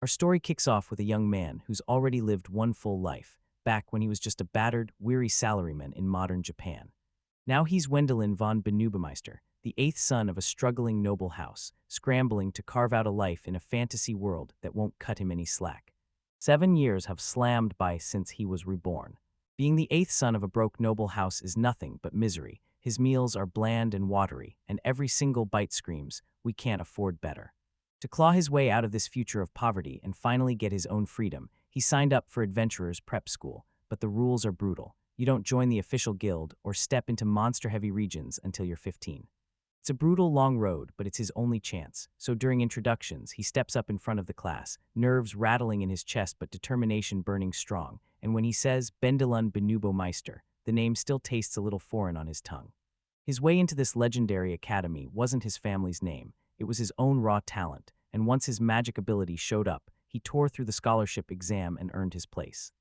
Our story kicks off with a young man who's already lived one full life, back when he was just a battered, weary salaryman in modern Japan. Now he's Wendelin von Benubemeister, the eighth son of a struggling noble house, scrambling to carve out a life in a fantasy world that won't cut him any slack. 7 years have slammed by since he was reborn. Being the eighth son of a broke noble house is nothing but misery. His meals are bland and watery, and every single bite screams, "We can't afford better." To claw his way out of this future of poverty and finally get his own freedom, he signed up for Adventurer's Prep School, but the rules are brutal. You don't join the official guild or step into monster-heavy regions until you're 15. It's a brutal, long road, but it's his only chance. So during introductions, he steps up in front of the class, nerves rattling in his chest but determination burning strong. And when he says Bendelun Benubo Meister, the name still tastes a little foreign on his tongue. His way into this legendary academy wasn't his family's name. It was his own raw talent, and once his magic ability showed up, he tore through the scholarship exam and earned his place.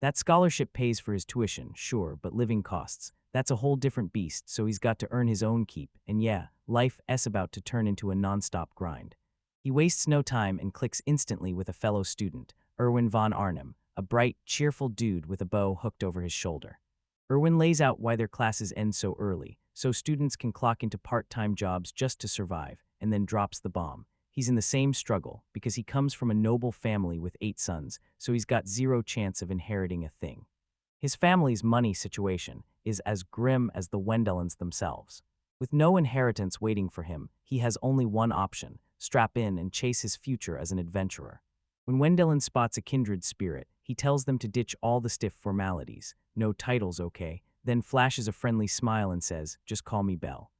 That scholarship pays for his tuition, sure, but living costs. That's a whole different beast, so he's got to earn his own keep, and yeah, life's about to turn into a non-stop grind. He wastes no time and clicks instantly with a fellow student, Erwin von Arnhem, a bright, cheerful dude with a bow hooked over his shoulder. Erwin lays out why their classes end so early, so students can clock into part-time jobs just to survive, and then drops the bomb. He's in the same struggle, because he comes from a noble family with 8 sons, so he's got zero chance of inheriting a thing. His family's money situation is as grim as the Wendelins themselves. With no inheritance waiting for him, he has only one option: strap in and chase his future as an adventurer. When Wendelin spots a kindred spirit, he tells them to ditch all the stiff formalities. No titles, okay? Then flashes a friendly smile and says, "Just call me Belle."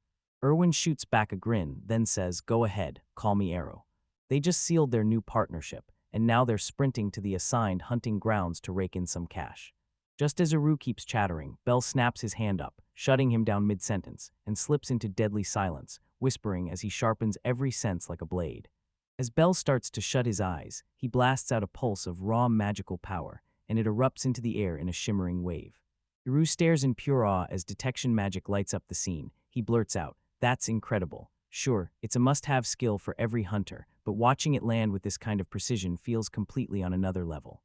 Erwin shoots back a grin, then says, "Go ahead, call me Arrow." They just sealed their new partnership, and now they're sprinting to the assigned hunting grounds to rake in some cash. Just as Eru keeps chattering, Bell snaps his hand up, shutting him down mid-sentence, and slips into deadly silence, whispering as he sharpens every sense like a blade. As Bell starts to shut his eyes, he blasts out a pulse of raw magical power, and it erupts into the air in a shimmering wave. Eru stares in pure awe as detection magic lights up the scene. He blurts out, "That's incredible. Sure, it's a must-have skill for every hunter, but watching it land with this kind of precision feels completely on another level."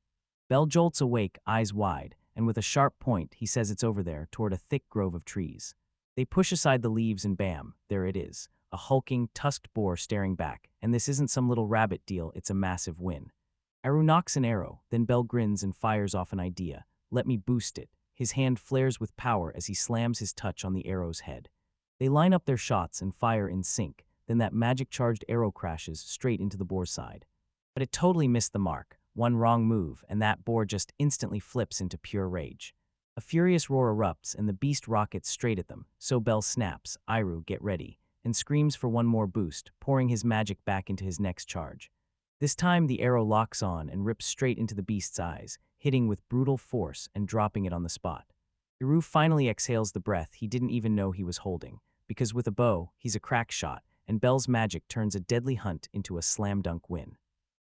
Bell jolts awake, eyes wide, and with a sharp point, he says it's over there, toward a thick grove of trees. They push aside the leaves and bam, there it is, a hulking, tusked boar staring back, and this isn't some little rabbit deal, it's a massive win. Aru knocks an arrow, then Bell grins and fires off an idea. "Let me boost it." His hand flares with power as he slams his touch on the arrow's head. They line up their shots and fire in sync, then that magic-charged arrow crashes straight into the boar's side. But it totally missed the mark. One wrong move, and that boar just instantly flips into pure rage. A furious roar erupts, and the beast rockets straight at them, so Bell snaps, "Iru, get ready," and screams for one more boost, pouring his magic back into his next charge. This time, the arrow locks on and rips straight into the beast's eyes, hitting with brutal force and dropping it on the spot. Iru finally exhales the breath he didn't even know he was holding, because with a bow, he's a crack shot, and Bell's magic turns a deadly hunt into a slam-dunk win.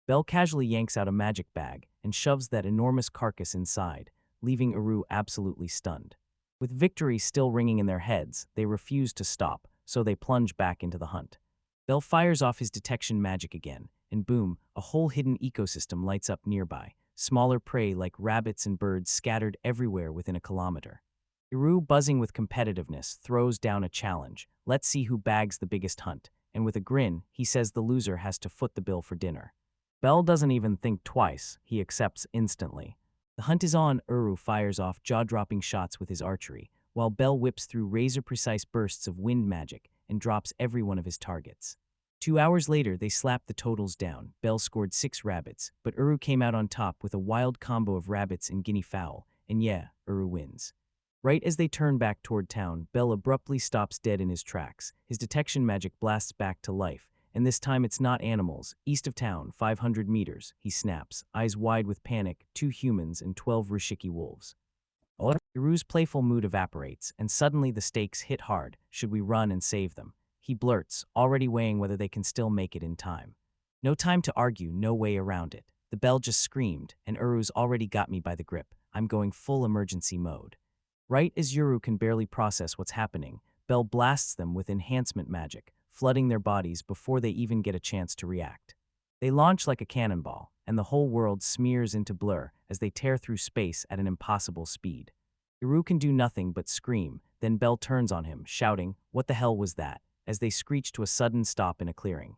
Bell casually yanks out a magic bag and shoves that enormous carcass inside, leaving Eru absolutely stunned. With victory still ringing in their heads, they refuse to stop, so they plunge back into the hunt. Bell fires off his detection magic again, and boom, a whole hidden ecosystem lights up nearby, smaller prey like rabbits and birds scattered everywhere within a kilometer. Eru, buzzing with competitiveness, throws down a challenge. "Let's see who bags the biggest hunt," and with a grin, he says the loser has to foot the bill for dinner. Bell doesn't even think twice, he accepts instantly. The hunt is on. Eru fires off jaw-dropping shots with his archery, while Bell whips through razor-precise bursts of wind magic and drops every one of his targets. 2 hours later, they slapped the totals down. Bell scored 6 rabbits, but Eru came out on top with a wild combo of rabbits and guinea fowl, and yeah, Eru wins. Right as they turn back toward town, Bell abruptly stops dead in his tracks. His detection magic blasts back to life, and this time it's not animals. "East of town, 500 meters, he snaps, eyes wide with panic, 2 humans and 12 Rishiki wolves. Iru's playful mood evaporates, and suddenly the stakes hit hard. Should we run and save them? He blurts, already weighing whether they can still make it in time. No time to argue, no way around it. The bell just screamed, and Uru's already got me by the grip. I'm going full emergency mode. Right as Uru can barely process what's happening, Bell blasts them with enhancement magic, flooding their bodies before they even get a chance to react. They launch like a cannonball, and the whole world smears into blur as they tear through space at an impossible speed. Iru can do nothing but scream, then Belle turns on him, shouting, "What the hell was that?" as they screech to a sudden stop in a clearing.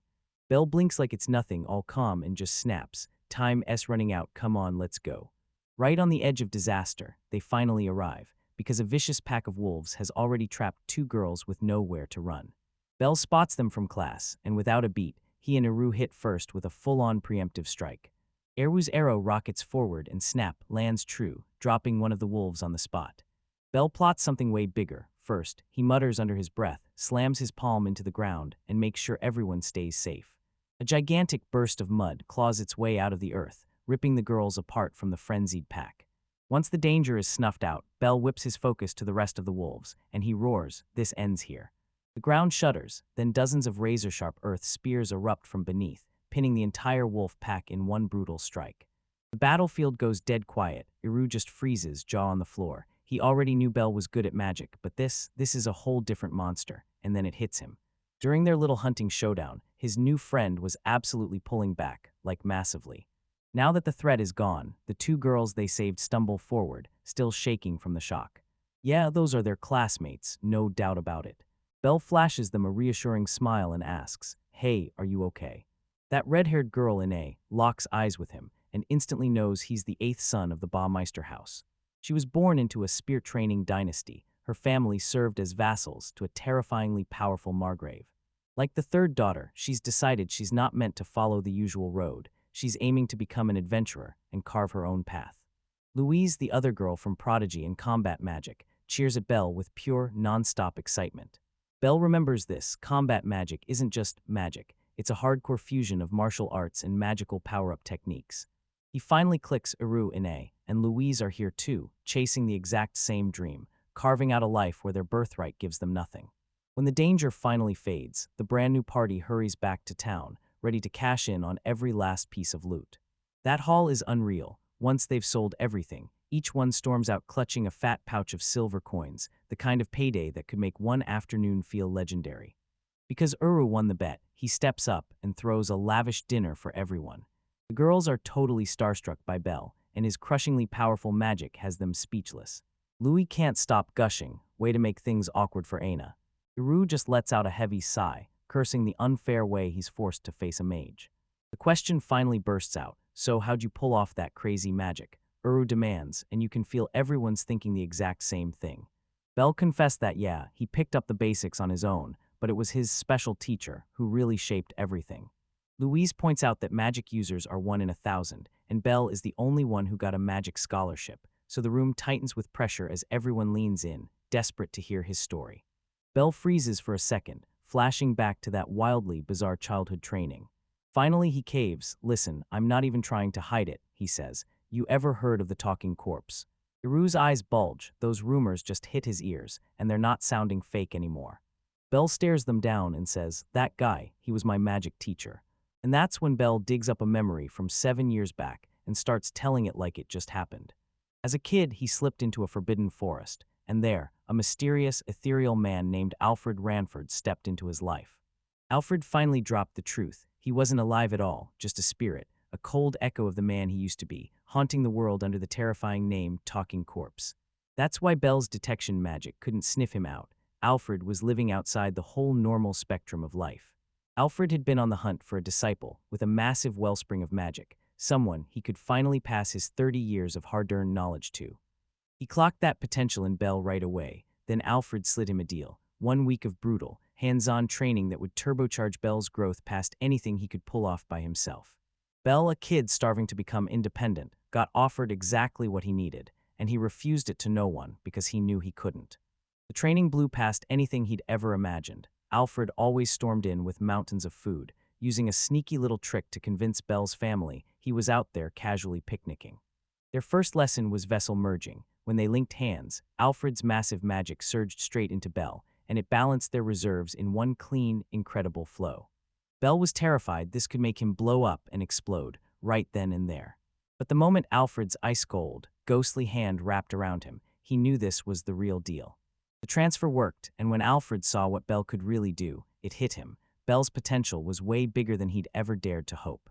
Belle blinks like it's nothing, all calm, and just snaps, "Time's running out, come on, let's go." Right on the edge of disaster, they finally arrive, because a vicious pack of wolves has already trapped two girls with nowhere to run. Belle spots them from class, and without a beat, he and Iru hit first with a full-on preemptive strike. Iru's arrow rockets forward and snap, lands true, dropping one of the wolves on the spot. Belle plots something way bigger. First, he mutters under his breath, slams his palm into the ground, and makes sure everyone stays safe. A gigantic burst of mud claws its way out of the earth, ripping the girls apart from the frenzied pack. Once the danger is snuffed out, Belle whips his focus to the rest of the wolves, and he roars, "This ends here." The ground shudders, then dozens of razor-sharp earth spears erupt from beneath, pinning the entire wolf pack in one brutal strike. The battlefield goes dead quiet. Iru just freezes, jaw on the floor. He already knew Belle was good at magic, but this is a whole different monster, and then it hits him. During their little hunting showdown, his new friend was absolutely pulling back, like massively. Now that the threat is gone, the two girls they saved stumble forward, still shaking from the shock. Yeah, those are their classmates, no doubt about it. Belle flashes them a reassuring smile and asks, "Hey, are you okay?" That red-haired girl in A locks eyes with him and instantly knows he's the eighth son of the Baumeister house. She was born into a spear-training dynasty. Her family served as vassals to a terrifyingly powerful Margrave. Like the third daughter, she's decided she's not meant to follow the usual road. She's aiming to become an adventurer and carve her own path. Louise, the other girl from Prodigy and Combat Magic, cheers at Belle with pure, non-stop excitement. Belle remembers this: combat magic isn't just magic, it's a hardcore fusion of martial arts and magical power-up techniques. He finally clicks Iru and A, and Louise are here too, chasing the exact same dream, carving out a life where their birthright gives them nothing. When the danger finally fades, the brand new party hurries back to town, ready to cash in on every last piece of loot. That haul is unreal. Once they've sold everything, each one storms out clutching a fat pouch of silver coins, the kind of payday that could make one afternoon feel legendary. Because Uru won the bet, he steps up and throws a lavish dinner for everyone. The girls are totally starstruck by Belle, and his crushingly powerful magic has them speechless. Louis can't stop gushing, way to make things awkward for Aina. Uru just lets out a heavy sigh, cursing the unfair way he's forced to face a mage. The question finally bursts out, "So how'd you pull off that crazy magic?" Uru demands, and you can feel everyone's thinking the exact same thing. Belle confessed that yeah, he picked up the basics on his own, but it was his special teacher who really shaped everything. Louise points out that magic users are 1 in 1,000, and Belle is the only one who got a magic scholarship, so the room tightens with pressure as everyone leans in, desperate to hear his story. Belle freezes for a second, flashing back to that wildly bizarre childhood training. Finally he caves. "Listen, I'm not even trying to hide it," he says. "You ever heard of the talking corpse?" Iru's eyes bulge. Those rumors just hit his ears, and they're not sounding fake anymore. Belle stares them down and says, "That guy, he was my magic teacher." And that's when Belle digs up a memory from 7 years back and starts telling it like it just happened. As a kid, he slipped into a forbidden forest, and there, a mysterious, ethereal man named Alfred Ranford stepped into his life. Alfred finally dropped the truth. He wasn't alive at all, just a spirit, a cold echo of the man he used to be, haunting the world under the terrifying name Talking Corpse. That's why Belle's detection magic couldn't sniff him out. Alfred was living outside the whole normal spectrum of life. Alfred had been on the hunt for a disciple with a massive wellspring of magic, someone he could finally pass his 30 years of hard-earned knowledge to. He clocked that potential in Belle right away. Then Alfred slid him a deal: 1 week of brutal, hands-on training that would turbocharge Belle's growth past anything he could pull off by himself. Belle, a kid starving to become independent, got offered exactly what he needed, and he refused it to no one because he knew he couldn't. The training blew past anything he'd ever imagined. Alfred always stormed in with mountains of food, using a sneaky little trick to convince Belle's family he was out there casually picnicking. Their first lesson was vessel merging. When they linked hands, Alfred's massive magic surged straight into Belle, and it balanced their reserves in one clean, incredible flow. Belle was terrified this could make him blow up and explode, right then and there. But the moment Alfred's ice-cold, ghostly hand wrapped around him, he knew this was the real deal. The transfer worked, and when Alfred saw what Belle could really do, it hit him. Belle's potential was way bigger than he'd ever dared to hope.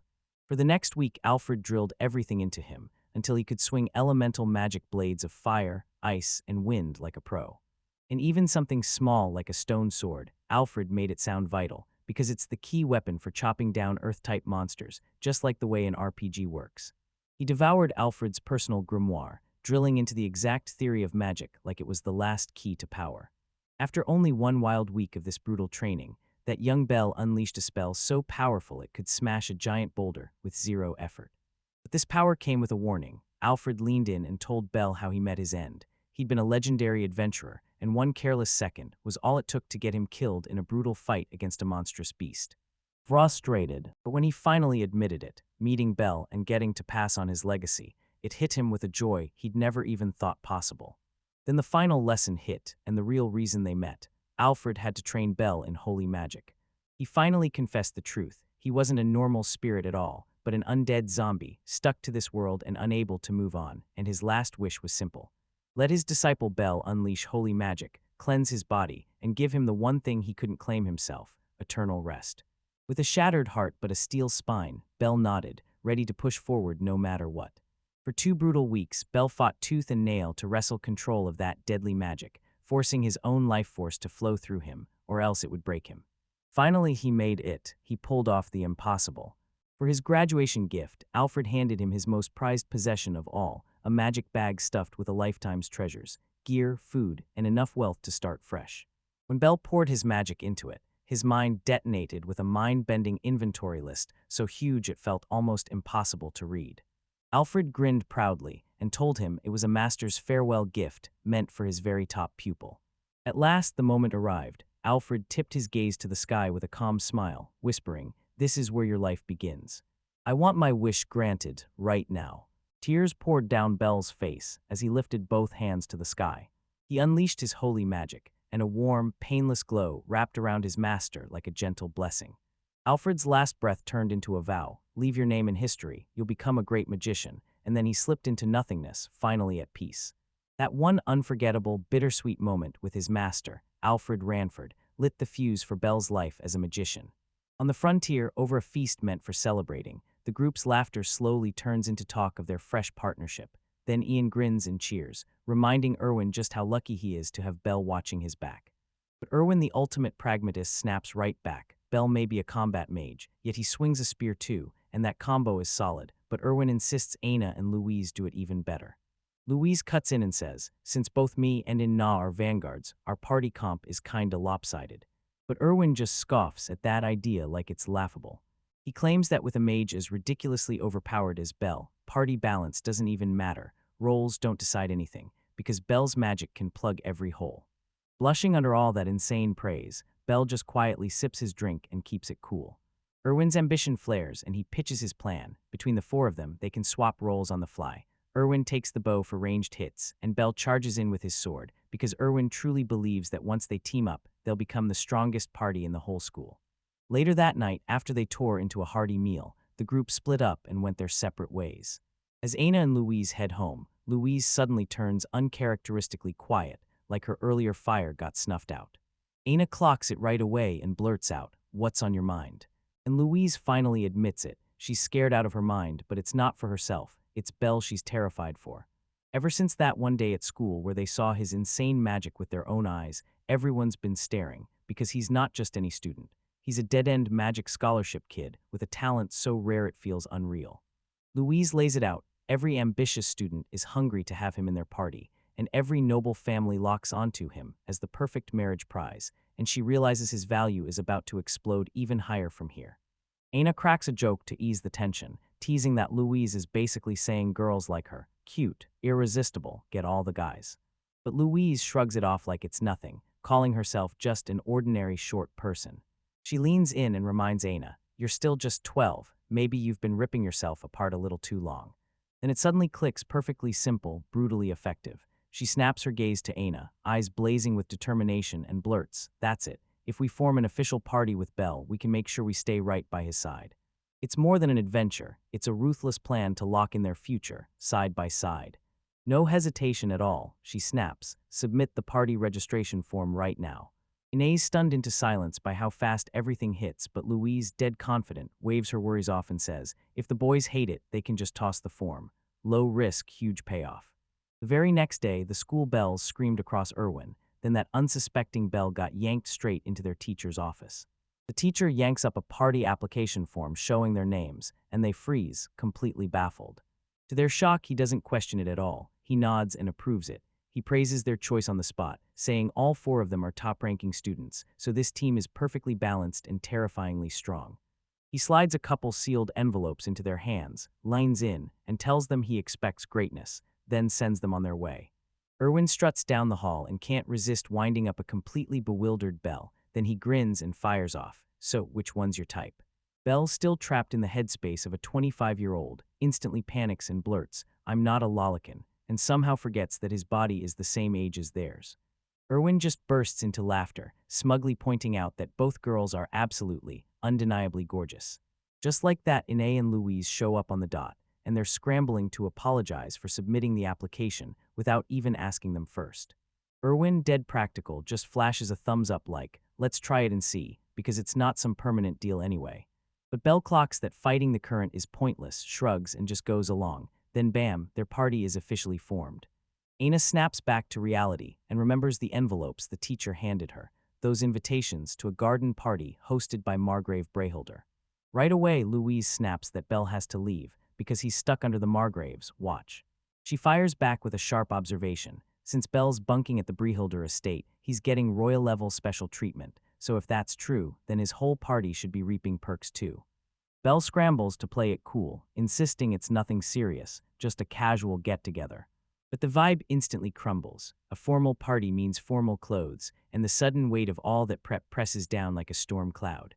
For the next week, Alfred drilled everything into him until he could swing elemental magic blades of fire, ice, and wind like a pro. And even something small like a stone sword, Alfred made it sound vital, because it's the key weapon for chopping down Earth-type monsters, just like the way an RPG works. He devoured Alfred's personal grimoire, drilling into the exact theory of magic like it was the last key to power. After only one wild week of this brutal training, that young Belle unleashed a spell so powerful it could smash a giant boulder with zero effort. But this power came with a warning. Alfred leaned in and told Belle how he met his end. He'd been a legendary adventurer, and one careless second was all it took to get him killed in a brutal fight against a monstrous beast. Frustrated, but when he finally admitted it, meeting Belle and getting to pass on his legacy, it hit him with a joy he'd never even thought possible. Then the final lesson hit, and the real reason they met. Alfred had to train Belle in holy magic. He finally confessed the truth. He wasn't a normal spirit at all, but an undead zombie, stuck to this world and unable to move on, and his last wish was simple. Let his disciple Belle unleash holy magic, cleanse his body, and give him the one thing he couldn't claim himself, eternal rest. With a shattered heart but a steel spine, Belle nodded, ready to push forward no matter what. For 2 brutal weeks, Belle fought tooth and nail to wrestle control of that deadly magic, forcing his own life force to flow through him, or else it would break him. Finally, he made it. He pulled off the impossible. For his graduation gift, Alfred handed him his most prized possession of all, a magic bag stuffed with a lifetime's treasures, gear, food, and enough wealth to start fresh. When Belle poured his magic into it, his mind detonated with a mind-bending inventory list so huge it felt almost impossible to read. Alfred grinned proudly and told him it was a master's farewell gift meant for his very top pupil. At last the moment arrived. Alfred tipped his gaze to the sky with a calm smile, whispering, "This is where your life begins. I want my wish granted, right now." Tears poured down Belle's face as he lifted both hands to the sky. He unleashed his holy magic, and a warm, painless glow wrapped around his master like a gentle blessing. Alfred's last breath turned into a vow. Leave your name in history, you'll become a great magician, and then he slipped into nothingness, finally at peace. That one unforgettable, bittersweet moment with his master, Alfred Ranford, lit the fuse for Belle's life as a magician. On the frontier, over a feast meant for celebrating, the group's laughter slowly turns into talk of their fresh partnership. Then Ian grins and cheers, reminding Erwin just how lucky he is to have Belle watching his back. But Erwin, the ultimate pragmatist, snaps right back. Belle may be a combat mage, yet he swings a spear too, and that combo is solid, but Erwin insists Aina and Louise do it even better. Louise cuts in and says, "Since both me and Inna are vanguards, our party comp is kinda lopsided." But Erwin just scoffs at that idea like it's laughable. He claims that with a mage as ridiculously overpowered as Belle, party balance doesn't even matter, roles don't decide anything, because Belle's magic can plug every hole. Blushing under all that insane praise, Belle just quietly sips his drink and keeps it cool. Erwin's ambition flares and he pitches his plan. Between the 4 of them, they can swap roles on the fly. Erwin takes the bow for ranged hits, and Belle charges in with his sword, because Erwin truly believes that once they team up, they'll become the strongest party in the whole school. Later that night, after they tore into a hearty meal, the group split up and went their separate ways. As Aina and Louise head home, Louise suddenly turns uncharacteristically quiet, like her earlier fire got snuffed out. Aina clocks it right away and blurts out, "What's on your mind?" And Louise finally admits it. She's scared out of her mind, but it's not for herself. It's Belle she's terrified for. Ever since that one day at school where they saw his insane magic with their own eyes, everyone's been staring, because he's not just any student. He's a dead-end magic scholarship kid with a talent so rare it feels unreal. Louise lays it out. Every ambitious student is hungry to have him in their party, and every noble family locks onto him as the perfect marriage prize, and she realizes his value is about to explode even higher from here. Aina cracks a joke to ease the tension, teasing that Louise is basically saying girls like her, cute, irresistible, get all the guys. But Louise shrugs it off like it's nothing, calling herself just an ordinary short person. She leans in and reminds Aina, "You're still just 12, maybe you've been ripping yourself apart a little too long." Then it suddenly clicks, perfectly simple, brutally effective. She snaps her gaze to Aina, eyes blazing with determination, and blurts, "That's it. If we form an official party with Belle, we can make sure we stay right by his side." It's more than an adventure, it's a ruthless plan to lock in their future, side by side. No hesitation at all, she snaps, "Submit the party registration form right now." Inez stunned into silence by how fast everything hits, but Louise, dead confident, waves her worries off and says, if the boys hate it, they can just toss the form. Low risk, huge payoff. The very next day, the school bells screamed across Irwin, then that unsuspecting bell got yanked straight into their teacher's office. The teacher yanks up a party application form showing their names, and they freeze, completely baffled. To their shock, he doesn't question it at all. He nods and approves it. He praises their choice on the spot, saying all four of them are top-ranking students, so this team is perfectly balanced and terrifyingly strong. He slides a couple sealed envelopes into their hands, leans in, and tells them he expects greatness, then sends them on their way. Irwin struts down the hall and can't resist winding up a completely bewildered Belle. Then he grins and fires off. So, which one's your type? Belle, still trapped in the headspace of a 25-year-old, instantly panics and blurts, I'm not a lolicon, and somehow forgets that his body is the same age as theirs. Irwin just bursts into laughter, smugly pointing out that both girls are absolutely, undeniably gorgeous. Just like that, Inez and Louise show up on the dot, and they're scrambling to apologize for submitting the application without even asking them first. Irwin, dead practical, just flashes a thumbs up like, let's try it and see, because it's not some permanent deal anyway. But Belle clocks that fighting the current is pointless, shrugs, and just goes along. Then bam, their party is officially formed. Aina snaps back to reality and remembers the envelopes the teacher handed her, those invitations to a garden party hosted by Margrave Brayholder. Right away, Louise snaps that Belle has to leave because he's stuck under the Margraves' watch. She fires back with a sharp observation. Since Belle's bunking at the Brayholder estate, he's getting royal-level special treatment, so if that's true, then his whole party should be reaping perks too. Belle scrambles to play it cool, insisting it's nothing serious, just a casual get-together. But the vibe instantly crumbles. A formal party means formal clothes, and the sudden weight of all that prep presses down like a storm cloud.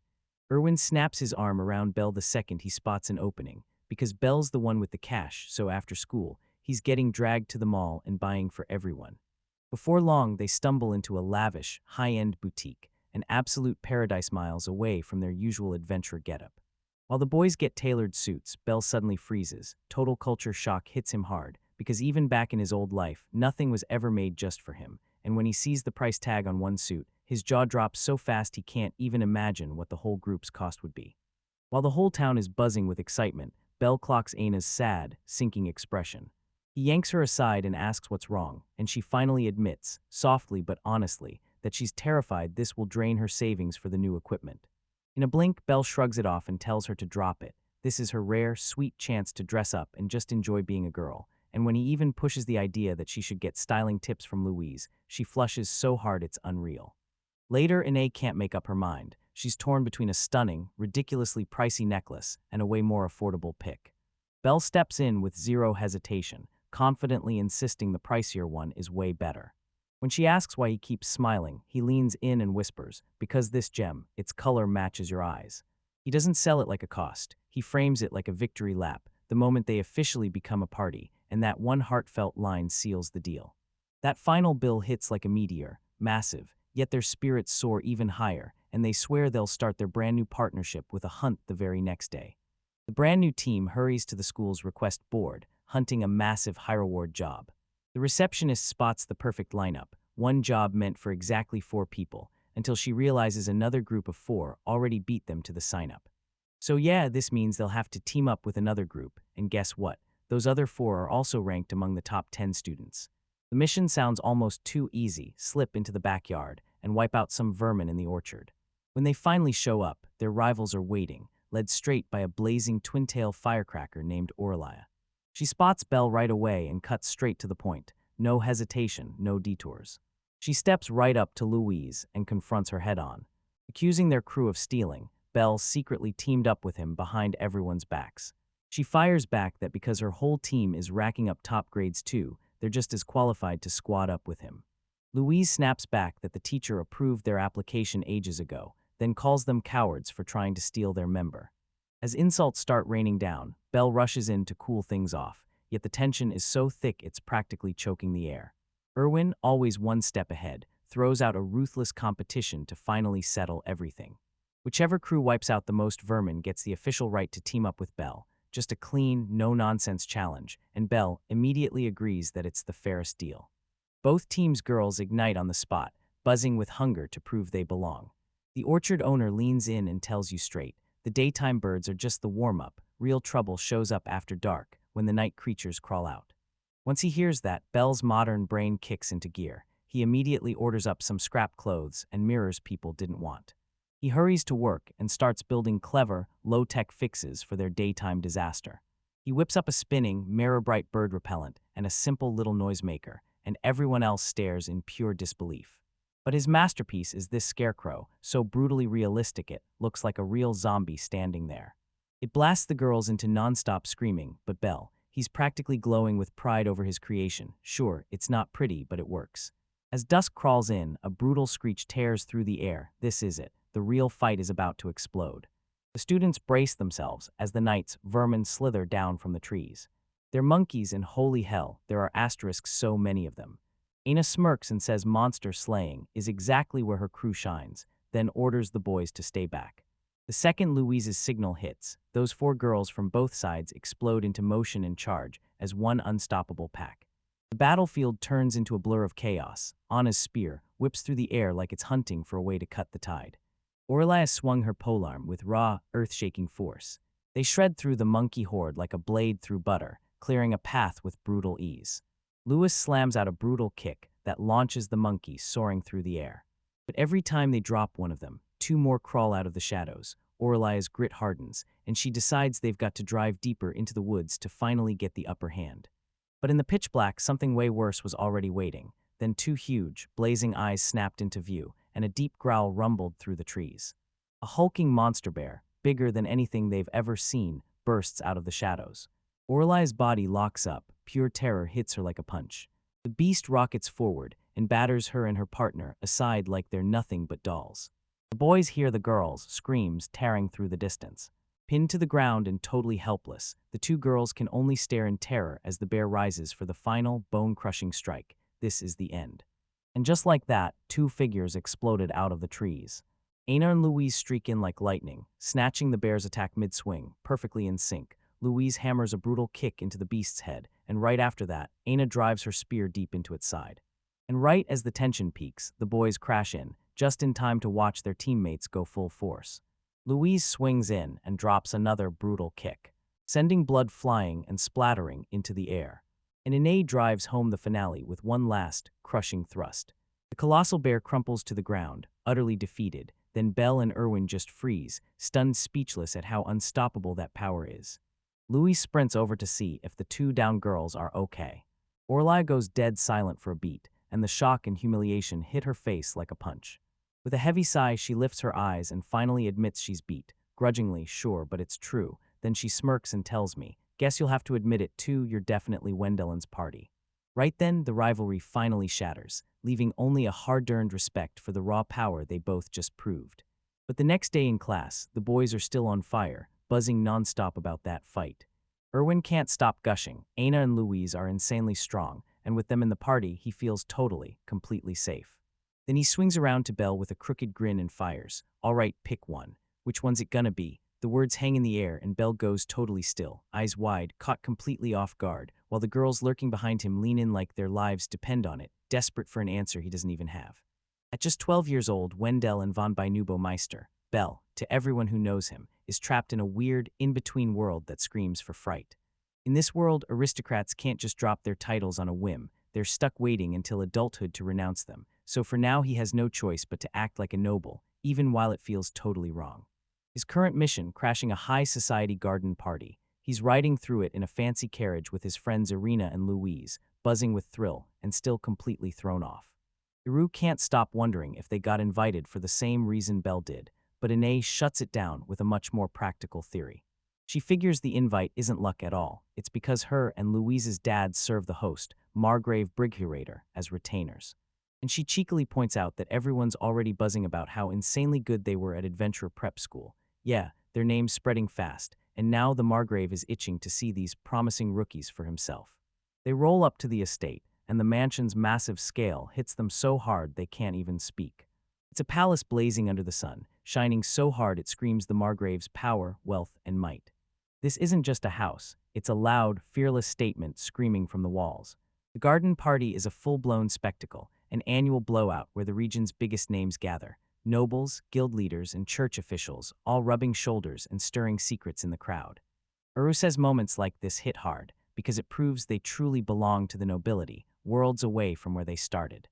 Irwin snaps his arm around Belle the second he spots an opening, because Belle's the one with the cash, so after school, he's getting dragged to the mall and buying for everyone. Before long, they stumble into a lavish, high-end boutique, an absolute paradise miles away from their usual adventure getup. While the boys get tailored suits, Belle suddenly freezes. Total culture shock hits him hard, because even back in his old life, nothing was ever made just for him, and when he sees the price tag on one suit, his jaw drops so fast he can't even imagine what the whole group's cost would be. While the whole town is buzzing with excitement, Belle clocks Aina's sad, sinking expression. He yanks her aside and asks what's wrong, and she finally admits, softly but honestly, that she's terrified this will drain her savings for the new equipment. In a blink, Belle shrugs it off and tells her to drop it. This is her rare, sweet chance to dress up and just enjoy being a girl. And when he even pushes the idea that she should get styling tips from Louise, she flushes so hard it's unreal. Later, Inez can't make up her mind. She's torn between a stunning, ridiculously pricey necklace and a way more affordable pick. Belle steps in with zero hesitation, confidently insisting the pricier one is way better. When she asks why he keeps smiling, he leans in and whispers, because this gem, its color matches your eyes. He doesn't sell it like a cost. He frames it like a victory lap, the moment they officially become a party, and that one heartfelt line seals the deal. That final bill hits like a meteor, massive, yet their spirits soar even higher, and they swear they'll start their brand new partnership with a hunt the very next day. The brand new team hurries to the school's request board, hunting a massive high-reward job. The receptionist spots the perfect lineup, one job meant for exactly 4 people, until she realizes another group of 4 already beat them to the sign-up. So yeah, this means they'll have to team up with another group, and guess what? Those other 4 are also ranked among the top 10 students. The mission sounds almost too easy. Slip into the backyard and wipe out some vermin in the orchard. When they finally show up, their rivals are waiting, led straight by a blazing twin-tail firecracker named Aurelia. She spots Belle right away and cuts straight to the point. No hesitation, no detours. She steps right up to Louise and confronts her head-on. Accusing their crew of stealing, Belle secretly teamed up with him behind everyone's backs. She fires back that because her whole team is racking up top grades too, they're just as qualified to squad up with him. Louise snaps back that the teacher approved their application ages ago, then calls them cowards for trying to steal their member. As insults start raining down, Belle rushes in to cool things off, yet the tension is so thick it's practically choking the air. Irwin, always one step ahead, throws out a ruthless competition to finally settle everything. Whichever crew wipes out the most vermin gets the official right to team up with Belle, just a clean, no-nonsense challenge, and Belle immediately agrees that it's the fairest deal. Both teams' girls ignite on the spot. buzzing with hunger to prove they belong. The orchard owner leans in and tells you straight, the daytime birds are just the warm-up, real trouble shows up after dark, when the night creatures crawl out. Once he hears that, Belle's modern brain kicks into gear. He immediately orders up some scrap clothes and mirrors people didn't want. He hurries to work and starts building clever, low-tech fixes for their daytime disaster. He whips up a spinning, mirror-bright bird repellent and a simple little noisemaker, and everyone else stares in pure disbelief. But his masterpiece is this scarecrow, so brutally realistic it looks like a real zombie standing there. It blasts the girls into non-stop screaming, but Belle, he's practically glowing with pride over his creation. Sure, it's not pretty, but it works. As dusk crawls in, a brutal screech tears through the air. This is it. The real fight is about to explode. The students brace themselves as the night's vermin slither down from the trees. They're monkeys in holy hell. There are asterisks, so many of them. Aina smirks and says monster slaying is exactly where her crew shines, then orders the boys to stay back. The second Louise's signal hits, those 4 girls from both sides explode into motion and charge as one unstoppable pack. The battlefield turns into a blur of chaos. Anna's spear whips through the air like it's hunting for a way to cut the tide. Orla swung her polearm with raw, earth-shaking force. They shred through the monkey horde like a blade through butter, clearing a path with brutal ease. Lewis slams out a brutal kick that launches the monkeys soaring through the air. But every time they drop one of them, 2 more crawl out of the shadows. Orla's grit hardens, and she decides they've got to drive deeper into the woods to finally get the upper hand. But in the pitch black, something way worse was already waiting. Then 2 huge, blazing eyes snapped into view, and a deep growl rumbled through the trees. A hulking monster bear, bigger than anything they've ever seen, bursts out of the shadows. Orla's body locks up, pure terror hits her like a punch. The beast rockets forward and batters her and her partner aside like they're nothing but dolls. The boys hear the girls' screams tearing through the distance. Pinned to the ground and totally helpless, the 2 girls can only stare in terror as the bear rises for the final, bone-crushing strike. This is the end. And just like that, 2 figures exploded out of the trees. Aina and Louise streak in like lightning, snatching the bear's attack mid-swing, perfectly in sync. Louise hammers a brutal kick into the beast's head, and right after that, Aina drives her spear deep into its side. And right as the tension peaks, the boys crash in, just in time to watch their teammates go full force. Louise swings in and drops another brutal kick, sending blood flying and splattering into the air. And Ine drives home the finale with one last, crushing thrust. The colossal bear crumples to the ground, utterly defeated, then Belle and Erwin just freeze, stunned speechless at how unstoppable that power is. Louise sprints over to see if the 2 down girls are okay. Orla goes dead silent for a beat, and the shock and humiliation hit her face like a punch. With a heavy sigh, she lifts her eyes and finally admits she's beat. Grudgingly, sure, but it's true. Then she smirks and tells me, guess you'll have to admit it too, you're definitely Wendellin's party. Right then, the rivalry finally shatters, leaving only a hard-earned respect for the raw power they both just proved. But the next day in class, the boys are still on fire, buzzing nonstop about that fight. Erwin can't stop gushing. Aina and Louise are insanely strong, and with them in the party, he feels totally, completely safe. Then he swings around to Belle with a crooked grin and fires. All right, pick one. Which one's it gonna be? The words hang in the air and Belle goes totally still, eyes wide, caught completely off guard, while the girls lurking behind him lean in like their lives depend on it, desperate for an answer he doesn't even have. At just 12 years old, Wendell and von Beinubo Meister, Belle, to everyone who knows him, is trapped in a weird, in-between world that screams for fright. In this world, aristocrats can't just drop their titles on a whim. They're stuck waiting until adulthood to renounce them. So for now, he has no choice but to act like a noble, even while it feels totally wrong. His current mission, crashing a high society garden party. He's riding through it in a fancy carriage with his friends Irina and Louise, buzzing with thrill and still completely thrown off. Iru can't stop wondering if they got invited for the same reason Belle did, but Ine shuts it down with a much more practical theory. She figures the invite isn't luck at all. It's because her and Louise's dads serve the host, Margrave Brigcurator, as retainers. And she cheekily points out that everyone's already buzzing about how insanely good they were at adventure prep school. Yeah, their names spreading fast, and now the Margrave is itching to see these promising rookies for himself. They roll up to the estate, and the mansion's massive scale hits them so hard they can't even speak. It's a palace blazing under the sun, shining so hard it screams the Margrave's power, wealth, and might. This isn't just a house, it's a loud, fearless statement screaming from the walls. The garden party is a full-blown spectacle, an annual blowout where the region's biggest names gather. Nobles, guild leaders, and church officials, all rubbing shoulders and stirring secrets in the crowd. Uru says moments like this hit hard because it proves they truly belong to the nobility, worlds away from where they started.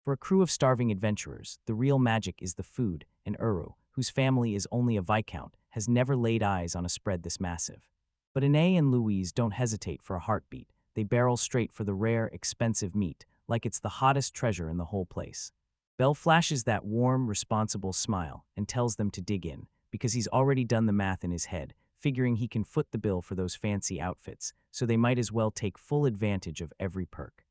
For a crew of starving adventurers, the real magic is the food, and Uru, whose family is only a viscount, has never laid eyes on a spread this massive. But Ine and Louise don't hesitate for a heartbeat. They barrel straight for the rare, expensive meat, like it's the hottest treasure in the whole place. Belle flashes that warm, responsible smile and tells them to dig in, because he's already done the math in his head, figuring he can foot the bill for those fancy outfits, so they might as well take full advantage of every perk.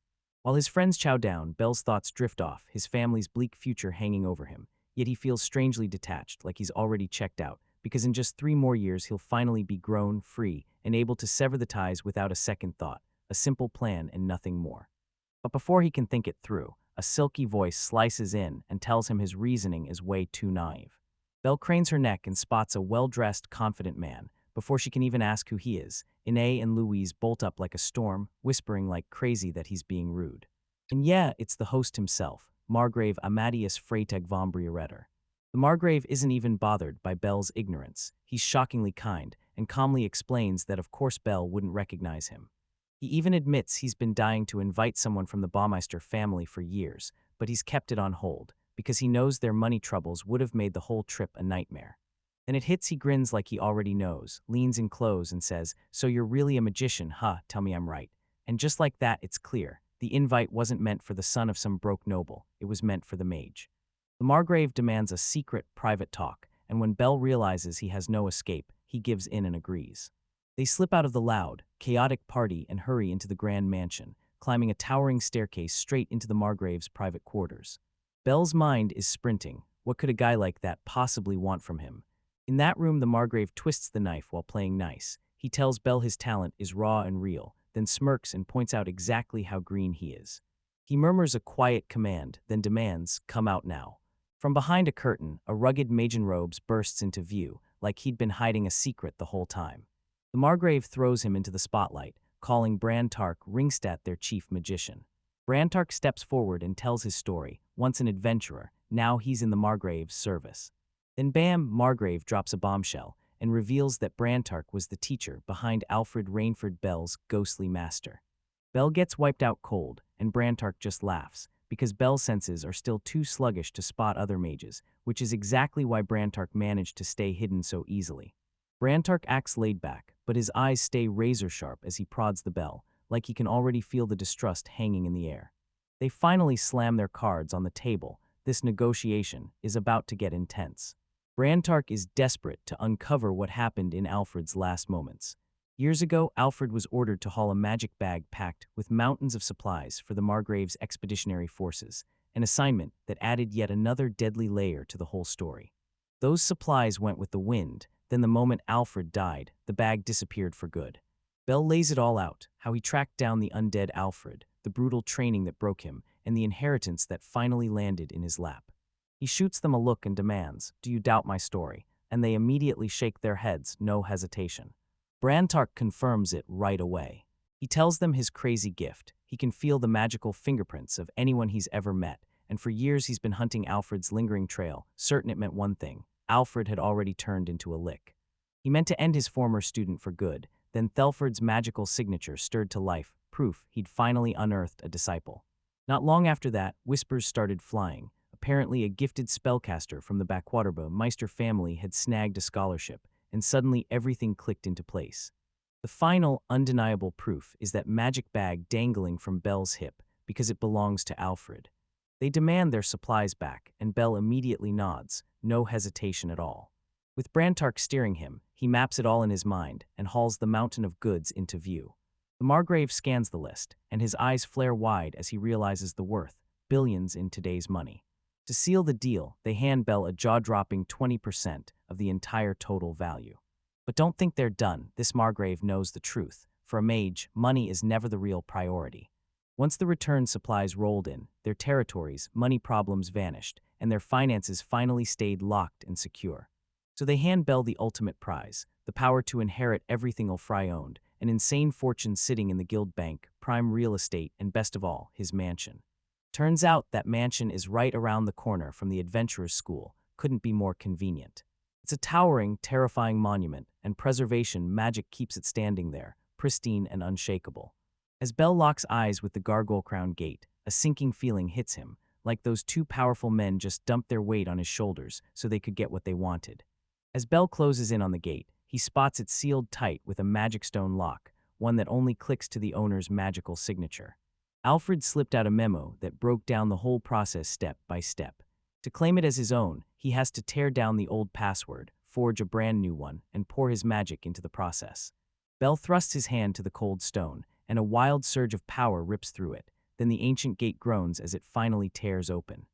While his friends chow down, Belle's thoughts drift off, his family's bleak future hanging over him, yet he feels strangely detached, like he's already checked out, because in just 3 more years he'll finally be grown, free, and able to sever the ties without a second thought, a simple plan and nothing more. But before he can think it through, a silky voice slices in and tells him his reasoning is way too naive. Belle cranes her neck and spots a well-dressed, confident man. Before she can even ask who he is, Ine and Louise bolt up like a storm, whispering like crazy that he's being rude. And yeah, it's the host himself, Margrave Amadeus Freytag von Brioretter. The Margrave isn't even bothered by Belle's ignorance. He's shockingly kind and calmly explains that of course Belle wouldn't recognize him. He even admits he's been dying to invite someone from the Baumeister family for years, but he's kept it on hold because he knows their money troubles would have made the whole trip a nightmare. Then it hits, he grins like he already knows, leans in close and says, "So you're really a magician, huh? Tell me I'm right." And just like that, it's clear. The invite wasn't meant for the son of some broke noble, it was meant for the mage. The Margrave demands a secret, private talk, and when Belle realizes he has no escape, he gives in and agrees. They slip out of the loud, chaotic party and hurry into the grand mansion, climbing a towering staircase straight into the Margrave's private quarters. Belle's mind is sprinting. What could a guy like that possibly want from him? In that room, the Margrave twists the knife while playing nice. He tells Belle his talent is raw and real, then smirks and points out exactly how green he is. He murmurs a quiet command, then demands, "Come out now." From behind a curtain, a rugged mage in robes bursts into view, like he'd been hiding a secret the whole time. The Margrave throws him into the spotlight, calling Brantark Ringstadt their chief magician. Brantark steps forward and tells his story. Once an adventurer, now he's in the Margrave's service. Then bam, Margrave drops a bombshell and reveals that Brantark was the teacher behind Alfred Rainford Bell's ghostly master. Belle gets wiped out cold, and Brantark just laughs, because Belle's senses are still too sluggish to spot other mages, which is exactly why Brantark managed to stay hidden so easily. Brantark acts laid back, but his eyes stay razor-sharp as he prods the bell, like he can already feel the distrust hanging in the air. They finally slam their cards on the table. This negotiation is about to get intense. Brantark is desperate to uncover what happened in Alfred's last moments. Years ago, Alfred was ordered to haul a magic bag packed with mountains of supplies for the Margrave's expeditionary forces, an assignment that added yet another deadly layer to the whole story. Those supplies went with the wind. Then the moment Alfred died, the bag disappeared for good. Belle lays it all out, how he tracked down the undead Alfred, the brutal training that broke him, and the inheritance that finally landed in his lap. He shoots them a look and demands, "Do you doubt my story?" And they immediately shake their heads, no hesitation. Brantark confirms it right away. He tells them his crazy gift. He can feel the magical fingerprints of anyone he's ever met, and for years he's been hunting Alfred's lingering trail, certain it meant one thing: Alfred had already turned into a lick. He meant to end his former student for good. Then Thelford's magical signature stirred to life, proof he'd finally unearthed a disciple. Not long after that, whispers started flying. Apparently a gifted spellcaster from the Backwaterba Meister family had snagged a scholarship, and suddenly everything clicked into place. The final, undeniable proof is that magic bag dangling from Belle's hip because it belongs to Alfred. They demand their supplies back, and Belle immediately nods, no hesitation at all. With Brantark steering him, he maps it all in his mind and hauls the mountain of goods into view. The Margrave scans the list, and his eyes flare wide as he realizes the worth, billions in today's money. To seal the deal, they hand Belle a jaw-dropping 20% of the entire total value. But don't think they're done. This Margrave knows the truth. For a mage, money is never the real priority. Once the return supplies rolled in, their territories, money problems vanished, and their finances finally stayed locked and secure. So they hand Belle the ultimate prize, the power to inherit everything Ulfry owned, an insane fortune sitting in the guild bank, prime real estate, and best of all, his mansion. Turns out that mansion is right around the corner from the adventurer's school. Couldn't be more convenient. It's a towering, terrifying monument, and preservation magic keeps it standing there, pristine and unshakable. As Bell locks eyes with the gargoyle-crowned gate, a sinking feeling hits him, like those two powerful men just dumped their weight on his shoulders so they could get what they wanted. As Bell closes in on the gate, he spots it sealed tight with a magic stone lock, one that only clicks to the owner's magical signature. Alfred slipped out a memo that broke down the whole process step by step. To claim it as his own, he has to tear down the old password, forge a brand new one, and pour his magic into the process. Bell thrusts his hand to the cold stone, and a wild surge of power rips through it. Then the ancient gate groans as it finally tears open.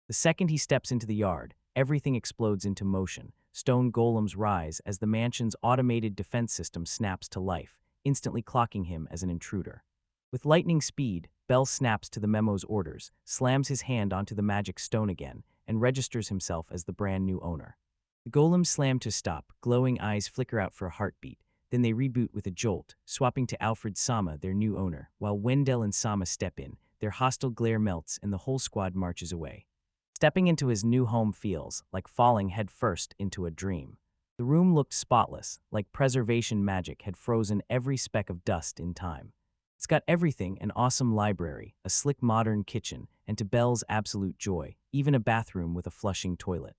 The second he steps into the yard, everything explodes into motion. Stone golems rise as the mansion's automated defense system snaps to life, instantly clocking him as an intruder. With lightning speed, Bell snaps to the memo's orders, slams his hand onto the magic stone again, and registers himself as the brand new owner. The golems slam to stop, glowing eyes flicker out for a heartbeat. Then they reboot with a jolt, swapping to Alfred Sama, their new owner. While Wendell and Sama step in, their hostile glare melts and the whole squad marches away. Stepping into his new home feels like falling headfirst into a dream. The room looked spotless, like preservation magic had frozen every speck of dust in time. It's got everything: an awesome library, a slick modern kitchen, and to Bell's absolute joy, even a bathroom with a flushing toilet.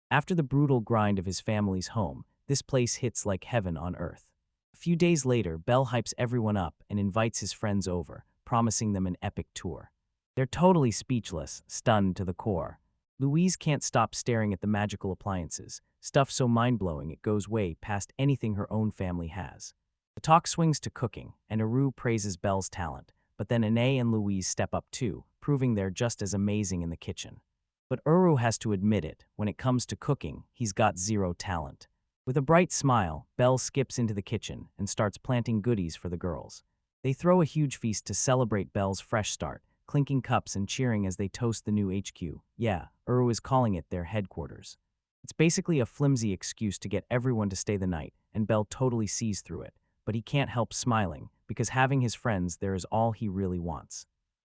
After the brutal grind of his family's home, this place hits like heaven on earth. A few days later, Bell hypes everyone up and invites his friends over, promising them an epic tour. They're totally speechless, stunned to the core. Louise can't stop staring at the magical appliances, stuff so mind-blowing it goes way past anything her own family has. The talk swings to cooking, and Aru praises Belle's talent, but then Ine and Louise step up too, proving they're just as amazing in the kitchen. But Uru has to admit it: when it comes to cooking, he's got zero talent. With a bright smile, Belle skips into the kitchen and starts planting goodies for the girls. They throw a huge feast to celebrate Belle's fresh start, clinking cups and cheering as they toast the new HQ. Yeah, Uru is calling it their headquarters. It's basically a flimsy excuse to get everyone to stay the night, and Belle totally sees through it. But he can't help smiling, because having his friends there is all he really wants.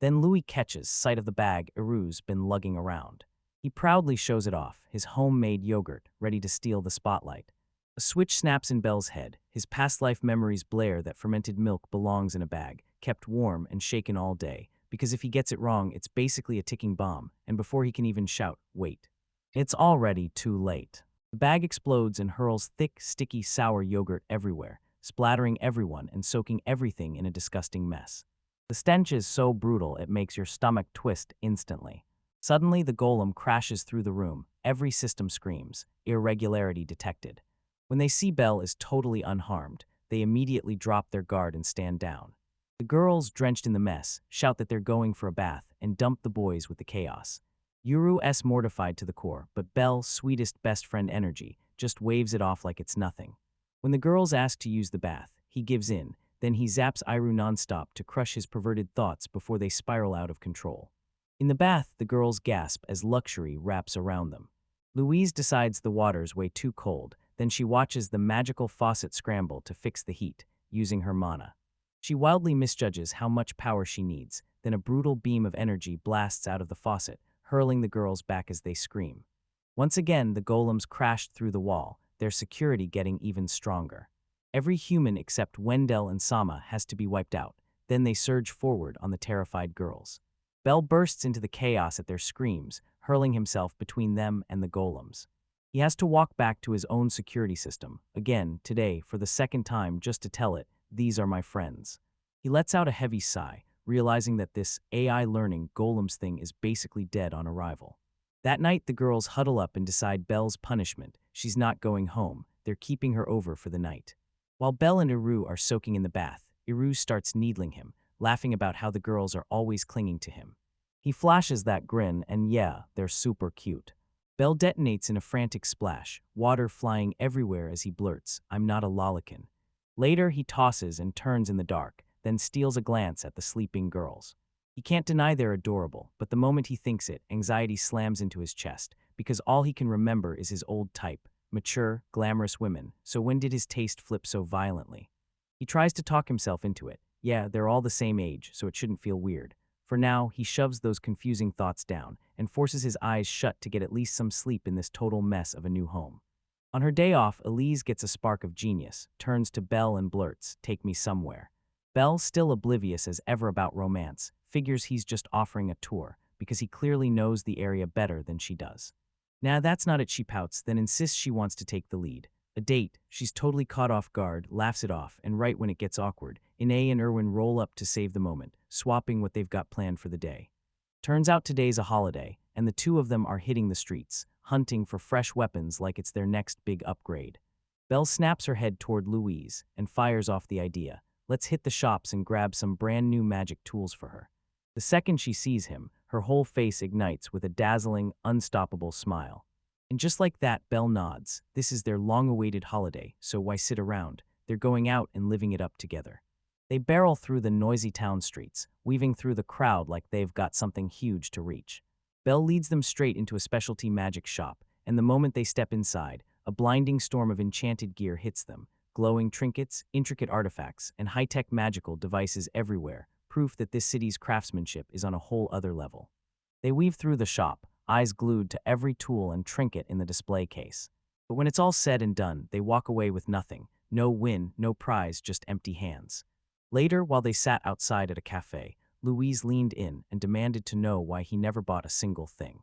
Then Louis catches sight of the bag Uru's been lugging around. He proudly shows it off, his homemade yogurt, ready to steal the spotlight. A switch snaps in Belle's head. His past life memories blare that fermented milk belongs in a bag, kept warm and shaken all day, because if he gets it wrong, it's basically a ticking bomb, and before he can even shout, "Wait!" it's already too late. The bag explodes and hurls thick, sticky, sour yogurt everywhere, splattering everyone and soaking everything in a disgusting mess. The stench is so brutal it makes your stomach twist instantly. Suddenly, the golem crashes through the room. Every system screams, irregularity detected. When they see Belle is totally unharmed, they immediately drop their guard and stand down. The girls, drenched in the mess, shout that they're going for a bath and dump the boys with the chaos. Uru is mortified to the core, but Belle's sweetest best friend energy just waves it off like it's nothing. When the girls ask to use the bath, he gives in. Then he zaps Iru nonstop to crush his perverted thoughts before they spiral out of control. In the bath, the girls gasp as luxury wraps around them. Louise decides the water's way too cold, then she watches the magical faucet scramble to fix the heat, using her mana. She wildly misjudges how much power she needs, then a brutal beam of energy blasts out of the faucet, hurling the girls back as they scream. Once again, the golems crashed through the wall, their security getting even stronger. Every human except Wendell and Sama has to be wiped out. Then they surge forward on the terrified girls. Bell bursts into the chaos at their screams, hurling himself between them and the golems. He has to walk back to his own security system, again, today, for the second time, just to tell it, "These are my friends." He lets out a heavy sigh, realizing that this AI learning golems thing is basically dead on arrival. That night, the girls huddle up and decide Belle's punishment. She's not going home. They're keeping her over for the night. While Belle and Iru are soaking in the bath, Iru starts needling him, laughing about how the girls are always clinging to him. He flashes that grin, and yeah, they're super cute. Belle detonates in a frantic splash, water flying everywhere as he blurts, "I'm not a lolicon." Later, he tosses and turns in the dark, then steals a glance at the sleeping girls. He can't deny they're adorable, but the moment he thinks it, anxiety slams into his chest, because all he can remember is his old type, mature, glamorous women. So when did his taste flip so violently? He tries to talk himself into it. Yeah, they're all the same age, so it shouldn't feel weird. For now, he shoves those confusing thoughts down and forces his eyes shut to get at least some sleep in this total mess of a new home. On her day off, Elise gets a spark of genius, turns to Belle and blurts, "Take me somewhere." Belle, still oblivious as ever about romance, figures he's just offering a tour because he clearly knows the area better than she does. Now that's not it, she pouts, then insists she wants to take the lead. A date, she's totally caught off guard, laughs it off, and right when it gets awkward, Inay and Irwin roll up to save the moment, swapping what they've got planned for the day. Turns out today's a holiday, and the two of them are hitting the streets, hunting for fresh weapons like it's their next big upgrade. Belle snaps her head toward Louise and fires off the idea. Let's hit the shops and grab some brand new magic tools for her. The second she sees him, her whole face ignites with a dazzling, unstoppable smile. And just like that, Belle nods. This is their long-awaited holiday, so why sit around? They're going out and living it up together. They barrel through the noisy town streets, weaving through the crowd like they've got something huge to reach. Belle leads them straight into a specialty magic shop, and the moment they step inside, a blinding storm of enchanted gear hits them. Glowing trinkets, intricate artifacts, and high-tech magical devices everywhere, proof that this city's craftsmanship is on a whole other level. They weave through the shop, eyes glued to every tool and trinket in the display case. But when it's all said and done, they walk away with nothing. No win, no prize, just empty hands. Later, while they sat outside at a cafe, Louise leaned in and demanded to know why he never bought a single thing.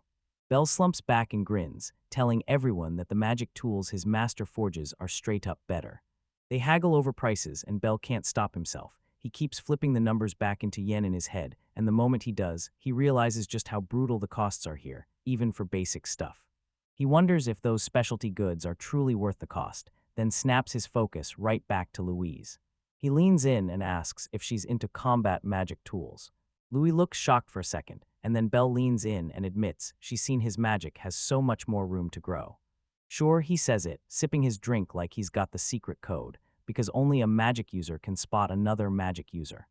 Belle slumps back and grins, telling everyone that the magic tools his master forges are straight up better. They haggle over prices, and Belle can't stop himself. He keeps flipping the numbers back into yen in his head, and the moment he does, he realizes just how brutal the costs are here, even for basic stuff. He wonders if those specialty goods are truly worth the cost, then snaps his focus right back to Louise. He leans in and asks if she's into combat magic tools. Louis looks shocked for a second, and then Belle leans in and admits she's seen his magic has so much more room to grow. Sure, he says it, sipping his drink like he's got the secret code, because only a magic user can spot another magic user.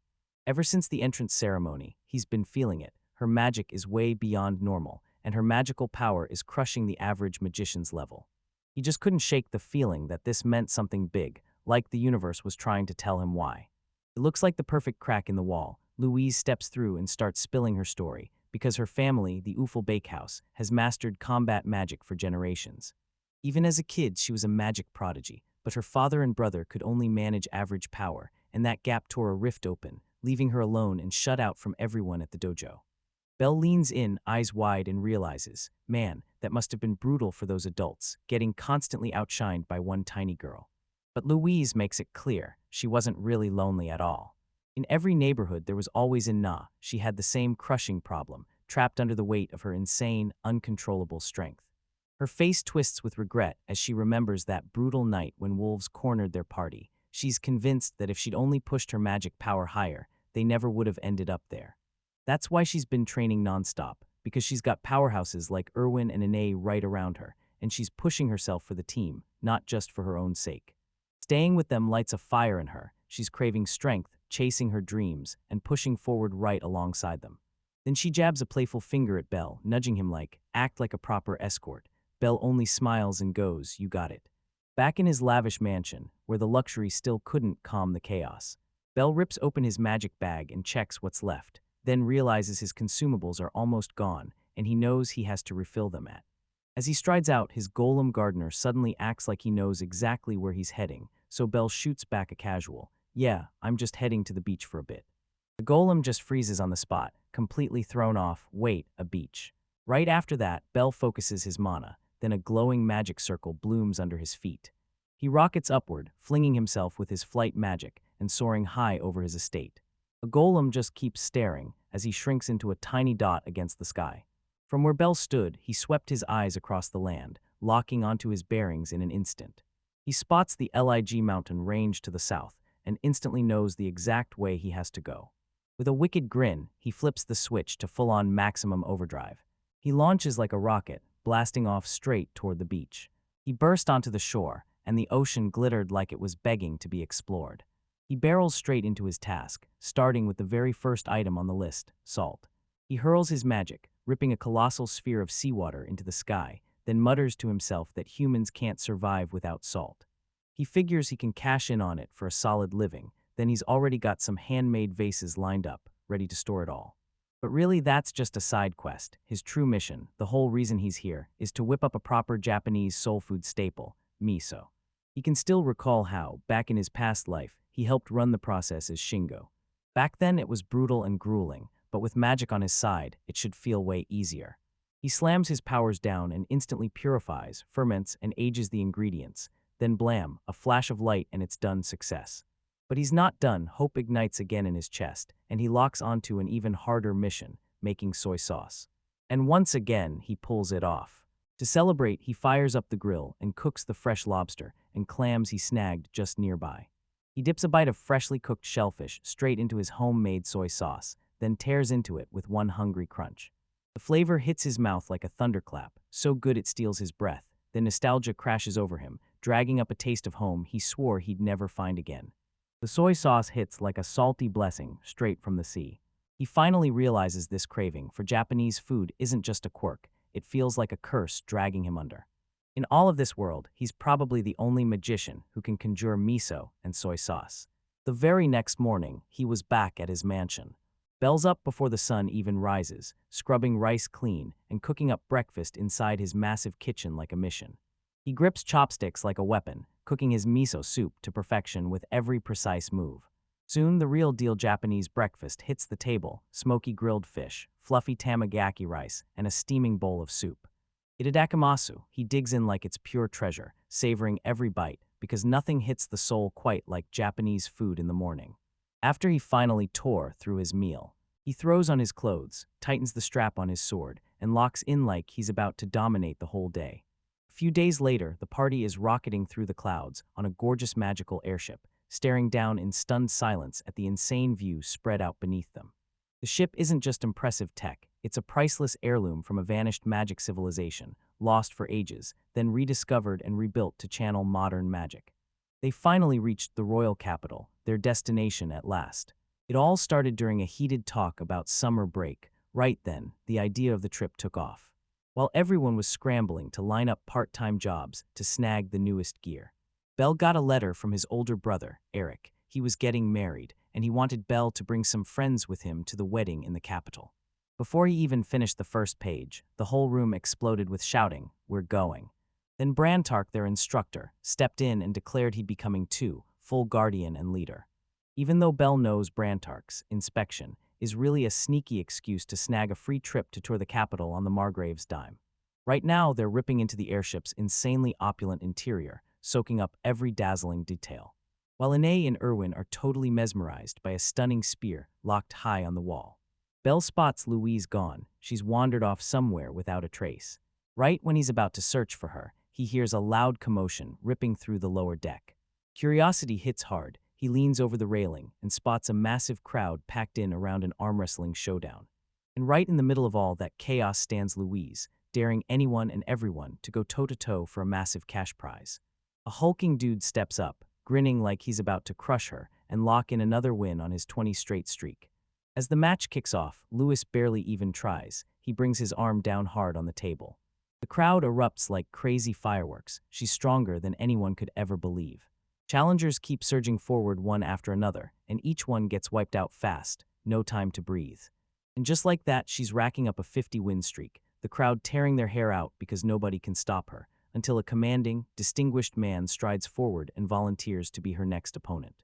Ever since the entrance ceremony, he's been feeling it. Her magic is way beyond normal, and her magical power is crushing the average magician's level. He just couldn't shake the feeling that this meant something big, like the universe was trying to tell him why. It looks like the perfect crack in the wall. Louise steps through and starts spilling her story, because her family, the Oofle Bakehouse, has mastered combat magic for generations. Even as a kid, she was a magic prodigy, but her father and brother could only manage average power, and that gap tore a rift open, leaving her alone and shut out from everyone at the dojo. Belle leans in, eyes wide, and realizes, man, that must have been brutal for those adults, getting constantly outshined by one tiny girl. But Louise makes it clear she wasn't really lonely at all. In every neighborhood there was always a Na. She had the same crushing problem, trapped under the weight of her insane, uncontrollable strength. Her face twists with regret as she remembers that brutal night when wolves cornered their party. She's convinced that if she'd only pushed her magic power higher, they never would have ended up there. That's why she's been training nonstop, because she's got powerhouses like Irwin and Inay right around her, and she's pushing herself for the team, not just for her own sake. Staying with them lights a fire in her. She's craving strength, chasing her dreams, and pushing forward right alongside them. Then she jabs a playful finger at Belle, nudging him like, act like a proper escort. Belle only smiles and goes, you got it. Back in his lavish mansion, where the luxury still couldn't calm the chaos, Belle rips open his magic bag and checks what's left, then realizes his consumables are almost gone, and he knows he has to refill them at. As he strides out, his golem gardener suddenly acts like he knows exactly where he's heading, so Belle shoots back a casual, yeah, I'm just heading to the beach for a bit. The golem just freezes on the spot, completely thrown off, wait, a beach. Right after that, Belle focuses his mana, then a glowing magic circle blooms under his feet. He rockets upward, flinging himself with his flight magic and soaring high over his estate. The golem just keeps staring as he shrinks into a tiny dot against the sky. From where Belle stood, he swept his eyes across the land, locking onto his bearings in an instant. He spots the Lig mountain range to the south and instantly knows the exact way he has to go. With a wicked grin, he flips the switch to full-on maximum overdrive. He launches like a rocket, blasting off straight toward the beach. He burst onto the shore, and the ocean glittered like it was begging to be explored. He barrels straight into his task, starting with the very first item on the list, salt. He hurls his magic, ripping a colossal sphere of seawater into the sky, then mutters to himself that humans can't survive without salt. He figures he can cash in on it for a solid living, then he's already got some handmade vases lined up, ready to store it all. But really, that's just a side quest. His true mission, the whole reason he's here, is to whip up a proper Japanese soul food staple, miso. He can still recall how, back in his past life, he helped run the process as Shingo. Back then, it was brutal and grueling, but with magic on his side, it should feel way easier. He slams his powers down and instantly purifies, ferments, and ages the ingredients. Then blam, a flash of light and it's done. Success. But he's not done. Hope ignites again in his chest, and he locks onto an even harder mission, making soy sauce. And once again, he pulls it off. To celebrate, he fires up the grill and cooks the fresh lobster and clams he snagged just nearby. He dips a bite of freshly cooked shellfish straight into his homemade soy sauce, then tears into it with one hungry crunch. The flavor hits his mouth like a thunderclap, so good it steals his breath. Then nostalgia crashes over him, dragging up a taste of home he swore he'd never find again. The soy sauce hits like a salty blessing straight from the sea. He finally realizes this craving for Japanese food isn't just a quirk, it feels like a curse dragging him under. In all of this world, he's probably the only magician who can conjure miso and soy sauce. The very next morning, he was back at his mansion. Bells up before the sun even rises, scrubbing rice clean and cooking up breakfast inside his massive kitchen like a mission. He grips chopsticks like a weapon, cooking his miso soup to perfection with every precise move. Soon, the real-deal Japanese breakfast hits the table: smoky grilled fish, fluffy tamagaki rice, and a steaming bowl of soup. Itadakimasu, he digs in like it's pure treasure, savoring every bite, because nothing hits the soul quite like Japanese food in the morning. After he finally tore through his meal, he throws on his clothes, tightens the strap on his sword, and locks in like he's about to dominate the whole day. A few days later, the party is rocketing through the clouds on a gorgeous magical airship, staring down in stunned silence at the insane view spread out beneath them. The ship isn't just impressive tech, it's a priceless heirloom from a vanished magic civilization, lost for ages, then rediscovered and rebuilt to channel modern magic. They finally reached the royal capital, their destination at last. It all started during a heated talk about summer break. Right then, the idea of the trip took off. While everyone was scrambling to line up part-time jobs to snag the newest gear, Belle got a letter from his older brother, Eric. He was getting married, and he wanted Belle to bring some friends with him to the wedding in the capital. Before he even finished the first page, the whole room exploded with shouting, "We're going." Then Brantark, their instructor, stepped in and declared he'd be coming too, full guardian and leader. Even though Belle knows Brantark's inspection is really a sneaky excuse to snag a free trip to tour the capital on the Margrave's dime. Right now, they're ripping into the airship's insanely opulent interior, soaking up every dazzling detail. While Ine and Erwin are totally mesmerized by a stunning spear locked high on the wall. Belle spots Louise gone. She's wandered off somewhere without a trace. Right when he's about to search for her, he hears a loud commotion ripping through the lower deck. Curiosity hits hard. He leans over the railing and spots a massive crowd packed in around an arm wrestling showdown. And right in the middle of all that chaos stands Louise, daring anyone and everyone to go toe-to-toe for a massive cash prize. A hulking dude steps up, grinning like he's about to crush her and lock in another win on his 20-straight streak. As the match kicks off, Lewis barely even tries. He brings his arm down hard on the table. The crowd erupts like crazy fireworks. She's stronger than anyone could ever believe. Challengers keep surging forward one after another, and each one gets wiped out fast, no time to breathe. And just like that, she's racking up a 50-win streak, the crowd tearing their hair out because nobody can stop her, until a commanding, distinguished man strides forward and volunteers to be her next opponent.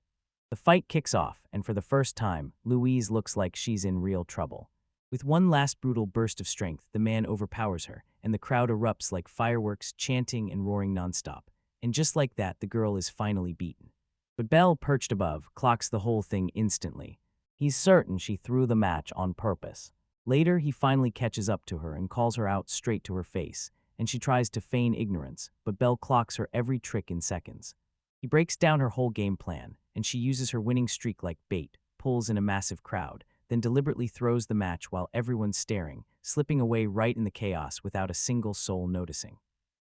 The fight kicks off, and for the first time, Louise looks like she's in real trouble. With one last brutal burst of strength, the man overpowers her, and the crowd erupts like fireworks, chanting and roaring nonstop. And just like that, the girl is finally beaten. But Belle, perched above, clocks the whole thing instantly. He's certain she threw the match on purpose. Later, he finally catches up to her and calls her out straight to her face, and she tries to feign ignorance, but Belle clocks her every trick in seconds. He breaks down her whole game plan, and she uses her winning streak like bait, pulls in a massive crowd, then deliberately throws the match while everyone's staring, slipping away right in the chaos without a single soul noticing.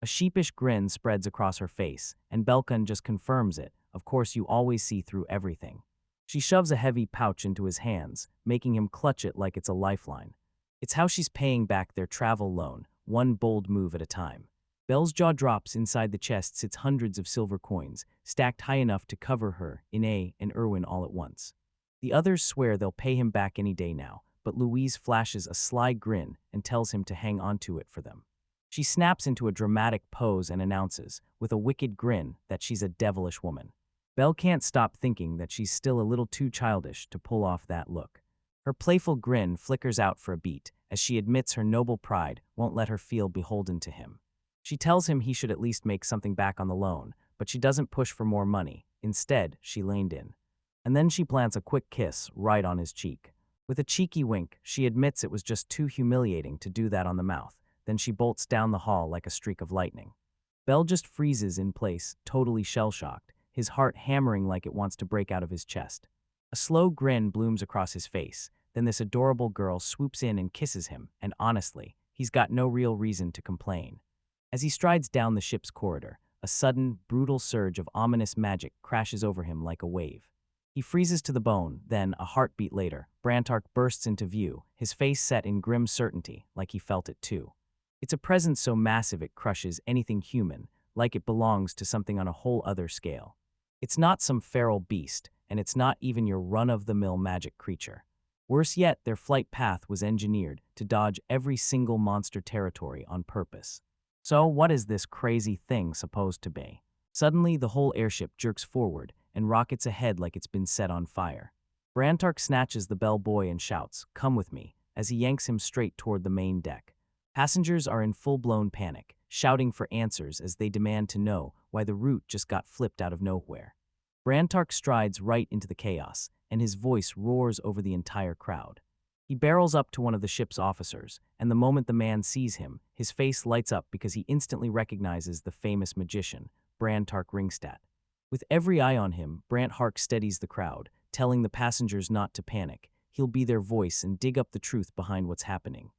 A sheepish grin spreads across her face, and Belkan just confirms it. Of course, you always see through everything. She shoves a heavy pouch into his hands, making him clutch it like it's a lifeline. It's how she's paying back their travel loan, one bold move at a time. Belle's jaw drops. Inside the chest sits hundreds of silver coins, stacked high enough to cover her, Ine, and Erwin all at once. The others swear they'll pay him back any day now, but Louise flashes a sly grin and tells him to hang onto it for them. She snaps into a dramatic pose and announces, with a wicked grin, that she's a devilish woman. Belle can't stop thinking that she's still a little too childish to pull off that look. Her playful grin flickers out for a beat as she admits her noble pride won't let her feel beholden to him. She tells him he should at least make something back on the loan, but she doesn't push for more money. Instead, she leaned in. And then she plants a quick kiss right on his cheek. With a cheeky wink, she admits it was just too humiliating to do that on the mouth. Then she bolts down the hall like a streak of lightning. Belle just freezes in place, totally shell-shocked, his heart hammering like it wants to break out of his chest. A slow grin blooms across his face. Then this adorable girl swoops in and kisses him, and honestly, he's got no real reason to complain. As he strides down the ship's corridor, a sudden, brutal surge of ominous magic crashes over him like a wave. He freezes to the bone, then, a heartbeat later, Brantark bursts into view, his face set in grim certainty, like he felt it too. It's a presence so massive it crushes anything human, like it belongs to something on a whole other scale. It's not some feral beast, and it's not even your run-of-the-mill magic creature. Worse yet, their flight path was engineered to dodge every single monster territory on purpose. So what is this crazy thing supposed to be? Suddenly, the whole airship jerks forward and rockets ahead like it's been set on fire. Brantark snatches the bellboy and shouts, "Come with me," as he yanks him straight toward the main deck. Passengers are in full-blown panic, shouting for answers as they demand to know why the route just got flipped out of nowhere. Brantark strides right into the chaos, and his voice roars over the entire crowd. He barrels up to one of the ship's officers, and the moment the man sees him, his face lights up because he instantly recognizes the famous magician, Brantark Ringstad. With every eye on him, Brantark steadies the crowd, telling the passengers not to panic. He'll be their voice and dig up the truth behind what's happening.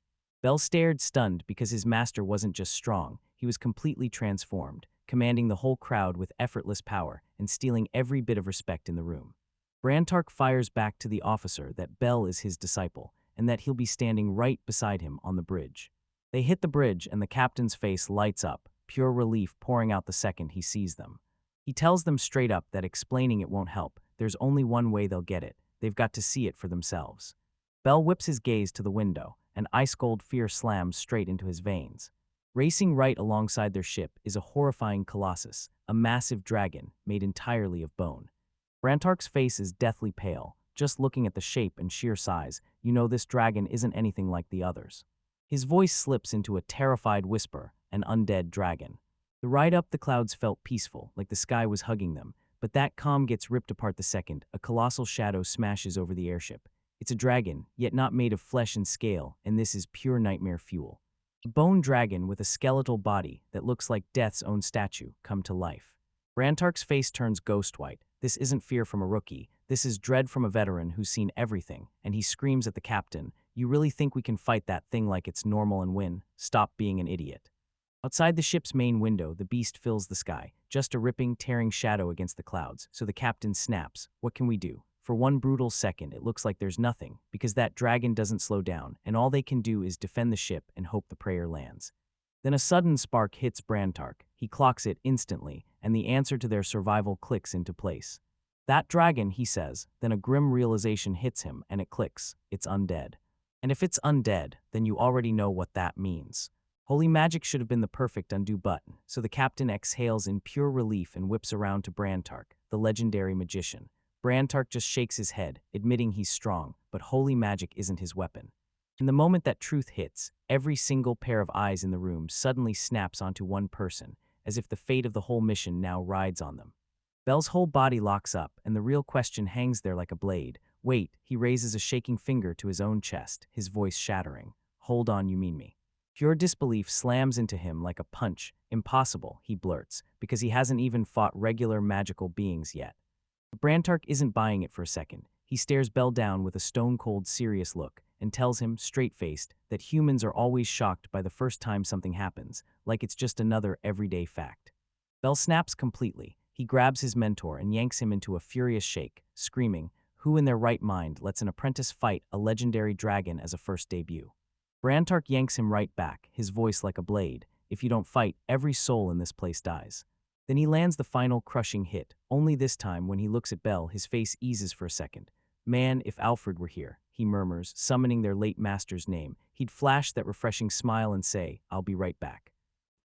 Belle stared stunned because his master wasn't just strong, he was completely transformed, commanding the whole crowd with effortless power and stealing every bit of respect in the room. Brantark fires back to the officer that Belle is his disciple, and that he'll be standing right beside him on the bridge. They hit the bridge and the captain's face lights up, pure relief pouring out the second he sees them. He tells them straight up that explaining it won't help, there's only one way they'll get it, they've got to see it for themselves. Belle whips his gaze to the window, and ice-cold fear slams straight into his veins. Racing right alongside their ship is a horrifying colossus, a massive dragon made entirely of bone. Brantark's face is deathly pale. Just looking at the shape and sheer size, you know this dragon isn't anything like the others. His voice slips into a terrified whisper, an undead dragon. The ride up the clouds felt peaceful, like the sky was hugging them, but that calm gets ripped apart the second a colossal shadow smashes over the airship. It's a dragon, yet not made of flesh and scale, and this is pure nightmare fuel. A bone dragon with a skeletal body that looks like death's own statue come to life. Brantark's face turns ghost white. This isn't fear from a rookie, this is dread from a veteran who's seen everything, and he screams at the captain, "You really think we can fight that thing like it's normal and win? Stop being an idiot." Outside the ship's main window, the beast fills the sky, just a ripping, tearing shadow against the clouds, so the captain snaps, "What can we do?" For one brutal second, it looks like there's nothing, because that dragon doesn't slow down, and all they can do is defend the ship and hope the prayer lands. Then a sudden spark hits Brantark. He clocks it instantly, and the answer to their survival clicks into place. "That dragon," he says, then a grim realization hits him, and it clicks. It's undead. And if it's undead, then you already know what that means. Holy magic should have been the perfect undo button, so the captain exhales in pure relief and whips around to Brantark, the legendary magician. Brantark just shakes his head, admitting he's strong, but holy magic isn't his weapon. In the moment that truth hits, every single pair of eyes in the room suddenly snaps onto one person, as if the fate of the whole mission now rides on them. Belle's whole body locks up, and the real question hangs there like a blade. "Wait," he raises a shaking finger to his own chest, his voice shattering. "Hold on, you mean me?" Pure disbelief slams into him like a punch. "Impossible," he blurts, because he hasn't even fought regular magical beings yet. But Brantark isn't buying it for a second. He stares Belle down with a stone-cold serious look, and tells him, straight-faced, that humans are always shocked by the first time something happens, like it's just another everyday fact. Belle snaps completely. He grabs his mentor and yanks him into a furious shake, screaming, "Who in their right mind lets an apprentice fight a legendary dragon as a first debut?" Brantark yanks him right back, his voice like a blade. "If you don't fight, every soul in this place dies." Then he lands the final crushing hit. Only this time, when he looks at Belle, his face eases for a second. "Man, if Alfred were here, he murmurs, summoning their late master's name. He'd flash that refreshing smile and say, "I'll be right back."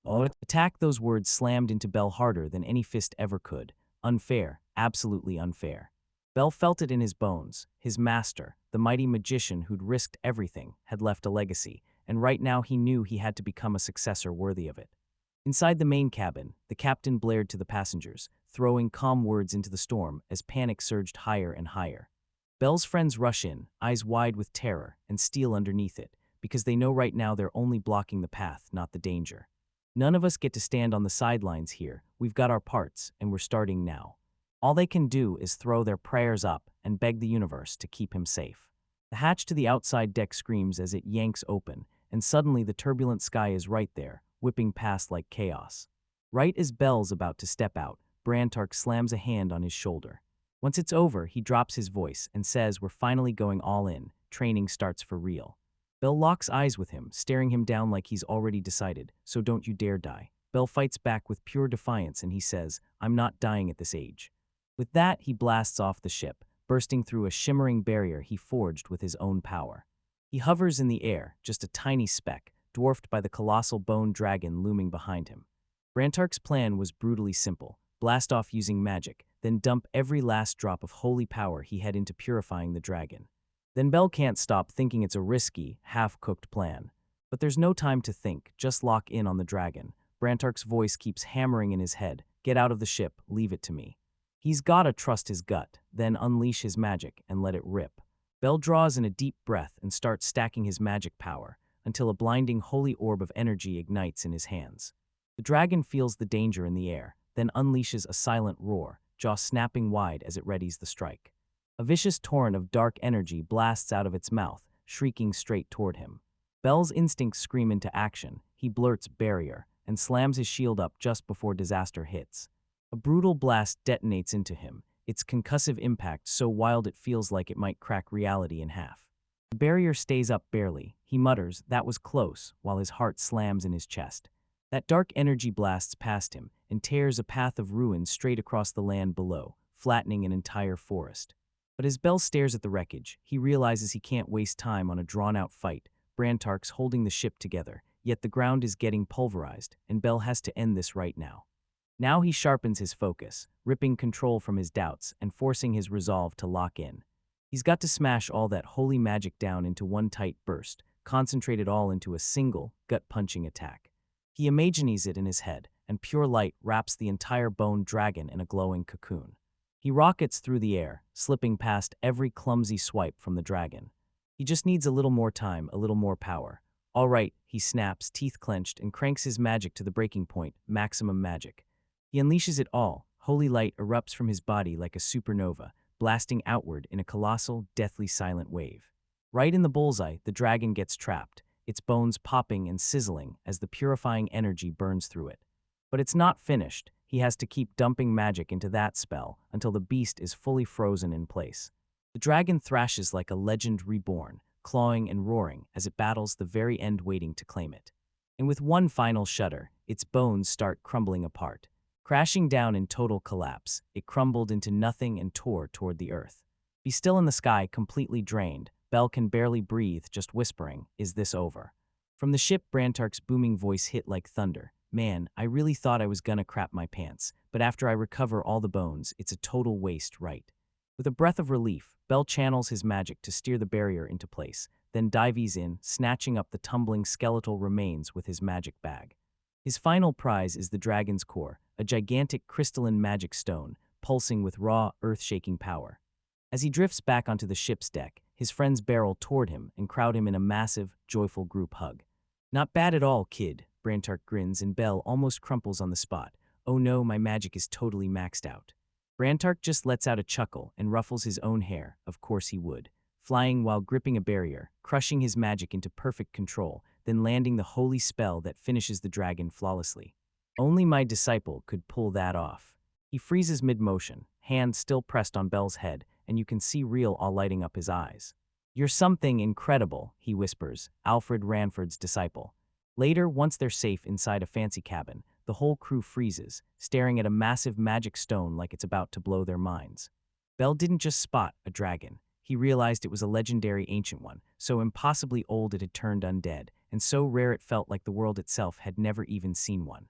Attack, those words slammed into Bell harder than any fist ever could. Unfair, absolutely unfair. Bell felt it in his bones. His master, the mighty magician who'd risked everything, had left a legacy, and right now he knew he had to become a successor worthy of it. Inside the main cabin, the captain blared to the passengers, throwing calm words into the storm as panic surged higher and higher. Bell's friends rush in, eyes wide with terror, and steal underneath it, because they know right now they're only blocking the path, not the danger. None of us get to stand on the sidelines here. We've got our parts, and we're starting now. All they can do is throw their prayers up and beg the universe to keep him safe. The hatch to the outside deck screams as it yanks open, and suddenly the turbulent sky is right there, whipping past like chaos. Right as Bell's about to step out, Brantark slams a hand on his shoulder. Once it's over, he drops his voice and says, "We're finally going all in. Training starts for real." Bell locks eyes with him, staring him down like he's already decided, "So don't you dare die." Bell fights back with pure defiance and he says, "I'm not dying at this age." With that, he blasts off the ship, bursting through a shimmering barrier he forged with his own power. He hovers in the air, just a tiny speck, dwarfed by the colossal bone dragon looming behind him. Brantark's plan was brutally simple: blast off using magic, then dump every last drop of holy power he had into purifying the dragon. Then Bell can't stop thinking it's a risky, half-cooked plan. But there's no time to think, just lock in on the dragon. Brantark's voice keeps hammering in his head, "Get out of the ship, leave it to me." He's gotta trust his gut, then unleash his magic and let it rip. Bell draws in a deep breath and starts stacking his magic power, until a blinding holy orb of energy ignites in his hands. The dragon feels the danger in the air, then unleashes a silent roar, jaw snapping wide as it readies the strike. A vicious torrent of dark energy blasts out of its mouth, shrieking straight toward him. Bell's instincts scream into action. He blurts "barrier" and slams his shield up just before disaster hits. A brutal blast detonates into him, its concussive impact so wild it feels like it might crack reality in half. The barrier stays up barely. He mutters, "That was close," while his heart slams in his chest. That dark energy blasts past him and tears a path of ruin straight across the land below, flattening an entire forest. But as Bell stares at the wreckage, he realizes he can't waste time on a drawn-out fight. Brantark's holding the ship together, yet the ground is getting pulverized, and Bell has to end this right now. Now he sharpens his focus, ripping control from his doubts and forcing his resolve to lock in. He's got to smash all that holy magic down into one tight burst, concentrate it all into a single, gut-punching attack. He imagines it in his head, and pure light wraps the entire bone dragon in a glowing cocoon. He rockets through the air, slipping past every clumsy swipe from the dragon. He just needs a little more time, a little more power. "All right," he snaps, teeth clenched, and cranks his magic to the breaking point, maximum magic. He unleashes it all. Holy light erupts from his body like a supernova, blasting outward in a colossal, deathly silent wave. Right in the bullseye, the dragon gets trapped, its bones popping and sizzling as the purifying energy burns through it. But it's not finished. He has to keep dumping magic into that spell until the beast is fully frozen in place. The dragon thrashes like a legend reborn, clawing and roaring as it battles the very end waiting to claim it. And with one final shudder, its bones start crumbling apart. Crashing down in total collapse, it crumbled into nothing and tore toward the earth. Be still in the sky, completely drained. Bell can barely breathe, just whispering, "Is this over?" From the ship, Brantark's booming voice hit like thunder. "Man, I really thought I was gonna crap my pants, but after I recover all the bones, it's a total waste, right?" With a breath of relief, Bell channels his magic to steer the barrier into place, then dives in, snatching up the tumbling skeletal remains with his magic bag. His final prize is the dragon's core, a gigantic crystalline magic stone, pulsing with raw, earth-shaking power. As he drifts back onto the ship's deck, his friends barrel toward him and crowd him in a massive, joyful group hug. "Not bad at all, kid," Brantark grins, and Bell almost crumples on the spot. "Oh no, my magic is totally maxed out." Brantark just lets out a chuckle and ruffles his own hair. Of course he would. Flying while gripping a barrier, crushing his magic into perfect control, then landing the holy spell that finishes the dragon flawlessly. Only my disciple could pull that off. He freezes mid-motion, hand still pressed on Bell's head, and you can see Real all lighting up his eyes. "You're something incredible," he whispers, Alfred Ranford's disciple. Later, once they're safe inside a fancy cabin, the whole crew freezes, staring at a massive magic stone like it's about to blow their minds. Bell didn't just spot a dragon. he realized it was a legendary ancient one, so impossibly old it had turned undead, and so rare it felt like the world itself had never even seen one.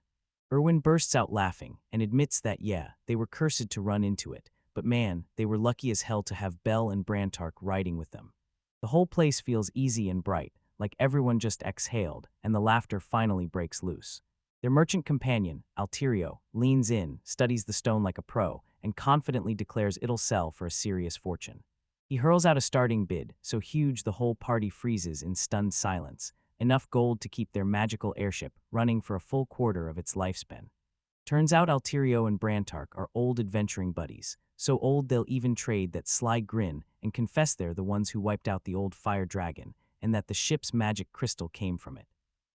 Erwin bursts out laughing and admits that, yeah, they were cursed to run into it, but man, they were lucky as hell to have Belle and Brantark riding with them. The whole place feels easy and bright, like everyone just exhaled, and the laughter finally breaks loose. Their merchant companion, Alterio, leans in, studies the stone like a pro, and confidently declares it'll sell for a serious fortune. He hurls out a starting bid, so huge the whole party freezes in stunned silence, enough gold to keep their magical airship running for a full quarter of its lifespan. Turns out Alterio and Brantark are old adventuring buddies, so old they'll even trade that sly grin and confess they're the ones who wiped out the old fire dragon, and that the ship's magic crystal came from it.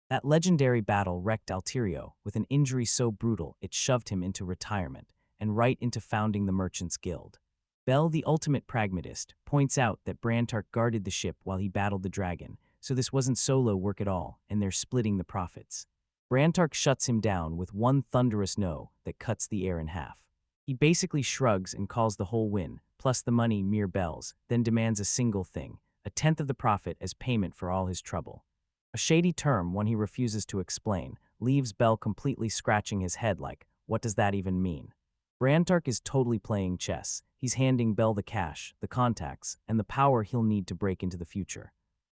That legendary battle wrecked Alterio with an injury so brutal it shoved him into retirement, and right into founding the Merchants Guild. Bell, the ultimate pragmatist, points out that Brantark guarded the ship while he battled the dragon, so this wasn't solo work at all, and they're splitting the profits. Brantark shuts him down with one thunderous no that cuts the air in half. He basically shrugs and calls the whole win, plus the money mere bells, then demands a single thing, a tenth of the profit as payment for all his trouble. A shady term, one he refuses to explain, leaves Bell completely scratching his head like, what does that even mean? Brantark is totally playing chess. He's handing Bell the cash, the contacts, and the power he'll need to break into the future,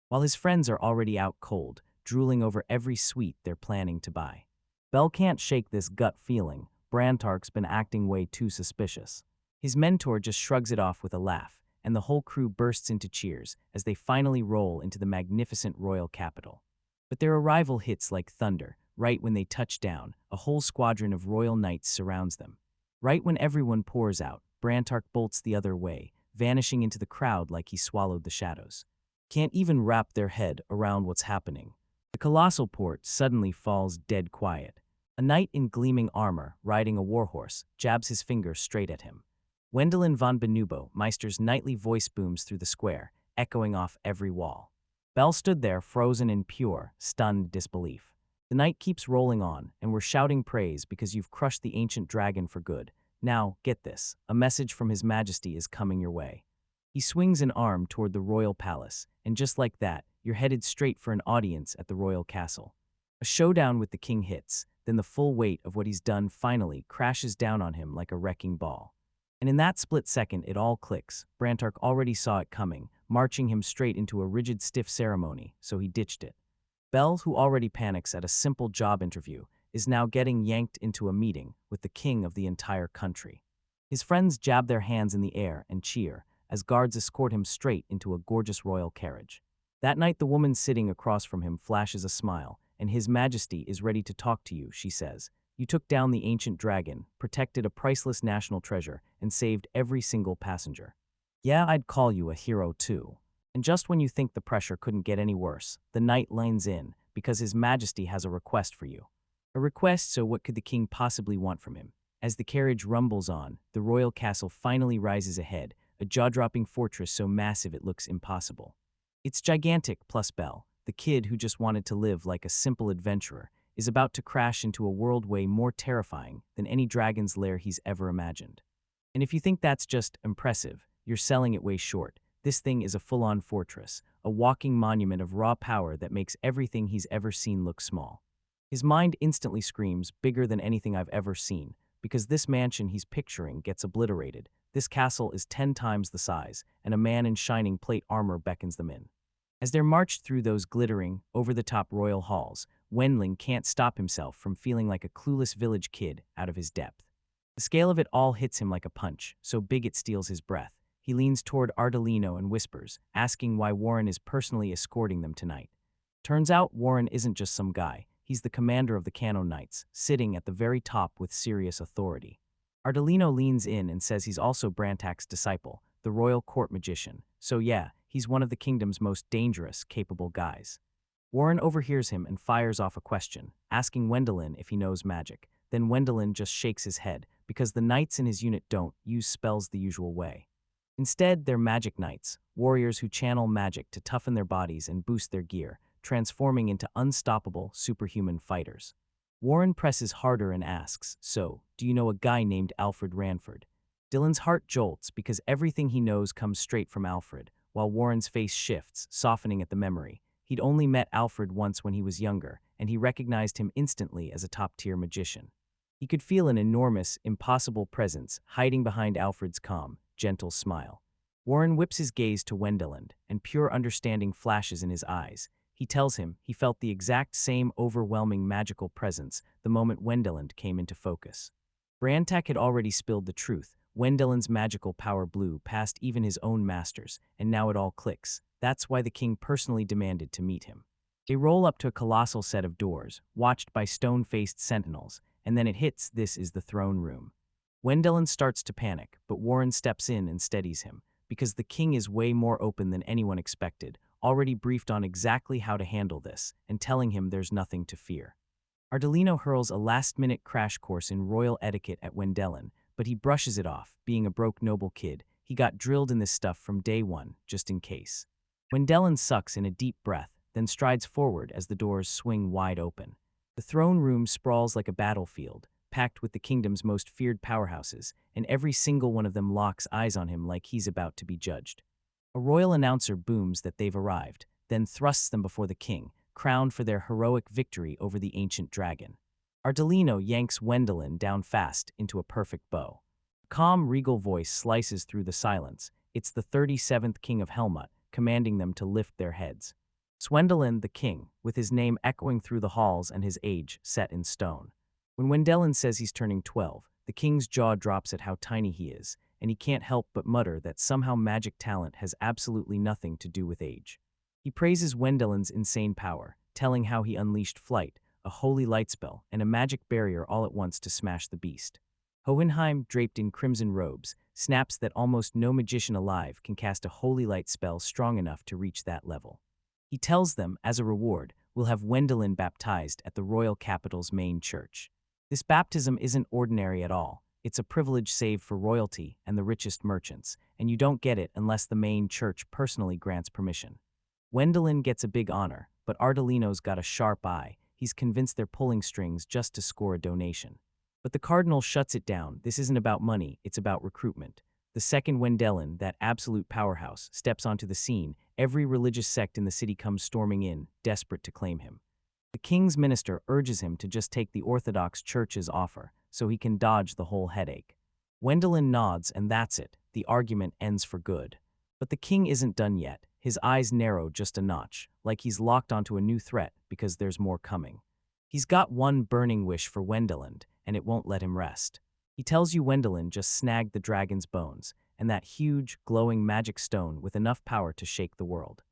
while his friends are already out cold, drooling over every sweet they're planning to buy. Bell can't shake this gut feeling. Brantark's been acting way too suspicious. His mentor just shrugs it off with a laugh, and the whole crew bursts into cheers as they finally roll into the magnificent royal capital. But their arrival hits like thunder. Right when they touch down, a whole squadron of royal knights surrounds them. Right when everyone pours out, Brantark bolts the other way, vanishing into the crowd like he swallowed the shadows. Can't even wrap their head around what's happening. The colossal port suddenly falls dead quiet. A knight in gleaming armor, riding a warhorse, jabs his finger straight at him. Wendelin von Meister's knightly voice booms through the square, echoing off every wall. Bell stood there, frozen in pure, stunned disbelief. The knight keeps rolling on, and we're shouting praise because you've crushed the ancient dragon for good. Now, get this, a message from His Majesty is coming your way. He swings an arm toward the royal palace, and just like that, you're headed straight for an audience at the royal castle. A showdown with the king hits, then the full weight of what he's done finally crashes down on him like a wrecking ball. And in that split second, it all clicks. Brantark already saw it coming, marching him straight into a rigid, stiff ceremony, so he ditched it. Bell, who already panics at a simple job interview, is now getting yanked into a meeting with the king of the entire country. His friends jab their hands in the air and cheer as guards escort him straight into a gorgeous royal carriage. That night, the woman sitting across from him flashes a smile, and His Majesty is ready to talk to you, she says. You took down the ancient dragon, protected a priceless national treasure, and saved every single passenger. Yeah, I'd call you a hero too. And just when you think the pressure couldn't get any worse, the knight leans in, because His Majesty has a request for you. A request, so what could the king possibly want from him? As the carriage rumbles on, the royal castle finally rises ahead, a jaw-dropping fortress so massive it looks impossible. It's gigantic, plus Bell, the kid who just wanted to live like a simple adventurer, is about to crash into a world way more terrifying than any dragon's lair he's ever imagined. And if you think that's just impressive, you're selling it way short. This thing is a full-on fortress, a walking monument of raw power that makes everything he's ever seen look small. His mind instantly screams, bigger than anything I've ever seen, because this mansion he's picturing gets obliterated. This castle is 10 times the size, and a man in shining plate armor beckons them in. As they're marched through those glittering, over-the-top royal halls, Wendling can't stop himself from feeling like a clueless village kid out of his depth. The scale of it all hits him like a punch, so big it steals his breath. He leans toward Ardolino and whispers, asking why Warren is personally escorting them tonight. Turns out Warren isn't just some guy. He's the commander of the Cano Knights, sitting at the very top with serious authority. Ardolino leans in and says he's also Brantark's disciple, the royal court magician. So yeah, he's one of the kingdom's most dangerous, capable guys. Warren overhears him and fires off a question, asking Wendelin if he knows magic. Then Wendelin just shakes his head, because the knights in his unit don't use spells the usual way. Instead, they're magic knights, warriors who channel magic to toughen their bodies and boost their gear, transforming into unstoppable, superhuman fighters. Warren presses harder and asks, so, do you know a guy named Alfred Ranford? Dylan's heart jolts because everything he knows comes straight from Alfred, while Warren's face shifts, softening at the memory. He'd only met Alfred once when he was younger, and he recognized him instantly as a top-tier magician. He could feel an enormous, impossible presence hiding behind Alfred's calm, gentle smile. Warren whips his gaze to Wendelin, and pure understanding flashes in his eyes. He tells him he felt the exact same overwhelming magical presence the moment Wendelin came into focus. Brantak had already spilled the truth. Wendelin's magical power blew past even his own masters, and now it all clicks. That's why the king personally demanded to meet him. They roll up to a colossal set of doors, watched by stone-faced sentinels, and then it hits. This is the throne room. Wendelin starts to panic, but Warren steps in and steadies him, because the king is way more open than anyone expected, already briefed on exactly how to handle this, and telling him there's nothing to fear. Ardolino hurls a last-minute crash course in royal etiquette at Wendelin, but he brushes it off. Being a broke noble kid, he got drilled in this stuff from day one, just in case. Wendelin sucks in a deep breath, then strides forward as the doors swing wide open. The throne room sprawls like a battlefield, packed with the kingdom's most feared powerhouses, and every single one of them locks eyes on him like he's about to be judged. A royal announcer booms that they've arrived, then thrusts them before the king, crowned for their heroic victory over the ancient dragon. Ardolino yanks Wendelin down fast into a perfect bow. A calm, regal voice slices through the silence. It's the 37th king of Helmut, commanding them to lift their heads. Swendelin, the king, with his name echoing through the halls and his age set in stone. When Wendelin says he's turning 12, the king's jaw drops at how tiny he is, and he can't help but mutter that somehow magic talent has absolutely nothing to do with age. He praises Wendelin's insane power, telling how he unleashed flight, a holy light spell, and a magic barrier all at once to smash the beast. Hohenheim, draped in crimson robes, snaps that almost no magician alive can cast a holy light spell strong enough to reach that level. He tells them, as a reward, we'll have Wendelin baptized at the royal capital's main church. This baptism isn't ordinary at all. It's a privilege saved for royalty and the richest merchants, and you don't get it unless the main church personally grants permission. Wendelin gets a big honor, but Ardolino's got a sharp eye. He's convinced they're pulling strings just to score a donation. But the cardinal shuts it down. This isn't about money, it's about recruitment. The second Wendelin, that absolute powerhouse, steps onto the scene, every religious sect in the city comes storming in, desperate to claim him. The king's minister urges him to just take the Orthodox Church's offer, so he can dodge the whole headache. Wendelin nods, and that's it. The argument ends for good. But the king isn't done yet. His eyes narrow just a notch, like he's locked onto a new threat because there's more coming. He's got one burning wish for Wendelin, and it won't let him rest. He tells you Wendelin just snagged the dragon's bones, and that huge, glowing magic stone with enough power to shake the world.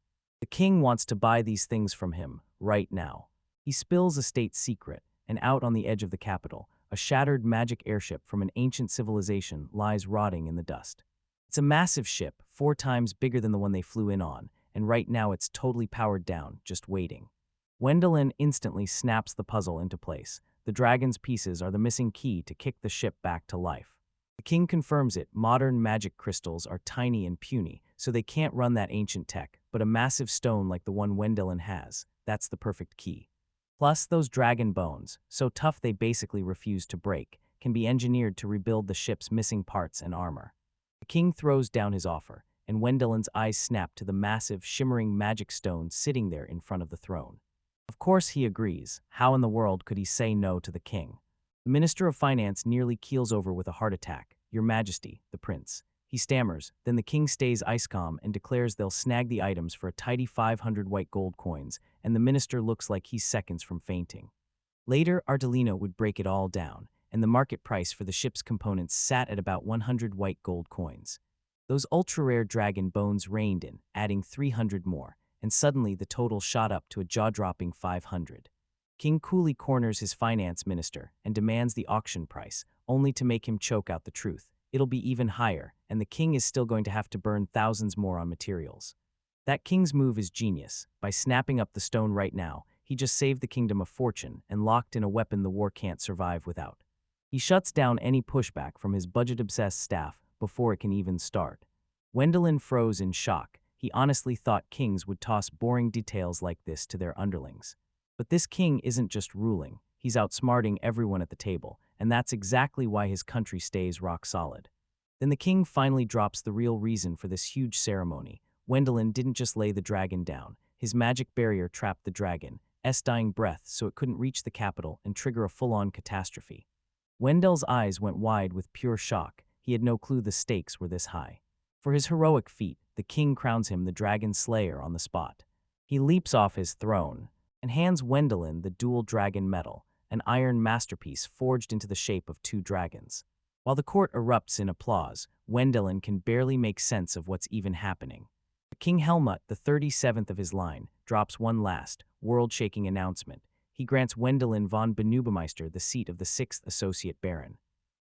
The king wants to buy these things from him, right now. He spills a state secret, and out on the edge of the capital, a shattered magic airship from an ancient civilization lies rotting in the dust. It's a massive ship, 4 times bigger than the one they flew in on, and right now it's totally powered down, just waiting. Wendelin instantly snaps the puzzle into place. The dragon's pieces are the missing key to kick the ship back to life. The king confirms it. Modern magic crystals are tiny and puny, so they can't run that ancient tech, but a massive stone like the one Wendelin has, that's the perfect key. Plus, those dragon bones, so tough they basically refuse to break, can be engineered to rebuild the ship's missing parts and armor. The king throws down his offer, and Wendelin's eyes snap to the massive, shimmering magic stone sitting there in front of the throne. Of course he agrees. How in the world could he say no to the king? The Minister of Finance nearly keels over with a heart attack. Your Majesty, the prince. He stammers, then the king stays ice calm and declares they'll snag the items for a tidy 500 white gold coins, and the minister looks like he's seconds from fainting. Later, Ardolino would break it all down, and the market price for the ship's components sat at about 100 white gold coins. Those ultra-rare dragon bones rained in, adding 300 more, and suddenly the total shot up to a jaw-dropping 500. King coolly corners his finance minister and demands the auction price, only to make him choke out the truth. It'll be even higher, and the king is still going to have to burn thousands more on materials. That king's move is genius. By snapping up the stone right now, he just saved the kingdom a fortune and locked in a weapon the war can't survive without. He shuts down any pushback from his budget-obsessed staff before it can even start. Wendelin froze in shock. He honestly thought kings would toss boring details like this to their underlings. But this king isn't just ruling, he's outsmarting everyone at the table, and that's exactly why his country stays rock solid. Then the king finally drops the real reason for this huge ceremony. Wendelin didn't just lay the dragon down. His magic barrier trapped the dragon's dying breath so it couldn't reach the capital and trigger a full-on catastrophe. Wendel's eyes went wide with pure shock. He had no clue the stakes were this high. For his heroic feat, the king crowns him the dragon slayer on the spot. He leaps off his throne and hands Wendelin the dual dragon medal, an iron masterpiece forged into the shape of two dragons. While the court erupts in applause, Wendelin can barely make sense of what's even happening. King Helmut, the 37th of his line, drops one last, world-shaking announcement. He grants Wendelin von Benubemeister the seat of the 6th Associate Baron.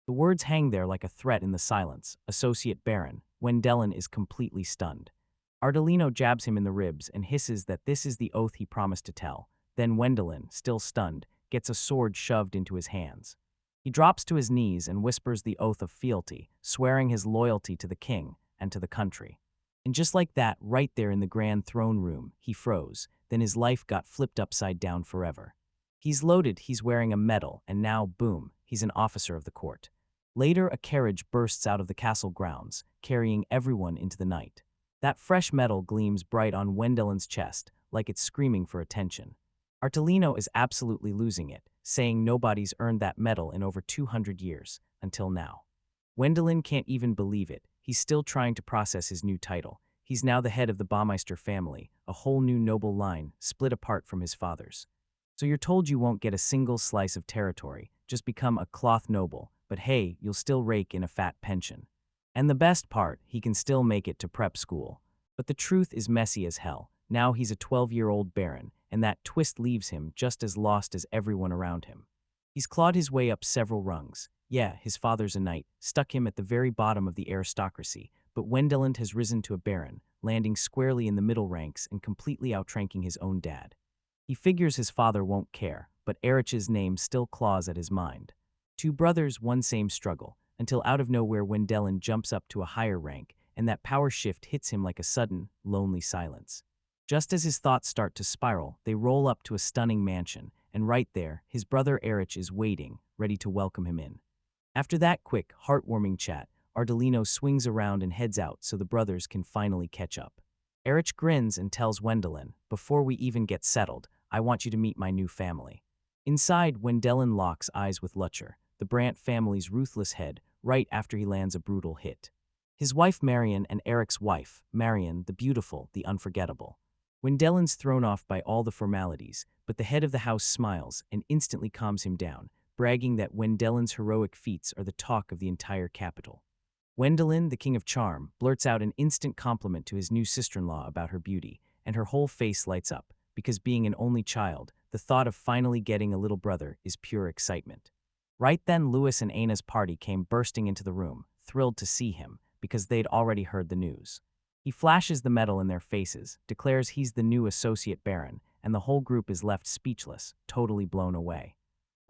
The words hang there like a threat in the silence. Associate Baron. Wendelin is completely stunned. Ardolino jabs him in the ribs and hisses that this is the oath he promised to tell. Then Wendelin, still stunned, gets a sword shoved into his hands. He drops to his knees and whispers the oath of fealty, swearing his loyalty to the king and to the country. And just like that, right there in the grand throne room, he froze. Then his life got flipped upside down forever. He's loaded, he's wearing a medal, and now, boom, he's an officer of the court. Later, a carriage bursts out of the castle grounds, carrying everyone into the night. That fresh metal gleams bright on Wendelin's chest, like it's screaming for attention. Artolino is absolutely losing it, saying nobody's earned that medal in over 200 years, until now. Wendelin can't even believe it. He's still trying to process his new title. He's now the head of the Baumeister family, a whole new noble line, split apart from his father's. So you're told you won't get a single slice of territory, just become a cloth noble, but hey, you'll still rake in a fat pension. And the best part, he can still make it to prep school. But the truth is messy as hell. Now he's a 12-year-old baron, and that twist leaves him just as lost as everyone around him. He's clawed his way up several rungs. Yeah, his father's a knight, stuck him at the very bottom of the aristocracy, but Wendelin has risen to a baron, landing squarely in the middle ranks and completely outranking his own dad. He figures his father won't care, but Erich's name still claws at his mind. Two brothers, one same struggle, until out of nowhere Wendelin jumps up to a higher rank, and that power shift hits him like a sudden, lonely silence. Just as his thoughts start to spiral, they roll up to a stunning mansion, and right there, his brother Erich is waiting, ready to welcome him in. After that quick, heartwarming chat, Ardolino swings around and heads out so the brothers can finally catch up. Erich grins and tells Wendelin, "Before we even get settled, I want you to meet my new family." Inside, Wendelin locks eyes with Lutcher, the Brandt family's ruthless head, right after he lands a brutal hit. His wife Marion and Erich's wife, Marion, the beautiful, the unforgettable. Wendelin's thrown off by all the formalities, but the head of the house smiles and instantly calms him down, bragging that Wendelin's heroic feats are the talk of the entire capital. Wendelin, the king of charm, blurts out an instant compliment to his new sister-in-law about her beauty, and her whole face lights up, because being an only child, the thought of finally getting a little brother is pure excitement. Right then, Louis and Anna's party came bursting into the room, thrilled to see him, because they'd already heard the news. He flashes the medal in their faces, declares he's the new associate baron, and the whole group is left speechless, totally blown away.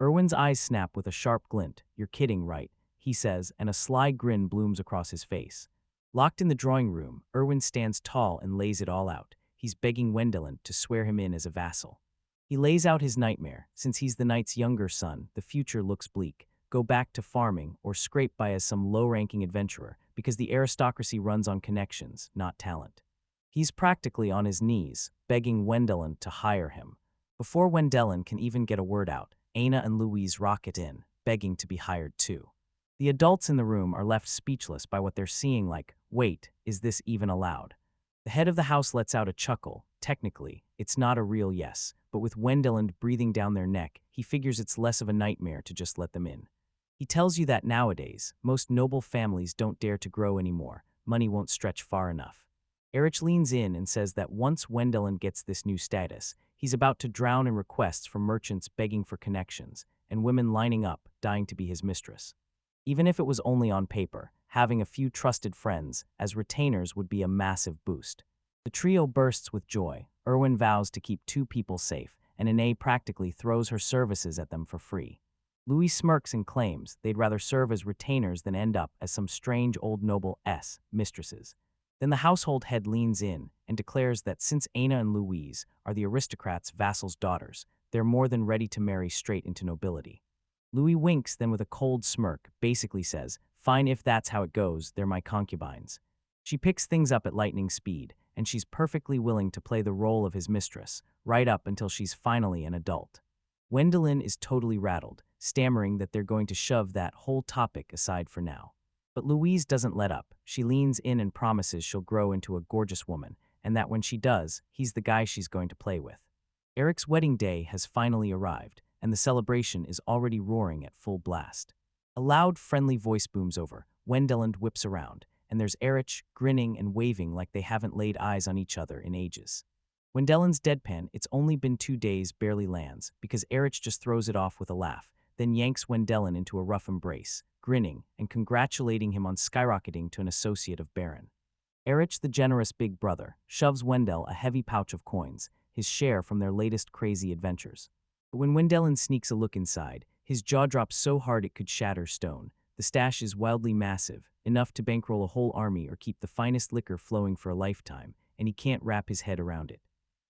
Erwin's eyes snap with a sharp glint. "You're kidding, right?" he says, and a sly grin blooms across his face. Locked in the drawing room, Erwin stands tall and lays it all out. He's begging Wendelin to swear him in as a vassal. He lays out his nightmare. Since he's the knight's younger son, the future looks bleak. Go back to farming or scrape by as some low-ranking adventurer, because the aristocracy runs on connections, not talent. He's practically on his knees, begging Wendelin to hire him. Before Wendelin can even get a word out, Anna and Louise rocket in, begging to be hired too. The adults in the room are left speechless by what they're seeing, like, wait, is this even allowed? The head of the house lets out a chuckle. Technically, it's not a real yes, but with Wendelin breathing down their neck, he figures it's less of a nightmare to just let them in. He tells you that nowadays, most noble families don't dare to grow anymore. Money won't stretch far enough. Erich leans in and says that once Wendelin gets this new status, he's about to drown in requests from merchants begging for connections, and women lining up, dying to be his mistress. Even if it was only on paper, having a few trusted friends as retainers would be a massive boost. The trio bursts with joy. Erwin vows to keep two people safe, and Ine practically throws her services at them for free. Louis smirks and claims they'd rather serve as retainers than end up as some strange old noble's mistresses. Then the household head leans in and declares that since Anna and Louise are the aristocrats' vassals' daughters, they're more than ready to marry straight into nobility. Louis winks, then with a cold smirk basically says, Fine, if that's how it goes, they're my concubines. She picks things up at lightning speed, and she's perfectly willing to play the role of his mistress, right up until she's finally an adult. Gwendolyn is totally rattled, stammering that they're going to shove that whole topic aside for now. But Louise doesn't let up. She leans in and promises she'll grow into a gorgeous woman, and that when she does, he's the guy she's going to play with. Eric's wedding day has finally arrived, and the celebration is already roaring at full blast. A loud, friendly voice booms over. Wendeland whips around, and there's Erich grinning and waving like they haven't laid eyes on each other in ages. Wendeland's deadpan, "It's only been 2 days," barely lands, because Erich just throws it off with a laugh, then yanks Wendelin into a rough embrace, grinning and congratulating him on skyrocketing to an associate of Baron. Erich, the generous big brother, shoves Wendell a heavy pouch of coins, his share from their latest crazy adventures. But when Wendelin sneaks a look inside, his jaw drops so hard it could shatter stone. The stash is wildly massive, enough to bankroll a whole army or keep the finest liquor flowing for a lifetime, and he can't wrap his head around it.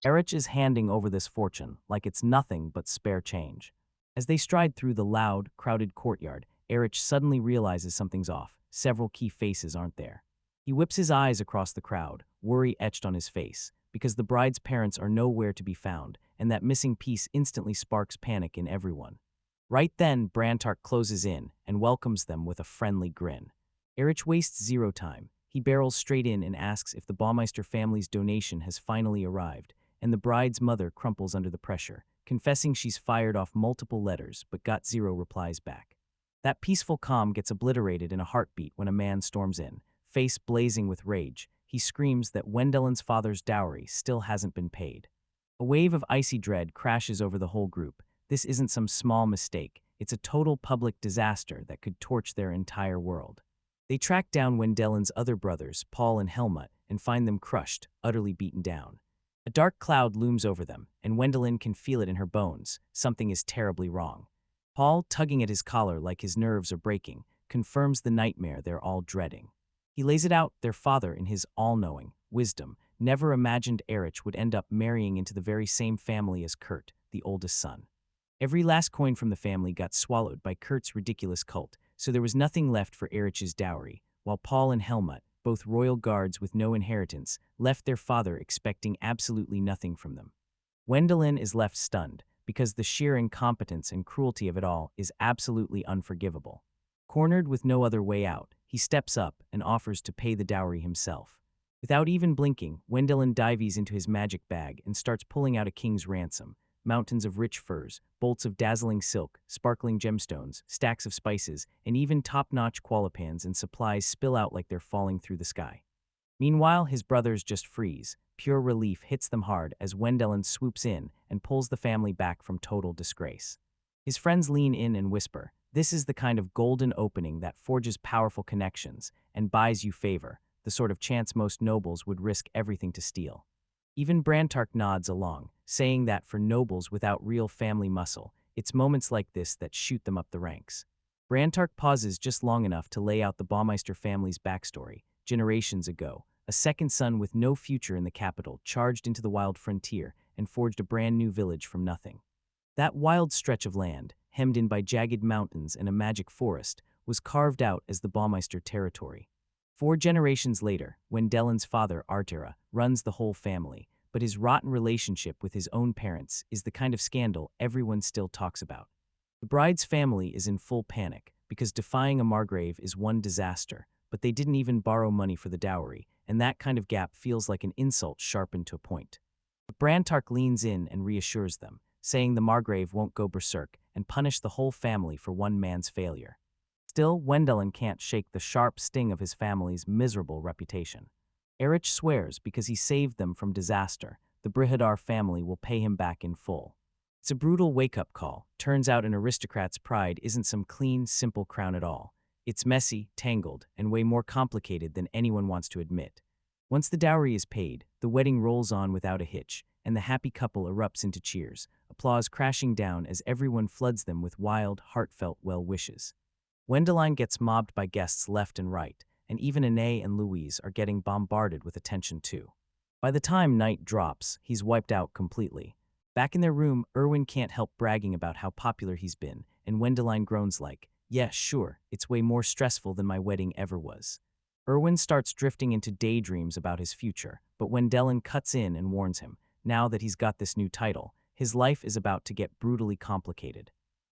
Erich is handing over this fortune like it's nothing but spare change. As they stride through the loud, crowded courtyard, Erich suddenly realizes something's off. Several key faces aren't there. He whips his eyes across the crowd, worry etched on his face, because the bride's parents are nowhere to be found, and that missing piece instantly sparks panic in everyone. Right then, Brantark closes in and welcomes them with a friendly grin. Erich wastes zero time. He barrels straight in and asks if the Baumeister family's donation has finally arrived, and the bride's mother crumples under the pressure, confessing she's fired off multiple letters but got zero replies back. That peaceful calm gets obliterated in a heartbeat when a man storms in, face blazing with rage. He screams that Wendelin's father's dowry still hasn't been paid. A wave of icy dread crashes over the whole group. This isn't some small mistake. It's a total public disaster that could torch their entire world. They track down Wendelin's other brothers, Paul and Helmut, and find them crushed, utterly beaten down. A dark cloud looms over them, and Wendelin can feel it in her bones. Something is terribly wrong. Paul, tugging at his collar like his nerves are breaking, confirms the nightmare they're all dreading. He lays it out, their father, in his all-knowing wisdom, never imagined Erich would end up marrying into the very same family as Kurt, the oldest son. Every last coin from the family got swallowed by Kurt's ridiculous cult, so there was nothing left for Erich's dowry, while Paul and Helmut, both royal guards with no inheritance, left their father expecting absolutely nothing from them. Wendelin is left stunned, because the sheer incompetence and cruelty of it all is absolutely unforgivable. Cornered with no other way out, he steps up and offers to pay the dowry himself. Without even blinking, Wendelin dives into his magic bag and starts pulling out a king's ransom. Mountains of rich furs, bolts of dazzling silk, sparkling gemstones, stacks of spices, and even top-notch qualipans and supplies spill out like they're falling through the sky. Meanwhile, his brothers just freeze. Pure relief hits them hard as Wendelin swoops in and pulls the family back from total disgrace. His friends lean in and whisper, "This is the kind of golden opening that forges powerful connections and buys you favor, the sort of chance most nobles would risk everything to steal." Even Brantark nods along, saying that for nobles without real family muscle, it's moments like this that shoot them up the ranks. Brantark pauses just long enough to lay out the Baumeister family's backstory. Generations ago, a second son with no future in the capital charged into the wild frontier and forged a brand new village from nothing. That wild stretch of land, hemmed in by jagged mountains and a magic forest, was carved out as the Baumeister territory. 4 generations later, Wendelin's father, Artera, runs the whole family, but his rotten relationship with his own parents is the kind of scandal everyone still talks about. The bride's family is in full panic, because defying a Margrave is one disaster, but they didn't even borrow money for the dowry, and that kind of gap feels like an insult sharpened to a point. But Brantark leans in and reassures them, saying the Margrave won't go berserk and punish the whole family for one man's failure. Still, Wendelin can't shake the sharp sting of his family's miserable reputation. Erich swears because he saved them from disaster, the Brihadar family will pay him back in full. It's a brutal wake-up call. Turns out an aristocrat's pride isn't some clean, simple crown at all. It's messy, tangled, and way more complicated than anyone wants to admit. Once the dowry is paid, the wedding rolls on without a hitch, and the happy couple erupts into cheers, applause crashing down as everyone floods them with wild, heartfelt well wishes. Wendelin gets mobbed by guests left and right, and even Ine and Louise are getting bombarded with attention too. By the time night drops, he's wiped out completely. Back in their room, Erwin can't help bragging about how popular he's been, and Wendelin groans like, Yeah, sure, it's way more stressful than my wedding ever was. Erwin starts drifting into daydreams about his future, but Wendelin cuts in and warns him, now that he's got this new title, his life is about to get brutally complicated.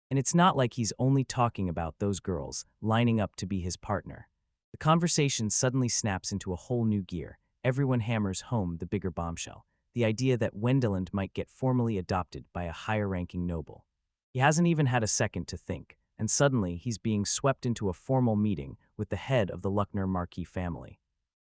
And it's not like he's only talking about those girls lining up to be his partner. The conversation suddenly snaps into a whole new gear. Everyone hammers home the bigger bombshell, the idea that Wendelin might get formally adopted by a higher-ranking noble. He hasn't even had a second to think, and suddenly he's being swept into a formal meeting with the head of the Luckner Marquis family.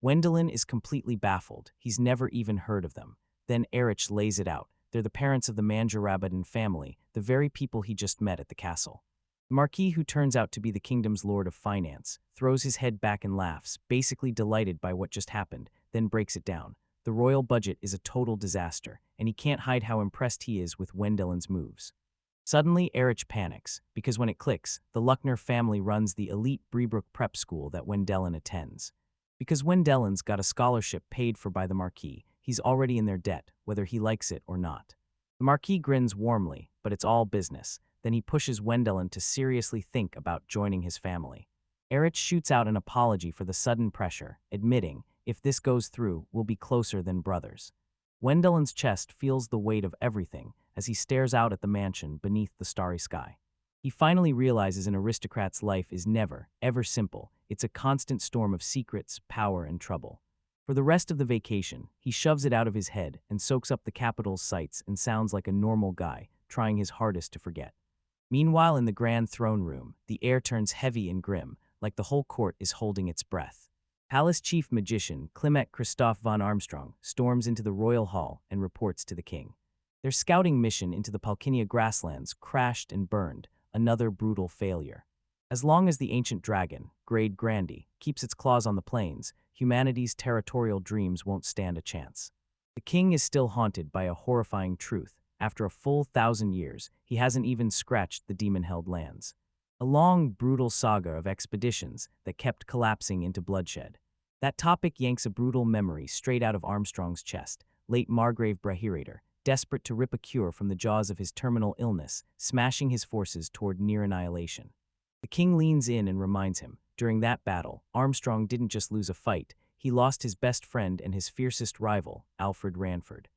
Wendelin is completely baffled. He's never even heard of them. Then Erich lays it out. They're the parents of the Manjarabadan family, the very people he just met at the castle. The Marquis, who turns out to be the kingdom's Lord of Finance, throws his head back and laughs, basically delighted by what just happened, then breaks it down. The royal budget is a total disaster, and he can't hide how impressed he is with Wendelin's moves. Suddenly, Erich panics, because when it clicks, the Luckner family runs the elite Breebrook prep school that Wendelin attends. Because Wendelin's got a scholarship paid for by the Marquis, he's already in their debt, whether he likes it or not. The Marquis grins warmly, but it's all business. Then he pushes Wendelin to seriously think about joining his family. Erich shoots out an apology for the sudden pressure, admitting, if this goes through, we'll be closer than brothers. Wendelin's chest feels the weight of everything as he stares out at the mansion beneath the starry sky. He finally realizes an aristocrat's life is never, ever simple. It's a constant storm of secrets, power, and trouble. For the rest of the vacation, he shoves it out of his head and soaks up the capital's sights and sounds like a normal guy, trying his hardest to forget. Meanwhile, in the grand throne room, the air turns heavy and grim, like the whole court is holding its breath. Palace chief magician Clement Christoph von Armstrong storms into the royal hall and reports to the king. Their scouting mission into the Palkinia grasslands crashed and burned, another brutal failure. As long as the ancient dragon, Grade Grandy, keeps its claws on the plains, humanity's territorial dreams won't stand a chance. The king is still haunted by a horrifying truth. After a full 1,000 years, he hasn't even scratched the demon-held lands. A long, brutal saga of expeditions that kept collapsing into bloodshed. That topic yanks a brutal memory straight out of Armstrong's chest, late Margrave Brahirator, desperate to rip a cure from the jaws of his terminal illness, smashing his forces toward near annihilation. The king leans in and reminds him, during that battle, Armstrong didn't just lose a fight, he lost his best friend and his fiercest rival, Alfred Ranford.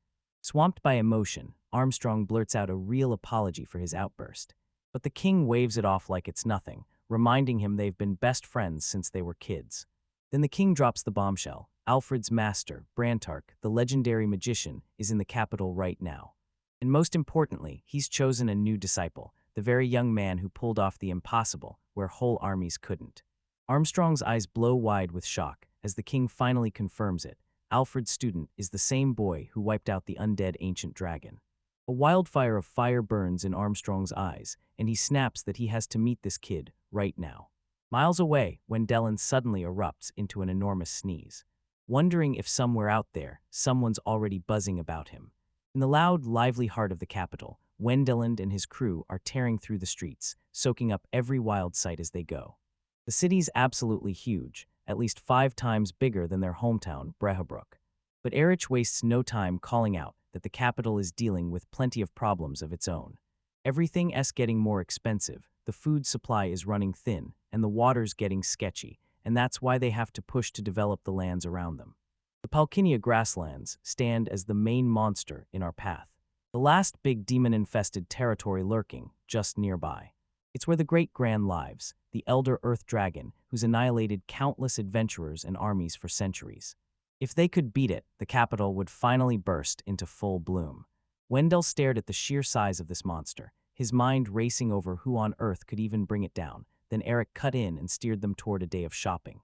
Swamped by emotion, Armstrong blurts out a real apology for his outburst. But the king waves it off like it's nothing, reminding him they've been best friends since they were kids. Then the king drops the bombshell. Alfred's master, Brantark, the legendary magician, is in the capital right now. And most importantly, he's chosen a new disciple, the very young man who pulled off the impossible, where whole armies couldn't. Armstrong's eyes blow wide with shock as the king finally confirms it. Alfred's student is the same boy who wiped out the undead ancient dragon. A wildfire of fire burns in Armstrong's eyes, and he snaps that he has to meet this kid right now. Miles away, Wendelin suddenly erupts into an enormous sneeze. Wondering if somewhere out there, someone's already buzzing about him. In the loud, lively heart of the capital, Wendelin and his crew are tearing through the streets, soaking up every wild sight as they go. The city's absolutely huge, at least 5 times bigger than their hometown, Brehabrook. But Erich wastes no time calling out that the capital is dealing with plenty of problems of its own. Everything's getting more expensive, the food supply is running thin, and the water's getting sketchy, and that's why they have to push to develop the lands around them. The Palkinia grasslands stand as the main monster in our path, the last big demon-infested territory lurking just nearby. It's where the Great Grand lives, the elder Earth Dragon, who's annihilated countless adventurers and armies for centuries. If they could beat it, the capital would finally burst into full bloom. Wendell stared at the sheer size of this monster, his mind racing over who on earth could even bring it down. Then Eric cut in and steered them toward a day of shopping.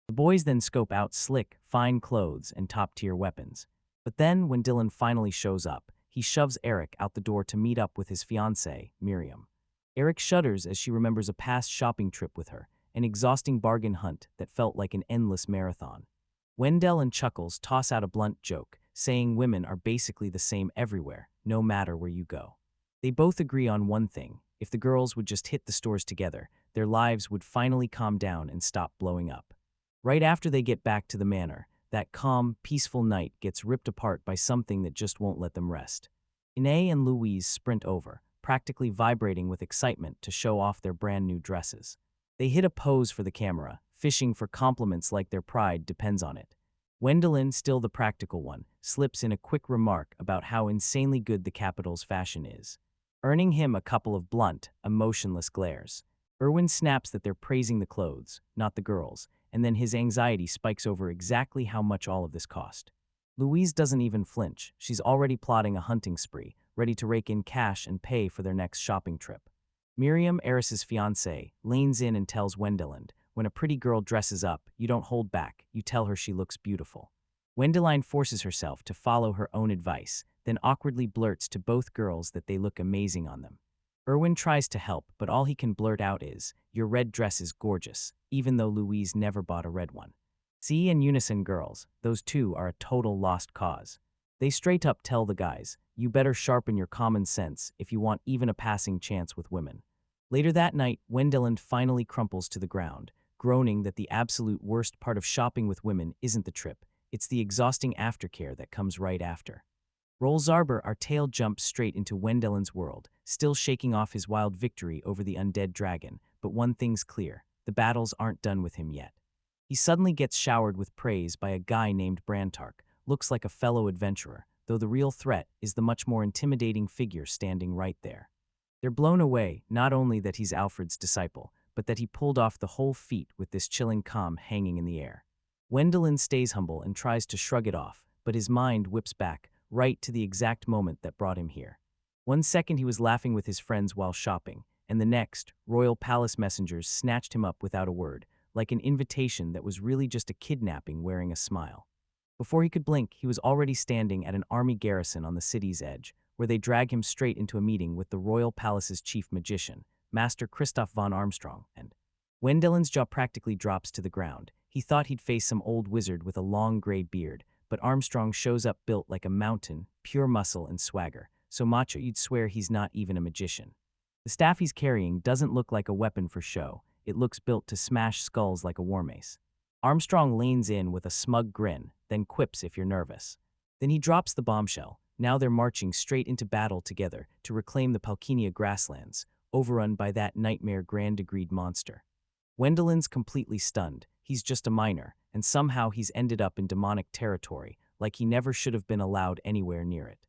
The boys then scope out slick, fine clothes and top-tier weapons. But then, when Dylan finally shows up, he shoves Eric out the door to meet up with his fiancée, Miriam. Eric shudders as she remembers a past shopping trip with her, an exhausting bargain hunt that felt like an endless marathon. Wendell and Chuckles toss out a blunt joke, saying women are basically the same everywhere, no matter where you go. They both agree on one thing: if the girls would just hit the stores together, their lives would finally calm down and stop blowing up. Right after they get back to the manor, that calm, peaceful night gets ripped apart by something that just won't let them rest. Inez and Louise sprint over, practically vibrating with excitement to show off their brand new dresses. They hit a pose for the camera, fishing for compliments like their pride depends on it. Wendelin, still the practical one, slips in a quick remark about how insanely good the capital's fashion is, earning him a couple of blunt, emotionless glares. Erwin snaps that they're praising the clothes, not the girls, and then his anxiety spikes over exactly how much all of this cost. Louise doesn't even flinch. She's already plotting a hunting spree, ready to rake in cash and pay for their next shopping trip. Miriam, Eris's fiancée, leans in and tells Wendeland, when a pretty girl dresses up, you don't hold back, you tell her she looks beautiful. Wendeline forces herself to follow her own advice, then awkwardly blurts to both girls that they look amazing on them. Erwin tries to help, but all he can blurt out is, your red dress is gorgeous, even though Louise never bought a red one. See and Unison girls, those two are a total lost cause. They straight up tell the guys, you better sharpen your common sense if you want even a passing chance with women. Later that night, Wendeland finally crumples to the ground, groaning that the absolute worst part of shopping with women isn't the trip, it's the exhausting aftercare that comes right after. Roll Zarber, our tail jumps straight into Wendeland's world, still shaking off his wild victory over the undead dragon, but one thing's clear, the battles aren't done with him yet. He suddenly gets showered with praise by a guy named Brantark, looks like a fellow adventurer, though the real threat is the much more intimidating figure standing right there. They're blown away, not only that he's Alfred's disciple, but that he pulled off the whole feat with this chilling calm hanging in the air. Wendelin stays humble and tries to shrug it off, but his mind whips back, right to the exact moment that brought him here. One second he was laughing with his friends while shopping, and the next, royal palace messengers snatched him up without a word, like an invitation that was really just a kidnapping wearing a smile. Before he could blink, he was already standing at an army garrison on the city's edge, where they drag him straight into a meeting with the royal palace's chief magician, Master Christoph von Armstrong, and Wendelin's jaw practically drops to the ground. He thought he'd face some old wizard with a long gray beard, but Armstrong shows up built like a mountain, pure muscle and swagger, so macho you'd swear he's not even a magician. The staff he's carrying doesn't look like a weapon for show, it looks built to smash skulls like a war mace. Armstrong leans in with a smug grin, then quips if you're nervous. Then he drops the bombshell. Now they're marching straight into battle together to reclaim the Palkinia grasslands, overrun by that nightmare grand-degreed monster. Wendelin's completely stunned. He's just a miner, and somehow he's ended up in demonic territory, like he never should have been allowed anywhere near it.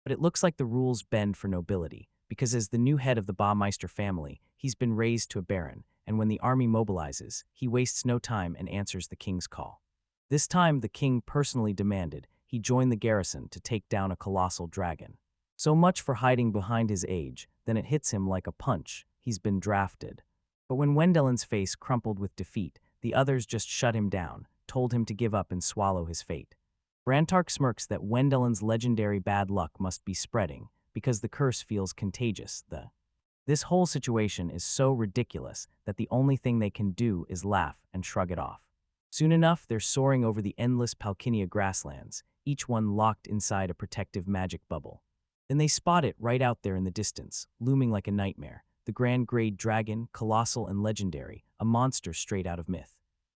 But it looks like the rules bend for nobility, because as the new head of the Baumeister family, he's been raised to a baron, and when the army mobilizes, he wastes no time and answers the king's call. This time, the king personally demanded he join the garrison to take down a colossal dragon. So much for hiding behind his age, then it hits him like a punch. He's been drafted. But when Wendelin's face crumpled with defeat, the others just shut him down, told him to give up and swallow his fate. Brantark smirks that Wendelin's legendary bad luck must be spreading, because the curse feels contagious. This whole situation is so ridiculous that the only thing they can do is laugh and shrug it off. Soon enough, they're soaring over the endless Palkinia grasslands, each one locked inside a protective magic bubble. Then they spot it right out there in the distance, looming like a nightmare, the grand grey dragon, colossal and legendary, a monster straight out of myth.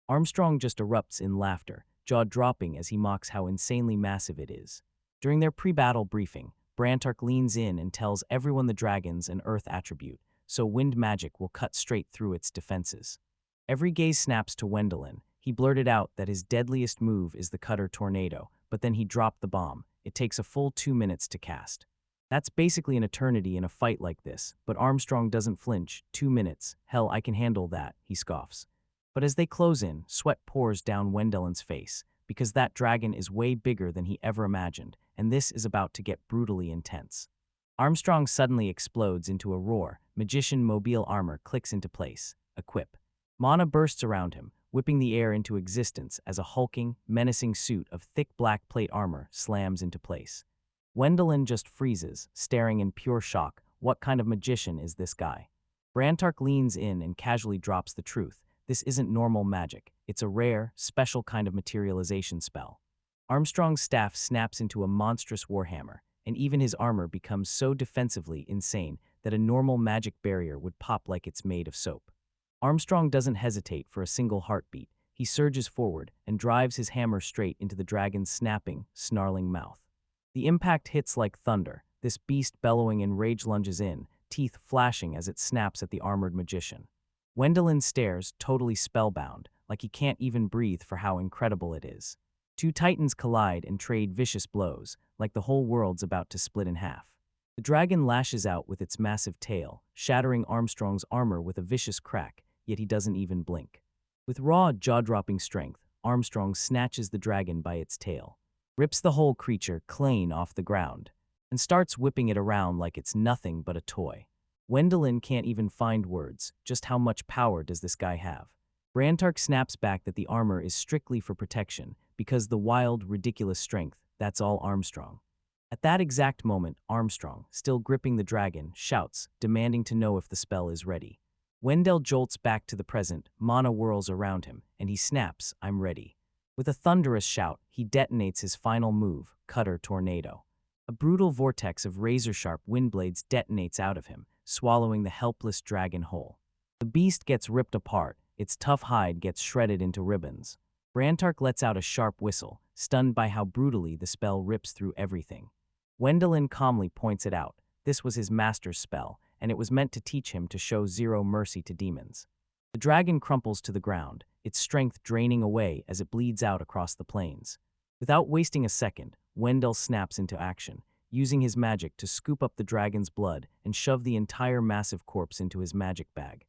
Armstrong just erupts in laughter, jaw dropping as he mocks how insanely massive it is. During their pre-battle briefing, Brantark leans in and tells everyone the dragon's an earth attribute, so wind magic will cut straight through its defenses. Every gaze snaps to Wendelin. He blurted out that his deadliest move is the Cutter Tornado, but then he dropped the bomb. It takes a full 2 minutes to cast. That's basically an eternity in a fight like this, but Armstrong doesn't flinch. 2 minutes. Hell, I can handle that, he scoffs. But as they close in, sweat pours down Wendelin's face, because that dragon is way bigger than he ever imagined, and this is about to get brutally intense. Armstrong suddenly explodes into a roar. Magician mobile armor clicks into place. A quip. Mana bursts around him, whipping the air into existence as a hulking, menacing suit of thick black plate armor slams into place. Wendelin just freezes, staring in pure shock. What kind of magician is this guy? Brantark leans in and casually drops the truth. This isn't normal magic. It's a rare, special kind of materialization spell. Armstrong's staff snaps into a monstrous warhammer, and even his armor becomes so defensively insane that a normal magic barrier would pop like it's made of soap. Armstrong doesn't hesitate for a single heartbeat. He surges forward and drives his hammer straight into the dragon's snapping, snarling mouth. The impact hits like thunder, this beast bellowing in rage lunges in, teeth flashing as it snaps at the armored magician. Wendelin stares, totally spellbound, like he can't even breathe for how incredible it is. Two titans collide and trade vicious blows, like the whole world's about to split in half. The dragon lashes out with its massive tail, shattering Armstrong's armor with a vicious crack, yet he doesn't even blink. With raw, jaw-dropping strength, Armstrong snatches the dragon by its tail, rips the whole creature clean off the ground, and starts whipping it around like it's nothing but a toy. Wendelin can't even find words. Just how much power does this guy have? Brantark snaps back that the armor is strictly for protection, because the wild, ridiculous strength, that's all Armstrong. At that exact moment, Armstrong, still gripping the dragon, shouts, demanding to know if the spell is ready. Wendell jolts back to the present, mana whirls around him, and he snaps, "I'm ready." With a thunderous shout, he detonates his final move, Cutter Tornado. A brutal vortex of razor-sharp wind blades detonates out of him, swallowing the helpless dragon whole. The beast gets ripped apart, its tough hide gets shredded into ribbons. Brantark lets out a sharp whistle, stunned by how brutally the spell rips through everything. Wendelin calmly points it out. This was his master's spell, and it was meant to teach him to show zero mercy to demons. The dragon crumples to the ground, its strength draining away as it bleeds out across the plains. Without wasting a second, Wendell snaps into action, using his magic to scoop up the dragon's blood and shove the entire massive corpse into his magic bag.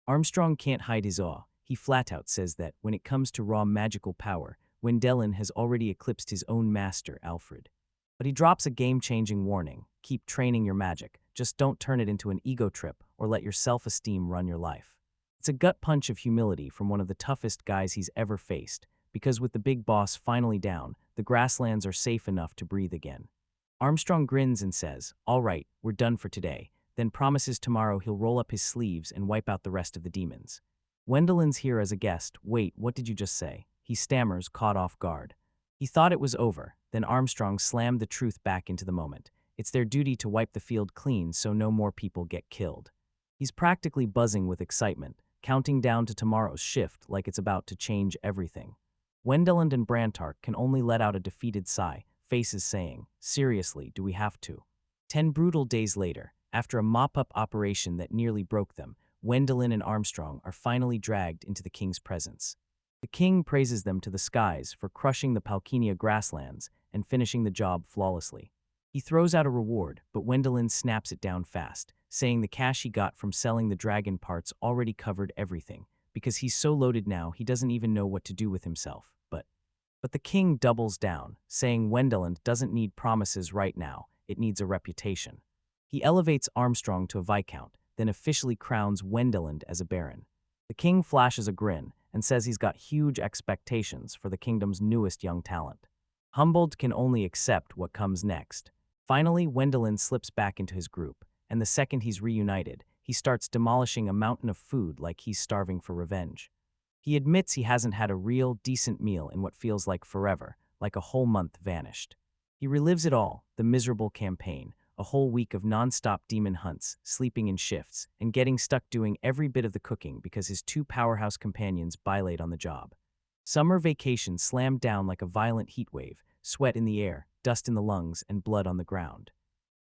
Armstrong can't hide his awe. He flat out says that, when it comes to raw magical power, Wendelin has already eclipsed his own master, Alfred. But he drops a game-changing warning: keep training your magic, just don't turn it into an ego trip or let your self-esteem run your life. It's a gut punch of humility from one of the toughest guys he's ever faced, because with the big boss finally down, the grasslands are safe enough to breathe again. Armstrong grins and says, "All right, we're done for today," then promises tomorrow he'll roll up his sleeves and wipe out the rest of the demons. Wendelin's here as a guest. "Wait, what did you just say?" He stammers, caught off guard. He thought it was over, then Armstrong slammed the truth back into the moment. It's their duty to wipe the field clean so no more people get killed. He's practically buzzing with excitement, counting down to tomorrow's shift like it's about to change everything. Wendelin and Brantark can only let out a defeated sigh, faces saying, "Seriously, do we have to?" 10 brutal days later, after a mop-up operation that nearly broke them, Wendelin and Armstrong are finally dragged into the king's presence. The king praises them to the skies for crushing the Palkinia grasslands and finishing the job flawlessly. He throws out a reward, but Wendelin snaps it down fast, saying the cash he got from selling the dragon parts already covered everything, because he's so loaded now he doesn't even know what to do with himself. But the king doubles down, saying Wendelin doesn't need promises right now, it needs a reputation. He elevates Armstrong to a viscount, then officially crowns Wendelin as a baron. The king flashes a grin and says he's got huge expectations for the kingdom's newest young talent. Humboldt can only accept what comes next. Finally, Wendelin slips back into his group, and the second he's reunited, he starts demolishing a mountain of food like he's starving for revenge. He admits he hasn't had a real, decent meal in what feels like forever, like a whole month vanished. He relives it all, the miserable campaign, a whole week of non-stop demon hunts, sleeping in shifts, and getting stuck doing every bit of the cooking because his two powerhouse companions bylate on the job. Summer vacation slammed down like a violent heat wave, sweat in the air, dust in the lungs, and blood on the ground.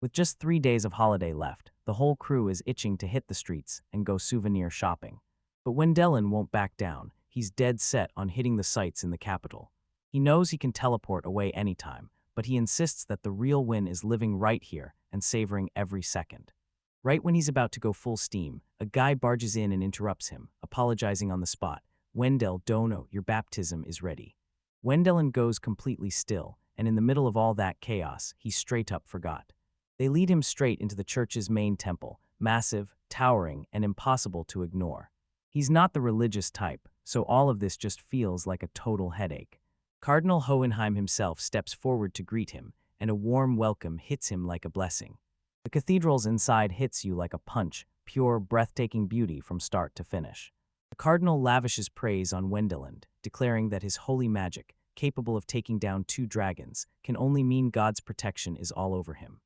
With just 3 days of holiday left, the whole crew is itching to hit the streets and go souvenir shopping. But Wendelin won't back down. He's dead set on hitting the sights in the capital. He knows he can teleport away anytime, but he insists that the real win is living right here and savoring every second. Right when he's about to go full steam, a guy barges in and interrupts him, apologizing on the spot. "Wendell, Dono, your baptism is ready." Wendelin goes completely still, and in the middle of all that chaos, he straight up forgot. They lead him straight into the church's main temple, massive, towering, and impossible to ignore. He's not the religious type, so all of this just feels like a total headache. Cardinal Hohenheim himself steps forward to greet him, and a warm welcome hits him like a blessing. The cathedral's inside hits you like a punch, pure, breathtaking beauty from start to finish. The cardinal lavishes praise on Wendelin, declaring that his holy magic, capable of taking down 2 dragons, can only mean God's protection is all over him.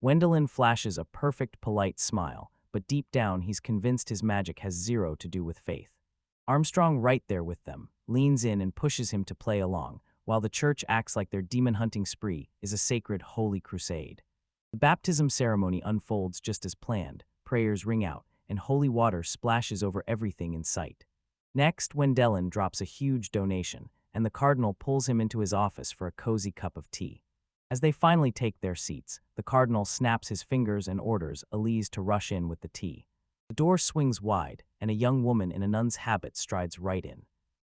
Wendelin flashes a perfect, polite smile, but deep down he's convinced his magic has zero to do with faith. Armstrong, right there with them, leans in and pushes him to play along, while the church acts like their demon-hunting spree is a sacred holy crusade. The baptism ceremony unfolds just as planned, prayers ring out, and holy water splashes over everything in sight. Next, Wendelin drops a huge donation, and the cardinal pulls him into his office for a cozy cup of tea. As they finally take their seats, the cardinal snaps his fingers and orders Elise to rush in with the tea. The door swings wide, and a young woman in a nun's habit strides right in.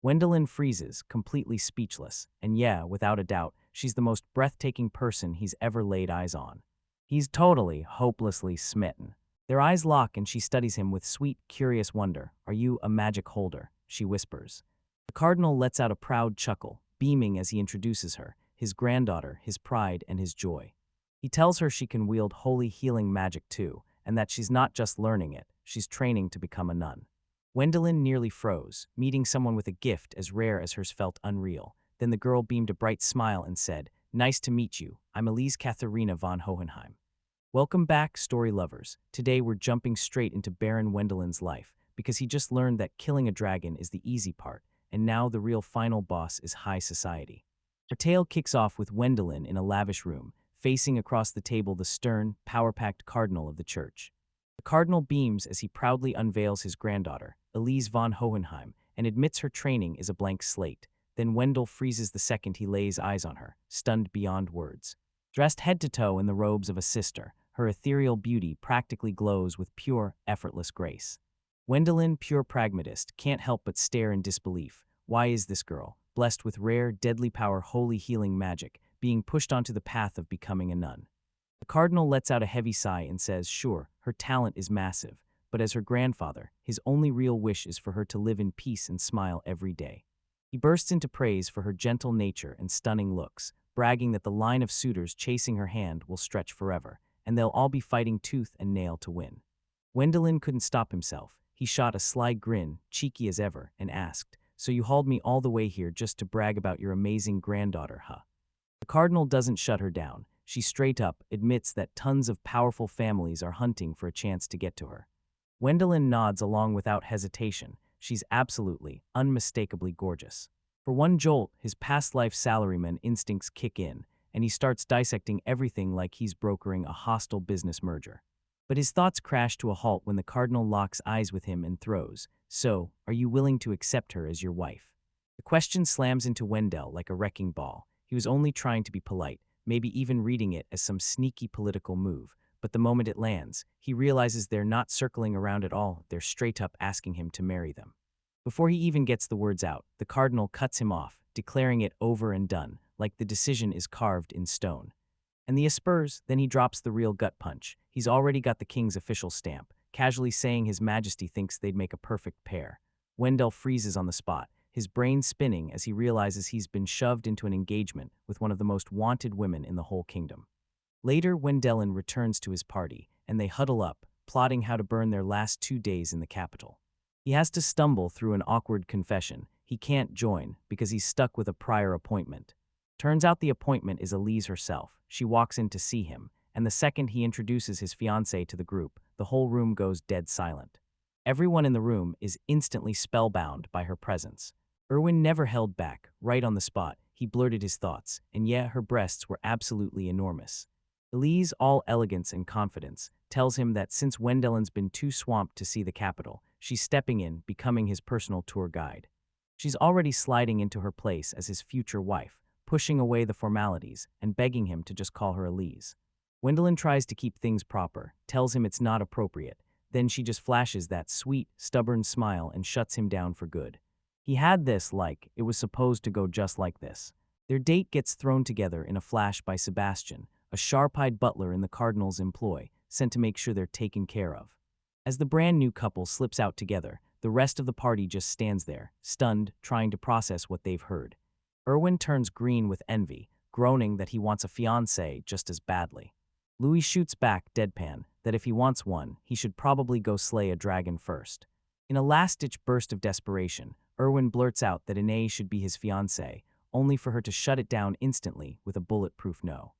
Wendelin freezes, completely speechless, and yeah, without a doubt, she's the most breathtaking person he's ever laid eyes on. He's totally, hopelessly smitten. Their eyes lock and she studies him with sweet, curious wonder. "Are you a magic holder?" she whispers. The cardinal lets out a proud chuckle, beaming as he introduces her, his granddaughter, his pride, and his joy. He tells her she can wield holy healing magic too, and that she's not just learning it, she's training to become a nun. Wendelin nearly froze. Meeting someone with a gift as rare as hers felt unreal. Then the girl beamed a bright smile and said, "Nice to meet you. I'm Elise Katharina von Hohenheim." Welcome back, story lovers. Today we're jumping straight into Baron Wendelin's life, because he just learned that killing a dragon is the easy part, and now the real final boss is high society. Our tale kicks off with Wendelin in a lavish room, facing across the table the stern, power-packed cardinal of the church. The cardinal beams as he proudly unveils his granddaughter, Elise von Hohenheim, and admits her training is a blank slate. Then Wendell freezes the second he lays eyes on her, stunned beyond words. Dressed head to toe in the robes of a sister, her ethereal beauty practically glows with pure, effortless grace. Wendelin, pure pragmatist, can't help but stare in disbelief. Why is this girl, blessed with rare, deadly power holy healing magic, being pushed onto the path of becoming a nun? The cardinal lets out a heavy sigh and says, sure, her talent is massive, but as her grandfather, his only real wish is for her to live in peace and smile every day. He bursts into praise for her gentle nature and stunning looks, bragging that the line of suitors chasing her hand will stretch forever, and they'll all be fighting tooth and nail to win. Wendelin couldn't stop himself. He shot a sly grin, cheeky as ever, and asked, "So you hauled me all the way here just to brag about your amazing granddaughter, huh?" The cardinal doesn't shut her down. She straight up admits that tons of powerful families are hunting for a chance to get to her. Wendelin nods along without hesitation. She's absolutely, unmistakably gorgeous. For one jolt, his past life salaryman instincts kick in, and he starts dissecting everything like he's brokering a hostile business merger. But his thoughts crash to a halt when the cardinal locks eyes with him and throws, "So, are you willing to accept her as your wife?" The question slams into Wendell like a wrecking ball. He was only trying to be polite, maybe even reading it as some sneaky political move, but the moment it lands, he realizes they're not circling around at all, they're straight up asking him to marry them. Before he even gets the words out, the cardinal cuts him off, declaring it over and done, like the decision is carved in stone. And the aspers, then he drops the real gut punch. He's already got the king's official stamp, casually saying His Majesty thinks they'd make a perfect pair. Wendell freezes on the spot, his brain spinning as he realizes he's been shoved into an engagement with one of the most wanted women in the whole kingdom. Later, Wendelin returns to his party, and they huddle up, plotting how to burn their last 2 days in the capital. He has to stumble through an awkward confession. He can't join because he's stuck with a prior appointment. Turns out the appointment is Elise herself. She walks in to see him, and the second he introduces his fiancée to the group, the whole room goes dead silent. Everyone in the room is instantly spellbound by her presence. Erwin never held back. Right on the spot, he blurted his thoughts, and yeah, her breasts were absolutely enormous. Elise, all elegance and confidence, tells him that since Wendelin's been too swamped to see the capital, she's stepping in, becoming his personal tour guide. She's already sliding into her place as his future wife, pushing away the formalities and begging him to just call her Elise. Wendelin tries to keep things proper, tells him it's not appropriate, then she just flashes that sweet, stubborn smile and shuts him down for good. He had this like it was supposed to go just like this. Their date gets thrown together in a flash by Sebastian, a sharp-eyed butler in the cardinal's employ, sent to make sure they're taken care of. As the brand new couple slips out together, the rest of the party just stands there, stunned, trying to process what they've heard. Erwin turns green with envy, groaning that he wants a fiancée just as badly. Louis shoots back, deadpan, that if he wants one, he should probably go slay a dragon first. In a last-ditch burst of desperation, Erwin blurts out that Ine should be his fiancée, only for her to shut it down instantly with a bulletproof no.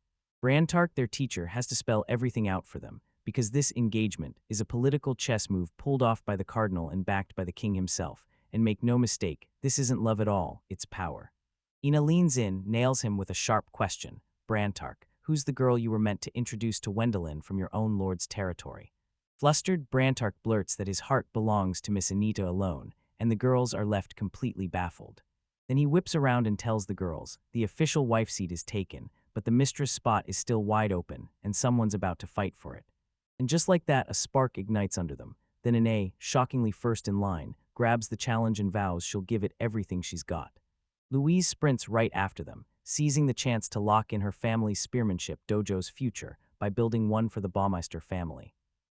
Brantark, their teacher, has to spell everything out for them, because this engagement is a political chess move pulled off by the cardinal and backed by the king himself, and make no mistake, this isn't love at all, it's power. Ina leans in, nails him with a sharp question. Brantark, who's the girl you were meant to introduce to Wendelin from your own lord's territory? Flustered, Brantark blurts that his heart belongs to Miss Anita alone, and the girls are left completely baffled. Then he whips around and tells the girls, the official wife seat is taken, but the mistress spot is still wide open, and someone's about to fight for it. And just like that, a spark ignites under them. Then Ine, shockingly first in line, grabs the challenge and vows she'll give it everything she's got. Louise sprints right after them, seizing the chance to lock in her family's spearmanship dojo's future by building one for the Baumeister family.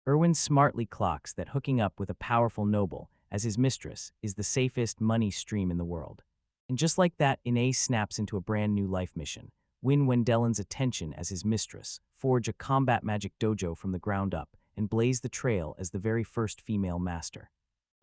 Erwin smartly clocks that hooking up with a powerful noble as his mistress is the safest money stream in the world. And just like that, Ine snaps into a brand new life mission: win Wendellin's attention as his mistress, forge a combat magic dojo from the ground up, and blaze the trail as the very first female master.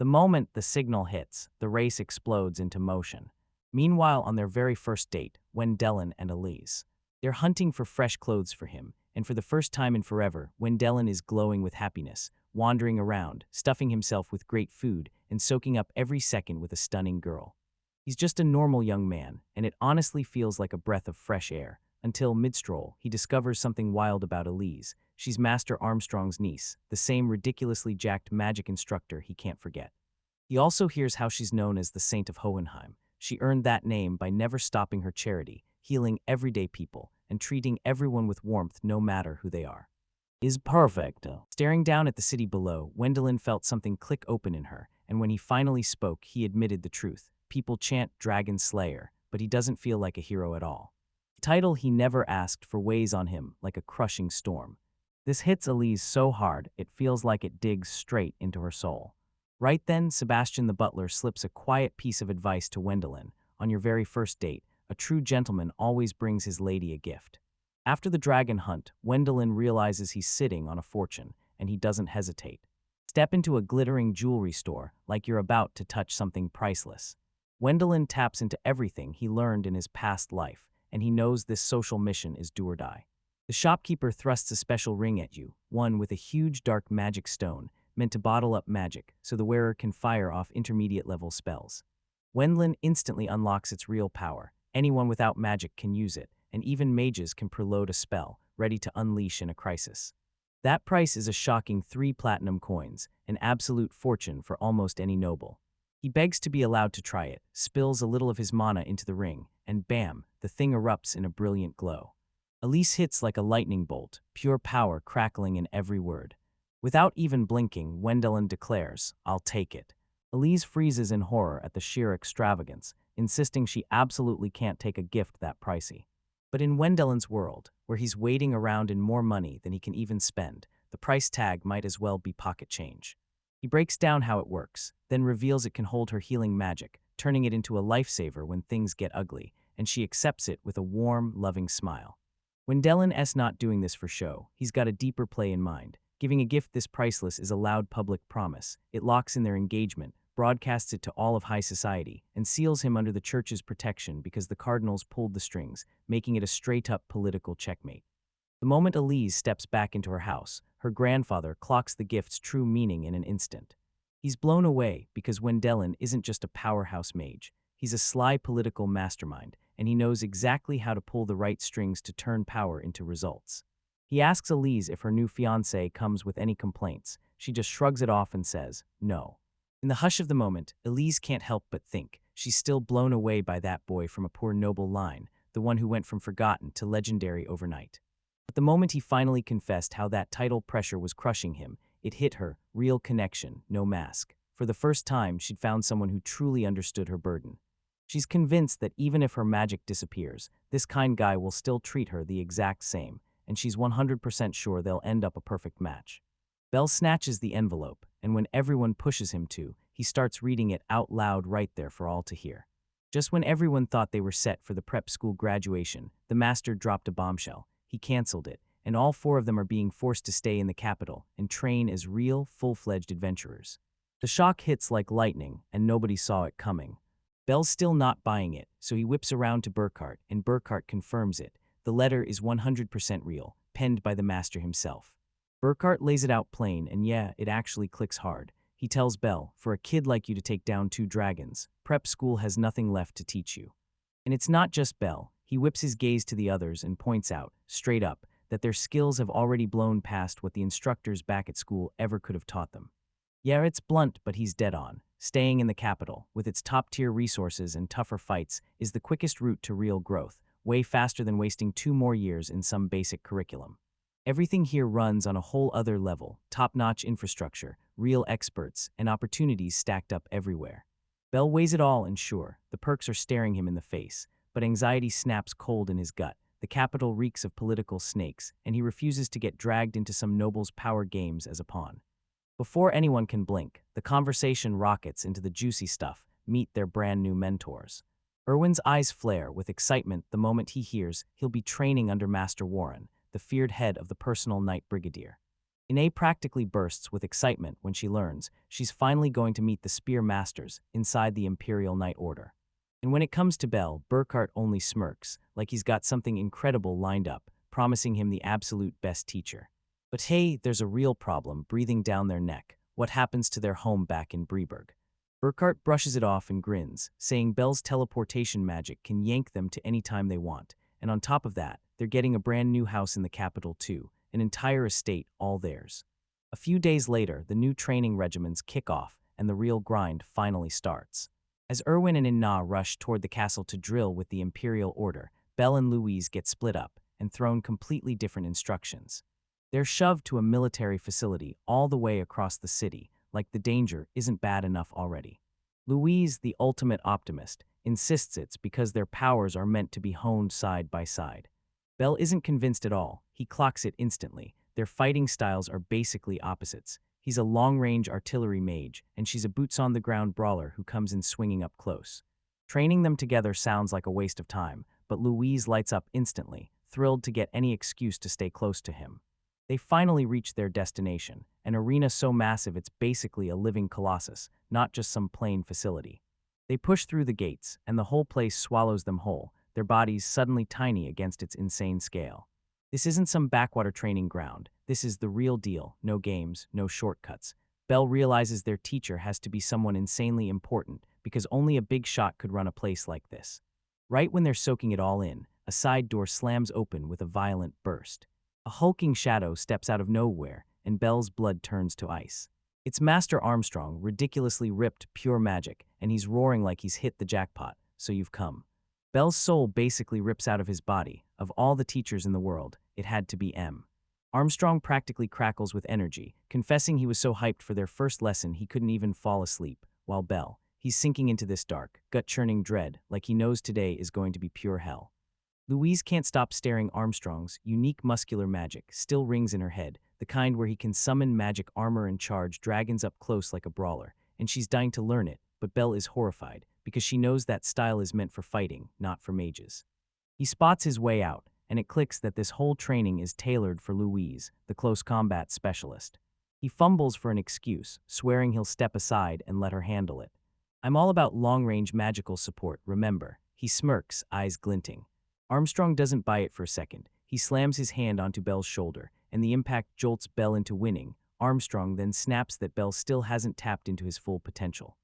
The moment the signal hits, the race explodes into motion. Meanwhile, on their very first date, Wendellin and Elise. They're hunting for fresh clothes for him, and for the first time in forever, Wendellin is glowing with happiness, wandering around, stuffing himself with great food, and soaking up every second with a stunning girl. He's just a normal young man, and it honestly feels like a breath of fresh air, until, mid-stroll, he discovers something wild about Elise. She's Master Armstrong's niece, the same ridiculously jacked magic instructor he can't forget. He also hears how she's known as the Saint of Hohenheim. She earned that name by never stopping her charity, healing everyday people, and treating everyone with warmth no matter who they are. Is perfect. Staring down at the city below, Wendelin felt something click open in her, and when he finally spoke, he admitted the truth. People chant Dragon Slayer, but he doesn't feel like a hero at all. The title he never asked for weighs on him like a crushing storm. This hits Elise so hard, it feels like it digs straight into her soul. Right then, Sebastian the butler slips a quiet piece of advice to Wendelin. On your very first date, a true gentleman always brings his lady a gift. After the dragon hunt, Wendelin realizes he's sitting on a fortune, and he doesn't hesitate. Step into a glittering jewelry store like you're about to touch something priceless. Wendelin taps into everything he learned in his past life, and he knows this social mission is do or die. The shopkeeper thrusts a special ring at you, one with a huge dark magic stone, meant to bottle up magic so the wearer can fire off intermediate-level spells. Wendelin instantly unlocks its real power. Anyone without magic can use it, and even mages can preload a spell, ready to unleash in a crisis. That price is a shocking 3 platinum coins, an absolute fortune for almost any noble. He begs to be allowed to try it, spills a little of his mana into the ring, and bam, the thing erupts in a brilliant glow. Elise hits like a lightning bolt, pure power crackling in every word. Without even blinking, Wendelin declares, "I'll take it." Elise freezes in horror at the sheer extravagance, insisting she absolutely can't take a gift that pricey. But in Wendelin's world, where he's waiting around in more money than he can even spend, the price tag might as well be pocket change. He breaks down how it works, then reveals it can hold her healing magic, turning it into a lifesaver when things get ugly, and she accepts it with a warm, loving smile. Wendelin is not doing this for show. He's got a deeper play in mind. Giving a gift this priceless is a loud public promise. It locks in their engagement, broadcasts it to all of high society, and seals him under the church's protection because the cardinals pulled the strings, making it a straight-up political checkmate. The moment Elise steps back into her house, her grandfather clocks the gift's true meaning in an instant. He's blown away because Wendelin isn't just a powerhouse mage. He's a sly political mastermind, and he knows exactly how to pull the right strings to turn power into results. He asks Elise if her new fiancé comes with any complaints. She just shrugs it off and says, no. In the hush of the moment, Elise can't help but think she's still blown away by that boy from a poor noble line, the one who went from forgotten to legendary overnight. But the moment he finally confessed how that title pressure was crushing him, it hit her, real connection, no mask. For the first time, she'd found someone who truly understood her burden. She's convinced that even if her magic disappears, this kind guy will still treat her the exact same, and she's 100% sure they'll end up a perfect match. Bell snatches the envelope, and when everyone pushes him to, he starts reading it out loud right there for all to hear. Just when everyone thought they were set for the prep school graduation, the master dropped a bombshell. He canceled it, and all 4 of them are being forced to stay in the capital and train as real, full-fledged adventurers. The shock hits like lightning, and nobody saw it coming. Bell's still not buying it, so he whips around to Burkhart, and Burkhart confirms it. The letter is 100% real, penned by the master himself. Burkhart lays it out plain, and yeah, it actually clicks hard. He tells Bell, for a kid like you to take down 2 dragons, prep school has nothing left to teach you. And it's not just Bell. He whips his gaze to the others and points out, straight up, that their skills have already blown past what the instructors back at school ever could have taught them. Yeah, it's blunt, but he's dead on. Staying in the capital, with its top-tier resources and tougher fights, is the quickest route to real growth, way faster than wasting 2 more years in some basic curriculum. Everything here runs on a whole other level, top-notch infrastructure, real experts, and opportunities stacked up everywhere. Bell weighs it all, and sure, the perks are staring him in the face, but anxiety snaps cold in his gut. The capital reeks of political snakes, and he refuses to get dragged into some noble's power games as a pawn. Before anyone can blink, the conversation rockets into the juicy stuff. Meet their brand new mentors. Erwin's eyes flare with excitement the moment he hears he'll be training under Master Warren, the feared head of the personal Knight Brigadier. Ine practically bursts with excitement when she learns she's finally going to meet the Spear Masters inside the Imperial Knight Order. And when it comes to Bell, Burkhart only smirks, like he's got something incredible lined up, promising him the absolute best teacher. But hey, there's a real problem breathing down their neck. What happens to their home back in Breburg? Burkhart brushes it off and grins, saying Bell's teleportation magic can yank them to any time they want. And on top of that, they're getting a brand new house in the capital too, an entire estate all theirs. A few days later, the new training regiments kick off, and the real grind finally starts. As Erwin and Inna rush toward the castle to drill with the Imperial Order, Bell and Louise get split up and thrown completely different instructions. They're shoved to a military facility all the way across the city, like the danger isn't bad enough already. Louise, the ultimate optimist, insists it's because their powers are meant to be honed side by side. Bell isn't convinced at all. He clocks it instantly. Their fighting styles are basically opposites. He's a long-range artillery mage, and she's a boots-on-the-ground brawler who comes in swinging up close. Training them together sounds like a waste of time, but Louise lights up instantly, thrilled to get any excuse to stay close to him. They finally reach their destination, an arena so massive it's basically a living colossus, not just some plain facility. They push through the gates, and the whole place swallows them whole, their bodies suddenly tiny against its insane scale. This isn't some backwater training ground. This is the real deal. No games, no shortcuts. Bell realizes their teacher has to be someone insanely important because only a big shot could run a place like this. Right when they're soaking it all in, a side door slams open with a violent burst. A hulking shadow steps out of nowhere, and Bell's blood turns to ice. It's Master Armstrong, ridiculously ripped, pure magic, and he's roaring like he's hit the jackpot. So you've come. Bell's soul basically rips out of his body. Of all the teachers in the world, it had to be M. Armstrong practically crackles with energy, confessing he was so hyped for their first lesson he couldn't even fall asleep, while Bell, he's sinking into this dark, gut-churning dread like he knows today is going to be pure hell. Louise can't stop staring. Armstrong's unique muscular magic still rings in her head, the kind where he can summon magic armor and charge dragons up close like a brawler, and she's dying to learn it, but Bell is horrified, because she knows that style is meant for fighting, not for mages. He spots his way out, and it clicks that this whole training is tailored for Louise, the close combat specialist. He fumbles for an excuse, swearing he'll step aside and let her handle it. I'm all about long-range magical support, remember. He smirks, eyes glinting. Armstrong doesn't buy it for a second. He slams his hand onto Bell's shoulder, and the impact jolts Bell into winning. Armstrong then snaps that Bell still hasn't tapped into his full potential.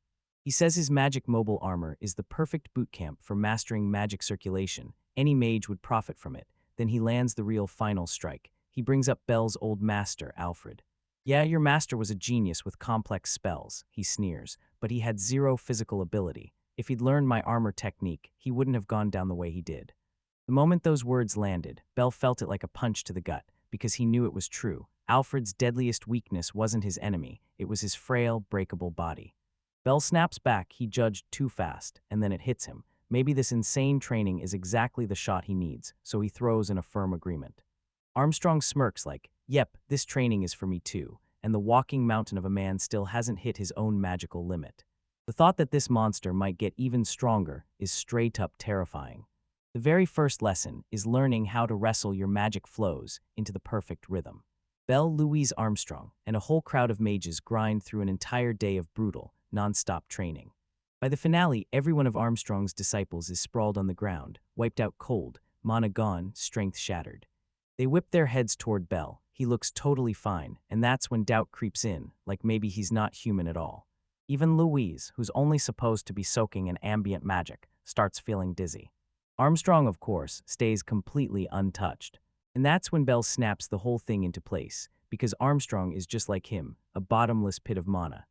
He says his magic mobile armor is the perfect bootcamp for mastering magic circulation. Any mage would profit from it. Then he lands the real final strike. He brings up Bell's old master, Alfred. Yeah, your master was a genius with complex spells, he sneers, but he had zero physical ability. If he'd learned my armor technique, he wouldn't have gone down the way he did. The moment those words landed, Bell felt it like a punch to the gut, because he knew it was true. Alfred's deadliest weakness wasn't his enemy, it was his frail, breakable body. Bell snaps back. He judged too fast, and then it hits him. Maybe this insane training is exactly the shot he needs, so he throws in a firm agreement. Armstrong smirks like, yep, this training is for me too, and the walking mountain of a man still hasn't hit his own magical limit. The thought that this monster might get even stronger is straight-up terrifying. The very first lesson is learning how to wrestle your magic flows into the perfect rhythm. Bell, Louise Armstrong, and a whole crowd of mages grind through an entire day of brutal, non-stop training. By the finale, every one of Armstrong's disciples is sprawled on the ground, wiped out cold, mana gone, strength shattered. They whip their heads toward Bell. He looks totally fine, and that's when doubt creeps in, like maybe he's not human at all. Even Louise, who's only supposed to be soaking in ambient magic, starts feeling dizzy. Armstrong, of course, stays completely untouched. And that's when Bell snaps the whole thing into place, because Armstrong is just like him, a bottomless pit of mana.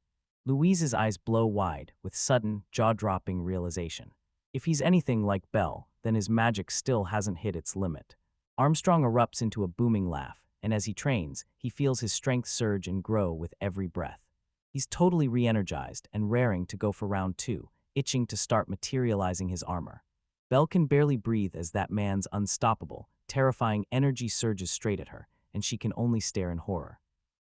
Louise's eyes blow wide with sudden, jaw-dropping realization. If he's anything like Bell, then his magic still hasn't hit its limit. Armstrong erupts into a booming laugh, and as he trains, he feels his strength surge and grow with every breath. He's totally re-energized and raring to go for round 2, itching to start materializing his armor. Belle can barely breathe as that man's unstoppable, terrifying energy surges straight at her, and she can only stare in horror.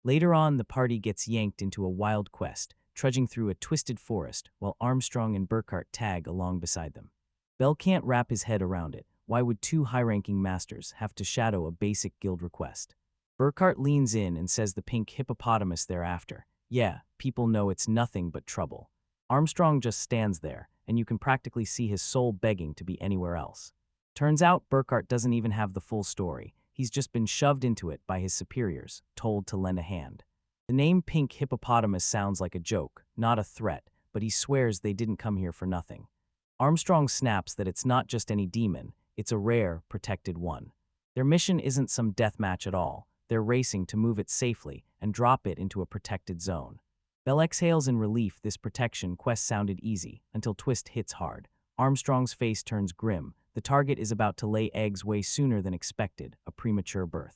Later on, the party gets yanked into a wild quest, trudging through a twisted forest while Armstrong and Burkhart tag along beside them. Bell can't wrap his head around it. Why would two high-ranking masters have to shadow a basic guild request? Burkhart leans in and says the pink hippopotamus thereafter. Yeah, people know it's nothing but trouble. Armstrong just stands there, and you can practically see his soul begging to be anywhere else. Turns out Burkhart doesn't even have the full story. He's just been shoved into it by his superiors, told to lend a hand. The name Pink Hippopotamus sounds like a joke, not a threat, but he swears they didn't come here for nothing. Armstrong snaps that it's not just any demon, it's a rare, protected one. Their mission isn't some deathmatch at all. They're racing to move it safely and drop it into a protected zone. Bell exhales in relief. This protection quest sounded easy, until Twist hits hard. Armstrong's face turns grim. The target is about to lay eggs way sooner than expected, a premature birth.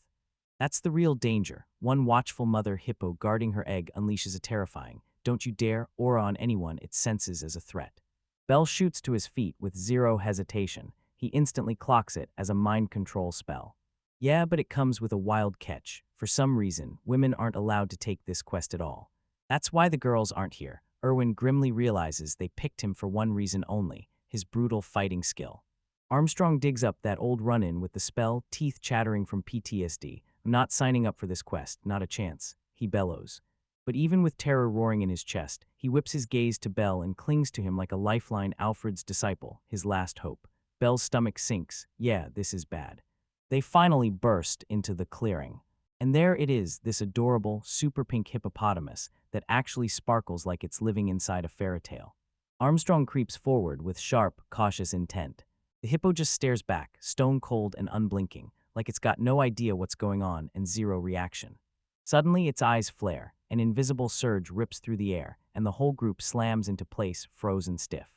That's the real danger. One watchful mother hippo guarding her egg unleashes a terrifying, don't you dare aura on anyone it senses as a threat. Bell shoots to his feet with zero hesitation. He instantly clocks it as a mind control spell. Yeah, but it comes with a wild catch. For some reason, women aren't allowed to take this quest at all. That's why the girls aren't here. Erwin grimly realizes they picked him for one reason only, his brutal fighting skill. Armstrong digs up that old run-in with the spell, teeth chattering from PTSD. I'm not signing up for this quest, not a chance, he bellows. But even with terror roaring in his chest, he whips his gaze to Bell and clings to him like a lifeline, Alfred's disciple, his last hope. Bell's stomach sinks. Yeah, this is bad. They finally burst into the clearing. And there it is, this adorable, super pink hippopotamus that actually sparkles like it's living inside a fairy tale. Armstrong creeps forward with sharp, cautious intent. The hippo just stares back, stone cold and unblinking, like it's got no idea what's going on and zero reaction. Suddenly, its eyes flare, an invisible surge rips through the air, and the whole group slams into place, frozen stiff.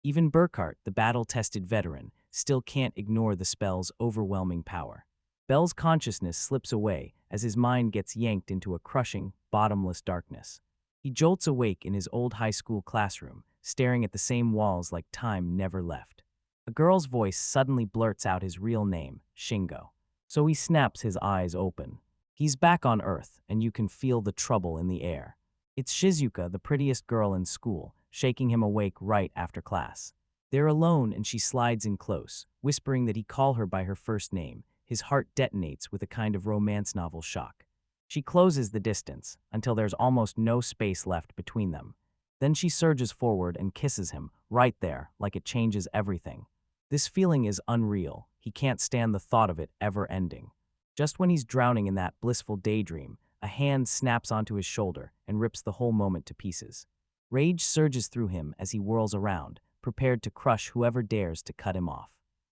Even Burkhart, the battle-tested veteran, still can't ignore the spell's overwhelming power. Bell's consciousness slips away as his mind gets yanked into a crushing, bottomless darkness. He jolts awake in his old high school classroom, staring at the same walls like time never left. A girl's voice suddenly blurts out his real name, Shingo. So he snaps his eyes open. He's back on Earth, and you can feel the trouble in the air. It's Shizuka, the prettiest girl in school, shaking him awake right after class. They're alone, and she slides in close, whispering that he call her by her first name. His heart detonates with a kind of romance novel shock. She closes the distance until there's almost no space left between them. Then she surges forward and kisses him, right there, like it changes everything. This feeling is unreal. He can't stand the thought of it ever ending. Just when he's drowning in that blissful daydream, a hand snaps onto his shoulder and rips the whole moment to pieces. Rage surges through him as he whirls around, prepared to crush whoever dares to cut him off.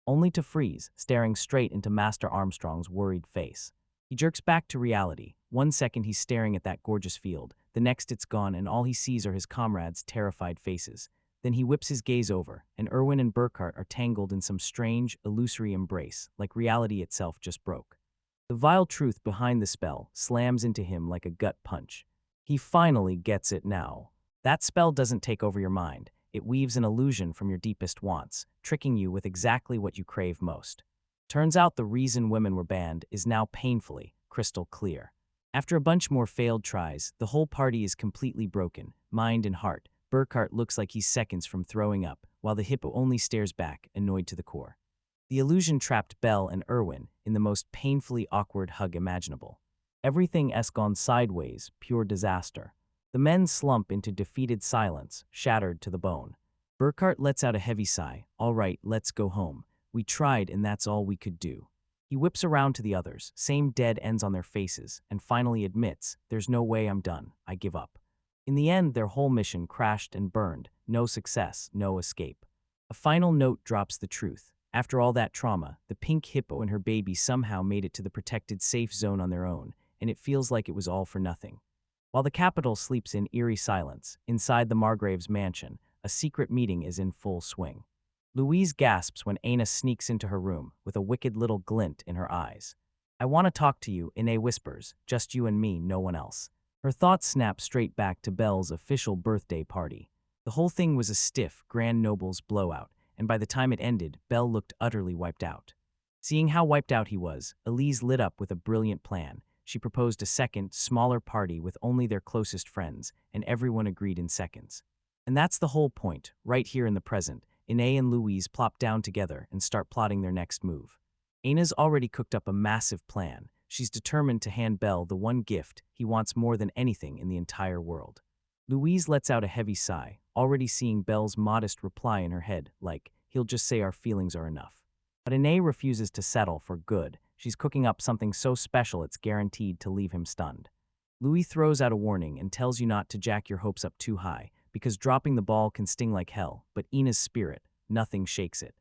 Only to freeze, staring straight into Master Armstrong's worried face. He jerks back to reality. 1 second he's staring at that gorgeous field, the next it's gone and all he sees are his comrades' terrified faces. Then he whips his gaze over, and Erwin and Burkhart are tangled in some strange, illusory embrace, like reality itself just broke. The vile truth behind the spell slams into him like a gut punch. He finally gets it now. That spell doesn't take over your mind. It weaves an illusion from your deepest wants, tricking you with exactly what you crave most. Turns out the reason women were banned is now painfully, crystal clear. After a bunch more failed tries, the whole party is completely broken, mind and heart. Burkhart looks like he's seconds from throwing up, while the hippo only stares back, annoyed to the core. The illusion trapped Bell and Erwin in the most painfully awkward hug imaginable. Everything has gone sideways, pure disaster. The men slump into defeated silence, shattered to the bone. Burkhart lets out a heavy sigh. All right, let's go home. We tried and that's all we could do. He whips around to the others, same dead ends on their faces, and finally admits, there's no way, I'm done, I give up. In the end, their whole mission crashed and burned. No success, no escape. A final note drops the truth. After all that trauma, the pink hippo and her baby somehow made it to the protected safe zone on their own, and it feels like it was all for nothing. While the capital sleeps in eerie silence, inside the Margrave's mansion, a secret meeting is in full swing. Louise gasps when Aina sneaks into her room, with a wicked little glint in her eyes. "I want to talk to you," Ine whispers, "just you and me, no one else." Her thoughts snap straight back to Belle's official birthday party. The whole thing was a stiff, Grand Noble's blowout, and by the time it ended, Belle looked utterly wiped out. Seeing how wiped out he was, Elise lit up with a brilliant plan. She proposed a second, smaller party with only their closest friends, and everyone agreed in seconds. And that's the whole point, right here in the present. Ine and Louise plop down together and start plotting their next move. Aina's already cooked up a massive plan. She's determined to hand Belle the one gift he wants more than anything in the entire world. Louise lets out a heavy sigh, already seeing Belle's modest reply in her head, like, "He'll just say our feelings are enough." But Ine refuses to settle for good. She's cooking up something so special it's guaranteed to leave him stunned. Louis throws out a warning and tells you not to jack your hopes up too high, because dropping the ball can sting like hell, but Ina's spirit, nothing shakes it.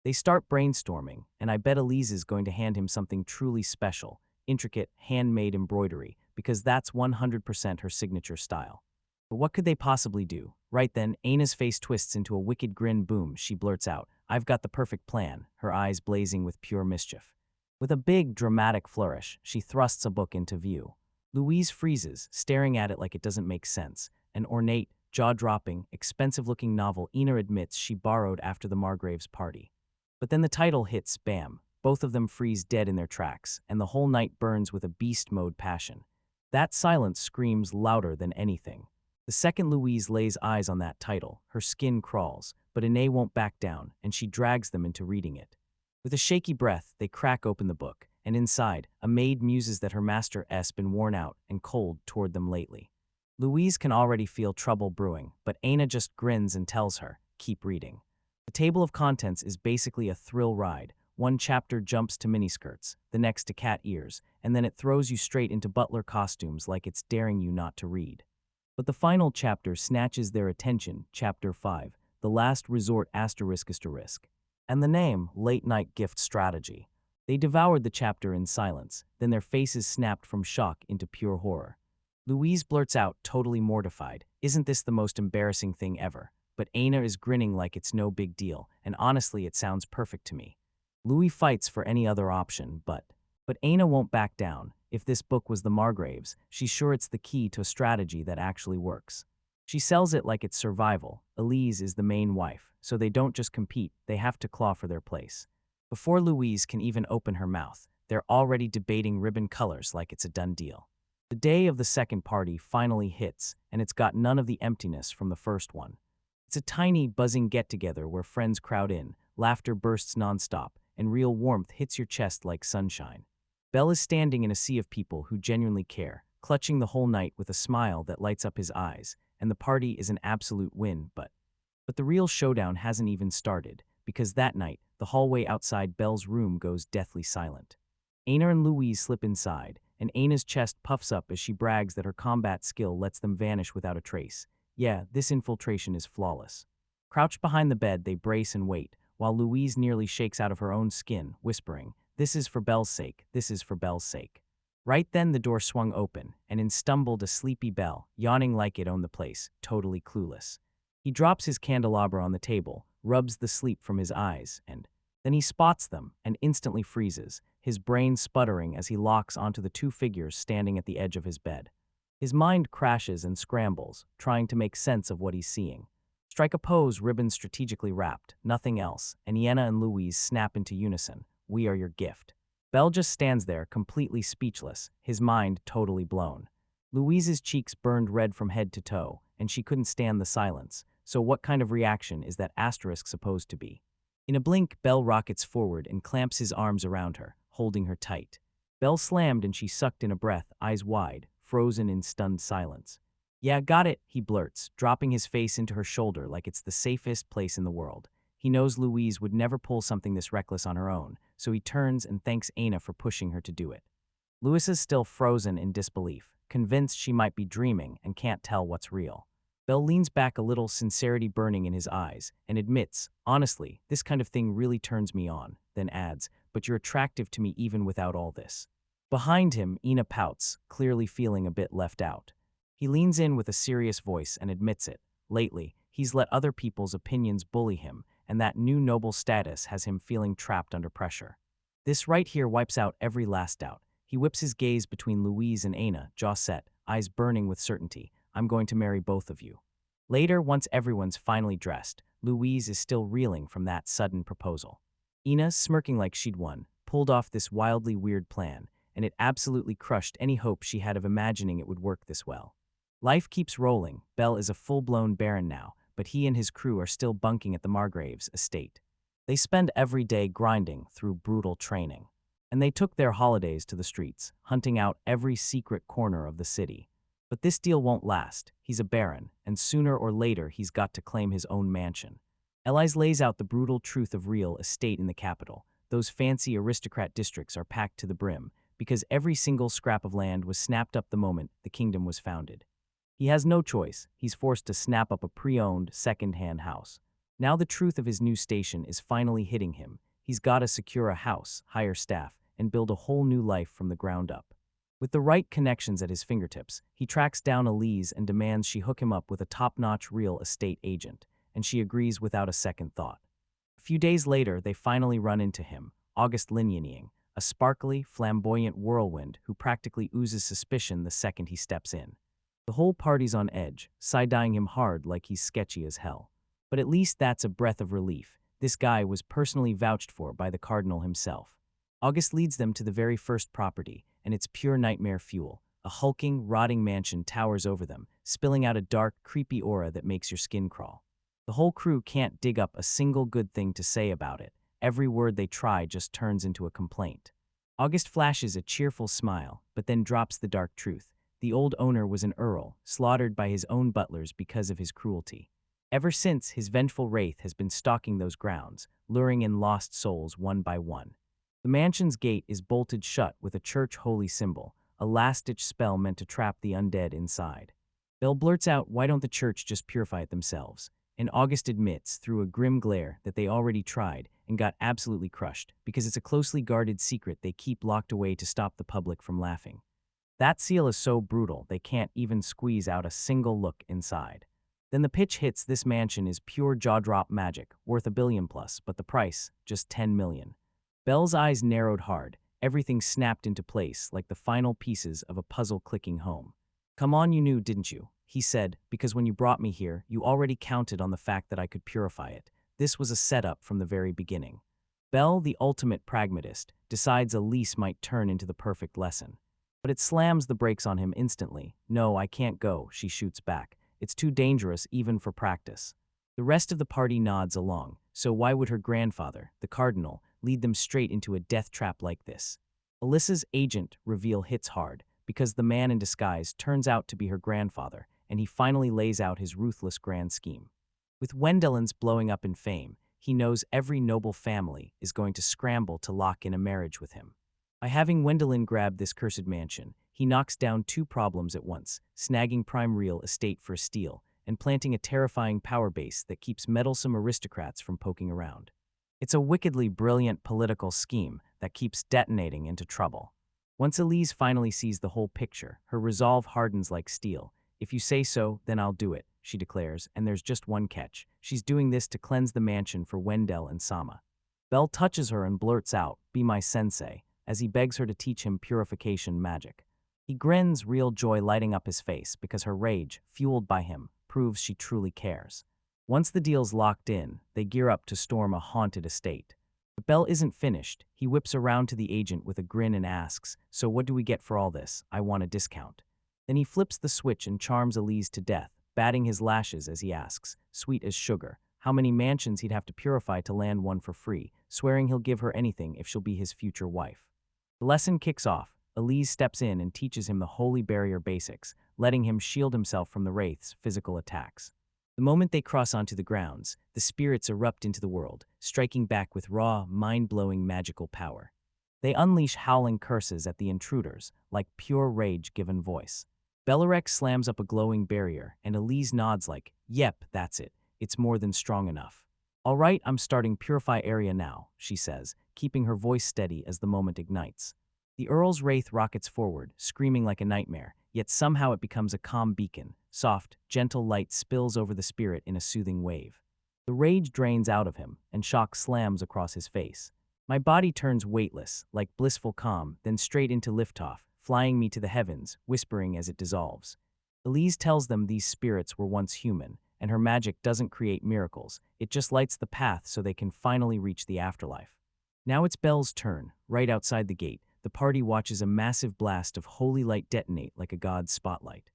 They start brainstorming, and I bet Elise is going to hand him something truly special, intricate, handmade embroidery, because that's 100% her signature style. But what could they possibly do? Right then, Aina's face twists into a wicked grin. Boom, she blurts out, "I've got the perfect plan," her eyes blazing with pure mischief. With a big, dramatic flourish, she thrusts a book into view. Louise freezes, staring at it like it doesn't make sense. An ornate, jaw-dropping, expensive-looking novel Ina admits she borrowed after the Margrave's party. But then the title hits, bam. Both of them freeze dead in their tracks, and the whole night burns with a beast-mode passion. That silence screams louder than anything. The second Louise lays eyes on that title, her skin crawls, but Ine won't back down, and she drags them into reading it. With a shaky breath, they crack open the book, and inside, a maid muses that her master's been worn out and cold toward them lately. Louise can already feel trouble brewing, but Aina just grins and tells her, "Keep reading." The table of contents is basically a thrill ride. One chapter jumps to miniskirts, the next to cat ears, and then it throws you straight into butler costumes like it's daring you not to read. But the final chapter snatches their attention, Chapter 5, The Last Resort ***. And the name, Late Night Gift Strategy. They devoured the chapter in silence, then their faces snapped from shock into pure horror. Louise blurts out, totally mortified, "Isn't this the most embarrassing thing ever?" But Aina is grinning like it's no big deal, and honestly it sounds perfect to me. Louis fights for any other option, but Aina won't back down. If this book was the Margrave's, she's sure it's the key to a strategy that actually works. She sells it like it's survival. Elise is the main wife, so they don't just compete, they have to claw for their place. Before Louise can even open her mouth, they're already debating ribbon colors like it's a done deal. The day of the second party finally hits, and it's got none of the emptiness from the first one. It's a tiny, buzzing get-together where friends crowd in, laughter bursts nonstop, and real warmth hits your chest like sunshine. Belle is standing in a sea of people who genuinely care, clutching the whole night with a smile that lights up his eyes, and the party is an absolute win, but the real showdown hasn't even started, because that night, the hallway outside Belle's room goes deathly silent. Aina and Louise slip inside, and Aina's chest puffs up as she brags that her combat skill lets them vanish without a trace. Yeah, this infiltration is flawless. Crouched behind the bed, they brace and wait, while Louise nearly shakes out of her own skin, whispering, "This is for Belle's sake, this is for Belle's sake." Right then the door swung open, and in stumbled a sleepy Belle, yawning like it owned the place, totally clueless. He drops his candelabra on the table, rubs the sleep from his eyes, and then he spots them and instantly freezes, his brain sputtering as he locks onto the two figures standing at the edge of his bed. His mind crashes and scrambles, trying to make sense of what he's seeing. Strike a pose, ribbons strategically wrapped, nothing else, and Yenna and Louise snap into unison, "We are your gift." Belle just stands there, completely speechless, his mind totally blown. Louise's cheeks burned red from head to toe, and she couldn't stand the silence, so what kind of reaction is that asterisk supposed to be? In a blink, Belle rockets forward and clamps his arms around her, holding her tight. Belle slammed and she sucked in a breath, eyes wide, frozen in stunned silence. "Yeah, got it," he blurts, dropping his face into her shoulder like it's the safest place in the world. He knows Louise would never pull something this reckless on her own, so he turns and thanks Aina for pushing her to do it. Louise is still frozen in disbelief, convinced she might be dreaming and can't tell what's real. Bell leans back a little, sincerity burning in his eyes, and admits, honestly, this kind of thing really turns me on, then adds, but you're attractive to me even without all this. Behind him, Ina pouts, clearly feeling a bit left out. He leans in with a serious voice and admits it. Lately, he's let other people's opinions bully him, and that new noble status has him feeling trapped under pressure. This right here wipes out every last doubt. He whips his gaze between Louise and Aina, jaw set, eyes burning with certainty. I'm going to marry both of you. Later, once everyone's finally dressed, Louise is still reeling from that sudden proposal. Ina, smirking like she'd won, pulled off this wildly weird plan, and it absolutely crushed any hope she had of imagining it would work this well. Life keeps rolling. Bell is a full-blown baron now, but he and his crew are still bunking at the Margraves estate. They spend every day grinding through brutal training. And they took their holidays to the streets, hunting out every secret corner of the city. But this deal won't last. He's a baron, and sooner or later he's got to claim his own mansion. Elise lays out the brutal truth of real estate in the capital. Those fancy aristocrat districts are packed to the brim, because every single scrap of land was snapped up the moment the kingdom was founded. He has no choice. He's forced to snap up a pre-owned, second-hand house. Now the truth of his new station is finally hitting him. He's got to secure a house, hire staff, and build a whole new life from the ground up. With the right connections at his fingertips, he tracks down Elise and demands she hook him up with a top-notch real estate agent, and she agrees without a second thought. A few days later, they finally run into him, August Linying, a sparkly, flamboyant whirlwind who practically oozes suspicion the second he steps in. The whole party's on edge, side-eyeing him hard like he's sketchy as hell. But at least that's a breath of relief. This guy was personally vouched for by the cardinal himself. August leads them to the very first property, and it's pure nightmare fuel. A hulking, rotting mansion towers over them, spilling out a dark, creepy aura that makes your skin crawl. The whole crew can't dig up a single good thing to say about it. Every word they try just turns into a complaint. August flashes a cheerful smile, but then drops the dark truth. The old owner was an earl, slaughtered by his own butlers because of his cruelty. Ever since, his vengeful wraith has been stalking those grounds, luring in lost souls one by one. The mansion's gate is bolted shut with a church holy symbol, a last-ditch spell meant to trap the undead inside. Bell blurts out, why don't the church just purify it themselves? And August admits, through a grim glare, that they already tried and got absolutely crushed, because it's a closely guarded secret they keep locked away to stop the public from laughing. That seal is so brutal they can't even squeeze out a single look inside. Then the pitch hits. This mansion is pure jaw-drop magic, worth $1 billion plus, but the price, just $10 million. Bell's eyes narrowed hard, everything snapped into place like the final pieces of a puzzle clicking home. Come on, you knew, didn't you? He said, because when you brought me here, you already counted on the fact that I could purify it. This was a setup from the very beginning. Bell, the ultimate pragmatist, decides Elise might turn into the perfect lesson. But it slams the brakes on him instantly. No, I can't go, she shoots back. It's too dangerous even for practice. The rest of the party nods along, so why would her grandfather, the cardinal, lead them straight into a death trap like this? Alyssa's agent reveal hits hard, because the man in disguise turns out to be her grandfather, and he finally lays out his ruthless grand scheme. With Wendellin's blowing up in fame, he knows every noble family is going to scramble to lock in a marriage with him. By having Wendelin grab this cursed mansion, he knocks down two problems at once, snagging prime real estate for a steal, and planting a terrifying power base that keeps meddlesome aristocrats from poking around. It's a wickedly brilliant political scheme that keeps detonating into trouble. Once Elise finally sees the whole picture, her resolve hardens like steel. If you say so, then I'll do it, she declares, and there's just one catch. She's doing this to cleanse the mansion for Wendell and Sama. Bell touches her and blurts out, "Be my sensei," as he begs her to teach him purification magic. He grins, real joy lighting up his face because her rage, fueled by him, proves she truly cares. Once the deal's locked in, they gear up to storm a haunted estate. But Bell isn't finished. He whips around to the agent with a grin and asks, "So what do we get for all this? I want a discount." Then he flips the switch and charms Elise to death, batting his lashes as he asks, sweet as sugar, how many mansions he'd have to purify to land one for free, swearing he'll give her anything if she'll be his future wife. The lesson kicks off. Elise steps in and teaches him the holy barrier basics, letting him shield himself from the wraith's physical attacks. The moment they cross onto the grounds, the spirits erupt into the world, striking back with raw, mind-blowing magical power. They unleash howling curses at the intruders, like pure rage given voice. Bellarek slams up a glowing barrier, and Elise nods like, "Yep, that's it. It's more than strong enough." "All right, I'm starting Purify Area now," she says, keeping her voice steady as the moment ignites. The Earl's Wraith rockets forward, screaming like a nightmare, yet somehow it becomes a calm beacon. Soft, gentle light spills over the spirit in a soothing wave. The rage drains out of him, and shock slams across his face. My body turns weightless, like blissful calm, then straight into liftoff, flying me to the heavens, whispering as it dissolves. Elise tells them these spirits were once human, and her magic doesn't create miracles, it just lights the path so they can finally reach the afterlife. Now it's Belle's turn. Right outside the gate, the party watches a massive blast of holy light detonate like a god's spotlight.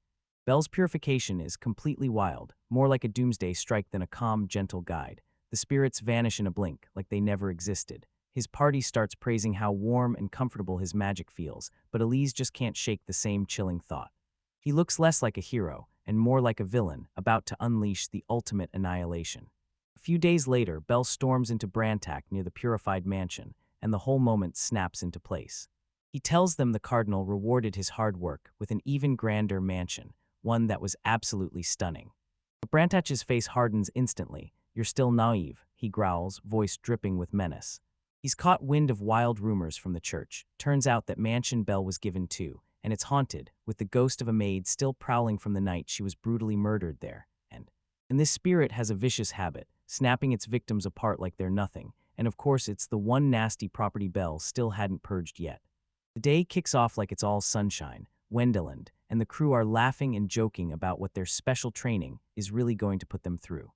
Belle's purification is completely wild, more like a doomsday strike than a calm, gentle guide. The spirits vanish in a blink, like they never existed. His party starts praising how warm and comfortable his magic feels, but Elise just can't shake the same chilling thought. He looks less like a hero, and more like a villain, about to unleash the ultimate annihilation. A few days later, Belle storms into Brantak near the purified mansion, and the whole moment snaps into place. He tells them the Cardinal rewarded his hard work with an even grander mansion, one that was absolutely stunning. But Brantach's face hardens instantly. "You're still naive," he growls, voice dripping with menace. He's caught wind of wild rumors from the church. Turns out that Mansion Belle was given to, and it's haunted, with the ghost of a maid still prowling from the night she was brutally murdered there. And this spirit has a vicious habit, snapping its victims apart like they're nothing, and of course it's the one nasty property Belle still hadn't purged yet. The day kicks off like it's all sunshine. Wendeland and the crew are laughing and joking about what their special training is really going to put them through.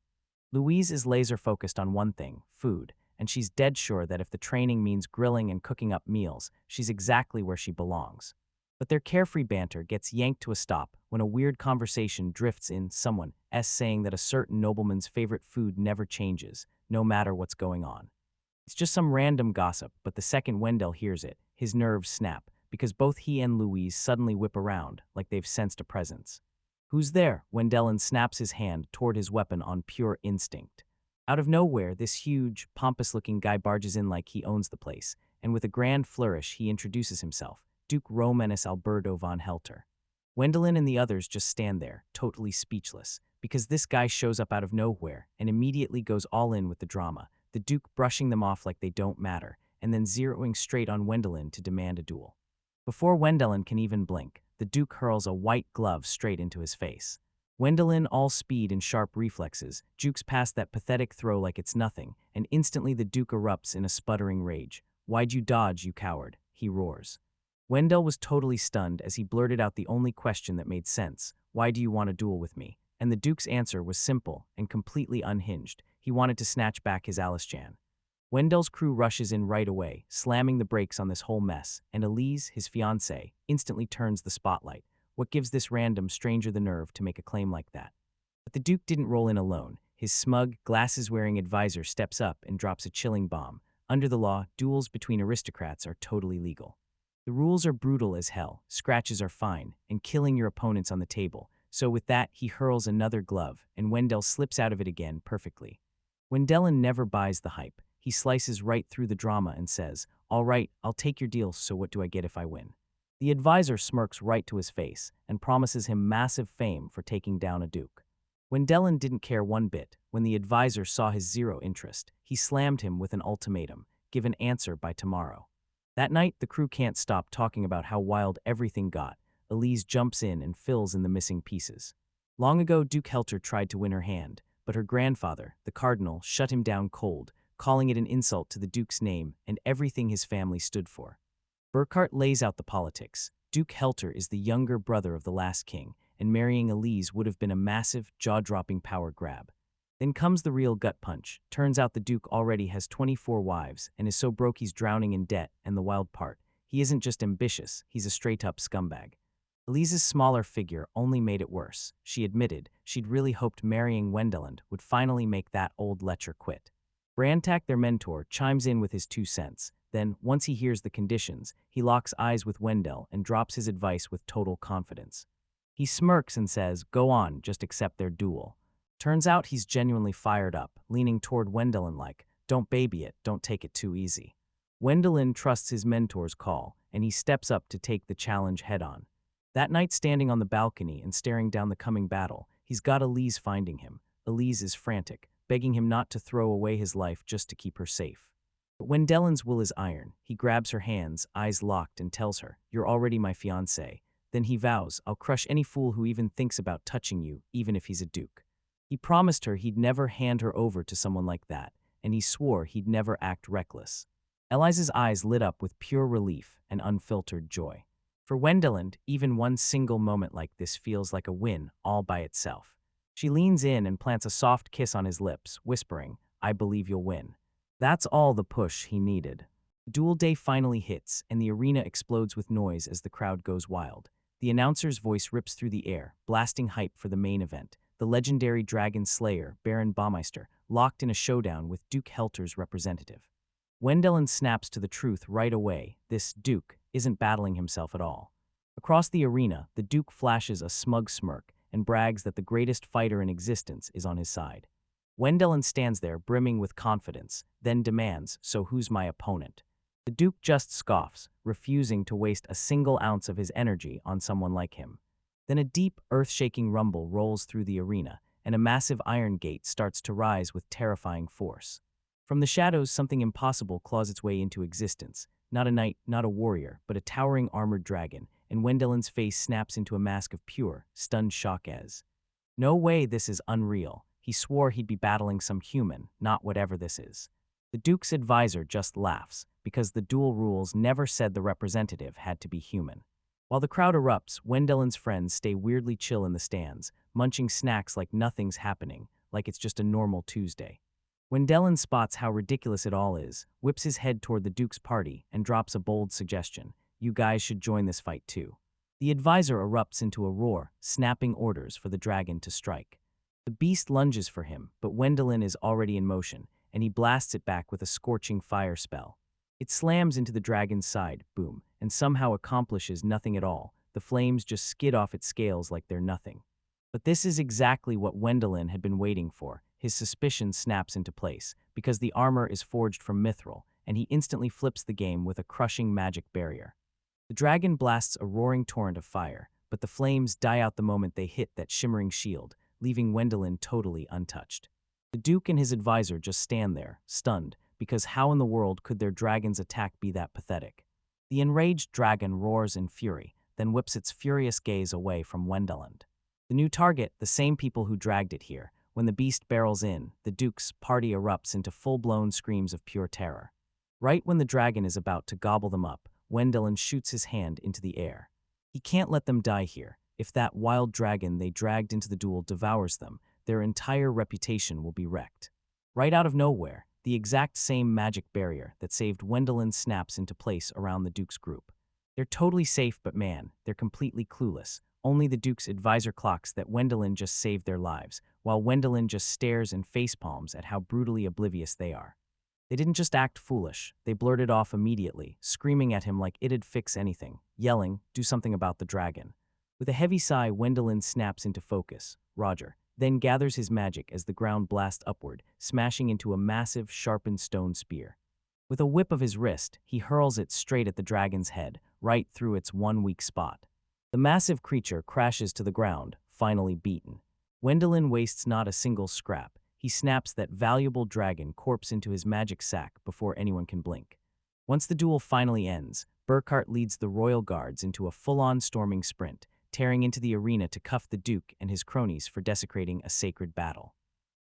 Louise is laser-focused on one thing, food, and she's dead sure that if the training means grilling and cooking up meals, she's exactly where she belongs. But their carefree banter gets yanked to a stop when a weird conversation drifts in, someone saying that a certain nobleman's favorite food never changes, no matter what's going on. It's just some random gossip, but the second Wendell hears it, his nerves snap, because both he and Louise suddenly whip around, like they've sensed a presence. "Who's there?" Wendelin snaps his hand toward his weapon on pure instinct. Out of nowhere, this huge, pompous-looking guy barges in like he owns the place, and with a grand flourish he introduces himself, Duke Romanus Alberto von Helter. Wendelin and the others just stand there, totally speechless, because this guy shows up out of nowhere and immediately goes all in with the drama, the Duke brushing them off like they don't matter, and then zeroing straight on Wendelin to demand a duel. Before Wendelin can even blink, the Duke hurls a white glove straight into his face. Wendelin, all speed and sharp reflexes, jukes past that pathetic throw like it's nothing, and instantly the Duke erupts in a sputtering rage. "Why'd you dodge, you coward?" he roars. Wendell was totally stunned as he blurted out the only question that made sense: "Why do you want to duel with me?" And the Duke's answer was simple and completely unhinged. He wanted to snatch back his Alice-Jan. Wendell's crew rushes in right away, slamming the brakes on this whole mess, and Elise, his fiancée, instantly turns the spotlight. What gives this random stranger the nerve to make a claim like that? But the Duke didn't roll in alone. His smug, glasses-wearing advisor steps up and drops a chilling bomb. Under the law, duels between aristocrats are totally legal. The rules are brutal as hell, scratches are fine, and killing your opponents on the table. So with that, he hurls another glove, and Wendell slips out of it again perfectly. Wendelin never buys the hype. He slices right through the drama and says, "All right, I'll take your deal, so what do I get if I win?" The advisor smirks right to his face and promises him massive fame for taking down a duke. Wendelin didn't care one bit. When the advisor saw his zero interest, he slammed him with an ultimatum: give an answer by tomorrow. That night, the crew can't stop talking about how wild everything got. Elise jumps in and fills in the missing pieces. Long ago, Duke Helter tried to win her hand, but her grandfather, the Cardinal, shut him down cold, calling it an insult to the Duke's name and everything his family stood for. Burkhart lays out the politics. Duke Helter is the younger brother of the last king, and marrying Elise would have been a massive, jaw-dropping power grab. Then comes the real gut punch. Turns out the Duke already has 24 wives and is so broke he's drowning in debt, and the wild part, he isn't just ambitious, he's a straight-up scumbag. Elise's smaller figure only made it worse. She admitted she'd really hoped marrying Wendeland would finally make that old lecher quit. Brantak, their mentor, chimes in with his 2 cents. Then, once he hears the conditions, he locks eyes with Wendell and drops his advice with total confidence. He smirks and says, "Go on, just accept their duel." Turns out he's genuinely fired up, leaning toward Wendelin like, "Don't baby it, don't take it too easy." Wendelin trusts his mentor's call, and he steps up to take the challenge head-on. That night, standing on the balcony and staring down the coming battle, he's got Elise finding him. Elise is frantic, begging him not to throw away his life just to keep her safe. But when Dellen's will is iron, he grabs her hands, eyes locked, and tells her, "You're already my fiancée." Then he vows, "I'll crush any fool who even thinks about touching you, even if he's a duke." He promised her he'd never hand her over to someone like that, and he swore he'd never act reckless. Eliza's eyes lit up with pure relief and unfiltered joy. For Wendelin, even one single moment like this feels like a win all by itself. She leans in and plants a soft kiss on his lips, whispering, "I believe you'll win." That's all the push he needed. The duel day finally hits, and the arena explodes with noise as the crowd goes wild. The announcer's voice rips through the air, blasting hype for the main event. The legendary dragon slayer, Baron Baumeister, locked in a showdown with Duke Helter's representative. Wendelin snaps to the truth right away. This Duke isn't battling himself at all. Across the arena, the Duke flashes a smug smirk and brags that the greatest fighter in existence is on his side. Wendelin stands there brimming with confidence, then demands, "So who's my opponent?" The Duke just scoffs, refusing to waste a single ounce of his energy on someone like him. Then a deep, earth-shaking rumble rolls through the arena, and a massive iron gate starts to rise with terrifying force. From the shadows, something impossible claws its way into existence. Not a knight, not a warrior, but a towering armored dragon, and Wendelin's face snaps into a mask of pure, stunned shock as, "No way, this is unreal." He swore he'd be battling some human, not whatever this is. The Duke's advisor just laughs, because the duel rules never said the representative had to be human. While the crowd erupts, Wendelin's friends stay weirdly chill in the stands, munching snacks like nothing's happening, like it's just a normal Tuesday. Wendelin spots how ridiculous it all is, whips his head toward the Duke's party, and drops a bold suggestion: "You guys should join this fight too." The advisor erupts into a roar, snapping orders for the dragon to strike. The beast lunges for him, but Wendelin is already in motion, and he blasts it back with a scorching fire spell. It slams into the dragon's side, boom, and somehow accomplishes nothing at all. The flames just skid off its scales like they're nothing. But this is exactly what Wendelin had been waiting for. His suspicion snaps into place, because the armor is forged from mithril, and he instantly flips the game with a crushing magic barrier. The dragon blasts a roaring torrent of fire, but the flames die out the moment they hit that shimmering shield, leaving Wendelin totally untouched. The Duke and his advisor just stand there, stunned, because how in the world could their dragon's attack be that pathetic? The enraged dragon roars in fury, then whips its furious gaze away from Wendelin. The new target, the same people who dragged it here. When the beast barrels in, the Duke's party erupts into full-blown screams of pure terror. Right when the dragon is about to gobble them up, Wendelin shoots his hand into the air. He can't let them die here. If that wild dragon they dragged into the duel devours them, their entire reputation will be wrecked. Right out of nowhere, the exact same magic barrier that saved Wendelin snaps into place around the Duke's group. They're totally safe, but man, they're completely clueless. Only the Duke's advisor clocks that Wendelin just saved their lives, while Wendelin just stares and facepalms at how brutally oblivious they are. They didn't just act foolish, they blurted off immediately, screaming at him like it'd fix anything, yelling, "Do something about the dragon." With a heavy sigh, Wendelin snaps into focus, Roger, then gathers his magic as the ground blasts upward, smashing into a massive, sharpened stone spear. With a whip of his wrist, he hurls it straight at the dragon's head, right through its one weak spot. The massive creature crashes to the ground, finally beaten. Wendelin wastes not a single scrap. He snaps that valuable dragon corpse into his magic sack before anyone can blink. Once the duel finally ends, Burkhart leads the royal guards into a full-on storming sprint, tearing into the arena to cuff the Duke and his cronies for desecrating a sacred battle.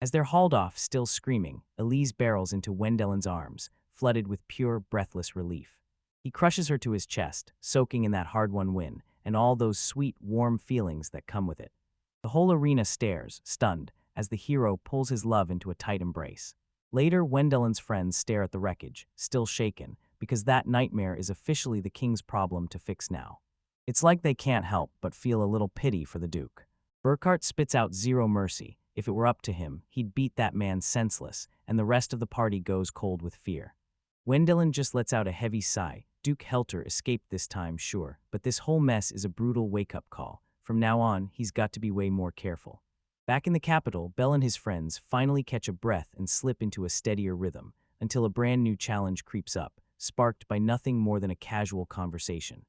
As they're hauled off, still screaming, Elise barrels into Wendelin's arms, flooded with pure, breathless relief. He crushes her to his chest, soaking in that hard-won win, and all those sweet, warm feelings that come with it. The whole arena stares, stunned, as the hero pulls his love into a tight embrace. Later, Wendelin's friends stare at the wreckage, still shaken, because that nightmare is officially the king's problem to fix now. It's like they can't help but feel a little pity for the Duke. Burkhart spits out zero mercy. If it were up to him, he'd beat that man senseless, and the rest of the party goes cold with fear. Wendelin just lets out a heavy sigh. Duke Helter escaped this time, sure, but this whole mess is a brutal wake-up call. From now on, he's got to be way more careful. Back in the capital, Bell and his friends finally catch a breath and slip into a steadier rhythm, until a brand new challenge creeps up, sparked by nothing more than a casual conversation.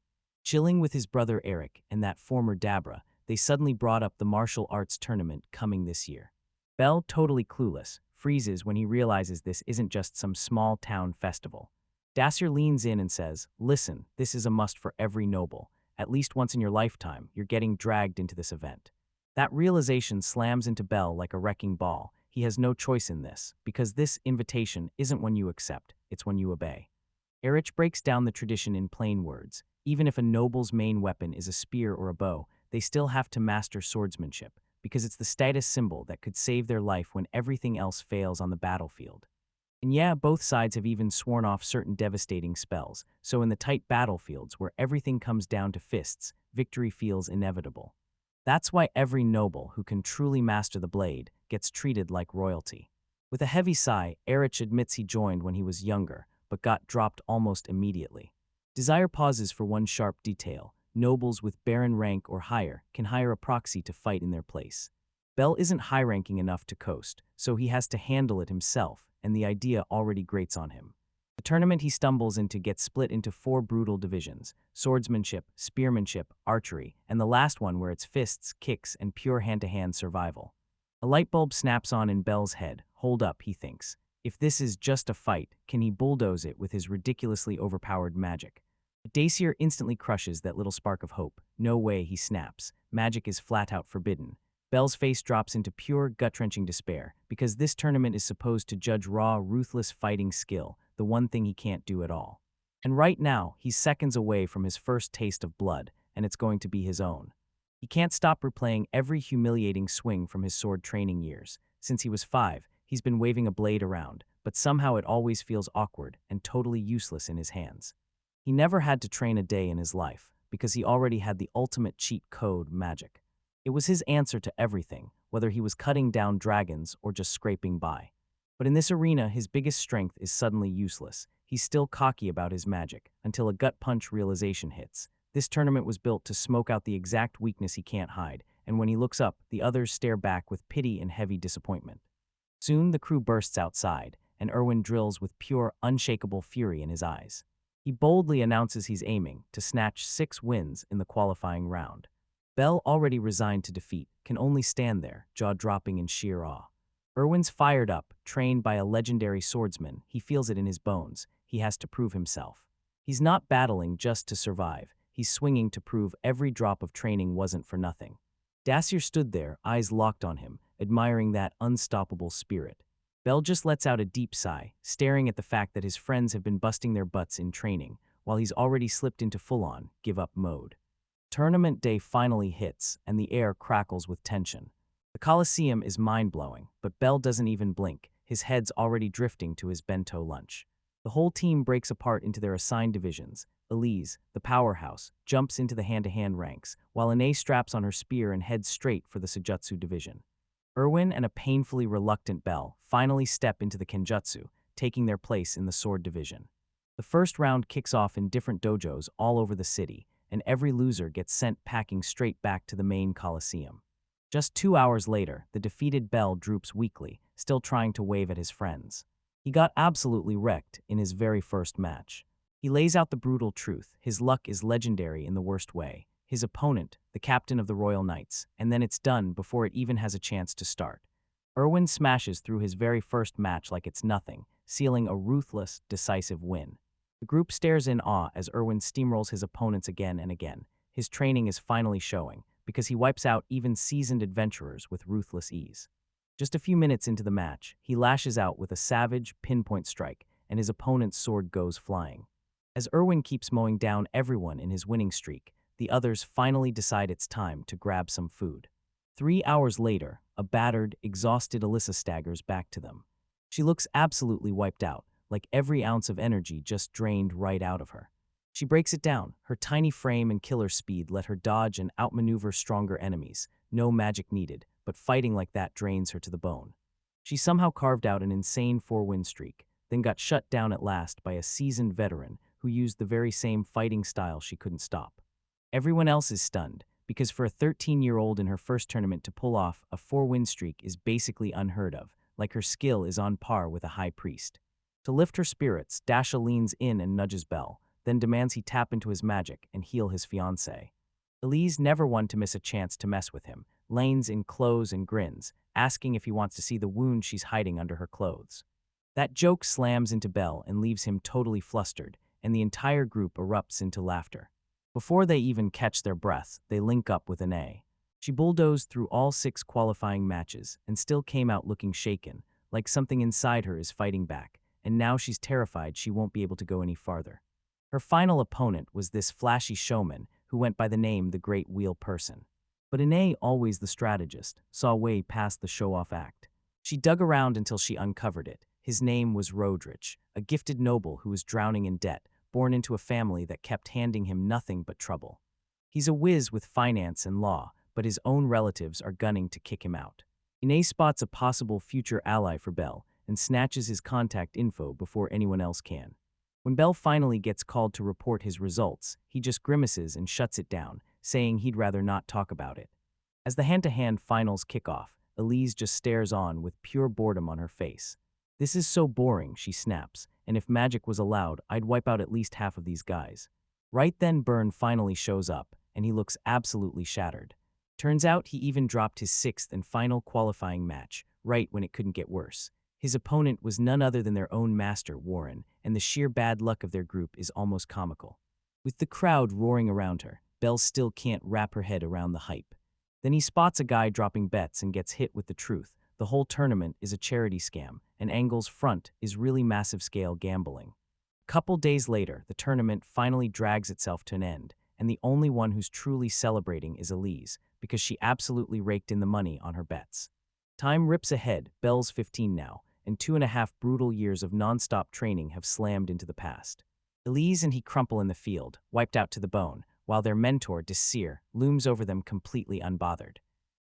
Chilling with his brother Eric and that former Dabra, they suddenly brought up the martial arts tournament coming this year. Bell, totally clueless, freezes when he realizes this isn't just some small town festival. Dacier leans in and says, "Listen, this is a must for every noble. At least once in your lifetime, you're getting dragged into this event." That realization slams into Bell like a wrecking ball. He has no choice in this, because this invitation isn't one you accept, it's one you obey. Erich breaks down the tradition in plain words. Even if a noble's main weapon is a spear or a bow, they still have to master swordsmanship, because it's the status symbol that could save their life when everything else fails on the battlefield. And yeah, both sides have even sworn off certain devastating spells, so in the tight battlefields where everything comes down to fists, victory feels inevitable. That's why every noble who can truly master the blade gets treated like royalty. With a heavy sigh, Erich admits he joined when he was younger, but got dropped almost immediately. Desire pauses for one sharp detail. Nobles with baron rank or higher can hire a proxy to fight in their place. Bell isn't high-ranking enough to coast, so he has to handle it himself, and the idea already grates on him. The tournament he stumbles into gets split into 4 brutal divisions: swordsmanship, spearmanship, archery, and the last one where it's fists, kicks, and pure hand-to-hand survival. A light bulb snaps on in Bell's head. Hold up, he thinks. If this is just a fight, can he bulldoze it with his ridiculously overpowered magic? But Dacier instantly crushes that little spark of hope. No way, he snaps. Magic is flat out forbidden. Bell's face drops into pure, gut-wrenching despair, because this tournament is supposed to judge raw, ruthless fighting skill, the one thing he can't do at all. And right now, he's seconds away from his first taste of blood, and it's going to be his own. He can't stop replaying every humiliating swing from his sword training years. Since he was 5, he's been waving a blade around, but somehow it always feels awkward and totally useless in his hands. He never had to train a day in his life, because he already had the ultimate cheat code, magic. It was his answer to everything, whether he was cutting down dragons or just scraping by. But in this arena, his biggest strength is suddenly useless. He's still cocky about his magic, until a gut punch realization hits. This tournament was built to smoke out the exact weakness he can't hide, and when he looks up, the others stare back with pity and heavy disappointment. Soon the crew bursts outside, and Erwin drills with pure, unshakable fury in his eyes. He boldly announces he's aiming to snatch 6 wins in the qualifying round. Bell, already resigned to defeat, can only stand there, jaw-dropping in sheer awe. Erwin's fired up, trained by a legendary swordsman. He feels it in his bones. He has to prove himself. He's not battling just to survive. He's swinging to prove every drop of training wasn't for nothing. Dacier stood there, eyes locked on him, admiring that unstoppable spirit. Bell just lets out a deep sigh, staring at the fact that his friends have been busting their butts in training, while he's already slipped into full-on, give-up mode. Tournament day finally hits, and the air crackles with tension. The Colosseum is mind-blowing, but Bell doesn't even blink. His head's already drifting to his bento lunch. The whole team breaks apart into their assigned divisions. Elise, the powerhouse, jumps into the hand-to-hand ranks, while Ine straps on her spear and heads straight for the Sujutsu division. Erwin and a painfully reluctant Bell finally step into the Kenjutsu, taking their place in the sword division. The first round kicks off in different dojos all over the city, and every loser gets sent packing straight back to the main Colosseum. Just 2 hours later, the defeated Bell droops weakly, still trying to wave at his friends. He got absolutely wrecked in his very first match. He lays out the brutal truth. His luck is legendary in the worst way. His opponent, the captain of the Royal Knights, and then it's done before it even has a chance to start. Erwin smashes through his very first match like it's nothing, sealing a ruthless, decisive win. The group stares in awe as Erwin steamrolls his opponents again and again. His training is finally showing, because he wipes out even seasoned adventurers with ruthless ease. Just a few minutes into the match, he lashes out with a savage, pinpoint strike, and his opponent's sword goes flying. As Erwin keeps mowing down everyone in his winning streak, the others finally decide it's time to grab some food. 3 hours later, a battered, exhausted Alyssa staggers back to them. She looks absolutely wiped out, like every ounce of energy just drained right out of her. She breaks it down. Her tiny frame and killer speed let her dodge and outmaneuver stronger enemies. No magic needed, but fighting like that drains her to the bone. She somehow carved out an insane 4-win streak, then got shut down at last by a seasoned veteran who used the very same fighting style she couldn't stop. Everyone else is stunned, because for a 13-year-old in her first tournament to pull off a 4-win streak is basically unheard of, like her skill is on par with a high priest. To lift her spirits, Dasha leans in and nudges Bell. then demands he tap into his magic and heal his fiancée. Elise, never one to miss a chance to mess with him, lanes in clothes and grins, asking if he wants to see the wound she's hiding under her clothes. That joke slams into Belle and leaves him totally flustered, and the entire group erupts into laughter. Before they even catch their breath, they link up with Anae. She bulldozed through all 6 qualifying matches and still came out looking shaken, like something inside her is fighting back, and now she's terrified she won't be able to go any farther. Her final opponent was this flashy showman who went by the name the Great Wheel Person. But Anae, always the strategist, saw way past the show-off act. She dug around until she uncovered it. His name was Rodrich, a gifted noble who was drowning in debt, born into a family that kept handing him nothing but trouble. He's a whiz with finance and law, but his own relatives are gunning to kick him out. Anae spots a possible future ally for Belle and snatches his contact info before anyone else can. When Belle finally gets called to report his results, he just grimaces and shuts it down, saying he'd rather not talk about it. As the hand-to-hand finals kick off, Elise just stares on with pure boredom on her face. "This is so boring," she snaps, "and if magic was allowed, I'd wipe out at least half of these guys." Right then, Byrne finally shows up, and he looks absolutely shattered. Turns out he even dropped his 6th and final qualifying match, right when it couldn't get worse. His opponent was none other than their own master, Warren, and the sheer bad luck of their group is almost comical. With the crowd roaring around her, Belle still can't wrap her head around the hype. Then he spots a guy dropping bets and gets hit with the truth. The whole tournament is a charity scam, and Angle's front is really massive-scale gambling. A couple days later, the tournament finally drags itself to an end, and the only one who's truly celebrating is Elise, because she absolutely raked in the money on her bets. Time rips ahead. Belle's 15 now, and 2.5 brutal years of non-stop training have slammed into the past. Elise and he crumple in the field, wiped out to the bone, while their mentor, Desir, looms over them completely unbothered.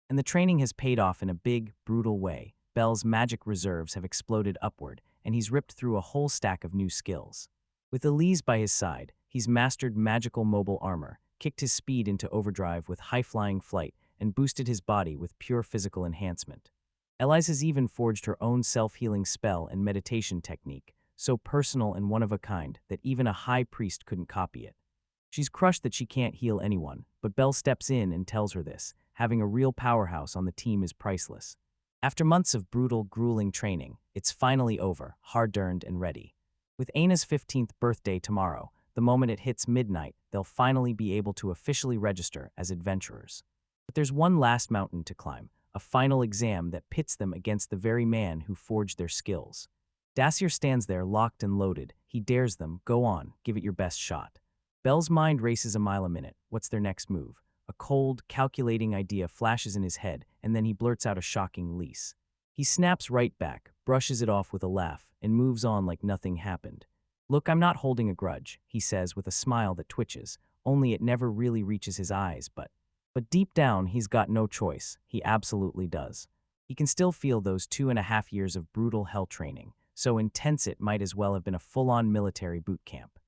And the training has paid off in a big, brutal way. Belle's magic reserves have exploded upward, and he's ripped through a whole stack of new skills. With Elise by his side, he's mastered magical mobile armor, kicked his speed into overdrive with high-flying flight, and boosted his body with pure physical enhancement. Elise has even forged her own self-healing spell and meditation technique, so personal and one-of-a-kind that even a high priest couldn't copy it. She's crushed that she can't heal anyone, but Belle steps in and tells her this. Having a real powerhouse on the team is priceless. After months of brutal, grueling training, it's finally over, hard-earned and ready. With Aina's 15th birthday tomorrow, the moment it hits midnight, they'll finally be able to officially register as adventurers. But there's one last mountain to climb, a final exam that pits them against the very man who forged their skills. Dacier stands there locked and loaded. He dares them, "Go on, give it your best shot." Belle's mind races a mile a minute. What's their next move? A cold, calculating idea flashes in his head, and then he blurts out a shocking lease. He snaps right back, brushes it off with a laugh, and moves on like nothing happened. "Look, I'm not holding a grudge," he says with a smile that twitches, only it never really reaches his eyes, but deep down, he's got no choice. He absolutely does. He can still feel those 2.5 years of brutal hell training, so intense it might as well have been a full-on military boot camp.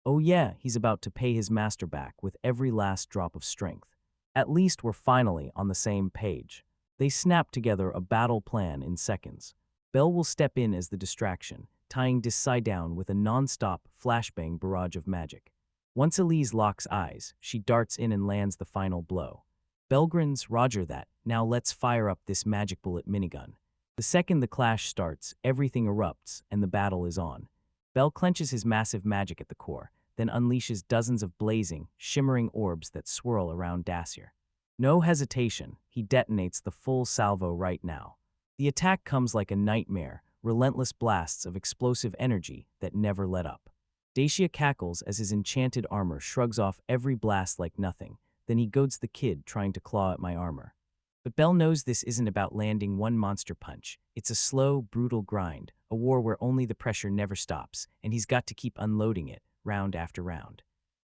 Oh yeah, he's about to pay his master back with every last drop of strength. At least we're finally on the same page. They snap together a battle plan in seconds. Belle will step in as the distraction, tying Desai down with a non-stop flashbang barrage of magic. Once Elise locks eyes, she darts in and lands the final blow. Belle grins, "Roger that, now let's fire up this magic bullet minigun." The second the clash starts, everything erupts, and the battle is on. Belle clenches his massive magic at the core, then unleashes dozens of blazing, shimmering orbs that swirl around Dacier. No hesitation, he detonates the full salvo right now. The attack comes like a nightmare, relentless blasts of explosive energy that never let up. Dacia cackles as his enchanted armor shrugs off every blast like nothing, then he goads the kid trying to claw at my armor. But Belle knows this isn't about landing one monster punch. It's a slow, brutal grind, a war where only the pressure never stops, and he's got to keep unloading it, round after round.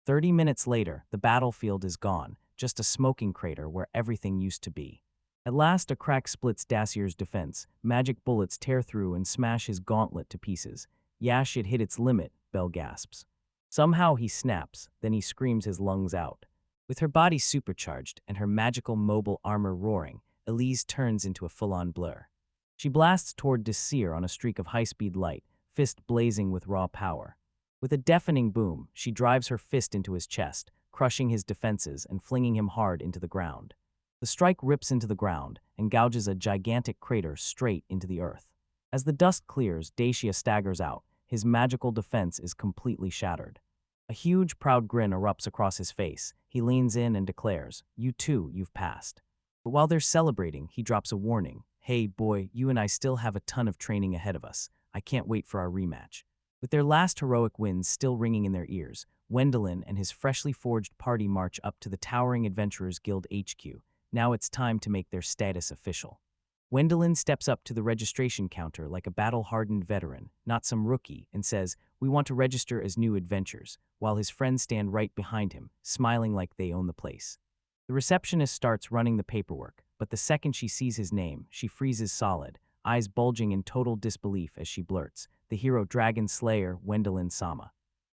30 minutes later, the battlefield is gone, just a smoking crater where everything used to be. At last, a crack splits Dacier's defense. Magic bullets tear through and smash his gauntlet to pieces. "Yeah, shit hit its limit," Belle gasps. Somehow he snaps, then he screams his lungs out. With her body supercharged and her magical mobile armor roaring, Elise turns into a full-on blur. She blasts toward Dacier on a streak of high-speed light, fist blazing with raw power. With a deafening boom, she drives her fist into his chest, crushing his defenses and flinging him hard into the ground. The strike rips into the ground and gouges a gigantic crater straight into the earth. As the dust clears, Dacia staggers out. His magical defense is completely shattered. A huge, proud grin erupts across his face. He leans in and declares, "You too, you've passed." But while they're celebrating, he drops a warning. "Hey, boy, you and I still have a ton of training ahead of us. I can't wait for our rematch." With their last heroic wins still ringing in their ears, Wendelin and his freshly forged party march up to the towering Adventurers Guild HQ. Now it's time to make their status official. Wendelin steps up to the registration counter like a battle-hardened veteran, not some rookie, and says, "We want to register as new adventures," while his friends stand right behind him, smiling like they own the place. The receptionist starts running the paperwork, but the second she sees his name, she freezes solid, eyes bulging in total disbelief as she blurts, "The hero Dragon Slayer, Wendelin Sama."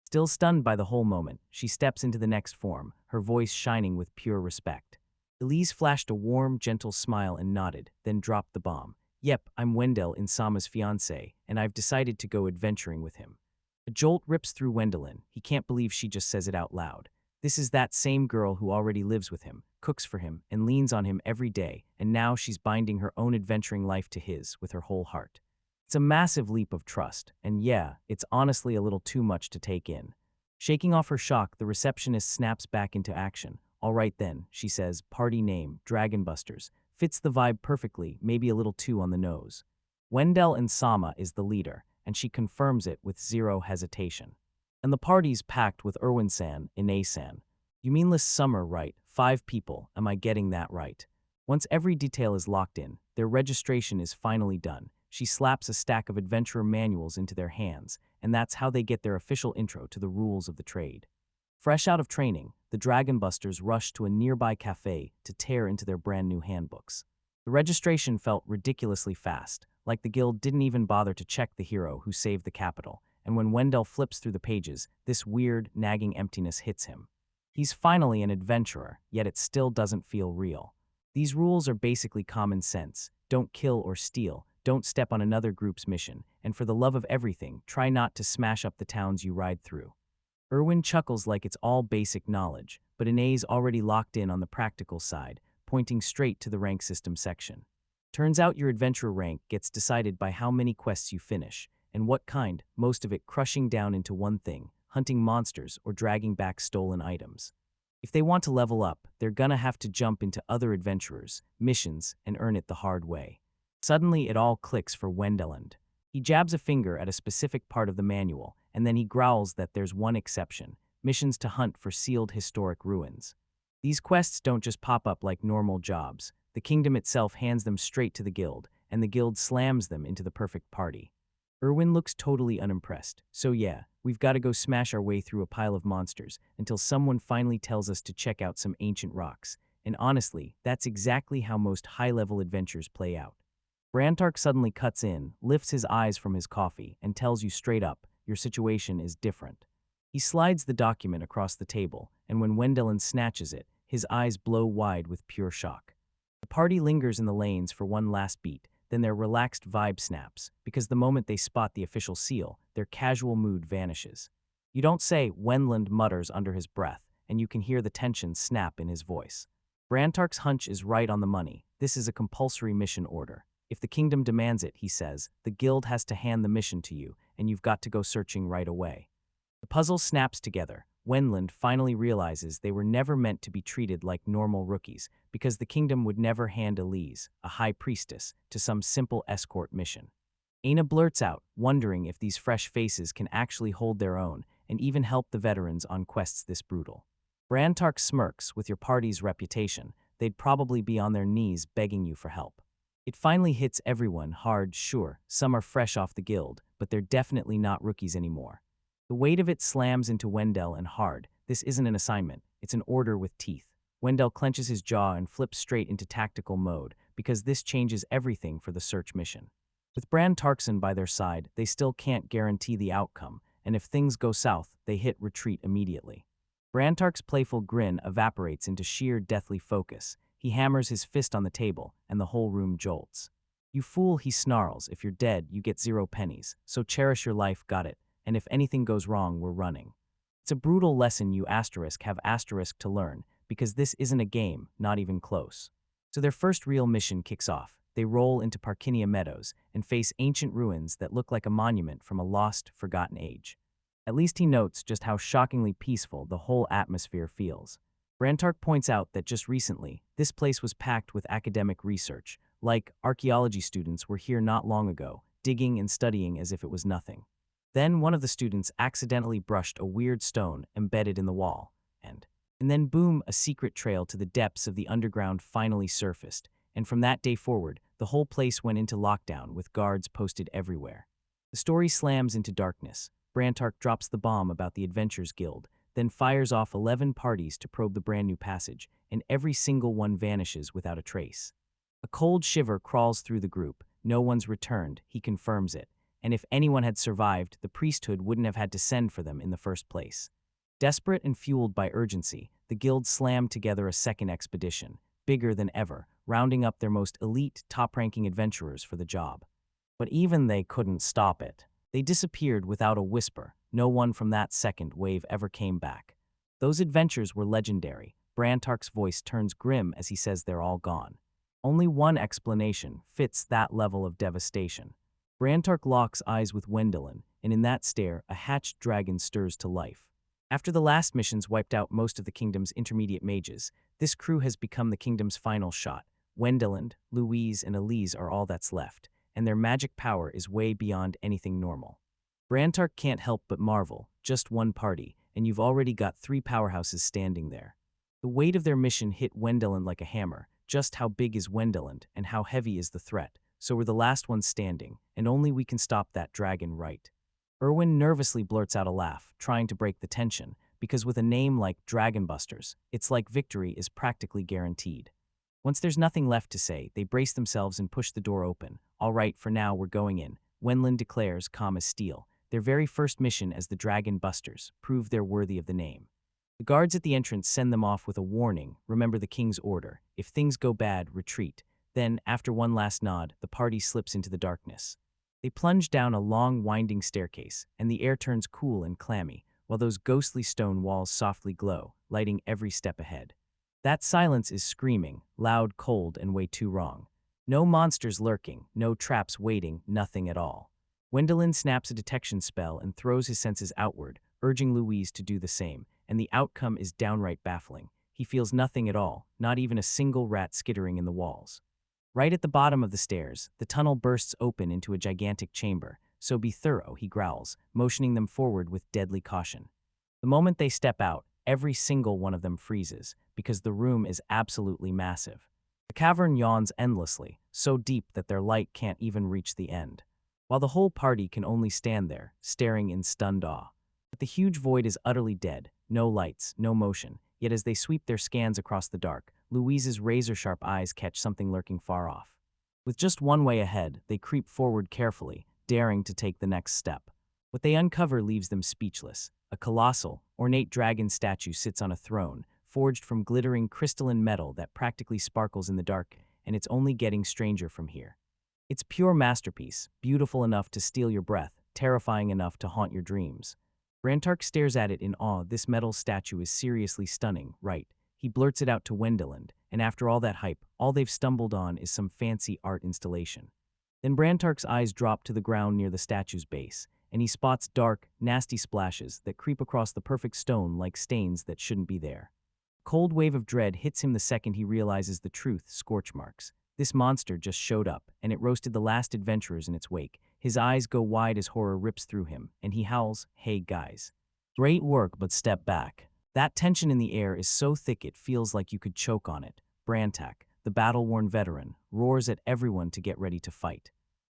Still stunned by the whole moment, she steps into the next form, her voice shining with pure respect. Elise flashed a warm, gentle smile and nodded, then dropped the bomb. "Yep, I'm Wendell Insama's fiancé, and I've decided to go adventuring with him." A jolt rips through Wendelin. He can't believe she just says it out loud. This is that same girl who already lives with him, cooks for him, and leans on him every day, and now she's binding her own adventuring life to his with her whole heart. It's a massive leap of trust, and yeah, it's honestly a little too much to take in. Shaking off her shock, the receptionist snaps back into action. "All right then," she says, "party name, Dragonbusters. Fits the vibe perfectly, maybe a little too on the nose." Wendell and Sama is the leader, and she confirms it with zero hesitation. And the party's packed with Irwin-san, Ine-san. "You mean last summer, right? 5 people, am I getting that right?" Once every detail is locked in, their registration is finally done. She slaps a stack of adventurer manuals into their hands, and that's how they get their official intro to the rules of the trade. Fresh out of training, the Dragon Busters rushed to a nearby cafe to tear into their brand new handbooks. The registration felt ridiculously fast, like the guild didn't even bother to check the hero who saved the capital, and when Wendell flips through the pages, this weird, nagging emptiness hits him. He's finally an adventurer, yet it still doesn't feel real. These rules are basically common sense. Don't kill or steal, don't step on another group's mission, and for the love of everything, try not to smash up the towns you ride through. Irwin chuckles like it's all basic knowledge, but Inae's already locked in on the practical side, pointing straight to the rank system section. Turns out your adventurer rank gets decided by how many quests you finish, and what kind, most of it crushing down into one thing, hunting monsters or dragging back stolen items. If they want to level up, they're gonna have to jump into other adventurers, missions, and earn it the hard way. Suddenly it all clicks for Wendeland. He jabs a finger at a specific part of the manual, and then he growls that there's one exception: missions to hunt for sealed historic ruins. These quests don't just pop up like normal jobs. The kingdom itself hands them straight to the guild, and the guild slams them into the perfect party. Irwin looks totally unimpressed. "So yeah, we've got to go smash our way through a pile of monsters until someone finally tells us to check out some ancient rocks. And honestly, that's exactly how most high-level adventures play out." Brantark suddenly cuts in, lifts his eyes from his coffee, and tells you straight up, your situation is different. He slides the document across the table, and when Wendelin snatches it, his eyes blow wide with pure shock. The party lingers in the lanes for one last beat, then their relaxed vibe snaps, because the moment they spot the official seal, their casual mood vanishes. "You don't say," Wenland mutters under his breath, and you can hear the tension snap in his voice. Brantark's hunch is right on the money. This is a compulsory mission order. If the kingdom demands it, he says, the guild has to hand the mission to you, and you've got to go searching right away. The puzzle snaps together. Wenland finally realizes they were never meant to be treated like normal rookies, because the kingdom would never hand Elise, a high priestess, to some simple escort mission. Aina blurts out, wondering if these fresh faces can actually hold their own and even help the veterans on quests this brutal. Brantark smirks. "With your party's reputation, they'd probably be on their knees begging you for help." It finally hits everyone hard. Sure, some are fresh off the guild, but they're definitely not rookies anymore. The weight of it slams into Wendell and hard. This isn't an assignment, it's an order with teeth. Wendell clenches his jaw and flips straight into tactical mode, because this changes everything for the search mission. With Bran Tarkson by their side, they still can't guarantee the outcome, and if things go south, they hit retreat immediately. Brantark's playful grin evaporates into sheer deathly focus. He hammers his fist on the table, and the whole room jolts. "You fool," he snarls, "if you're dead, you get 0 pennies, so cherish your life, got it?" and if anything goes wrong, we're running. It's a brutal lesson you have to learn, because this isn't a game, not even close. So their first real mission kicks off. They roll into Parkinia Meadows and face ancient ruins that look like a monument from a lost, forgotten age. At least he notes just how shockingly peaceful the whole atmosphere feels. Brantark points out that just recently, this place was packed with academic research, like archaeology students were here not long ago, digging and studying as if it was nothing. Then one of the students accidentally brushed a weird stone embedded in the wall, and then boom, a secret trail to the depths of the underground finally surfaced, and from that day forward, the whole place went into lockdown with guards posted everywhere. The story slams into darkness. Brantark drops the bomb about the Adventurers Guild, then fires off 11 parties to probe the brand new passage, and every single one vanishes without a trace. A cold shiver crawls through the group. No one's returned, he confirms it, and if anyone had survived, the priesthood wouldn't have had to send for them in the first place. Desperate and fueled by urgency, the guild slammed together a second expedition, bigger than ever, rounding up their most elite, top-ranking adventurers for the job. But even they couldn't stop it. They disappeared without a whisper. No one from that second wave ever came back. Those adventures were legendary. Brantark's voice turns grim as he says they're all gone. Only one explanation fits that level of devastation. Brantark locks eyes with Wendelin, and in that stare, a hatched dragon stirs to life. After the last missions wiped out most of the kingdom's intermediate mages, this crew has become the kingdom's final shot. Wendelin, Louise, and Elise are all that's left, and their magic power is way beyond anything normal. Brantark can't help but marvel, just one party, and you've already got 3 powerhouses standing there. The weight of their mission hit Wendelin like a hammer. Just how big is Wendelin, and how heavy is the threat? So we're the last ones standing, and only we can stop that dragon, right? Erwin nervously blurts out a laugh, trying to break the tension, because with a name like Dragonbusters, it's like victory is practically guaranteed. Once there's nothing left to say, they brace themselves and push the door open. All right, for now, we're going in, Wenlin declares, calm as steel. Their very first mission as the Dragon Busters prove they're worthy of the name. The guards at the entrance send them off with a warning, remember the king's order. If things go bad, retreat. Then, after one last nod, the party slips into the darkness. They plunge down a long, winding staircase, and the air turns cool and clammy, while those ghostly stone walls softly glow, lighting every step ahead. That silence is screaming, loud, cold, and way too wrong. No monsters lurking, no traps waiting, nothing at all. Wendelin snaps a detection spell and throws his senses outward, urging Louise to do the same, and the outcome is downright baffling. He feels nothing at all, not even a single rat skittering in the walls. Right at the bottom of the stairs, the tunnel bursts open into a gigantic chamber. So be thorough, he growls, motioning them forward with deadly caution. The moment they step out, every single one of them freezes, because the room is absolutely massive. The cavern yawns endlessly, so deep that their light can't even reach the end, while the whole party can only stand there, staring in stunned awe. But the huge void is utterly dead, no lights, no motion, yet as they sweep their scans across the dark, Louise's razor-sharp eyes catch something lurking far off. With just one way ahead, they creep forward carefully, daring to take the next step. What they uncover leaves them speechless. A colossal, ornate dragon statue sits on a throne, forged from glittering crystalline metal that practically sparkles in the dark, and it's only getting stranger from here. It's pure masterpiece, beautiful enough to steal your breath, terrifying enough to haunt your dreams. Brantark stares at it in awe. This metal statue is seriously stunning, right? He blurts it out to Wendelin, and after all that hype, all they've stumbled on is some fancy art installation. Then Brantark's eyes drop to the ground near the statue's base, and he spots dark, nasty splashes that creep across the perfect stone like stains that shouldn't be there. A cold wave of dread hits him the second he realizes the truth: scorch marks. This monster just showed up, and it roasted the last adventurers in its wake. His eyes go wide as horror rips through him, and he howls, "Hey guys. Great work, but step back." That tension in the air is so thick it feels like you could choke on it. Brantak, the battle-worn veteran, roars at everyone to get ready to fight.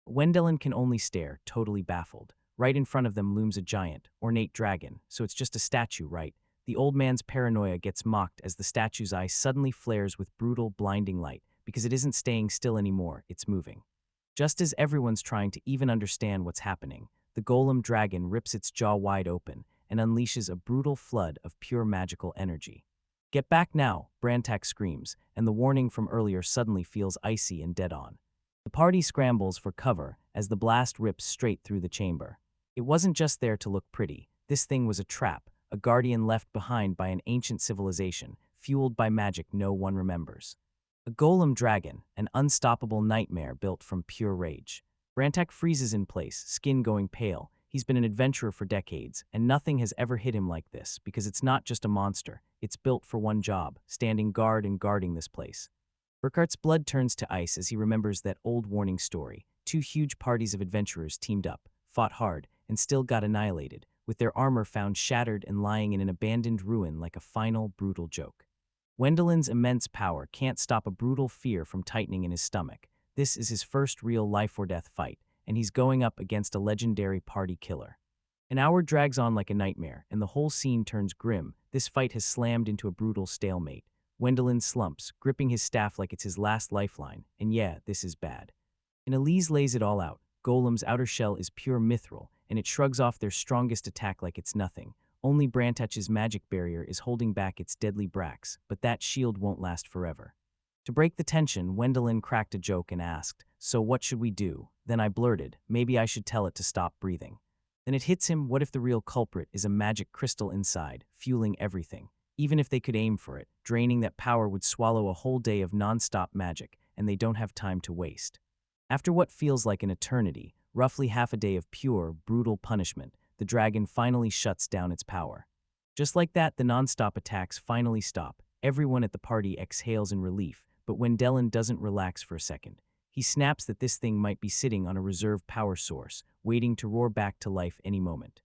Wendelin can only stare, totally baffled. Right in front of them looms a giant, ornate dragon, so it's just a statue, right? The old man's paranoia gets mocked as the statue's eye suddenly flares with brutal, blinding light, because it isn't staying still anymore, it's moving. Just as everyone's trying to even understand what's happening, the golem dragon rips its jaw wide open and unleashes a brutal flood of pure magical energy. "Get back now," Brantak screams, and the warning from earlier suddenly feels icy and dead on. The party scrambles for cover as the blast rips straight through the chamber. It wasn't just there to look pretty. This thing was a trap, a guardian left behind by an ancient civilization, fueled by magic no one remembers. A golem dragon, an unstoppable nightmare built from pure rage. Brantak freezes in place, skin going pale. He's been an adventurer for decades, and nothing has ever hit him like this, because it's not just a monster. It's built for one job, standing guard and guarding this place. Burkhart's blood turns to ice as he remembers that old warning story. Two huge parties of adventurers teamed up, fought hard, and still got annihilated, with their armor found shattered and lying in an abandoned ruin like a final, brutal joke. Wendelin's immense power can't stop a brutal fear from tightening in his stomach. This is his first real life-or-death fight, and he's going up against a legendary party killer. An hour drags on like a nightmare, and the whole scene turns grim. This fight has slammed into a brutal stalemate. Wendelin slumps, gripping his staff like it's his last lifeline, and yeah, this is bad. And Elise lays it all out. Golem's outer shell is pure mithril, and it shrugs off their strongest attack like it's nothing. Only Brantach's magic barrier is holding back its deadly bracks, but that shield won't last forever. To break the tension, Wendelin cracked a joke and asked, "So what should we do?" Then I blurted, "Maybe I should tell it to stop breathing." Then it hits him, what if the real culprit is a magic crystal inside, fueling everything? Even if they could aim for it, draining that power would swallow a whole day of non-stop magic, and they don't have time to waste. After what feels like an eternity, roughly half a day of pure, brutal punishment, the dragon finally shuts down its power. Just like that, the non-stop attacks finally stop. Everyone at the party exhales in relief, but Wendelin doesn't relax for a second. He snaps that this thing might be sitting on a reserve power source, waiting to roar back to life any moment.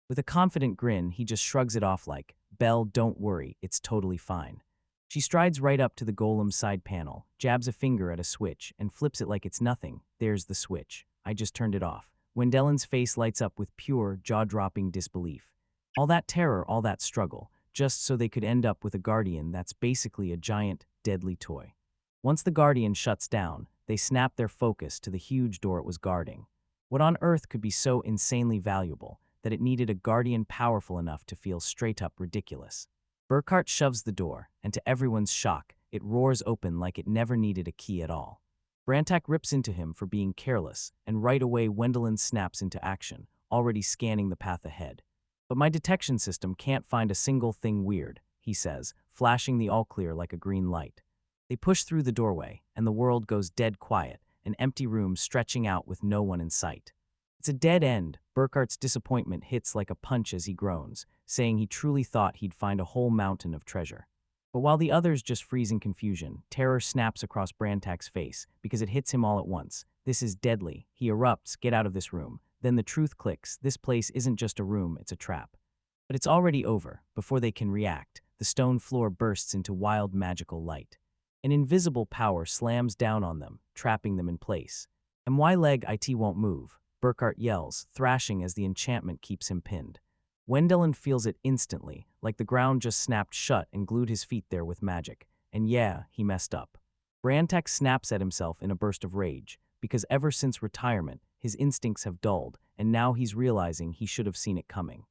With a confident grin, he just shrugs it off like, "Belle, don't worry, it's totally fine." She strides right up to the golem's side panel, jabs a finger at a switch, and flips it like it's nothing. There's the switch. I just turned it off. Wendelin's face lights up with pure, jaw-dropping disbelief. All that terror, all that struggle, just so they could end up with a guardian that's basically a giant, deadly toy. Once the guardian shuts down, they snap their focus to the huge door it was guarding. What on earth could be so insanely valuable that it needed a guardian powerful enough to feel straight-up ridiculous? Burkhart shoves the door, and to everyone's shock, it roars open like it never needed a key at all. Brantak rips into him for being careless, and right away Wendelin snaps into action, already scanning the path ahead. "But my detection system can't find a single thing weird," he says, flashing the all-clear like a green light. They push through the doorway, and the world goes dead quiet, an empty room stretching out with no one in sight. It's a dead end. Burkhart's disappointment hits like a punch as he groans, saying he truly thought he'd find a whole mountain of treasure. But while the others just freeze in confusion, terror snaps across Brantak's face because it hits him all at once. This is deadly. He erupts, "Get out of this room." Then the truth clicks. This place isn't just a room, it's a trap. But it's already over. Before they can react, the stone floor bursts into wild magical light. An invisible power slams down on them, trapping them in place. "And why leg it won't move?" Burkhart yells, thrashing as the enchantment keeps him pinned. Wendelin feels it instantly, like the ground just snapped shut and glued his feet there with magic. And yeah, he messed up. Brantak snaps at himself in a burst of rage, because ever since retirement, his instincts have dulled, and now he's realizing he should have seen it coming.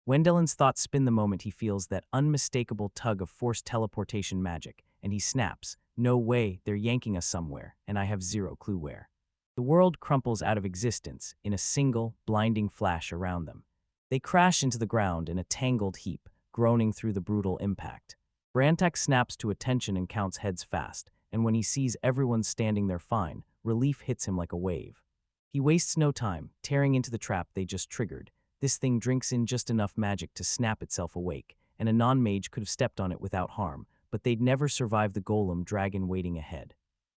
Wendelin's thoughts spin the moment he feels that unmistakable tug of forced teleportation magic, and he snaps, "No way, they're yanking us somewhere, and I have zero clue where." The world crumples out of existence in a single, blinding flash around them. They crash into the ground in a tangled heap, groaning through the brutal impact. Brantak snaps to attention and counts heads fast, and when he sees everyone standing there fine, relief hits him like a wave. He wastes no time, tearing into the trap they just triggered. This thing drinks in just enough magic to snap itself awake, and a non-mage could have stepped on it without harm, but they'd never survive the golem dragon waiting ahead.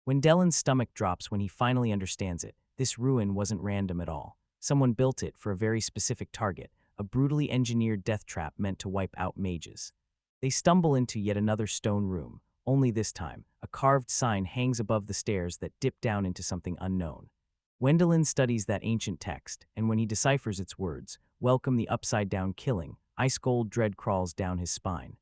Wendelin's stomach drops when he finally understands it. This ruin wasn't random at all. Someone built it for a very specific target, a brutally engineered death trap meant to wipe out mages. They stumble into yet another stone room, only this time, a carved sign hangs above the stairs that dip down into something unknown. Wendelin studies that ancient text, and when he deciphers its words, "Welcome the upside-down killing," ice-cold dread crawls down his spine.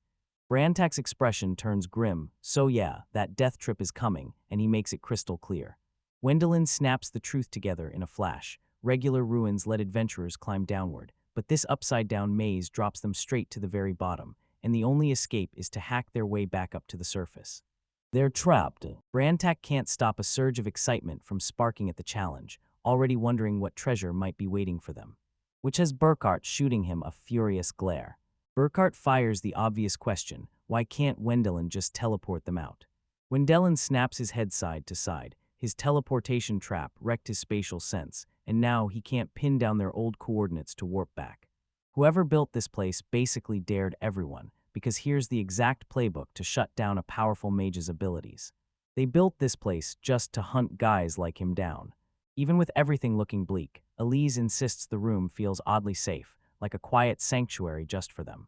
Brantak's expression turns grim. So yeah, that death trip is coming, and he makes it crystal clear. Wendelin snaps the truth together in a flash. Regular ruins let adventurers climb downward, but this upside-down maze drops them straight to the very bottom, and the only escape is to hack their way back up to the surface. They're trapped. Brantak can't stop a surge of excitement from sparking at the challenge, already wondering what treasure might be waiting for them. which has Burkhart shooting him a furious glare. Burkhart fires the obvious question, why can't Wendelin just teleport them out? Wendelin snaps his head side to side. His teleportation trap wrecked his spatial sense, and now he can't pin down their old coordinates to warp back. Whoever built this place basically dared everyone, because here's the exact playbook to shut down a powerful mage's abilities. They built this place just to hunt guys like him down. Even with everything looking bleak, Elise insists the room feels oddly safe, like a quiet sanctuary just for them.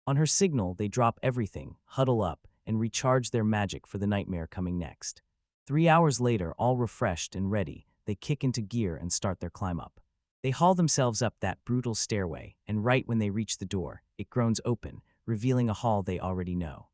On her signal, they drop everything, huddle up, and recharge their magic for the nightmare coming next. 3 hours later, all refreshed and ready, they kick into gear and start their climb up. They haul themselves up that brutal stairway, and right when they reach the door, it groans open, revealing a hall they already know.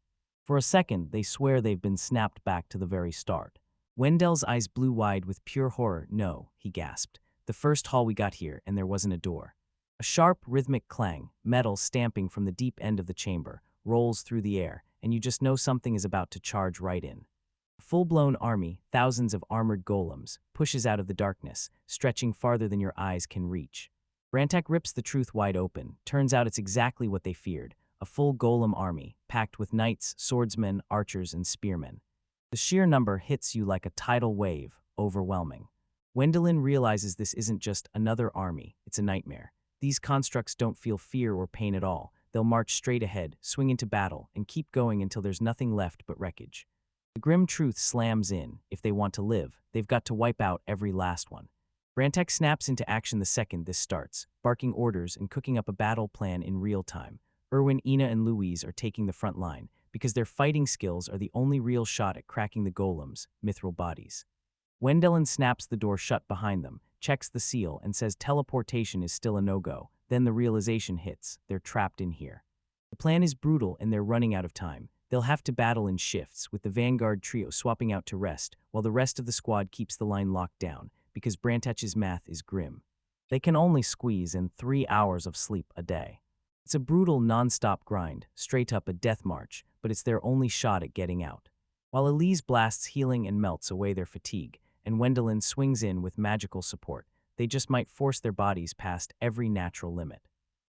For a second, they swear they've been snapped back to the very start. Wendel's eyes blew wide with pure horror. No, he gasped. The first hall we got here, and there wasn't a door. A sharp, rhythmic clang, metal stamping from the deep end of the chamber, rolls through the air, and you just know something is about to charge right in. A full-blown army, thousands of armored golems, pushes out of the darkness, stretching farther than your eyes can reach. Brantak rips the truth wide open. Turns out it's exactly what they feared, a full golem army, packed with knights, swordsmen, archers, and spearmen. The sheer number hits you like a tidal wave, overwhelming. Wendelin realizes this isn't just another army, it's a nightmare. These constructs don't feel fear or pain at all. They'll march straight ahead, swing into battle, and keep going until there's nothing left but wreckage. The grim truth slams in. If they want to live, they've got to wipe out every last one. Brantak snaps into action the second this starts, barking orders and cooking up a battle plan in real time. Erwin, Ina, and Louise are taking the front line, because their fighting skills are the only real shot at cracking the golems' mithril bodies. Wendelin snaps the door shut behind them, checks the seal, and says teleportation is still a no-go. Then the realization hits, they're trapped in here. The plan is brutal and they're running out of time. They'll have to battle in shifts, with the vanguard trio swapping out to rest, while the rest of the squad keeps the line locked down, because Brantak's math is grim. They can only squeeze in 3 hours of sleep a day. It's a brutal, non-stop grind, straight up a death march, but it's their only shot at getting out. While Elise blasts healing and melts away their fatigue, and Wendelin swings in with magical support, they just might force their bodies past every natural limit.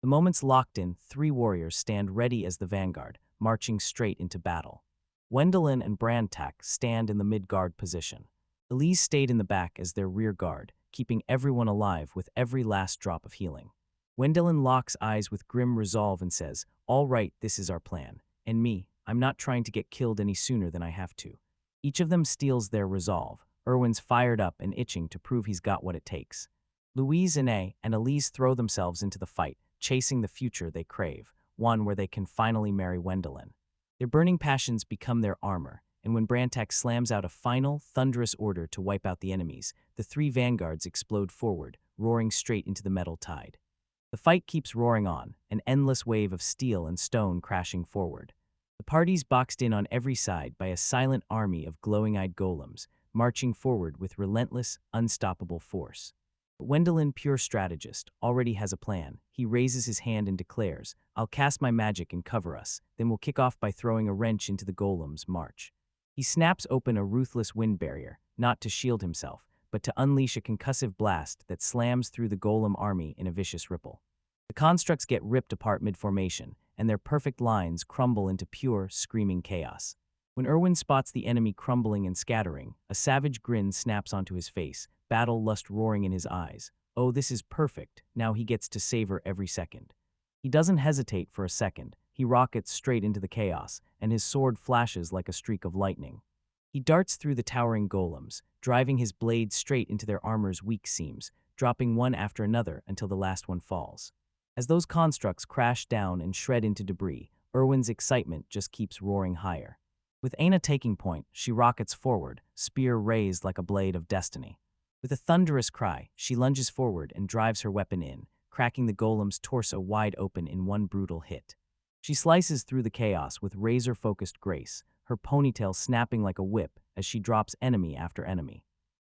The moment's locked in, 3 warriors stand ready as the vanguard, marching straight into battle. Wendelin and Brantak stand in the mid-guard position. Elise stayed in the back as their rear guard, keeping everyone alive with every last drop of healing. Wendelin locks eyes with grim resolve and says, "All right, this is our plan. And me, I'm not trying to get killed any sooner than I have to." Each of them steals their resolve. Erwin's fired up and itching to prove he's got what it takes. Louise, Ine, and Elise throw themselves into the fight, chasing the future they crave, one where they can finally marry Wendelin. Their burning passions become their armor, and when Brantak slams out a final, thunderous order to wipe out the enemies, the 3 vanguards explode forward, roaring straight into the metal tide. The fight keeps roaring on, an endless wave of steel and stone crashing forward. The party's boxed in on every side by a silent army of glowing-eyed golems, marching forward with relentless, unstoppable force. But Wendelin, pure strategist, already has a plan. He raises his hand and declares, "I'll cast my magic and cover us, then we'll kick off by throwing a wrench into the golems' march." He snaps open a ruthless wind barrier, not to shield himself, but to unleash a concussive blast that slams through the golem army in a vicious ripple. The constructs get ripped apart mid-formation, and their perfect lines crumble into pure, screaming chaos. When Erwin spots the enemy crumbling and scattering, a savage grin snaps onto his face, battle lust roaring in his eyes. Oh, this is perfect. Now he gets to savor every second. He doesn't hesitate for a second. He rockets straight into the chaos, and his sword flashes like a streak of lightning. He darts through the towering golems, driving his blade straight into their armor's weak seams, dropping one after another until the last one falls. As those constructs crash down and shred into debris, Erwin's excitement just keeps roaring higher. With Aina taking point, she rockets forward, spear raised like a blade of destiny. With a thunderous cry, she lunges forward and drives her weapon in, cracking the golem's torso wide open in one brutal hit. She slices through the chaos with razor-focused grace, her ponytail snapping like a whip as she drops enemy after enemy.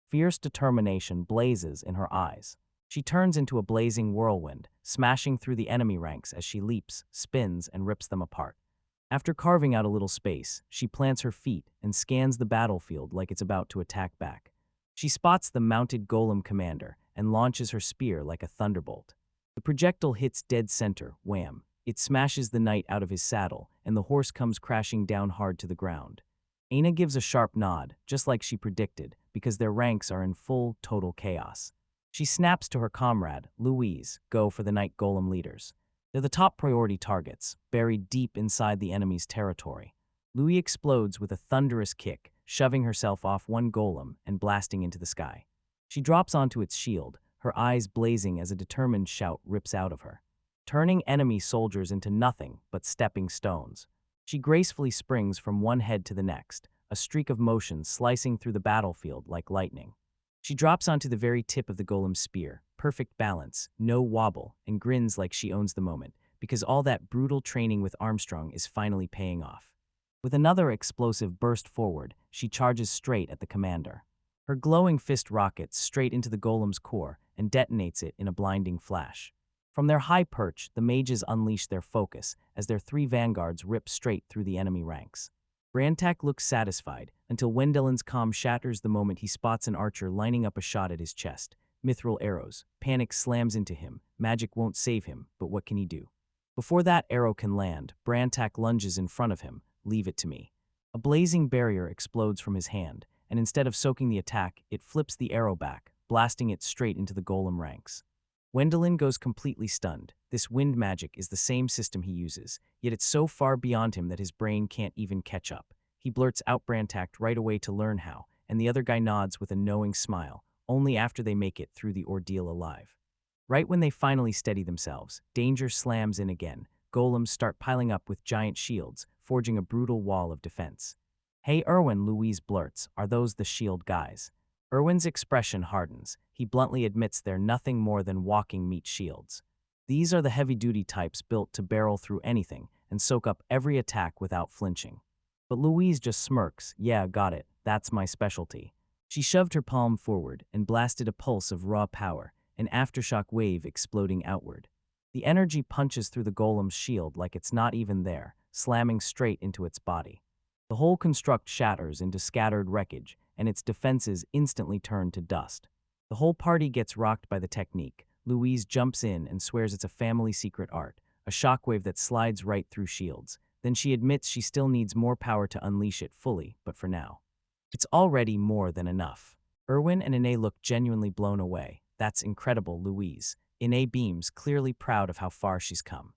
Fierce determination blazes in her eyes. She turns into a blazing whirlwind, smashing through the enemy ranks as she leaps, spins, and rips them apart. After carving out a little space, she plants her feet and scans the battlefield like it's about to attack back. She spots the mounted golem commander and launches her spear like a thunderbolt. The projectile hits dead center, wham. It smashes the knight out of his saddle, and the horse comes crashing down hard to the ground. Aina gives a sharp nod, just like she predicted, because their ranks are in full, total chaos. She snaps to her comrade, Louise, go for the night golem leaders. They're the top priority targets, buried deep inside the enemy's territory. Louis explodes with a thunderous kick, shoving herself off one golem and blasting into the sky. She drops onto its shield, her eyes blazing as a determined shout rips out of her, turning enemy soldiers into nothing but stepping stones. She gracefully springs from one head to the next, a streak of motion slicing through the battlefield like lightning. She drops onto the very tip of the golem's spear, perfect balance, no wobble, and grins like she owns the moment, because all that brutal training with Armstrong is finally paying off. With another explosive burst forward, she charges straight at the commander. Her glowing fist rockets straight into the golem's core and detonates it in a blinding flash. From their high perch, the mages unleash their focus as their three vanguards rip straight through the enemy ranks. Brantak looks satisfied until Wendellin's calm shatters the moment he spots an archer lining up a shot at his chest. Mithril arrows. Panic slams into him. Magic won't save him, but what can he do? Before that arrow can land, Brantak lunges in front of him. Leave it to me. A blazing barrier explodes from his hand, and instead of soaking the attack, it flips the arrow back, blasting it straight into the golem ranks. Wendelin goes completely stunned. This wind magic is the same system he uses, yet it's so far beyond him that his brain can't even catch up. He blurts out Brantak right away to learn how, and the other guy nods with a knowing smile, only after they make it through the ordeal alive. Right when they finally steady themselves, danger slams in again. Golems start piling up with giant shields, forging a brutal wall of defense. Hey Erwin, Louise blurts, are those the shield guys? Erwin's expression hardens. He bluntly admits they're nothing more than walking meat shields. These are the heavy-duty types built to barrel through anything and soak up every attack without flinching. But Louise just smirks. Yeah, got it. That's my specialty. She shoved her palm forward and blasted a pulse of raw power, an aftershock wave exploding outward. The energy punches through the golem's shield like it's not even there, slamming straight into its body. The whole construct shatters into scattered wreckage, and its defenses instantly turn to dust. The whole party gets rocked by the technique. Louise jumps in and swears it's a family secret art, a shockwave that slides right through shields. Then she admits she still needs more power to unleash it fully, but for now, it's already more than enough. Erwin and Ine look genuinely blown away. That's incredible, Louise. Ine beams, clearly proud of how far she's come.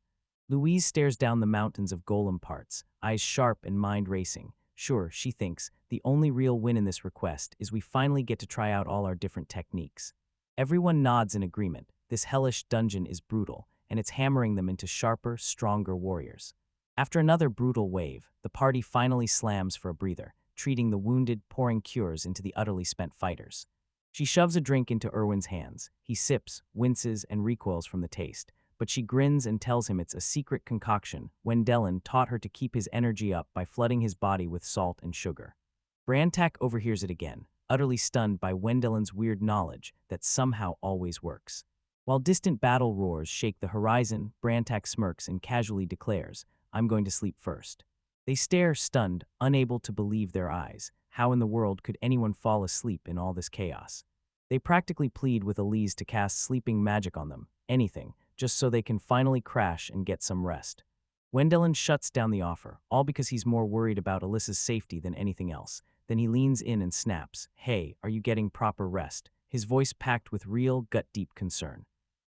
Louise stares down the mountains of golem parts, eyes sharp and mind racing. Sure, she thinks, the only real win in this request is we finally get to try out all our different techniques. Everyone nods in agreement. This hellish dungeon is brutal, and it's hammering them into sharper, stronger warriors. After another brutal wave, the party finally slams for a breather, treating the wounded, pouring cures into the utterly spent fighters. She shoves a drink into Erwin's hands. He sips, winces, and recoils from the taste, but she grins and tells him it's a secret concoction Wendelin taught her to keep his energy up by flooding his body with salt and sugar. Brantak overhears it again, utterly stunned by Wendelin's weird knowledge that somehow always works. While distant battle roars shake the horizon, Brantak smirks and casually declares, I'm going to sleep first. They stare, stunned, unable to believe their eyes. How in the world could anyone fall asleep in all this chaos? They practically plead with Elise to cast sleeping magic on them, anything, just so they can finally crash and get some rest. Wendelin shuts down the offer, all because he's more worried about Alyssa's safety than anything else. Then he leans in and snaps, Hey, are you getting proper rest? His voice packed with real, gut-deep concern.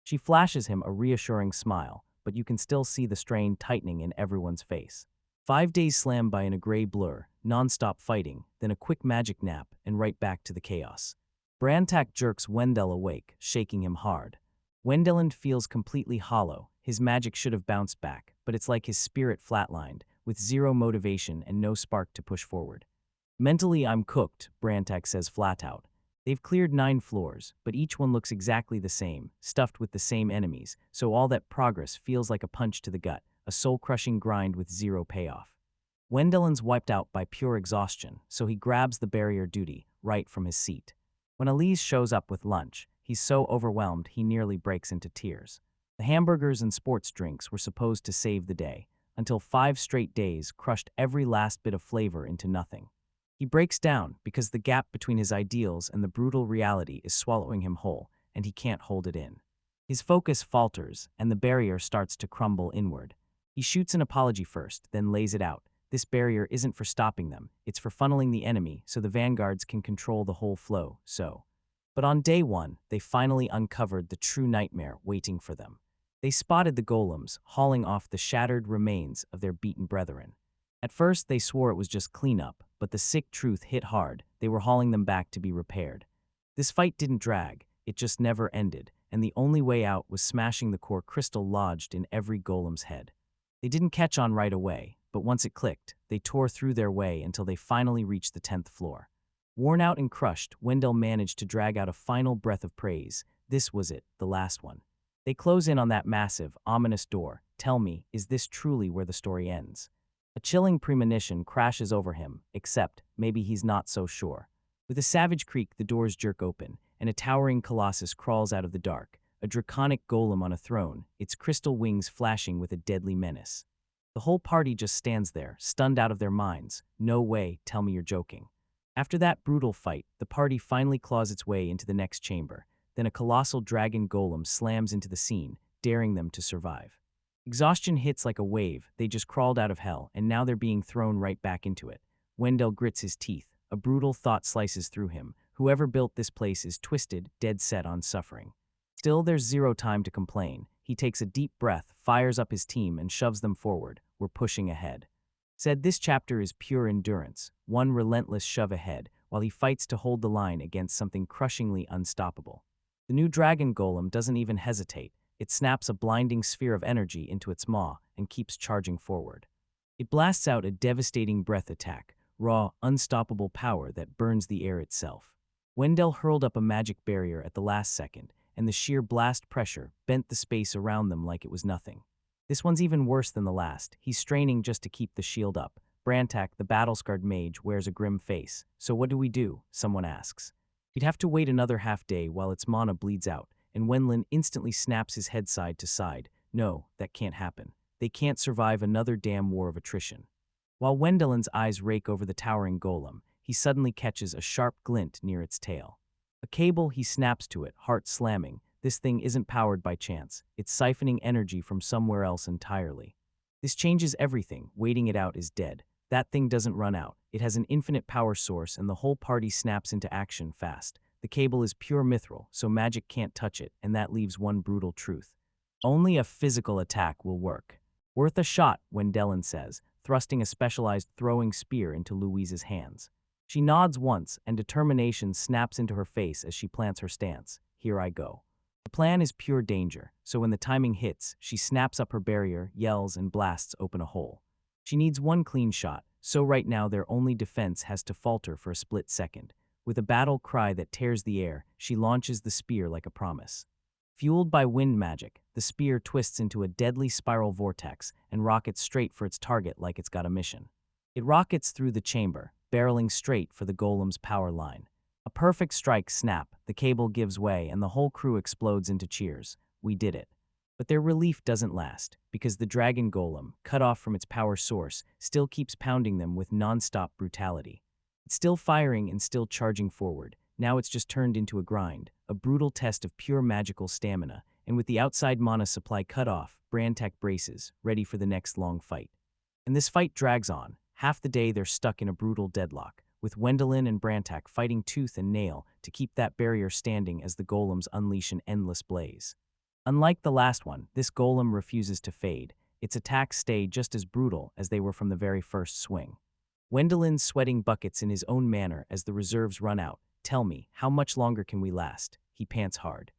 She flashes him a reassuring smile, but you can still see the strain tightening in everyone's face. 5 days slammed by in a gray blur, non-stop fighting, then a quick magic nap, and right back to the chaos. Brantak jerks Wendell awake, shaking him hard. Wendelin feels completely hollow. His magic should have bounced back, but it's like his spirit flatlined, with zero motivation and no spark to push forward. Mentally, I'm cooked, Brantak says flat out. They've cleared 9 floors, but each one looks exactly the same, stuffed with the same enemies, so all that progress feels like a punch to the gut, a soul-crushing grind with zero payoff. Wendelin's wiped out by pure exhaustion, so he grabs the barrier duty right from his seat. When Elise shows up with lunch, he's so overwhelmed he nearly breaks into tears. The hamburgers and sports drinks were supposed to save the day, until 5 straight days crushed every last bit of flavor into nothing. He breaks down because the gap between his ideals and the brutal reality is swallowing him whole, and he can't hold it in. His focus falters, and the barrier starts to crumble inward. He shoots an apology first, then lays it out. This barrier isn't for stopping them, it's for funneling the enemy so the vanguards can control the whole flow, so. But on day one, they finally uncovered the true nightmare waiting for them. They spotted the golems, hauling off the shattered remains of their beaten brethren. At first, they swore it was just cleanup, but the sick truth hit hard. They were hauling them back to be repaired. This fight didn't drag, it just never ended, and the only way out was smashing the core crystal lodged in every golem's head. They didn't catch on right away, but once it clicked, they tore through their way until they finally reached the 10th floor. Worn out and crushed, Wendell managed to drag out a final breath of praise. This was it, the last one. They close in on that massive, ominous door. Tell me, is this truly where the story ends? A chilling premonition crashes over him, except maybe he's not so sure. With a savage creak, the doors jerk open, and a towering colossus crawls out of the dark, a draconic golem on a throne, its crystal wings flashing with a deadly menace. The whole party just stands there, stunned out of their minds. No way, tell me you're joking. After that brutal fight, the party finally claws its way into the next chamber. Then a colossal dragon golem slams into the scene, daring them to survive. Exhaustion hits like a wave. They just crawled out of hell, and now they're being thrown right back into it. Wendell grits his teeth. A brutal thought slices through him. Whoever built this place is twisted, dead set on suffering. Still, there's zero time to complain. He takes a deep breath, fires up his team, and shoves them forward. We're pushing ahead. Said this chapter is pure endurance, one relentless shove ahead, while he fights to hold the line against something crushingly unstoppable. The new dragon golem doesn't even hesitate. It snaps a blinding sphere of energy into its maw and keeps charging forward. It blasts out a devastating breath attack, raw, unstoppable power that burns the air itself. Wendell hurled up a magic barrier at the last second, and the sheer blast pressure bent the space around them like it was nothing. This one's even worse than the last. He's straining just to keep the shield up. Brantak, the battle-scarred mage, wears a grim face. So what do? Someone asks. He'd have to wait another half-day while its mana bleeds out, and Wenlin instantly snaps his head side to side. No, that can't happen. They can't survive another damn war of attrition. While Wendellin's eyes rake over the towering golem, he suddenly catches a sharp glint near its tail. A cable, he snaps to it, heart slamming. This thing isn't powered by chance. It's siphoning energy from somewhere else entirely. This changes everything. Waiting it out is dead. That thing doesn't run out. It has an infinite power source, and the whole party snaps into action fast. The cable is pure mithril, so magic can't touch it, and that leaves one brutal truth. Only a physical attack will work. Worth a shot, Wendellin says, thrusting a specialized throwing spear into Louise's hands. She nods once, and determination snaps into her face as she plants her stance. Here I go. The plan is pure danger, so when the timing hits, she snaps up her barrier, yells, and blasts open a hole. She needs one clean shot, so right now their only defense has to falter for a split second. With a battle cry that tears the air, she launches the spear like a promise. Fueled by wind magic, the spear twists into a deadly spiral vortex and rockets straight for its target like it's got a mission. It rockets through the chamber, barreling straight for the golem's power line. A perfect strike snap, the cable gives way, and the whole crew explodes into cheers. We did it. But their relief doesn't last, because the dragon golem, cut off from its power source, still keeps pounding them with non-stop brutality. It's still firing and still charging forward. Now it's just turned into a grind, a brutal test of pure magical stamina, and with the outside mana supply cut off, Brantak braces, ready for the next long fight. And this fight drags on. Half the day they're stuck in a brutal deadlock, with Wendelin and Brantak fighting tooth and nail to keep that barrier standing as the golems unleash an endless blaze. Unlike the last one, this golem refuses to fade. Its attacks stay just as brutal as they were from the very first swing. Wendelin's sweating buckets in his own manner as the reserves run out. Tell me, how much longer can we last? He pants hard.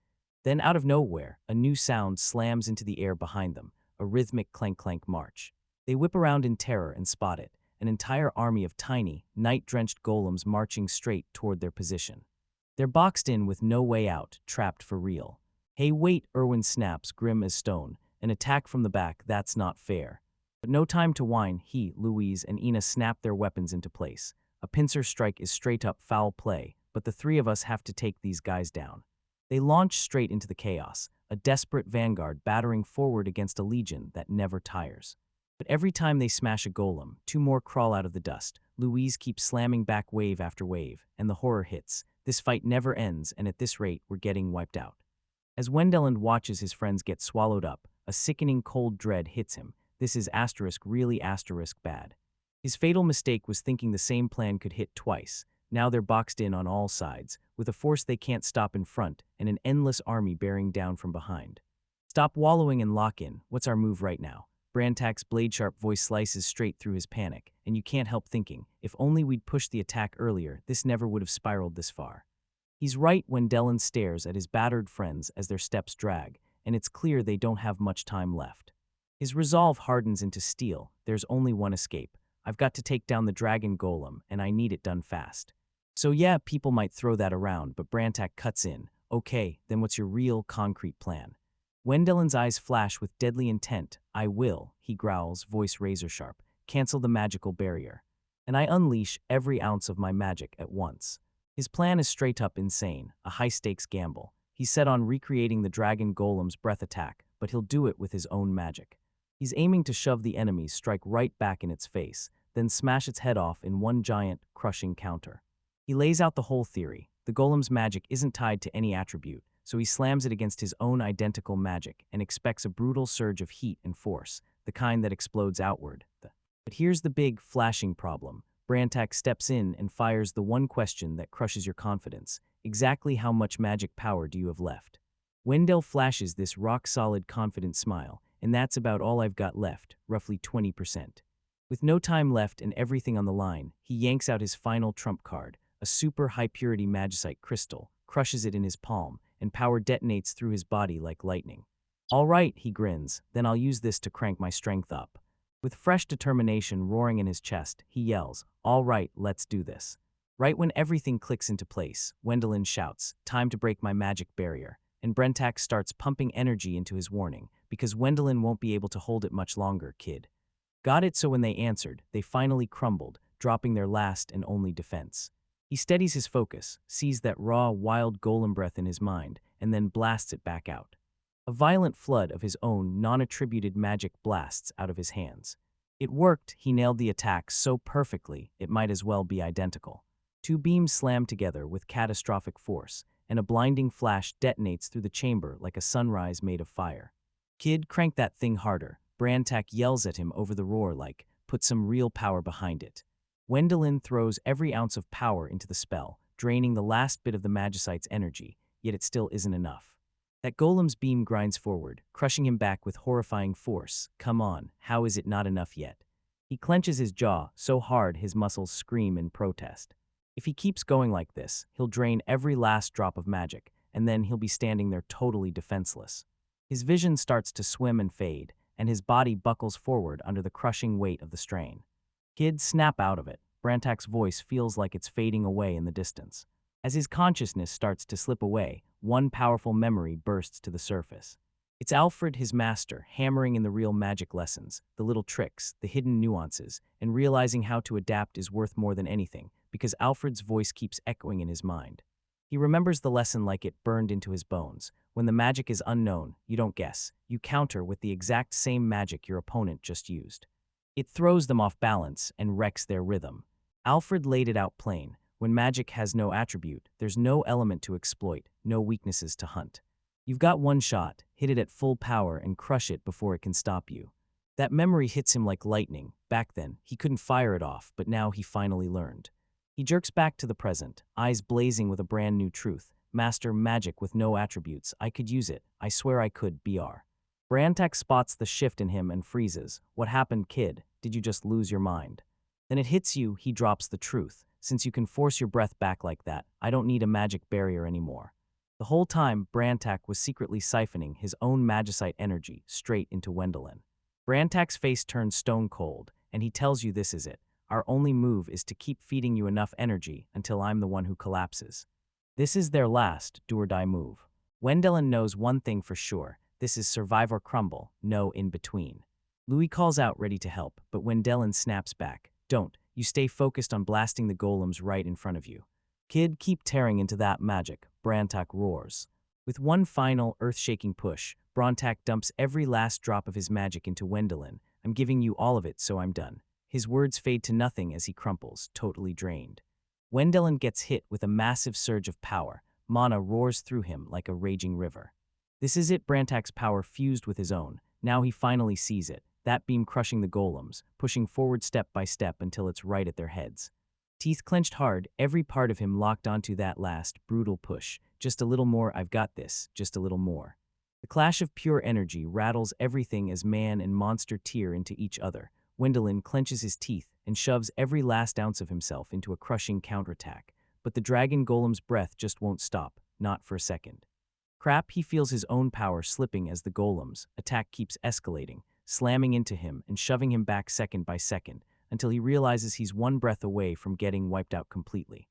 Then out of nowhere, a new sound slams into the air behind them, a rhythmic clank-clank march. They whip around in terror and spot it, an entire army of tiny, night-drenched golems marching straight toward their position. They're boxed in with no way out, trapped for real. Hey wait, Irwin snaps, grim as stone. An attack from the back, that's not fair. But no time to whine. He, Louise, and Ina snap their weapons into place. A pincer strike is straight-up foul play, but the three of us have to take these guys down. They launch straight into the chaos, a desperate vanguard battering forward against a legion that never tires. But every time they smash a golem, two more crawl out of the dust. Louise keeps slamming back wave after wave, and the horror hits. This fight never ends, and at this rate, we're getting wiped out. As Wendeland watches his friends get swallowed up, a sickening cold dread hits him. This is asterisk really asterisk bad. His fatal mistake was thinking the same plan could hit twice. Now they're boxed in on all sides, with a force they can't stop in front and an endless army bearing down from behind. Stop wallowing and lock in. What's our move right now? Brantak's blade-sharp voice slices straight through his panic, and you can't help thinking, if only we'd pushed the attack earlier, this never would have spiraled this far. He's right when Dylan stares at his battered friends as their steps drag, and it's clear they don't have much time left. His resolve hardens into steel. There's only one escape. I've got to take down the dragon golem, and I need it done fast. So yeah, people might throw that around, but Brantak cuts in. Okay, then what's your real, concrete plan? Wendelin's eyes flash with deadly intent. I will, he growls, voice razor-sharp, cancel the magical barrier. And I unleash every ounce of my magic at once. His plan is straight-up insane, a high-stakes gamble. He's set on recreating the dragon golem's breath attack, but he'll do it with his own magic. He's aiming to shove the enemy's strike right back in its face, then smash its head off in one giant, crushing counter. He lays out the whole theory. The golem's magic isn't tied to any attribute, so he slams it against his own identical magic and expects a brutal surge of heat and force, the kind that explodes outward. But here's the big, flashing problem. Brantak steps in and fires the one question that crushes your confidence. Exactly how much magic power do you have left? Wendell flashes this rock-solid, confident smile, and that's about all I've got left, roughly 20%. With no time left and everything on the line, he yanks out his final trump card, a super high-purity magicite crystal, crushes it in his palm, and power detonates through his body like lightning. All right, he grins, then I'll use this to crank my strength up. With fresh determination roaring in his chest, he yells, all right, let's do this. Right when everything clicks into place, Wendelin shouts, time to break my magic barrier, and Brentak starts pumping energy into his warning, because Wendelin won't be able to hold it much longer, kid. Got it, so when they answered, they finally crumbled, dropping their last and only defense. He steadies his focus, sees that raw, wild golem breath in his mind, and then blasts it back out. A violent flood of his own non-attributed magic blasts out of his hands. It worked. He nailed the attack so perfectly, it might as well be identical. Two beams slam together with catastrophic force, and a blinding flash detonates through the chamber like a sunrise made of fire. Kid, crank that thing harder. Brantak yells at him over the roar like, put some real power behind it. Wendelin throws every ounce of power into the spell, draining the last bit of the magicite's energy, yet it still isn't enough. That golem's beam grinds forward, crushing him back with horrifying force. Come on, how is it not enough yet? He clenches his jaw so hard his muscles scream in protest. If he keeps going like this, he'll drain every last drop of magic, and then he'll be standing there totally defenseless. His vision starts to swim and fade, and his body buckles forward under the crushing weight of the strain. Kid, snap out of it. Brantak's voice feels like it's fading away in the distance. As his consciousness starts to slip away, one powerful memory bursts to the surface. It's Alfred, his master, hammering in the real magic lessons, the little tricks, the hidden nuances, and realizing how to adapt is worth more than anything, because Alfred's voice keeps echoing in his mind. He remembers the lesson like it burned into his bones. When the magic is unknown, you don't guess. You counter with the exact same magic your opponent just used. It throws them off balance and wrecks their rhythm. Alfred laid it out plain. When magic has no attribute, there's no element to exploit, no weaknesses to hunt. You've got one shot, hit it at full power and crush it before it can stop you. That memory hits him like lightning. Back then, he couldn't fire it off, but now he finally learned. He jerks back to the present, eyes blazing with a brand new truth. Master magic with no attributes. I could use it. I swear I could, BR. Brantak spots the shift in him and freezes. What happened, kid? Did you just lose your mind? Then it hits you, he drops the truth. Since you can force your breath back like that, I don't need a magic barrier anymore. The whole time, Brantak was secretly siphoning his own magicite energy straight into Wendelin. Brantak's face turns stone cold, and he tells you this is it. Our only move is to keep feeding you enough energy until I'm the one who collapses. This is their last do-or-die move. Wendelin knows one thing for sure. This is survive or crumble, no in-between. Louis calls out ready to help, but Wendelin snaps back. Don't. You stay focused on blasting the golems right in front of you. Kid, keep tearing into that magic, Brantak roars. With one final, earth-shaking push, Brantak dumps every last drop of his magic into Wendelin. I'm giving you all of it, so I'm done. His words fade to nothing as he crumples, totally drained. Wendelin gets hit with a massive surge of power. Mana roars through him like a raging river. This is it, Brantak's power fused with his own. Now he finally sees it, that beam crushing the golems, pushing forward step by step until it's right at their heads. Teeth clenched hard, every part of him locked onto that last, brutal push. Just a little more, I've got this, just a little more. The clash of pure energy rattles everything as man and monster tear into each other. Wendelin clenches his teeth and shoves every last ounce of himself into a crushing counterattack. But the dragon golem's breath just won't stop, not for a second. Crap, he feels his own power slipping as the golem's attack keeps escalating, slamming into him and shoving him back second by second, until he realizes he's one breath away from getting wiped out completely.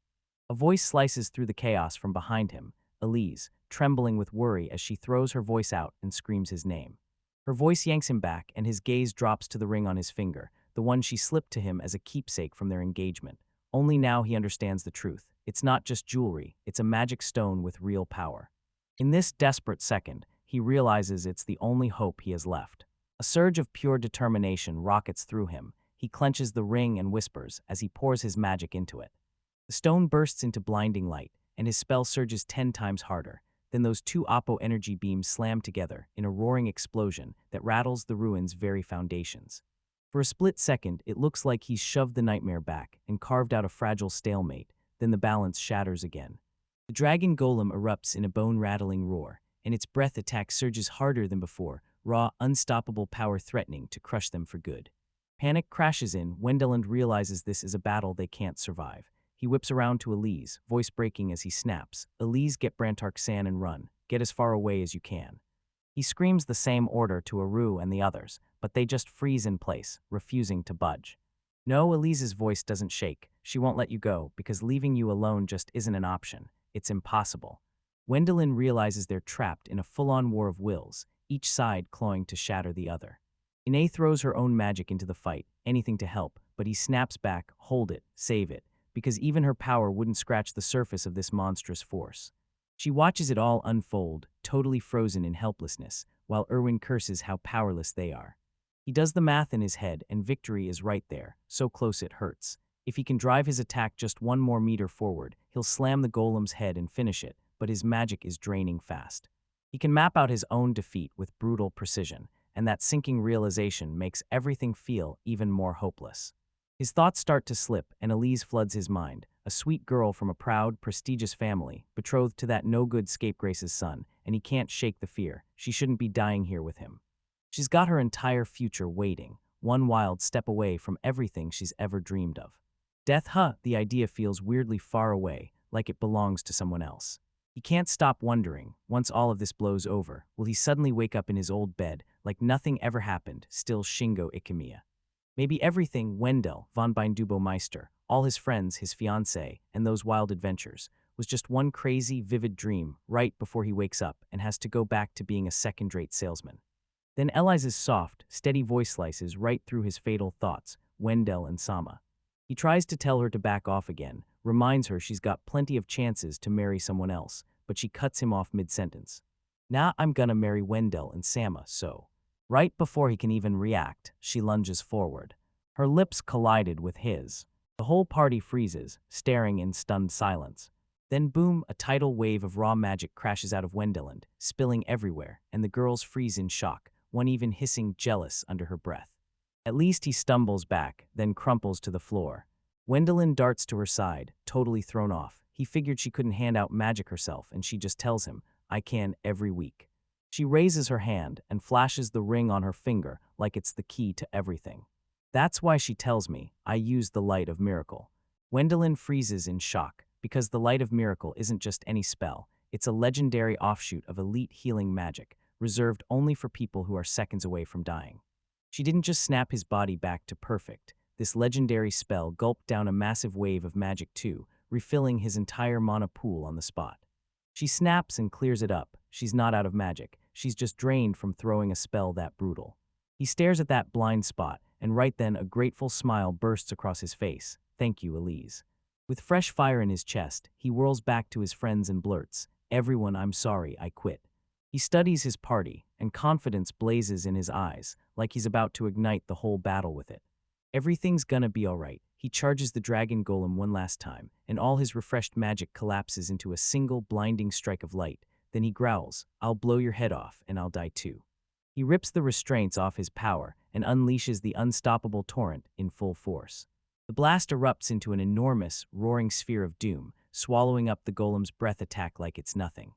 A voice slices through the chaos from behind him, Elise, trembling with worry as she throws her voice out and screams his name. Her voice yanks him back, and his gaze drops to the ring on his finger, the one she slipped to him as a keepsake from their engagement. Only now he understands the truth. It's not just jewelry, it's a magic stone with real power. In this desperate second, he realizes it's the only hope he has left. A surge of pure determination rockets through him. He clenches the ring and whispers as he pours his magic into it. The stone bursts into blinding light, and his spell surges 10 times harder. Then those two Oppo energy beams slam together in a roaring explosion that rattles the ruin's very foundations. For a split second, it looks like he's shoved the nightmare back and carved out a fragile stalemate, then the balance shatters again. The dragon golem erupts in a bone-rattling roar, and its breath attack surges harder than before, raw, unstoppable power threatening to crush them for good. Panic crashes in. Wendelin realizes this is a battle they can't survive. He whips around to Elise, voice breaking as he snaps, "Elise, get Brantark-san and run. Get as far away as you can." He screams the same order to Aru and the others, but they just freeze in place, refusing to budge. No, Elise's voice doesn't shake. She won't let you go, because leaving you alone just isn't an option. It's impossible. Wendelin realizes they're trapped in a full-on war of wills, each side clawing to shatter the other. Ine throws her own magic into the fight, anything to help, but he snaps back, hold it, save it, because even her power wouldn't scratch the surface of this monstrous force. She watches it all unfold, totally frozen in helplessness, while Erwin curses how powerless they are. He does the math in his head, and victory is right there, so close it hurts. If he can drive his attack just 1 more meter forward, he'll slam the golem's head and finish it, but his magic is draining fast. He can map out his own defeat with brutal precision, and that sinking realization makes everything feel even more hopeless. His thoughts start to slip, and Elise floods his mind, a sweet girl from a proud, prestigious family, betrothed to that no-good scapegrace's son, and he can't shake the fear. She shouldn't be dying here with him. She's got her entire future waiting, one wild step away from everything she's ever dreamed of. Death, the idea feels weirdly far away, like it belongs to someone else. He can't stop wondering, once all of this blows over, will he suddenly wake up in his old bed, like nothing ever happened, still Shingo Ikemiya? Maybe everything Wendell, von Bindubo-Meister, all his friends, his fiancée, and those wild adventures, was just one crazy, vivid dream right before he wakes up and has to go back to being a second-rate salesman. Then Eliza's soft, steady voice slices right through his fatal thoughts, Wendell and Sama. He tries to tell her to back off again, reminds her she's got plenty of chances to marry someone else, but she cuts him off mid-sentence. "Nah, I'm gonna marry Wendell and Sama, so." Right before he can even react, she lunges forward. Her lips collided with his. The whole party freezes, staring in stunned silence. Then boom, a tidal wave of raw magic crashes out of Wendelin, spilling everywhere, and the girls freeze in shock, one even hissing jealous under her breath. At least he stumbles back, then crumples to the floor. Wendelin darts to her side, totally thrown off. He figured she couldn't hand out magic herself, and she just tells him, "I can every week." She raises her hand and flashes the ring on her finger like it's the key to everything. "That's why she tells me I use the light of miracle." Wendelin freezes in shock, because the light of miracle isn't just any spell. It's a legendary offshoot of elite healing magic, reserved only for people who are seconds away from dying. She didn't just snap his body back to perfect. This legendary spell gulped down a massive wave of magic too, refilling his entire mana pool on the spot. She snaps and clears it up. She's not out of magic. She's just drained from throwing a spell that brutal. He stares at that blind spot, and right then a grateful smile bursts across his face. "Thank you, Elise." With fresh fire in his chest, he whirls back to his friends and blurts, "Everyone, I'm sorry, I quit." He studies his party, and confidence blazes in his eyes, like he's about to ignite the whole battle with it. Everything's gonna be alright. He charges the dragon golem one last time, and all his refreshed magic collapses into a single blinding strike of light, then he growls, "I'll blow your head off and I'll die too." He rips the restraints off his power and unleashes the unstoppable torrent in full force. The blast erupts into an enormous, roaring sphere of doom, swallowing up the golem's breath attack like it's nothing.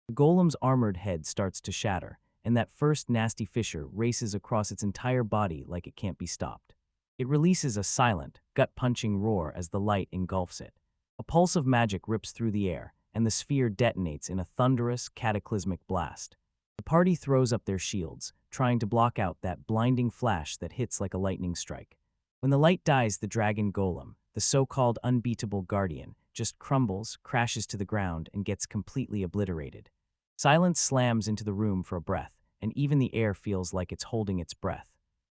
The golem's armored head starts to shatter, and that first nasty fissure races across its entire body like it can't be stopped. It releases a silent, gut-punching roar as the light engulfs it. A pulse of magic rips through the air, and the sphere detonates in a thunderous, cataclysmic blast. The party throws up their shields, trying to block out that blinding flash that hits like a lightning strike. When the light dies, the dragon golem, the so-called unbeatable guardian, just crumbles, crashes to the ground, and gets completely obliterated. Silence slams into the room for a breath, and even the air feels like it's holding its breath.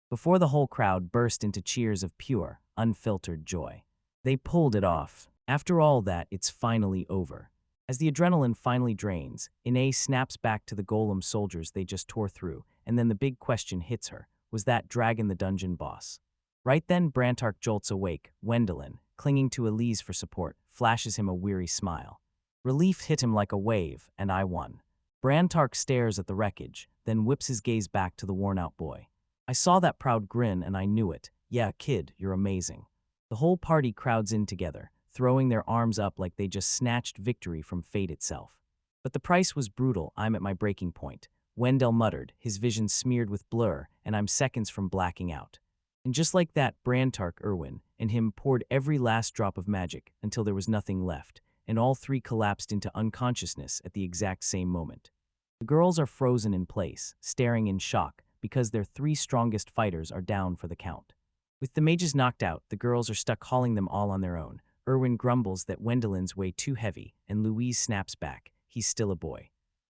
Before the whole crowd burst into cheers of pure, unfiltered joy. They pulled it off. After all that, it's finally over. As the adrenaline finally drains, Ine snaps back to the golem soldiers they just tore through, and then the big question hits her: was that dragon the dungeon boss? Right then, Brantark jolts awake. Wendelin, clinging to Elise for support, flashes him a weary smile. Relief hit him like a wave, and I won. Brantark stares at the wreckage, then whips his gaze back to the worn-out boy. I saw that proud grin and I knew it. Yeah, kid, you're amazing. The whole party crowds in together, throwing their arms up like they just snatched victory from fate itself. But the price was brutal. I'm at my breaking point. Wendell muttered, his vision smeared with blur, and I'm seconds from blacking out. And just like that, Brantark, Irwin, and him poured every last drop of magic until there was nothing left, and all three collapsed into unconsciousness at the exact same moment. The girls are frozen in place, staring in shock, because their three strongest fighters are down for the count. With the mages knocked out, the girls are stuck hauling them all on their own. Irwin grumbles that Wendelin's way too heavy, and Louise snaps back, he's still a boy.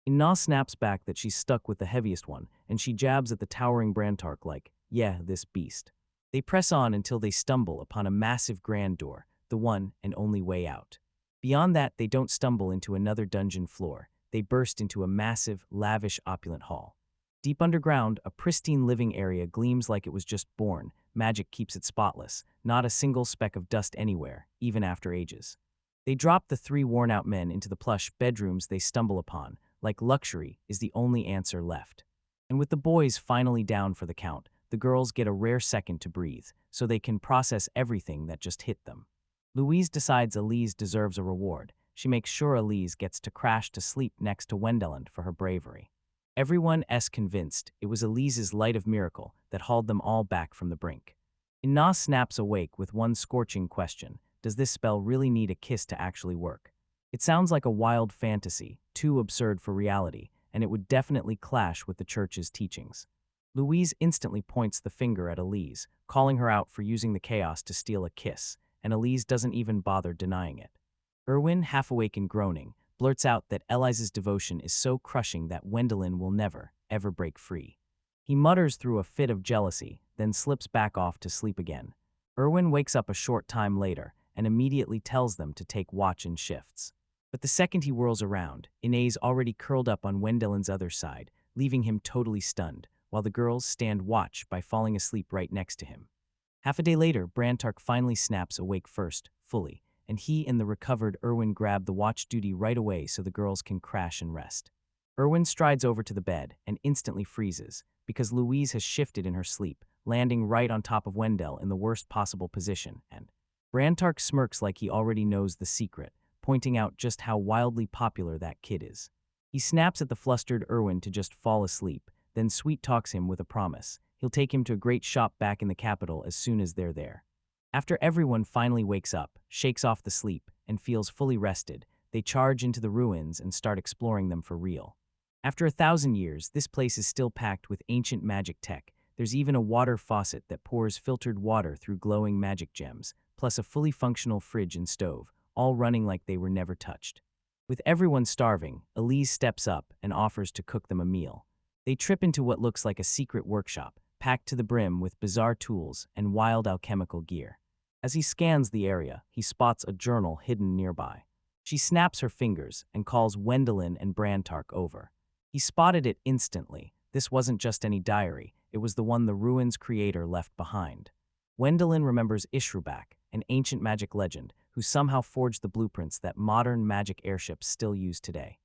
Ina snaps back that she's stuck with the heaviest one, and she jabs at the towering Brantark like, yeah, this beast. They press on until they stumble upon a massive grand door, the one and only way out. Beyond that, they don't stumble into another dungeon floor. They burst into a massive, lavish, opulent hall. Deep underground, a pristine living area gleams like it was just born. Magic keeps it spotless, not a single speck of dust anywhere, even after ages. They drop the three worn-out men into the plush bedrooms they stumble upon, like luxury is the only answer left. And with the boys finally down for the count, the girls get a rare second to breathe, so they can process everything that just hit them. Louise decides Elise deserves a reward. She makes sure Elise gets to crash to sleep next to Wendelin for her bravery. Everyone's convinced it was Elise's light of miracle that hauled them all back from the brink. Ina snaps awake with one scorching question: does this spell really need a kiss to actually work? It sounds like a wild fantasy, too absurd for reality, and it would definitely clash with the church's teachings. Louise instantly points the finger at Elise, calling her out for using the chaos to steal a kiss, and Elise doesn't even bother denying it. Irwin, half awake and groaning, blurts out that Elise's devotion is so crushing that Wendelin will never, ever break free. He mutters through a fit of jealousy, then slips back off to sleep again. Irwin wakes up a short time later and immediately tells them to take watch in shifts. But the second he whirls around, Ina's already curled up on Wendelin's other side, leaving him totally stunned, while the girls stand watch by falling asleep right next to him. Half a day later, Brantark finally snaps awake first, fully, and he and the recovered Irwin grab the watch duty right away so the girls can crash and rest. Irwin strides over to the bed and instantly freezes, because Louise has shifted in her sleep, landing right on top of Wendell in the worst possible position, and Brantark smirks like he already knows the secret, pointing out just how wildly popular that kid is. He snaps at the flustered Irwin to just fall asleep, then sweet-talks him with a promise. He'll take him to a great shop back in the capital as soon as they're there. After everyone finally wakes up, shakes off the sleep, and feels fully rested, they charge into the ruins and start exploring them for real. After 1,000 years, this place is still packed with ancient magic tech. There's even a water faucet that pours filtered water through glowing magic gems, plus a fully functional fridge and stove, all running like they were never touched. With everyone starving, Elise steps up and offers to cook them a meal. They trip into what looks like a secret workshop, packed to the brim with bizarre tools and wild alchemical gear. As he scans the area, he spots a journal hidden nearby. She snaps her fingers and calls Wendelin and Brantark over. He spotted it instantly. This wasn't just any diary, it was the one the ruins creator left behind. Wendelin remembers Ishrubak, an ancient magic legend, who somehow forged the blueprints that modern magic airships still use today.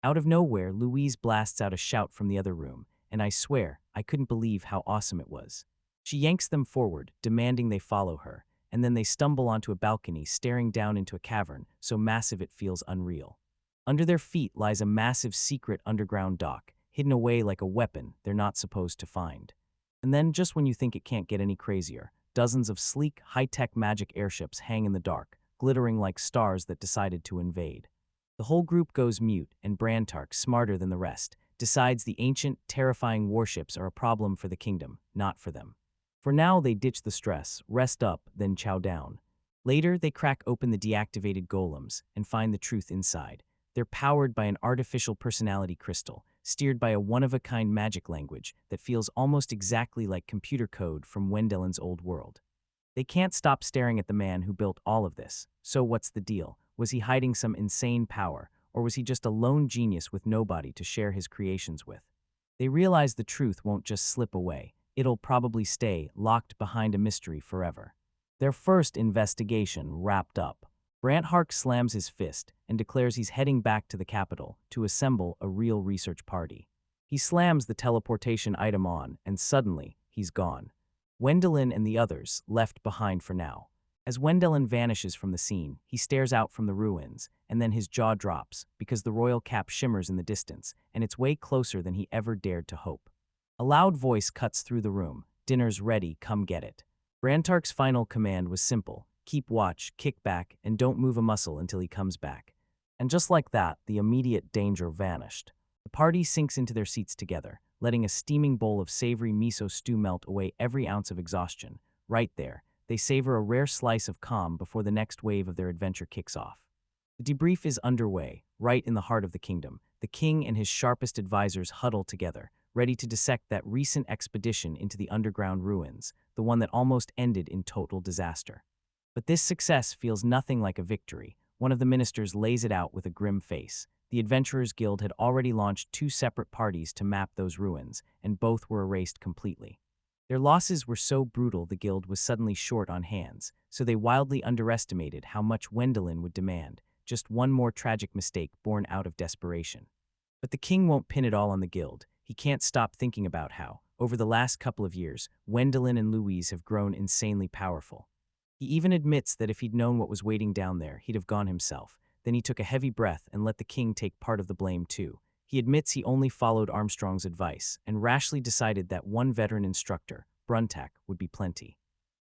Out of nowhere, Louise blasts out a shout from the other room, and I swear, I couldn't believe how awesome it was. She yanks them forward, demanding they follow her, and then they stumble onto a balcony staring down into a cavern so massive it feels unreal. Under their feet lies a massive secret underground dock, hidden away like a weapon they're not supposed to find. And then, just when you think it can't get any crazier, dozens of sleek, high-tech magic airships hang in the dark, glittering like stars that decided to invade. The whole group goes mute, and Brantark, smarter than the rest, decides the ancient, terrifying warships are a problem for the kingdom, not for them. For now, they ditch the stress, rest up, then chow down. Later, they crack open the deactivated golems and find the truth inside. They're powered by an artificial personality crystal, steered by a one-of-a-kind magic language that feels almost exactly like computer code from Wendellin's old world. They can't stop staring at the man who built all of this. So what's the deal? Was he hiding some insane power, or was he just a lone genius with nobody to share his creations with? They realize the truth won't just slip away. It'll probably stay locked behind a mystery forever. Their first investigation wrapped up. Brantark slams his fist and declares he's heading back to the capital to assemble a real research party. He slams the teleportation item on, and suddenly, he's gone. Wendelin and the others left behind for now. As Wendelin vanishes from the scene, he stares out from the ruins, and then his jaw drops because the royal cap shimmers in the distance, and it's way closer than he ever dared to hope. A loud voice cuts through the room. "Dinner's ready, come get it." Brantark's final command was simple: keep watch, kick back, and don't move a muscle until he comes back. And just like that, the immediate danger vanished. The party sinks into their seats together, letting a steaming bowl of savory miso stew melt away every ounce of exhaustion. Right there, they savor a rare slice of calm before the next wave of their adventure kicks off. The debrief is underway, right in the heart of the kingdom. The king and his sharpest advisors huddle together, ready to dissect that recent expedition into the underground ruins, the one that almost ended in total disaster. But this success feels nothing like a victory. One of the ministers lays it out with a grim face. The Adventurers Guild had already launched 2 separate parties to map those ruins, and both were erased completely. Their losses were so brutal the guild was suddenly short on hands, so they wildly underestimated how much Wendelin would demand, just one more tragic mistake born out of desperation. But the king won't pin it all on the guild. He can't stop thinking about how, over the last couple of years, Wendelin and Louise have grown insanely powerful. He even admits that if he'd known what was waiting down there, he'd have gone himself. Then he took a heavy breath and let the king take part of the blame too. He admits he only followed Armstrong's advice and rashly decided that one veteran instructor, Bruntak, would be plenty.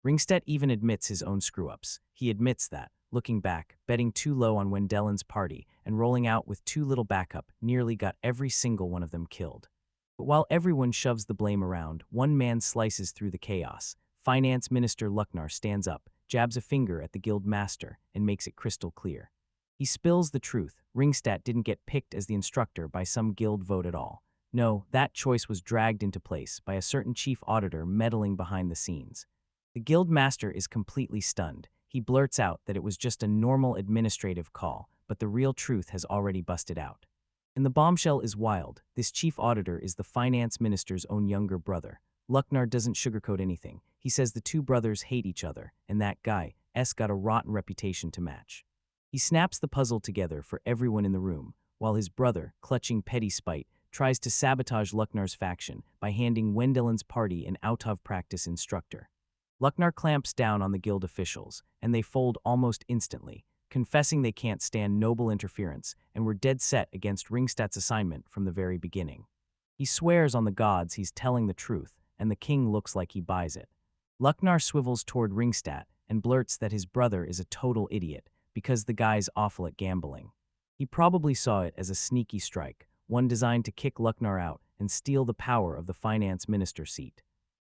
Ringstedt even admits his own screw-ups. He admits that, looking back, betting too low on Wendellin's party and rolling out with too little backup nearly got every single one of them killed. But while everyone shoves the blame around, one man slices through the chaos. Finance Minister Lucknar stands up, jabs a finger at the guild master, and makes it crystal clear. He spills the truth. Ringstedt didn't get picked as the instructor by some guild vote at all. No, that choice was dragged into place by a certain chief auditor meddling behind the scenes. The guild master is completely stunned. He blurts out that it was just a normal administrative call, but the real truth has already busted out. And the bombshell is wild. This chief auditor is the finance minister's own younger brother. Lucknar doesn't sugarcoat anything. He says the two brothers hate each other, and that guy's got a rotten reputation to match. He snaps the puzzle together for everyone in the room, while his brother, clutching petty spite, tries to sabotage Lucknar's faction by handing Wendellin's party an out-of-practice instructor. Lucknar clamps down on the guild officials, and they fold almost instantly, confessing they can't stand noble interference and were dead set against Ringstedt's assignment from the very beginning. He swears on the gods he's telling the truth, and the king looks like he buys it. Lucknar swivels toward Ringstedt and blurts that his brother is a total idiot because the guy's awful at gambling. He probably saw it as a sneaky strike, one designed to kick Lucknar out and steal the power of the finance minister seat.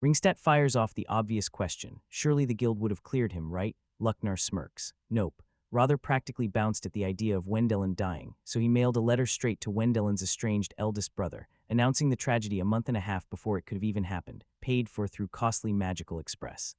Ringstedt fires off the obvious question. Surely the guild would have cleared him, right? Lucknar smirks. Nope. Rather practically bounced at the idea of Wendelin dying, so he mailed a letter straight to Wendellin's estranged eldest brother, announcing the tragedy a month and a half before it could have even happened, paid for through costly magical express.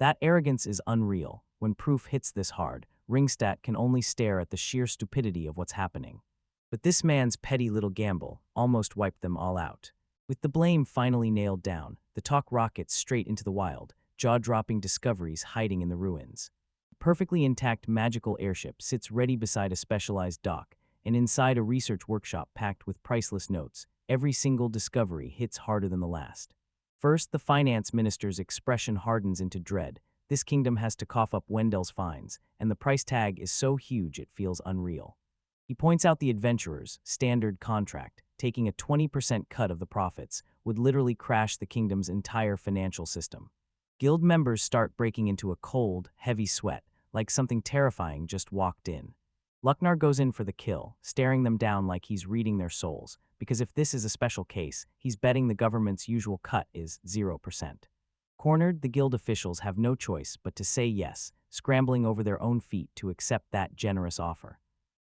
That arrogance is unreal. When proof hits this hard, Ringstedt can only stare at the sheer stupidity of what's happening. But this man's petty little gamble almost wiped them all out. With the blame finally nailed down, the talk rockets straight into the wild, jaw-dropping discoveries hiding in the ruins. A perfectly intact magical airship sits ready beside a specialized dock, and inside a research workshop packed with priceless notes, every single discovery hits harder than the last. First, the finance minister's expression hardens into dread. This kingdom has to cough up Wendel's fines, and the price tag is so huge it feels unreal. He points out the adventurers' standard contract, taking a 20% cut of the profits, would literally crash the kingdom's entire financial system. Guild members start breaking into a cold, heavy sweat, like something terrifying just walked in. Lucknar goes in for the kill, staring them down like he's reading their souls, because if this is a special case, he's betting the government's usual cut is 0%. Cornered, the guild officials have no choice but to say yes, scrambling over their own feet to accept that generous offer.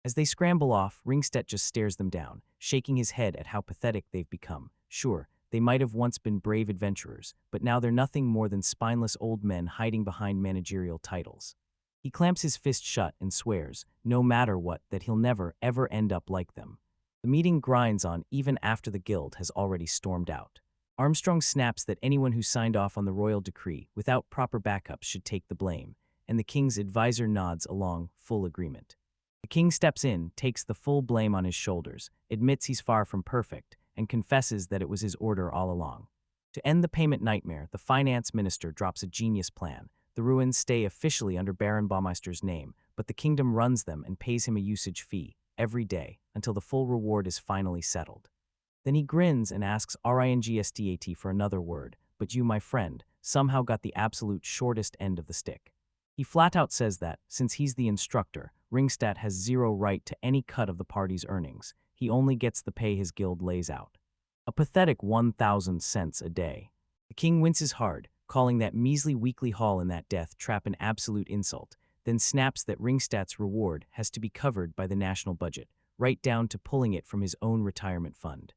As they scramble off, Ringstedt just stares them down, shaking his head at how pathetic they've become. Sure, they might have once been brave adventurers, but now they're nothing more than spineless old men hiding behind managerial titles. He clamps his fist shut and swears, no matter what, that he'll never, ever end up like them. The meeting grinds on even after the guild has already stormed out. Armstrong snaps that anyone who signed off on the royal decree without proper backups should take the blame, and the king's advisor nods along, full agreement. The king steps in, takes the full blame on his shoulders, admits he's far from perfect, and confesses that it was his order all along. To end the payment nightmare, the finance minister drops a genius plan. The ruins stay officially under Baron Baumeister's name, but the kingdom runs them and pays him a usage fee, every day, until the full reward is finally settled. Then he grins and asks Ringstedt for another word, but you, my friend, somehow got the absolute shortest end of the stick. He flat out says that, since he's the instructor, Ringstedt has zero right to any cut of the party's earnings. He only gets the pay his guild lays out. A pathetic 1,000 cents a day. The king winces hard, calling that measly weekly haul in that death trap an absolute insult, then snaps that Ringstedt's reward has to be covered by the national budget, right down to pulling it from his own retirement fund.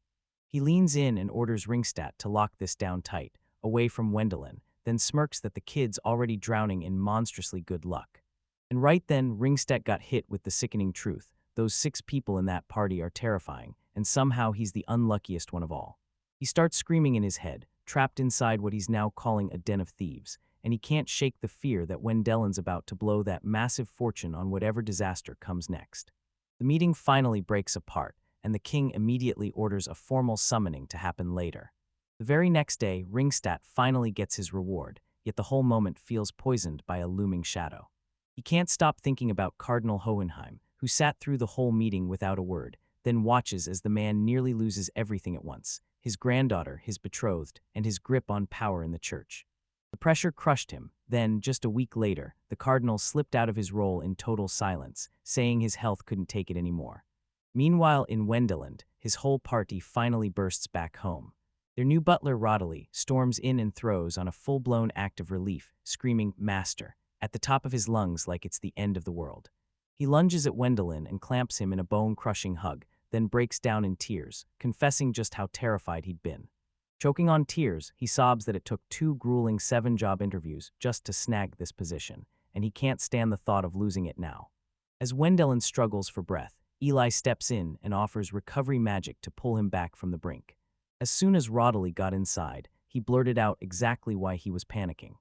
He leans in and orders Ringstedt to lock this down tight, away from Wendelin, then smirks that the kid's already drowning in monstrously good luck. And right then, Ringstedt got hit with the sickening truth. Those 6 people in that party are terrifying, and somehow he's the unluckiest one of all. He starts screaming in his head, trapped inside what he's now calling a den of thieves, and he can't shake the fear that Wendelin's about to blow that massive fortune on whatever disaster comes next. The meeting finally breaks apart, and the king immediately orders a formal summoning to happen later. The very next day, Ringstedt finally gets his reward, yet the whole moment feels poisoned by a looming shadow. He can't stop thinking about Cardinal Hohenheim, who sat through the whole meeting without a word, then watches as the man nearly loses everything at once: his granddaughter, his betrothed, and his grip on power in the church. The pressure crushed him. Then, just a week later, the cardinal slipped out of his role in total silence, saying his health couldn't take it anymore. Meanwhile, in Wendeland, his whole party finally bursts back home. Their new butler, Rodley, storms in and throws on a full-blown act of relief, screaming, "Master," at the top of his lungs like it's the end of the world. He lunges at Wendelin and clamps him in a bone-crushing hug, then breaks down in tears, confessing just how terrified he'd been. Choking on tears, he sobs that it took 2 grueling 7-job interviews just to snag this position, and he can't stand the thought of losing it now. As Wendelin struggles for breath, Eli steps in and offers recovery magic to pull him back from the brink. As soon as Rodley got inside, he blurted out exactly why he was panicking.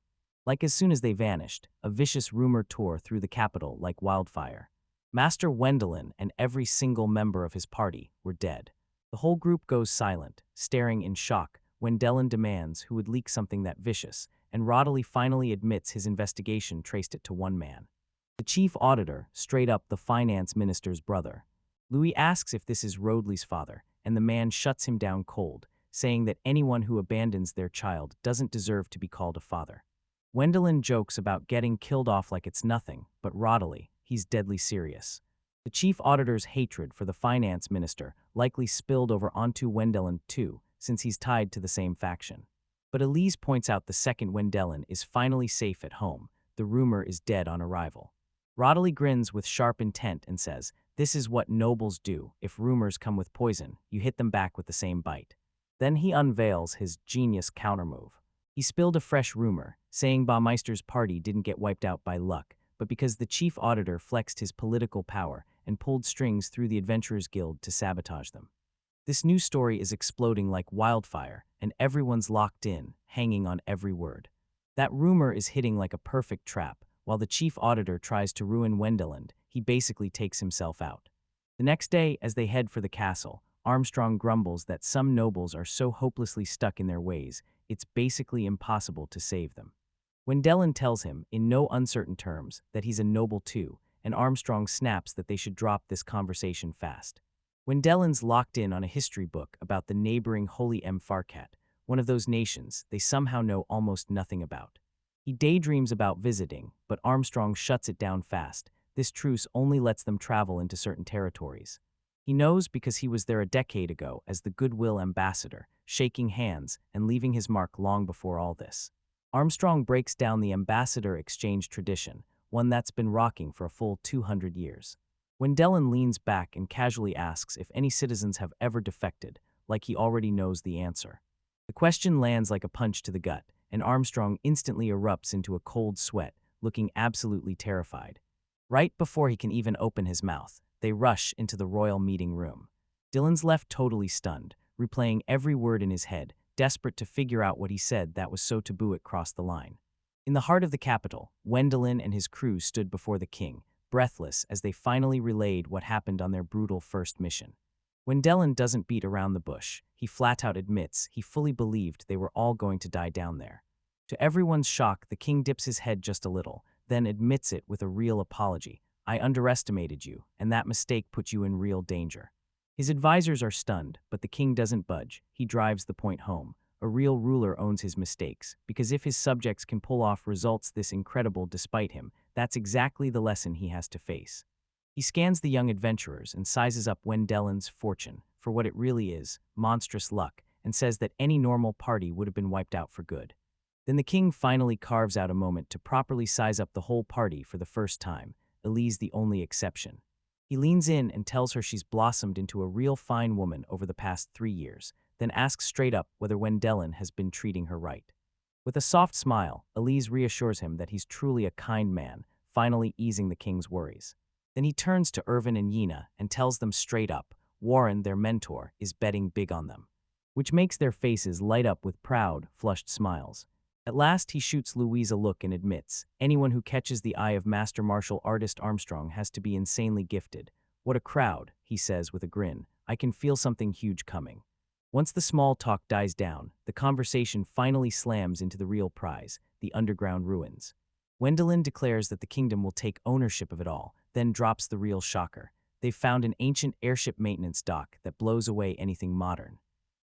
Like as soon as they vanished, a vicious rumor tore through the capital like wildfire. Master Wendelin and every single member of his party were dead. The whole group goes silent, staring in shock. Wendelin demands who would leak something that vicious, and Rodley finally admits his investigation traced it to one man. The chief auditor, straight up the finance minister's brother. Louis asks if this is Rodley's father, and the man shuts him down cold, saying that anyone who abandons their child doesn't deserve to be called a father. Wendelin jokes about getting killed off like it's nothing, but Rodley, he's deadly serious. The chief auditor's hatred for the finance minister likely spilled over onto Wendelin too, since he's tied to the same faction. But Elise points out the second Wendelin is finally safe at home. The rumor is dead on arrival. Rodley grins with sharp intent and says, "This is what nobles do. If rumors come with poison, you hit them back with the same bite." Then he unveils his genius countermove. He spilled a fresh rumor, saying Baumeister's party didn't get wiped out by luck, but because the chief auditor flexed his political power and pulled strings through the Adventurers Guild to sabotage them. This new story is exploding like wildfire, and everyone's locked in, hanging on every word. That rumor is hitting like a perfect trap. While the chief auditor tries to ruin Wendeland, he basically takes himself out. The next day, as they head for the castle, Armstrong grumbles that some nobles are so hopelessly stuck in their ways, it's basically impossible to save them. Wendelin tells him, in no uncertain terms, that he's a noble too, and Armstrong snaps that they should drop this conversation fast. Wendelin's locked in on a history book about the neighboring Holy Farkat, one of those nations they somehow know almost nothing about. He daydreams about visiting, but Armstrong shuts it down fast. This truce only lets them travel into certain territories. He knows because he was there a decade ago as the Goodwill Ambassador, shaking hands and leaving his mark long before all this. Armstrong breaks down the ambassador exchange tradition, one that's been rocking for a full 200 years. Wendelin leans back and casually asks if any citizens have ever defected, like he already knows the answer. The question lands like a punch to the gut, and Armstrong instantly erupts into a cold sweat, looking absolutely terrified. Right before he can even open his mouth, they rush into the royal meeting room. Dylan's left totally stunned, replaying every word in his head, desperate to figure out what he said that was so taboo it crossed the line. In the heart of the capital, Wendelin and his crew stood before the king, breathless as they finally relayed what happened on their brutal first mission. Wendelin doesn't beat around the bush. He flat out admits he fully believed they were all going to die down there. To everyone's shock, the king dips his head just a little, then admits it with a real apology. I underestimated you, and that mistake put you in real danger. His advisors are stunned, but the king doesn't budge. He drives the point home. A real ruler owns his mistakes, because if his subjects can pull off results this incredible despite him, that's exactly the lesson he has to face. He scans the young adventurers and sizes up Wendelin's fortune for what it really is, monstrous luck, and says that any normal party would have been wiped out for good. Then the king finally carves out a moment to properly size up the whole party for the first time, Elise the only exception. He leans in and tells her she's blossomed into a real fine woman over the past 3 years, then asks straight up whether Wendelin has been treating her right. With a soft smile, Elise reassures him that he's truly a kind man, finally easing the king's worries. Then he turns to Irvin and Yina and tells them straight up, Warren, their mentor, is betting big on them, which makes their faces light up with proud, flushed smiles. At last he shoots Louise a look and admits, anyone who catches the eye of master martial artist Armstrong has to be insanely gifted. What a crowd, he says with a grin. I can feel something huge coming. Once the small talk dies down, the conversation finally slams into the real prize, the underground ruins. Wendelin declares that the kingdom will take ownership of it all, then drops the real shocker. They've found an ancient airship maintenance dock that blows away anything modern.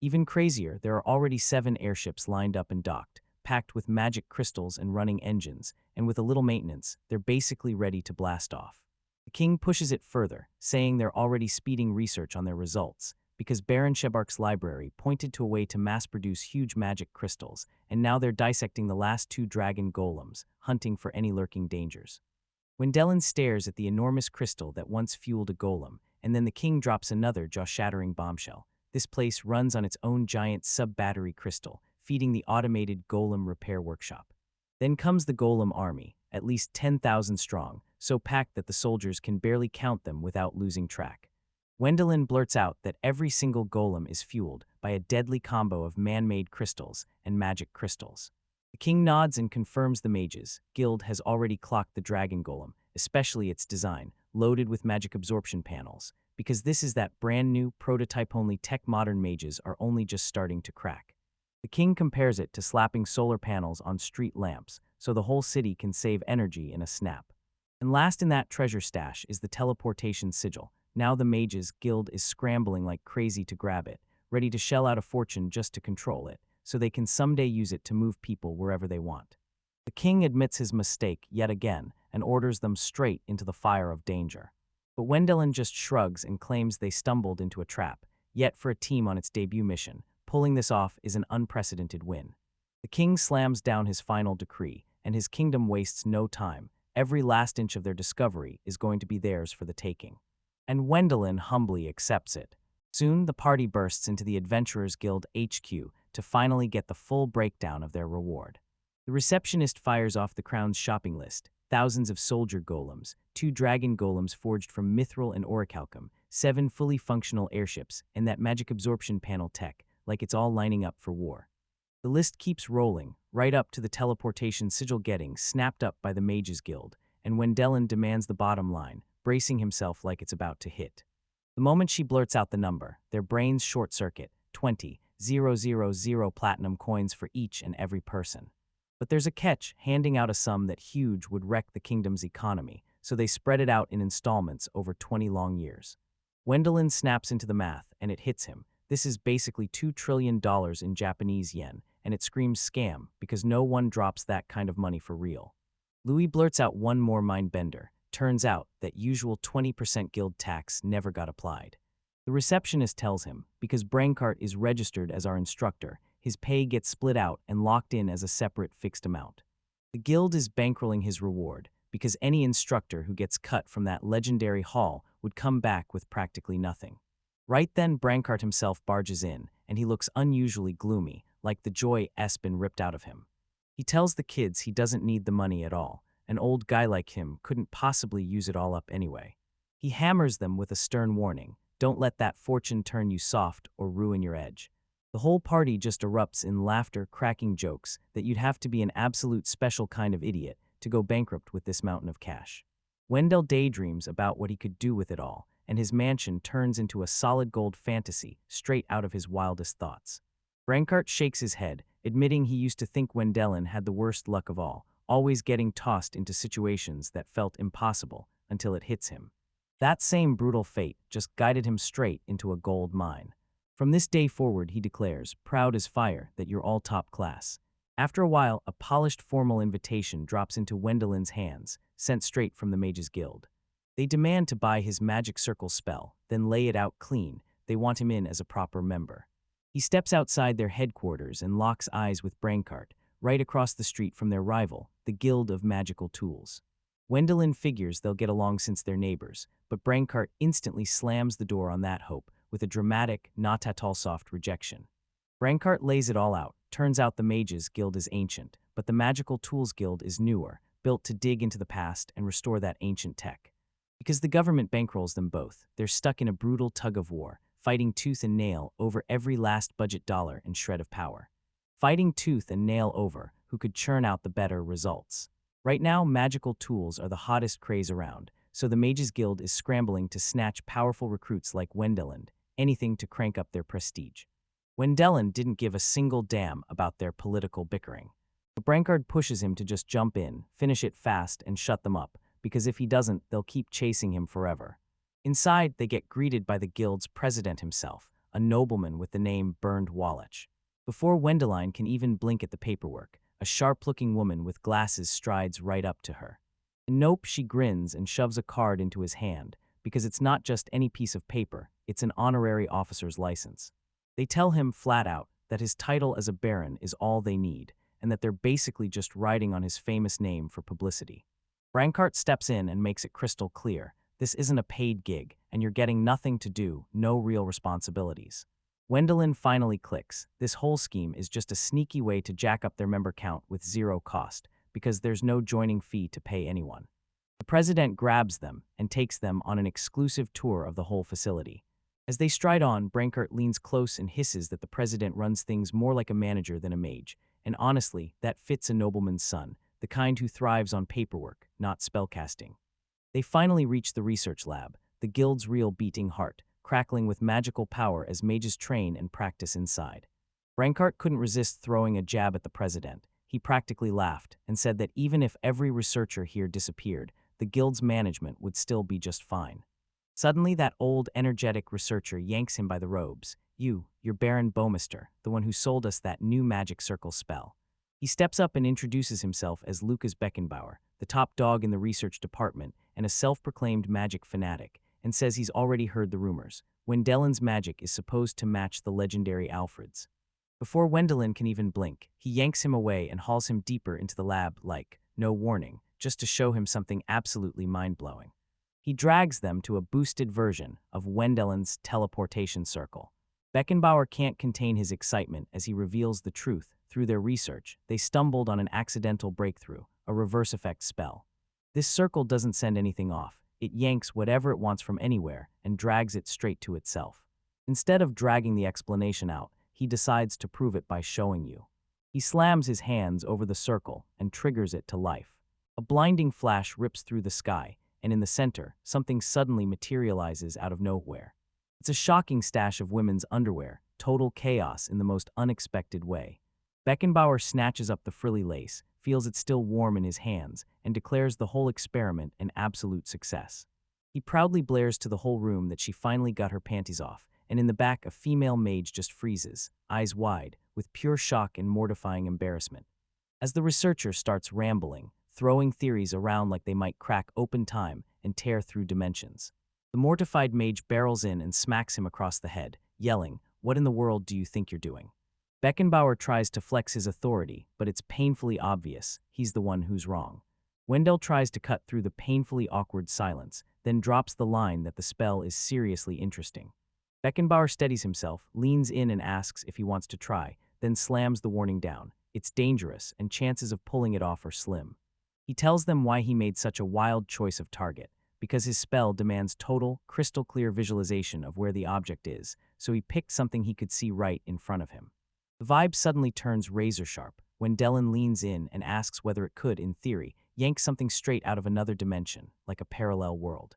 Even crazier, there are already 7 airships lined up and docked, packed with magic crystals and running engines, and with a little maintenance, they're basically ready to blast off. The king pushes it further, saying they're already speeding research on their results, because Baron Shebark's library pointed to a way to mass-produce huge magic crystals, and now they're dissecting the last 2 dragon golems, hunting for any lurking dangers. Wendelin stares at the enormous crystal that once fueled a golem, and then the king drops another jaw-shattering bombshell. This place runs on its own giant sub-battery crystal, feeding the automated golem repair workshop. Then comes the golem army, at least 10,000 strong, so packed that the soldiers can barely count them without losing track. Wendelin blurts out that every single golem is fueled by a deadly combo of man-made crystals and magic crystals. The king nods and confirms the mages' guild has already clocked the dragon golem, especially its design, loaded with magic absorption panels, because this is that brand new, prototype-only tech modern mages are only just starting to crack. The king compares it to slapping solar panels on street lamps, so the whole city can save energy in a snap. And last in that treasure stash is the teleportation sigil. Now the mages' guild is scrambling like crazy to grab it, ready to shell out a fortune just to control it, so they can someday use it to move people wherever they want. The king admits his mistake yet again and orders them straight into the fire of danger. But Wendelin just shrugs and claims they stumbled into a trap, yet for a team on its debut mission, pulling this off is an unprecedented win. The king slams down his final decree, and his kingdom wastes no time. Every last inch of their discovery is going to be theirs for the taking. And Wendelin humbly accepts it. Soon, the party bursts into the Adventurers Guild HQ to finally get the full breakdown of their reward. The receptionist fires off the crown's shopping list: thousands of soldier golems, 2 dragon golems forged from mithril and orichalcum, 7 fully functional airships, and that magic absorption panel tech, like it's all lining up for war. The list keeps rolling, right up to the teleportation sigil getting snapped up by the Mages Guild, and Wendelin demands the bottom line, bracing himself like it's about to hit. The moment she blurts out the number, their brains short-circuit, 20,000 platinum coins for each and every person. But there's a catch: handing out a sum that huge would wreck the kingdom's economy, so they spread it out in installments over 20 long years. Wendelin snaps into the math, and it hits him. This is basically $2 trillion in Japanese yen, and it screams scam because no one drops that kind of money for real. Louis blurts out one more mind-bender. Turns out that usual 20% guild tax never got applied. The receptionist tells him, because Brancart is registered as our instructor, his pay gets split out and locked in as a separate fixed amount. The guild is bankrolling his reward, because any instructor who gets cut from that legendary hall would come back with practically nothing. Right then, Brancart himself barges in, and he looks unusually gloomy, like the joy has been ripped out of him. He tells the kids he doesn't need the money at all. An old guy like him couldn't possibly use it all up anyway. He hammers them with a stern warning: don't let that fortune turn you soft or ruin your edge. The whole party just erupts in laughter, cracking jokes that you'd have to be an absolute special kind of idiot to go bankrupt with this mountain of cash. Wendell daydreams about what he could do with it all, and his mansion turns into a solid gold fantasy straight out of his wildest thoughts. Brancart shakes his head, admitting he used to think Wendelin had the worst luck of all, always getting tossed into situations that felt impossible until it hits him. That same brutal fate just guided him straight into a gold mine. From this day forward, he declares, proud as fire, that you're all top class. After a while, a polished formal invitation drops into Wendelin's hands, sent straight from the Mages Guild. They demand to buy his magic circle spell, then lay it out clean. They want him in as a proper member. He steps outside their headquarters and locks eyes with Brancart, right across the street from their rival, the Guild of Magical Tools. Wendelin figures they'll get along since they're neighbors, but Brancart instantly slams the door on that hope with a dramatic, not at all soft rejection. Brancart lays it all out. Turns out the Mages Guild is ancient, but the Magical Tools Guild is newer, built to dig into the past and restore that ancient tech. Because the government bankrolls them both, they're stuck in a brutal tug-of-war, fighting tooth and nail over every last budget dollar and shred of power. Fighting tooth and nail over who could churn out the better results. Right now, magical tools are the hottest craze around, so the Mages Guild is scrambling to snatch powerful recruits like Wendelin, anything to crank up their prestige. Wendelin didn't give a single damn about their political bickering. But Brancart pushes him to just jump in, finish it fast, and shut them up, because if he doesn't, they'll keep chasing him forever. Inside, they get greeted by the guild's president himself, a nobleman with the name Burned Wallach. Before Wendelin can even blink at the paperwork, a sharp-looking woman with glasses strides right up to her. Nope, she grins and shoves a card into his hand, because it's not just any piece of paper, it's an honorary officer's license. They tell him flat out that his title as a baron is all they need, and that they're basically just riding on his famous name for publicity. Brancart steps in and makes it crystal clear: this isn't a paid gig, and you're getting nothing to do, no real responsibilities. Wendelin finally clicks. This whole scheme is just a sneaky way to jack up their member count with zero cost, because there's no joining fee to pay anyone. The president grabs them and takes them on an exclusive tour of the whole facility. As they stride on, Brancart leans close and hisses that the president runs things more like a manager than a mage, and honestly, that fits a nobleman's son, the kind who thrives on paperwork, not spellcasting. They finally reach the research lab, the guild's real beating heart, crackling with magical power as mages train and practice inside. Brancart couldn't resist throwing a jab at the president. He practically laughed and said that even if every researcher here disappeared, the guild's management would still be just fine. Suddenly, that old, energetic researcher yanks him by the robes. You're Baron Bowmister, the one who sold us that new magic circle spell. He steps up and introduces himself as Lucas Beckenbauer, the top dog in the research department and a self-proclaimed magic fanatic, and says he's already heard the rumors. Wendelin's magic is supposed to match the legendary Alfred's. Before Wendelin can even blink, he yanks him away and hauls him deeper into the lab like, no warning, just to show him something absolutely mind-blowing. He drags them to a boosted version of Wendelin's teleportation circle. Beckenbauer can't contain his excitement as he reveals the truth. Through their research, they stumbled on an accidental breakthrough, a reverse effect spell. This circle doesn't send anything off. It yanks whatever it wants from anywhere and drags it straight to itself. Instead of dragging the explanation out, he decides to prove it by showing you. He slams his hands over the circle and triggers it to life. A blinding flash rips through the sky, and in the center, something suddenly materializes out of nowhere. It's a shocking stash of women's underwear, total chaos in the most unexpected way. Beckenbauer snatches up the frilly lace, feels it still warm in his hands, and declares the whole experiment an absolute success. He proudly blares to the whole room that she finally got her panties off, and in the back a female mage just freezes, eyes wide, with pure shock and mortifying embarrassment. As the researcher starts rambling, throwing theories around like they might crack open time and tear through dimensions, the mortified mage barrels in and smacks him across the head, yelling, "What in the world do you think you're doing?" Beckenbauer tries to flex his authority, but it's painfully obvious he's the one who's wrong. Wendell tries to cut through the painfully awkward silence, then drops the line that the spell is seriously interesting. Beckenbauer steadies himself, leans in and asks if he wants to try, then slams the warning down. It's dangerous, and chances of pulling it off are slim. He tells them why he made such a wild choice of target, because his spell demands total, crystal-clear visualization of where the object is, so he picked something he could see right in front of him. The vibe suddenly turns razor-sharp when Dellen leans in and asks whether it could, in theory, yank something straight out of another dimension, like a parallel world.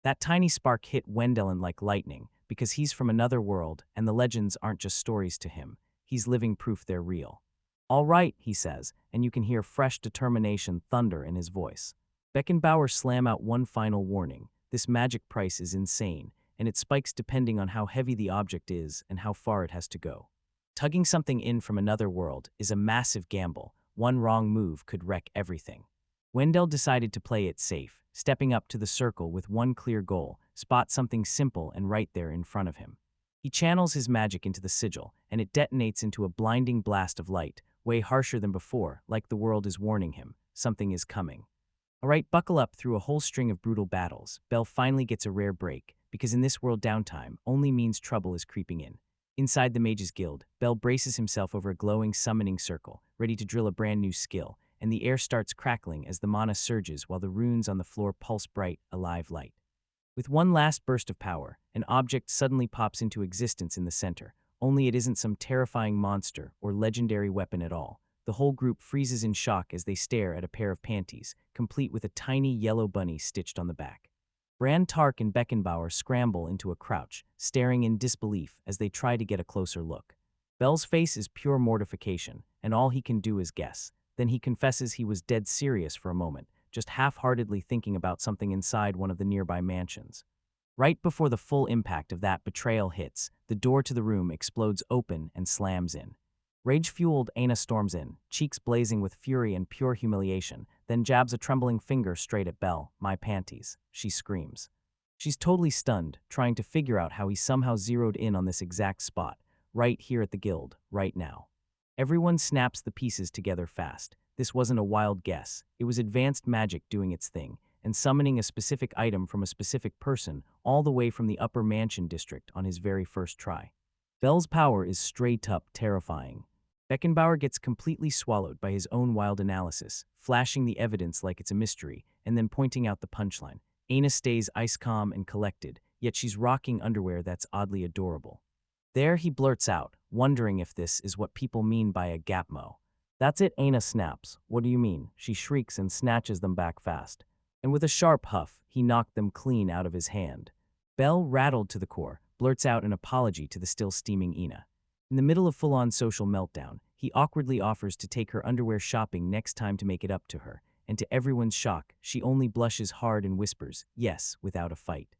That tiny spark hit Wendelin like lightning, because he's from another world and the legends aren't just stories to him. He's living proof they're real. "All right," he says, and you can hear fresh determination thunder in his voice. Beckenbauer slam out one final warning. This magic price is insane, and it spikes depending on how heavy the object is and how far it has to go. Tugging something in from another world is a massive gamble. One wrong move could wreck everything. Wendell decided to play it safe, stepping up to the circle with one clear goal: spot something simple and right there in front of him. He channels his magic into the sigil, and it detonates into a blinding blast of light, way harsher than before, like the world is warning him, something is coming. All right, buckle up. Through a whole string of brutal battles, Bell finally gets a rare break, because in this world downtime only means trouble is creeping in. Inside the Mages Guild, Bell braces himself over a glowing summoning circle, ready to drill a brand new skill, and the air starts crackling as the mana surges while the runes on the floor pulse bright, alive light. With one last burst of power, an object suddenly pops into existence in the center, only it isn't some terrifying monster or legendary weapon at all. The whole group freezes in shock as they stare at a pair of panties, complete with a tiny yellow bunny stitched on the back. Bran, Tark, and Beckenbauer scramble into a crouch, staring in disbelief as they try to get a closer look. Bell's face is pure mortification, and all he can do is guess. Then he confesses he was dead serious for a moment, just half-heartedly thinking about something inside one of the nearby mansions. Right before the full impact of that betrayal hits, the door to the room explodes open and slams in. Rage-fueled, Aina storms in, cheeks blazing with fury and pure humiliation, then jabs a trembling finger straight at Belle. "My panties," she screams. She's totally stunned, trying to figure out how he somehow zeroed in on this exact spot, right here at the guild, right now. Everyone snaps the pieces together fast. This wasn't a wild guess. It was advanced magic doing its thing, and summoning a specific item from a specific person all the way from the Upper Mansion District on his very first try. Bell's power is straight-up terrifying. Beckenbauer gets completely swallowed by his own wild analysis, flashing the evidence like it's a mystery, and then pointing out the punchline. Aina stays ice-calm and collected, yet she's rocking underwear that's oddly adorable. There he blurts out, wondering if this is what people mean by a gapmo. "That's it," Aina snaps. "What do you mean?" She shrieks and snatches them back fast. And with a sharp huff, he knocked them clean out of his hand. Bell, rattled to the core, blurts out an apology to the still steaming Aina. In the middle of full-on social meltdown, he awkwardly offers to take her underwear shopping next time to make it up to her, and to everyone's shock, she only blushes hard and whispers, "Yes," without a fight.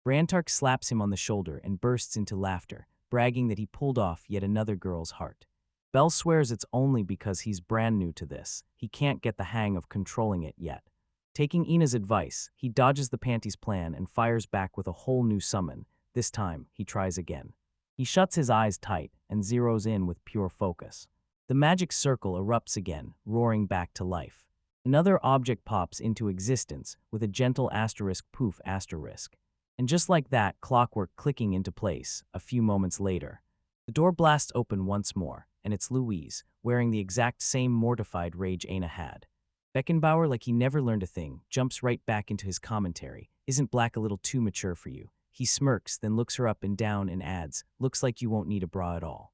Brantark slaps him on the shoulder and bursts into laughter, bragging that he pulled off yet another girl's heart. Bell swears it's only because he's brand new to this. He can't get the hang of controlling it yet. Taking Ina's advice, he dodges the panties plan and fires back with a whole new summon. This time, he tries again. He shuts his eyes tight and zeroes in with pure focus. The magic circle erupts again, roaring back to life. Another object pops into existence with a gentle asterisk poof asterisk. And just like that, clockwork clicking into place, a few moments later. The door blasts open once more, and it's Louise, wearing the exact same mortified rage Aina had. Beckenbauer, like he never learned a thing, jumps right back into his commentary. "Isn't black a little too mature for you?" He smirks, then looks her up and down and adds, "Looks like you won't need a bra at all."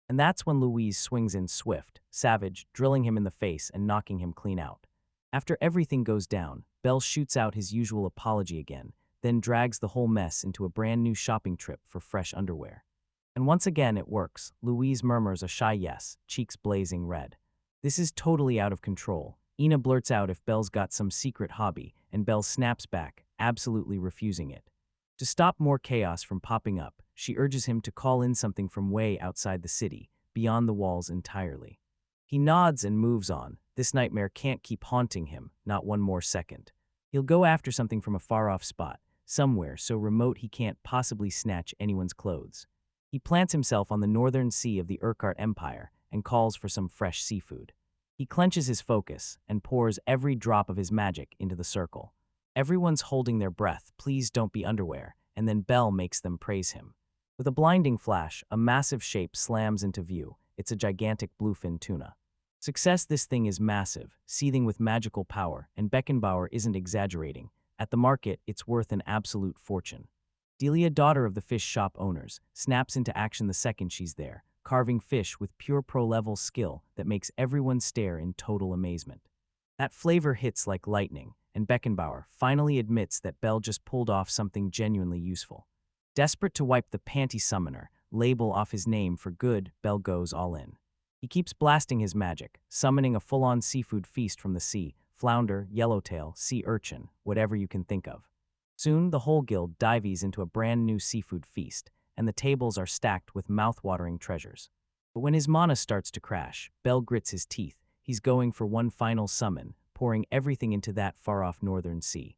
And that's when Louise swings in swift, savage, drilling him in the face and knocking him clean out. After everything goes down, Bell shoots out his usual apology again, then drags the whole mess into a brand new shopping trip for fresh underwear. And once again it works. Louise murmurs a shy yes, cheeks blazing red. This is totally out of control. Ina blurts out if Belle's got some secret hobby, and Belle snaps back, absolutely refusing it. To stop more chaos from popping up, she urges him to call in something from way outside the city, beyond the walls entirely. He nods and moves on. This nightmare can't keep haunting him, not one more second. He'll go after something from a far-off spot, somewhere so remote he can't possibly snatch anyone's clothes. He plants himself on the northern sea of the Urquhart Empire and calls for some fresh seafood. He clenches his focus and pours every drop of his magic into the circle. Everyone's holding their breath, please don't be underwear, and then Belle makes them praise him. With a blinding flash, a massive shape slams into view. It's a gigantic bluefin tuna. Success. This thing is massive, seething with magical power, and Beckenbauer isn't exaggerating. At the market, it's worth an absolute fortune. Delia, daughter of the fish shop owners, snaps into action the second she's there, carving fish with pure pro-level skill that makes everyone stare in total amazement. That flavor hits like lightning, and Beckenbauer finally admits that Belle just pulled off something genuinely useful. Desperate to wipe the panty summoner label off his name for good, Belle goes all in. He keeps blasting his magic, summoning a full-on seafood feast from the sea, flounder, yellowtail, sea urchin, whatever you can think of. Soon, the whole guild dives into a brand new seafood feast, and the tables are stacked with mouth-watering treasures. But when his mana starts to crash, Belle grits his teeth. He's going for one final summon, pouring everything into that far-off northern sea.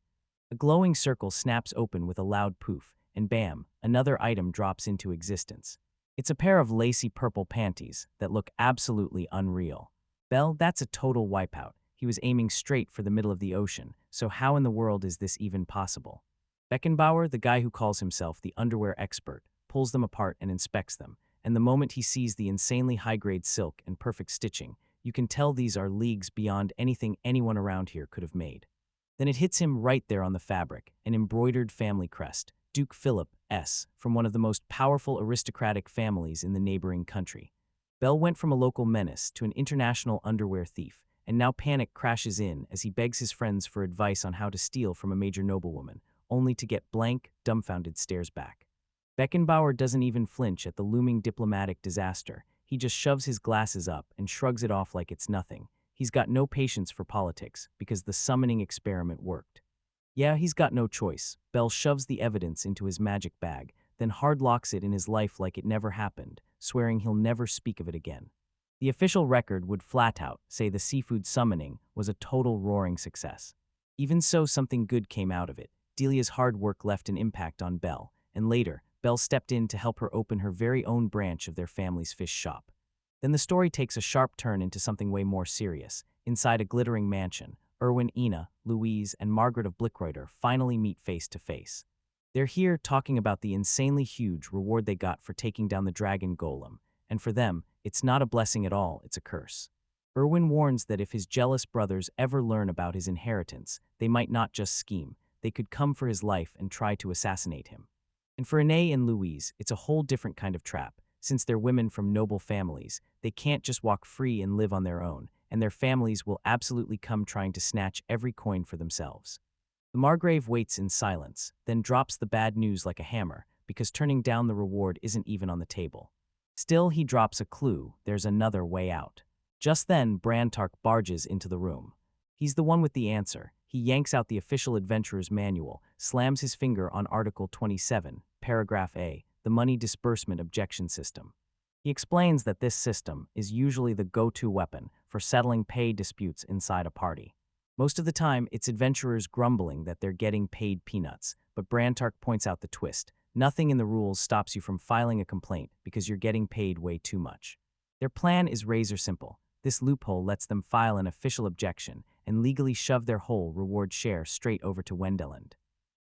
A glowing circle snaps open with a loud poof, and bam, another item drops into existence. It's a pair of lacy purple panties that look absolutely unreal. Belle, that's a total wipeout. He was aiming straight for the middle of the ocean, so how in the world is this even possible? Beckenbauer, the guy who calls himself the underwear expert, pulls them apart and inspects them, and the moment he sees the insanely high-grade silk and perfect stitching, you can tell these are leagues beyond anything anyone around here could have made. Then it hits him right there on the fabric, an embroidered family crest, Duke Philip S., from one of the most powerful aristocratic families in the neighboring country. Belle went from a local menace to an international underwear thief, and now panic crashes in as he begs his friends for advice on how to steal from a major noblewoman, only to get blank, dumbfounded stares back. Beckenbauer doesn't even flinch at the looming diplomatic disaster. He just shoves his glasses up and shrugs it off like it's nothing. He's got no patience for politics because the summoning experiment worked. Yeah, he's got no choice. Belle shoves the evidence into his magic bag, then hard-locks it in his life like it never happened, swearing he'll never speak of it again. The official record would flat out say the seafood summoning was a total roaring success. Even so, something good came out of it. Delia's hard work left an impact on Belle, and later, Belle stepped in to help her open her very own branch of their family's fish shop. Then the story takes a sharp turn into something way more serious. Inside a glittering mansion, Erwin, Ina, Louise, and Margaret of Blickreuter finally meet face to face. They're here talking about the insanely huge reward they got for taking down the dragon golem, and for them, it's not a blessing at all, it's a curse. Erwin warns that if his jealous brothers ever learn about his inheritance, they might not just scheme, they could come for his life and try to assassinate him. And for Ine and Louise, it's a whole different kind of trap. Since they're women from noble families, they can't just walk free and live on their own, and their families will absolutely come trying to snatch every coin for themselves. The Margrave waits in silence, then drops the bad news like a hammer, because turning down the reward isn't even on the table. Still, he drops a clue, there's another way out. Just then, Brantark barges into the room. He's the one with the answer. He yanks out the official adventurer's manual, slams his finger on Article 27, Paragraph A, the money disbursement objection system. He explains that this system is usually the go-to weapon for settling pay disputes inside a party. Most of the time, it's adventurers grumbling that they're getting paid peanuts, but Brantark points out the twist. Nothing in the rules stops you from filing a complaint because you're getting paid way too much. Their plan is razor simple. This loophole lets them file an official objection and legally shove their whole reward share straight over to Wendeland.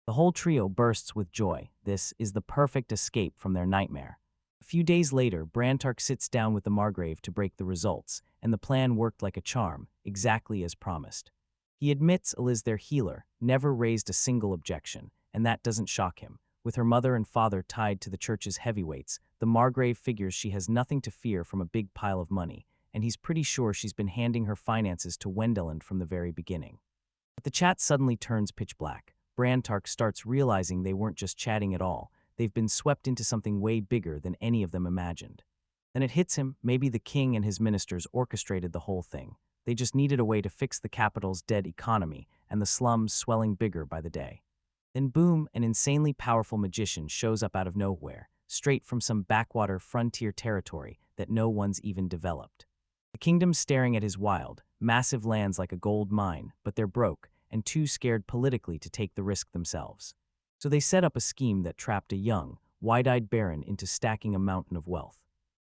The whole trio bursts with joy. This is the perfect escape from their nightmare. A few days later, Brantark sits down with the Margrave to break the results, and the plan worked like a charm, exactly as promised. He admits Eliz, their healer, never raised a single objection, and that doesn't shock him. With her mother and father tied to the church's heavyweights, the Margrave figures she has nothing to fear from a big pile of money, and he's pretty sure she's been handing her finances to Wendeland from the very beginning. But the chat suddenly turns pitch black. Brantark starts realizing they weren't just chatting at all, they've been swept into something way bigger than any of them imagined. Then it hits him, maybe the king and his ministers orchestrated the whole thing. They just needed a way to fix the capital's dead economy and the slums swelling bigger by the day. Then boom, an insanely powerful magician shows up out of nowhere, straight from some backwater frontier territory that no one's even developed. The kingdom's staring at his wild, massive lands like a gold mine, but they're broke and too scared politically to take the risk themselves. So they set up a scheme that trapped a young, wide-eyed baron into stacking a mountain of wealth.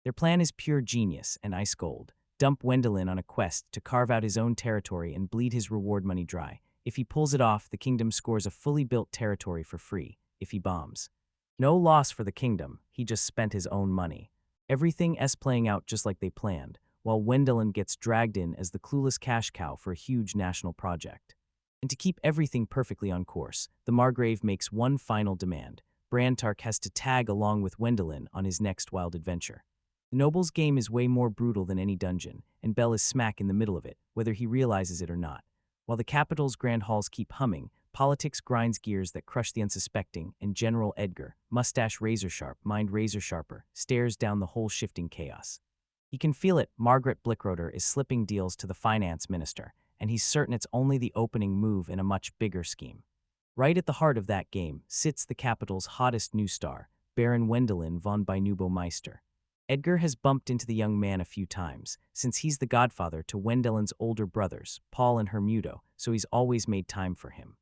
Their plan is pure genius and ice cold. Dump Wendelin on a quest to carve out his own territory and bleed his reward money dry. If he pulls it off, the kingdom scores a fully built territory for free. If he bombs, no loss for the kingdom, he just spent his own money. Everything is playing out just like they planned, while Wendelin gets dragged in as the clueless cash cow for a huge national project. And to keep everything perfectly on course, the Margrave makes one final demand. Brantark has to tag along with Wendelin on his next wild adventure. The noble's game is way more brutal than any dungeon, and Bell is smack in the middle of it, whether he realizes it or not. While the capital's grand halls keep humming, politics grinds gears that crush the unsuspecting, and General Edgar, mustache razor sharp, mind razor sharper, stares down the whole shifting chaos. He can feel it. Margaret Blickroder is slipping deals to the finance minister, and he's certain it's only the opening move in a much bigger scheme. Right at the heart of that game sits the capital's hottest new star, Baron Wendelin von Beinubo-Meister. Edgar has bumped into the young man a few times, since he's the godfather to Wendelin's older brothers, Paul and Hermudo, so he's always made time for him.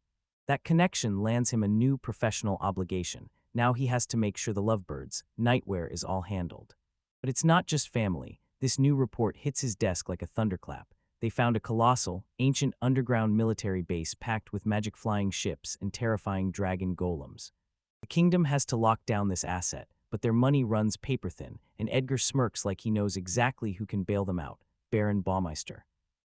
That connection lands him a new professional obligation. Now he has to make sure the lovebirds, nightwear is all handled. But it's not just family. This new report hits his desk like a thunderclap. They found a colossal, ancient underground military base packed with magic flying ships and terrifying dragon golems. The kingdom has to lock down this asset, but their money runs paper thin, and Edgar smirks like he knows exactly who can bail them out, Baron Baumeister.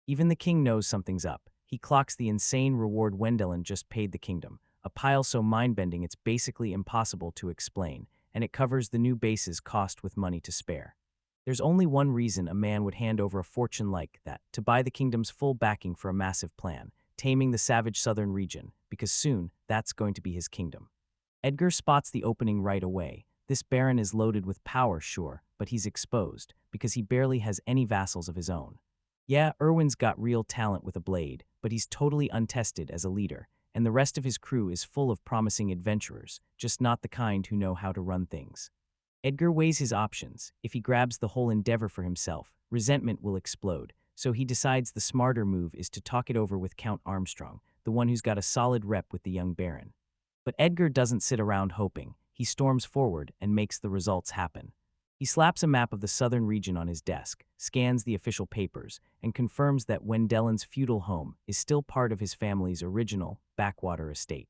Even the king knows something's up. He clocks the insane reward Wendelin just paid the kingdom, a pile so mind-bending it's basically impossible to explain, and it covers the new base's cost with money to spare. There's only one reason a man would hand over a fortune like that, to buy the kingdom's full backing for a massive plan, taming the savage southern region, because soon that's going to be his kingdom. Edgar spots the opening right away. This baron is loaded with power, sure, but he's exposed, because he barely has any vassals of his own. Yeah, Erwin's got real talent with a blade, but he's totally untested as a leader, and the rest of his crew is full of promising adventurers, just not the kind who know how to run things. Edgar weighs his options. If he grabs the whole endeavor for himself, resentment will explode, so he decides the smarter move is to talk it over with Count Armstrong, the one who's got a solid rep with the young baron. But Edgar doesn't sit around hoping. He storms forward and makes the results happen. He slaps a map of the southern region on his desk, scans the official papers, and confirms that Wendelin's feudal home is still part of his family's original backwater estate.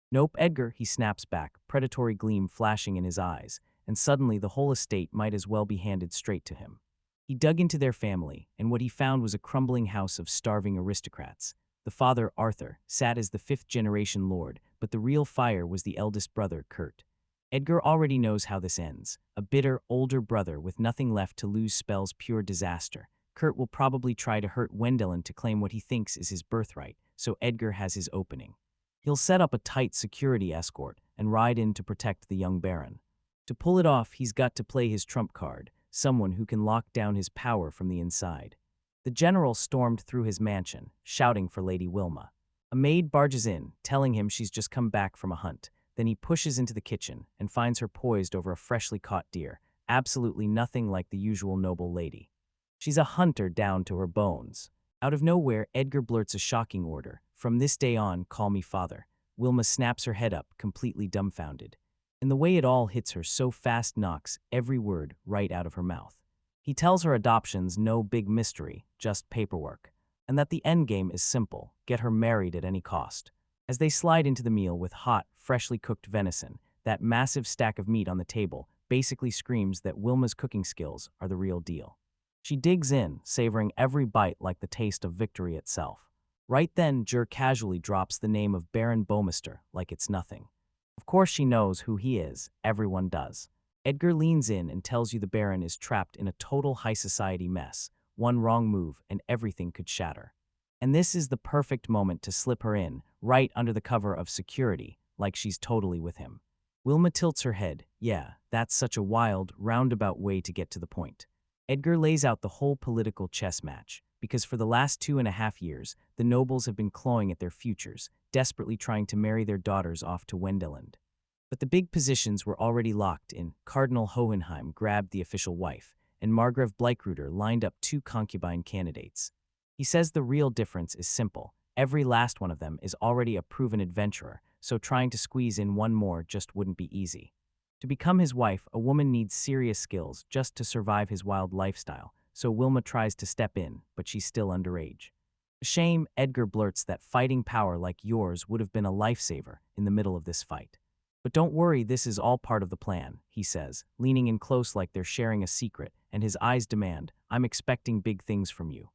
Nope, Edgar, he snaps back, predatory gleam flashing in his eyes, and suddenly the whole estate might as well be handed straight to him. He dug into their family, and what he found was a crumbling house of starving aristocrats. The father, Arthur, sat as the fifth-generation lord, but the real fire was the eldest brother, Kurt. Edgar already knows how this ends. A bitter, older brother with nothing left to lose spells pure disaster. Kurt will probably try to hurt Wendelin to claim what he thinks is his birthright, so Edgar has his opening. He'll set up a tight security escort and ride in to protect the young baron. To pull it off, he's got to play his trump card, someone who can lock down his power from the inside. The general stormed through his mansion, shouting for Lady Wilma. A maid barges in, telling him she's just come back from a hunt. Then he pushes into the kitchen and finds her poised over a freshly caught deer, absolutely nothing like the usual noble lady. She's a hunter down to her bones. Out of nowhere, Edgar blurts a shocking order. From this day on, call me father. Wilma snaps her head up, completely dumbfounded. And the way it all hits her so fast knocks every word right out of her mouth. He tells her adoption's no big mystery, just paperwork. And that the endgame is simple, get her married at any cost. As they slide into the meal with hot, freshly cooked venison, that massive stack of meat on the table basically screams that Wilma's cooking skills are the real deal. She digs in, savoring every bite like the taste of victory itself. Right then, Jur casually drops the name of Baron Baumeister like it's nothing. Of course she knows who he is, everyone does. Edgar leans in and tells you the Baron is trapped in a total high society mess. One wrong move and everything could shatter. And this is the perfect moment to slip her in, right under the cover of security, like she's totally with him. Wilma tilts her head. Yeah, that's such a wild, roundabout way to get to the point. Edgar lays out the whole political chess match, because for the last 2.5 years, the nobles have been clawing at their futures, desperately trying to marry their daughters off to Wendeland. But the big positions were already locked in. Cardinal Hohenheim grabbed the official wife, and Margrave Bleichruder lined up 2 concubine candidates. He says the real difference is simple. Every last one of them is already a proven adventurer, so trying to squeeze in one more just wouldn't be easy. To become his wife, a woman needs serious skills just to survive his wild lifestyle, so Wilma tries to step in, but she's still underage. A shame, Edgar blurts that fighting power like yours would have been a lifesaver in the middle of this fight. But don't worry, this is all part of the plan, he says, leaning in close like they're sharing a secret, and his eyes demand, I'm expecting big things from you.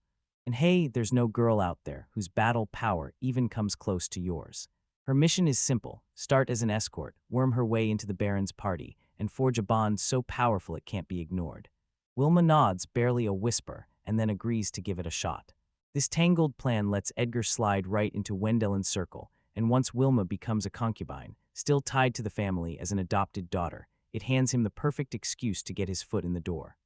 And hey, there's no girl out there whose battle power even comes close to yours. Her mission is simple: start as an escort, worm her way into the Baron's party, and forge a bond so powerful it can't be ignored. Wilma nods, barely a whisper, and then agrees to give it a shot. This tangled plan lets Edgar slide right into Wendelin's circle, and once Wilma becomes a concubine, still tied to the family as an adopted daughter, it hands him the perfect excuse to get his foot in the door.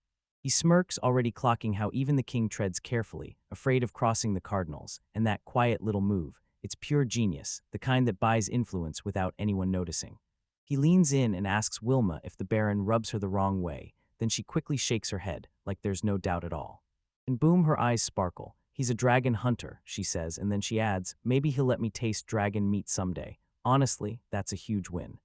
He smirks, already clocking how even the king treads carefully, afraid of crossing the cardinals, and that quiet little move, it's pure genius, the kind that buys influence without anyone noticing. He leans in and asks Wilma if the Baron rubs her the wrong way, then she quickly shakes her head, like there's no doubt at all. And boom, her eyes sparkle. He's a dragon hunter, she says, and then she adds, maybe he'll let me taste dragon meat someday. Honestly, that's a huge win.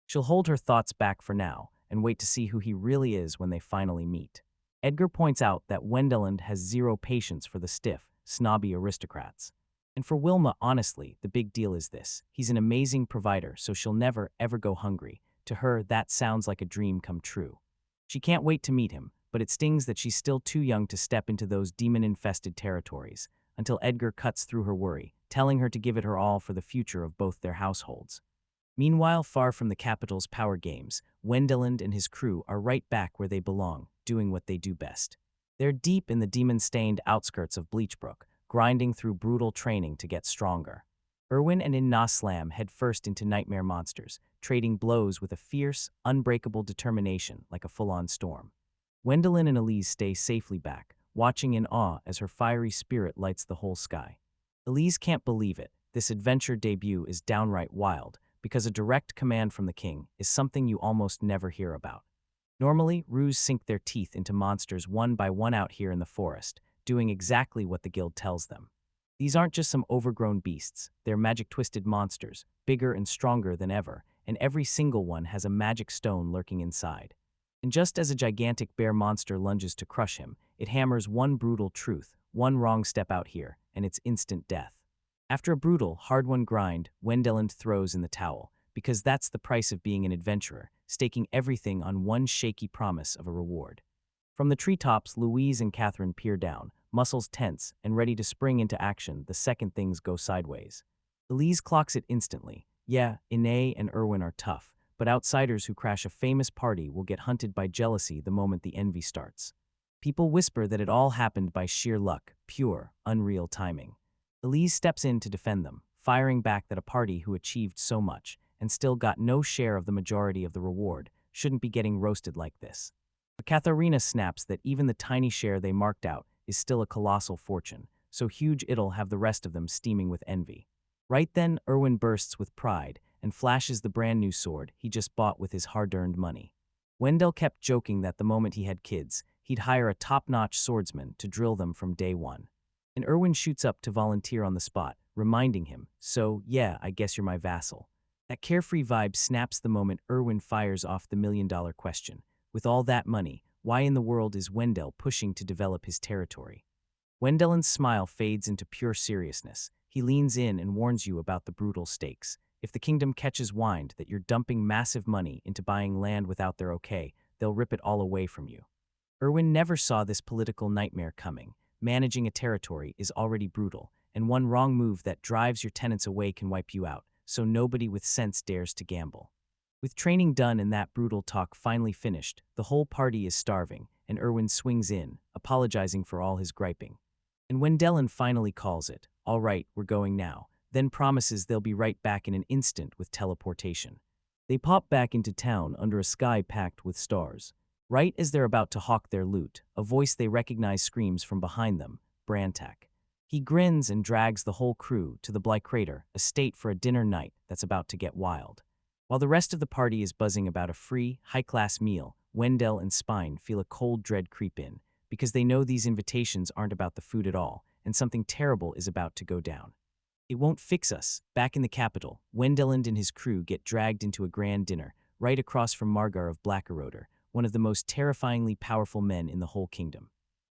She'll hold her thoughts back for now, and wait to see who he really is when they finally meet. Edgar points out that Wendeland has zero patience for the stiff, snobby aristocrats. And for Wilma, honestly, the big deal is this. He's an amazing provider, so she'll never, ever go hungry. To her, that sounds like a dream come true. She can't wait to meet him, but it stings that she's still too young to step into those demon-infested territories, until Edgar cuts through her worry, telling her to give it her all for the future of both their households. Meanwhile, far from the capital's power games, Wendeland and his crew are right back where they belong, doing what they do best. They're deep in the demon-stained outskirts of Bleachbrook, grinding through brutal training to get stronger. Erwin and In-Na slam head first into nightmare monsters, trading blows with a fierce, unbreakable determination like a full-on storm. Wendelin and Elise stay safely back, watching in awe as her fiery spirit lights the whole sky. Elise can't believe it. This adventure debut is downright wild, because a direct command from the king is something you almost never hear about. Normally, Ruse sink their teeth into monsters one by one out here in the forest, doing exactly what the guild tells them. These aren't just some overgrown beasts, they're magic-twisted monsters, bigger and stronger than ever, and every single one has a magic stone lurking inside. And just as a gigantic bear monster lunges to crush him, it hammers one brutal truth: one wrong step out here, and it's instant death. After a brutal, hard-won grind, Wendeland throws in the towel, because that's the price of being an adventurer, staking everything on one shaky promise of a reward. From the treetops, Louise and Catherine peer down, muscles tense and ready to spring into action the second things go sideways. Elise clocks it instantly. Yeah, Ine and Erwin are tough, but outsiders who crash a famous party will get hunted by jealousy the moment the envy starts. People whisper that it all happened by sheer luck, pure, unreal timing. Elise steps in to defend them, firing back that a party who achieved so much and still got no share of the majority of the reward shouldn't be getting roasted like this. But Katharina snaps that even the tiny share they marked out is still a colossal fortune, so huge it'll have the rest of them steaming with envy. Right then, Erwin bursts with pride and flashes the brand new sword he just bought with his hard-earned money. Wendell kept joking that the moment he had kids, he'd hire a top-notch swordsman to drill them from day one. And Erwin shoots up to volunteer on the spot, reminding him, so yeah, I guess you're my vassal. That carefree vibe snaps the moment Erwin fires off the million-dollar question. With all that money, why in the world is Wendell pushing to develop his territory? Wendellin's smile fades into pure seriousness. He leans in and warns you about the brutal stakes. If the kingdom catches wind that you're dumping massive money into buying land without their okay, they'll rip it all away from you. Erwin never saw this political nightmare coming. Managing a territory is already brutal, and one wrong move that drives your tenants away can wipe you out, so nobody with sense dares to gamble. With training done and that brutal talk finally finished, the whole party is starving, and Erwin swings in, apologizing for all his griping. And Wendelin finally calls it, "All right, we're going now," then promises they'll be right back in an instant with teleportation. They pop back into town under a sky packed with stars. Right as they're about to hawk their loot, a voice they recognize screams from behind them, Brantak. He grins and drags the whole crew to the Bly Crater, a state for a dinner night that's about to get wild. While the rest of the party is buzzing about a free, high-class meal, Wendell and Spine feel a cold dread creep in, because they know these invitations aren't about the food at all, and something terrible is about to go down. It won't fix us. Back in the capital, Wendeland and his crew get dragged into a grand dinner, right across from Margar of Blackeroder, one of the most terrifyingly powerful men in the whole kingdom.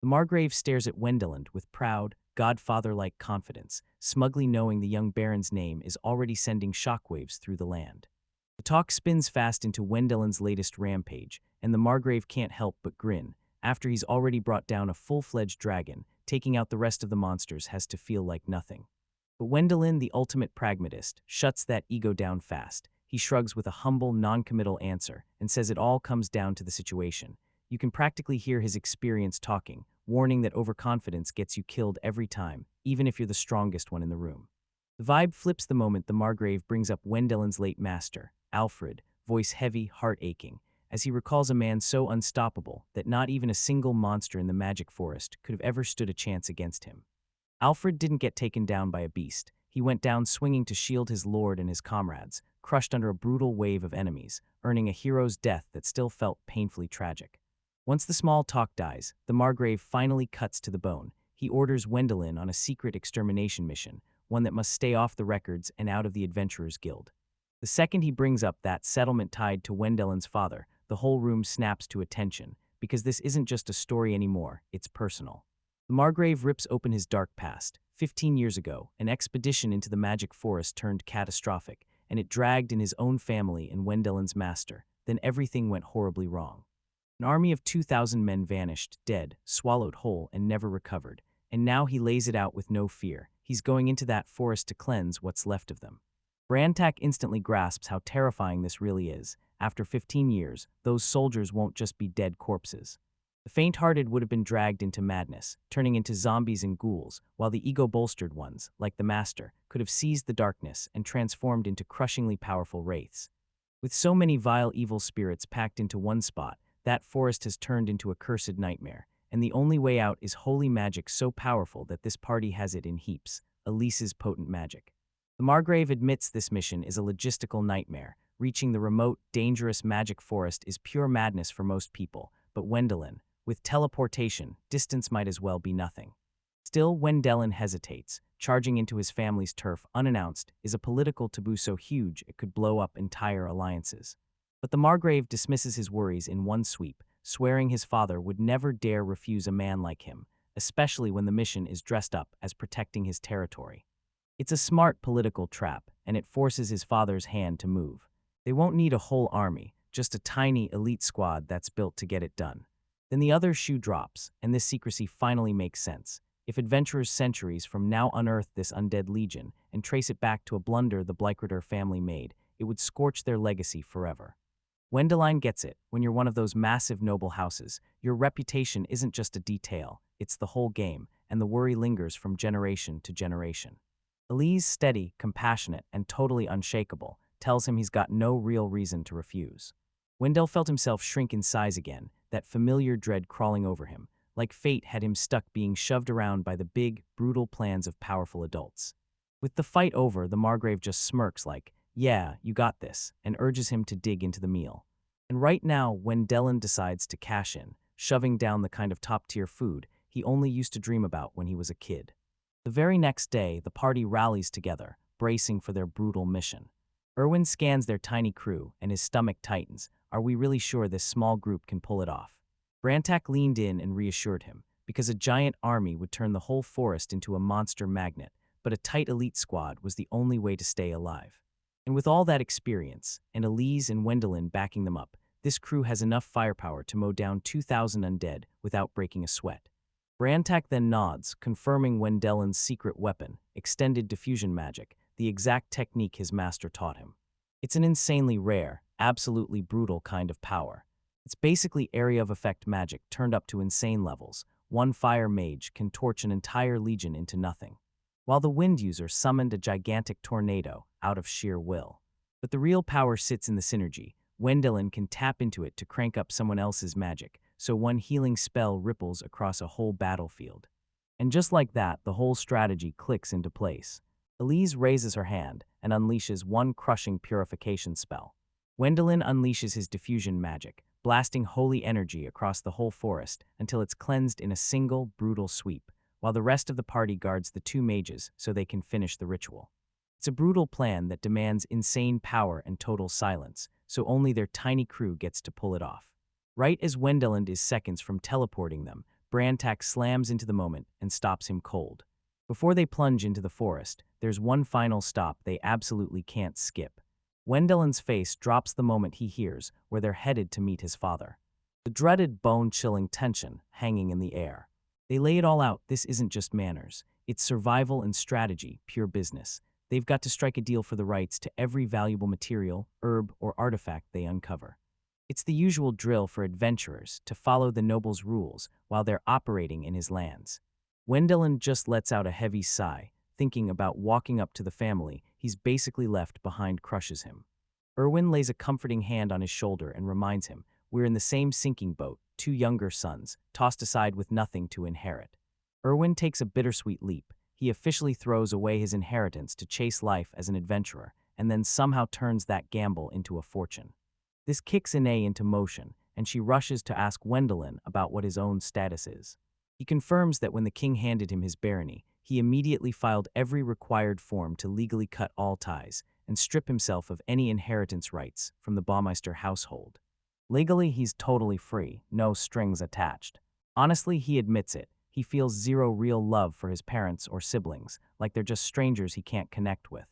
The Margrave stares at Wendeland with proud, godfather-like confidence, smugly knowing the young baron's name is already sending shockwaves through the land. The talk spins fast into Wendeland's latest rampage, and the Margrave can't help but grin. After he's already brought down a full-fledged dragon, taking out the rest of the monsters has to feel like nothing. But Wendelin, the ultimate pragmatist, shuts that ego down fast. He shrugs with a humble, non-committal answer and says it all comes down to the situation. You can practically hear his experience talking, warning that overconfidence gets you killed every time, even if you're the strongest one in the room. The vibe flips the moment the Margrave brings up Wendelin's late master, Alfred, voice heavy, heart aching, as he recalls a man so unstoppable that not even a single monster in the magic forest could have ever stood a chance against him. Alfred didn't get taken down by a beast. He went down swinging to shield his lord and his comrades, crushed under a brutal wave of enemies, earning a hero's death that still felt painfully tragic. Once the small talk dies, the Margrave finally cuts to the bone. He orders Wendelin on a secret extermination mission, one that must stay off the records and out of the Adventurers Guild. The second he brings up that settlement tied to Wendelin's father, the whole room snaps to attention, because this isn't just a story anymore, it's personal. The Margrave rips open his dark past. 15 years ago, an expedition into the magic forest turned catastrophic, and it dragged in his own family and Wendelin's master. Then everything went horribly wrong. An army of 2,000 men vanished, dead, swallowed whole, and never recovered. And now he lays it out with no fear. He's going into that forest to cleanse what's left of them. Brantak instantly grasps how terrifying this really is. After 15 years, those soldiers won't just be dead corpses. The faint-hearted would have been dragged into madness, turning into zombies and ghouls, while the ego-bolstered ones, like the Master, could have seized the darkness and transformed into crushingly powerful wraiths. With so many vile evil spirits packed into one spot, that forest has turned into a cursed nightmare, and the only way out is holy magic so powerful that this party has it in heaps, Elise's potent magic. The Margrave admits this mission is a logistical nightmare. Reaching the remote, dangerous magic forest is pure madness for most people, but Wendelin, with teleportation, distance might as well be nothing. Still, Wendelin hesitates. Charging into his family's turf unannounced is a political taboo so huge it could blow up entire alliances. But the Margrave dismisses his worries in one sweep, swearing his father would never dare refuse a man like him, especially when the mission is dressed up as protecting his territory. It's a smart political trap, and it forces his father's hand to move. They won't need a whole army, just a tiny elite squad that's built to get it done. Then the other shoe drops, and this secrecy finally makes sense. If adventurers centuries from now unearth this undead legion and trace it back to a blunder the Blycrater family made, it would scorch their legacy forever. Wendeline gets it. When you're one of those massive noble houses, your reputation isn't just a detail, it's the whole game, and the worry lingers from generation to generation. Elise, steady, compassionate, and totally unshakable, tells him he's got no real reason to refuse. Wendell felt himself shrink in size again, that familiar dread crawling over him, like fate had him stuck being shoved around by the big, brutal plans of powerful adults. With the fight over, the Margrave just smirks like, "Yeah, you got this," and urges him to dig into the meal. And right now, when Dellin decides to cash in, shoving down the kind of top-tier food he only used to dream about when he was a kid. The very next day, the party rallies together, bracing for their brutal mission. Erwin scans their tiny crew, and his stomach tightens. Are we really sure this small group can pull it off? Brantak leaned in and reassured him, because a giant army would turn the whole forest into a monster magnet, but a tight elite squad was the only way to stay alive. And with all that experience, and Elise and Wendelin backing them up, this crew has enough firepower to mow down 2,000 undead without breaking a sweat. Brantak then nods, confirming Wendelin's secret weapon, extended diffusion magic, the exact technique his master taught him. It's an insanely rare, absolutely brutal kind of power. It's basically area of effect magic turned up to insane levels. One fire mage can torch an entire legion into nothing. while the wind user summoned a gigantic tornado out of sheer will. But the real power sits in the synergy. Wendelin can tap into it to crank up someone else's magic, so one healing spell ripples across a whole battlefield. And just like that, the whole strategy clicks into place. Elise raises her hand and unleashes one crushing purification spell. Wendelin unleashes his diffusion magic, blasting holy energy across the whole forest until it's cleansed in a single, brutal sweep, while the rest of the party guards the two mages so they can finish the ritual. It's a brutal plan that demands insane power and total silence, so only their tiny crew gets to pull it off. Right as Wendelin is seconds from teleporting them, Brantak slams into the moment and stops him cold. Before they plunge into the forest, there's one final stop they absolutely can't skip. Wendelin's face drops the moment he hears where they're headed to meet his father. The dreaded bone-chilling tension hanging in the air. They lay it all out. This isn't just manners. It's survival and strategy, pure business. They've got to strike a deal for the rights to every valuable material, herb, or artifact they uncover. It's the usual drill for adventurers to follow the noble's rules while they're operating in his lands. Wendelin just lets out a heavy sigh, thinking about walking up to the family he's basically left behind crushes him. Erwin lays a comforting hand on his shoulder and reminds him, we're in the same sinking boat, two younger sons, tossed aside with nothing to inherit. Erwin takes a bittersweet leap. He officially throws away his inheritance to chase life as an adventurer, and then somehow turns that gamble into a fortune. This kicks Ine into motion, and she rushes to ask Wendelin about what his own status is. He confirms that when the king handed him his barony, he immediately filed every required form to legally cut all ties and strip himself of any inheritance rights from the Baumeister household. Legally, he's totally free, no strings attached. Honestly, he admits it. He feels zero real love for his parents or siblings, like they're just strangers he can't connect with.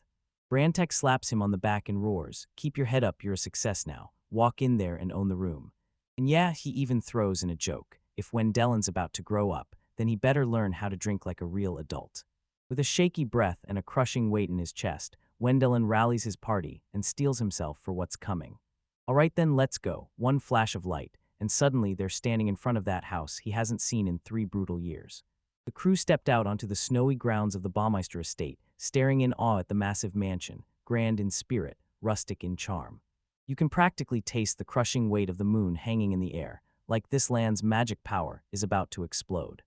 Brantek slaps him on the back and roars, keep your head up, you're a success now. Walk in there and own the room. And yeah, he even throws in a joke. If Wendelin's about to grow up, then he better learn how to drink like a real adult. With a shaky breath and a crushing weight in his chest, Wendelin rallies his party and steels himself for what's coming. All right then, let's go. One flash of light, and suddenly they're standing in front of that house he hasn't seen in 3 brutal years. The crew stepped out onto the snowy grounds of the Baumeister estate, staring in awe at the massive mansion, grand in spirit, rustic in charm. You can practically taste the crushing weight of the moon hanging in the air, like this land's magic power is about to explode.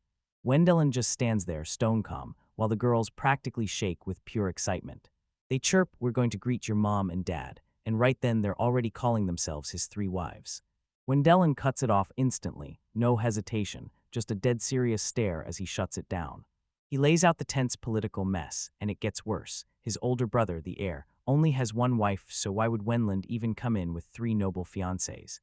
Wendelin just stands there, stone calm, while the girls practically shake with pure excitement. They chirp, we're going to greet your mom and dad, and right then they're already calling themselves his 3 wives. Wendelin cuts it off instantly, no hesitation, just a dead serious stare as he shuts it down. He lays out the tense political mess, and it gets worse. His older brother, the heir, only has 1 wife, so why would Wenland even come in with 3 noble fiancés?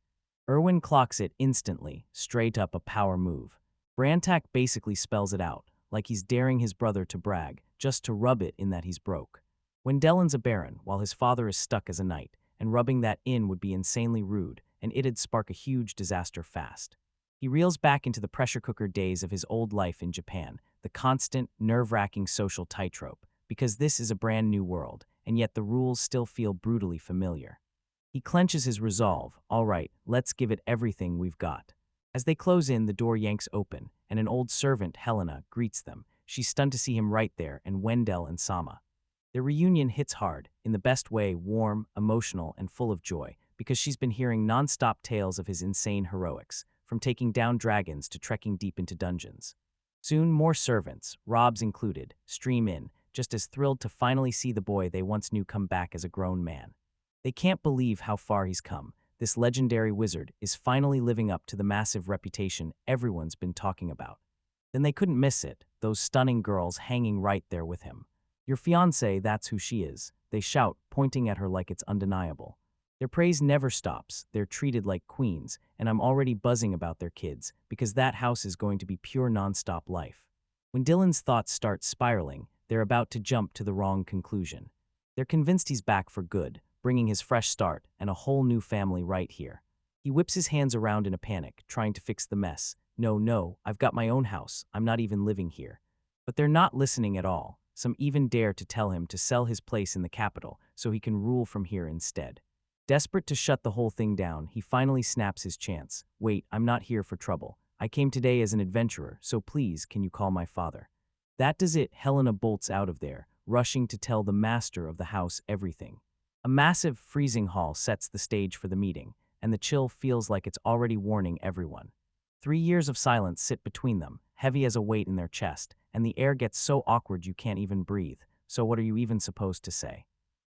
Erwin clocks it instantly, straight up a power move. Brantak basically spells it out, like he's daring his brother to brag, just to rub it in that he's broke. Wendelin's a baron, while his father is stuck as a knight, and rubbing that in would be insanely rude, and it'd spark a huge disaster fast. He reels back into the pressure cooker days of his old life in Japan, the constant, nerve-wracking social tightrope, because this is a brand new world, and yet the rules still feel brutally familiar. He clenches his resolve, all right, let's give it everything we've got. As they close in, the door yanks open, and an old servant, Helena, greets them. She's stunned to see him right there, and Wendell and Sama. Their reunion hits hard, in the best way, warm, emotional, and full of joy, because she's been hearing non-stop tales of his insane heroics, from taking down dragons to trekking deep into dungeons. Soon, more servants, Rob's included, stream in, just as thrilled to finally see the boy they once knew come back as a grown man. They can't believe how far he's come. This legendary wizard is finally living up to the massive reputation everyone's been talking about. Then they couldn't miss it, those stunning girls hanging right there with him. Your fiancée, that's who she is, they shout, pointing at her like it's undeniable. Their praise never stops, they're treated like queens, and I'm already buzzing about their kids, because that house is going to be pure non-stop life. When Dylan's thoughts start spiraling, they're about to jump to the wrong conclusion. They're convinced he's back for good, bringing his fresh start and a whole new family right here. He whips his hands around in a panic, trying to fix the mess. No, I've got my own house, I'm not even living here. But they're not listening at all. Some even dare to tell him to sell his place in the capital so he can rule from here instead. Desperate to shut the whole thing down, he finally snaps his chance. Wait, I'm not here for trouble. I came today as an adventurer, so please, can you call my father? That does it, Helena bolts out of there, rushing to tell the master of the house everything. A massive freezing hall sets the stage for the meeting, and the chill feels like it's already warning everyone. 3 years of silence sit between them, heavy as a weight in their chest, and the air gets so awkward you can't even breathe. So what are you even supposed to say?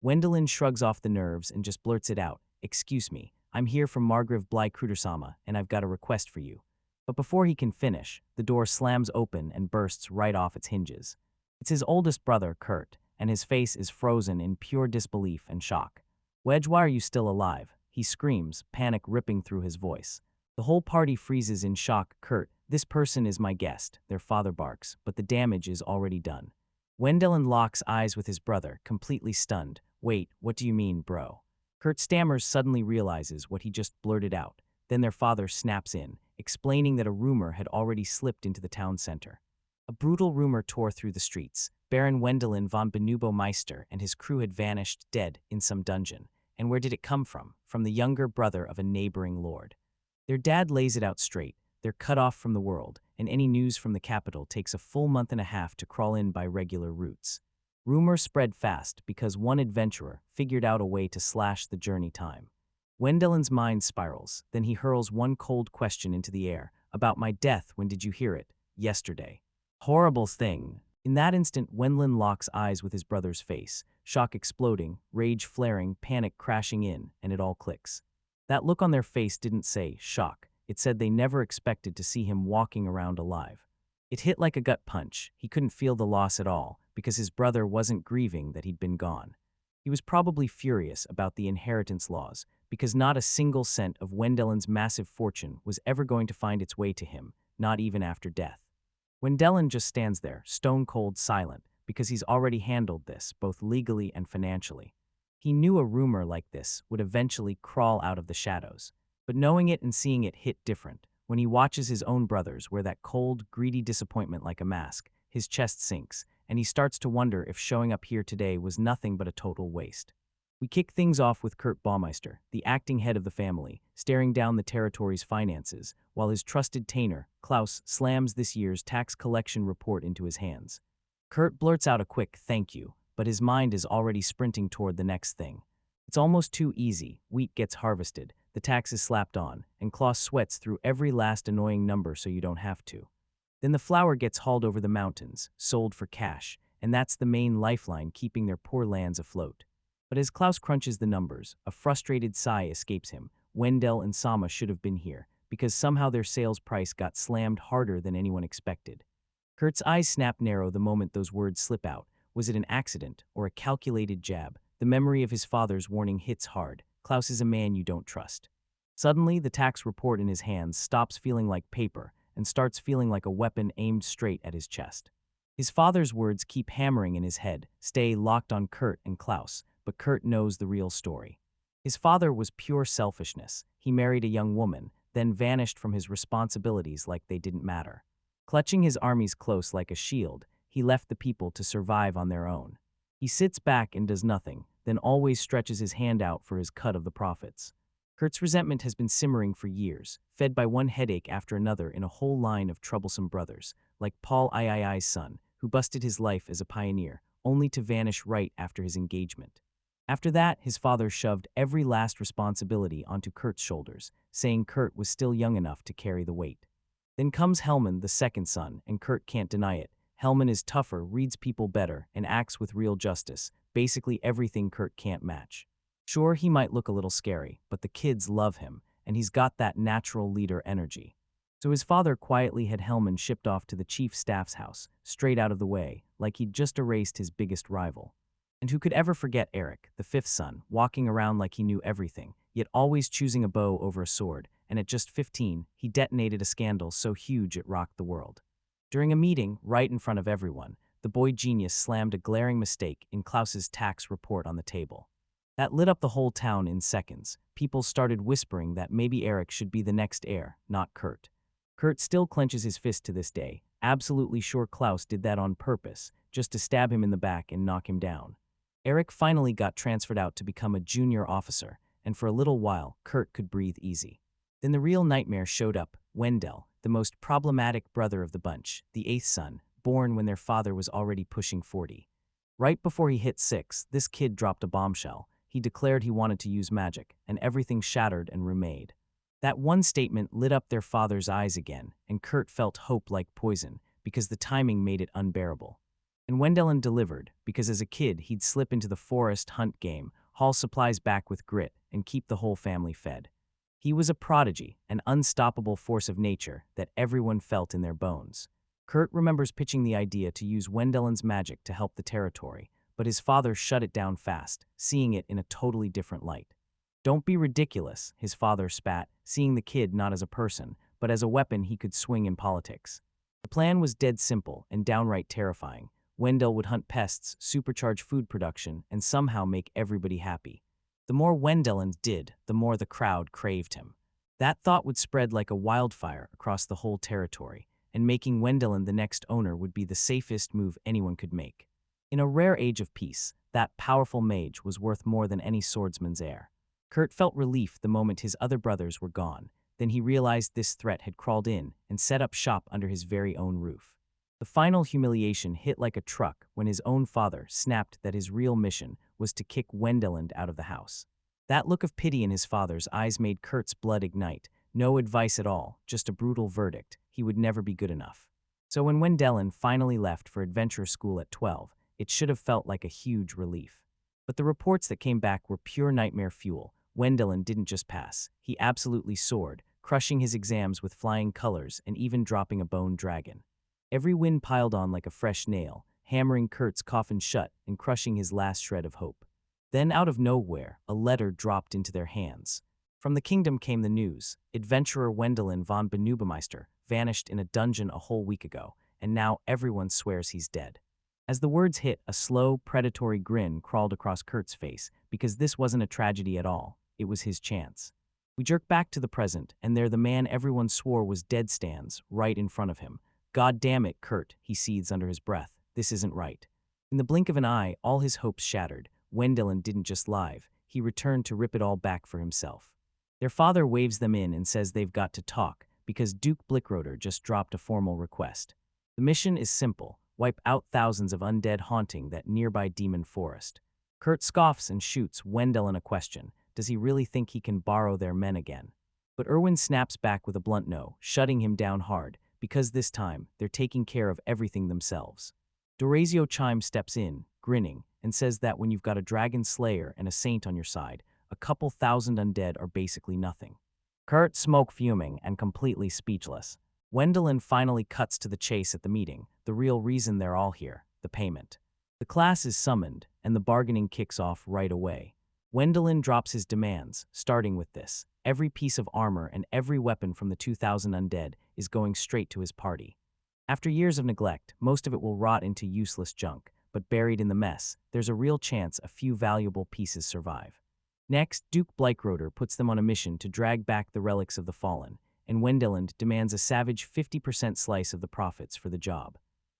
Wendelin shrugs off the nerves and just blurts it out. Excuse me, I'm here from Margrave Bly-Krudersama, and I've got a request for you. But before he can finish, the door slams open and bursts right off its hinges. It's his oldest brother, Kurt, and his face is frozen in pure disbelief and shock. Wedge, why are you still alive? He screams, panic ripping through his voice. The whole party freezes in shock. Kurt, this person is my guest, their father barks, but the damage is already done. Wendelin locks eyes with his brother, completely stunned. Wait, what do you mean, bro? Kurt stammers, suddenly realizes what he just blurted out. Then their father snaps in, explaining that a rumor had already slipped into the town center. A brutal rumor tore through the streets. Baron Wendelin von Benubo-Meister and his crew had vanished dead in some dungeon. And where did it come from? From the younger brother of a neighboring lord. Their dad lays it out straight. They're cut off from the world, and any news from the capital takes a full month and a half to crawl in by regular routes. Rumor spread fast because one adventurer figured out a way to slash the journey time. Wendelin's mind spirals, then he hurls one cold question into the air. About my death, when did you hear it? Yesterday. Horrible thing. In that instant, Wendelin locks eyes with his brother's face, shock exploding, rage flaring, panic crashing in, and it all clicks. That look on their face didn't say shock. It said they never expected to see him walking around alive. It hit like a gut punch. He couldn't feel the loss at all, because his brother wasn't grieving that he'd been gone. He was probably furious about the inheritance laws, because not a single cent of Wendelin's massive fortune was ever going to find its way to him, not even after death. Wendelin just stands there, stone-cold silent, because he's already handled this, both legally and financially. He knew a rumor like this would eventually crawl out of the shadows, but knowing it and seeing it hit different. When he watches his own brothers wear that cold, greedy disappointment like a mask, his chest sinks, and he starts to wonder if showing up here today was nothing but a total waste. We kick things off with Kurt Baumeister, the acting head of the family, staring down the territory's finances, while his trusted tainer, Klaus, slams this year's tax collection report into his hands. Kurt blurts out a quick thank you, but his mind is already sprinting toward the next thing. It's almost too easy. Wheat gets harvested, the tax is slapped on, and Klaus sweats through every last annoying number so you don't have to. Then the flour gets hauled over the mountains, sold for cash, and that's the main lifeline keeping their poor lands afloat. But as Klaus crunches the numbers, a frustrated sigh escapes him. Wendell and Sama should have been here, because somehow their sales price got slammed harder than anyone expected. Kurt's eyes snap narrow the moment those words slip out. Was it an accident, or a calculated jab? The memory of his father's warning hits hard. Klaus is a man you don't trust. Suddenly, the tax report in his hands stops feeling like paper and starts feeling like a weapon aimed straight at his chest. His father's words keep hammering in his head, stay locked on Kurt and Klaus, but Kurt knows the real story. His father was pure selfishness. He married a young woman, then vanished from his responsibilities like they didn't matter. Clutching his armies close like a shield, he left the people to survive on their own. He sits back and does nothing, then always stretches his hand out for his cut of the profits. Kurt's resentment has been simmering for years, fed by one headache after another in a whole line of troublesome brothers, like Paul III's son, who busted his life as a pioneer, only to vanish right after his engagement. After that, his father shoved every last responsibility onto Kurt's shoulders, saying Kurt was still young enough to carry the weight. Then comes Helman, the second son, and Kurt can't deny it. Helman is tougher, reads people better, and acts with real justice, basically everything Kurt can't match. Sure, he might look a little scary, but the kids love him, and he's got that natural leader energy. So his father quietly had Helman shipped off to the chief staff's house, straight out of the way, like he'd just erased his biggest rival. And who could ever forget Eric, the fifth son, walking around like he knew everything, yet always choosing a bow over a sword, and at just 15, he detonated a scandal so huge it rocked the world. During a meeting, right in front of everyone, the boy genius slammed a glaring mistake in Klaus's tax report on the table. That lit up the whole town in seconds. People started whispering that maybe Eric should be the next heir, not Kurt. Kurt still clenches his fist to this day, absolutely sure Klaus did that on purpose, just to stab him in the back and knock him down. Eric finally got transferred out to become a junior officer, and for a little while, Kurt could breathe easy. Then the real nightmare showed up. Wendell, the most problematic brother of the bunch, the eighth son, born when their father was already pushing 40. Right before he hit 6, this kid dropped a bombshell. He declared he wanted to use magic, and everything shattered and remade. That one statement lit up their father's eyes again, and Kurt felt hope like poison, because the timing made it unbearable. And Wendelin delivered, because as a kid he'd slip into the forest hunt game, haul supplies back with grit, and keep the whole family fed. He was a prodigy, an unstoppable force of nature that everyone felt in their bones. Kurt remembers pitching the idea to use Wendelin's magic to help the territory, but his father shut it down fast, seeing it in a totally different light. "Don't be ridiculous," his father spat, seeing the kid not as a person, but as a weapon he could swing in politics. The plan was dead simple and downright terrifying. Wendell would hunt pests, supercharge food production, and somehow make everybody happy. The more Wendelin did, the more the crowd craved him. That thought would spread like a wildfire across the whole territory, and making Wendelin the next owner would be the safest move anyone could make. In a rare age of peace, that powerful mage was worth more than any swordsman's heir. Kurt felt relief the moment his other brothers were gone. Then he realized this threat had crawled in and set up shop under his very own roof. The final humiliation hit like a truck when his own father snapped that his real mission was to kick Wendelin out of the house. That look of pity in his father's eyes made Kurt's blood ignite. No advice at all, just a brutal verdict. He would never be good enough. So when Wendelin finally left for adventure school at 12, it should have felt like a huge relief. But the reports that came back were pure nightmare fuel. Wendelin didn't just pass. He absolutely soared, crushing his exams with flying colors and even dropping a bone dragon. Every win piled on like a fresh nail, hammering Kurt's coffin shut and crushing his last shred of hope. Then out of nowhere, a letter dropped into their hands. From the kingdom came the news. Adventurer Wendelin von Benubemeister vanished in a dungeon a whole week ago, and now everyone swears he's dead. As the words hit, a slow, predatory grin crawled across Kurt's face, because this wasn't a tragedy at all. It was his chance. We jerk back to the present, and there the man everyone swore was dead stands, right in front of him. "God damn it, Kurt," he seethes under his breath. "This isn't right." In the blink of an eye, all his hopes shattered. Wendelin didn't just lie. He returned to rip it all back for himself. Their father waves them in and says they've got to talk, because Duke Blickroder just dropped a formal request. The mission is simple: wipe out thousands of undead haunting that nearby demon forest. Kurt scoffs and shoots Wendelin a question. Does he really think he can borrow their men again? But Erwin snaps back with a blunt no, shutting him down hard, because this time, they're taking care of everything themselves. Dorazio Chime steps in, grinning, and says that when you've got a dragon slayer and a saint on your side, a couple thousand undead are basically nothing. Kurt smoke fuming and completely speechless. Wendelin finally cuts to the chase at the meeting, the real reason they're all here, the payment. The class is summoned, and the bargaining kicks off right away. Wendelin drops his demands, starting with this. Every piece of armor and every weapon from the 2,000 undead is going straight to his party. After years of neglect, most of it will rot into useless junk, but buried in the mess, there's a real chance a few valuable pieces survive. Next, Duke Blickroder puts them on a mission to drag back the relics of the fallen, and Wendelin demands a savage 50% slice of the profits for the job.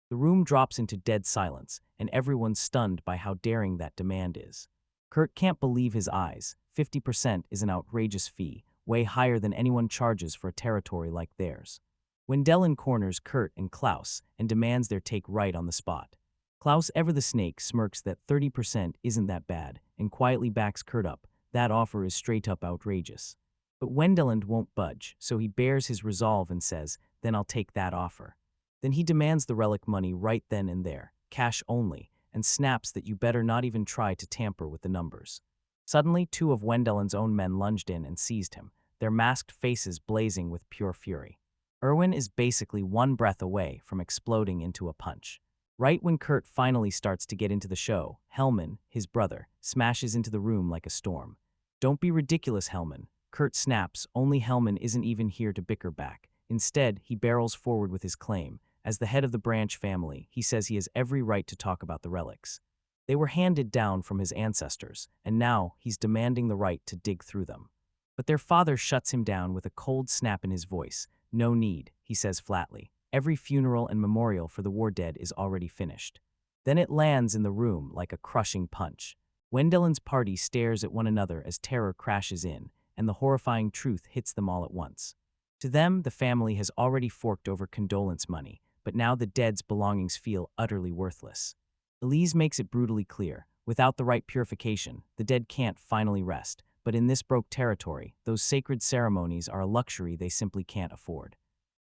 The room drops into dead silence, and everyone's stunned by how daring that demand is. Kurt can't believe his eyes. 50% is an outrageous fee, way higher than anyone charges for a territory like theirs. Wendelin corners Kurt and Klaus and demands their take right on the spot. Klaus Ever the Snake smirks that 30% isn't that bad and quietly backs Kurt up. That offer is straight up outrageous. But Wendelin won't budge, so he bears his resolve and says, "Then I'll take that offer." Then he demands the relic money right then and there, cash only, and snaps that you better not even try to tamper with the numbers. Suddenly, 2 of Wendelin's own men lunged in and seized him, their masked faces blazing with pure fury. Erwin is basically one breath away from exploding into a punch. Right when Kurt finally starts to get into the show, Hellman, his brother, smashes into the room like a storm. "Don't be ridiculous, Hellman." Kurt snaps, only Hellman isn't even here to bicker back. Instead, he barrels forward with his claim. As the head of the Branch family, he says he has every right to talk about the relics. They were handed down from his ancestors, and now he's demanding the right to dig through them. But their father shuts him down with a cold snap in his voice. "No need," he says flatly. "Every funeral and memorial for the war dead is already finished." Then it lands in the room like a crushing punch. Wendelin's party stares at one another as terror crashes in, and the horrifying truth hits them all at once. To them, the family has already forked over condolence money, but now the dead's belongings feel utterly worthless. Elise makes it brutally clear, without the right purification, the dead can't finally rest, but in this broke territory, those sacred ceremonies are a luxury they simply can't afford.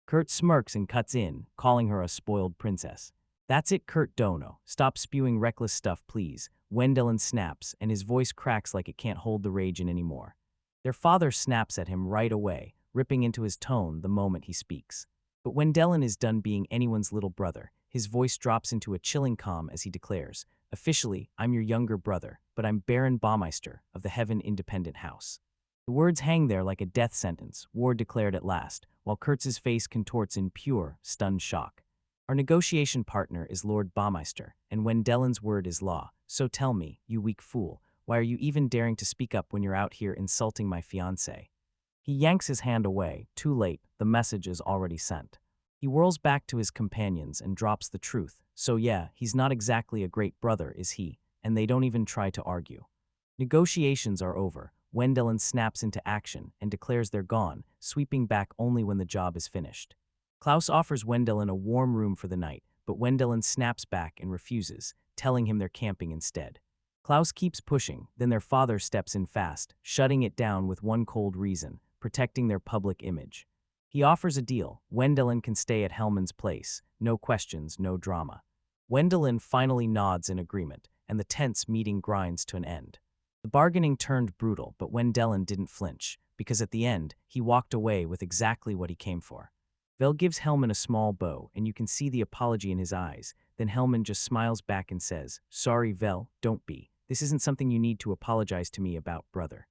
Kurt smirks and cuts in, calling her a spoiled princess. That's it, Kurt Dono. Stop spewing reckless stuff, please. Wendelin snaps, and his voice cracks like it can't hold the rage in anymore. Their father snaps at him right away, ripping into his tone the moment he speaks. But when Dylan is done being anyone's little brother, his voice drops into a chilling calm as he declares, "Officially, I'm your younger brother, but I'm Baron Baumeister of the Heaven Independent House." The words hang there like a death sentence, Ward declared at last, while Kurtz's face contorts in pure, stunned shock. "Our negotiation partner is Lord Baumeister, and when Dylan's word is law, so tell me, you weak fool, why are you even daring to speak up when you're out here insulting my fiancé?" He yanks his hand away. Too late, the message is already sent. He whirls back to his companions and drops the truth. So yeah, he's not exactly a great brother, is he? And they don't even try to argue. Negotiations are over. Wendelin snaps into action and declares they're gone, sweeping back only when the job is finished. Klaus offers Wendelin a warm room for the night, but Wendelin snaps back and refuses, telling him they're camping instead. Klaus keeps pushing, then their father steps in fast, shutting it down with one cold reason: protecting their public image. He offers a deal. Wendelin can stay at Hellman's place. No questions, no drama. Wendelin finally nods in agreement, and the tense meeting grinds to an end. The bargaining turned brutal, but Wendelin didn't flinch, because at the end, he walked away with exactly what he came for. Vel gives Hellman a small bow, and you can see the apology in his eyes. Then Hellman just smiles back and says, "Sorry, Vel, don't be. This isn't something you need to apologize to me about, brother."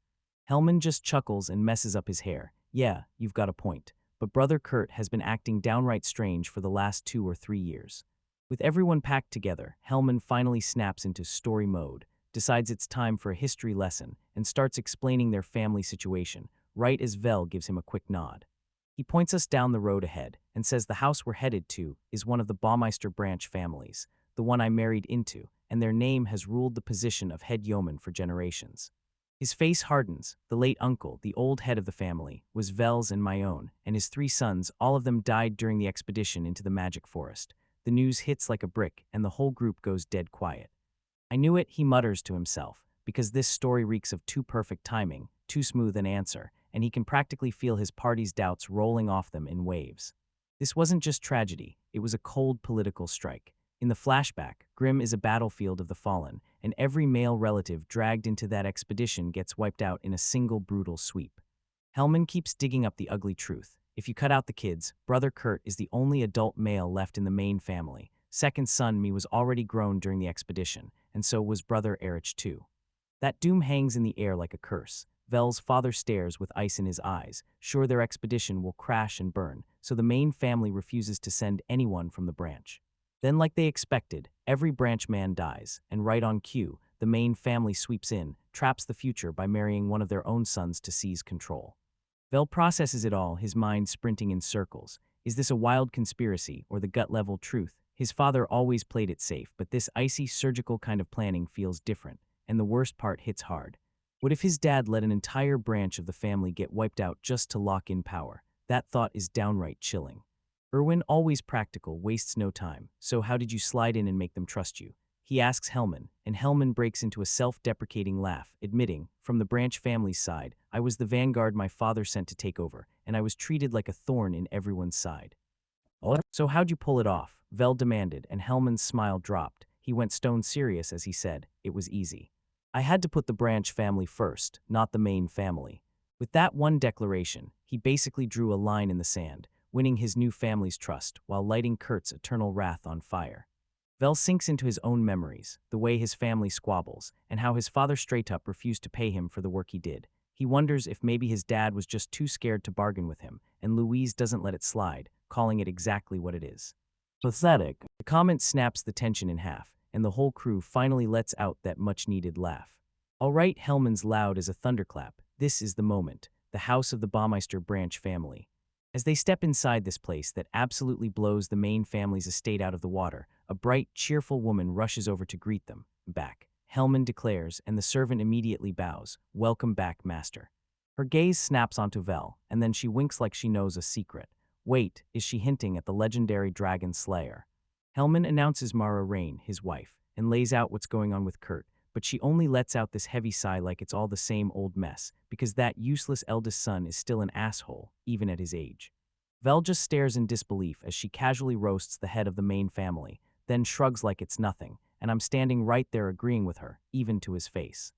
Hellman just chuckles and messes up his hair. "Yeah, you've got a point. But Brother Kurt has been acting downright strange for the last 2 or 3 years." With everyone packed together, Hellman finally snaps into story mode, decides it's time for a history lesson, and starts explaining their family situation, right as Vel gives him a quick nod. He points us down the road ahead and says the house we're headed to is one of the Baumeister branch families, the one I married into, and their name has ruled the position of head yeoman for generations. His face hardens. The late uncle, the old head of the family, was Vel's and my own, and his 3 sons, all of them died during the expedition into the magic forest. The news hits like a brick, and the whole group goes dead quiet. "I knew it," he mutters to himself, because this story reeks of too perfect timing, too smooth an answer, and he can practically feel his party's doubts rolling off them in waves. This wasn't just tragedy, it was a cold political strike. In the flashback, Grimm is a battlefield of the fallen, and every male relative dragged into that expedition gets wiped out in a single brutal sweep. Hellman keeps digging up the ugly truth. If you cut out the kids, Brother Kurt is the only adult male left in the main family. Second son Me was already grown during the expedition, and so was Brother Erich too. That doom hangs in the air like a curse. Vel's father stares with ice in his eyes, sure their expedition will crash and burn, so the main family refuses to send anyone from the branch. Then, like they expected, every branch man dies, and right on cue, the main family sweeps in, traps the future by marrying one of their own sons to seize control. Vel processes it all, his mind sprinting in circles. Is this a wild conspiracy or the gut-level truth? His father always played it safe, but this icy, surgical kind of planning feels different, and the worst part hits hard. What if his dad let an entire branch of the family get wiped out just to lock in power? That thought is downright chilling. Erwin, always practical, wastes no time. "So how did you slide in and make them trust you?" he asks Hellman, and Hellman breaks into a self-deprecating laugh, admitting, from the branch family's side, "I was the vanguard my father sent to take over, and I was treated like a thorn in everyone's side." "So how'd you pull it off?" Vel demanded, and Hellman's smile dropped. He went stone serious as he said, "It was easy. I had to put the branch family first, not the main family." With that one declaration, he basically drew a line in the sand, winning his new family's trust while lighting Kurt's eternal wrath on fire. Vel sinks into his own memories, the way his family squabbles, and how his father straight up refused to pay him for the work he did. He wonders if maybe his dad was just too scared to bargain with him, and Louise doesn't let it slide, calling it exactly what it is. Pathetic. The comment snaps the tension in half, and the whole crew finally lets out that much-needed laugh. All right, Hellman's loud as a thunderclap. This is the moment, the house of the Baumeister branch family. As they step inside this place that absolutely blows the main family's estate out of the water, a bright, cheerful woman rushes over to greet them. "Back," Hellman declares, and the servant immediately bows. "Welcome back, master." Her gaze snaps onto Vel, and then she winks like she knows a secret. Wait, is she hinting at the legendary dragon slayer? Hellman announces Mara Rain, his wife, and lays out what's going on with Kurt, but she only lets out this heavy sigh like it's all the same old mess, because that useless eldest son is still an asshole, even at his age. Vel just stares in disbelief as she casually roasts the head of the main family, then shrugs like it's nothing, and I'm standing right there agreeing with her, even to his face.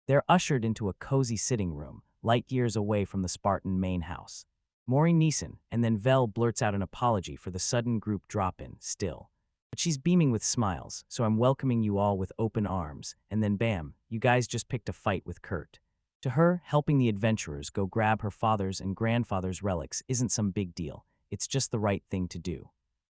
They're ushered into a cozy sitting room, light years away from the Spartan main house. Maureen Neeson, and then Vel blurts out an apology for the sudden group drop-in, still. But she's beaming with smiles, so I'm welcoming you all with open arms, and then bam, you guys just picked a fight with Kurt. To her, helping the adventurers go grab her father's and grandfather's relics isn't some big deal, it's just the right thing to do.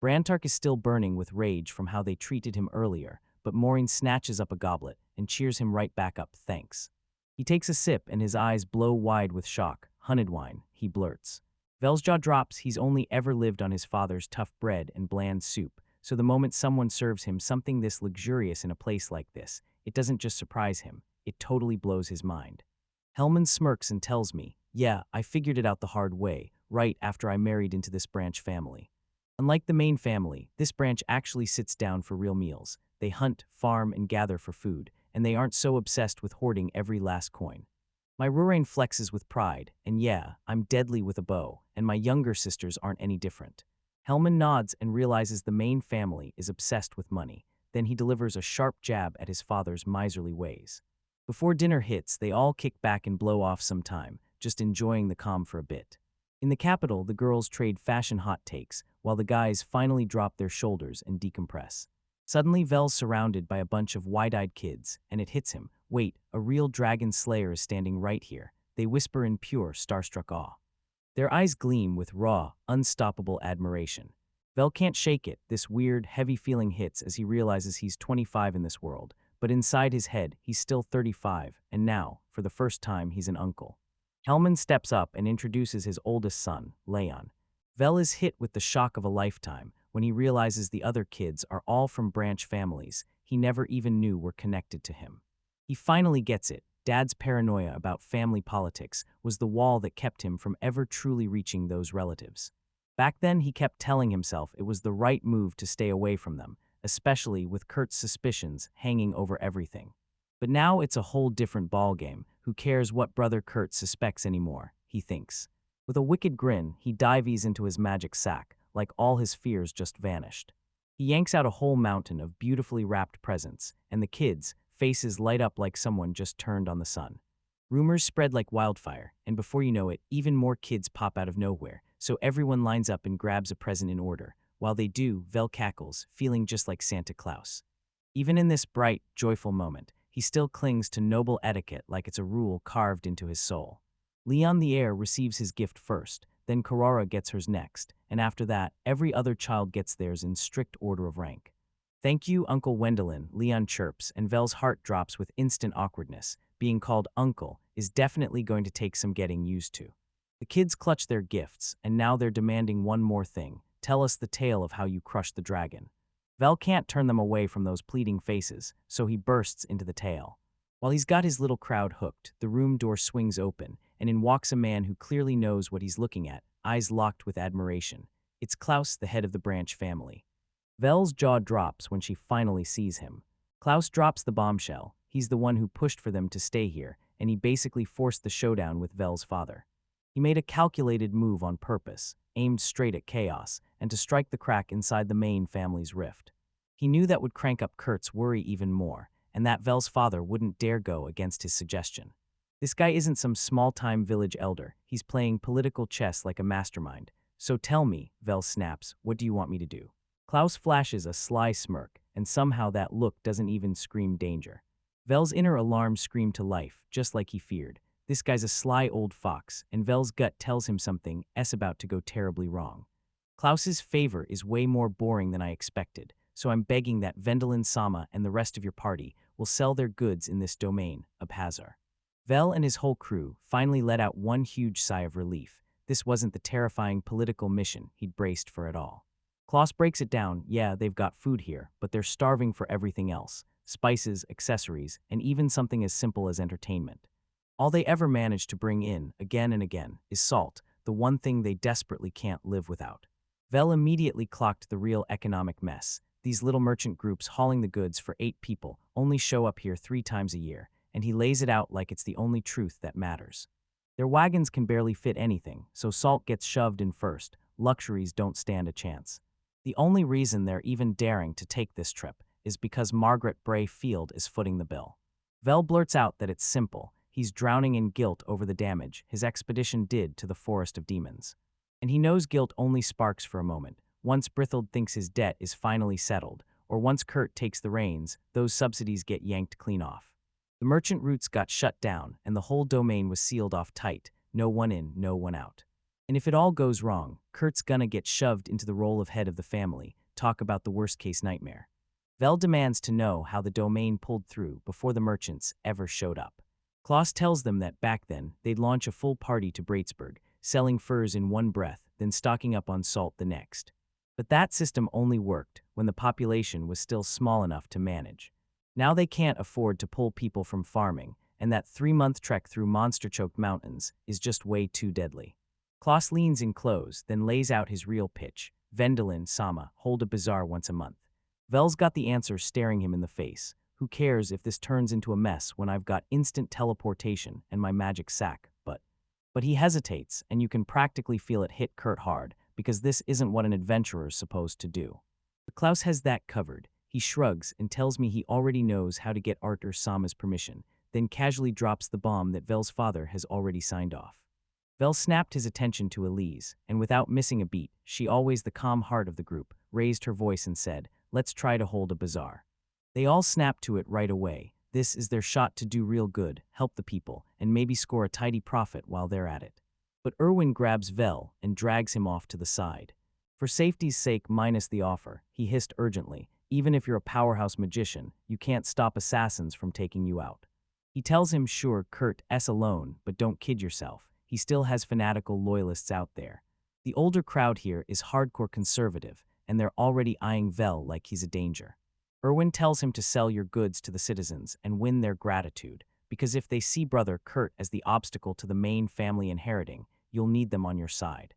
Brantark is still burning with rage from how they treated him earlier, but Maureen snatches up a goblet and cheers him right back up, thanks. He takes a sip and his eyes blow wide with shock. Hunted wine, he blurts. Vel's jaw drops. He's only ever lived on his father's tough bread and bland soup, so the moment someone serves him something this luxurious in a place like this, it doesn't just surprise him, it totally blows his mind. Hellman smirks and tells me, yeah, I figured it out the hard way, right after I married into this branch family. Unlike the main family, this branch actually sits down for real meals. They hunt, farm, and gather for food, and they aren't so obsessed with hoarding every last coin. My Rurain flexes with pride, and yeah, I'm deadly with a bow, and my younger sisters aren't any different. Hellman nods and realizes the main family is obsessed with money. Then he delivers a sharp jab at his father's miserly ways. Before dinner hits, they all kick back and blow off some time, just enjoying the calm for a bit. In the capital, the girls trade fashion hot takes, while the guys finally drop their shoulders and decompress. Suddenly, Vel's surrounded by a bunch of wide-eyed kids, and it hits him. Wait, a real dragon slayer is standing right here. They whisper in pure, starstruck awe. Their eyes gleam with raw, unstoppable admiration. Vel can't shake it. This weird, heavy feeling hits as he realizes he's 25 in this world, but inside his head, he's still 35, and now, for the first time, he's an uncle. Hellman steps up and introduces his oldest son, Leon. Vel is hit with the shock of a lifetime when he realizes the other kids are all from branch families he never even knew were connected to him. He finally gets it. Dad's paranoia about family politics was the wall that kept him from ever truly reaching those relatives. Back then, he kept telling himself it was the right move to stay away from them, especially with Kurt's suspicions hanging over everything. But now it's a whole different ballgame. Who cares what brother Kurt suspects anymore, he thinks. With a wicked grin, he dives into his magic sack, like all his fears just vanished. He yanks out a whole mountain of beautifully wrapped presents, and the kids' faces light up like someone just turned on the sun. Rumors spread like wildfire, and before you know it, even more kids pop out of nowhere, so everyone lines up and grabs a present in order. While they do, Vel cackles, feeling just like Santa Claus. Even in this bright, joyful moment, he still clings to noble etiquette like it's a rule carved into his soul. Leon the heir receives his gift first, then Karara gets hers next, and after that, every other child gets theirs in strict order of rank. Thank you, Uncle Wendelin, Leon chirps, and Vel's heart drops with instant awkwardness. Being called uncle is definitely going to take some getting used to. The kids clutch their gifts, and now they're demanding one more thing. Tell us the tale of how you crushed the dragon. Vel can't turn them away from those pleading faces, so he bursts into the tale. While he's got his little crowd hooked, the room door swings open, and in walks a man who clearly knows what he's looking at, eyes locked with admiration. It's Klaus, the head of the branch family. Vel's jaw drops when she finally sees him. Klaus drops the bombshell. He's the one who pushed for them to stay here, and he basically forced the showdown with Vel's father. He made a calculated move on purpose, aimed straight at chaos, and to strike the crack inside the main family's rift. He knew that would crank up Kurt's worry even more, and that Vel's father wouldn't dare go against his suggestion. This guy isn't some small-time village elder. He's playing political chess like a mastermind. So tell me, Vel snaps, what do you want me to do? Klaus flashes a sly smirk, and somehow that look doesn't even scream danger. Vel's inner alarm screamed to life, just like he feared. This guy's a sly old fox, and Vel's gut tells him something's about to go terribly wrong. Klaus's favor is way more boring than I expected, so I'm begging that Wendelin Sama and the rest of your party will sell their goods in this domain, Abhazar. Vel and his whole crew finally let out one huge sigh of relief. This wasn't the terrifying political mission he'd braced for at all. Klaus breaks it down. Yeah, they've got food here, but they're starving for everything else. Spices, accessories, and even something as simple as entertainment. All they ever manage to bring in, again and again, is salt, the one thing they desperately can't live without. Vel immediately clocked the real economic mess. These little merchant groups hauling the goods for 8 people only show up here 3 times a year, and he lays it out like it's the only truth that matters. Their wagons can barely fit anything, so salt gets shoved in first. Luxuries don't stand a chance. The only reason they're even daring to take this trip is because Margaret Bray Field is footing the bill. Vel blurts out that it's simple. He's drowning in guilt over the damage his expedition did to the Forest of Demons. And he knows guilt only sparks for a moment. Once Brithold thinks his debt is finally settled, or once Kurt takes the reins, those subsidies get yanked clean off. The merchant routes got shut down, and the whole domain was sealed off tight. No one in, no one out. And if it all goes wrong, Kurt's gonna get shoved into the role of head of the family. Talk about the worst-case nightmare. Vel demands to know how the domain pulled through before the merchants ever showed up. Klaus tells them that back then, they'd launch a full party to Bratesburg, selling furs in one breath, then stocking up on salt the next. But that system only worked when the population was still small enough to manage. Now they can't afford to pull people from farming, and that 3-month trek through monster-choked mountains is just way too deadly. Klaus leans in close, then lays out his real pitch. Vendelin, Sama, hold a bazaar once a month. Vel's got the answer staring him in the face. Who cares if this turns into a mess when I've got instant teleportation and my magic sack, but he hesitates, and you can practically feel it hit Kurt hard, because this isn't what an adventurer's supposed to do. But Klaus has that covered. He shrugs and tells me he already knows how to get Arthur Sama's permission, then casually drops the bomb that Vel's father has already signed off. Vel snapped his attention to Elise, and without missing a beat, she, always the calm heart of the group, raised her voice and said, "Let's try to hold a bazaar." They all snapped to it right away. This is their shot to do real good, help the people, and maybe score a tidy profit while they're at it. But Erwin grabs Vel and drags him off to the side. "For safety's sake, minus the offer," he hissed urgently. "Even if you're a powerhouse magician, you can't stop assassins from taking you out." He tells him, "Sure, Kurt S alone, but don't kid yourself. He still has fanatical loyalists out there. The older crowd here is hardcore conservative, and they're already eyeing Vel like he's a danger." Erwin tells him to sell your goods to the citizens and win their gratitude, because if they see brother Kurt as the obstacle to the main family inheriting, you'll need them on your side.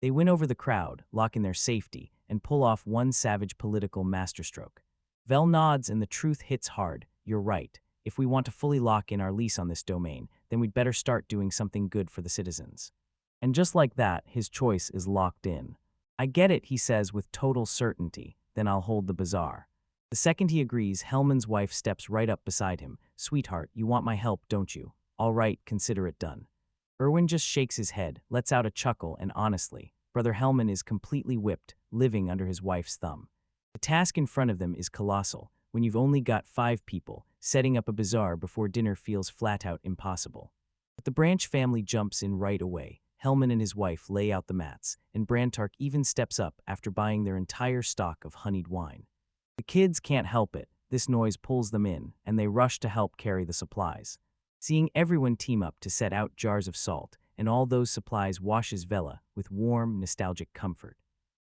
They win over the crowd, lock in their safety, and pull off one savage political masterstroke. Vel nods and the truth hits hard. "You're right. If we want to fully lock in our lease on this domain, then we'd better start doing something good for the citizens." And just like that, his choice is locked in. "I get it," he says with total certainty. "Then I'll hold the bazaar." The second he agrees, Hellman's wife steps right up beside him. "Sweetheart, you want my help, don't you? All right, consider it done." Erwin just shakes his head, lets out a chuckle, and honestly, brother Hellman is completely whipped, living under his wife's thumb. The task in front of them is colossal. When you've only got 5 people, setting up a bazaar before dinner feels flat out impossible. But the Branch family jumps in right away. Hellman and his wife lay out the mats, and Brantark even steps up after buying their entire stock of honeyed wine. The kids can't help it. This noise pulls them in, and they rush to help carry the supplies. Seeing everyone team up to set out jars of salt, and all those supplies washes Vela with warm, nostalgic comfort.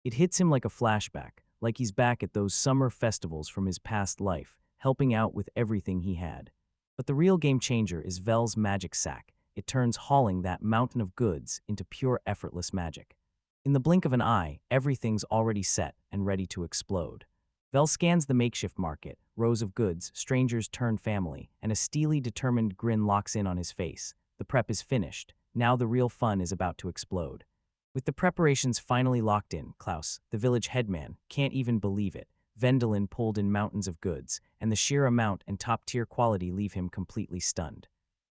It hits him like a flashback, like he's back at those summer festivals from his past life, helping out with everything he had. But the real game changer is Vel's magic sack. It turns hauling that mountain of goods into pure effortless magic. In the blink of an eye, everything's already set and ready to explode. Vel scans the makeshift market, rows of goods, strangers turned family, and a steely, determined grin locks in on his face. The prep is finished. Now the real fun is about to explode. With the preparations finally locked in, Klaus, the village headman, can't even believe it. Vendelin pulled in mountains of goods, and the sheer amount and top-tier quality leave him completely stunned.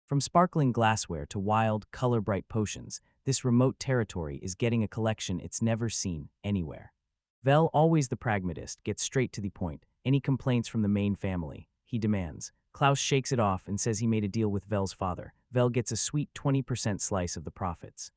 From sparkling glassware to wild, color-bright potions, this remote territory is getting a collection it's never seen anywhere. Vel, always the pragmatist, gets straight to the point. Any complaints from the main family, he demands. Klaus shakes it off and says he made a deal with Vel's father. Vel gets a sweet 20% slice of the profits.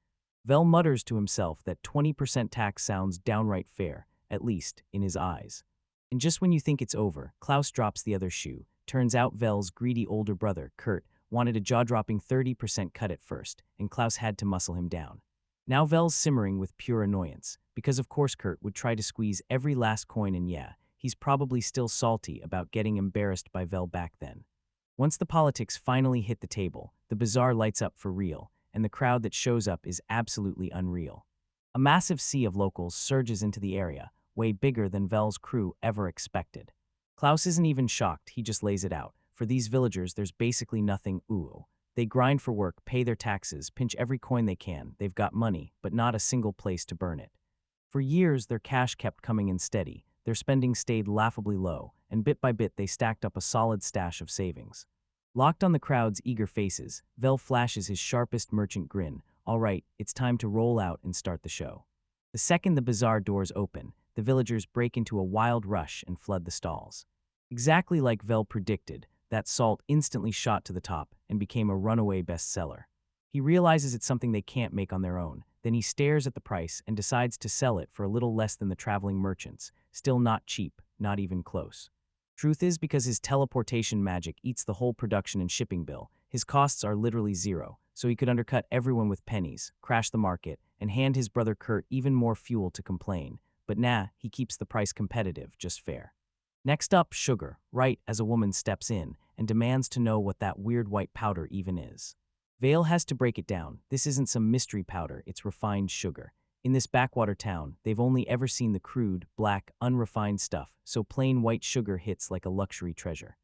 Vel mutters to himself that 20% tax sounds downright fair, at least in his eyes. And just when you think it's over, Klaus drops the other shoe. Turns out Vel's greedy older brother, Kurt, wanted a jaw-dropping 30% cut at first, and Klaus had to muscle him down. Now Vel's simmering with pure annoyance, because of course Kurt would try to squeeze every last coin, and yeah, he's probably still salty about getting embarrassed by Vel back then. Once the politics finally hit the table, the bazaar lights up for real, and the crowd that shows up is absolutely unreal. A massive sea of locals surges into the area, way bigger than Vel's crew ever expected. Klaus isn't even shocked, he just lays it out. For these villagers, there's basically nothing ooh. They grind for work, pay their taxes, pinch every coin they can. They've got money, but not a single place to burn it. For years, their cash kept coming in steady. Their spending stayed laughably low, and bit by bit they stacked up a solid stash of savings. Locked on the crowd's eager faces, Vel flashes his sharpest merchant grin. All right, it's time to roll out and start the show. The second the bazaar doors open, the villagers break into a wild rush and flood the stalls. Exactly like Vel predicted, that salt instantly shot to the top and became a runaway bestseller. He realizes it's something they can't make on their own. Then he stares at the price and decides to sell it for a little less than the traveling merchants. Still not cheap, not even close. Truth is, because his teleportation magic eats the whole production and shipping bill, his costs are literally zero, so he could undercut everyone with pennies, crash the market, and hand his brother Kurt even more fuel to complain. But nah, he keeps the price competitive, just fair. Next up, sugar, right as a woman steps in and demands to know what that weird white powder even is. Vale has to break it down. This isn't some mystery powder, it's refined sugar. In this backwater town, they've only ever seen the crude, black, unrefined stuff, so plain white sugar hits like a luxury treasure.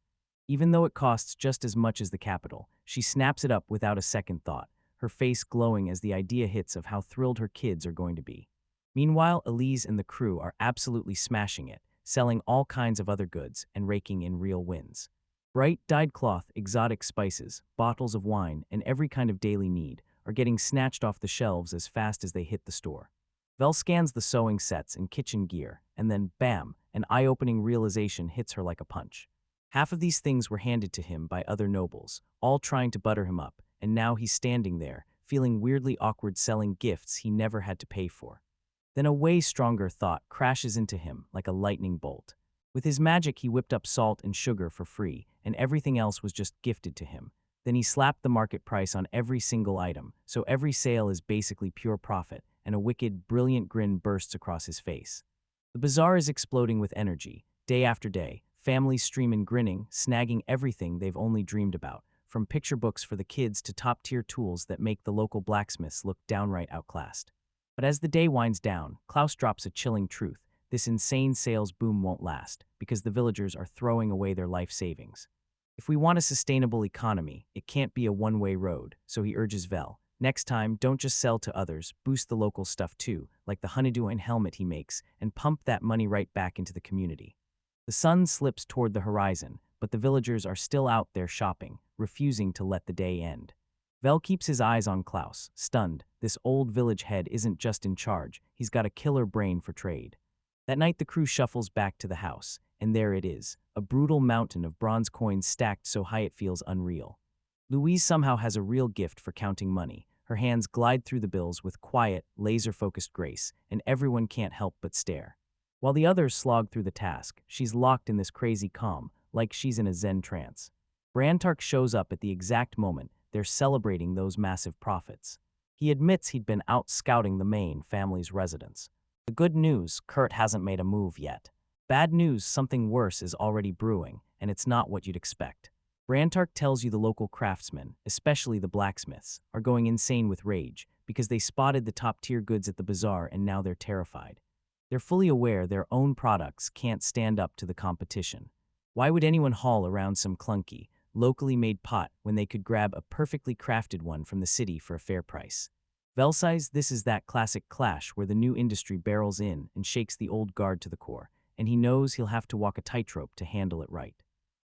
Even though it costs just as much as the capital, she snaps it up without a second thought, her face glowing as the idea hits of how thrilled her kids are going to be. Meanwhile, Elise and the crew are absolutely smashing it, selling all kinds of other goods and raking in real wins. Bright, dyed cloth, exotic spices, bottles of wine, and every kind of daily need are getting snatched off the shelves as fast as they hit the store. Vel scans the sewing sets and kitchen gear, and then, bam, an eye-opening realization hits her like a punch. Half of these things were handed to him by other nobles, all trying to butter him up, and now he's standing there, feeling weirdly awkward selling gifts he never had to pay for. Then a way stronger thought crashes into him like a lightning bolt. With his magic, he whipped up salt and sugar for free, and everything else was just gifted to him. Then he slapped the market price on every single item, so every sale is basically pure profit, and a wicked, brilliant grin bursts across his face. The bazaar is exploding with energy. Day after day, families stream in grinning, snagging everything they've only dreamed about, from picture books for the kids to top-tier tools that make the local blacksmiths look downright outclassed. But as the day winds down, Klaus drops a chilling truth. This insane sales boom won't last, because the villagers are throwing away their life savings. If we want a sustainable economy, it can't be a one-way road, so he urges Vel. Next time, don't just sell to others, boost the local stuff too, like the Honeydewine helmet he makes, and pump that money right back into the community. The sun slips toward the horizon, but the villagers are still out there shopping, refusing to let the day end. Vel keeps his eyes on Klaus, stunned. This old village head isn't just in charge, he's got a killer brain for trade. That night the crew shuffles back to the house, and there it is, a brutal mountain of bronze coins stacked so high it feels unreal. Louise somehow has a real gift for counting money. Her hands glide through the bills with quiet, laser-focused grace, and everyone can't help but stare. While the others slog through the task, she's locked in this crazy calm, like she's in a Zen trance. Brantark shows up at the exact moment they're celebrating those massive profits. He admits he'd been out scouting the Main family's residence. The good news, Kurt hasn't made a move yet. Bad news, something worse is already brewing, and it's not what you'd expect. Brantark tells you the local craftsmen, especially the blacksmiths, are going insane with rage because they spotted the top-tier goods at the bazaar and now they're terrified. They're fully aware their own products can't stand up to the competition. Why would anyone haul around some clunky, locally made pot when they could grab a perfectly crafted one from the city for a fair price? Vel says this is that classic clash where the new industry barrels in and shakes the old guard to the core, and he knows he'll have to walk a tightrope to handle it right.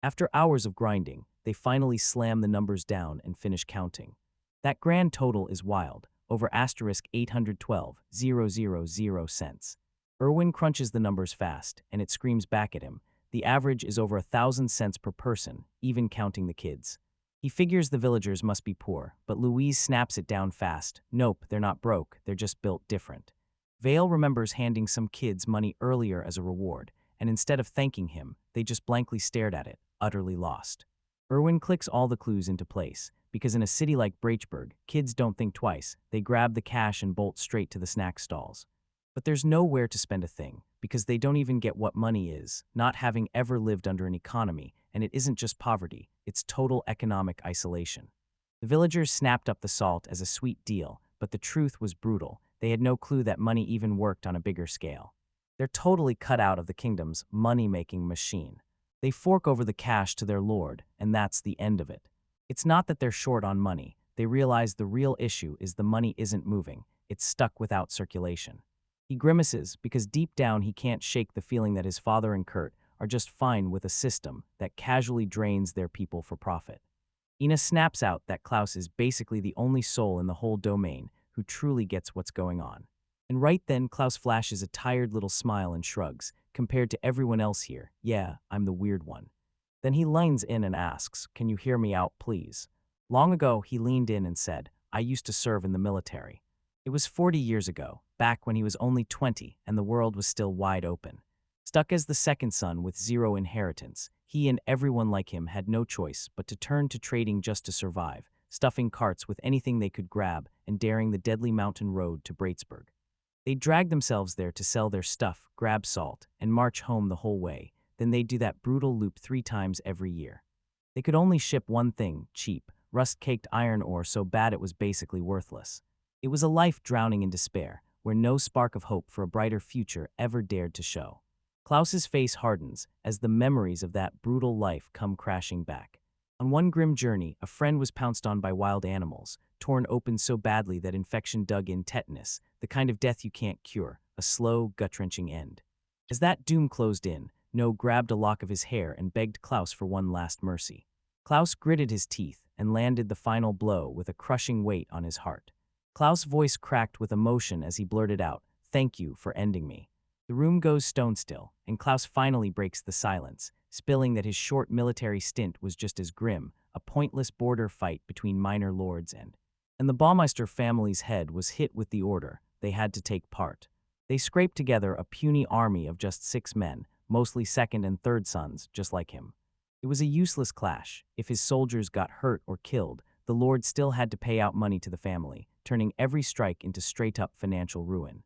After hours of grinding, they finally slam the numbers down and finish counting. That grand total is wild, over *812,000 cents. Irwin crunches the numbers fast, and it screams back at him. The average is over 1,000 cents per person, even counting the kids. He figures the villagers must be poor, but Louise snaps it down fast. Nope, they're not broke, they're just built different. Vale remembers handing some kids money earlier as a reward, and instead of thanking him, they just blankly stared at it, utterly lost. Irwin clicks all the clues into place, because in a city like Braechburg, kids don't think twice, they grab the cash and bolt straight to the snack stalls. But there's nowhere to spend a thing, because they don't even get what money is, not having ever lived under an economy, and it isn't just poverty, it's total economic isolation. The villagers snapped up the salt as a sweet deal, but the truth was brutal. They had no clue that money even worked on a bigger scale. They're totally cut out of the kingdom's money-making machine. They fork over the cash to their lord, and that's the end of it. It's not that they're short on money. They realize the real issue is the money isn't moving. It's stuck without circulation. He grimaces because deep down he can't shake the feeling that his father and Kurt are just fine with a system that casually drains their people for profit. Ina snaps out that Klaus is basically the only soul in the whole domain who truly gets what's going on. And right then, Klaus flashes a tired little smile and shrugs. Compared to everyone else here, yeah, I'm the weird one. Then he leans in and asks, "Can you hear me out, please?" Long ago, he leaned in and said, "I used to serve in the military." It was 40 years ago, back when he was only 20 and the world was still wide open. Stuck as the second son with zero inheritance, he and everyone like him had no choice but to turn to trading just to survive, stuffing carts with anything they could grab and daring the deadly mountain road to Bratesburg. They'd drag themselves there to sell their stuff, grab salt, and march home the whole way. Then they'd do that brutal loop 3 times every year. They could only ship one thing, cheap, rust-caked iron ore so bad it was basically worthless. It was a life drowning in despair, where no spark of hope for a brighter future ever dared to show. Klaus's face hardens as the memories of that brutal life come crashing back. On one grim journey, a friend was pounced on by wild animals, torn open so badly that infection dug in tetanus, the kind of death you can't cure, a slow, gut-wrenching end. As that doom closed in, No grabbed a lock of his hair and begged Klaus for one last mercy. Klaus gritted his teeth and landed the final blow with a crushing weight on his heart. Klaus' voice cracked with emotion as he blurted out, "Thank you for ending me." The room goes stone still, and Klaus finally breaks the silence, spilling that his short military stint was just as grim, a pointless border fight between minor lords and the Baumeister family's head was hit with the order. They had to take part. They scraped together a puny army of just 6 men, mostly second and third sons, just like him. It was a useless clash. If his soldiers got hurt or killed, the lord still had to pay out money to the family, turning every strike into straight-up financial ruin.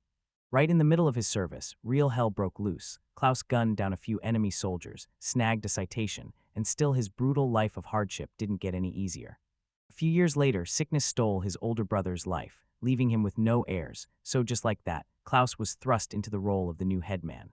Right in the middle of his service, real hell broke loose. Klaus gunned down a few enemy soldiers, snagged a citation, and still his brutal life of hardship didn't get any easier. A few years later, sickness stole his older brother's life, leaving him with no heirs, so just like that, Klaus was thrust into the role of the new headman.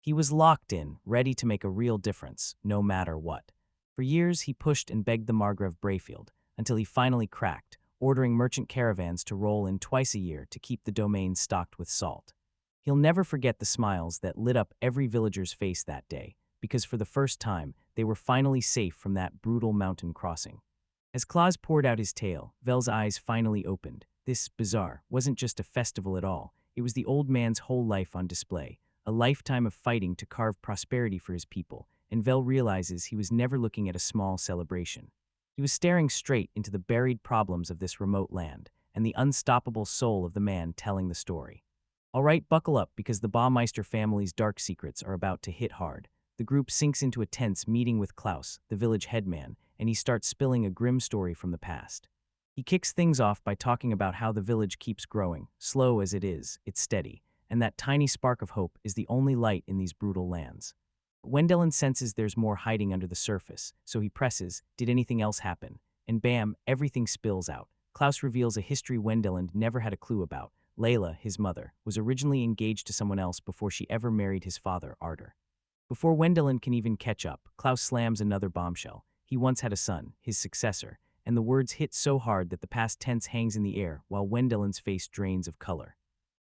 He was locked in, ready to make a real difference, no matter what. For years, he pushed and begged the Margrave Brayfield, until he finally cracked, ordering merchant caravans to roll in twice a year to keep the domain stocked with salt. He'll never forget the smiles that lit up every villager's face that day, because for the first time, they were finally safe from that brutal mountain crossing. As Klaus poured out his tale, Vel's eyes finally opened. This bazaar wasn't just a festival at all. It was the old man's whole life on display, a lifetime of fighting to carve prosperity for his people, and Vel realizes he was never looking at a small celebration. He was staring straight into the buried problems of this remote land, and the unstoppable soul of the man telling the story. All right, buckle up, because the Baumeister family's dark secrets are about to hit hard. The group sinks into a tense meeting with Klaus, the village headman, and he starts spilling a grim story from the past. He kicks things off by talking about how the village keeps growing. Slow as it is, it's steady, and that tiny spark of hope is the only light in these brutal lands. Wendelin senses there's more hiding under the surface, so he presses, "Did anything else happen?" And bam, everything spills out. Klaus reveals a history Wendelin never had a clue about. Layla, his mother, was originally engaged to someone else before she ever married his father, Arter. Before Wendelin can even catch up, Klaus slams another bombshell. He once had a son, his successor, and the words hit so hard that the past tense hangs in the air while Wendelin's face drains of color.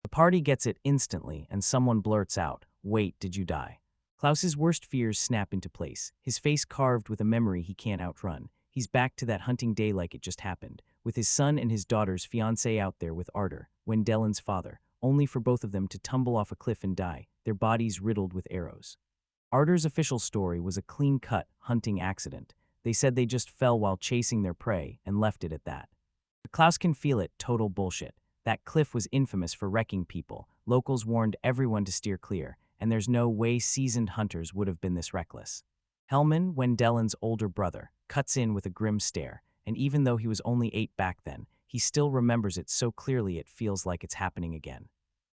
The party gets it instantly, and someone blurts out, "Wait, did you die?" Klaus's worst fears snap into place, his face carved with a memory he can't outrun. He's back to that hunting day like it just happened, with his son and his daughter's fiancé out there with Arter, Wendelin's father, only for both of them to tumble off a cliff and die, their bodies riddled with arrows. Arter's official story was a clean-cut hunting accident. They said they just fell while chasing their prey and left it at that. But Klaus can feel it, total bullshit. That cliff was infamous for wrecking people. Locals warned everyone to steer clear, and there's no way seasoned hunters would have been this reckless. Helman, Wendelin's older brother, cuts in with a grim stare, and even though he was only 8 back then, he still remembers it so clearly it feels like it's happening again.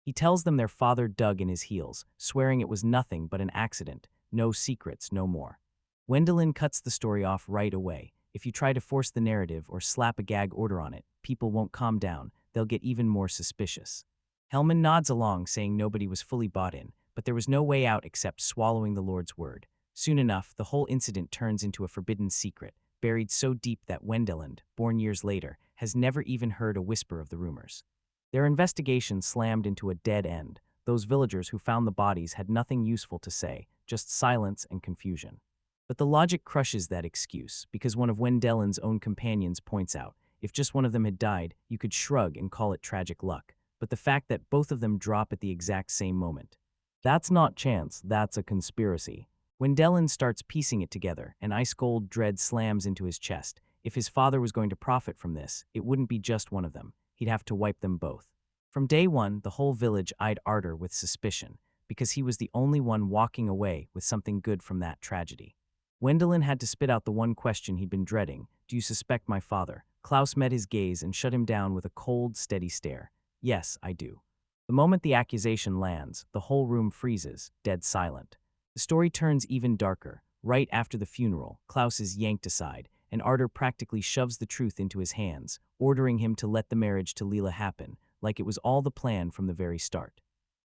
He tells them their father dug in his heels, swearing it was nothing but an accident, no secrets, no more. Wendelin cuts the story off right away. If you try to force the narrative or slap a gag order on it, people won't calm down, they'll get even more suspicious. Hellman nods along, saying nobody was fully bought in, but there was no way out except swallowing the Lord's word. Soon enough, the whole incident turns into a forbidden secret, buried so deep that Wendeland, born years later, has never even heard a whisper of the rumors. Their investigation slammed into a dead end. Those villagers who found the bodies had nothing useful to say, just silence and confusion. But the logic crushes that excuse, because one of Wendeland's own companions points out, if just one of them had died, you could shrug and call it tragic luck. But the fact that both of them drop at the exact same moment. That's not chance, that's a conspiracy. When Deland starts piecing it together, an ice-cold dread slams into his chest. If his father was going to profit from this, it wouldn't be just one of them. He'd have to wipe them both. From day one, the whole village eyed Arter with suspicion, because he was the only one walking away with something good from that tragedy. Wendelin had to spit out the one question he'd been dreading. Do you suspect my father? Klaus met his gaze and shut him down with a cold, steady stare. Yes, I do. The moment the accusation lands, the whole room freezes, dead silent. The story turns even darker. Right after the funeral, Klaus is yanked aside, and Arter practically shoves the truth into his hands, ordering him to let the marriage to Leela happen, like it was all the plan from the very start.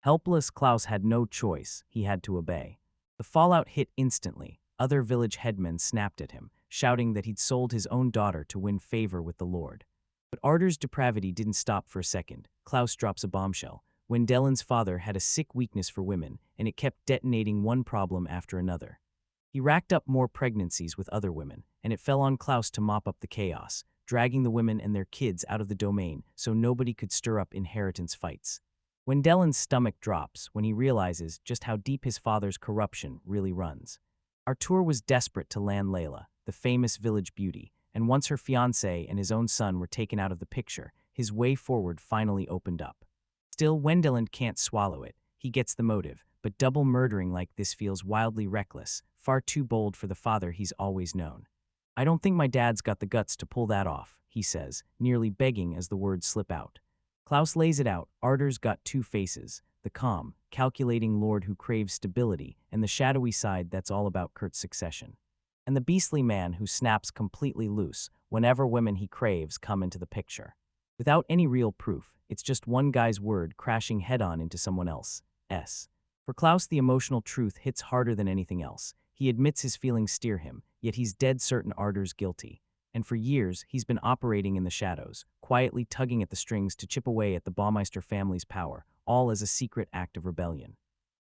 Helpless, Klaus had no choice. He had to obey. The fallout hit instantly. Other village headmen snapped at him, shouting that he'd sold his own daughter to win favor with the Lord. But Arter's depravity didn't stop for a second. Klaus drops a bombshell. Wendelin's father had a sick weakness for women, and it kept detonating one problem after another. He racked up more pregnancies with other women, and it fell on Klaus to mop up the chaos, dragging the women and their kids out of the domain so nobody could stir up inheritance fights. Wendelin's stomach drops when he realizes just how deep his father's corruption really runs. Artur was desperate to land Layla, the famous village beauty, and once her fiancé and his own son were taken out of the picture, his way forward finally opened up. Still, Wendelin can't swallow it. He gets the motive, but double murdering like this feels wildly reckless, far too bold for the father he's always known. I don't think my dad's got the guts to pull that off, he says, nearly begging as the words slip out. Klaus lays it out. Arter's got two faces, the calm, calculating lord who craves stability, and the shadowy side that's all about Kurt's succession. And the beastly man who snaps completely loose whenever women he craves come into the picture. Without any real proof, it's just one guy's word crashing head-on into someone else's. For Klaus, the emotional truth hits harder than anything else. He admits his feelings steer him, yet he's dead certain Arter's guilty. And for years, he's been operating in the shadows, quietly tugging at the strings to chip away at the Baumeister family's power, all as a secret act of rebellion.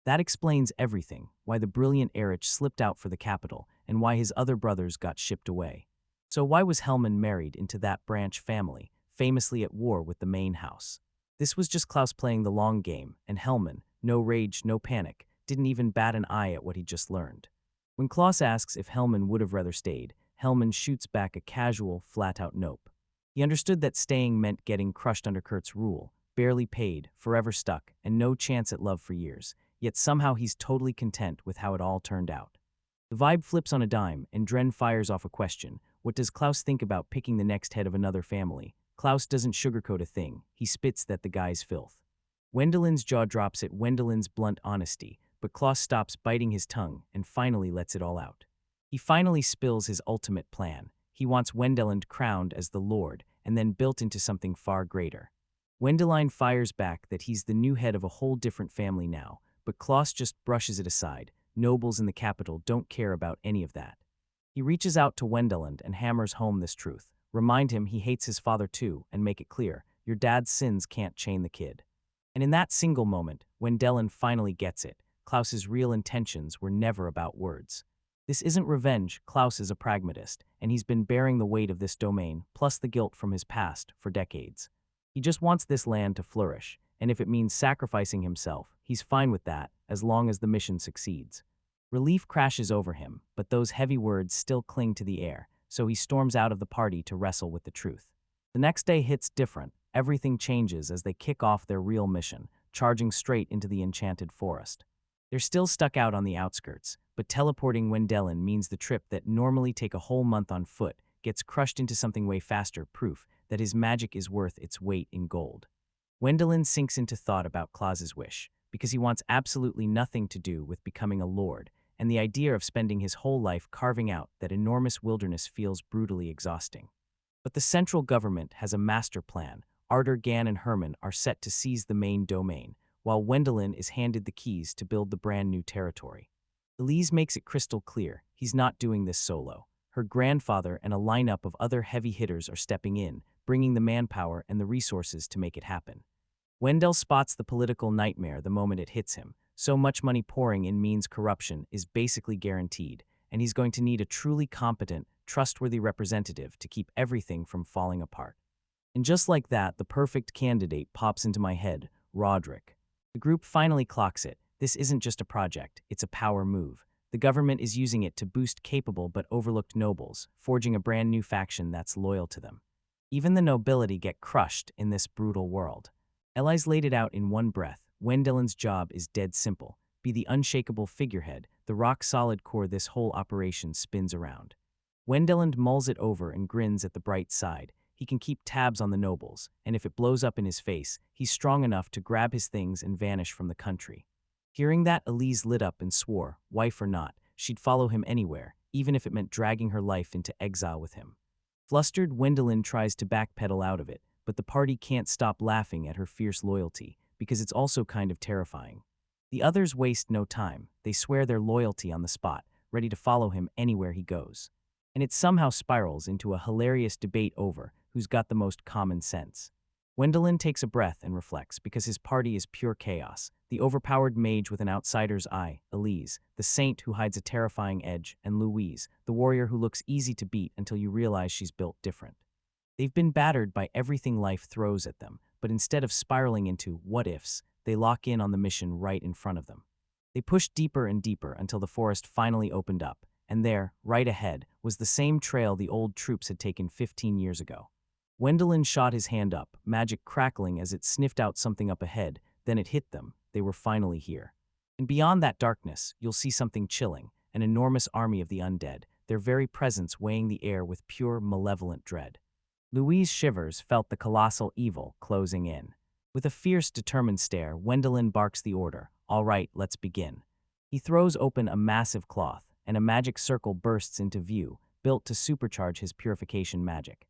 That explains everything, why the brilliant Erich slipped out for the capital, and why his other brothers got shipped away. So why was Hellman married into that branch family, famously at war with the main house? This was just Klaus playing the long game, and Hellman, no rage, no panic, didn't even bat an eye at what he'd just learned. When Klaus asks if Hellman would have rather stayed, Hellman shoots back a casual, flat-out nope. He understood that staying meant getting crushed under Kurt's rule, barely paid, forever stuck, and no chance at love for years, yet somehow he's totally content with how it all turned out. The vibe flips on a dime, and Dren fires off a question. What does Klaus think about picking the next head of another family? Klaus doesn't sugarcoat a thing. He spits that the guy's filth. Wendelin's jaw drops at Wendelin's blunt honesty, but Klaus stops biting his tongue and finally lets it all out. He finally spills his ultimate plan. He wants Wendelin crowned as the Lord and then built into something far greater. Wendelin fires back that he's the new head of a whole different family now, but Klaus just brushes it aside. Nobles in the capital don't care about any of that. He reaches out to Wendelin and hammers home this truth. Remind him he hates his father too, and make it clear, your dad's sins can't chain the kid. And in that single moment, Wendelin finally gets it. Klaus's real intentions were never about words. This isn't revenge. Klaus is a pragmatist, and he's been bearing the weight of this domain, plus the guilt from his past, for decades. He just wants this land to flourish, and if it means sacrificing himself, he's fine with that, as long as the mission succeeds. Relief crashes over him, but those heavy words still cling to the air, so he storms out of the party to wrestle with the truth. The next day hits different. Everything changes as they kick off their real mission, charging straight into the enchanted forest. They're still stuck out on the outskirts, but teleporting Wendelin means the trip that normally take a whole month on foot gets crushed into something way faster, proof that his magic is worth its weight in gold. Wendelin sinks into thought about Klaus's wish, because he wants absolutely nothing to do with becoming a lord, and the idea of spending his whole life carving out that enormous wilderness feels brutally exhausting. But the central government has a master plan. Arter, Gan, and Herman are set to seize the main domain, while Wendelin is handed the keys to build the brand new territory. Elise makes it crystal clear he's not doing this solo. Her grandfather and a lineup of other heavy hitters are stepping in, bringing the manpower and the resources to make it happen. Wendell spots the political nightmare the moment it hits him. So much money pouring in means corruption is basically guaranteed, and he's going to need a truly competent, trustworthy representative to keep everything from falling apart. And just like that, the perfect candidate pops into my head, Roderick. The group finally clocks it. This isn't just a project, it's a power move. The government is using it to boost capable but overlooked nobles, forging a brand new faction that's loyal to them. Even the nobility get crushed in this brutal world. Eli's laid it out in one breath. Wendellin's job is dead simple. Be the unshakable figurehead, the rock-solid core this whole operation spins around. Wendelin mulls it over and grins at the bright side. He can keep tabs on the nobles, and if it blows up in his face, he's strong enough to grab his things and vanish from the country. Hearing that, Elise lit up and swore, wife or not, she'd follow him anywhere, even if it meant dragging her life into exile with him. Flustered, Wendelin tries to backpedal out of it, but the party can't stop laughing at her fierce loyalty, because it's also kind of terrifying. The others waste no time. They swear their loyalty on the spot, ready to follow him anywhere he goes. And it somehow spirals into a hilarious debate over who's got the most common sense. Wendelin takes a breath and reflects, because his party is pure chaos. The overpowered mage with an outsider's eye, Elise, the saint who hides a terrifying edge, and Louise, the warrior who looks easy to beat until you realize she's built different. They've been battered by everything life throws at them, but instead of spiraling into what-ifs, they lock in on the mission right in front of them. They pushed deeper and deeper until the forest finally opened up, and there, right ahead, was the same trail the old troops had taken 15 years ago. Wendelin shot his hand up, magic crackling as it sniffed out something up ahead, then it hit them. They were finally here. And beyond that darkness, you'll see something chilling, an enormous army of the undead, their very presence weighing the air with pure, malevolent dread. Louise Shivers felt the colossal evil closing in. With a fierce, determined stare, Wendelin barks the order. All right, let's begin. He throws open a massive cloth, and a magic circle bursts into view, built to supercharge his purification magic.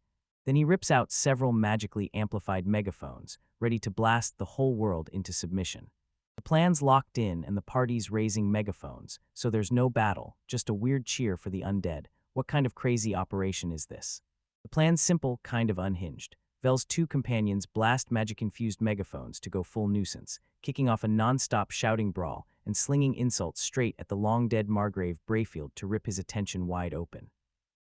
Then he rips out several magically amplified megaphones, ready to blast the whole world into submission. The plan's locked in and the party's raising megaphones, so there's no battle, just a weird cheer for the undead. What kind of crazy operation is this? The plan's simple, kind of unhinged. Vel's two companions blast magic-infused megaphones to go full nuisance, kicking off a non-stop shouting brawl and slinging insults straight at the long-dead Margrave Brayfield to rip his attention wide open.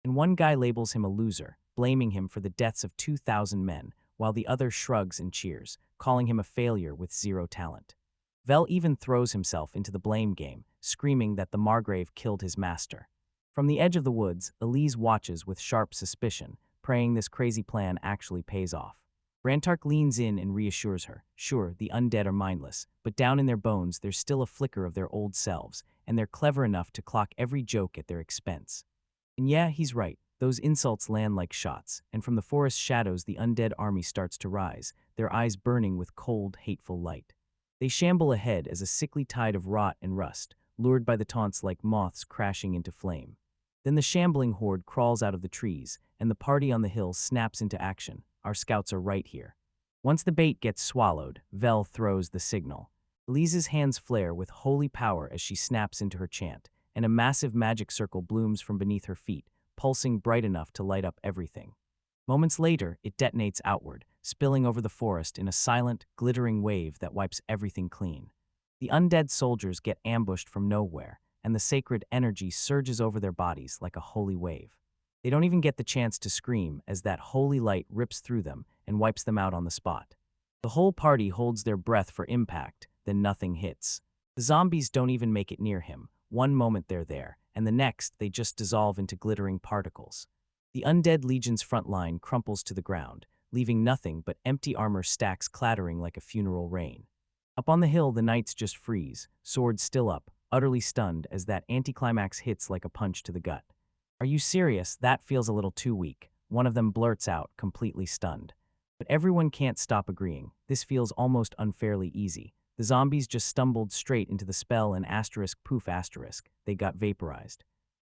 And one guy labels him a loser, blaming him for the deaths of 2,000 men, while the other shrugs and cheers, calling him a failure with zero talent. Vel even throws himself into the blame game, screaming that the Margrave killed his master. From the edge of the woods, Elise watches with sharp suspicion, praying this crazy plan actually pays off. Rantark leans in and reassures her. Sure, the undead are mindless, but down in their bones there's still a flicker of their old selves, and they're clever enough to clock every joke at their expense. And yeah, he's right. Those insults land like shots, and from the forest shadows the undead army starts to rise, their eyes burning with cold, hateful light. They shamble ahead as a sickly tide of rot and rust, lured by the taunts like moths crashing into flame. Then the shambling horde crawls out of the trees, and the party on the hill snaps into action. Our scouts are right here. Once the bait gets swallowed, Vel throws the signal. Elise's hands flare with holy power as she snaps into her chant, and a massive magic circle blooms from beneath her feet, pulsing bright enough to light up everything. Moments later, it detonates outward, spilling over the forest in a silent, glittering wave that wipes everything clean. The undead soldiers get ambushed from nowhere, and the sacred energy surges over their bodies like a holy wave. They don't even get the chance to scream as that holy light rips through them and wipes them out on the spot. The whole party holds their breath for impact, then nothing hits. The zombies don't even make it near him. One moment they're there, and the next they just dissolve into glittering particles. The undead legion's front line crumples to the ground, leaving nothing but empty armor stacks clattering like a funeral rain. Up on the hill, the knights just freeze, swords still up, utterly stunned as that anticlimax hits like a punch to the gut. Are you serious? That feels a little too weak, one of them blurts out, completely stunned. But everyone can't stop agreeing. This feels almost unfairly easy. The zombies just stumbled straight into the spell and asterisk poof asterisk, they got vaporized.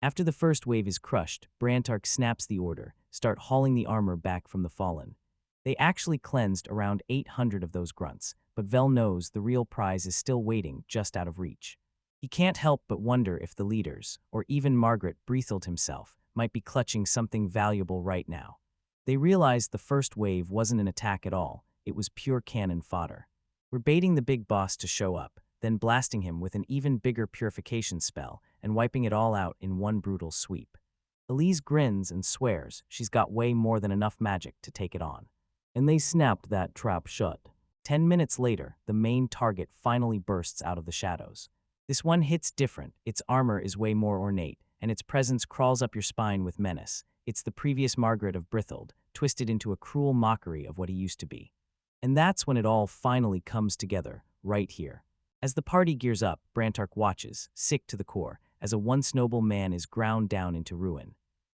After the first wave is crushed, Brantark snaps the order, start hauling the armor back from the fallen. They actually cleansed around 800 of those grunts, but Vel knows the real prize is still waiting just out of reach. He can't help but wonder if the leaders, or even Margaret Breathild himself, might be clutching something valuable right now. They realized the first wave wasn't an attack at all, it was pure cannon fodder. We're baiting the big boss to show up, then blasting him with an even bigger purification spell and wiping it all out in one brutal sweep. Elise grins and swears she's got way more than enough magic to take it on. And they snapped that trap shut. 10 minutes later, the main target finally bursts out of the shadows. This one hits different, its armor is way more ornate, and its presence crawls up your spine with menace. It's the previous Margaret of Breathild, twisted into a cruel mockery of what he used to be. And that's when it all finally comes together, right here. As the party gears up, Brantark watches, sick to the core, as a once noble man is ground down into ruin.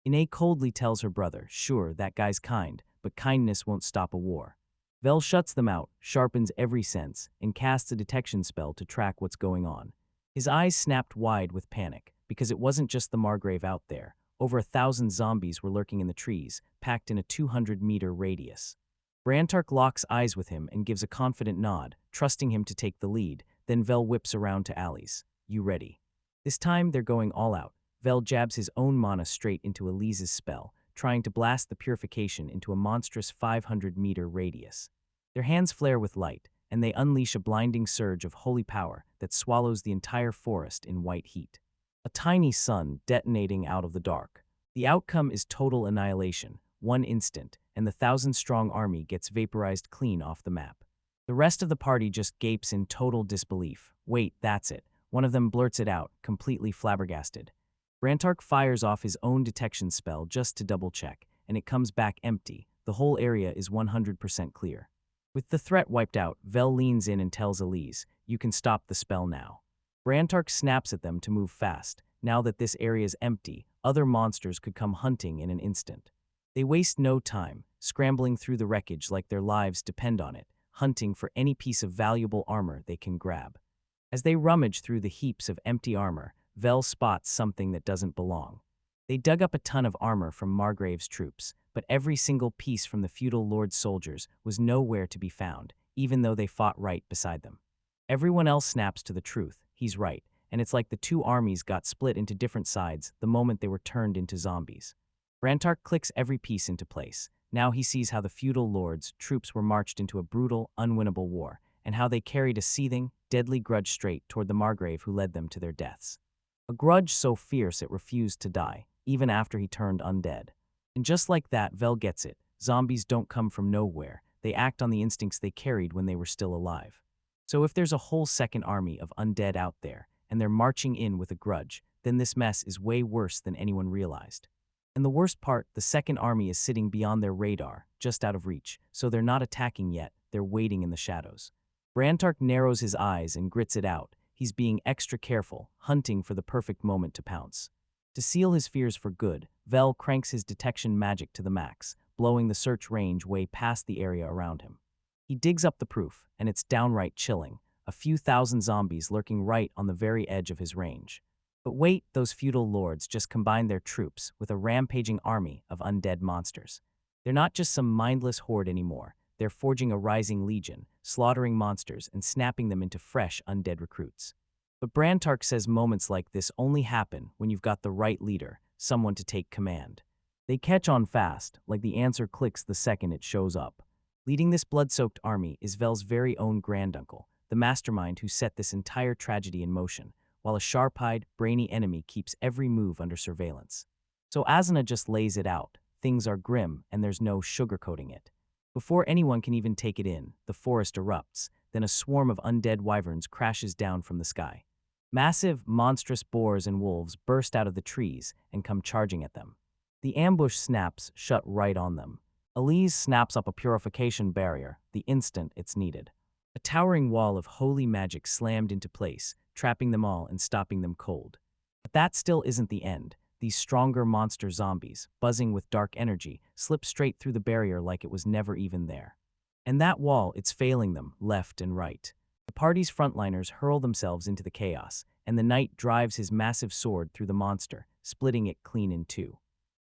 Ine coldly tells her brother, sure, that guy's kind, but kindness won't stop a war. Vel shuts them out, sharpens every sense, and casts a detection spell to track what's going on. His eyes snapped wide with panic, because it wasn't just the Margrave out there. Over 1,000 zombies were lurking in the trees, packed in a 200-meter radius. Brantark locks eyes with him and gives a confident nod, trusting him to take the lead, then Vel whips around to Alice. You ready? This time they're going all out. Vel jabs his own mana straight into Elise's spell, trying to blast the purification into a monstrous 500-meter radius. Their hands flare with light, and they unleash a blinding surge of holy power that swallows the entire forest in white heat. A tiny sun detonating out of the dark. The outcome is total annihilation, one instant, and the 1,000-strong army gets vaporized clean off the map. The rest of the party just gapes in total disbelief. Wait, that's it. One of them blurts it out, completely flabbergasted. Brantark fires off his own detection spell just to double-check, and it comes back empty. The whole area is 100% clear. With the threat wiped out, Vel leans in and tells Elise, you can stop the spell now. Brantark snaps at them to move fast. Now that this area's empty, other monsters could come hunting in an instant. They waste no time, scrambling through the wreckage like their lives depend on it, hunting for any piece of valuable armor they can grab. As they rummage through the heaps of empty armor, Vel spots something that doesn't belong. They dug up a ton of armor from Margrave's troops, but every single piece from the feudal lord's soldiers was nowhere to be found, even though they fought right beside them. Everyone else snaps to the truth, he's right, and it's like the two armies got split into different sides the moment they were turned into zombies. Brantark clicks every piece into place. Now he sees how the feudal lord's troops were marched into a brutal, unwinnable war, and how they carried a seething, deadly grudge straight toward the Margrave who led them to their deaths. A grudge so fierce it refused to die, even after he turned undead. And just like that, Vel gets it. Zombies don't come from nowhere. They act on the instincts they carried when they were still alive. So if there's a whole second army of undead out there, and they're marching in with a grudge, then this mess is way worse than anyone realized. And the worst part, the second army is sitting beyond their radar, just out of reach, so they're not attacking yet, they're waiting in the shadows. Brantark narrows his eyes and grits it out. He's being extra careful, hunting for the perfect moment to pounce. To seal his fears for good, Vel cranks his detection magic to the max, blowing the search range way past the area around him. He digs up the proof, and it's downright chilling, a few thousand zombies lurking right on the very edge of his range. But wait, those feudal lords just combined their troops with a rampaging army of undead monsters. They're not just some mindless horde anymore. They're forging a rising legion, slaughtering monsters and snapping them into fresh undead recruits. But Brantark says moments like this only happen when you've got the right leader, someone to take command. They catch on fast, like the answer clicks the second it shows up. Leading this blood-soaked army is Vel's very own granduncle, the mastermind who set this entire tragedy in motion, while a sharp-eyed, brainy enemy keeps every move under surveillance. So Asuna just lays it out. Things are grim, and there's no sugarcoating it. Before anyone can even take it in, the forest erupts, then a swarm of undead wyverns crashes down from the sky. Massive, monstrous boars and wolves burst out of the trees and come charging at them. The ambush snaps shut right on them. Elise snaps up a purification barrier the instant it's needed. A towering wall of holy magic slammed into place, trapping them all and stopping them cold. But that still isn't the end. These stronger monster zombies, buzzing with dark energy, slip straight through the barrier like it was never even there. And that wall, it's failing them, left and right. The party's frontliners hurl themselves into the chaos, and the knight drives his massive sword through the monster, splitting it clean in two.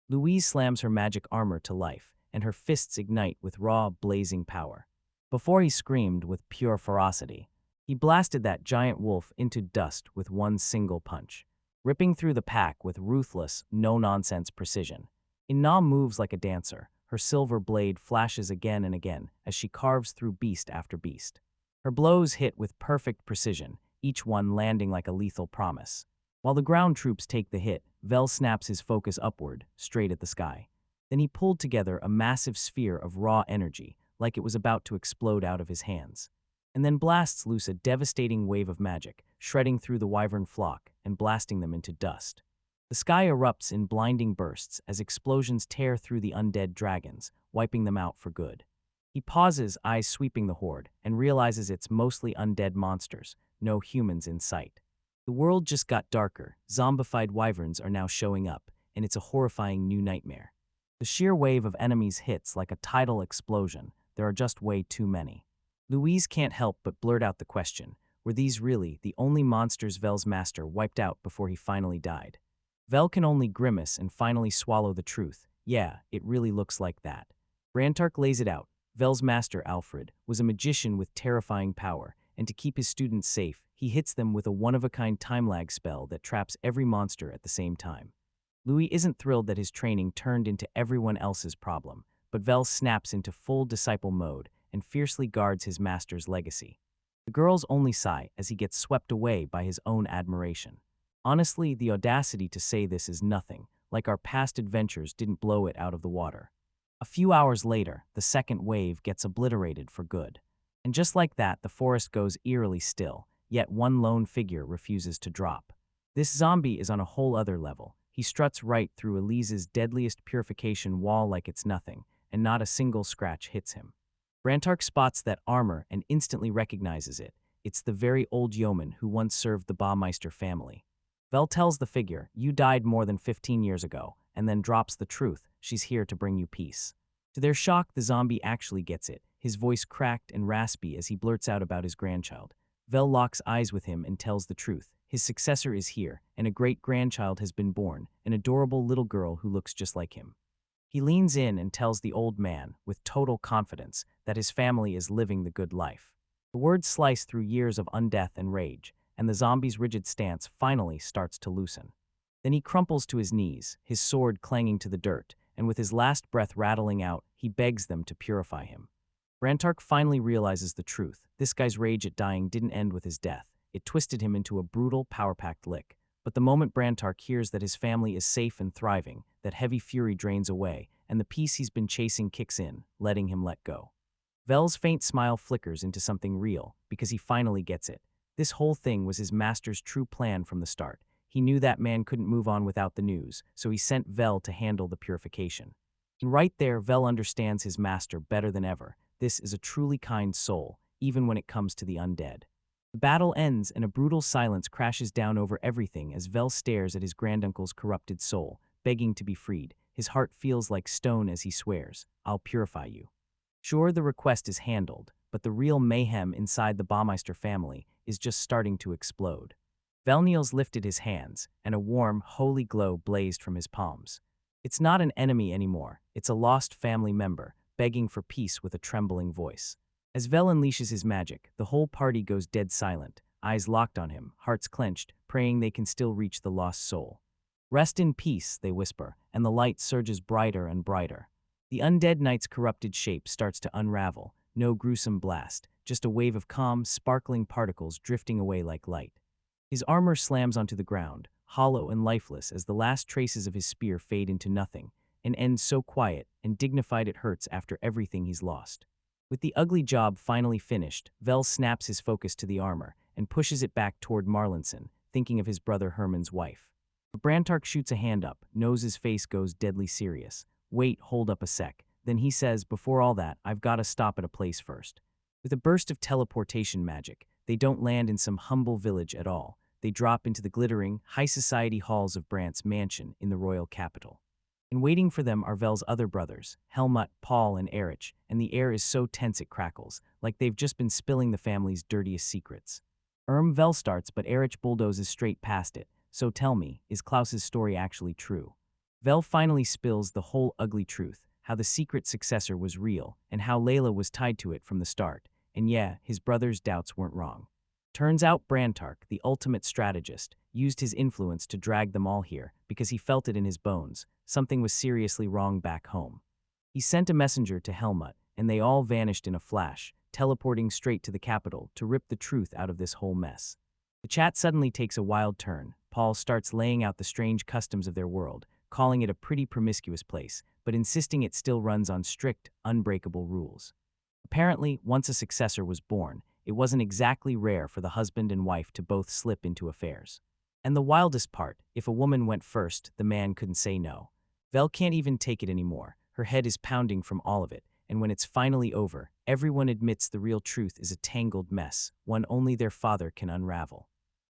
Louise slams her magic armor to life, and her fists ignite with raw, blazing power. Before he screamed with pure ferocity, he blasted that giant wolf into dust with one single punch, ripping through the pack with ruthless, no-nonsense precision. Inna moves like a dancer. Her silver blade flashes again and again as she carves through beast after beast. Her blows hit with perfect precision, each one landing like a lethal promise. While the ground troops take the hit, Vel snaps his focus upward, straight at the sky. Then he pulled together a massive sphere of raw energy, like it was about to explode out of his hands, and then blasts loose a devastating wave of magic, shredding through the wyvern flock and blasting them into dust. The sky erupts in blinding bursts as explosions tear through the undead dragons, wiping them out for good. He pauses, eyes sweeping the horde, and realizes it's mostly undead monsters, no humans in sight. The world just got darker, zombified wyverns are now showing up, and it's a horrifying new nightmare. The sheer wave of enemies hits like a tidal explosion. There are just way too many. Louise can't help but blurt out the question, were these really the only monsters Vel's master wiped out before he finally died? Vel can only grimace and finally swallow the truth. Yeah, it really looks like that. Brantark lays it out. Vel's master, Alfred, was a magician with terrifying power, and to keep his students safe, he hits them with a one-of-a-kind time-lag spell that traps every monster at the same time. Louis isn't thrilled that his training turned into everyone else's problem, but Vel snaps into full disciple mode and fiercely guards his master's legacy. The girls only sigh as he gets swept away by his own admiration. Honestly, the audacity to say this is nothing, like our past adventures didn't blow it out of the water. A few hours later, the second wave gets obliterated for good. And just like that, the forest goes eerily still, yet one lone figure refuses to drop. This zombie is on a whole other level. He struts right through Elise's deadliest purification wall like it's nothing, and not a single scratch hits him. Brantark spots that armor and instantly recognizes it. It's the very old yeoman who once served the Baumeister family. Vel tells the figure, "You died more than 15 years ago," and then drops the truth, "She's here to bring you peace." To their shock, the zombie actually gets it, his voice cracked and raspy as he blurts out about his grandchild. Vel locks eyes with him and tells the truth. His successor is here, and a great-grandchild has been born, an adorable little girl who looks just like him. He leans in and tells the old man, with total confidence, that his family is living the good life. The words slice through years of undeath and rage, and the zombie's rigid stance finally starts to loosen. Then he crumples to his knees, his sword clanging to the dirt, and with his last breath rattling out, he begs them to purify him. Brantark finally realizes the truth. This guy's rage at dying didn't end with his death. It twisted him into a brutal, power-packed lick. But the moment Brantark hears that his family is safe and thriving, that heavy fury drains away, and the peace he's been chasing kicks in, letting him let go. Vel's faint smile flickers into something real, because he finally gets it. This whole thing was his master's true plan from the start. He knew that man couldn't move on without the news, so he sent Vel to handle the purification. And right there, Vel understands his master better than ever. This is a truly kind soul, even when it comes to the undead. The battle ends and a brutal silence crashes down over everything as Vel stares at his granduncle's corrupted soul, begging to be freed. His heart feels like stone as he swears, "I'll purify you." Sure, the request is handled, but the real mayhem inside the Baumeister family is just starting to explode. Velniels lifted his hands, and a warm, holy glow blazed from his palms. It's not an enemy anymore, it's a lost family member, begging for peace with a trembling voice. As Vel unleashes his magic, the whole party goes dead silent, eyes locked on him, hearts clenched, praying they can still reach the lost soul. "Rest in peace," they whisper, and the light surges brighter and brighter. The undead knight's corrupted shape starts to unravel, no gruesome blast, just a wave of calm, sparkling particles drifting away like light. His armor slams onto the ground, hollow and lifeless as the last traces of his spear fade into nothing, an end so quiet and dignified it hurts after everything he's lost. With the ugly job finally finished, Vel snaps his focus to the armor and pushes it back toward Marlinson, thinking of his brother Herman's wife. But Brantark shoots a hand up, knows his face goes deadly serious. "Wait, hold up a sec." Then he says, "Before all that, I've got to stop at a place first." With a burst of teleportation magic, they don't land in some humble village at all. They drop into the glittering, high society halls of Brant's mansion in the royal capital. And waiting for them are Vel's other brothers, Helmut, Paul, and Erich, and the air is so tense it crackles, like they've just been spilling the family's dirtiest secrets. Vel starts, but Erich bulldozes straight past it. So tell me, is Klaus's story actually true? Vel finally spills the whole ugly truth, how the secret successor was real, and how Layla was tied to it from the start. And yeah, his brother's doubts weren't wrong. Turns out Brantark, the ultimate strategist, used his influence to drag them all here because he felt it in his bones. Something was seriously wrong back home. He sent a messenger to Helmut, and they all vanished in a flash, teleporting straight to the capital to rip the truth out of this whole mess. The chat suddenly takes a wild turn. Paul starts laying out the strange customs of their world, calling it a pretty promiscuous place, but insisting it still runs on strict, unbreakable rules. Apparently, once a successor was born, it wasn't exactly rare for the husband and wife to both slip into affairs. And the wildest part, if a woman went first, the man couldn't say no. Vel can't even take it anymore. Her head is pounding from all of it, and when it's finally over, everyone admits the real truth is a tangled mess, one only their father can unravel.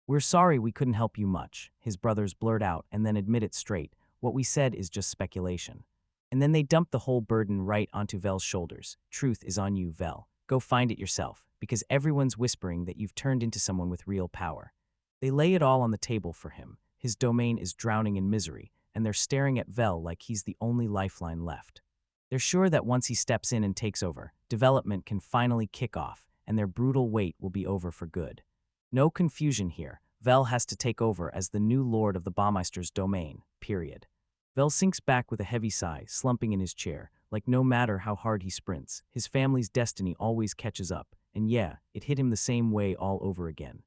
"We're sorry we couldn't help you much," his brothers blurt out and then admit it straight. "What we said is just speculation." And then they dump the whole burden right onto Vel's shoulders. "Truth is on you, Vel. Go find it yourself, because everyone's whispering that you've turned into someone with real power." They lay it all on the table for him. His domain is drowning in misery, and they're staring at Vel like he's the only lifeline left. They're sure that once he steps in and takes over, development can finally kick off, and their brutal wait will be over for good. No confusion here. Vel has to take over as the new lord of the Baumeister's domain, period. Vel sinks back with a heavy sigh, slumping in his chair, like no matter how hard he sprints, his family's destiny always catches up, and yeah, it hit him the same way all over again.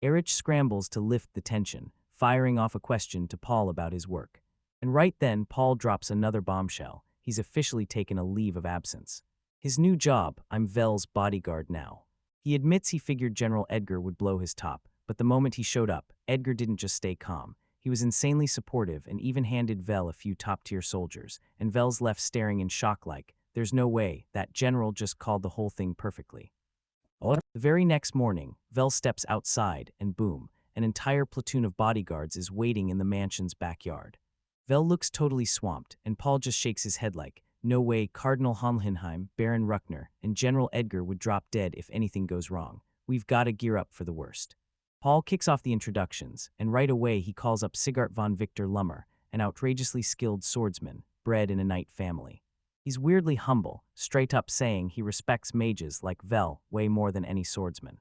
Erich scrambles to lift the tension, firing off a question to Paul about his work. And right then, Paul drops another bombshell. He's officially taken a leave of absence. His new job, "I'm Vel's bodyguard now." He admits he figured General Edgar would blow his top, but the moment he showed up, Edgar didn't just stay calm. He was insanely supportive and even handed Vel a few top-tier soldiers, and Vel's left staring in shock like, there's no way, that general just called the whole thing perfectly. The very next morning, Vel steps outside, and boom, an entire platoon of bodyguards is waiting in the mansion's backyard. Vel looks totally swamped, and Paul just shakes his head like, no way Cardinal Hohenheim, Baron Ruckner, and General Edgar would drop dead if anything goes wrong. We've got to gear up for the worst. Paul kicks off the introductions, and right away he calls up Sigart von Victor Lummer, an outrageously skilled swordsman, bred in a knight family. He's weirdly humble, straight up saying he respects mages like Vel way more than any swordsman.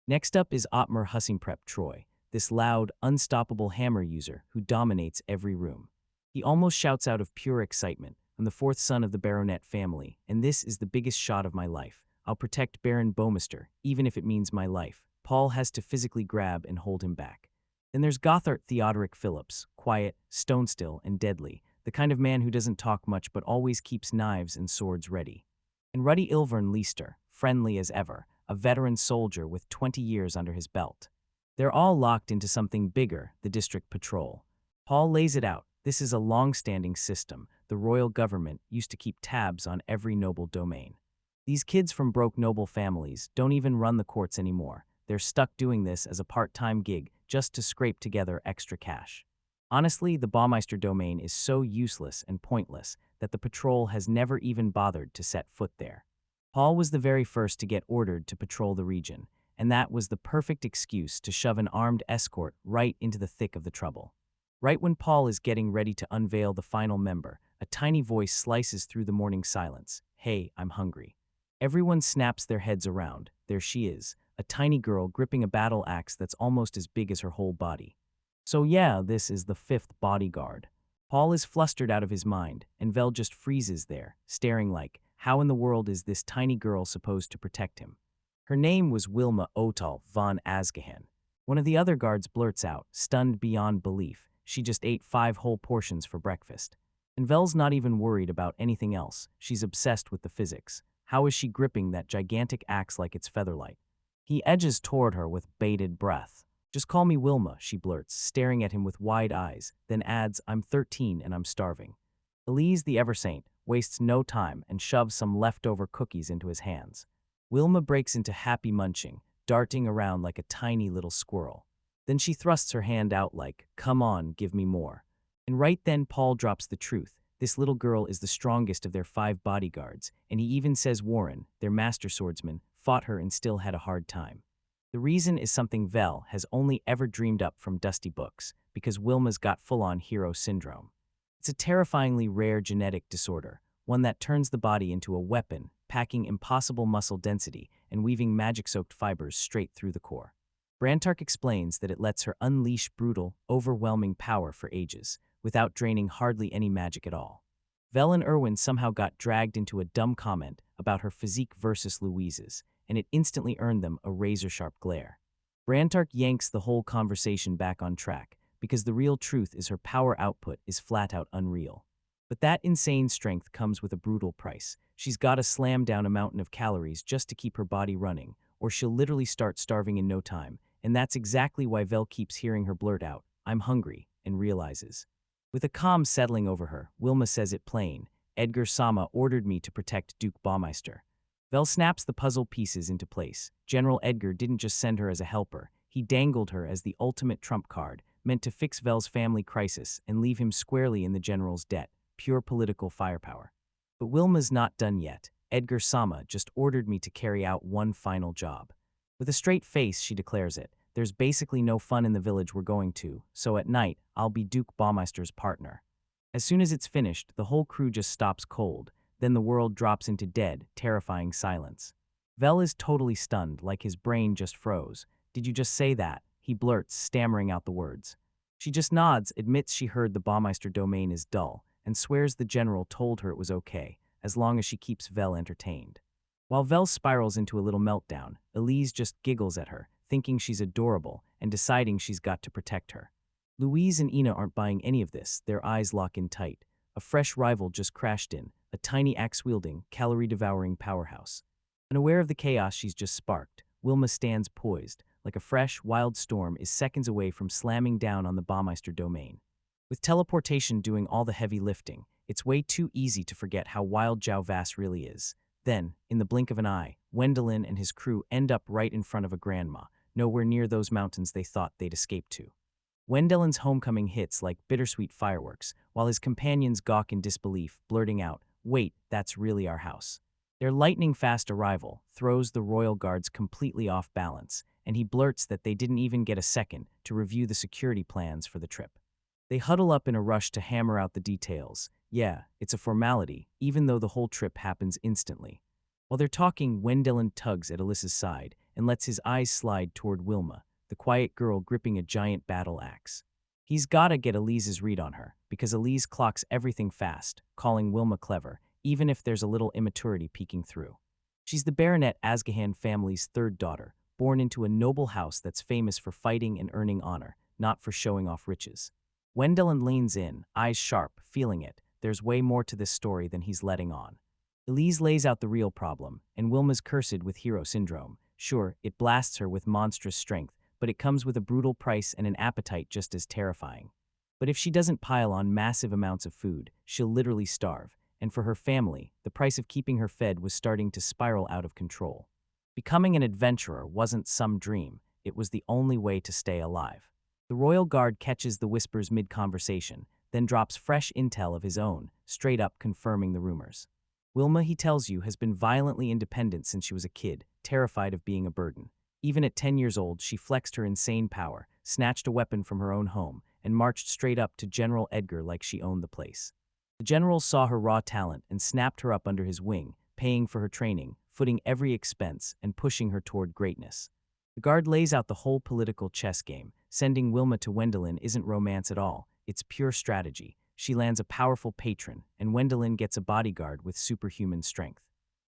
Next up is Ottmar Hussingprep Troy, this loud, unstoppable hammer user who dominates every room. He almost shouts out of pure excitement, "I'm the fourth son of the baronet family, and this is the biggest shot of my life. I'll protect Baron Baumeister, even if it means my life." Paul has to physically grab and hold him back. Then there's Gothard Theodoric Phillips, quiet, stone-still, and deadly, the kind of man who doesn't talk much but always keeps knives and swords ready. And Ruddy Ilvern Leister, friendly as ever, a veteran soldier with 20 years under his belt. They're all locked into something bigger, the district patrol. Paul lays it out. This is a long-standing system. The royal government used to keep tabs on every noble domain. These kids from broke noble families don't even run the courts anymore. They're stuck doing this as a part-time gig just to scrape together extra cash. Honestly, the Baumeister domain is so useless and pointless that the patrol has never even bothered to set foot there. Paul was the very first to get ordered to patrol the region, and that was the perfect excuse to shove an armed escort right into the thick of the trouble. Right when Paul is getting ready to unveil the final member, a tiny voice slices through the morning silence. "Hey, I'm hungry." Everyone snaps their heads around. There she is, a tiny girl gripping a battle axe that's almost as big as her whole body. So yeah, this is the fifth bodyguard. Paul is flustered out of his mind, and Vel just freezes there, staring like, how in the world is this tiny girl supposed to protect him? Her name was Wilma Otal von Asgehen. One of the other guards blurts out, stunned beyond belief. She just ate 5 whole portions for breakfast. And Vel's not even worried about anything else. She's obsessed with the physics. How is she gripping that gigantic axe like it's featherlight? He edges toward her with bated breath. "Just call me Wilma," she blurts, staring at him with wide eyes, then adds, "I'm 13 and I'm starving." Elise, the Eversaint, wastes no time and shoves some leftover cookies into his hands. Wilma breaks into happy munching, darting around like a tiny little squirrel. Then she thrusts her hand out like, "Come on, give me more." And right then Paul drops the truth. this little girl is the strongest of their 5 bodyguards, and he even says Warren, their master swordsman, fought her and still had a hard time. The reason is something Vel has only ever dreamed up from dusty books, because Wilma's got full-on hero syndrome. It's a terrifyingly rare genetic disorder, one that turns the body into a weapon, packing impossible muscle density and weaving magic-soaked fibers straight through the core. Brantark explains that it lets her unleash brutal, overwhelming power for ages, without draining hardly any magic at all. Vel and Erwin somehow got dragged into a dumb comment about her physique versus Louise's, and it instantly earned them a razor-sharp glare. Brantark yanks the whole conversation back on track, because the real truth is her power output is flat-out unreal. But that insane strength comes with a brutal price. She's gotta slam down a mountain of calories just to keep her body running, or she'll literally start starving in no time, and that's exactly why Vel keeps hearing her blurt out, "I'm hungry," and realizes. With a calm settling over her, Wilma says it plain, "Edgar Sama ordered me to protect Duke Baumeister." Vel snaps the puzzle pieces into place. General Edgar didn't just send her as a helper, he dangled her as the ultimate trump card, meant to fix Vel's family crisis and leave him squarely in the general's debt, pure political firepower. But Wilma's not done yet. Edgar Sama just ordered me to carry out one final job. With a straight face, she declares it. There's basically no fun in the village we're going to, so at night, I'll be Duke Baumeister's partner. As soon as it's finished, the whole crew just stops cold, then the world drops into dead, terrifying silence. Vel is totally stunned, like his brain just froze. "Did you just say that?" he blurts, stammering out the words. She just nods, admits she heard the Baumeister domain is dull, and swears the general told her it was okay, as long as she keeps Vel entertained. While Vel spirals into a little meltdown, Elise just giggles at her, thinking she's adorable and deciding she's got to protect her. Louise and Ina aren't buying any of this, their eyes lock in tight. A fresh rival just crashed in, a tiny axe-wielding, calorie-devouring powerhouse. Unaware of the chaos she's just sparked, Wilma stands poised, like a fresh, wild storm is seconds away from slamming down on the Baumeister domain. With teleportation doing all the heavy lifting, it's way too easy to forget how wild Zhao Vass really is. Then, in the blink of an eye, Wendelin and his crew end up right in front of a grandma, nowhere near those mountains they thought they'd escape to. Wendelin's homecoming hits like bittersweet fireworks, while his companions gawk in disbelief, blurting out, "Wait, that's really our house." Their lightning-fast arrival throws the royal guards completely off balance, and he blurts that they didn't even get a second to review the security plans for the trip. They huddle up in a rush to hammer out the details. Yeah, it's a formality, even though the whole trip happens instantly. While they're talking, Wendelin tugs at Alyssa's side and lets his eyes slide toward Wilma, the quiet girl gripping a giant battle axe. He's gotta get Elise's read on her, because Elise clocks everything fast, calling Wilma clever, even if there's a little immaturity peeking through. She's the Baronet Asgahan family's third daughter, born into a noble house that's famous for fighting and earning honor, not for showing off riches. Wendelin leans in, eyes sharp, feeling it. There's way more to this story than he's letting on. Elise lays out the real problem, and Wilma's cursed with hero syndrome. Sure, it blasts her with monstrous strength, but it comes with a brutal price and an appetite just as terrifying. But if she doesn't pile on massive amounts of food, she'll literally starve, and for her family, the price of keeping her fed was starting to spiral out of control. Becoming an adventurer wasn't some dream, it was the only way to stay alive. The royal guard catches the whispers mid-conversation, then drops fresh intel of his own, straight up confirming the rumors. Wilma, he tells you, has been violently independent since she was a kid, terrified of being a burden. Even at 10 years old, she flexed her insane power, snatched a weapon from her own home, and marched straight up to General Edgar like she owned the place. The general saw her raw talent and snapped her up under his wing, paying for her training, footing every expense, and pushing her toward greatness. The guard lays out the whole political chess game. Sending Wilma to Wendelin isn't romance at all, it's pure strategy. She lands a powerful patron, and Wendelin gets a bodyguard with superhuman strength.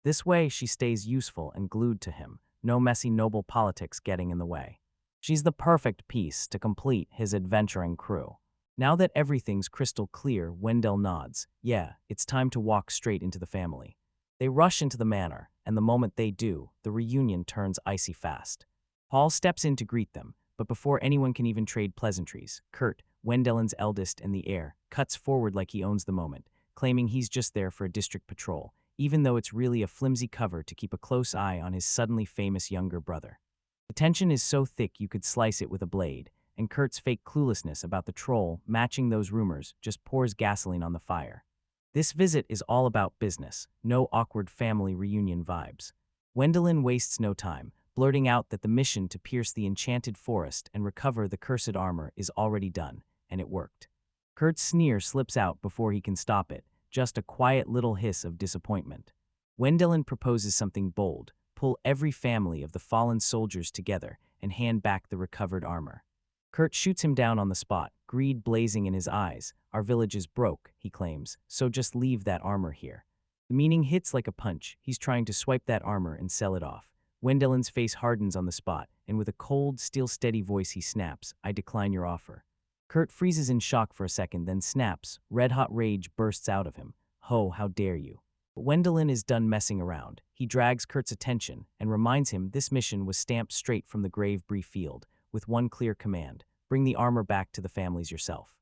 This way, she stays useful and glued to him, no messy noble politics getting in the way. She's the perfect piece to complete his adventuring crew. Now that everything's crystal clear, Wendell nods. Yeah, it's time to walk straight into the family. They rush into the manor, and the moment they do, the reunion turns icy fast. Paul steps in to greet them, but before anyone can even trade pleasantries, Kurt, Wendellin's eldest and the heir, cuts forward like he owns the moment, claiming he's just there for a district patrol, even though it's really a flimsy cover to keep a close eye on his suddenly famous younger brother. The tension is so thick you could slice it with a blade, and Kurt's fake cluelessness about the troll matching those rumors just pours gasoline on the fire. This visit is all about business, no awkward family reunion vibes. Wendelin wastes no time, blurting out that the mission to pierce the enchanted forest and recover the cursed armor is already done, and it worked. Kurt's sneer slips out before he can stop it, just a quiet little hiss of disappointment. Wendelin proposes something bold: pull every family of the fallen soldiers together and hand back the recovered armor. Kurt shoots him down on the spot, greed blazing in his eyes. Our village is broke, he claims, so just leave that armor here. The meaning hits like a punch. He's trying to swipe that armor and sell it off. Wendelin's face hardens on the spot, and with a cold, steel-steady voice he snaps, "I decline your offer." Kurt freezes in shock for a second, then snaps. Red-hot rage bursts out of him. "Ho, how dare you!" But Wendelin is done messing around. He drags Kurt's attention and reminds him this mission was stamped straight from the grave Bree field, with one clear command: bring the armor back to the families yourself.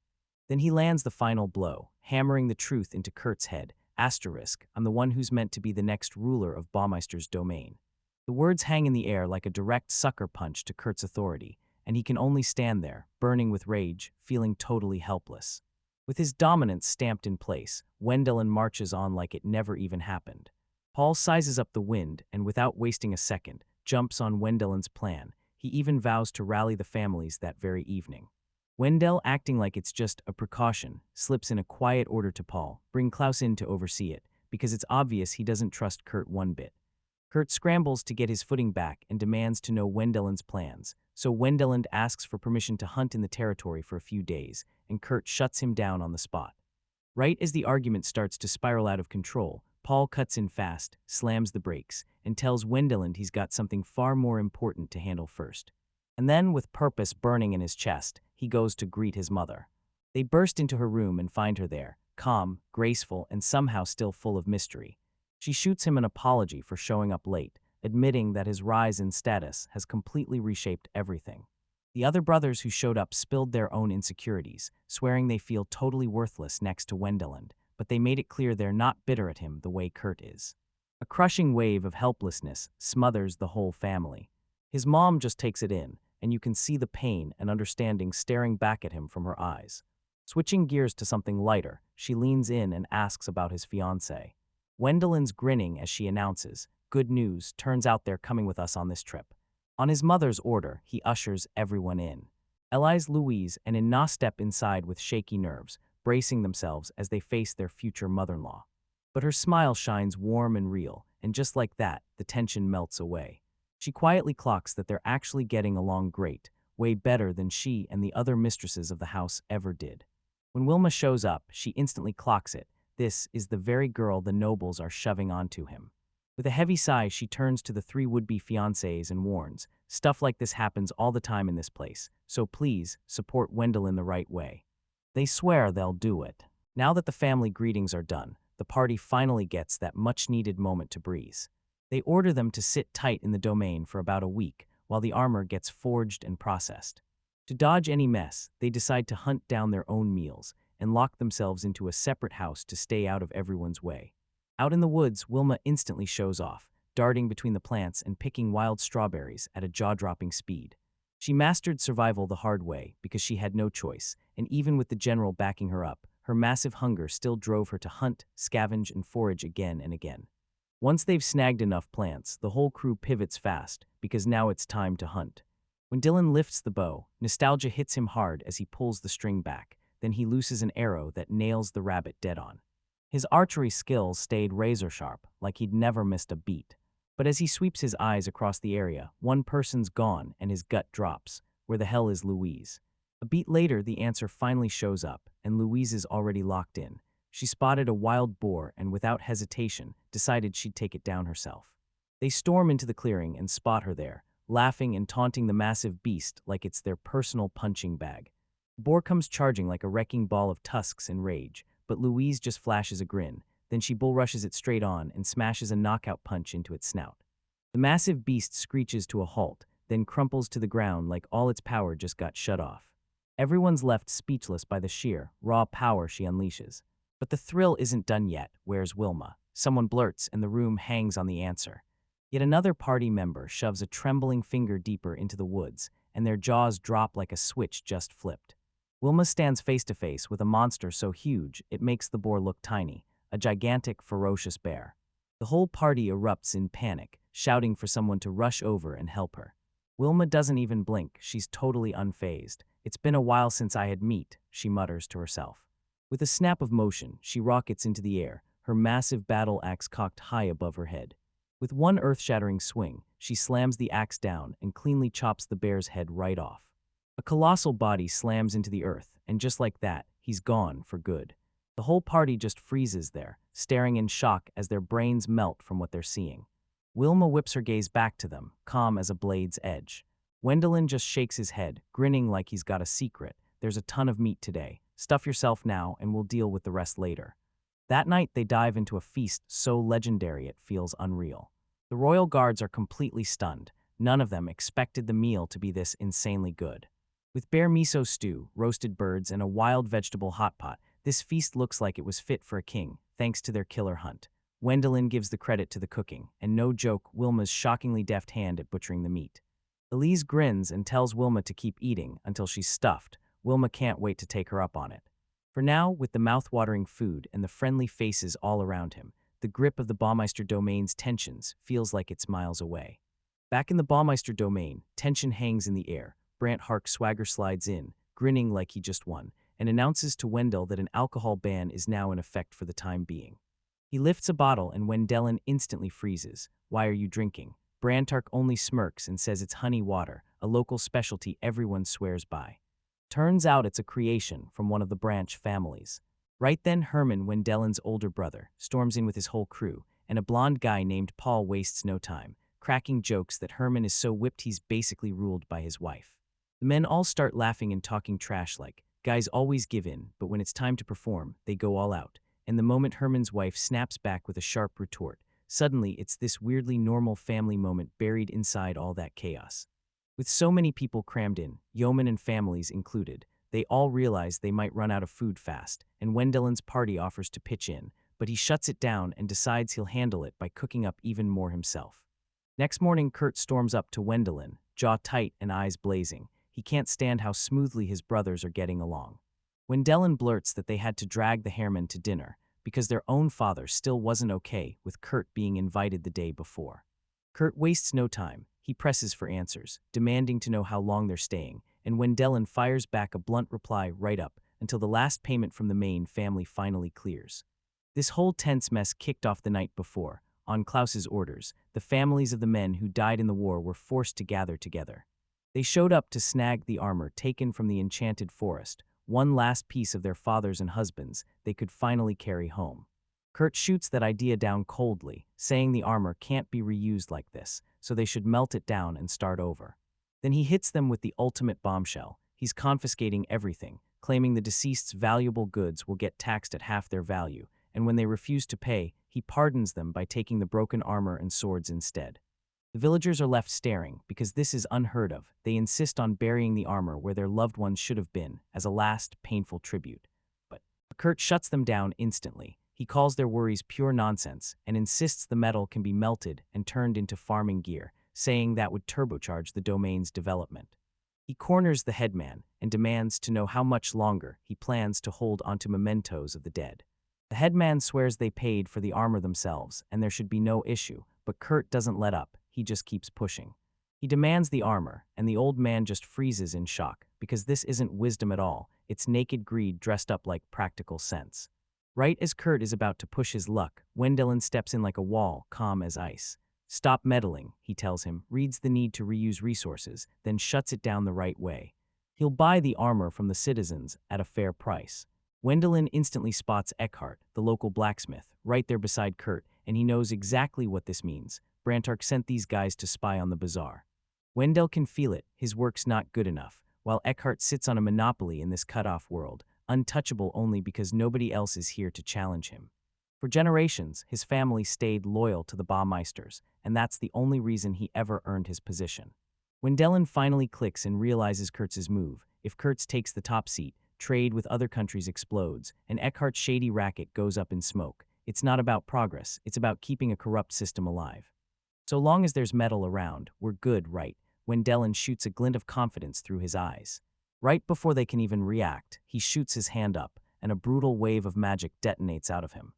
Then he lands the final blow, hammering the truth into Kurt's head. Asterisk, I'm the one who's meant to be the next ruler of Baumeister's domain. The words hang in the air like a direct sucker punch to Kurt's authority, and he can only stand there, burning with rage, feeling totally helpless. With his dominance stamped in place, Wendelin marches on like it never even happened. Paul sizes up the wind and, without wasting a second, jumps on Wendelin's plan. He even vows to rally the families that very evening. Wendell, acting like it's just a precaution, slips in a quiet order to Paul: bring Klaus in to oversee it, because it's obvious he doesn't trust Kurt one bit. Kurt scrambles to get his footing back and demands to know Wendelin's plans, so Wendelin asks for permission to hunt in the territory for a few days, and Kurt shuts him down on the spot. Right as the argument starts to spiral out of control, Paul cuts in fast, slams the brakes, and tells Wendelin he's got something far more important to handle first. And then, with purpose burning in his chest, he goes to greet his mother. They burst into her room and find her there, calm, graceful, and somehow still full of mystery. She shoots him an apology for showing up late, admitting that his rise in status has completely reshaped everything. The other brothers who showed up spilled their own insecurities, swearing they feel totally worthless next to Wendelin, but they made it clear they're not bitter at him the way Kurt is. A crushing wave of helplessness smothers the whole family. His mom just takes it in, and you can see the pain and understanding staring back at him from her eyes. Switching gears to something lighter, she leans in and asks about his fiancée. Wendelin's grinning as she announces, "Good news, turns out they're coming with us on this trip." On his mother's order, he ushers everyone in. Eli's Louise and Inna step inside with shaky nerves, bracing themselves as they face their future mother-in-law. But her smile shines warm and real, and just like that, the tension melts away. She quietly clocks that they're actually getting along great, way better than she and the other mistresses of the house ever did. When Wilma shows up, she instantly clocks it. This is the very girl the nobles are shoving onto him. With a heavy sigh, she turns to the three would-be fiancés and warns, "Stuff like this happens all the time in this place, so please, support Wendelin the right way." They swear they'll do it. Now that the family greetings are done, the party finally gets that much-needed moment to breathe. They order them to sit tight in the domain for about a week, while the armor gets forged and processed. To dodge any mess, they decide to hunt down their own meals and lock themselves into a separate house to stay out of everyone's way. Out in the woods, Wilma instantly shows off, darting between the plants and picking wild strawberries at a jaw-dropping speed. She mastered survival the hard way because she had no choice, and even with the general backing her up, her massive hunger still drove her to hunt, scavenge, and forage again and again. Once they've snagged enough plants, the whole crew pivots fast, because now it's time to hunt. When Dylan lifts the bow, nostalgia hits him hard as he pulls the string back, then he looses an arrow that nails the rabbit dead on. His archery skills stayed razor-sharp, like he'd never missed a beat. But as he sweeps his eyes across the area, one person's gone and his gut drops. Where the hell is Louise? A beat later, the answer finally shows up, and Louise is already locked in. She spotted a wild boar and, without hesitation, decided she'd take it down herself. They storm into the clearing and spot her there, laughing and taunting the massive beast like it's their personal punching bag. The boar comes charging like a wrecking ball of tusks and rage, but Louise just flashes a grin. Then she bull-rushes it straight on and smashes a knockout punch into its snout. The massive beast screeches to a halt, then crumples to the ground like all its power just got shut off. Everyone's left speechless by the sheer, raw power she unleashes. But the thrill isn't done yet. Where's Wilma? Someone blurts, and the room hangs on the answer. Yet another party member shoves a trembling finger deeper into the woods, and their jaws drop like a switch just flipped. Wilma stands face to face with a monster so huge it makes the boar look tiny, a gigantic, ferocious bear. The whole party erupts in panic, shouting for someone to rush over and help her. Wilma doesn't even blink, she's totally unfazed. "It's been a while since I had meat," she mutters to herself. With a snap of motion, she rockets into the air, her massive battle axe cocked high above her head. With one earth-shattering swing, she slams the axe down and cleanly chops the bear's head right off. A colossal body slams into the earth, and just like that, he's gone for good. The whole party just freezes there, staring in shock as their brains melt from what they're seeing. Wilma whips her gaze back to them, calm as a blade's edge. Wendelin just shakes his head, grinning like he's got a secret. "There's a ton of meat today. Stuff yourself now, and we'll deal with the rest later." That night, they dive into a feast so legendary it feels unreal. The royal guards are completely stunned. None of them expected the meal to be this insanely good. With bear miso stew, roasted birds, and a wild vegetable hot pot, this feast looks like it was fit for a king, thanks to their killer hunt. Wendelin gives the credit to the cooking, and no joke, Wilma's shockingly deft hand at butchering the meat. Elise grins and tells Wilma to keep eating until she's stuffed. Wilma can't wait to take her up on it. For now, with the mouth-watering food and the friendly faces all around him, the grip of the Baumeister domain's tensions feels like it's miles away. Back in the Baumeister domain, tension hangs in the air. Brant Hark swagger slides in, grinning like he just won, and announces to Wendell that an alcohol ban is now in effect for the time being. He lifts a bottle and Wendelin instantly freezes. "Why are you drinking?" Brantark only smirks and says it's honey water, a local specialty everyone swears by. Turns out it's a creation from one of the Branch families. Right then, Herman, Wendelin's older brother, storms in with his whole crew, and a blonde guy named Paul wastes no time, cracking jokes that Herman is so whipped he's basically ruled by his wife. The men all start laughing and talking trash like, guys always give in, but when it's time to perform, they go all out. And the moment Herman's wife snaps back with a sharp retort, suddenly it's this weirdly normal family moment buried inside all that chaos. With so many people crammed in, yeomen and families included, they all realize they might run out of food fast, and Wendelin's party offers to pitch in, but he shuts it down and decides he'll handle it by cooking up even more himself. Next morning, Kurt storms up to Wendelin, jaw tight and eyes blazing. He can't stand how smoothly his brothers are getting along. Wendelin blurts that they had to drag the Hairman to dinner because their own father still wasn't okay with Kurt being invited the day before. Kurt wastes no time. He presses for answers, demanding to know how long they're staying, and Wendelin fires back a blunt reply right up until the last payment from the main family finally clears. This whole tense mess kicked off the night before. On Klaus's orders, the families of the men who died in the war were forced to gather together. They showed up to snag the armor taken from the enchanted forest, one last piece of their fathers and husbands they could finally carry home. Kurt shoots that idea down coldly, saying the armor can't be reused like this, so they should melt it down and start over. Then he hits them with the ultimate bombshell. He's confiscating everything, claiming the deceased's valuable goods will get taxed at half their value, and when they refuse to pay, he pardons them by taking the broken armor and swords instead. The villagers are left staring, because this is unheard of. They insist on burying the armor where their loved ones should have been, as a last, painful tribute. But Kurt shuts them down instantly. He calls their worries pure nonsense, and insists the metal can be melted and turned into farming gear, saying that would turbocharge the domain's development. He corners the headman, and demands to know how much longer he plans to hold onto mementos of the dead. The headman swears they paid for the armor themselves, and there should be no issue, but Kurt doesn't let up. He just keeps pushing. He demands the armor, and the old man just freezes in shock, because this isn't wisdom at all, it's naked greed dressed up like practical sense. Right as Kurt is about to push his luck, Wendelin steps in like a wall, calm as ice. "Stop meddling," he tells him, reads the need to reuse resources, then shuts it down the right way. He'll buy the armor from the citizens at a fair price. Wendelin instantly spots Eckhart, the local blacksmith, right there beside Kurt, and he knows exactly what this means. Brantark sent these guys to spy on the bazaar. Wendell can feel it, his work's not good enough, while Eckhart sits on a monopoly in this cut-off world, untouchable only because nobody else is here to challenge him. For generations, his family stayed loyal to the Baumeisters, and that's the only reason he ever earned his position. Wendelin finally clicks and realizes Kurtz's move. If Kurtz takes the top seat, trade with other countries explodes, and Eckhart's shady racket goes up in smoke. It's not about progress, it's about keeping a corrupt system alive. So long as there's metal around, we're good, right? Wendelin shoots a glint of confidence through his eyes. Right before they can even react, he shoots his hand up, and a brutal wave of magic detonates out of him.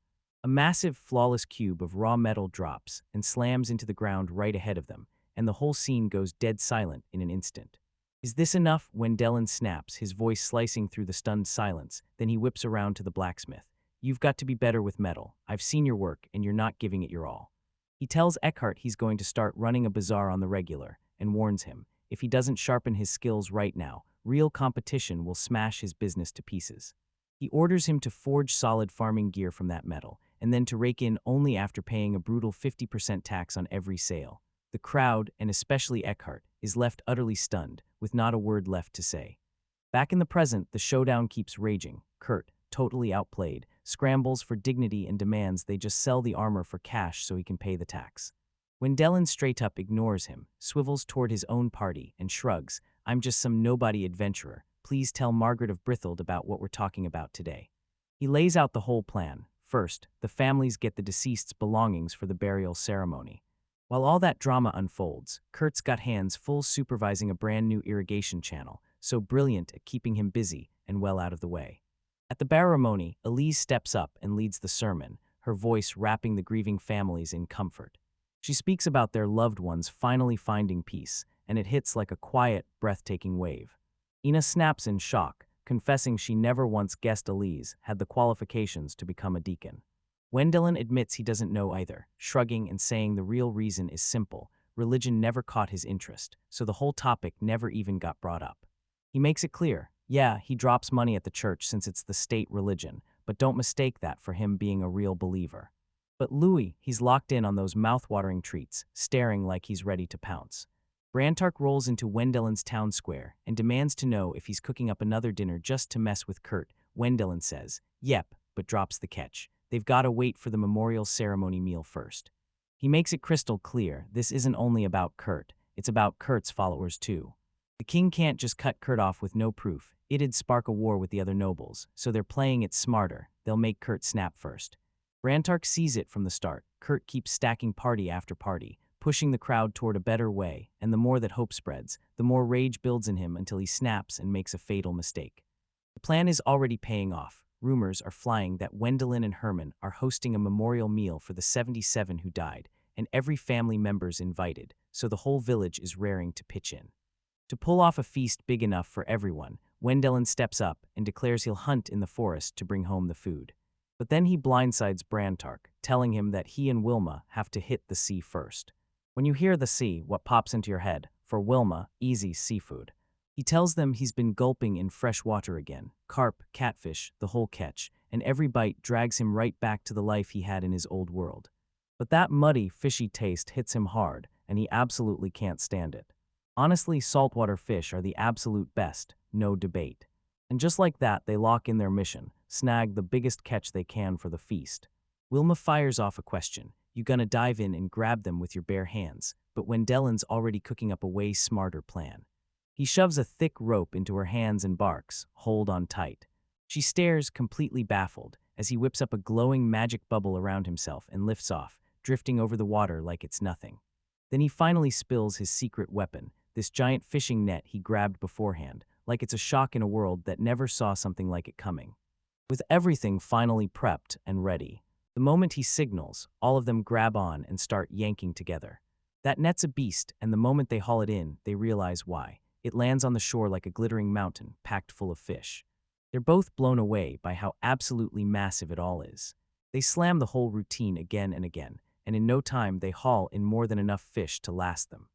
A massive, flawless cube of raw metal drops and slams into the ground right ahead of them, and the whole scene goes dead silent in an instant. Is this enough? Wendelin snaps, his voice slicing through the stunned silence. Then he whips around to the blacksmith. You've got to be better with metal. I've seen your work, and you're not giving it your all. He tells Eckhart he's going to start running a bazaar on the regular, and warns him, if he doesn't sharpen his skills right now, real competition will smash his business to pieces. He orders him to forge solid farming gear from that metal, and then to rake in only after paying a brutal 50% tax on every sale. The crowd, and especially Eckhart, is left utterly stunned, with not a word left to say. Back in the present, the showdown keeps raging. Kurt, totally outplayed, scrambles for dignity and demands they just sell the armor for cash so he can pay the tax. Wendelin straight up ignores him, swivels toward his own party, and shrugs, I'm just some nobody adventurer. Please tell Margaret of Brithold about what we're talking about today. He lays out the whole plan. First, the families get the deceased's belongings for the burial ceremony. While all that drama unfolds, Kurt's got hands full supervising a brand new irrigation channel, so brilliant at keeping him busy and well out of the way. At the ceremony, Elise steps up and leads the sermon, her voice wrapping the grieving families in comfort. She speaks about their loved ones finally finding peace, and it hits like a quiet, breathtaking wave. Ina snaps in shock, confessing she never once guessed Elise had the qualifications to become a deacon. Wendelin admits he doesn't know either, shrugging and saying the real reason is simple. Religion never caught his interest, so the whole topic never even got brought up. He makes it clear, yeah, he drops money at the church since it's the state religion, but don't mistake that for him being a real believer. But Louis, he's locked in on those mouth-watering treats, staring like he's ready to pounce. Brantark rolls into Wendelin's town square and demands to know if he's cooking up another dinner just to mess with Kurt. Wendelin says, yep, but drops the catch. They've got to wait for the memorial ceremony meal first. He makes it crystal clear this isn't only about Kurt, it's about Kurt's followers too. The king can't just cut Kurt off with no proof. It'd spark a war with the other nobles, so they're playing it smarter. They'll make Kurt snap first. Brantark sees it from the start. Kurt keeps stacking party after party, pushing the crowd toward a better way, and the more that hope spreads, the more rage builds in him until he snaps and makes a fatal mistake. The plan is already paying off. Rumors are flying that Wendelin and Herman are hosting a memorial meal for the 77 who died, and every family member's invited, so the whole village is raring to pitch in. To pull off a feast big enough for everyone, Wendelin steps up and declares he'll hunt in the forest to bring home the food. But then he blindsides Brantark, telling him that he and Wilma have to hit the sea first. When you hear the sea, what pops into your head? For Wilma, easy seafood. He tells them he's been gulping in fresh water again, carp, catfish, the whole catch, and every bite drags him right back to the life he had in his old world. But that muddy, fishy taste hits him hard, and he absolutely can't stand it. Honestly, saltwater fish are the absolute best, no debate. And just like that, they lock in their mission, snag the biggest catch they can for the feast. Wilma fires off a question. You gonna dive in and grab them with your bare hands, but Wendelin's already cooking up a way smarter plan. He shoves a thick rope into her hands and barks, hold on tight. She stares, completely baffled, as he whips up a glowing magic bubble around himself and lifts off, drifting over the water like it's nothing. Then he finally spills his secret weapon, this giant fishing net he grabbed beforehand, like it's a shock in a world that never saw something like it coming. With everything finally prepped and ready, the moment he signals, all of them grab on and start yanking together. That net's a beast, and the moment they haul it in, they realize why. It lands on the shore like a glittering mountain, packed full of fish. They're both blown away by how absolutely massive it all is. They slam the whole routine again and again, and in no time they haul in more than enough fish to last them.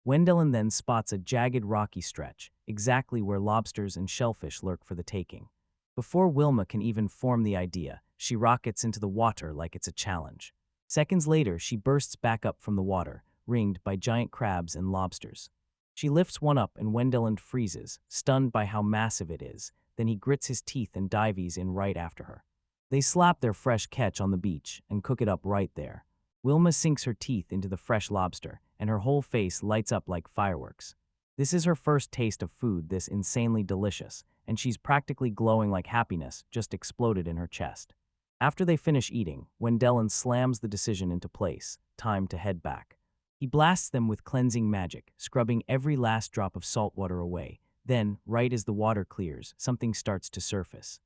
Wendelin then spots a jagged rocky stretch, exactly where lobsters and shellfish lurk for the taking. Before Wilma can even form the idea, she rockets into the water like it's a challenge. Seconds later, she bursts back up from the water, ringed by giant crabs and lobsters. She lifts one up and Wendelin freezes, stunned by how massive it is. Then he grits his teeth and dives in right after her. They slap their fresh catch on the beach and cook it up right there. Wilma sinks her teeth into the fresh lobster, and her whole face lights up like fireworks. This is her first taste of food this insanely delicious, and she's practically glowing like happiness just exploded in her chest. After they finish eating, Wendelin slams the decision into place, time to head back. He blasts them with cleansing magic, scrubbing every last drop of salt water away. Then, right as the water clears, something starts to surface.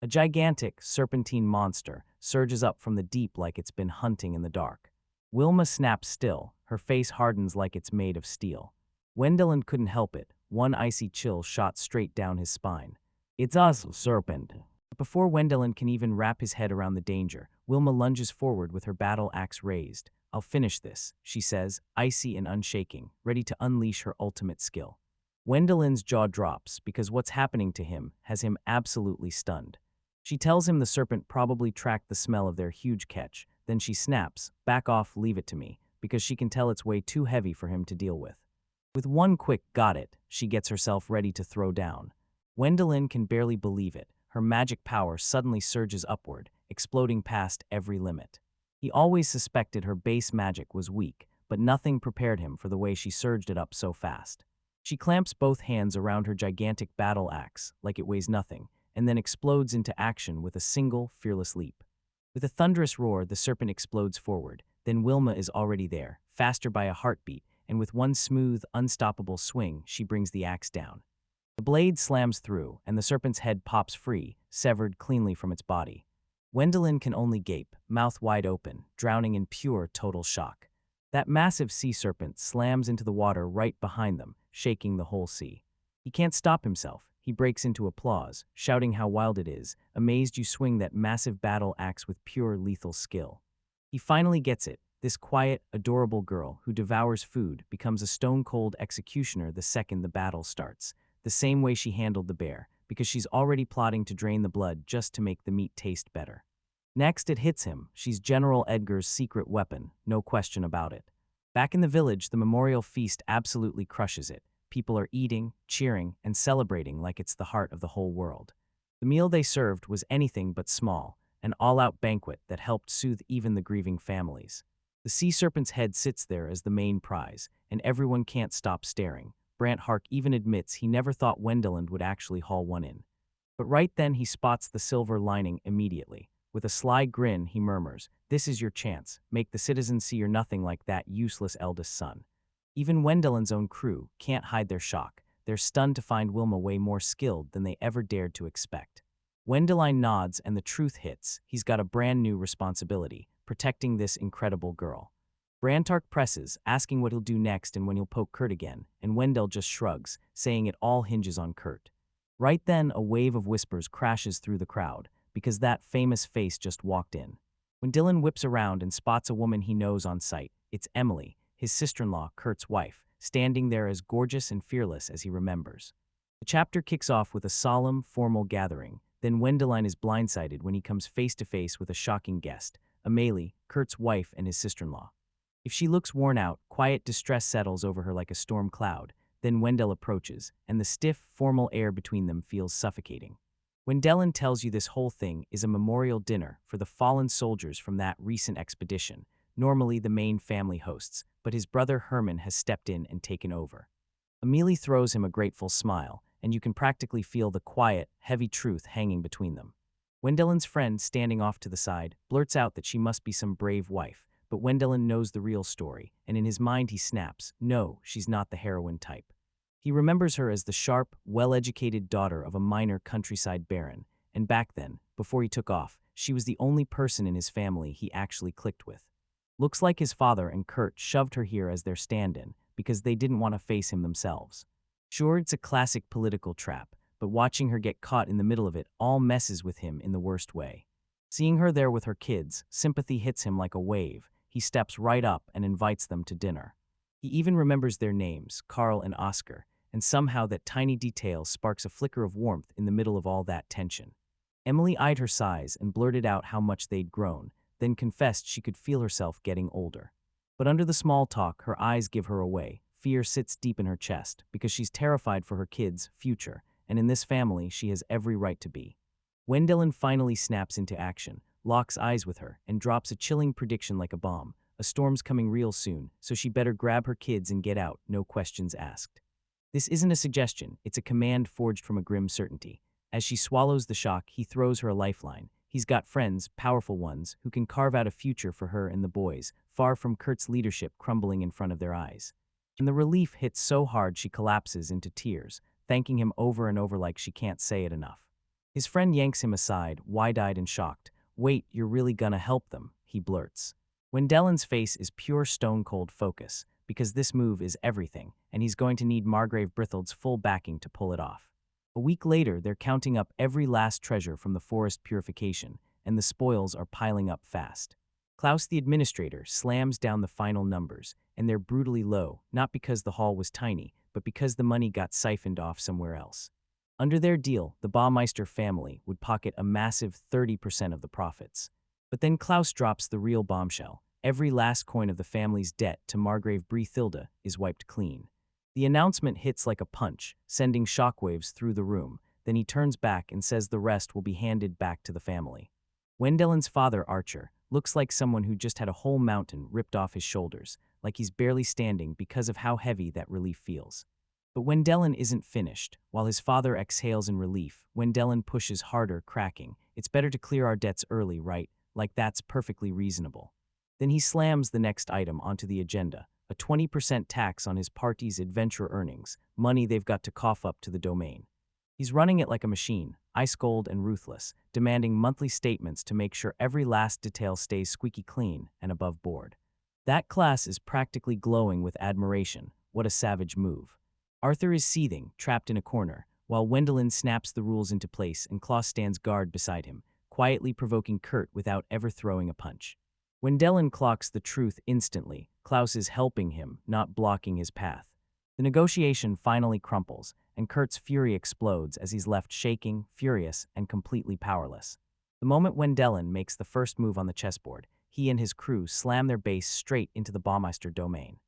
A gigantic, serpentine monster surges up from the deep like it's been hunting in the dark. Wilma snaps still, her face hardens like it's made of steel. Wendelin couldn't help it. One icy chill shot straight down his spine. "It's us, serpent." But before Wendelin can even wrap his head around the danger, Wilma lunges forward with her battle axe raised. "I'll finish this," she says, icy and unshaking, ready to unleash her ultimate skill. Wendelin's jaw drops because what's happening to him has him absolutely stunned. She tells him the serpent probably tracked the smell of their huge catch, then she snaps, "Back off, leave it to me," because she can tell it's way too heavy for him to deal with. With one quick "got it," she gets herself ready to throw down. Wendelin can barely believe it. Her magic power suddenly surges upward, exploding past every limit. He always suspected her base magic was weak, but nothing prepared him for the way she surged it up so fast. She clamps both hands around her gigantic battle axe, like it weighs nothing, and then explodes into action with a single, fearless leap. With a thunderous roar, the serpent explodes forward. Then Wilma is already there, faster by a heartbeat, and with one smooth, unstoppable swing, she brings the axe down. The blade slams through, and the serpent's head pops free, severed cleanly from its body. Wendelin can only gape, mouth wide open, drowning in pure, total shock. That massive sea serpent slams into the water right behind them, shaking the whole sea. He can't stop himself. He breaks into applause, shouting how wild it is, amazed you swing that massive battle axe with pure lethal skill. He finally gets it. This quiet, adorable girl who devours food becomes a stone-cold executioner the second the battle starts, the same way she handled the bear, because she's already plotting to drain the blood just to make the meat taste better. Next, it hits him. She's General Edgar's secret weapon, no question about it. Back in the village, the memorial feast absolutely crushes it. People are eating, cheering, and celebrating like it's the heart of the whole world. The meal they served was anything but small, an all-out banquet that helped soothe even the grieving families. The sea serpent's head sits there as the main prize, and everyone can't stop staring. Brant Hark even admits he never thought Wendelin would actually haul one in. But right then he spots the silver lining immediately. With a sly grin, he murmurs, "This is your chance. Make the citizens see you're nothing like that useless eldest son." Even Wendelin's own crew can't hide their shock. They're stunned to find Wilma way more skilled than they ever dared to expect. Wendelin nods and the truth hits. He's got a brand new responsibility, protecting this incredible girl. Brantark presses, asking what he'll do next and when he'll poke Kurt again, and Wendell just shrugs, saying it all hinges on Kurt. Right then, a wave of whispers crashes through the crowd, because that famous face just walked in. When Dylan whips around and spots a woman he knows on sight, it's Emily, his sister-in-law, Kurt's wife, standing there as gorgeous and fearless as he remembers. The chapter kicks off with a solemn, formal gathering. Then Wendelin is blindsided when he comes face-to-face with a shocking guest, Amelie, Kurt's wife and his sister-in-law. If she looks worn out, quiet distress settles over her like a storm cloud. Then Wendell approaches, and the stiff, formal air between them feels suffocating. Wendelin tells you this whole thing is a memorial dinner for the fallen soldiers from that recent expedition, normally the main family hosts, but his brother Herman has stepped in and taken over. Amelie throws him a grateful smile, and you can practically feel the quiet, heavy truth hanging between them. Wendelin's friend, standing off to the side, blurts out that she must be some brave wife, but Wendelin knows the real story, and in his mind he snaps, no, she's not the heroine type. He remembers her as the sharp, well-educated daughter of a minor countryside baron, and back then, before he took off, she was the only person in his family he actually clicked with. Looks like his father and Kurt shoved her here as their stand-in, because they didn't want to face him themselves. Sure, it's a classic political trap, but watching her get caught in the middle of it all messes with him in the worst way. Seeing her there with her kids, sympathy hits him like a wave. He steps right up and invites them to dinner. He even remembers their names, Carl and Oscar, and somehow that tiny detail sparks a flicker of warmth in the middle of all that tension. Emily eyed her size and blurted out how much they'd grown, then confessed she could feel herself getting older. But under the small talk, her eyes give her away. Fear sits deep in her chest, because she's terrified for her kids' future, and in this family she has every right to be. Wendelin finally snaps into action, locks eyes with her, and drops a chilling prediction like a bomb. A storm's coming real soon, so she better grab her kids and get out, no questions asked. This isn't a suggestion, it's a command forged from a grim certainty. As she swallows the shock, he throws her a lifeline. He's got friends, powerful ones, who can carve out a future for her and the boys, far from Kurt's leadership crumbling in front of their eyes. And the relief hits so hard she collapses into tears, thanking him over and over like she can't say it enough. His friend yanks him aside, wide-eyed and shocked. "Wait, you're really gonna help them," he blurts. Wendellin's face is pure stone-cold focus, because this move is everything, and he's going to need Margrave Brithold's full backing to pull it off. A week later, they're counting up every last treasure from the forest purification, and the spoils are piling up fast. Klaus the administrator slams down the final numbers, and they're brutally low, not because the haul was tiny, but because the money got siphoned off somewhere else. Under their deal, the Baumeister family would pocket a massive 30% of the profits. But then Klaus drops the real bombshell. Every last coin of the family's debt to Margrave Brethilda is wiped clean. The announcement hits like a punch, sending shockwaves through the room. Then he turns back and says the rest will be handed back to the family. Wendellin's father, Archer, looks like someone who just had a whole mountain ripped off his shoulders, like he's barely standing because of how heavy that relief feels. But Wendelin isn't finished. While his father exhales in relief, Wendelin pushes harder, cracking. "It's better to clear our debts early, right? Like that's perfectly reasonable." Then he slams the next item onto the agenda, a 20% tax on his party's adventure earnings, money they've got to cough up to the domain. He's running it like a machine, ice-cold and ruthless, demanding monthly statements to make sure every last detail stays squeaky clean and above board. That class is practically glowing with admiration. What a savage move. Arthur is seething, trapped in a corner, while Wendelin snaps the rules into place and Klaus stands guard beside him, quietly provoking Kurt without ever throwing a punch. Wendelin clocks the truth instantly. Klaus is helping him, not blocking his path. The negotiation finally crumples, and Kurt's fury explodes as he's left shaking, furious, and completely powerless. The moment Wendelin makes the first move on the chessboard, he and his crew slam their base straight into the Baumeister domain.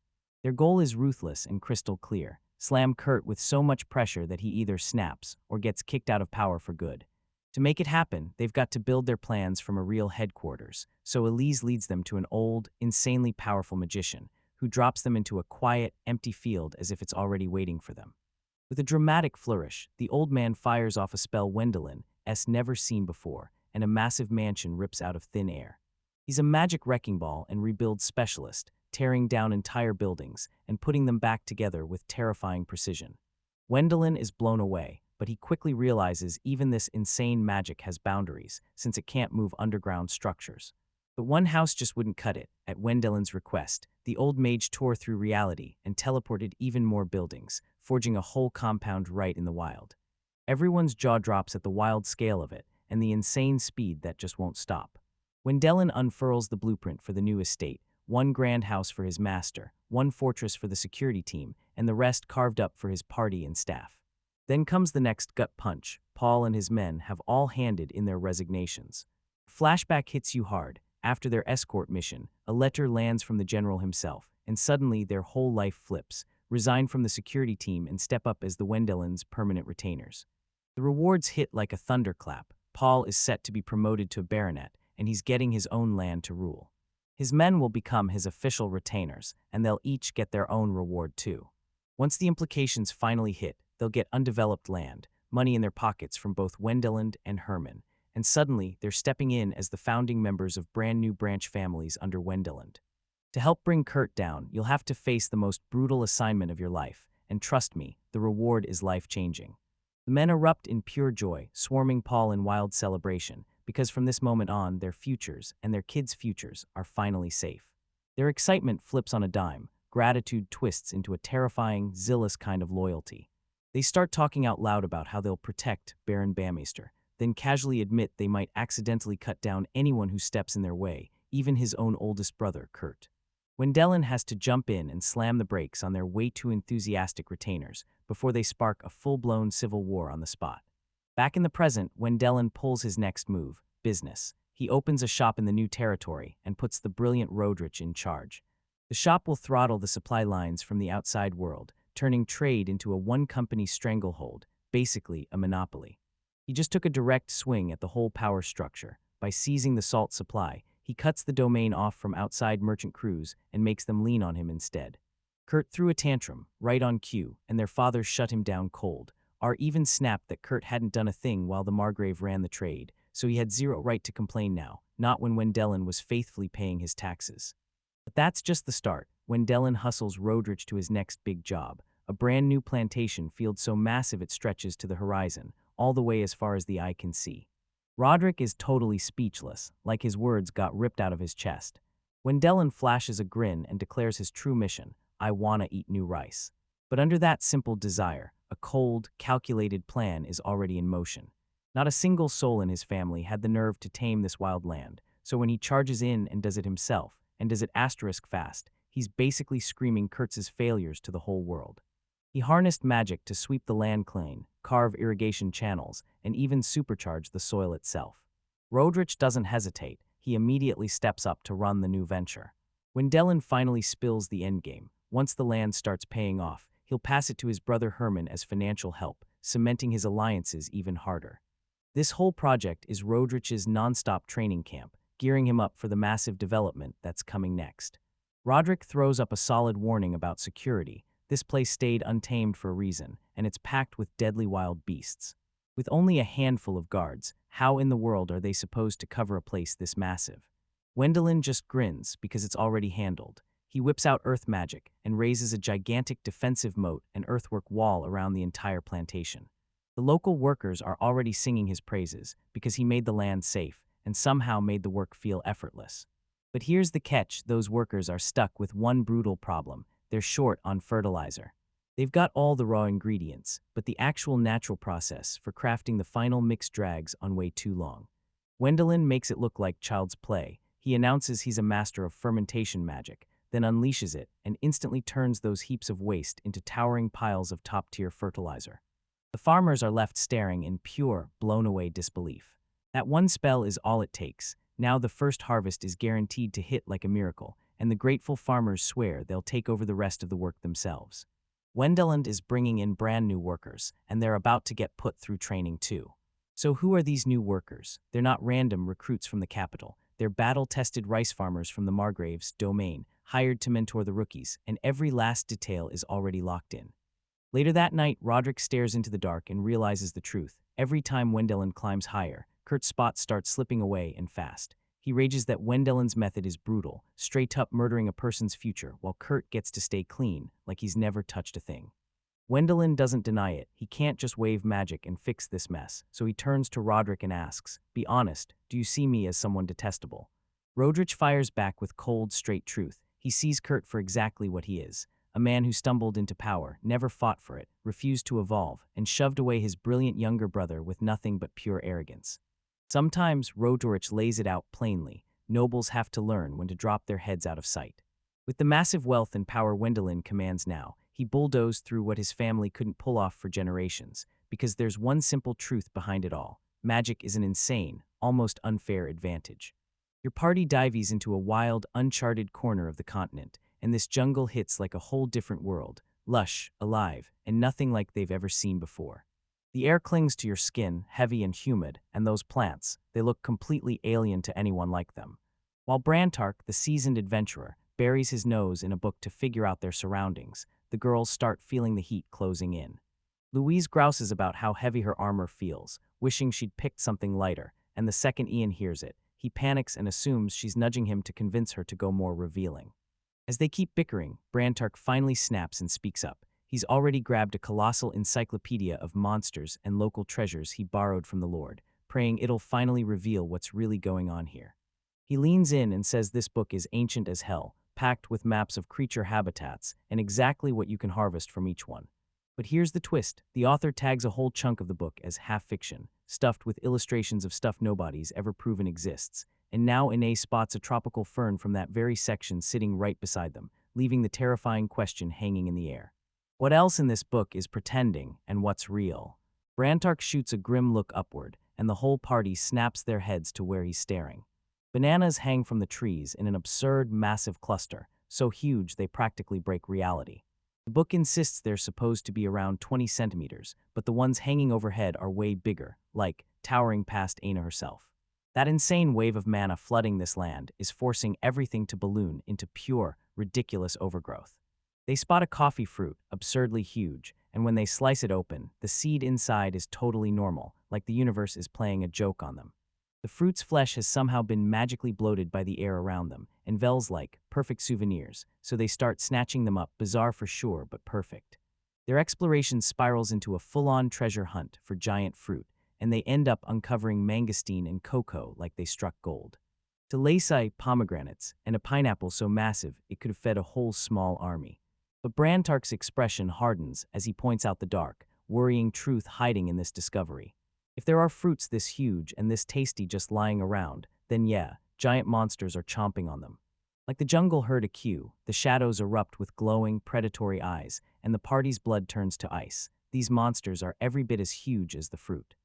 Their goal is ruthless and crystal clear. Slam Kurt with so much pressure that he either snaps or gets kicked out of power for good. To make it happen, they've got to build their plans from a real headquarters, so Elise leads them to an old, insanely powerful magician, who drops them into a quiet, empty field as if it's already waiting for them. With a dramatic flourish, the old man fires off a spell Wendelin-s never seen before, and a massive mansion rips out of thin air. He's a magic wrecking ball and rebuild specialist, tearing down entire buildings and putting them back together with terrifying precision. Wendelin is blown away, but he quickly realizes even this insane magic has boundaries, since it can't move underground structures. But one house just wouldn't cut it. At Wendelin's request, the old mage tore through reality and teleported even more buildings, forging a whole compound right in the wild. Everyone's jaw drops at the wild scale of it and the insane speed that just won't stop. Wendelin unfurls the blueprint for the new estate, one grand house for his master, one fortress for the security team, and the rest carved up for his party and staff. Then comes the next gut punch. Paul and his men have all handed in their resignations. Flashback hits you hard. After their escort mission, a letter lands from the general himself, and suddenly their whole life flips. Resign from the security team and step up as the Wendelins' permanent retainers. The rewards hit like a thunderclap. Paul is set to be promoted to a baronet, and he's getting his own land to rule. His men will become his official retainers, and they'll each get their own reward too. Once the implications finally hit, they'll get undeveloped land, money in their pockets from both Wendelin and Herman, and suddenly they're stepping in as the founding members of brand new branch families under Wendelin. To help bring Kurt down, you'll have to face the most brutal assignment of your life, and trust me, the reward is life-changing. The men erupt in pure joy, swarming Paul in wild celebration, because from this moment on, their futures and their kids' futures are finally safe. Their excitement flips on a dime. Gratitude twists into a terrifying, zealous kind of loyalty. They start talking out loud about how they'll protect Baron Baumeister, then casually admit they might accidentally cut down anyone who steps in their way, even his own oldest brother, Kurt. Wendelin has to jump in and slam the brakes on their way too enthusiastic retainers before they spark a full-blown civil war on the spot. Back in the present, Wendelin pulls his next move, business. He opens a shop in the new territory and puts the brilliant Rodrich in charge. The shop will throttle the supply lines from the outside world, turning trade into a one-company stranglehold, basically a monopoly. He just took a direct swing at the whole power structure. By seizing the salt supply, he cuts the domain off from outside merchant crews and makes them lean on him instead. Kurt threw a tantrum, right on cue, and their father shut him down cold. R even snapped that Kurt hadn't done a thing while the Margrave ran the trade, so he had zero right to complain now, not when Wendelin was faithfully paying his taxes. But that's just the start. Wendelin hustles Rodrich to his next big job, a brand new plantation field so massive it stretches to the horizon, all the way as far as the eye can see. Roderick is totally speechless, like his words got ripped out of his chest. Wendelin flashes a grin and declares his true mission: I wanna eat new rice. But under that simple desire, a cold, calculated plan is already in motion. Not a single soul in his family had the nerve to tame this wild land, so when he charges in and does it himself, and does it asterisk fast, he's basically screaming Kurtz's failures to the whole world. He harnessed magic to sweep the land clean, carve irrigation channels, and even supercharge the soil itself. Rodrich doesn't hesitate. He immediately steps up to run the new venture. When Dellen finally spills the endgame, once the land starts paying off, he'll pass it to his brother Herman as financial help, cementing his alliances even harder. This whole project is Rodrich's nonstop training camp, gearing him up for the massive development that's coming next. Roderick throws up a solid warning about security. This place stayed untamed for a reason, and it's packed with deadly wild beasts. With only a handful of guards, how in the world are they supposed to cover a place this massive? Wendelin just grins because it's already handled. He whips out earth magic and raises a gigantic defensive moat and earthwork wall around the entire plantation. The local workers are already singing his praises because he made the land safe and somehow made the work feel effortless. But here's the catch: those workers are stuck with one brutal problem. They're short on fertilizer. They've got all the raw ingredients, but the actual natural process for crafting the final mix drags on way too long. Wendelin makes it look like child's play. He announces he's a master of fermentation magic, then unleashes it and instantly turns those heaps of waste into towering piles of top-tier fertilizer. The farmers are left staring in pure, blown-away disbelief. That one spell is all it takes. Now the first harvest is guaranteed to hit like a miracle, and the grateful farmers swear they'll take over the rest of the work themselves. Wendeland is bringing in brand new workers, and they're about to get put through training too. So who are these new workers? They're not random recruits from the capital. They're battle-tested rice farmers from the Margrave's domain, hired to mentor the rookies, and every last detail is already locked in. Later that night, Roderick stares into the dark and realizes the truth. Every time Wendelin climbs higher, Kurt's spot starts slipping away and fast. He rages that Wendelin's method is brutal, straight up murdering a person's future, while Kurt gets to stay clean, like he's never touched a thing. Wendelin doesn't deny it. He can't just wave magic and fix this mess, so he turns to Roderick and asks, "Be honest, do you see me as someone detestable?" Roderick fires back with cold, straight truth. He sees Kurt for exactly what he is: a man who stumbled into power, never fought for it, refused to evolve, and shoved away his brilliant younger brother with nothing but pure arrogance. Sometimes Roderick lays it out plainly: nobles have to learn when to drop their heads out of sight. With the massive wealth and power Wendelin commands now, he bulldozed through what his family couldn't pull off for generations, because there's one simple truth behind it all: magic is an insane, almost unfair advantage. Your party dives into a wild, uncharted corner of the continent, and this jungle hits like a whole different world, lush, alive, and nothing like they've ever seen before. The air clings to your skin, heavy and humid, and those plants, they look completely alien to anyone like them. While Brantark, the seasoned adventurer, buries his nose in a book to figure out their surroundings, the girls start feeling the heat closing in. Louise grouses about how heavy her armor feels, wishing she'd picked something lighter, and the second Ian hears it, he panics and assumes she's nudging him to convince her to go more revealing. As they keep bickering, Brantark finally snaps and speaks up. He's already grabbed a colossal encyclopedia of monsters and local treasures he borrowed from the Lord, praying it'll finally reveal what's really going on here. He leans in and says this book is ancient as hell, packed with maps of creature habitats and exactly what you can harvest from each one. But here's the twist: the author tags a whole chunk of the book as half-fiction, stuffed with illustrations of stuff nobody's ever proven exists, and now Ine spots a tropical fern from that very section sitting right beside them, leaving the terrifying question hanging in the air. What else in this book is pretending, and what's real? Brantark shoots a grim look upward, and the whole party snaps their heads to where he's staring. Bananas hang from the trees in an absurd, massive cluster, so huge they practically break reality. The book insists they're supposed to be around 20 centimeters, but the ones hanging overhead are way bigger, like towering past Aina herself. That insane wave of mana flooding this land is forcing everything to balloon into pure, ridiculous overgrowth. They spot a coffee fruit, absurdly huge, and when they slice it open, the seed inside is totally normal, like the universe is playing a joke on them. The fruit's flesh has somehow been magically bloated by the air around them, and Vel's like perfect souvenirs, so they start snatching them up, bizarre for sure, but perfect. Their exploration spirals into a full-on treasure hunt for giant fruit, and they end up uncovering mangosteen and cocoa like they struck gold. Delasai pomegranates, and a pineapple so massive it could have fed a whole small army. But Brantark's expression hardens as he points out the dark, worrying truth hiding in this discovery. If there are fruits this huge and this tasty just lying around, then yeah, giant monsters are chomping on them. Like the jungle heard a cue, the shadows erupt with glowing, predatory eyes, and the party's blood turns to ice. These monsters are every bit as huge as the fruit.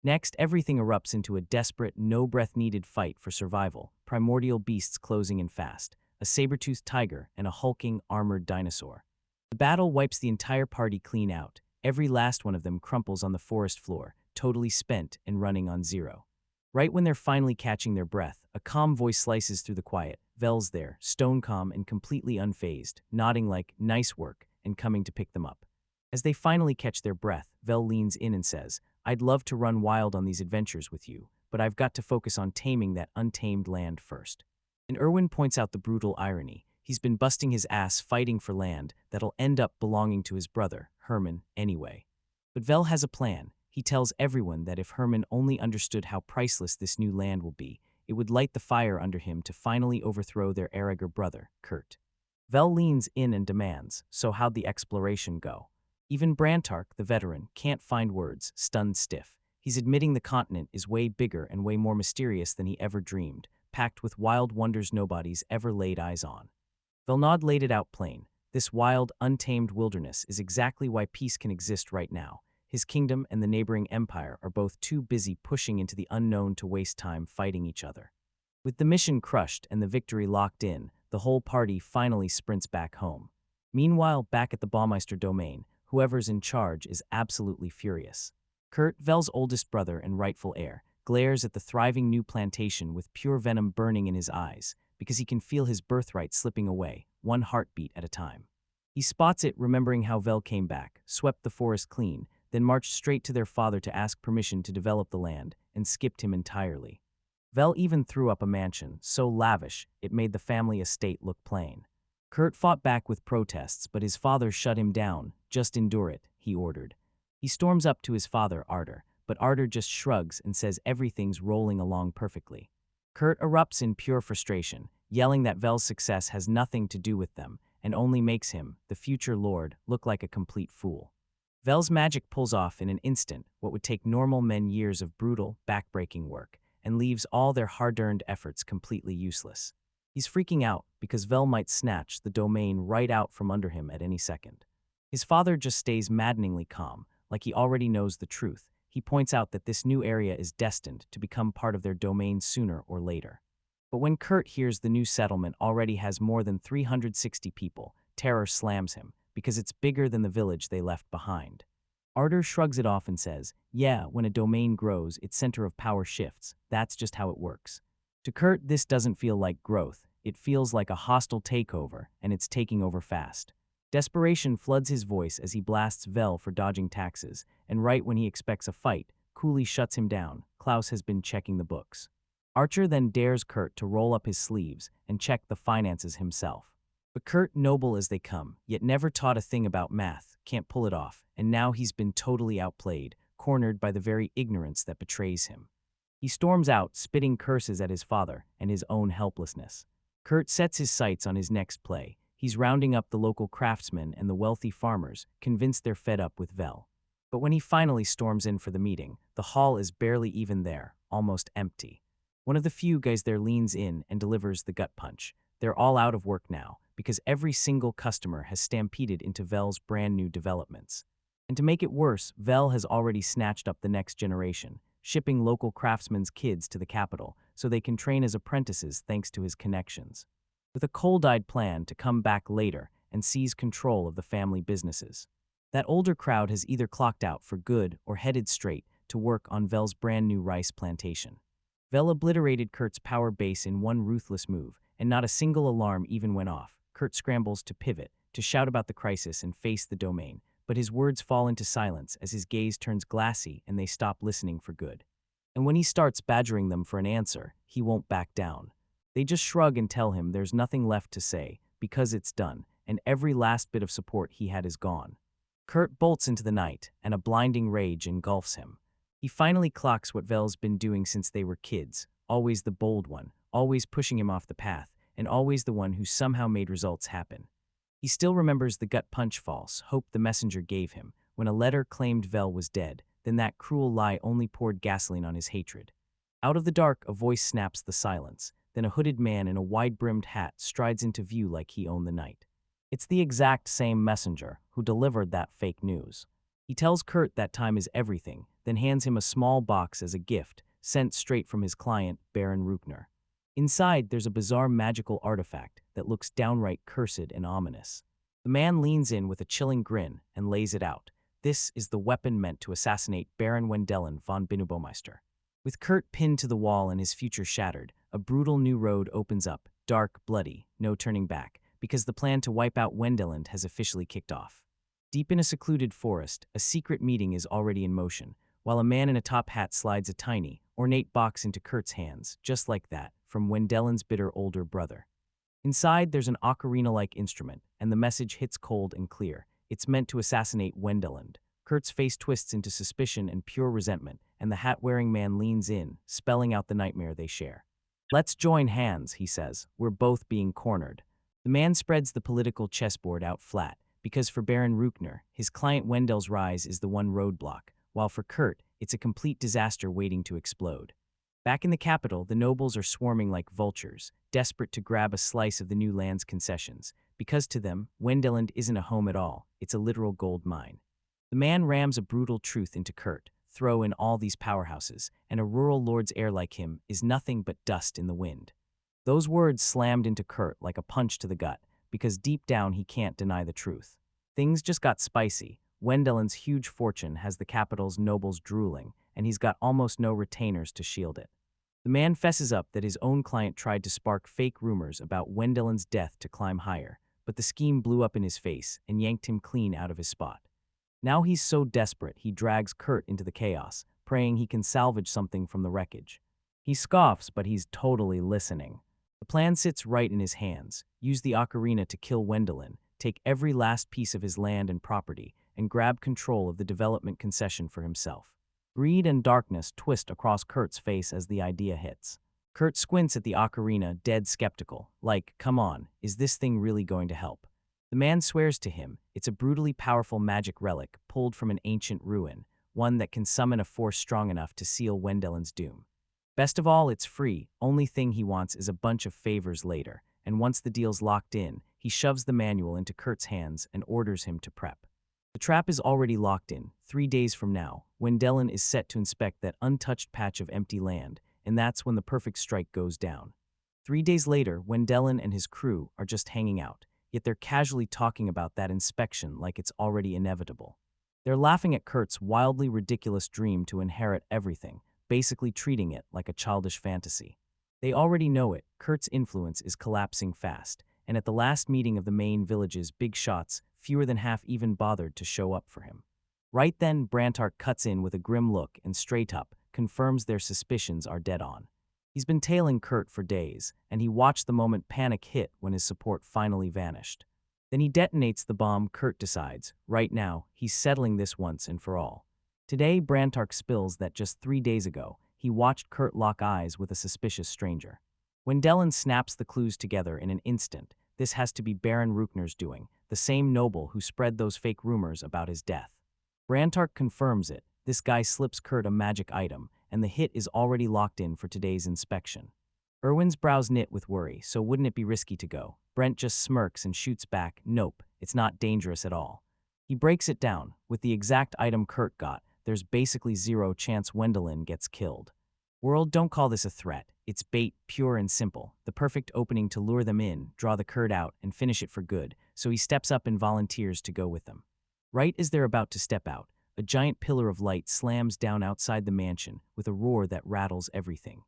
Next, everything erupts into a desperate, no-breath-needed fight for survival, primordial beasts closing in fast, a saber-toothed tiger, and a hulking, armored dinosaur. The battle wipes the entire party clean out. Every last one of them crumples on the forest floor, totally spent and running on zero. Right when they're finally catching their breath, a calm voice slices through the quiet. Vel's there, stone calm and completely unfazed, nodding like, "Nice work," and coming to pick them up. As they finally catch their breath, Vel leans in and says, "I'd love to run wild on these adventures with you, but I've got to focus on taming that untamed land first." And Erwin points out the brutal irony. He's been busting his ass fighting for land that'll end up belonging to his brother, Herman, anyway. But Vel has a plan. He tells everyone that if Herman only understood how priceless this new land will be, it would light the fire under him to finally overthrow their arrogant brother, Kurt. Vel leans in and demands, "So how'd the exploration go?" Even Brantark, the veteran, can't find words, stunned stiff. He's admitting the continent is way bigger and way more mysterious than he ever dreamed, packed with wild wonders nobody's ever laid eyes on. Velnod laid it out plain. This wild, untamed wilderness is exactly why peace can exist right now. His kingdom and the neighboring empire are both too busy pushing into the unknown to waste time fighting each other. With the mission crushed and the victory locked in, the whole party finally sprints back home. Meanwhile, back at the Baumeister domain, whoever's in charge is absolutely furious. Kurt, Vel's oldest brother and rightful heir, glares at the thriving new plantation with pure venom burning in his eyes, because he can feel his birthright slipping away, one heartbeat at a time. He spots it, remembering how Vel came back, swept the forest clean, then marched straight to their father to ask permission to develop the land, and skipped him entirely. Vel even threw up a mansion, so lavish it made the family estate look plain. Kurt fought back with protests, but his father shut him down. "Just endure it," he ordered. He storms up to his father, Arter, but Arter just shrugs and says everything's rolling along perfectly. Kurt erupts in pure frustration, yelling that Vel's success has nothing to do with them and only makes him, the future lord, look like a complete fool. Vel's magic pulls off in an instant what would take normal men years of brutal, backbreaking work, and leaves all their hard-earned efforts completely useless. He's freaking out because Vel might snatch the domain right out from under him at any second. His father just stays maddeningly calm, like he already knows the truth. He points out that this new area is destined to become part of their domain sooner or later. But when Kurt hears the new settlement already has more than 360 people, terror slams him, because it's bigger than the village they left behind. Arter shrugs it off and says, "Yeah, when a domain grows, its center of power shifts. That's just how it works." To Kurt, this doesn't feel like growth. It feels like a hostile takeover, and it's taking over fast. Desperation floods his voice as he blasts Vel for dodging taxes, and right when he expects a fight, Cooley shuts him down. Klaus has been checking the books. Archer then dares Kurt to roll up his sleeves and check the finances himself. But Kurt, noble as they come, yet never taught a thing about math, can't pull it off, and now he's been totally outplayed, cornered by the very ignorance that betrays him. He storms out, spitting curses at his father and his own helplessness. Kurt sets his sights on his next play. He's rounding up the local craftsmen and the wealthy farmers, convinced they're fed up with Vel. But when he finally storms in for the meeting, the hall is barely even there, almost empty. One of the few guys there leans in and delivers the gut punch. They're all out of work now, because every single customer has stampeded into Vel's brand new developments. And to make it worse, Vel has already snatched up the next generation, shipping local craftsmen's kids to the capital so they can train as apprentices thanks to his connections. With a cold-eyed plan to come back later and seize control of the family businesses. That older crowd has either clocked out for good or headed straight to work on Vel's brand new rice plantation. Vel obliterated Kurt's power base in one ruthless move, and not a single alarm even went off. Kurt scrambles to pivot, to shout about the crisis and face the domain, but his words fall into silence as his gaze turns glassy and they stop listening for good. And when he starts badgering them for an answer, he won't back down. They just shrug and tell him there's nothing left to say, because it's done, and every last bit of support he had is gone. Kurt bolts into the night, and a blinding rage engulfs him. He finally clocks what Vel's been doing since they were kids, always the bold one, always pushing him off the path, and always the one who somehow made results happen. He still remembers the gut punch false hope the messenger gave him when a letter claimed Vel was dead, then that cruel lie only poured gasoline on his hatred. Out of the dark, a voice snaps the silence, then a hooded man in a wide-brimmed hat strides into view like he owned the night. It's the exact same messenger who delivered that fake news. He tells Kurt that time is everything, then hands him a small box as a gift, sent straight from his client, Baron Ruchner. Inside, there's a bizarre magical artifact that looks downright cursed and ominous. The man leans in with a chilling grin and lays it out. This is the weapon meant to assassinate Baron Wendelin von Binnenbaumeister. With Kurt pinned to the wall and his future shattered, a brutal new road opens up, dark, bloody, no turning back, because the plan to wipe out Wendelin has officially kicked off. Deep in a secluded forest, a secret meeting is already in motion, while a man in a top hat slides a tiny, ornate box into Kurt's hands, just like that, from Wendelin's bitter older brother. Inside, there's an ocarina-like instrument, and the message hits cold and clear. It's meant to assassinate Wendelin. Kurt's face twists into suspicion and pure resentment, and the hat-wearing man leans in, spelling out the nightmare they share. "Let's join hands," he says. "We're both being cornered." The man spreads the political chessboard out flat, because for Baron Ruchner, his client Wendel's rise is the one roadblock, while for Kurt, it's a complete disaster waiting to explode. Back in the capital, the nobles are swarming like vultures, desperate to grab a slice of the new land's concessions, because to them, Wendelin isn't a home at all, it's a literal gold mine. The man rams a brutal truth into Kurt: throw in all these powerhouses, and a rural lord's heir like him is nothing but dust in the wind. Those words slammed into Kurt like a punch to the gut, because deep down he can't deny the truth. Things just got spicy. Wendelin's huge fortune has the capital's nobles drooling, and he's got almost no retainers to shield it. The man fesses up that his own client tried to spark fake rumors about Wendelin's death to climb higher, but the scheme blew up in his face and yanked him clean out of his spot. Now he's so desperate he drags Kurt into the chaos, praying he can salvage something from the wreckage. He scoffs, but he's totally listening. The plan sits right in his hands: use the ocarina to kill Wendelin, take every last piece of his land and property, and grab control of the development concession for himself. Greed and darkness twist across Kurt's face as the idea hits. Kurt squints at the ocarina, dead skeptical, like, come on, is this thing really going to help? The man swears to him it's a brutally powerful magic relic pulled from an ancient ruin, one that can summon a force strong enough to seal Wendelin's doom. Best of all, it's free. Only thing he wants is a bunch of favors later, and once the deal's locked in, he shoves the manual into Kurt's hands and orders him to prep. The trap is already locked in. 3 days from now, Wendelin is set to inspect that untouched patch of empty land, and that's when the perfect strike goes down. 3 days later, Wendelin and his crew are just hanging out, yet they're casually talking about that inspection like it's already inevitable. They're laughing at Kurt's wildly ridiculous dream to inherit everything, basically treating it like a childish fantasy. They already know it. Kurt's influence is collapsing fast, and at the last meeting of the main village's big shots, fewer than half even bothered to show up for him. Right then, Brantark cuts in with a grim look and straight up confirms their suspicions are dead on. He's been tailing Kurt for days, and he watched the moment panic hit when his support finally vanished. Then he detonates the bomb. Kurt decides, right now, he's settling this once and for all. Today, Brantark spills that just 3 days ago, he watched Kurt lock eyes with a suspicious stranger. Wendelin snaps the clues together in an instant. This has to be Baron Ruchner's doing, the same noble who spread those fake rumors about his death. Brantark confirms it. This guy slips Kurt a magic item, and the hit is already locked in for today's inspection. Erwin's brows knit with worry, so wouldn't it be risky to go? Brent just smirks and shoots back, nope, it's not dangerous at all. He breaks it down. With the exact item Kurt got, there's basically zero chance Wendelin gets killed. World, don't call this a threat. It's bait, pure and simple. The perfect opening to lure them in, draw the Kurt out, and finish it for good, so he steps up and volunteers to go with them. Right as they're about to step out, a giant pillar of light slams down outside the mansion with a roar that rattles everything.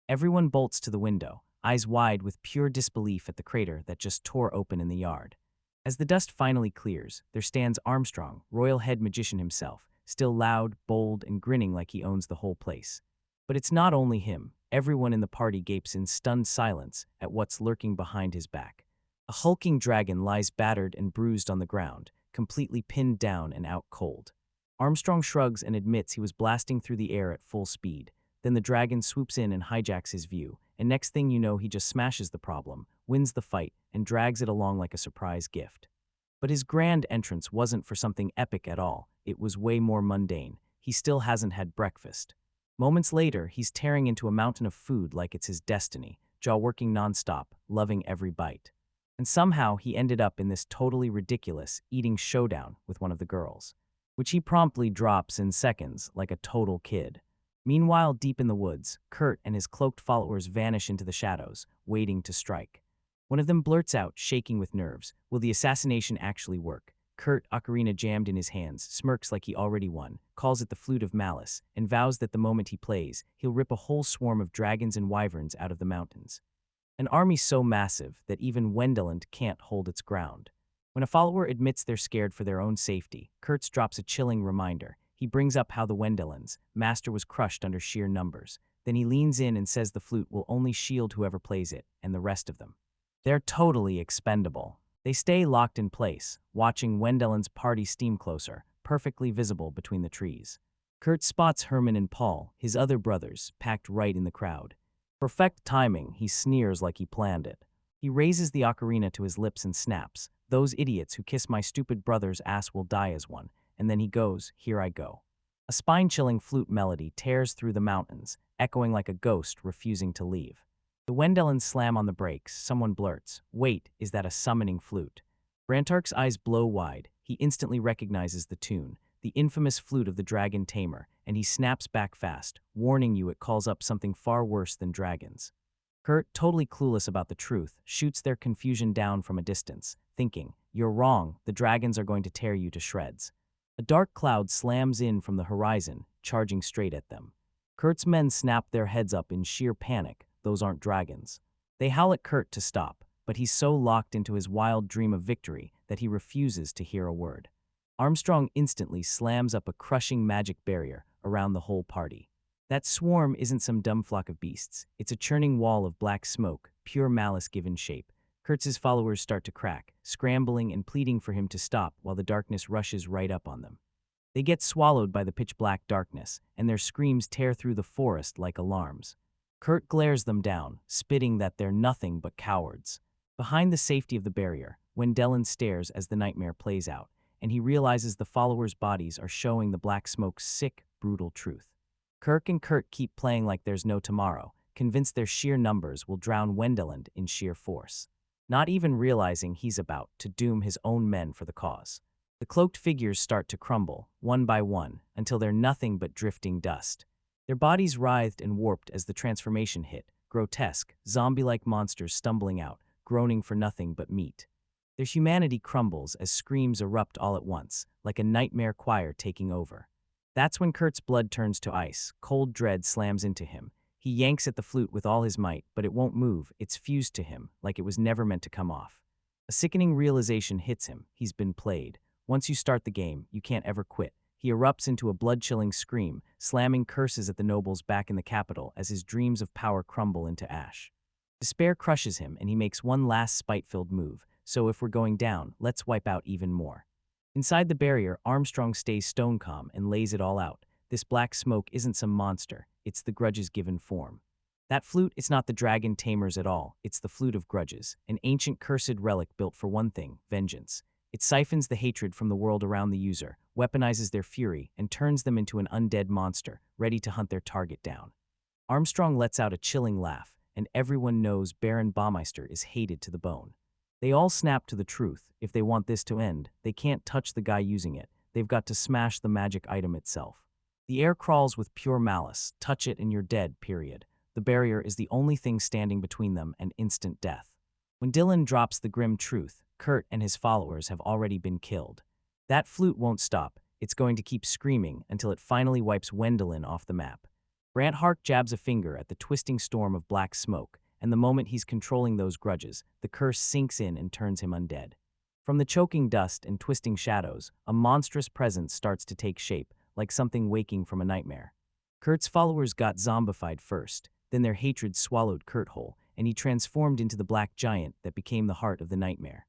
Everyone bolts to the window, eyes wide with pure disbelief at the crater that just tore open in the yard. As the dust finally clears, there stands Armstrong, royal head magician himself, still loud, bold, and grinning like he owns the whole place. But it's not only him. Everyone in the party gapes in stunned silence at what's lurking behind his back. A hulking dragon lies battered and bruised on the ground, completely pinned down and out cold. Armstrong shrugs and admits he was blasting through the air at full speed. Then the dragon swoops in and hijacks his view, and next thing you know, he just smashes the problem, wins the fight, and drags it along like a surprise gift. But his grand entrance wasn't for something epic at all. It was way more mundane. He still hasn't had breakfast. Moments later, he's tearing into a mountain of food like it's his destiny, jaw working nonstop, loving every bite. And somehow he ended up in this totally ridiculous eating showdown with one of the girls, which he promptly drops in seconds like a total kid. Meanwhile, deep in the woods, Kurt and his cloaked followers vanish into the shadows, waiting to strike. One of them blurts out, shaking with nerves, "Will the assassination actually work?" Kurt, ocarina jammed in his hands, smirks like he already won, calls it the flute of malice, and vows that the moment he plays, he'll rip a whole swarm of dragons and wyverns out of the mountains. An army so massive that even Wendeland can't hold its ground. When a follower admits they're scared for their own safety, Kurtz drops a chilling reminder. He brings up how the Wendeland's master was crushed under sheer numbers. Then he leans in and says the flute will only shield whoever plays it, and the rest of them. They're totally expendable. They stay locked in place, watching Wendeland's party steam closer, perfectly visible between the trees. Kurt spots Herman and Paul, his other brothers, packed right in the crowd. Perfect timing, he sneers like he planned it. He raises the ocarina to his lips and snaps, "Those idiots who kiss my stupid brother's ass will die as one," and then he goes, "Here I go." A spine-chilling flute melody tears through the mountains, echoing like a ghost refusing to leave. The Wendelans slam on the brakes. Someone blurts, "Wait, is that a summoning flute?" Brantark's eyes blow wide. He instantly recognizes the tune, the infamous flute of the dragon tamer, and he snaps back fast, warning you it calls up something far worse than dragons. Kurt, totally clueless about the truth, shoots their confusion down from a distance, thinking, "You're wrong, the dragons are going to tear you to shreds." A dark cloud slams in from the horizon, charging straight at them. Kurt's men snap their heads up in sheer panic. Those aren't dragons. They howl at Kurt to stop, but he's so locked into his wild dream of victory that he refuses to hear a word. Armstrong instantly slams up a crushing magic barrier around the whole party. That swarm isn't some dumb flock of beasts. It's a churning wall of black smoke, pure malice given shape. Kurtz's followers start to crack, scrambling and pleading for him to stop while the darkness rushes right up on them. They get swallowed by the pitch-black darkness, and their screams tear through the forest like alarms. Kurt glares them down, spitting that they're nothing but cowards. Behind the safety of the barrier, Wendelin stares as the nightmare plays out, and he realizes the followers' bodies are showing the black smoke's sick, brutal truth. Kirk and Kurt keep playing like there's no tomorrow, convinced their sheer numbers will drown Wendeland in sheer force, not even realizing he's about to doom his own men for the cause. The cloaked figures start to crumble, one by one, until they're nothing but drifting dust. Their bodies writhed and warped as the transformation hit, grotesque, zombie-like monsters stumbling out, groaning for nothing but meat. Their humanity crumbles as screams erupt all at once, like a nightmare choir taking over. That's when Kurt's blood turns to ice. Cold dread slams into him. He yanks at the flute with all his might, but it won't move. It's fused to him, like it was never meant to come off. A sickening realization hits him. He's been played. Once you start the game, you can't ever quit. He erupts into a blood-chilling scream, slamming curses at the nobles back in the capital as his dreams of power crumble into ash. Despair crushes him, and he makes one last spite-filled move. So if we're going down, let's wipe out even more. Inside the barrier, Armstrong stays stone calm and lays it all out. This black smoke isn't some monster, it's the grudges given form. That flute is not the dragon tamers at all, it's the flute of grudges, an ancient cursed relic built for one thing, vengeance. It siphons the hatred from the world around the user, weaponizes their fury, and turns them into an undead monster, ready to hunt their target down. Armstrong lets out a chilling laugh, and everyone knows Baron Baumeister is hated to the bone. They all snap to the truth. If they want this to end, they can't touch the guy using it. They've got to smash the magic item itself. The air crawls with pure malice. Touch it and you're dead, period. The barrier is the only thing standing between them and instant death. When Dylan drops the grim truth, Kurt and his followers have already been killed. That flute won't stop. It's going to keep screaming until it finally wipes Wendelin off the map. Brant Hark jabs a finger at the twisting storm of black smoke, and the moment he's controlling those grudges, the curse sinks in and turns him undead. From the choking dust and twisting shadows, a monstrous presence starts to take shape, like something waking from a nightmare. Kurt's followers got zombified first, then their hatred swallowed Kurt whole, and he transformed into the black giant that became the heart of the nightmare.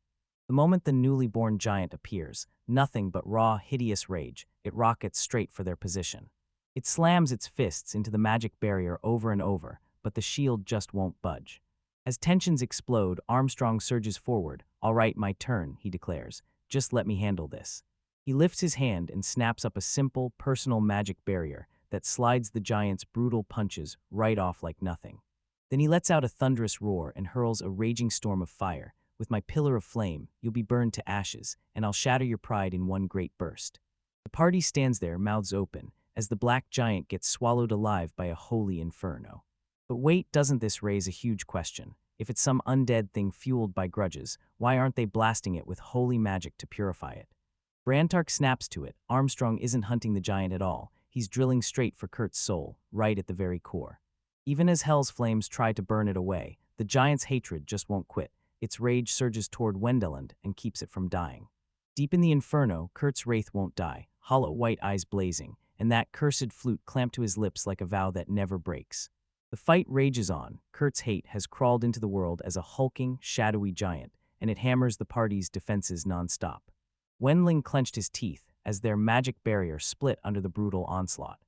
The moment the newly born giant appears, nothing but raw, hideous rage, it rockets straight for their position. It slams its fists into the magic barrier over and over, but the shield just won't budge. As tensions explode, Armstrong surges forward. "All right, my turn," he declares. "Just let me handle this." He lifts his hand and snaps up a simple, personal magic barrier that slides the giant's brutal punches right off like nothing. Then he lets out a thunderous roar and hurls a raging storm of fire. "With my pillar of flame, you'll be burned to ashes, and I'll shatter your pride in one great burst." The party stands there, mouths open, as the black giant gets swallowed alive by a holy inferno. But wait, doesn't this raise a huge question? If it's some undead thing fueled by grudges, why aren't they blasting it with holy magic to purify it? Brantark snaps to it. Armstrong isn't hunting the giant at all. He's drilling straight for Kurt's soul, right at the very core. Even as Hell's flames try to burn it away, the giant's hatred just won't quit. Its rage surges toward Wendeland and keeps it from dying. Deep in the inferno, Kurt's wraith won't die, hollow white eyes blazing, and that cursed flute clamped to his lips like a vow that never breaks. The fight rages on. Kurt's hate has crawled into the world as a hulking, shadowy giant, and it hammers the party's defenses nonstop. Wenling clenched his teeth as their magic barrier split under the brutal onslaught.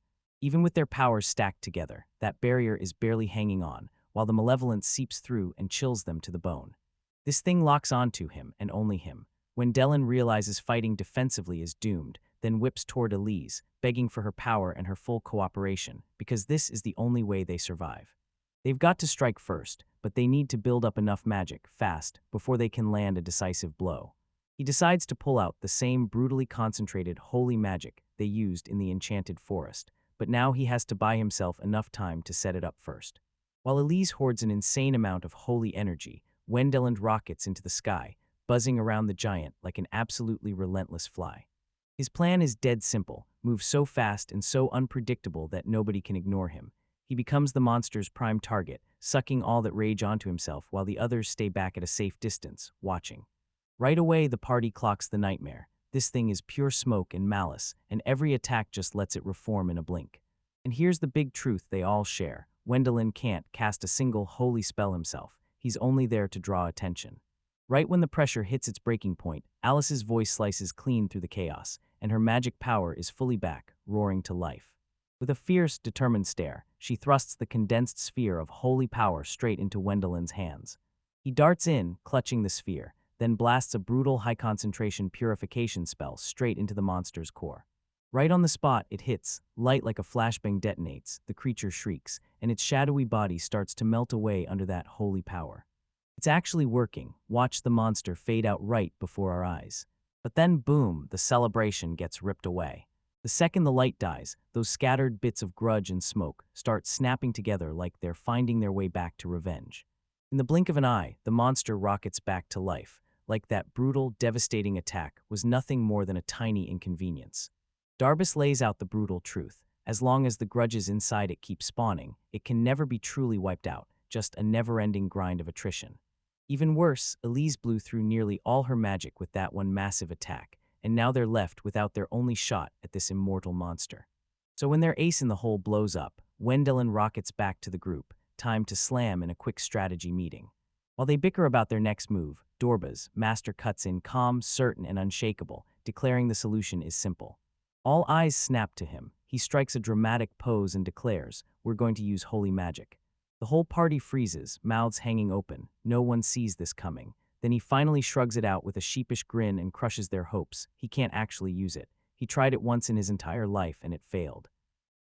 Even with their powers stacked together, that barrier is barely hanging on, while the malevolence seeps through and chills them to the bone. This thing locks onto him, and only him. When Dellen realizes fighting defensively is doomed, then whips toward Elise, begging for her power and her full cooperation, because this is the only way they survive. They've got to strike first, but they need to build up enough magic, fast, before they can land a decisive blow. He decides to pull out the same brutally concentrated holy magic they used in the enchanted forest, but now he has to buy himself enough time to set it up first. While Elise hoards an insane amount of holy energy, Wendeland rockets into the sky, buzzing around the giant like an absolutely relentless fly. His plan is dead simple, move so fast and so unpredictable that nobody can ignore him. He becomes the monster's prime target, sucking all that rage onto himself while the others stay back at a safe distance, watching. Right away, the party clocks the nightmare. This thing is pure smoke and malice, and every attack just lets it reform in a blink. And here's the big truth they all share. Wendelin can't cast a single holy spell himself. He's only there to draw attention. Right when the pressure hits its breaking point, Alice's voice slices clean through the chaos, and her magic power is fully back, roaring to life. With a fierce, determined stare, she thrusts the condensed sphere of holy power straight into Wendelin's hands. He darts in, clutching the sphere, then blasts a brutal high-concentration purification spell straight into the monster's core. Right on the spot, it hits, light like a flashbang detonates, the creature shrieks, and its shadowy body starts to melt away under that holy power. It's actually working. Watch the monster fade out right before our eyes. But then, boom, the celebration gets ripped away. The second the light dies, those scattered bits of grudge and smoke start snapping together like they're finding their way back to revenge. In the blink of an eye, the monster rockets back to life, like that brutal, devastating attack was nothing more than a tiny inconvenience. Darbus lays out the brutal truth. As long as the grudges inside it keep spawning, it can never be truly wiped out, just a never-ending grind of attrition. Even worse, Elise blew through nearly all her magic with that one massive attack, and now they're left without their only shot at this immortal monster. So when their ace in the hole blows up, Wendelin rockets back to the group, time to slam in a quick strategy meeting. While they bicker about their next move, Dorba's master cuts in calm, certain, and unshakable, declaring the solution is simple. All eyes snap to him. He strikes a dramatic pose and declares, "We're going to use holy magic." The whole party freezes, mouths hanging open. No one sees this coming. Then he finally shrugs it out with a sheepish grin and crushes their hopes. He can't actually use it. He tried it once in his entire life and it failed.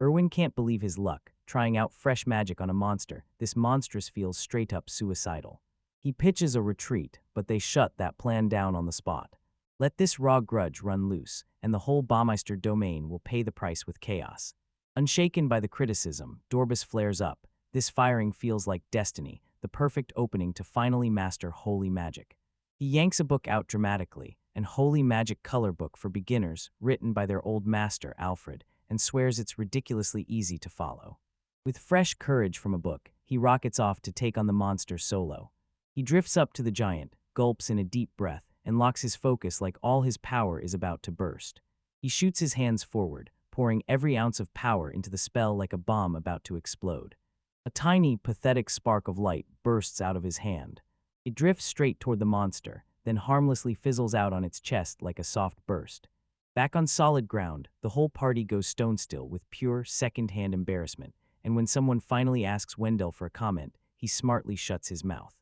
Erwin can't believe his luck, trying out fresh magic on a monster. This monstrous feels straight up suicidal. He pitches a retreat, but they shut that plan down on the spot. Let this raw grudge run loose, and the whole Baumeister domain will pay the price with chaos. Unshaken by the criticism, Dorbus flares up. This firing feels like destiny, the perfect opening to finally master holy magic. He yanks a book out dramatically, an holy magic color book for beginners, written by their old master, Alfred, and swears it's ridiculously easy to follow. With fresh courage from a book, he rockets off to take on the monster solo. He drifts up to the giant, gulps in a deep breath, and locks his focus like all his power is about to burst. He shoots his hands forward, pouring every ounce of power into the spell like a bomb about to explode. A tiny, pathetic spark of light bursts out of his hand. It drifts straight toward the monster, then harmlessly fizzles out on its chest like a soft burst. Back on solid ground, the whole party goes stone still with pure, second-hand embarrassment, and when someone finally asks Wendell for a comment, he smartly shuts his mouth.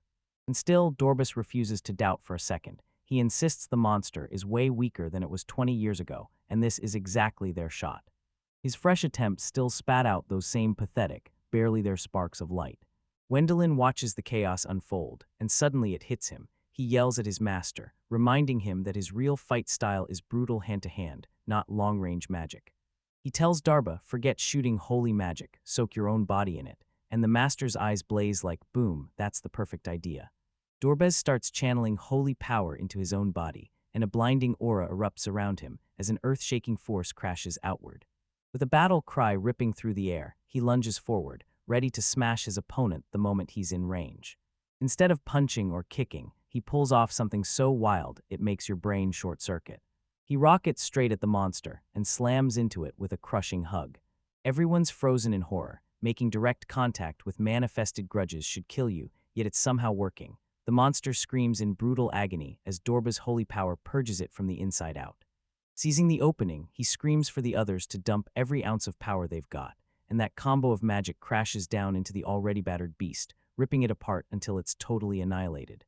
And still, Dorbus refuses to doubt for a second. He insists the monster is way weaker than it was 20 years ago, and this is exactly their shot. His fresh attempts still spat out those same pathetic, barely there sparks of light. Wendelin watches the chaos unfold, and suddenly it hits him. He yells at his master, reminding him that his real fight style is brutal hand-to-hand, not long-range magic. He tells Darba, forget shooting holy magic, soak your own body in it, and the master's eyes blaze like, boom, that's the perfect idea. Dorbez starts channeling holy power into his own body, and a blinding aura erupts around him as an earth-shaking force crashes outward. With a battle cry ripping through the air, he lunges forward, ready to smash his opponent the moment he's in range. Instead of punching or kicking, he pulls off something so wild it makes your brain short-circuit. He rockets straight at the monster and slams into it with a crushing hug. Everyone's frozen in horror. Making direct contact with manifested grudges should kill you, yet it's somehow working. The monster screams in brutal agony as Dorba's holy power purges it from the inside out. Seizing the opening, he screams for the others to dump every ounce of power they've got, and that combo of magic crashes down into the already battered beast, ripping it apart until it's totally annihilated.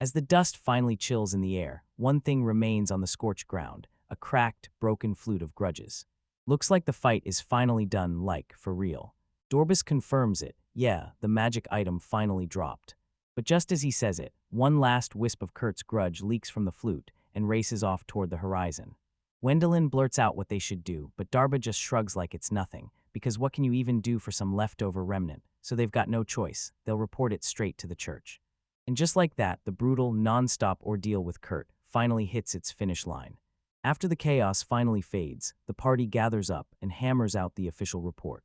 As the dust finally chills in the air, one thing remains on the scorched ground, a cracked, broken flute of grudges. Looks like the fight is finally done, like, for real. Dorbus confirms it. Yeah, the magic item finally dropped. But just as he says it, one last wisp of Kurt's grudge leaks from the flute and races off toward the horizon. Wendelin blurts out what they should do, but Darba just shrugs like it's nothing, because what can you even do for some leftover remnant? So they've got no choice. They'll report it straight to the church. And just like that, the brutal, non-stop ordeal with Kurt finally hits its finish line. After the chaos finally fades, the party gathers up and hammers out the official report.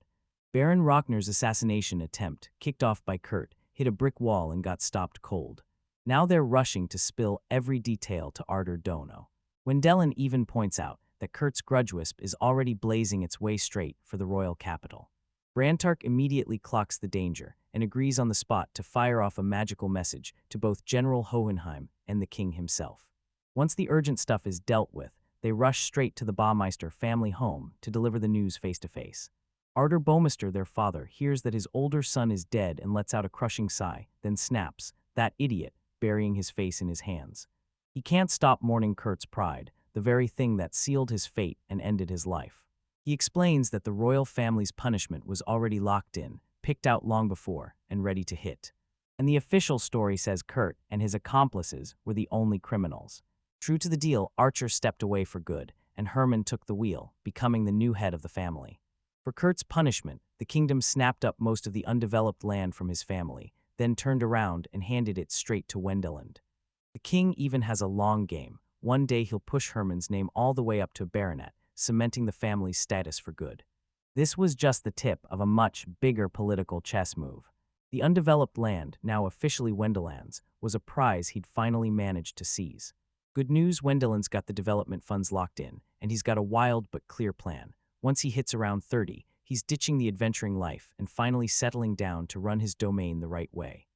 Baron Rockner's assassination attempt, kicked off by Kurt, hit a brick wall and got stopped cold. Now they're rushing to spill every detail to Arthur Dono. Wendelin even points out that Kurt's grudge wisp is already blazing its way straight for the royal capital. Brantark immediately clocks the danger and agrees on the spot to fire off a magical message to both General Hohenheim and the king himself. Once the urgent stuff is dealt with, they rush straight to the Baumeister family home to deliver the news face-to-face. Arthur Baumeister, their father, hears that his older son is dead and lets out a crushing sigh, then snaps, that idiot, burying his face in his hands. He can't stop mourning Kurt's pride, the very thing that sealed his fate and ended his life. He explains that the royal family's punishment was already locked in, picked out long before, and ready to hit. And the official story says Kurt and his accomplices were the only criminals. True to the deal, Archer stepped away for good, and Herman took the wheel, becoming the new head of the family. For Kurt's punishment, the kingdom snapped up most of the undeveloped land from his family, then turned around and handed it straight to Wendeland. The king even has a long game. One day he'll push Herman's name all the way up to baronet, cementing the family's status for good. This was just the tip of a much bigger political chess move. The undeveloped land, now officially Wendeland's, was a prize he'd finally managed to seize. Good news, Wendeland's got the development funds locked in, and he's got a wild but clear plan. Once he hits around 30, he's ditching the adventuring life and finally settling down to run his domain the right way.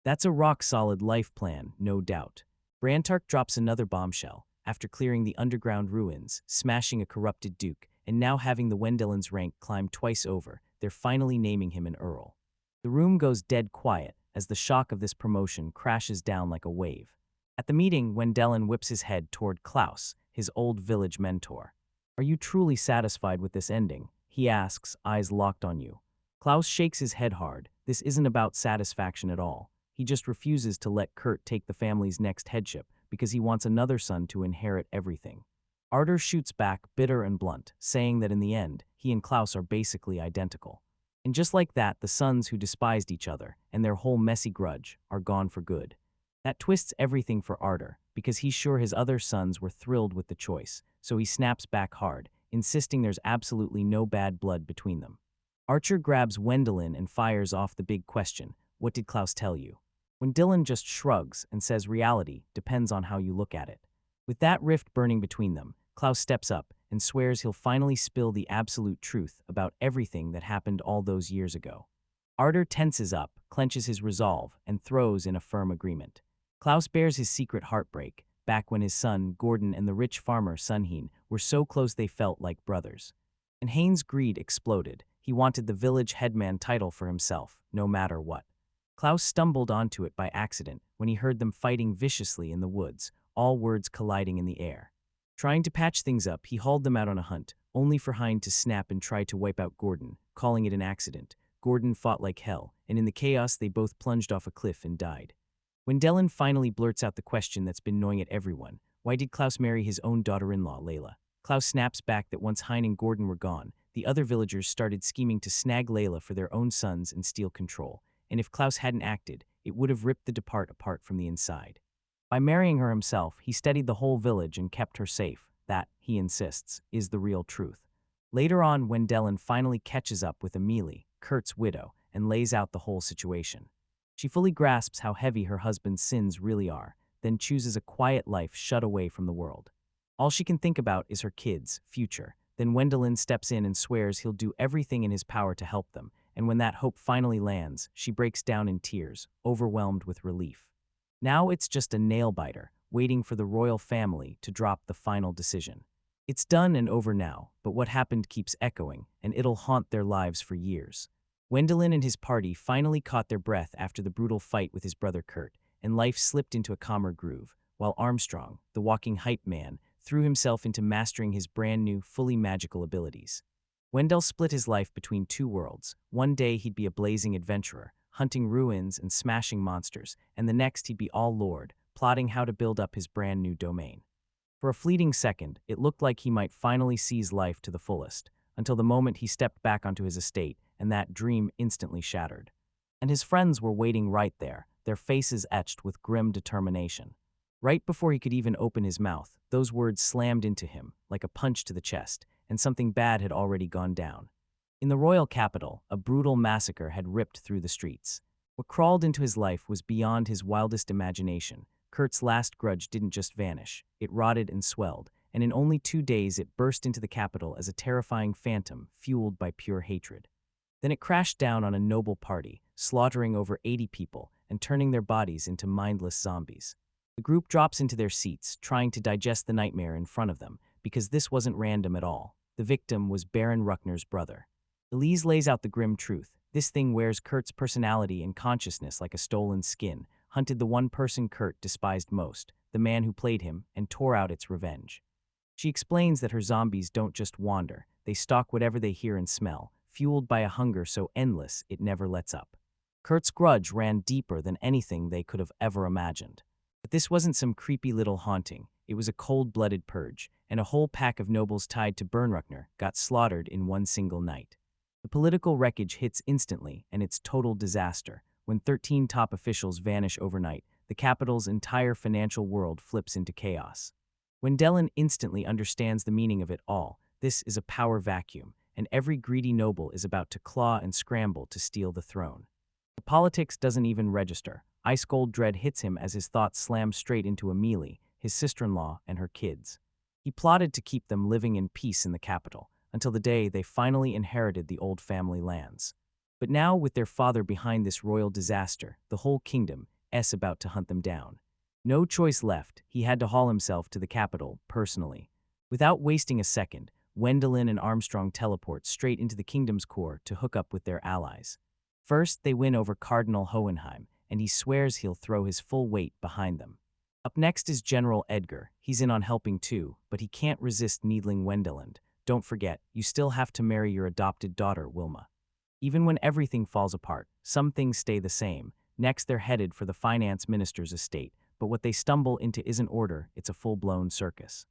That's a rock-solid life plan, no doubt. Brantark drops another bombshell, after clearing the underground ruins, smashing a corrupted duke, and now having the Wendeland's rank climb twice over, they're finally naming him an earl. The room goes dead quiet as the shock of this promotion crashes down like a wave. At the meeting, Wendelin whips his head toward Klaus, his old village mentor. Are you truly satisfied with this ending? He asks, eyes locked on you. Klaus shakes his head hard. This isn't about satisfaction at all. He just refuses to let Kurt take the family's next headship because he wants another son to inherit everything. Arthur shoots back, bitter and blunt, saying that in the end, he and Klaus are basically identical. And just like that, the sons who despised each other and their whole messy grudge are gone for good. That twists everything for Arthur, because he's sure his other sons were thrilled with the choice, so he snaps back hard, insisting there's absolutely no bad blood between them. Archer grabs Wendelin and fires off the big question, what did Klaus tell you? Wendelin just shrugs and says reality depends on how you look at it. With that rift burning between them, Klaus steps up and swears he'll finally spill the absolute truth about everything that happened all those years ago. Ardor tenses up, clenches his resolve, and throws in a firm agreement. Klaus bears his secret heartbreak, back when his son, Gordon, and the rich farmer, Sunheen, were so close they felt like brothers. And Haynes' greed exploded. He wanted the village headman title for himself, no matter what. Klaus stumbled onto it by accident when he heard them fighting viciously in the woods, all words colliding in the air. Trying to patch things up, he hauled them out on a hunt, only for Hind to snap and try to wipe out Gordon, calling it an accident. Gordon fought like hell, and in the chaos they both plunged off a cliff and died. When Dylan finally blurts out the question that's been gnawing at everyone, why did Klaus marry his own daughter-in-law, Layla? Klaus snaps back that once Hein and Gordon were gone, the other villagers started scheming to snag Layla for their own sons and steal control, and if Klaus hadn't acted, it would have ripped the Depart apart from the inside. By marrying her himself, he steadied the whole village and kept her safe. That, he insists, is the real truth. Later on, when Dylan finally catches up with Amelie, Kurt's widow, and lays out the whole situation, she fully grasps how heavy her husband's sins really are, then chooses a quiet life shut away from the world. All she can think about is her kids' future. Then Wendelin steps in and swears he'll do everything in his power to help them, and when that hope finally lands, she breaks down in tears, overwhelmed with relief. Now it's just a nail-biter, waiting for the royal family to drop the final decision. It's done and over now, but what happened keeps echoing, and it'll haunt their lives for years. Wendelin and his party finally caught their breath after the brutal fight with his brother Kurt, and life slipped into a calmer groove, while Armstrong, the walking hype man, threw himself into mastering his brand new, fully magical abilities. Wendell split his life between two worlds. One day he'd be a blazing adventurer, hunting ruins and smashing monsters, and the next he'd be all lord, plotting how to build up his brand new domain. For a fleeting second, it looked like he might finally seize life to the fullest, until the moment he stepped back onto his estate, and that dream instantly shattered. And his friends were waiting right there, their faces etched with grim determination. Right before he could even open his mouth, those words slammed into him, like a punch to the chest, and something bad had already gone down. In the royal capital, a brutal massacre had ripped through the streets. What crawled into his life was beyond his wildest imagination. Kurt's last grudge didn't just vanish, it rotted and swelled, and in only 2 days it burst into the capital as a terrifying phantom fueled by pure hatred. Then it crashed down on a noble party, slaughtering over 80 people and turning their bodies into mindless zombies. The group drops into their seats, trying to digest the nightmare in front of them, because this wasn't random at all. The victim was Baron Ruckner's brother. Elise lays out the grim truth. This thing wears Kurt's personality and consciousness like a stolen skin, hunted the one person Kurt despised most, the man who played him, and tore out its revenge. She explains that her zombies don't just wander, they stalk whatever they hear and smell, fueled by a hunger so endless it never lets up. Kurt's grudge ran deeper than anything they could have ever imagined. But this wasn't some creepy little haunting, it was a cold-blooded purge, and a whole pack of nobles tied to Bernruckner got slaughtered in one single night. The political wreckage hits instantly, and it's total disaster. When 13 top officials vanish overnight, the capital's entire financial world flips into chaos. Wendelin instantly understands the meaning of it all. This is a power vacuum, and every greedy noble is about to claw and scramble to steal the throne. The politics doesn't even register. Ice-cold dread hits him as his thoughts slam straight into Amelie, his sister-in-law, and her kids. He plotted to keep them living in peace in the capital, until the day they finally inherited the old family lands. But now, with their father behind this royal disaster, the whole kingdom is about to hunt them down. No choice left, he had to haul himself to the capital, personally. Without wasting a second, Wendelin and Armstrong teleport straight into the kingdom's core to hook up with their allies. First, they win over Cardinal Hohenheim, and he swears he'll throw his full weight behind them. Up next is General Edgar. He's in on helping too, but he can't resist needling Wendelin. Don't forget, you still have to marry your adopted daughter, Wilma. Even when everything falls apart, some things stay the same. Next, they're headed for the finance minister's estate, but what they stumble into isn't order, it's a full-blown circus.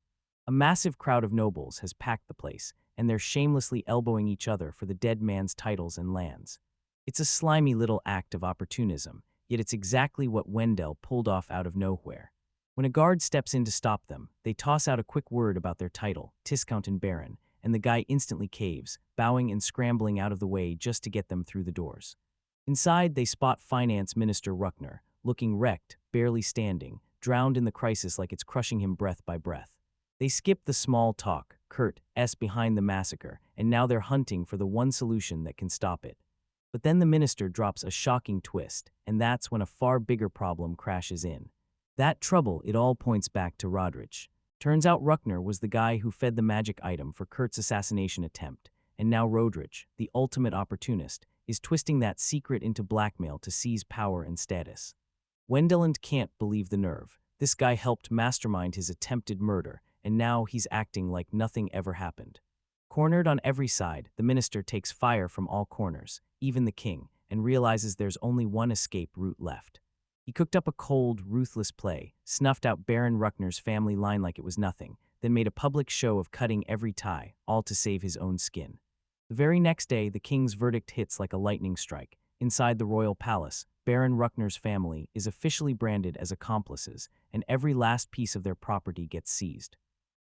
A massive crowd of nobles has packed the place, and they're shamelessly elbowing each other for the dead man's titles and lands. It's a slimy little act of opportunism, yet it's exactly what Wendell pulled off out of nowhere. When a guard steps in to stop them, they toss out a quick word about their title, Tiscount and Baron, and the guy instantly caves, bowing and scrambling out of the way just to get them through the doors. Inside, they spot Finance Minister Ruckner, looking wrecked, barely standing, drowned in the crisis like it's crushing him breath by breath. They skip the small talk, Kurt's behind the massacre, and now they're hunting for the one solution that can stop it. But then the minister drops a shocking twist, and that's when a far bigger problem crashes in. That trouble, it all points back to Rodrich. Turns out Ruckner was the guy who fed the magic item for Kurt's assassination attempt, and now Rodrich, the ultimate opportunist, is twisting that secret into blackmail to seize power and status. Wendeland can't believe the nerve. This guy helped mastermind his attempted murder, and now he's acting like nothing ever happened. Cornered on every side, the minister takes fire from all corners, even the king, and realizes there's only one escape route left. He cooked up a cold, ruthless play, snuffed out Baron Ruckner's family line like it was nothing, then made a public show of cutting every tie, all to save his own skin. The very next day, the king's verdict hits like a lightning strike. Inside the royal palace, Baron Ruckner's family is officially branded as accomplices, and every last piece of their property gets seized.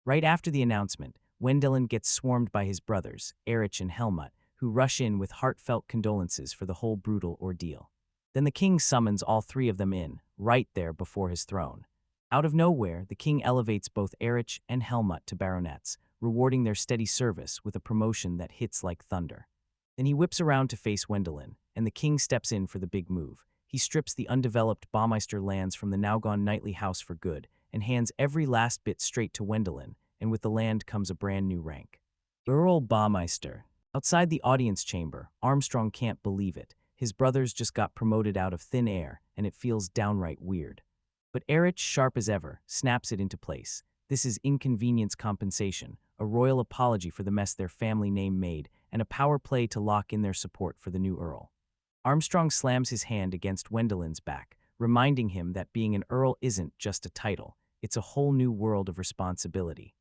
Right after the announcement, Wendelin gets swarmed by his brothers, Erich and Helmut, who rush in with heartfelt condolences for the whole brutal ordeal. Then the king summons all three of them in, right there before his throne. Out of nowhere, the king elevates both Erich and Helmut to baronets, rewarding their steady service with a promotion that hits like thunder. Then he whips around to face Wendelin, and the king steps in for the big move. He strips the undeveloped Baumeister lands from the now-gone knightly house for good, and hands every last bit straight to Wendelin, and with the land comes a brand new rank. Earl Baumeister. Outside the audience chamber, Armstrong can't believe it. His brothers just got promoted out of thin air, and it feels downright weird. But Erich, sharp as ever, snaps it into place. This is inconvenience compensation, a royal apology for the mess their family name made, and a power play to lock in their support for the new earl. Armstrong slams his hand against Wendelin's back, reminding him that being an earl isn't just a title, it's a whole new world of responsibility.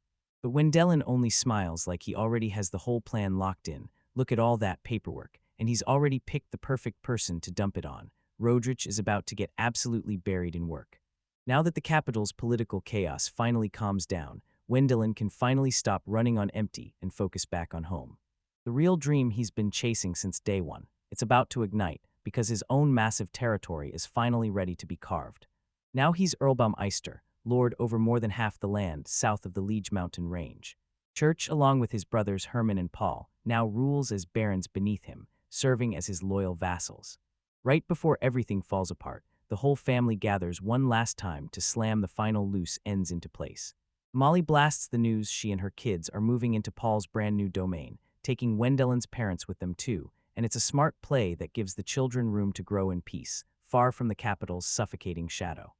But Wendelin only smiles like he already has the whole plan locked in. Look at all that paperwork, and he's already picked the perfect person to dump it on. Rodrich is about to get absolutely buried in work. Now that the capital's political chaos finally calms down, Wendelin can finally stop running on empty and focus back on home. The real dream he's been chasing since day one. It's about to ignite, because his own massive territory is finally ready to be carved. Now he's Earlbaumeister, lord over more than half the land south of the Liege Mountain Range. Church, along with his brothers Hermann and Paul, now rules as barons beneath him, serving as his loyal vassals. Right before everything falls apart, the whole family gathers one last time to slam the final loose ends into place. Molly blasts the news she and her kids are moving into Paul's brand new domain, taking Wendelin's parents with them too, and it's a smart play that gives the children room to grow in peace, far from the capital's suffocating shadow.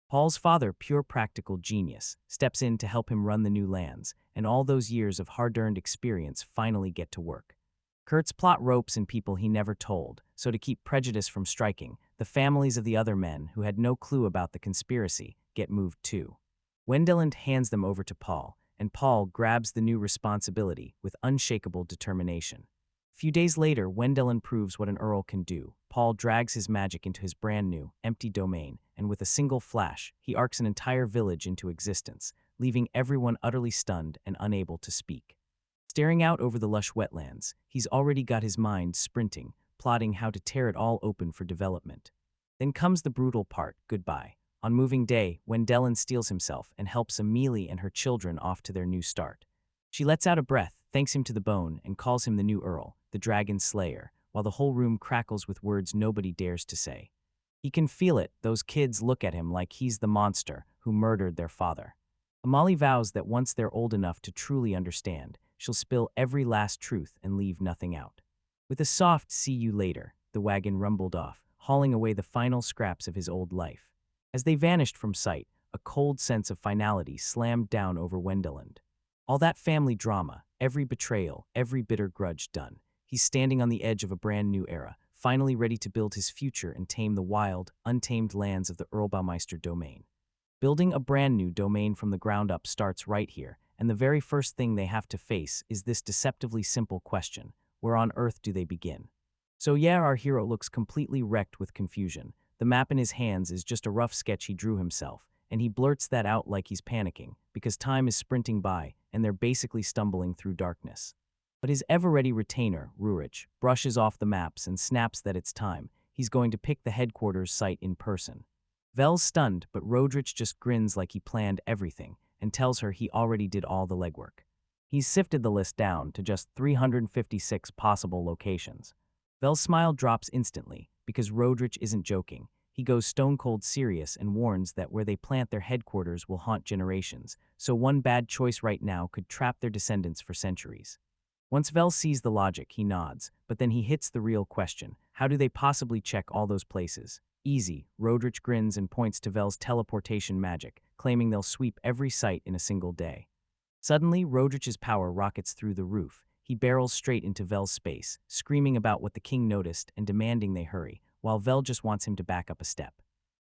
Paul's father, pure practical genius, steps in to help him run the new lands, and all those years of hard-earned experience finally get to work. Kurt's plot ropes in people he never told, so to keep prejudice from striking, the families of the other men, who had no clue about the conspiracy, get moved too. Wendelin hands them over to Paul, and Paul grabs the new responsibility with unshakable determination. A few days later, Wendelin proves what an earl can do. Paul drags his magic into his brand new, empty domain, and with a single flash, he arcs an entire village into existence, leaving everyone utterly stunned and unable to speak. Staring out over the lush wetlands, he's already got his mind sprinting, plotting how to tear it all open for development. Then comes the brutal part, goodbye. On moving day, Wendelin steels himself and helps Amelie and her children off to their new start. She lets out a breath, thanks him to the bone, and calls him the new earl, the dragon slayer, while the whole room crackles with words nobody dares to say. He can feel it. Those kids look at him like he's the monster who murdered their father. Amelie vows that once they're old enough to truly understand, she'll spill every last truth and leave nothing out. With a soft "see you later," the wagon rumbled off, hauling away the final scraps of his old life. As they vanished from sight, a cold sense of finality slammed down over Wendeland. All that family drama, every betrayal, every bitter grudge done. He's standing on the edge of a brand new era, finally ready to build his future and tame the wild, untamed lands of the Earlbaumeister domain. Building a brand new domain from the ground up starts right here, and the very first thing they have to face is this deceptively simple question: where on earth do they begin? So yeah, our hero looks completely wrecked with confusion. The map in his hands is just a rough sketch he drew himself, and he blurts that out like he's panicking, because time is sprinting by, and they're basically stumbling through darkness. But his ever-ready retainer, Rurich, brushes off the maps and snaps that it's time. He's going to pick the headquarters site in person. Vel's stunned, but Rodrich just grins like he planned everything and tells her he already did all the legwork. He's sifted the list down to just 356 possible locations. Vel's smile drops instantly, because Rodrich isn't joking. He goes stone-cold serious and warns that where they plant their headquarters will haunt generations, so one bad choice right now could trap their descendants for centuries. Once Vel sees the logic, he nods, but then he hits the real question. How do they possibly check all those places? Easy, Rodrich grins and points to Vel's teleportation magic, claiming they'll sweep every site in a single day. Suddenly, Rodrich's power rockets through the roof. He barrels straight into Vel's space, screaming about what the king noticed and demanding they hurry, while Vel just wants him to back up a step.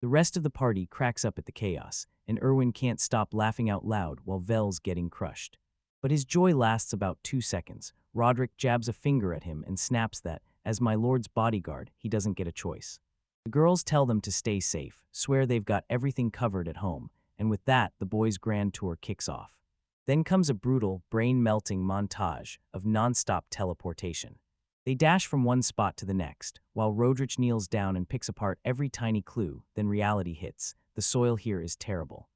The rest of the party cracks up at the chaos, and Erwin can't stop laughing out loud while Vel's getting crushed. But his joy lasts about 2 seconds. Roderick jabs a finger at him and snaps that, as my lord's bodyguard, he doesn't get a choice. The girls tell them to stay safe, swear they've got everything covered at home, and with that, the boys' grand tour kicks off. Then comes a brutal, brain-melting montage of non-stop teleportation. They dash from one spot to the next, while Rodrich kneels down and picks apart every tiny clue. Then reality hits. The soil here is terrible.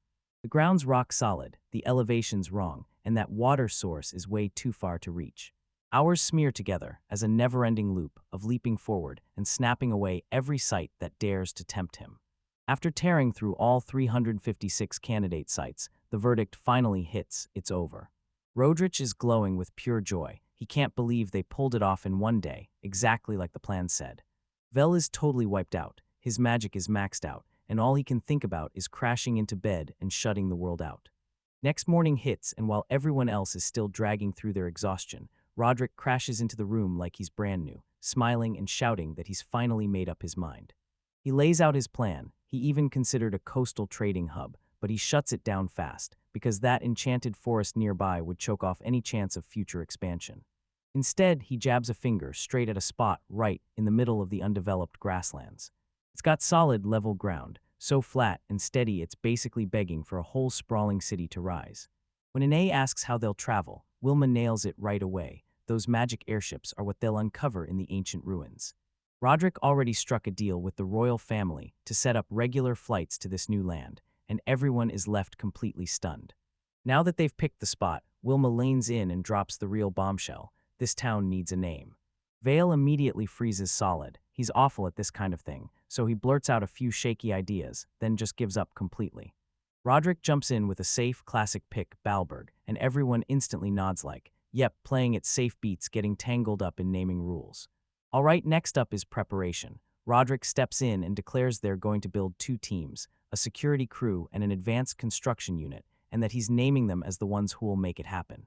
The ground's rock solid, the elevation's wrong, and that water source is way too far to reach. Hours smear together as a never-ending loop of leaping forward and snapping away every sight that dares to tempt him. After tearing through all 356 candidate sites, the verdict finally hits. It's over. Rodrich is glowing with pure joy. He can't believe they pulled it off in one day, exactly like the plan said. Vel is totally wiped out. His magic is maxed out, and all he can think about is crashing into bed and shutting the world out. Next morning hits, and while everyone else is still dragging through their exhaustion, Roderick crashes into the room like he's brand new, smiling and shouting that he's finally made up his mind. He lays out his plan. He even considered a coastal trading hub, but he shuts it down fast, because that enchanted forest nearby would choke off any chance of future expansion. Instead, he jabs a finger straight at a spot right in the middle of the undeveloped grasslands. It's got solid, level ground, so flat and steady it's basically begging for a whole sprawling city to rise. When Ine asks how they'll travel, Wilma nails it right away. Those magic airships are what they'll uncover in the ancient ruins. Roderick already struck a deal with the royal family to set up regular flights to this new land, and everyone is left completely stunned. Now that they've picked the spot, Wilma lanes in and drops the real bombshell. This town needs a name. Vale immediately freezes solid. He's awful at this kind of thing, so he blurts out a few shaky ideas, then just gives up completely. Roderick jumps in with a safe, classic pick, Balberg, and everyone instantly nods like, yep, playing it safe beats getting tangled up in naming rules. All right, next up is preparation. Roderick steps in and declares they're going to build 2 teams, a security crew and an advanced construction unit, and that he's naming them as the ones who'll make it happen.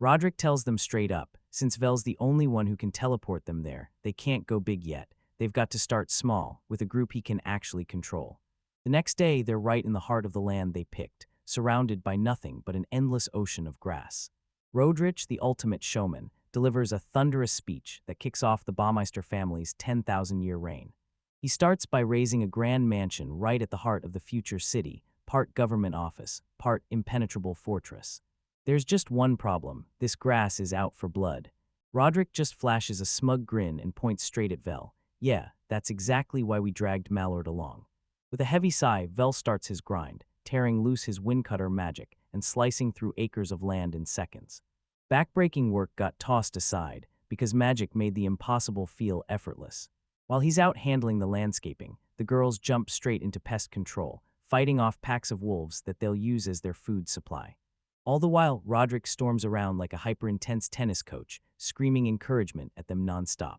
Roderick tells them straight up, since Vel's the only one who can teleport them there, they can't go big yet. They've got to start small, with a group he can actually control. The next day, they're right in the heart of the land they picked, surrounded by nothing but an endless ocean of grass. Rodrich, the ultimate showman, delivers a thunderous speech that kicks off the Baumeister family's 10,000-year reign. He starts by raising a grand mansion right at the heart of the future city, part government office, part impenetrable fortress. There's just one problem. This grass is out for blood. Roderick just flashes a smug grin and points straight at Vel. Yeah, that's exactly why we dragged Mallard along. With a heavy sigh, Vel starts his grind, tearing loose his windcutter magic and slicing through acres of land in seconds. Backbreaking work got tossed aside because magic made the impossible feel effortless. While he's out handling the landscaping, the girls jump straight into pest control, fighting off packs of wolves that they'll use as their food supply. All the while, Roderick storms around like a hyper-intense tennis coach, screaming encouragement at them nonstop.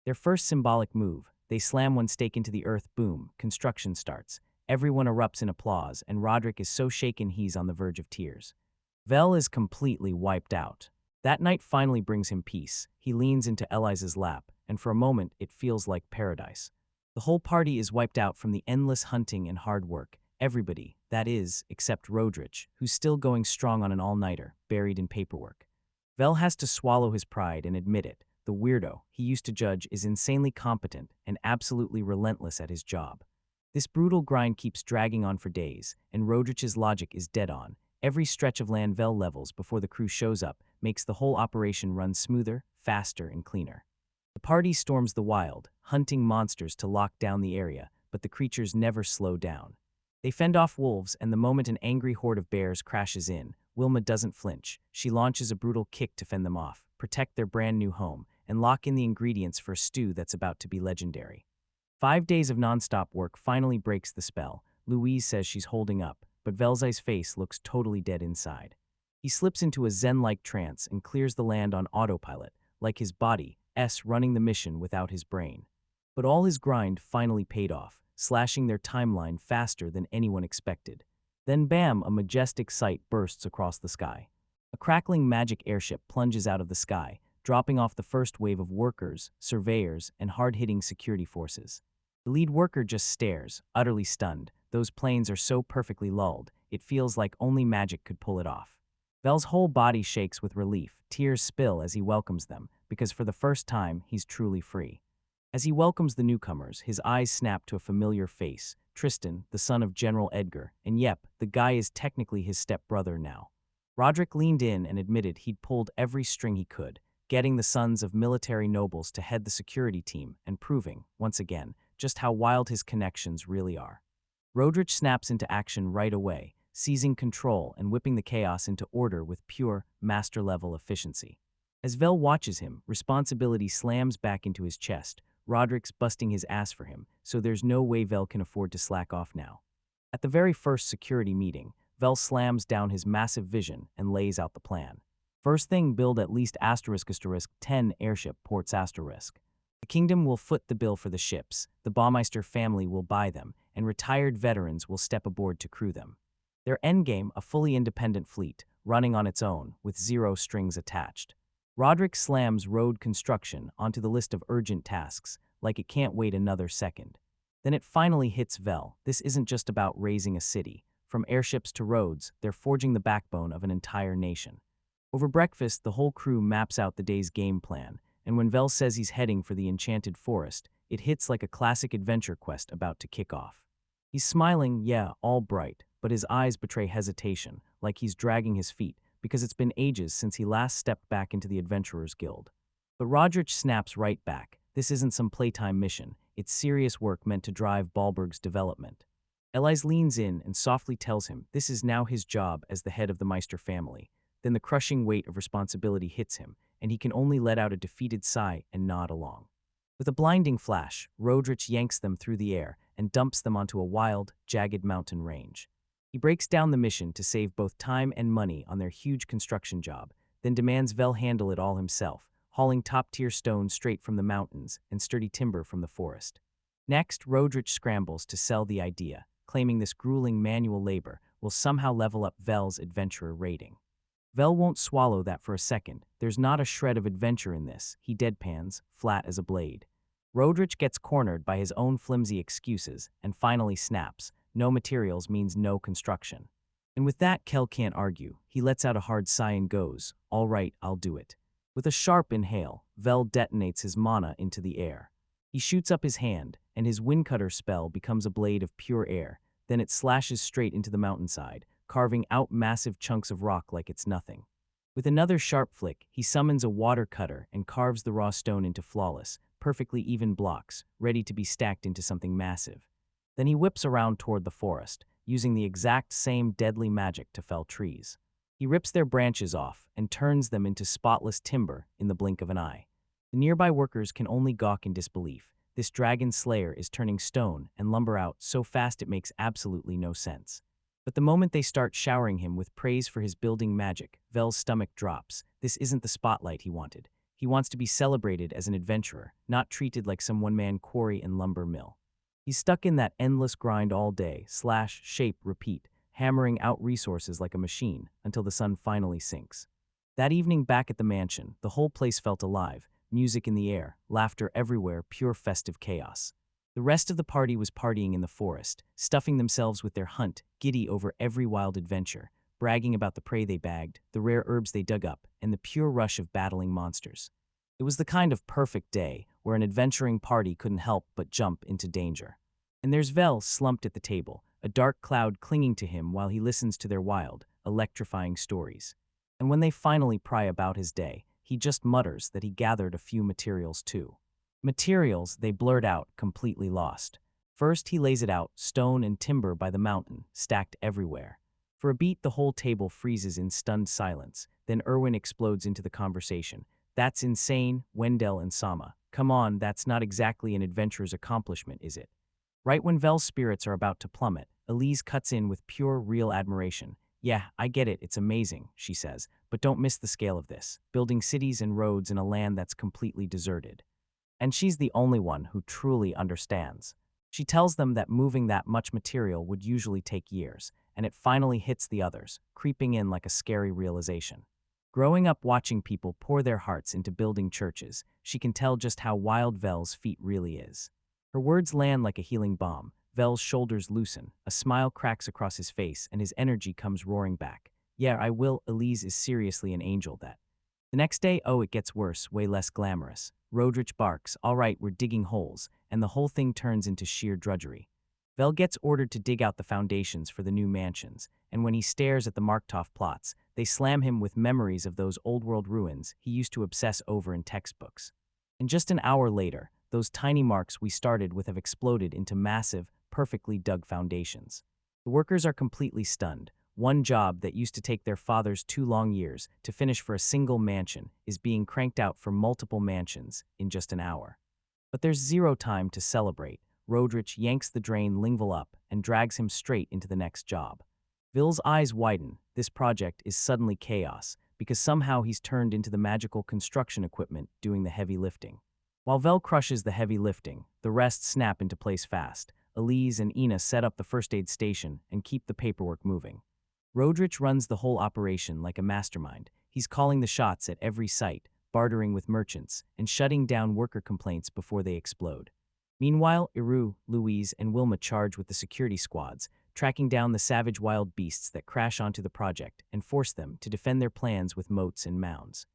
Their first symbolic move, they slam one stake into the earth, boom, construction starts. Everyone erupts in applause, and Roderick is so shaken he's on the verge of tears. Vel is completely wiped out. That night finally brings him peace. He leans into Eliza's lap, and for a moment it feels like paradise. The whole party is wiped out from the endless hunting and hard work. Everybody, that is, except Rodrich, who's still going strong on an all-nighter, buried in paperwork. Vel has to swallow his pride and admit it. The weirdo he used to judge is insanely competent and absolutely relentless at his job. This brutal grind keeps dragging on for days, and Rodrich's logic is dead on. Every stretch of land Vel levels before the crew shows up makes the whole operation run smoother, faster, and cleaner. The party storms the wild, hunting monsters to lock down the area, but the creatures never slow down. They fend off wolves, and the moment an angry horde of bears crashes in, Wilma doesn't flinch. She launches a brutal kick to fend them off, protect their brand new home, and lock in the ingredients for a stew that's about to be legendary. 5 days of nonstop work finally breaks the spell. Louise says she's holding up, but Velzai's face looks totally dead inside. He slips into a zen-like trance and clears the land on autopilot, like his body, running the mission without his brain. But all his grind finally paid off, slashing their timeline faster than anyone expected. Then bam, a majestic sight bursts across the sky. A crackling magic airship plunges out of the sky, dropping off the first wave of workers, surveyors, and hard-hitting security forces. The lead worker just stares, utterly stunned. Those planes are so perfectly lulled, it feels like only magic could pull it off. Vel's whole body shakes with relief, tears spill as he welcomes them, because for the first time, he's truly free. As he welcomes the newcomers, his eyes snap to a familiar face, Tristan, the son of General Edgar, and yep, the guy is technically his stepbrother now. Roderick leaned in and admitted he'd pulled every string he could, getting the sons of military nobles to head the security team and proving, once again, just how wild his connections really are. Roderick snaps into action right away, seizing control and whipping the chaos into order with pure, master-level efficiency. As Vel watches him, responsibility slams back into his chest. Roderick's busting his ass for him, so there's no way Vel can afford to slack off now. At the very first security meeting, Vel slams down his massive vision and lays out the plan. First thing, build at least **10 airship ports**. The kingdom will foot the bill for the ships, the Baumeister family will buy them, and retired veterans will step aboard to crew them. Their endgame, a fully independent fleet, running on its own, with 0 strings attached. Roderick slams road construction onto the list of urgent tasks, like it can't wait another second. Then it finally hits Vel. This isn't just about raising a city. From airships to roads, they're forging the backbone of an entire nation. Over breakfast, the whole crew maps out the day's game plan, and when Vel says he's heading for the enchanted forest, it hits like a classic adventure quest about to kick off. He's smiling, yeah, all bright, but his eyes betray hesitation, like he's dragging his feet, because it's been ages since he last stepped back into the Adventurers Guild. But Roderick snaps right back. This isn't some playtime mission, it's serious work meant to drive Baalberg's development. Elise leans in and softly tells him this is now his job as the head of the Meister family. Then the crushing weight of responsibility hits him, and he can only let out a defeated sigh and nod along. With a blinding flash, Roderick yanks them through the air and dumps them onto a wild, jagged mountain range. He breaks down the mission to save both time and money on their huge construction job, then demands Vel handle it all himself, hauling top-tier stone straight from the mountains and sturdy timber from the forest. Next, Roderick scrambles to sell the idea, claiming this grueling manual labor will somehow level up Vel's adventurer rating. Vel won't swallow that for a second. There's not a shred of adventure in this, he deadpans, flat as a blade. Roderick gets cornered by his own flimsy excuses and finally snaps. No materials means no construction. And with that, Kel can't argue. He lets out a hard sigh and goes, all right, I'll do it. With a sharp inhale, Vel detonates his mana into the air. He shoots up his hand, and his windcutter spell becomes a blade of pure air. Then it slashes straight into the mountainside, carving out massive chunks of rock like it's nothing. With another sharp flick, he summons a water cutter and carves the raw stone into flawless, perfectly even blocks, ready to be stacked into something massive. Then he whips around toward the forest, using the exact same deadly magic to fell trees. He rips their branches off and turns them into spotless timber in the blink of an eye. The nearby workers can only gawk in disbelief. This dragon slayer is turning stone and lumber out so fast it makes absolutely no sense. But the moment they start showering him with praise for his building magic, Vel's stomach drops. This isn't the spotlight he wanted. He wants to be celebrated as an adventurer, not treated like some one-man quarry and lumber mill. He's stuck in that endless grind all day, slash, shape, repeat, hammering out resources like a machine until the sun finally sinks. That evening back at the mansion, the whole place felt alive, music in the air, laughter everywhere, pure festive chaos. The rest of the party was partying in the forest, stuffing themselves with their hunt, giddy over every wild adventure, bragging about the prey they bagged, the rare herbs they dug up, and the pure rush of battling monsters. It was the kind of perfect day where an adventuring party couldn't help but jump into danger. And there's Vel slumped at the table, a dark cloud clinging to him while he listens to their wild, electrifying stories. And when they finally pry about his day, he just mutters that he gathered a few materials too. Materials, they blurt out, completely lost. First he lays it out, stone and timber by the mountain, stacked everywhere. For a beat the whole table freezes in stunned silence, then Erwin explodes into the conversation. That's insane, Wendell and Sama. Come on, that's not exactly an adventurer's accomplishment, is it? Right when Vel's spirits are about to plummet, Elise cuts in with pure, real admiration. Yeah, I get it, it's amazing, she says, but don't miss the scale of this, building cities and roads in a land that's completely deserted. And she's the only one who truly understands. She tells them that moving that much material would usually take years, and it finally hits the others, creeping in like a scary realization. Growing up watching people pour their hearts into building churches, she can tell just how wild Vel's feat really is. Her words land like a healing balm. Vel's shoulders loosen, a smile cracks across his face, and his energy comes roaring back. Yeah, I will. Elise is seriously an angel that. The next day, oh, it gets worse, way less glamorous. Rodrich barks, all right, we're digging holes, and the whole thing turns into sheer drudgery. Vel gets ordered to dig out the foundations for the new mansions, and when he stares at the Marktoff plots, they slam him with memories of those old-world ruins he used to obsess over in textbooks. And just an hour later, those tiny marks we started with have exploded into massive, perfectly dug foundations. The workers are completely stunned. One job that used to take their fathers 2 long years to finish for a single mansion is being cranked out for multiple mansions in just an hour. But there's zero time to celebrate. Rodrich yanks the drain Lingval up and drags him straight into the next job. Vil's eyes widen. This project is suddenly chaos, because somehow he's turned into the magical construction equipment doing the heavy lifting. While Vel crushes the heavy lifting, the rest snap into place fast. Elise and Ina set up the first aid station and keep the paperwork moving. Rodrich runs the whole operation like a mastermind. He's calling the shots at every site, bartering with merchants, and shutting down worker complaints before they explode. Meanwhile, Iru, Louise, and Wilma charge with the security squads, tracking down the savage wild beasts that crash onto the project and force them to defend their plans with moats and mounds.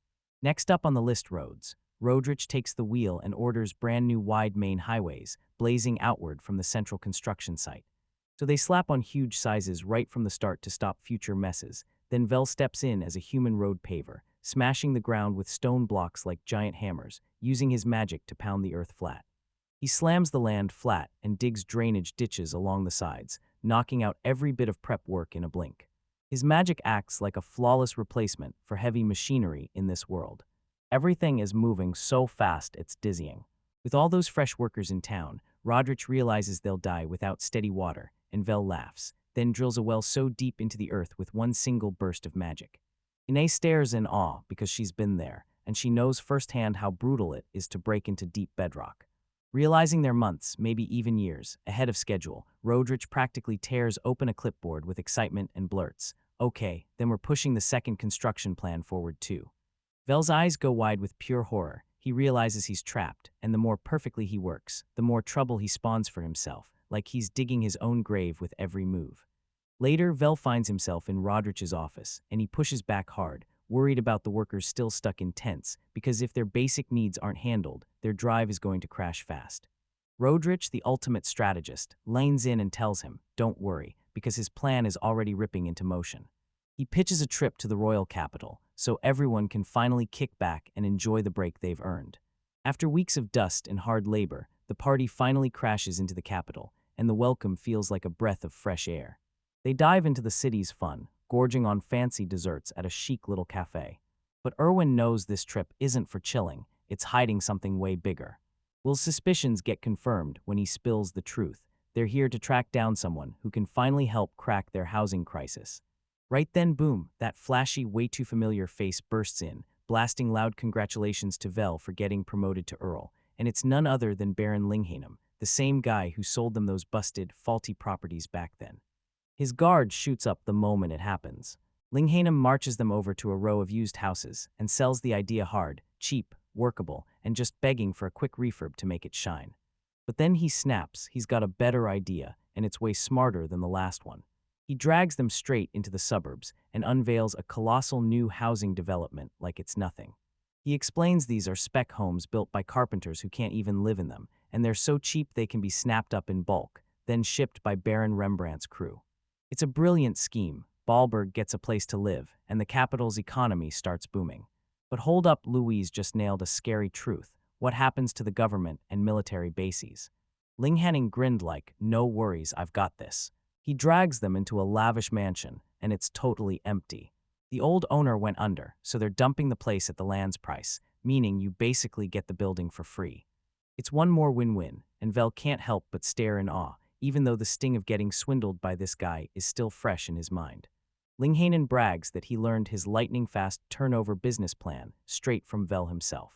Next up on the list, roads. Rodrich takes the wheel and orders brand new wide main highways, blazing outward from the central construction site. So they slap on huge sizes right from the start to stop future messes. Then Vel steps in as a human road paver, smashing the ground with stone blocks like giant hammers, using his magic to pound the earth flat. He slams the land flat and digs drainage ditches along the sides, knocking out every bit of prep work in a blink. His magic acts like a flawless replacement for heavy machinery in this world. Everything is moving so fast it's dizzying. With all those fresh workers in town, Rodrich realizes they'll die without steady water, and Vel laughs, then drills a well so deep into the earth with one single burst of magic. Ine stares in awe because she's been there, and she knows firsthand how brutal it is to break into deep bedrock. Realizing they're months, maybe even years, ahead of schedule, Rodrich practically tears open a clipboard with excitement and blurts, "Okay, then we're pushing the second construction plan forward too." Vel's eyes go wide with pure horror. He realizes he's trapped, and the more perfectly he works, the more trouble he spawns for himself, like he's digging his own grave with every move. Later, Vel finds himself in Rodrich's office, and he pushes back hard, worried about the workers still stuck in tents, because if their basic needs aren't handled, their drive is going to crash fast. Rodrich, the ultimate strategist, lanes in and tells him, don't worry, because his plan is already ripping into motion. He pitches a trip to the royal capital, so everyone can finally kick back and enjoy the break they've earned. After weeks of dust and hard labor, the party finally crashes into the capital, and the welcome feels like a breath of fresh air. They dive into the city's fun, gorging on fancy desserts at a chic little cafe. But Erwin knows this trip isn't for chilling, it's hiding something way bigger. Will's suspicions get confirmed when he spills the truth. They're here to track down someone who can finally help crack their housing crisis. Right then, boom, that flashy, way too familiar face bursts in, blasting loud congratulations to Vel for getting promoted to Earl, and it's none other than Baron Linghanum, the same guy who sold them those busted, faulty properties back then. His guard shoots up the moment it happens. Linghanum marches them over to a row of used houses and sells the idea hard, cheap, workable, and just begging for a quick refurb to make it shine. But then he snaps, he's got a better idea, and it's way smarter than the last one. He drags them straight into the suburbs and unveils a colossal new housing development like it's nothing. He explains these are spec homes built by carpenters who can't even live in them, and they're so cheap they can be snapped up in bulk, then shipped by Baron Rembrandt's crew. It's a brilliant scheme. Baalberg gets a place to live, and the capital's economy starts booming. But hold up, Louise just nailed a scary truth. What happens to the government and military bases? Linghanum grinned like, no worries, I've got this. He drags them into a lavish mansion, and it's totally empty. The old owner went under, so they're dumping the place at the land's price. meaning you basically get the building for free. It's one more win-win, and Vel can't help but stare in awe, even though the sting of getting swindled by this guy is still fresh in his mind. Linghanen brags that he learned his lightning-fast turnover business plan straight from Vel himself.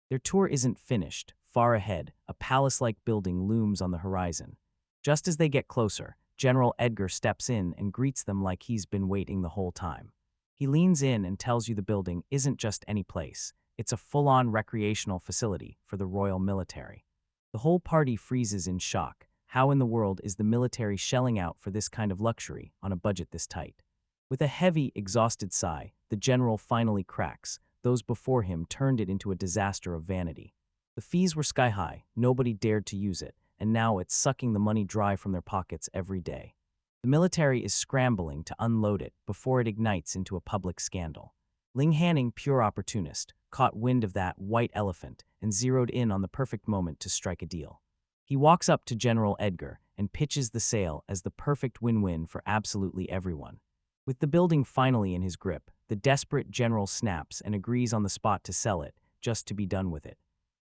Their tour isn't finished. Far ahead, a palace-like building looms on the horizon. Just as they get closer, General Edgar steps in and greets them like he's been waiting the whole time. He leans in and tells you the building isn't just any place. It's a full-on recreational facility for the royal military. The whole party freezes in shock. How in the world is the military shelling out for this kind of luxury on a budget this tight? With a heavy, exhausted sigh, the general finally cracks. Those before him turned it into a disaster of vanity. The fees were sky-high, nobody dared to use it, and now it's sucking the money dry from their pockets every day. The military is scrambling to unload it before it ignites into a public scandal. Ling Hanning, pure opportunist, caught wind of that white elephant and zeroed in on the perfect moment to strike a deal. He walks up to General Edgar and pitches the sale as the perfect win-win for absolutely everyone. With the building finally in his grip, the desperate general snaps and agrees on the spot to sell it, just to be done with it.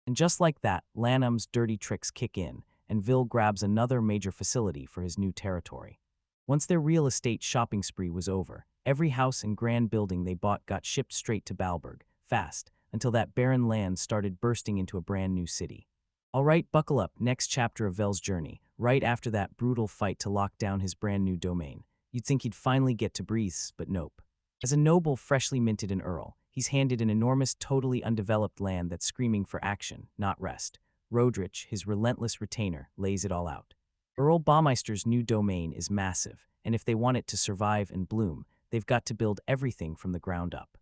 And just like that, Lanham's dirty tricks kick in, and Vil grabs another major facility for his new territory. Once their real estate shopping spree was over, every house and grand building they bought got shipped straight to Balberg, fast, until that barren land started bursting into a brand new city. All right, buckle up, next chapter of Vel's journey, right after that brutal fight to lock down his brand new domain. You'd think he'd finally get to breathe, but nope. As a noble freshly minted an earl, he's handed an enormous, totally undeveloped land that's screaming for action, not rest. Rodrich, his relentless retainer, lays it all out. Earl Baumeister's new domain is massive, and if they want it to survive and bloom, they've got to build everything from the ground up.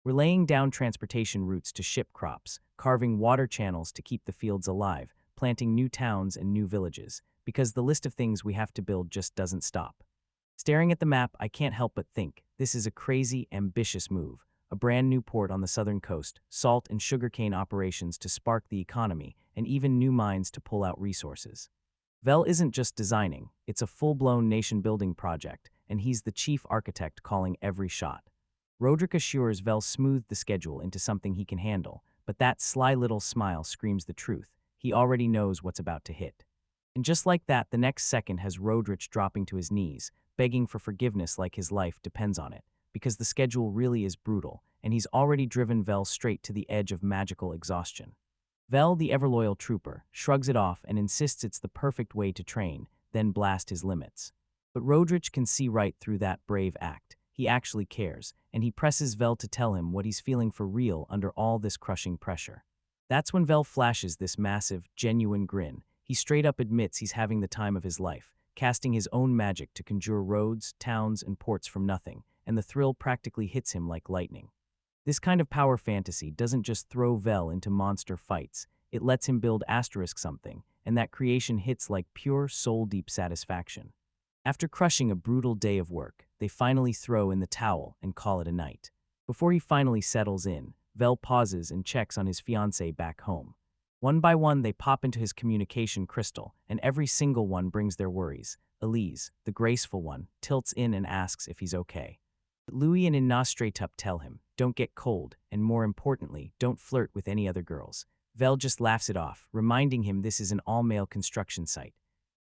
We're laying down transportation routes to ship crops, carving water channels to keep the fields alive, planting new towns and new villages, because the list of things we have to build just doesn't stop. Staring at the map, I can't help but think, this is a crazy, ambitious move. A brand new port on the southern coast, salt and sugarcane operations to spark the economy, and even new mines to pull out resources. Vel isn't just designing, it's a full-blown nation-building project, and he's the chief architect calling every shot. Roderick assures Vel smoothed the schedule into something he can handle, but that sly little smile screams the truth. He already knows what's about to hit. And just like that, the next second has Roderick dropping to his knees, begging for forgiveness like his life depends on it, because the schedule really is brutal, and he's already driven Vel straight to the edge of magical exhaustion. Vel, the ever-loyal trooper, shrugs it off and insists it's the perfect way to train, then blast his limits. But Roderick can see right through that brave act. He actually cares, and he presses Vel to tell him what he's feeling for real under all this crushing pressure. That's when Vel flashes this massive, genuine grin. He straight up admits he's having the time of his life, casting his own magic to conjure roads, towns, and ports from nothing, and the thrill practically hits him like lightning. This kind of power fantasy doesn't just throw Vel into monster fights, it lets him build asterisk something, and that creation hits like pure soul-deep satisfaction. After crushing a brutal day of work, they finally throw in the towel and call it a night. Before he finally settles in, Vel pauses and checks on his fiancée back home. One by one, they pop into his communication crystal, and every single one brings their worries. Elise, the graceful one, tilts in and asks if he's okay. But Louis and Ina straight up tell him, don't get cold, and more importantly, don't flirt with any other girls. Vel just laughs it off, reminding him this is an all-male construction site.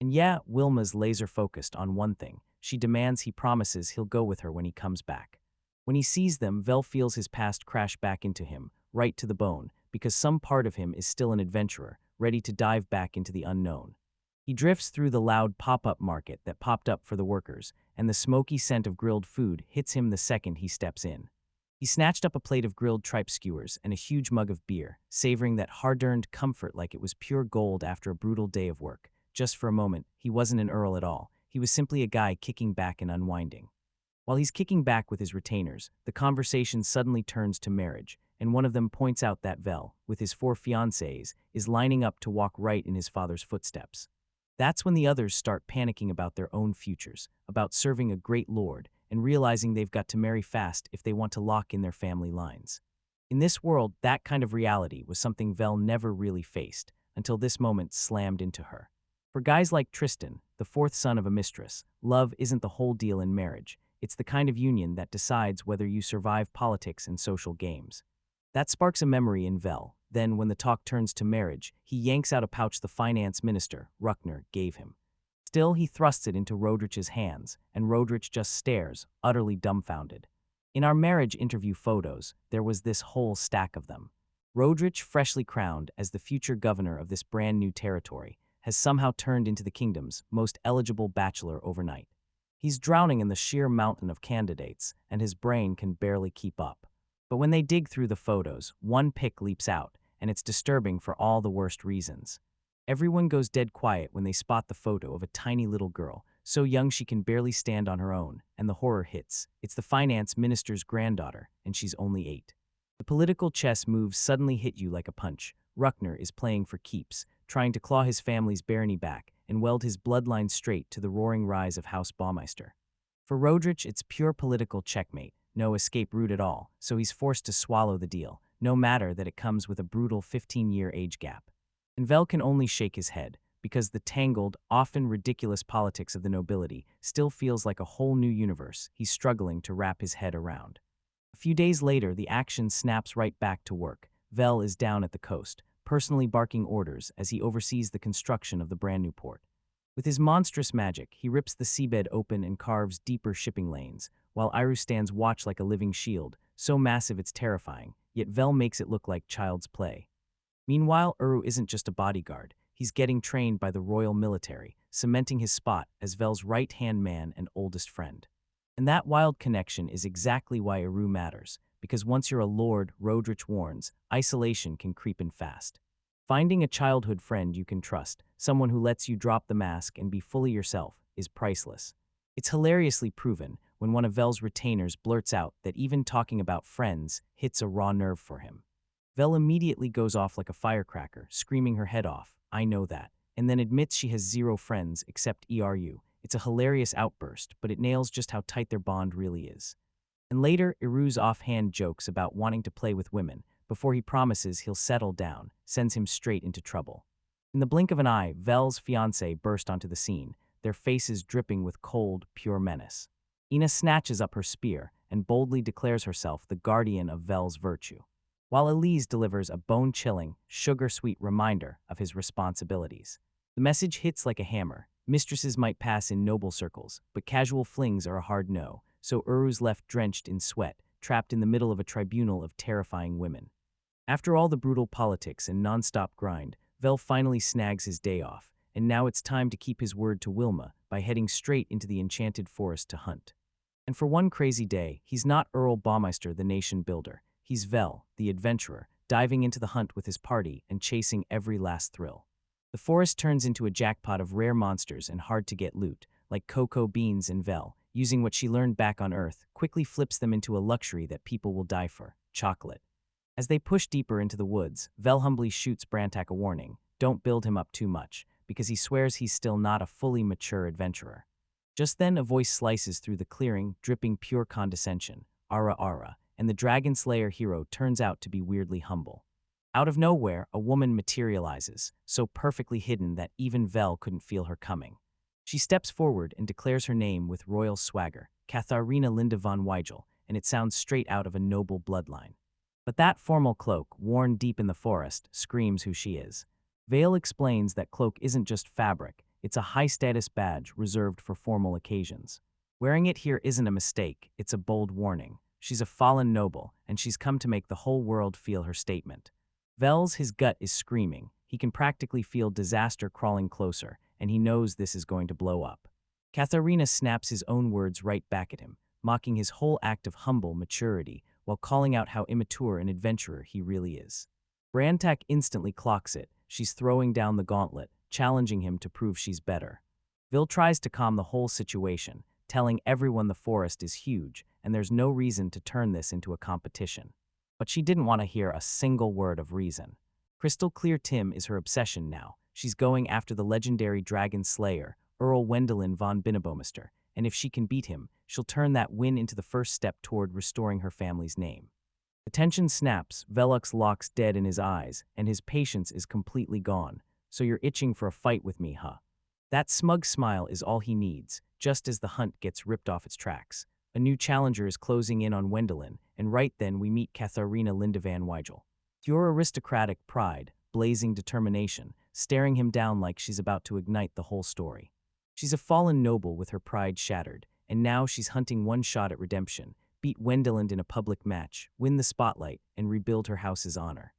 And yeah, Wilma's laser-focused on one thing. She demands he promises he'll go with her when he comes back. When he sees them, Vel feels his past crash back into him, right to the bone, because some part of him is still an adventurer, ready to dive back into the unknown. He drifts through the loud pop-up market that popped up for the workers, and the smoky scent of grilled food hits him the second he steps in. He snatched up a plate of grilled tripe skewers and a huge mug of beer, savoring that hard-earned comfort like it was pure gold after a brutal day of work. Just for a moment, he wasn't an earl at all. He was simply a guy kicking back and unwinding. While he's kicking back with his retainers, the conversation suddenly turns to marriage, and one of them points out that Vel, with his 4 fiancées, is lining up to walk right in his father's footsteps. That's when the others start panicking about their own futures, about serving a great lord, and realizing they've got to marry fast if they want to lock in their family lines. In this world, that kind of reality was something Vel never really faced, until this moment slammed into her. For guys like Tristan, the 4th son of a mistress, love isn't the whole deal in marriage. It's the kind of union that decides whether you survive politics and social games. That sparks a memory in Vel. Then, when the talk turns to marriage, he yanks out a pouch the finance minister, Ruckner, gave him. Still, he thrusts it into Roderich's hands, and Rodrich just stares, utterly dumbfounded. In our marriage interview photos, there was this whole stack of them. Rodrich, freshly crowned as the future governor of this brand new territory, has somehow turned into the kingdom's most eligible bachelor overnight. He's drowning in the sheer mountain of candidates, and his brain can barely keep up. But when they dig through the photos, one pic leaps out, and it's disturbing for all the worst reasons. Everyone goes dead quiet when they spot the photo of a tiny little girl, so young she can barely stand on her own, and the horror hits. It's the finance minister's granddaughter, and she's only 8. The political chess moves suddenly hit you like a punch. Ruckner is playing for keeps, trying to claw his family's barony back and weld his bloodline straight to the roaring rise of House Baumeister. For Rodrich, it's pure political checkmate, no escape route at all, so he's forced to swallow the deal, no matter that it comes with a brutal 15-year age gap. And Vel can only shake his head, because the tangled, often ridiculous politics of the nobility still feels like a whole new universe he's struggling to wrap his head around. A few days later, the action snaps right back to work. Vel is down at the coast, personally barking orders as he oversees the construction of the brand new port. With his monstrous magic, he rips the seabed open and carves deeper shipping lanes, while Iru stands watch like a living shield, so massive it's terrifying, yet Vel makes it look like child's play. Meanwhile, Uru isn't just a bodyguard. He's getting trained by the royal military, cementing his spot as Vel's right-hand man and oldest friend. And that wild connection is exactly why Uru matters, because once you're a lord, Rodrich warns, isolation can creep in fast. Finding a childhood friend you can trust, someone who lets you drop the mask and be fully yourself, is priceless. It's hilariously proven when one of Vel's retainers blurts out that even talking about friends hits a raw nerve for him. Vel immediately goes off like a firecracker, screaming her head off, "I know that," and then admits she has 0 friends except Eru. It's a hilarious outburst, but it nails just how tight their bond really is. And later, Iru's offhand jokes about wanting to play with women, before he promises he'll settle down, sends him straight into trouble. In the blink of an eye, Vel's fiancé burst onto the scene, their faces dripping with cold, pure menace. Ina snatches up her spear and boldly declares herself the guardian of Vel's virtue, while Elise delivers a bone-chilling, sugar-sweet reminder of his responsibilities. The message hits like a hammer. Mistresses might pass in noble circles, but casual flings are a hard no, so Uru's left drenched in sweat, trapped in the middle of a tribunal of terrifying women. After all the brutal politics and non-stop grind, Vel finally snags his day off, and now it's time to keep his word to Wilma by heading straight into the enchanted forest to hunt. And for one crazy day, he's not Earl Baumeister, the nation builder. He's Vel, the adventurer, diving into the hunt with his party and chasing every last thrill. The forest turns into a jackpot of rare monsters and hard-to-get loot, like cocoa beans, and Vel, using what she learned back on Earth, quickly flips them into a luxury that people will die for: chocolate. As they push deeper into the woods, Vel humbly shoots Brantak a warning: don't build him up too much, because he swears he's still not a fully mature adventurer. Just then, a voice slices through the clearing, dripping pure condescension: "Ara Ara," and the Dragon Slayer hero turns out to be weirdly humble. Out of nowhere, a woman materializes, so perfectly hidden that even Vel couldn't feel her coming. She steps forward and declares her name with royal swagger: Katharina Linda von Weigel, and it sounds straight out of a noble bloodline. But that formal cloak, worn deep in the forest, screams who she is. Vale explains that cloak isn't just fabric, it's a high-status badge reserved for formal occasions. Wearing it here isn't a mistake, it's a bold warning. She's a fallen noble, and she's come to make the whole world feel her statement. His gut is screaming. He can practically feel disaster crawling closer, and he knows this is going to blow up. Katharina snaps his own words right back at him, mocking his whole act of humble maturity, while calling out how immature an adventurer he really is. Brantak instantly clocks it. She's throwing down the gauntlet, challenging him to prove she's better. Vil tries to calm the whole situation, telling everyone the forest is huge, and there's no reason to turn this into a competition. But she didn't want to hear a single word of reason. Crystal Clear Tim is her obsession now. She's going after the legendary Dragon Slayer, Earl Wendelin von Binnebomister, and if she can beat him, she'll turn that win into the first step toward restoring her family's name. The tension snaps, Velux locks dead in his eyes, and his patience is completely gone. "So you're itching for a fight with me, huh?" That smug smile is all he needs, just as the hunt gets ripped off its tracks. A new challenger is closing in on Wendelin, and right then we meet Katharina Linda van Weigel. Pure aristocratic pride, blazing determination, staring him down like she's about to ignite the whole story. She's a fallen noble with her pride shattered, and now she's hunting one shot at redemption, beat Wendelin in a public match, win the spotlight, and rebuild her house's honor.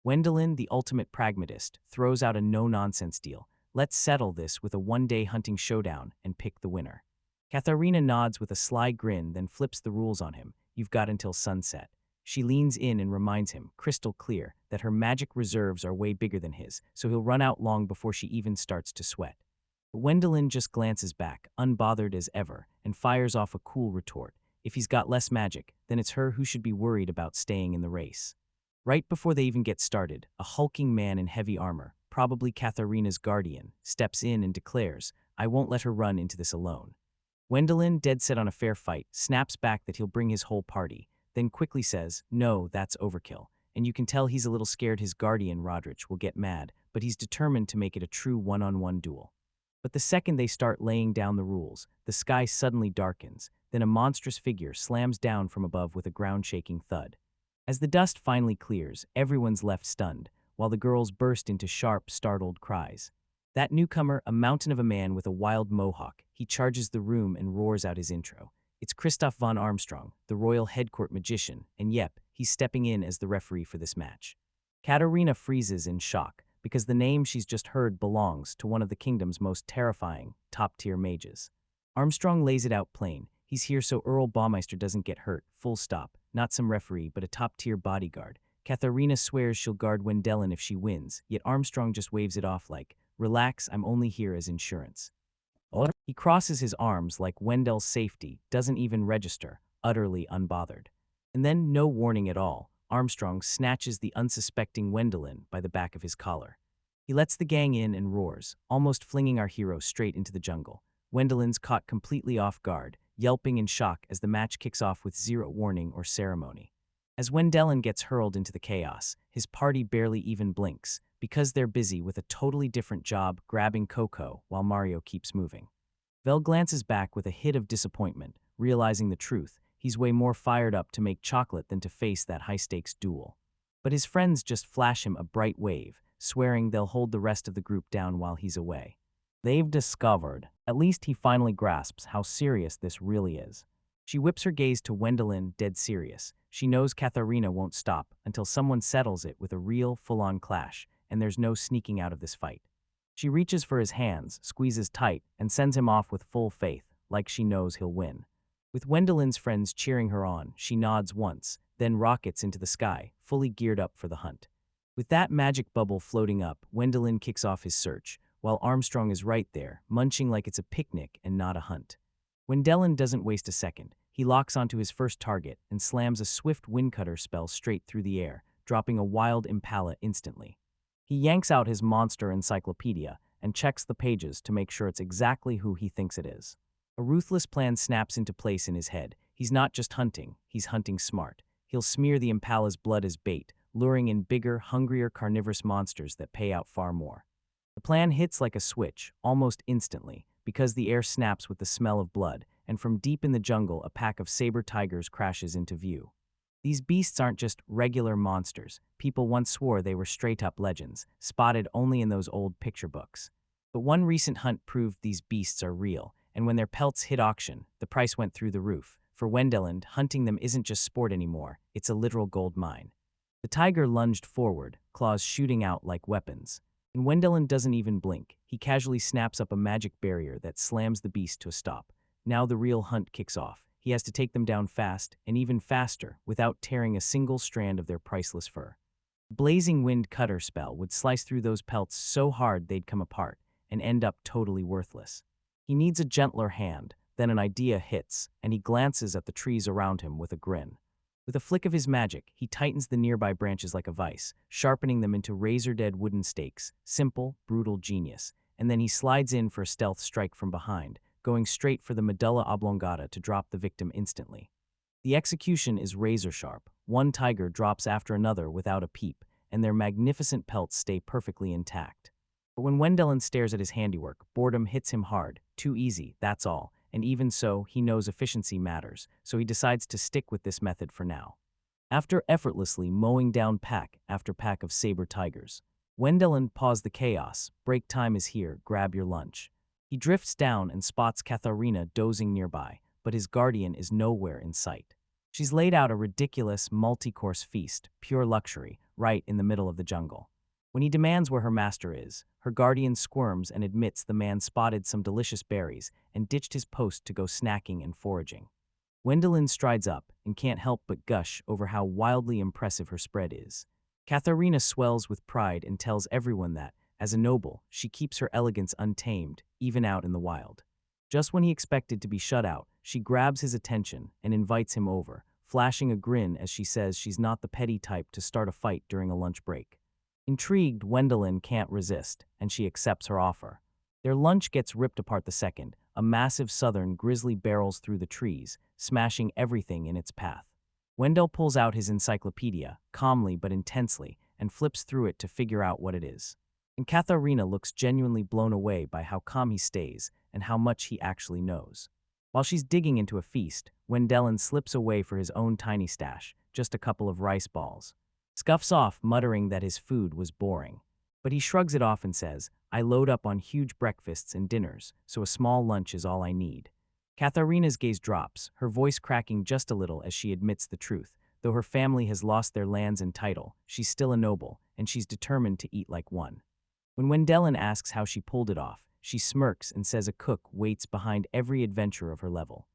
Wendelin, the ultimate pragmatist, throws out a no-nonsense deal. Let's settle this with a one-day hunting showdown and pick the winner. Katharina nods with a sly grin, then flips the rules on him. You've got until sunset. She leans in and reminds him, crystal clear, that her magic reserves are way bigger than his, so he'll run out long before she even starts to sweat. But Wendelin just glances back, unbothered as ever, and fires off a cool retort. If he's got less magic, then it's her who should be worried about staying in the race. Right before they even get started, a hulking man in heavy armor, probably Katharina's guardian, steps in and declares, I won't let her run into this alone. Wendelin, dead set on a fair fight, snaps back that he'll bring his whole party, then quickly says, no, that's overkill. And you can tell he's a little scared his guardian, Rodrich, will get mad, but he's determined to make it a true one-on-one duel. But the second they start laying down the rules, the sky suddenly darkens, then a monstrous figure slams down from above with a ground-shaking thud. As the dust finally clears, everyone's left stunned, while the girls burst into sharp, startled cries. That newcomer, a mountain of a man with a wild mohawk, he charges the room and roars out his intro. It's Christoph von Armstrong, the royal headcourt magician, and yep, he's stepping in as the referee for this match. Katarina freezes in shock, because the name she's just heard belongs to one of the kingdom's most terrifying, top-tier mages. Armstrong lays it out plain. He's here so Earl Baumeister doesn't get hurt, full stop. Not some referee, but a top-tier bodyguard. Katharina swears she'll guard Wendelin if she wins, yet Armstrong just waves it off like, relax, I'm only here as insurance. He crosses his arms like Wendel's safety doesn't even register, utterly unbothered. And then, no warning at all, Armstrong snatches the unsuspecting Wendelin by the back of his collar. He lets the gang in and roars, almost flinging our hero straight into the jungle. Wendelin's caught completely off guard, yelping in shock as the match kicks off with zero warning or ceremony. As Wendelin gets hurled into the chaos, his party barely even blinks, because they're busy with a totally different job grabbing Coco while Mario keeps moving. Vel glances back with a hit of disappointment, realizing the truth. He's way more fired up to make chocolate than to face that high-stakes duel. But his friends just flash him a bright wave, swearing they'll hold the rest of the group down while he's away. They've discovered. At least he finally grasps how serious this really is. She whips her gaze to Wendelin, dead serious. She knows Katharina won't stop until someone settles it with a real, full-on clash, and there's no sneaking out of this fight. She reaches for his hands, squeezes tight, and sends him off with full faith, like she knows he'll win. With Wendelin's friends cheering her on, she nods once, then rockets into the sky, fully geared up for the hunt. With that magic bubble floating up, Wendelin kicks off his search, while Armstrong is right there, munching like it's a picnic and not a hunt. Wendelin doesn't waste a second. He locks onto his first target and slams a swift windcutter spell straight through the air, dropping a wild impala instantly. He yanks out his monster encyclopedia and checks the pages to make sure it's exactly who he thinks it is. A ruthless plan snaps into place in his head. He's not just hunting, he's hunting smart. He'll smear the impala's blood as bait, luring in bigger, hungrier carnivorous monsters that pay out far more. The plan hits like a switch, almost instantly, because the air snaps with the smell of blood, and from deep in the jungle a pack of saber tigers crashes into view. These beasts aren't just regular monsters. People once swore they were straight-up legends, spotted only in those old picture books. But one recent hunt proved these beasts are real, and when their pelts hit auction, the price went through the roof. For Wendelin, hunting them isn't just sport anymore, it's a literal gold mine. The tiger lunged forward, claws shooting out like weapons. And Wendelin doesn't even blink. He casually snaps up a magic barrier that slams the beast to a stop. Now the real hunt kicks off. He has to take them down fast, and even faster, without tearing a single strand of their priceless fur. Blazing wind cutter spell would slice through those pelts so hard they'd come apart, and end up totally worthless. He needs a gentler hand, then an idea hits, and he glances at the trees around him with a grin. With a flick of his magic, he tightens the nearby branches like a vice, sharpening them into razor-dead wooden stakes. Simple, brutal genius. And then he slides in for a stealth strike from behind, going straight for the medulla oblongata to drop the victim instantly. The execution is razor-sharp. One tiger drops after another without a peep, and their magnificent pelts stay perfectly intact. But when Wendelin stares at his handiwork, boredom hits him hard. Too easy, that's all. and even so, he knows efficiency matters, so he decides to stick with this method for now. After effortlessly mowing down pack after pack of saber tigers, Wendelin paused the chaos. Break time is here, grab your lunch. He drifts down and spots Katharina dozing nearby, but his guardian is nowhere in sight. She's laid out a ridiculous multi-course feast, pure luxury, right in the middle of the jungle. When he demands where her master is, her guardian squirms and admits the man spotted some delicious berries and ditched his post to go snacking and foraging. Wendelin strides up and can't help but gush over how wildly impressive her spread is. Katharina swells with pride and tells everyone that, as a noble, she keeps her elegance untamed, even out in the wild. Just when he expected to be shut out, she grabs his attention and invites him over, flashing a grin as she says she's not the petty type to start a fight during a lunch break. Intrigued, Wendelin can't resist, and she accepts her offer. Their lunch gets ripped apart the second. A massive southern grizzly barrels through the trees, smashing everything in its path. Wendell pulls out his encyclopedia, calmly but intensely, and flips through it to figure out what it is. And Katharina looks genuinely blown away by how calm he stays and how much he actually knows. While she's digging into a feast, Wendelin slips away for his own tiny stash, just a couple of rice balls. Scuffs off, muttering that his food was boring. But he shrugs it off and says, I load up on huge breakfasts and dinners, so a small lunch is all I need. Katharina's gaze drops, her voice cracking just a little as she admits the truth. Though her family has lost their lands and title, she's still a noble, and she's determined to eat like one. When Wendelin asks how she pulled it off, she smirks and says a cook waits behind every adventure of her level.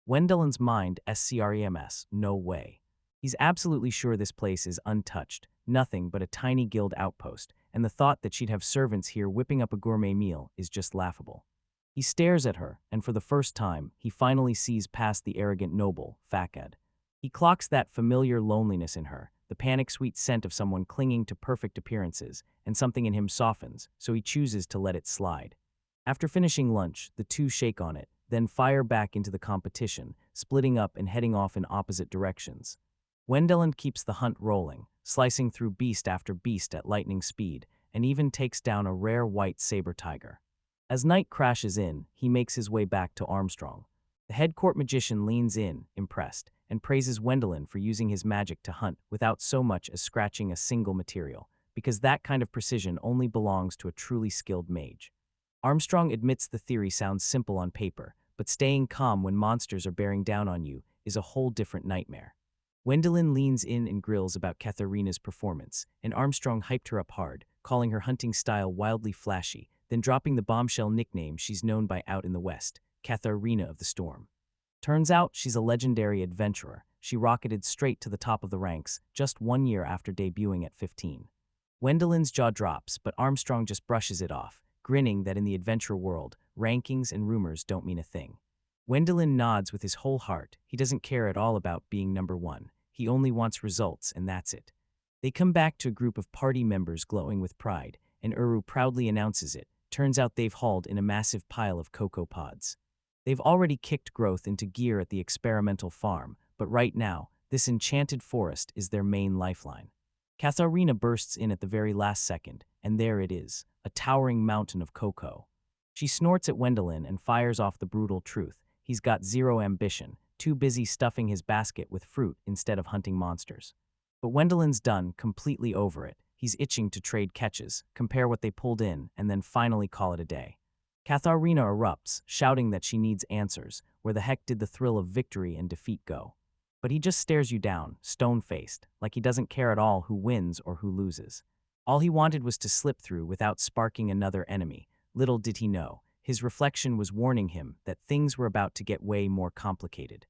Wendelin's mind screms, no way. He's absolutely sure this place is untouched, nothing but a tiny guild outpost, and the thought that she'd have servants here whipping up a gourmet meal is just laughable. He stares at her, and for the first time, he finally sees past the arrogant noble, Fakad. He clocks that familiar loneliness in her, the panic-sweet scent of someone clinging to perfect appearances, and something in him softens, so he chooses to let it slide. After finishing lunch, the two shake on it, then fire back into the competition, splitting up and heading off in opposite directions. Wendelin keeps the hunt rolling, slicing through beast after beast at lightning speed, and even takes down a rare white saber tiger. As night crashes in, he makes his way back to Armstrong. The head court magician leans in, impressed, and praises Wendelin for using his magic to hunt without so much as scratching a single material, because that kind of precision only belongs to a truly skilled mage. Armstrong admits the theory sounds simple on paper, but staying calm when monsters are bearing down on you is a whole different nightmare. Wendelin leans in and grills about Katharina's performance, and Armstrong hyped her up hard, calling her hunting style wildly flashy, then dropping the bombshell nickname she's known by out in the West, Katharina of the Storm. Turns out she's a legendary adventurer. She rocketed straight to the top of the ranks just 1 year after debuting at 15. Wendelin's jaw drops, but Armstrong just brushes it off, grinning that in the adventure world, rankings and rumors don't mean a thing. Wendelin nods with his whole heart. He doesn't care at all about being number one. He only wants results, and that's it. They come back to a group of party members glowing with pride, and Uru proudly announces it. Turns out they've hauled in a massive pile of cocoa pods. They've already kicked growth into gear at the experimental farm, but right now, this enchanted forest is their main lifeline. Katharina bursts in at the very last second, and there it is, a towering mountain of cocoa. She snorts at Wendelin and fires off the brutal truth. He's got zero ambition, too busy stuffing his basket with fruit instead of hunting monsters. But Wendelin's done, completely over it. He's itching to trade catches, compare what they pulled in, and then finally call it a day. Katharina erupts, shouting that she needs answers. Where the heck did the thrill of victory and defeat go? But he just stares you down, stone-faced, like he doesn't care at all who wins or who loses. All he wanted was to slip through without sparking another enemy. Little did he know, his reflection was warning him that things were about to get way more complicated.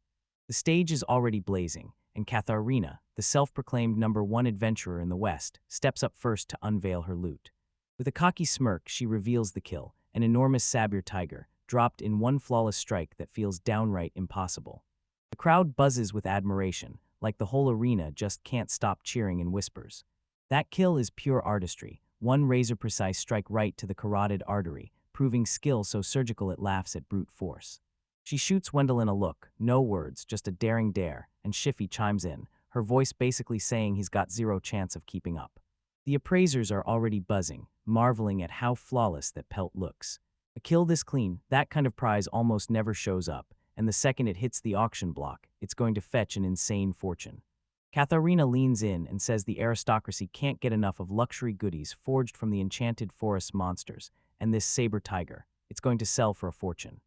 The stage is already blazing, and Katharina, the self-proclaimed #1 adventurer in the West, steps up first to unveil her loot. With a cocky smirk, she reveals the kill, an enormous saber tiger, dropped in one flawless strike that feels downright impossible. The crowd buzzes with admiration, like the whole arena just can't stop cheering in whispers. That kill is pure artistry, one razor-precise strike right to the carotid artery, proving skill so surgical it laughs at brute force. She shoots Wendelin a look, no words, just a daring dare, and Shiffy chimes in, her voice basically saying he's got zero chance of keeping up. The appraisers are already buzzing, marveling at how flawless that pelt looks. A kill this clean, that kind of prize almost never shows up, and the second it hits the auction block, it's going to fetch an insane fortune. Katharina leans in and says the aristocracy can't get enough of luxury goodies forged from the enchanted forest monsters, and this saber tiger, it's going to sell for a fortune.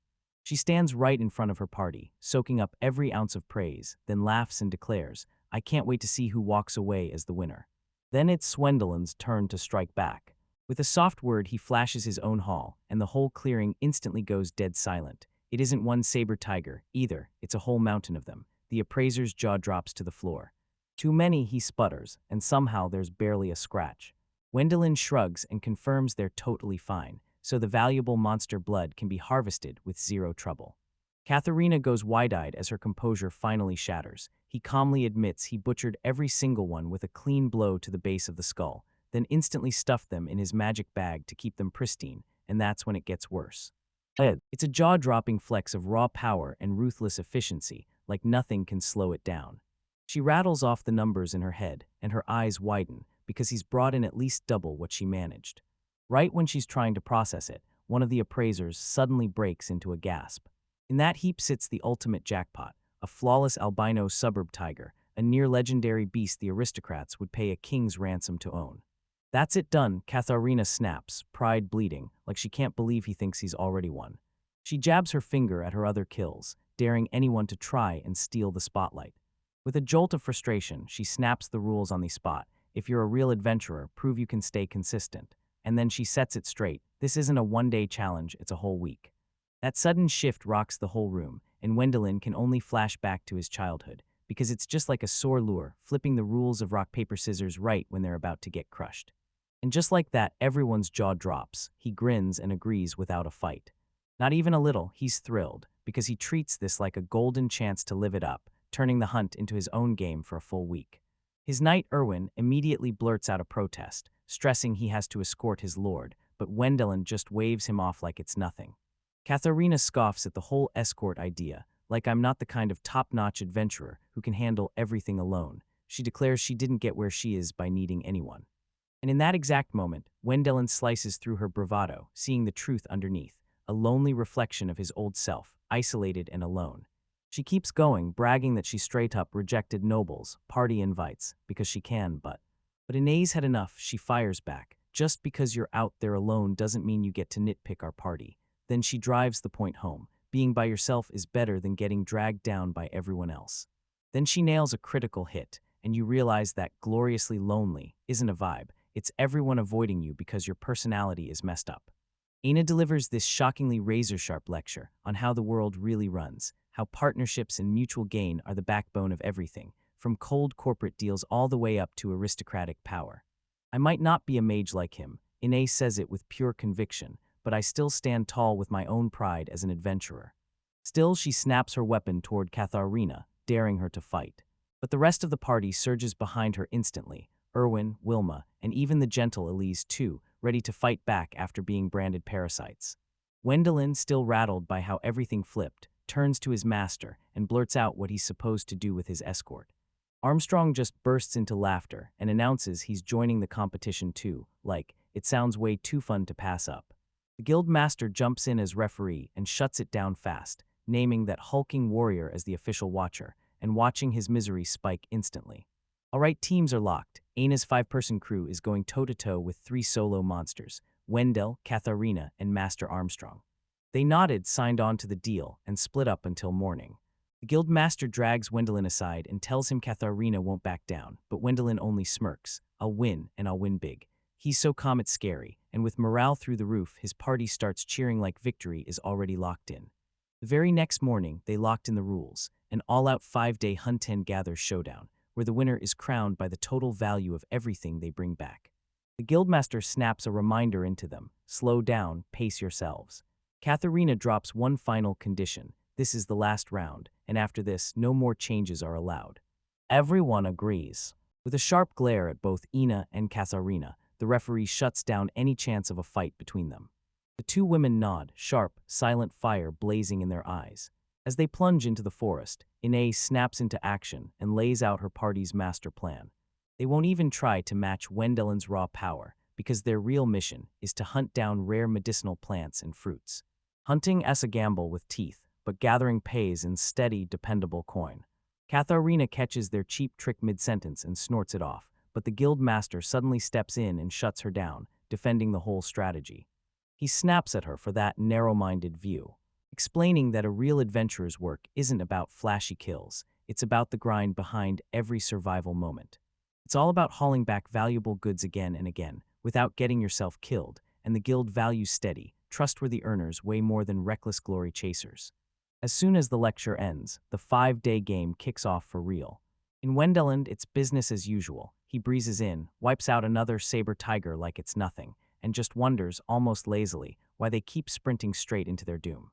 She stands right in front of her party, soaking up every ounce of praise, then laughs and declares, I can't wait to see who walks away as the winner. Then it's Swendolin's turn to strike back. With a soft word, he flashes his own haul, and the whole clearing instantly goes dead silent. It isn't one saber tiger, either, it's a whole mountain of them. The appraiser's jaw drops to the floor. Too many, he sputters, and somehow there's barely a scratch. Gwendolyn shrugs and confirms they're totally fine, so the valuable monster blood can be harvested with zero trouble. Katharina goes wide-eyed as her composure finally shatters. He calmly admits he butchered every single one with a clean blow to the base of the skull, then instantly stuffed them in his magic bag to keep them pristine, and that's when it gets worse. It's a jaw-dropping flex of raw power and ruthless efficiency, like nothing can slow it down. She rattles off the numbers in her head, and her eyes widen, because he's brought in at least double what she managed. Right when she's trying to process it, one of the appraisers suddenly breaks into a gasp. In that heap sits the ultimate jackpot, a flawless albino suburb tiger, a near-legendary beast the aristocrats would pay a king's ransom to own. That's it done, Katharina snaps, pride bleeding, like she can't believe he thinks he's already won. She jabs her finger at her other kills, daring anyone to try and steal the spotlight. With a jolt of frustration, she snaps the rules on the spot. If you're a real adventurer, prove you can stay consistent. And then she sets it straight. This isn't a one-day challenge, it's a whole week. That sudden shift rocks the whole room, and Gwendolyn can only flash back to his childhood, because it's just like a sore lure, flipping the rules of rock, paper, scissors right when they're about to get crushed. And just like that, everyone's jaw drops. He grins and agrees without a fight. Not even a little, he's thrilled, because he treats this like a golden chance to live it up, turning the hunt into his own game for a full week. His knight Erwin immediately blurts out a protest, stressing he has to escort his lord, but Gwendolyn just waves him off like it's nothing. Katharina scoffs at the whole escort idea, like I'm not the kind of top-notch adventurer who can handle everything alone. She declares she didn't get where she is by needing anyone. And in that exact moment, Gwendolyn slices through her bravado, seeing the truth underneath, a lonely reflection of his old self, isolated and alone. She keeps going, bragging that she straight-up rejected nobles, party invites, because she can, but Inez had enough. She fires back. Just because you're out there alone doesn't mean you get to nitpick our party. Then she drives the point home. Being by yourself is better than getting dragged down by everyone else. Then she nails a critical hit, and you realize that gloriously lonely isn't a vibe. It's everyone avoiding you because your personality is messed up. Aina delivers this shockingly razor-sharp lecture on how the world really runs, how partnerships and mutual gain are the backbone of everything, from cold corporate deals all the way up to aristocratic power. I might not be a mage like him, Inez says it with pure conviction, but I still stand tall with my own pride as an adventurer. Still, she snaps her weapon toward Katharina, daring her to fight. But the rest of the party surges behind her instantly, Erwin, Wilma, and even the gentle Elise too, ready to fight back after being branded parasites. Gwendolyn, still rattled by how everything flipped, turns to his master and blurts out what he's supposed to do with his escort. Armstrong just bursts into laughter and announces he's joining the competition too, like, it sounds way too fun to pass up. The guild master jumps in as referee and shuts it down fast, naming that hulking warrior as the official watcher, and watching his misery spike instantly. Alright, teams are locked. Aina's 5-person crew is going toe-to-toe with 3 solo monsters, Wendell, Katharina, and Master Armstrong. They nodded, signed on to the deal, and split up until morning. The guild master drags Gwendolyn aside and tells him Katharina won't back down, but Gwendolyn only smirks. I'll win, and I'll win big. He's so calm it's scary, and with morale through the roof, his party starts cheering like victory is already locked in. The very next morning, they locked in the rules, an all-out 5-day hunt-and-gather showdown, where the winner is crowned by the total value of everything they bring back. The guildmaster snaps a reminder into them, slow down, pace yourselves. Katharina drops one final condition. This is the last round, and after this, no more changes are allowed. Everyone agrees. With a sharp glare at both Ina and Katharina, the referee shuts down any chance of a fight between them. The 2 women nod, sharp, silent fire blazing in their eyes. As they plunge into the forest, Inez snaps into action and lays out her party's master plan. They won't even try to match Gwendolyn's raw power, because their real mission is to hunt down rare medicinal plants and fruits. Hunting as a gamble with teeth, but gathering pays in steady, dependable coin. Katharina catches their cheap trick mid-sentence and snorts it off, but the guild master suddenly steps in and shuts her down, defending the whole strategy. He snaps at her for that narrow-minded view, explaining that a real adventurer's work isn't about flashy kills, it's about the grind behind every survival moment. It's all about hauling back valuable goods again and again, without getting yourself killed, and the guild values steady, trustworthy earners way more than reckless glory chasers. As soon as the lecture ends, the 5-day game kicks off for real. In Wendeland, it's business as usual. He breezes in, wipes out another saber tiger like it's nothing, and just wonders, almost lazily, why they keep sprinting straight into their doom.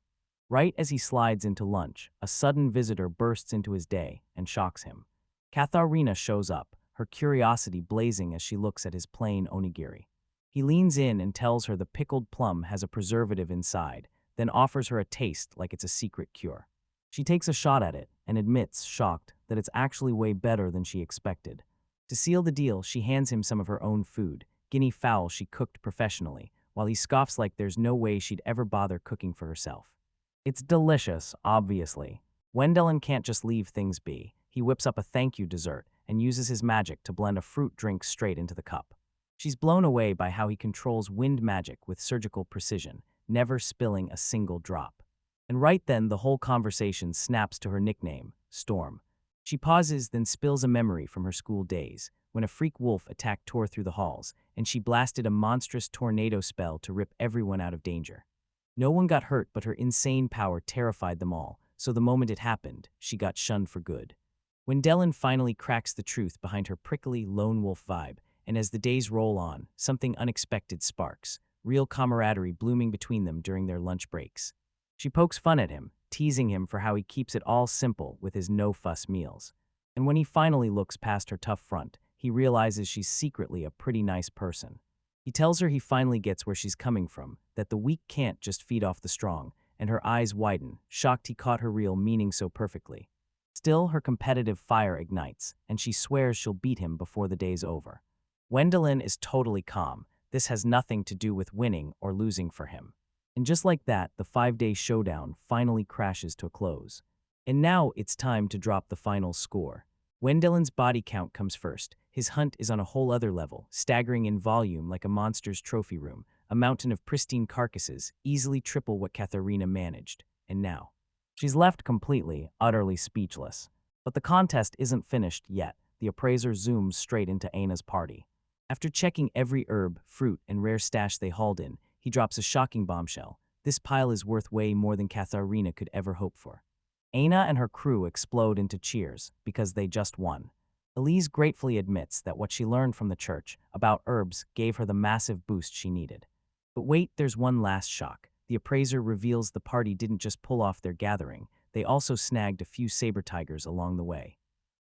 Right as he slides into lunch, a sudden visitor bursts into his day and shocks him. Katharina shows up, her curiosity blazing as she looks at his plain onigiri. He leans in and tells her the pickled plum has a preservative inside, then offers her a taste like it's a secret cure. She takes a shot at it and admits, shocked, that it's actually way better than she expected. To seal the deal, she hands him some of her own food, guinea fowl she cooked professionally, while he scoffs like there's no way she'd ever bother cooking for herself. It's delicious, obviously. Wendelin can't just leave things be. He whips up a thank you dessert and uses his magic to blend a fruit drink straight into the cup. She's blown away by how he controls wind magic with surgical precision, never spilling a single drop. And right then, the whole conversation snaps to her nickname, Storm. She pauses, then spills a memory from her school days, when a freak wolf attack tore through the halls, and she blasted a monstrous tornado spell to rip everyone out of danger. No one got hurt, but her insane power terrified them all, so the moment it happened, she got shunned for good. When Dylan finally cracks the truth behind her prickly lone wolf vibe, and as the days roll on, something unexpected sparks, real camaraderie blooming between them during their lunch breaks. She pokes fun at him, teasing him for how he keeps it all simple with his no-fuss meals. And when he finally looks past her tough front, he realizes she's secretly a pretty nice person. He tells her he finally gets where she's coming from, that the weak can't just feed off the strong, and her eyes widen, shocked he caught her real meaning so perfectly. Still, her competitive fire ignites, and she swears she'll beat him before the day's over. Wendelin is totally calm. This has nothing to do with winning or losing for him. And just like that, the 5-day showdown finally crashes to a close. And now it's time to drop the final score. Wendelin's body count comes first. His hunt is on a whole other level, staggering in volume like a monster's trophy room, a mountain of pristine carcasses, easily triple what Katharina managed. And now, she's left completely, utterly speechless. But the contest isn't finished yet. The appraiser zooms straight into Aina's party. After checking every herb, fruit, and rare stash they hauled in, he drops a shocking bombshell. This pile is worth way more than Katharina could ever hope for. Aina and her crew explode into cheers because they just won. Elise gratefully admits that what she learned from the church about herbs gave her the massive boost she needed. But wait, there's one last shock. The appraiser reveals the party didn't just pull off their gathering, they also snagged a few saber tigers along the way.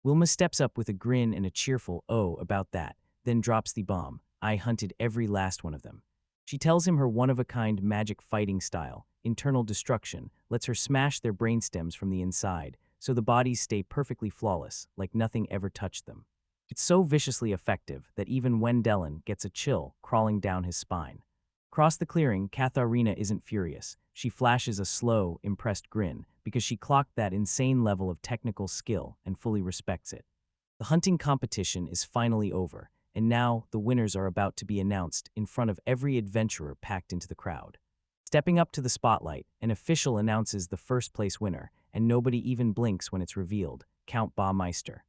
Wilma steps up with a grin and a cheerful "oh" about that, then drops the bomb. I hunted every last one of them. She tells him her one-of-a-kind magic fighting style, internal destruction, lets her smash their brainstems from the inside, so the bodies stay perfectly flawless, like nothing ever touched them. It's so viciously effective that even Wendelin gets a chill crawling down his spine. Across the clearing, Katharina isn't furious. She flashes a slow, impressed grin because she clocked that insane level of technical skill and fully respects it. The hunting competition is finally over, and now the winners are about to be announced in front of every adventurer packed into the crowd. Stepping up to the spotlight, an official announces the first-place winner, and nobody even blinks when it's revealed, Count Baumeister.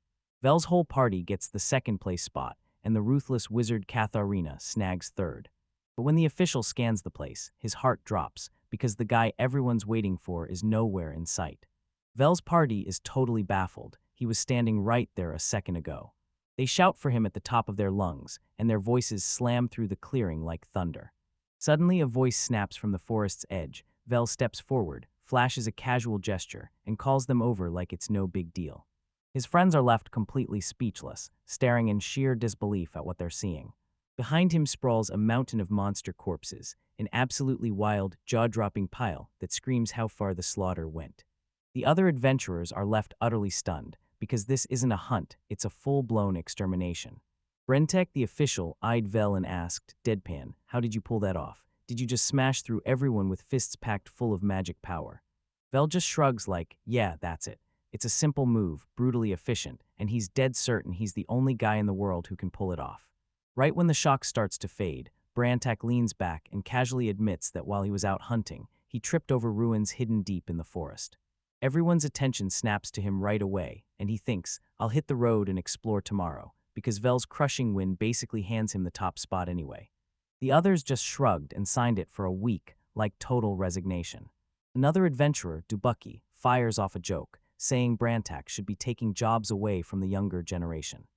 Vel's whole party gets the second-place spot, and the ruthless wizard Katharina snags third. But when the official scans the place, his heart drops, because the guy everyone's waiting for is nowhere in sight. Vel's party is totally baffled. He was standing right there a second ago. They shout for him at the top of their lungs, and their voices slam through the clearing like thunder. Suddenly, a voice snaps from the forest's edge. Vel steps forward, flashes a casual gesture, and calls them over like it's no big deal. His friends are left completely speechless, staring in sheer disbelief at what they're seeing. Behind him sprawls a mountain of monster corpses, an absolutely wild, jaw-dropping pile that screams how far the slaughter went. The other adventurers are left utterly stunned, because this isn't a hunt, it's a full-blown extermination. Brentek, the official, eyed Vel and asked, deadpan, how did you pull that off? Did you just smash through everyone with fists packed full of magic power? Vel just shrugs like, yeah, that's it. It's a simple move, brutally efficient, and he's dead certain he's the only guy in the world who can pull it off. Right when the shock starts to fade, Brantak leans back and casually admits that while he was out hunting, he tripped over ruins hidden deep in the forest. Everyone's attention snaps to him right away, and he thinks, I'll hit the road and explore tomorrow, because Vel's crushing win basically hands him the top spot anyway. The others just shrugged and signed it for a week, like total resignation. Another adventurer, Dubucky, fires off a joke, saying Brantak should be taking jobs away from the younger generation.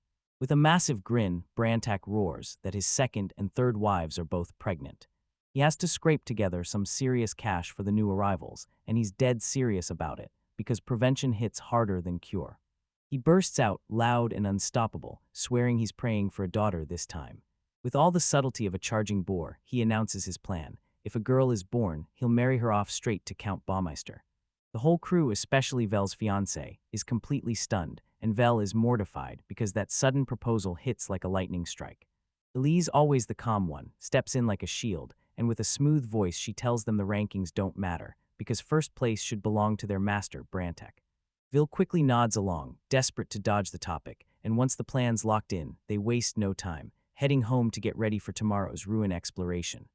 With a massive grin, Brantak roars that his second and third wives are both pregnant. He has to scrape together some serious cash for the new arrivals, and he's dead serious about it, because prevention hits harder than cure. He bursts out, loud and unstoppable, swearing he's praying for a daughter this time. With all the subtlety of a charging boar, he announces his plan. If a girl is born, he'll marry her off straight to Count Baumeister. The whole crew, especially Vel's fiancée, is completely stunned, and Vel is mortified because that sudden proposal hits like a lightning strike. Elise, always the calm one, steps in like a shield, and with a smooth voice she tells them the rankings don't matter, because first place should belong to their master, Brantek. Vil quickly nods along, desperate to dodge the topic, and once the plan's locked in, they waste no time, heading home to get ready for tomorrow's ruin exploration.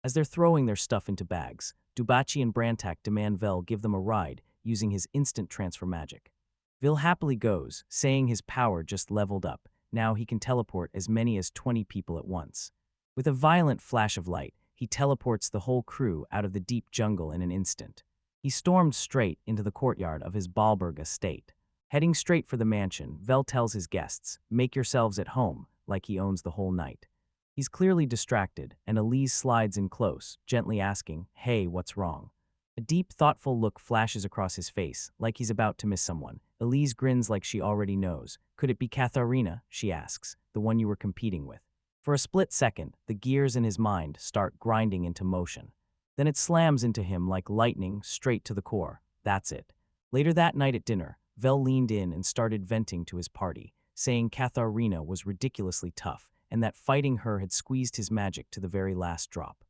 As they're throwing their stuff into bags, Dubachi and Brantak demand Vel give them a ride using his instant transfer magic. Vil happily goes, saying his power just leveled up. Now he can teleport as many as 20 people at once. With a violent flash of light, he teleports the whole crew out of the deep jungle in an instant. He stormed straight into the courtyard of his Baalberg estate. Heading straight for the mansion, Vel tells his guests, make yourselves at home, like he owns the whole night. He's clearly distracted, and Elise slides in close, gently asking, hey, what's wrong? A deep, thoughtful look flashes across his face, like he's about to miss someone. Elise grins like she already knows. Could it be Katharina, she asks, the one you were competing with? For a split second, the gears in his mind start grinding into motion. Then it slams into him like lightning, straight to the core. That's it. Later that night at dinner, Vel leaned in and started venting to his party, saying Katharina was ridiculously tough, and that fighting her had squeezed his magic to the very last drop.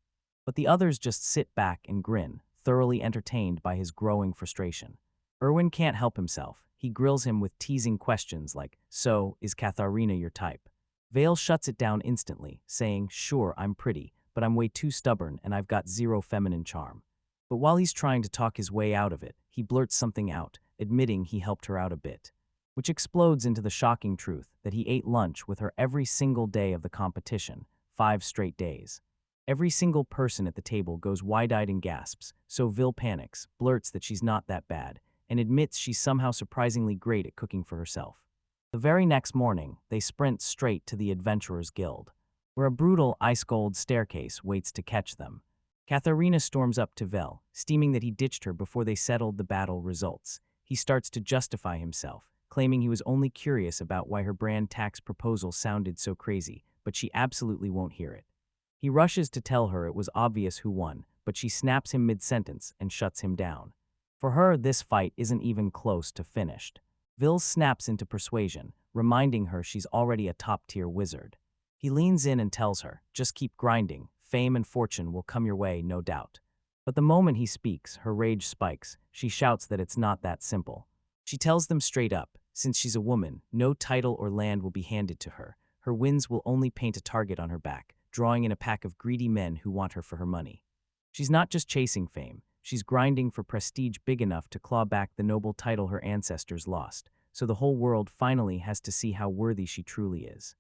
But the others just sit back and grin, thoroughly entertained by his growing frustration. Erwin can't help himself. He grills him with teasing questions like, so, is Katharina your type? Vale shuts it down instantly, saying, sure, I'm pretty, but I'm way too stubborn and I've got zero feminine charm. But while he's trying to talk his way out of it, he blurts something out, admitting he helped her out a bit, which explodes into the shocking truth that he ate lunch with her every single day of the competition, 5 straight days. Every single person at the table goes wide-eyed and gasps, so Vil panics, blurts that she's not that bad, and admits she's somehow surprisingly great at cooking for herself. The very next morning, they sprint straight to the Adventurers Guild, where a brutal ice-cold staircase waits to catch them. Katharina storms up to Vel, steaming that he ditched her before they settled the battle results. He starts to justify himself, claiming he was only curious about why her brand tax proposal sounded so crazy, but she absolutely won't hear it. He rushes to tell her it was obvious who won, but she snaps him mid-sentence and shuts him down. For her, this fight isn't even close to finished. Vil snaps into persuasion, reminding her she's already a top-tier wizard. He leans in and tells her, just keep grinding, fame and fortune will come your way, no doubt. But the moment he speaks, her rage spikes. She shouts that it's not that simple. She tells them straight up, since she's a woman, no title or land will be handed to her. Her wins will only paint a target on her back, drawing in a pack of greedy men who want her for her money. She's not just chasing fame, she's grinding for prestige big enough to claw back the noble title her ancestors lost, so the whole world finally has to see how worthy she truly is.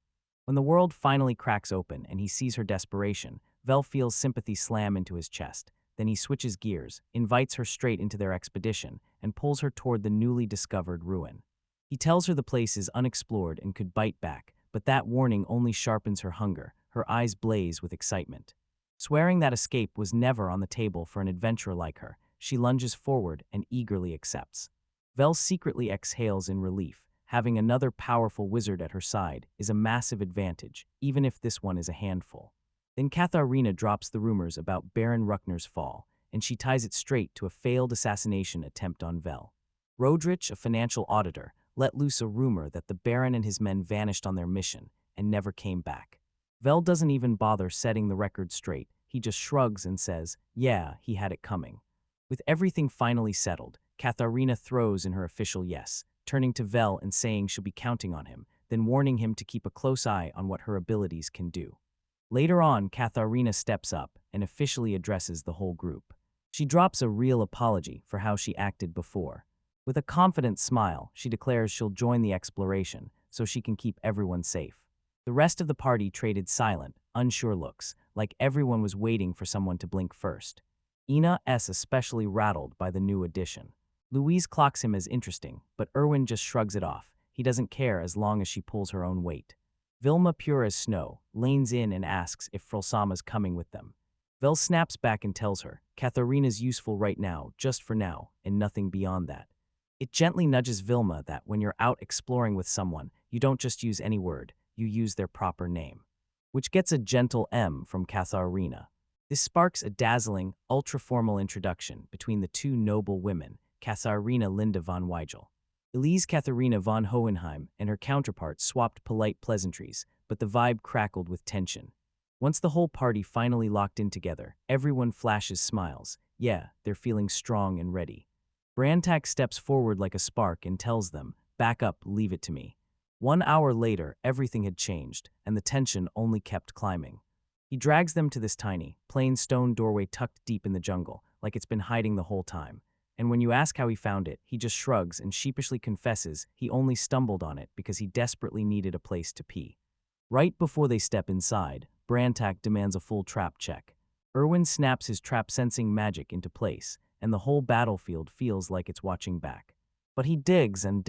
When the world finally cracks open and he sees her desperation, Vel feels sympathy slam into his chest. Then he switches gears, invites her straight into their expedition, and pulls her toward the newly discovered ruin. He tells her the place is unexplored and could bite back, but that warning only sharpens her hunger. Her eyes blaze with excitement. Swearing that escape was never on the table for an adventurer like her, she lunges forward and eagerly accepts. Vel secretly exhales in relief. Having another powerful wizard at her side is a massive advantage, even if this one is a handful. Then Katharina drops the rumors about Baron Ruckner's fall, and she ties it straight to a failed assassination attempt on Vel. Rodrich, a financial auditor, let loose a rumor that the Baron and his men vanished on their mission, and never came back. Vel doesn't even bother setting the record straight. He just shrugs and says, yeah, he had it coming. With everything finally settled, Katharina throws in her official yes, turning to Vel and saying she'll be counting on him, then warning him to keep a close eye on what her abilities can do. Later on, Katharina steps up and officially addresses the whole group. She drops a real apology for how she acted before. With a confident smile, she declares she'll join the exploration so she can keep everyone safe. The rest of the party traded silent, unsure looks, like everyone was waiting for someone to blink first. Ina is especially rattled by the new addition. Louise clocks him as interesting, but Erwin just shrugs it off. He doesn't care as long as she pulls her own weight. Vilma, pure as snow, lanes in and asks if Frolsama's coming with them. Vel snaps back and tells her, Katharina's useful right now, just for now, and nothing beyond that. It gently nudges Vilma that when you're out exploring with someone, you don't just use any word, you use their proper name. Which gets a gentle M from Katharina. This sparks a dazzling, ultra-formal introduction between the two noble women, Katharina Linda von Weigel. Elise Katharina von Hohenheim and her counterpart swapped polite pleasantries, but the vibe crackled with tension. Once the whole party finally locked in together, everyone flashes smiles. Yeah, they're feeling strong and ready. Brantak steps forward like a spark and tells them, back up, leave it to me. 1 hour later, everything had changed, and the tension only kept climbing. He drags them to this tiny, plain stone doorway tucked deep in the jungle, like it's been hiding the whole time. And when you ask how he found it, he just shrugs and sheepishly confesses he only stumbled on it because he desperately needed a place to pee. Right before they step inside, Brantak demands a full trap check. Erwin snaps his trap-sensing magic into place, and the whole battlefield feels like it's watching back. But he digs and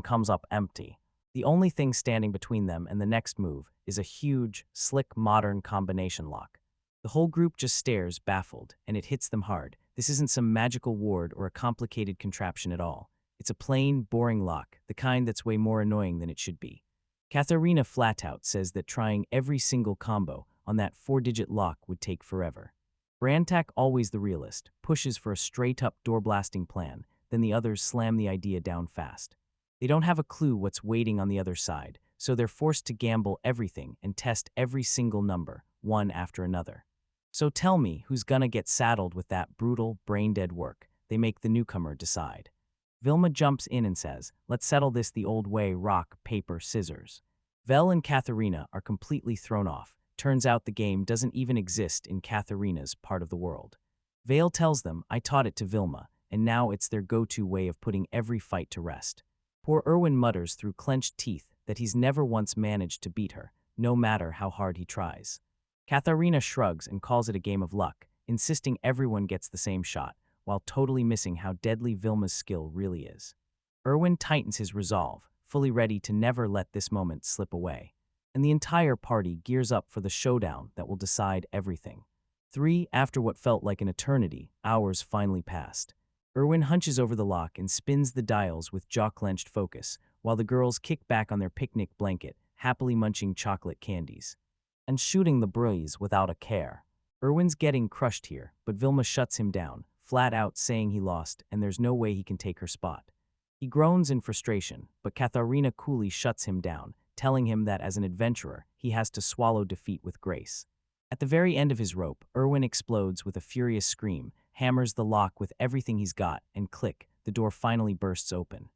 comes up empty. The only thing standing between them and the next move is a huge, slick, modern combination lock. The whole group just stares, baffled, and it hits them hard. This isn't some magical ward or a complicated contraption at all. It's a plain, boring lock, the kind that's way more annoying than it should be. Katharina flat out says that trying every single combo on that 4-digit lock would take forever. Brantak, always the realist, pushes for a straight-up door-blasting plan, then the others slam the idea down fast. They don't have a clue what's waiting on the other side, so they're forced to gamble everything and test every single number, one after another. So tell me who's gonna get saddled with that brutal, brain-dead work. They make the newcomer decide. Vilma jumps in and says, let's settle this the old way, rock, paper, scissors. Vel and Katharina are completely thrown off. Turns out the game doesn't even exist in Katharina's part of the world. Vale tells them, I taught it to Vilma, and now it's their go-to way of putting every fight to rest. Poor Erwin mutters through clenched teeth that he's never once managed to beat her, no matter how hard he tries. Katharina shrugs and calls it a game of luck, insisting everyone gets the same shot, while totally missing how deadly Vilma's skill really is. Erwin tightens his resolve, fully ready to never let this moment slip away. And the entire party gears up for the showdown that will decide everything. After what felt like an eternity, hours finally passed. Erwin hunches over the lock and spins the dials with jaw-clenched focus, while the girls kick back on their picnic blanket, happily munching chocolate candies. And shooting the breeze without a care. Erwin's getting crushed here, but Vilma shuts him down, flat out saying he lost and there's no way he can take her spot. He groans in frustration, but Katharina coolly shuts him down, telling him that as an adventurer, he has to swallow defeat with grace. At the very end of his rope, Erwin explodes with a furious scream, hammers the lock with everything he's got, and click, the door finally bursts open.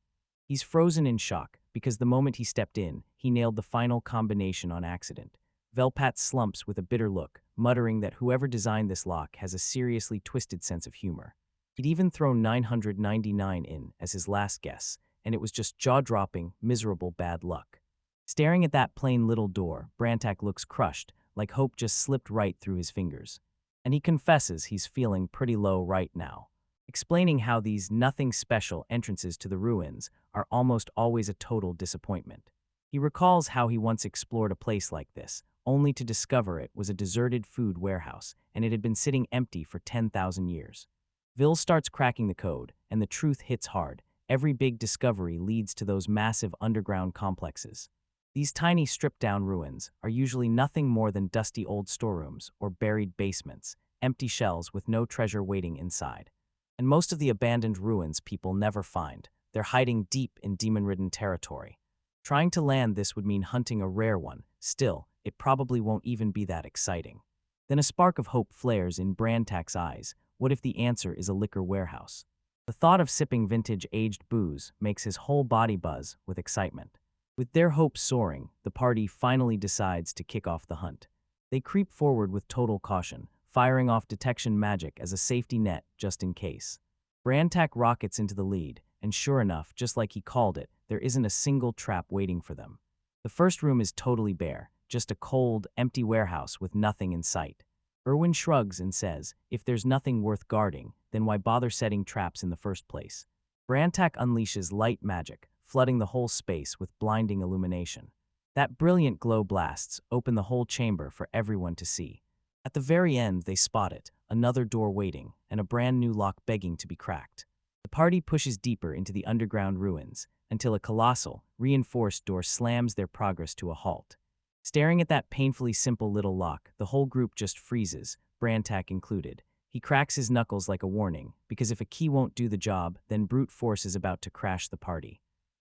He's frozen in shock, because the moment he stepped in, he nailed the final combination on accident. Velpat slumps with a bitter look, muttering that whoever designed this lock has a seriously twisted sense of humor. He'd even thrown 999 in as his last guess, and it was just jaw-dropping, miserable bad luck. Staring at that plain little door, Brantak looks crushed, like hope just slipped right through his fingers. And he confesses he's feeling pretty low right now, explaining how these nothing-special entrances to the ruins are almost always a total disappointment. He recalls how he once explored a place like this, only to discover it was a deserted food warehouse, and it had been sitting empty for 10,000 years. Vil starts cracking the code, and the truth hits hard. Every big discovery leads to those massive underground complexes. These tiny stripped-down ruins are usually nothing more than dusty old storerooms or buried basements, empty shells with no treasure waiting inside. And most of the abandoned ruins people never find. They're hiding deep in demon-ridden territory. Trying to land this would mean hunting a rare one, Still, it probably won't even be that exciting. Then a spark of hope flares in Brantak's eyes. What if the answer is a liquor warehouse? The thought of sipping vintage aged booze makes his whole body buzz with excitement. With their hopes soaring, the party finally decides to kick off the hunt. They creep forward with total caution, firing off detection magic as a safety net just in case. Brantak rockets into the lead, and sure enough, just like he called it, there isn't a single trap waiting for them. The first room is totally bare, just a cold, empty warehouse with nothing in sight. Erwin shrugs and says, if there's nothing worth guarding, then why bother setting traps in the first place? Brantak unleashes light magic, flooding the whole space with blinding illumination. That brilliant glow blasts open the whole chamber for everyone to see. At the very end, they spot it, another door waiting, and a brand new lock begging to be cracked. The party pushes deeper into the underground ruins, until a colossal, reinforced door slams their progress to a halt. Staring at that painfully simple little lock, the whole group just freezes, Brantak included. He cracks his knuckles like a warning, because if a key won't do the job, then brute force is about to crash the party.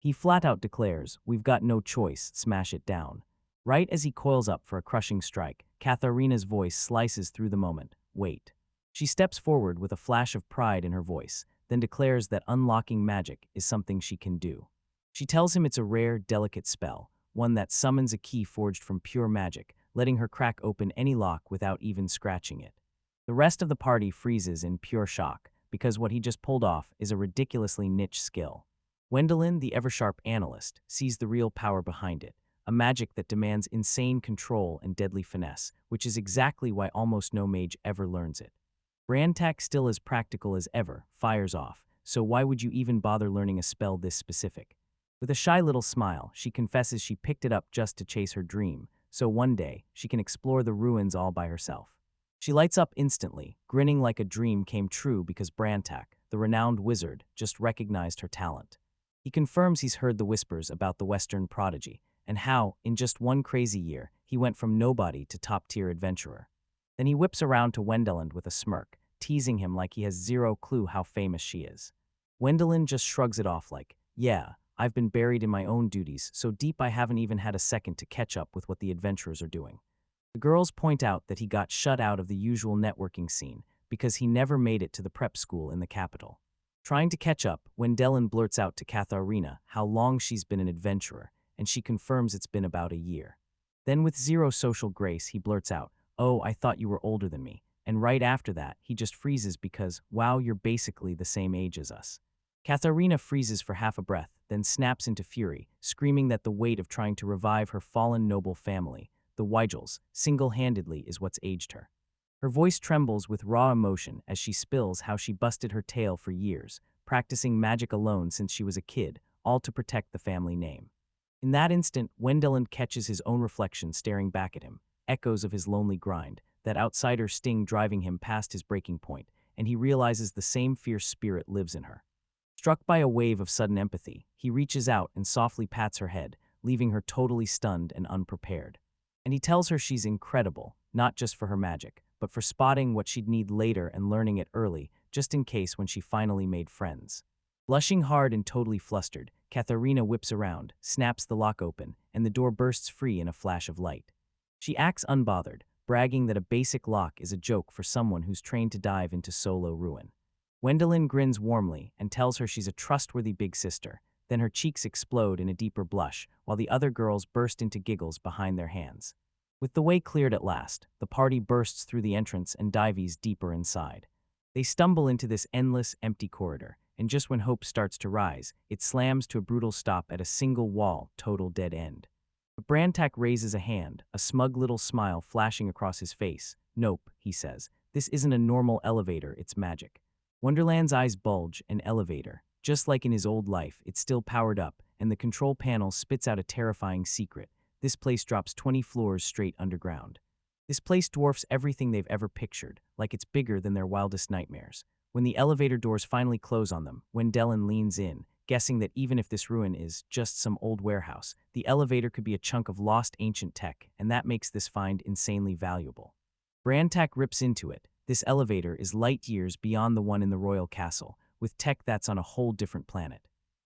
He flat out declares, we've got no choice, smash it down. Right as he coils up for a crushing strike, Katharina's voice slices through the moment. Wait. She steps forward with a flash of pride in her voice, then declares that unlocking magic is something she can do. She tells him it's a rare, delicate spell, one that summons a key forged from pure magic, letting her crack open any lock without even scratching it. The rest of the party freezes in pure shock, because what he just pulled off is a ridiculously niche skill. Wendelin, the ever-sharp analyst, sees the real power behind it, a magic that demands insane control and deadly finesse, which is exactly why almost no mage ever learns it. Brantak, still as practical as ever, fires off, so why would you even bother learning a spell this specific? With a shy little smile, she confesses she picked it up just to chase her dream, so one day, she can explore the ruins all by herself. She lights up instantly, grinning like a dream came true because Brantak, the renowned wizard, just recognized her talent. He confirms he's heard the whispers about the Western prodigy, and how, in just one crazy year, he went from nobody to top-tier adventurer. Then he whips around to Wendelin with a smirk, teasing him like he has zero clue how famous she is. Wendelin just shrugs it off like, yeah, I've been buried in my own duties, so deep I haven't even had a second to catch up with what the adventurers are doing. The girls point out that he got shut out of the usual networking scene because he never made it to the prep school in the capital. Trying to catch up, Wendelin blurts out to Katharina how long she's been an adventurer, and she confirms it's been about a year. Then with zero social grace, he blurts out, oh, I thought you were older than me, and right after that, he just freezes because, wow, you're basically the same age as us. Katharina freezes for half a breath, then snaps into fury, screaming that the weight of trying to revive her fallen noble family, the Weigels, single-handedly is what's aged her. Her voice trembles with raw emotion as she spills how she busted her tail for years, practicing magic alone since she was a kid, all to protect the family name. In that instant, Wendelin catches his own reflection staring back at him, echoes of his lonely grind, that outsider sting driving him past his breaking point, and he realizes the same fierce spirit lives in her. Struck by a wave of sudden empathy, he reaches out and softly pats her head, leaving her totally stunned and unprepared. And he tells her she's incredible, not just for her magic, but for spotting what she'd need later and learning it early, just in case when she finally made friends. Blushing hard and totally flustered, Katharina whips around, snaps the lock open, and the door bursts free in a flash of light. She acts unbothered, bragging that a basic lock is a joke for someone who's trained to dive into solo ruin. Wendelin grins warmly and tells her she's a trustworthy big sister, then her cheeks explode in a deeper blush, while the other girls burst into giggles behind their hands. With the way cleared at last, the party bursts through the entrance and dives deeper inside. They stumble into this endless, empty corridor, and just when hope starts to rise, it slams to a brutal stop at a single wall, total dead end. But Brantak raises a hand, a smug little smile flashing across his face. Nope, he says, this isn't a normal elevator, it's magic. Wonderland's eyes bulge, an elevator. Just like in his old life, it's still powered up, and the control panel spits out a terrifying secret. This place drops 20 floors straight underground. This place dwarfs everything they've ever pictured, like it's bigger than their wildest nightmares. When the elevator doors finally close on them, Wendelin leans in, guessing that even if this ruin is just some old warehouse, the elevator could be a chunk of lost ancient tech, and that makes this find insanely valuable. Brantak rips into it. This elevator is light years beyond the one in the royal castle, with tech that's on a whole different planet.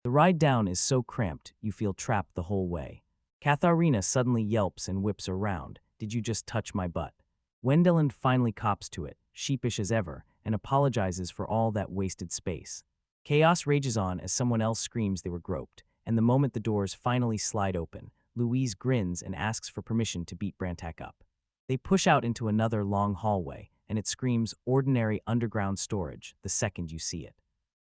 The ride down is so cramped, you feel trapped the whole way. Katharina suddenly yelps and whips around. Did you just touch my butt? Wendelin finally cops to it, sheepish as ever, and apologizes for all that wasted space. Chaos rages on as someone else screams they were groped, and the moment the doors finally slide open, Louise grins and asks for permission to beat Brantak up. They push out into another long hallway, and it screams ordinary underground storage the second you see it.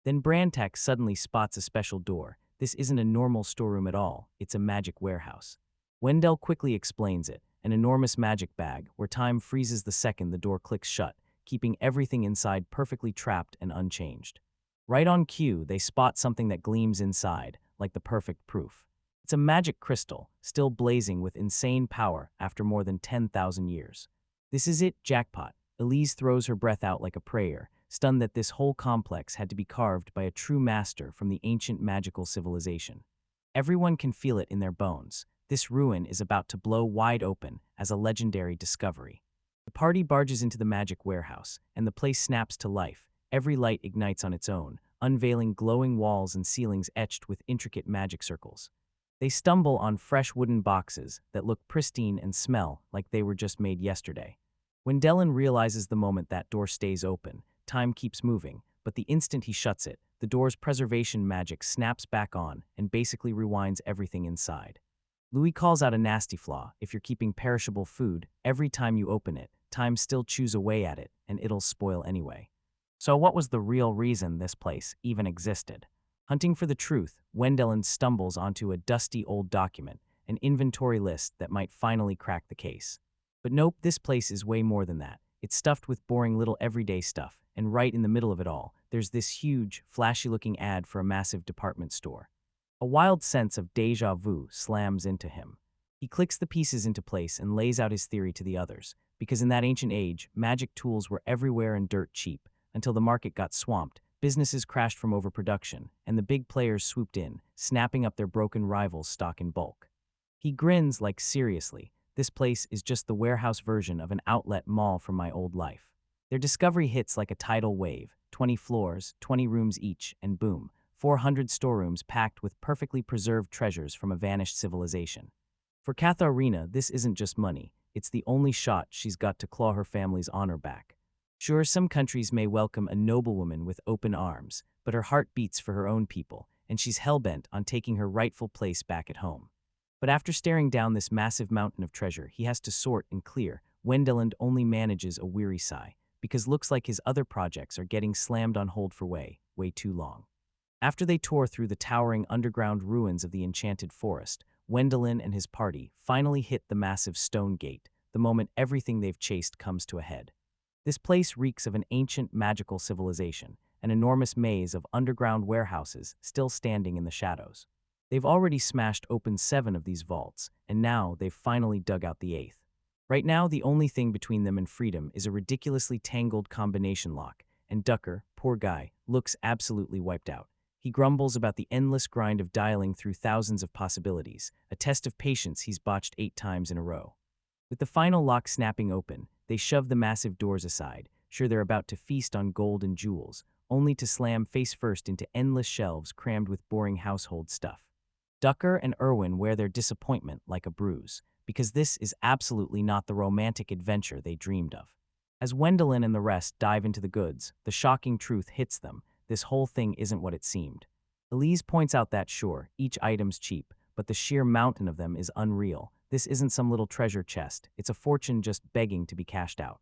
Then Brantak suddenly spots a special door. This isn't a normal storeroom at all, it's a magic warehouse. Wendell quickly explains it, an enormous magic bag where time freezes the second the door clicks shut, keeping everything inside perfectly trapped and unchanged. Right on cue, they spot something that gleams inside, like the perfect proof. It's a magic crystal, still blazing with insane power after more than 10,000 years. This is it, jackpot. Elise throws her breath out like a prayer, stunned that this whole complex had to be carved by a true master from the ancient magical civilization. Everyone can feel it in their bones. This ruin is about to blow wide open as a legendary discovery. The party barges into the magic warehouse, and the place snaps to life. Every light ignites on its own, unveiling glowing walls and ceilings etched with intricate magic circles. They stumble on fresh wooden boxes that look pristine and smell like they were just made yesterday. When Dylan realizes the moment that door stays open, time keeps moving, but the instant he shuts it, the door's preservation magic snaps back on and basically rewinds everything inside. Louis calls out a nasty flaw. If you're keeping perishable food, every time you open it, time still chews away at it, and it'll spoil anyway. So what was the real reason this place even existed? Hunting for the truth, Wendelin stumbles onto a dusty old document, an inventory list that might finally crack the case. But nope, this place is way more than that. It's stuffed with boring little everyday stuff, and right in the middle of it all, there's this huge, flashy-looking ad for a massive department store. A wild sense of déjà vu slams into him. He clicks the pieces into place and lays out his theory to the others, because in that ancient age, magic tools were everywhere and dirt cheap, until the market got swamped, businesses crashed from overproduction, and the big players swooped in, snapping up their broken rivals' stock in bulk. He grins like, seriously, this place is just the warehouse version of an outlet mall from my old life. Their discovery hits like a tidal wave, 20 floors, 20 rooms each, and boom, 400 storerooms packed with perfectly preserved treasures from a vanished civilization. For Katharina, this isn't just money, it's the only shot she's got to claw her family's honor back. Sure, some countries may welcome a noblewoman with open arms, but her heart beats for her own people, and she's hell-bent on taking her rightful place back at home. But after staring down this massive mountain of treasure he has to sort and clear, Wendeland only manages a weary sigh, because looks like his other projects are getting slammed on hold for way too long. After they tore through the towering underground ruins of the enchanted forest, Wendelin and his party finally hit the massive stone gate, the moment everything they've chased comes to a head. This place reeks of an ancient magical civilization, an enormous maze of underground warehouses still standing in the shadows. They've already smashed open 7 of these vaults, and now they've finally dug out the 8th. Right now, the only thing between them and freedom is a ridiculously tangled combination lock, and Ducker, poor guy, looks absolutely wiped out. He grumbles about the endless grind of dialing through thousands of possibilities, a test of patience he's botched 8 times in a row. With the final lock snapping open, they shove the massive doors aside, sure they're about to feast on gold and jewels, only to slam face first into endless shelves crammed with boring household stuff. Ducker and Irwin wear their disappointment like a bruise, because this is absolutely not the romantic adventure they dreamed of. As Wendelin and the rest dive into the goods, the shocking truth hits them. This whole thing isn't what it seemed. Elise points out that sure, each item's cheap, but the sheer mountain of them is unreal. This isn't some little treasure chest, it's a fortune just begging to be cashed out.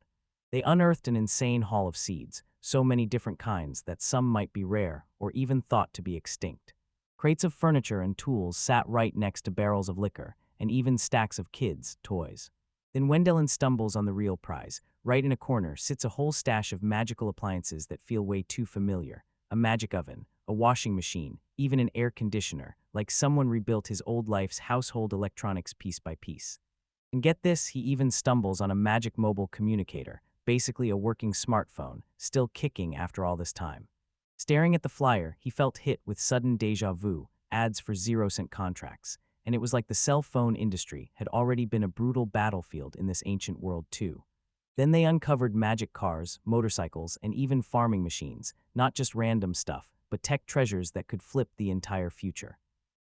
They unearthed an insane haul of seeds, so many different kinds that some might be rare or even thought to be extinct. Crates of furniture and tools sat right next to barrels of liquor, and even stacks of kids' toys. Then Wendelin stumbles on the real prize. Right in a corner sits a whole stash of magical appliances that feel way too familiar. A magic oven, a washing machine, even an air conditioner, like someone rebuilt his old life's household electronics piece by piece. And get this, he even stumbles on a magic mobile communicator, basically a working smartphone, still kicking after all this time. Staring at the flyer, he felt hit with sudden déjà vu, ads for 0-cent contracts, and it was like the cell phone industry had already been a brutal battlefield in this ancient world too. Then they uncovered magic cars, motorcycles, and even farming machines, not just random stuff, but tech treasures that could flip the entire future.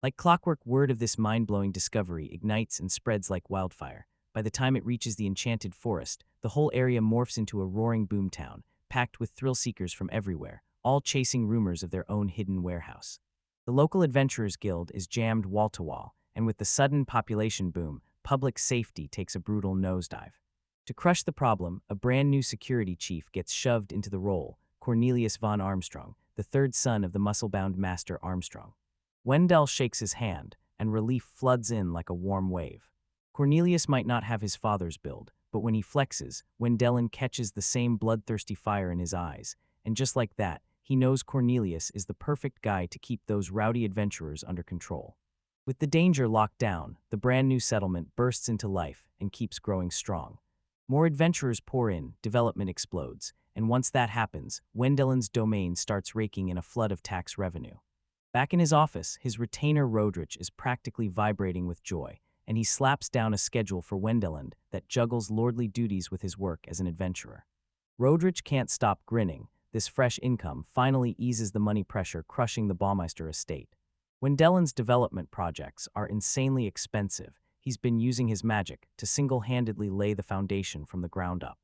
Like clockwork, word of this mind-blowing discovery ignites and spreads like wildfire. By the time it reaches the enchanted forest, the whole area morphs into a roaring boomtown, packed with thrill-seekers from everywhere, all chasing rumors of their own hidden warehouse. The local Adventurers Guild is jammed wall-to-wall, and with the sudden population boom, public safety takes a brutal nosedive. To crush the problem, a brand new security chief gets shoved into the role, Cornelius von Armstrong, the third son of the muscle-bound Master Armstrong. Wendell shakes his hand, and relief floods in like a warm wave. Cornelius might not have his father's build, but when he flexes, Wendelin catches the same bloodthirsty fire in his eyes, and just like that, he knows Cornelius is the perfect guy to keep those rowdy adventurers under control. With the danger locked down, the brand new settlement bursts into life and keeps growing strong. More adventurers pour in, development explodes, and once that happens, Wendelin's domain starts raking in a flood of tax revenue. Back in his office, his retainer Rodrich is practically vibrating with joy, and he slaps down a schedule for Wendelin that juggles lordly duties with his work as an adventurer. Rodrich can't stop grinning. This fresh income finally eases the money pressure crushing the Baumeister estate. Wendelin's development projects are insanely expensive. He's been using his magic to single-handedly lay the foundation from the ground up.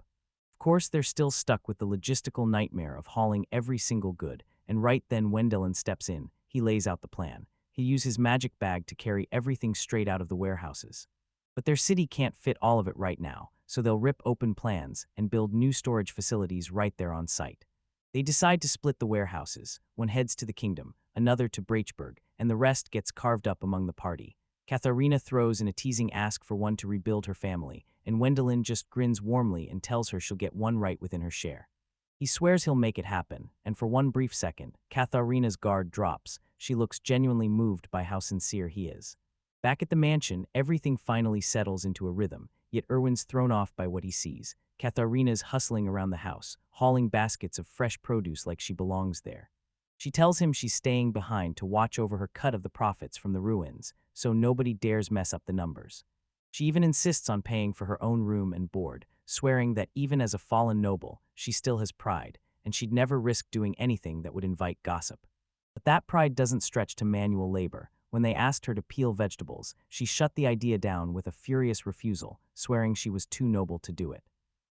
Of course, they're still stuck with the logistical nightmare of hauling every single good, and right then Wendelin steps in. He lays out the plan. He uses his magic bag to carry everything straight out of the warehouses. But their city can't fit all of it right now, so they'll rip open plans and build new storage facilities right there on site. They decide to split the warehouses. One heads to the kingdom, another to Brachberg, and the rest gets carved up among the party. Katharina throws in a teasing ask for one to rebuild her family, and Wendelin just grins warmly and tells her she'll get one right within her share. He swears he'll make it happen, and for one brief second, Katharina's guard drops. She looks genuinely moved by how sincere he is. Back at the mansion, everything finally settles into a rhythm, yet Erwin's thrown off by what he sees. Katharina's hustling around the house, hauling baskets of fresh produce like she belongs there. She tells him she's staying behind to watch over her cut of the profits from the ruins, so nobody dares mess up the numbers. She even insists on paying for her own room and board, swearing that even as a fallen noble, she still has pride, and she'd never risk doing anything that would invite gossip. But that pride doesn't stretch to manual labor. When they asked her to peel vegetables, she shut the idea down with a furious refusal, swearing she was too noble to do it.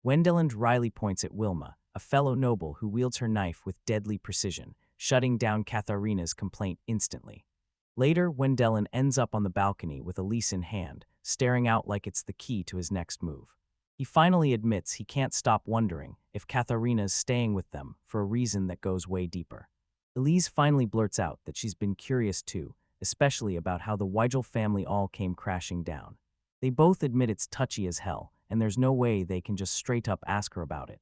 Wendelin wryly points at Wilma, a fellow noble who wields her knife with deadly precision, shutting down Katharina's complaint instantly. Later, Wendelin ends up on the balcony with Elise in hand, staring out like it's the key to his next move. He finally admits he can't stop wondering if Katharina's staying with them for a reason that goes way deeper. Elise finally blurts out that she's been curious too, especially about how the Weigel family all came crashing down. They both admit it's touchy as hell, and there's no way they can just straight up ask her about it.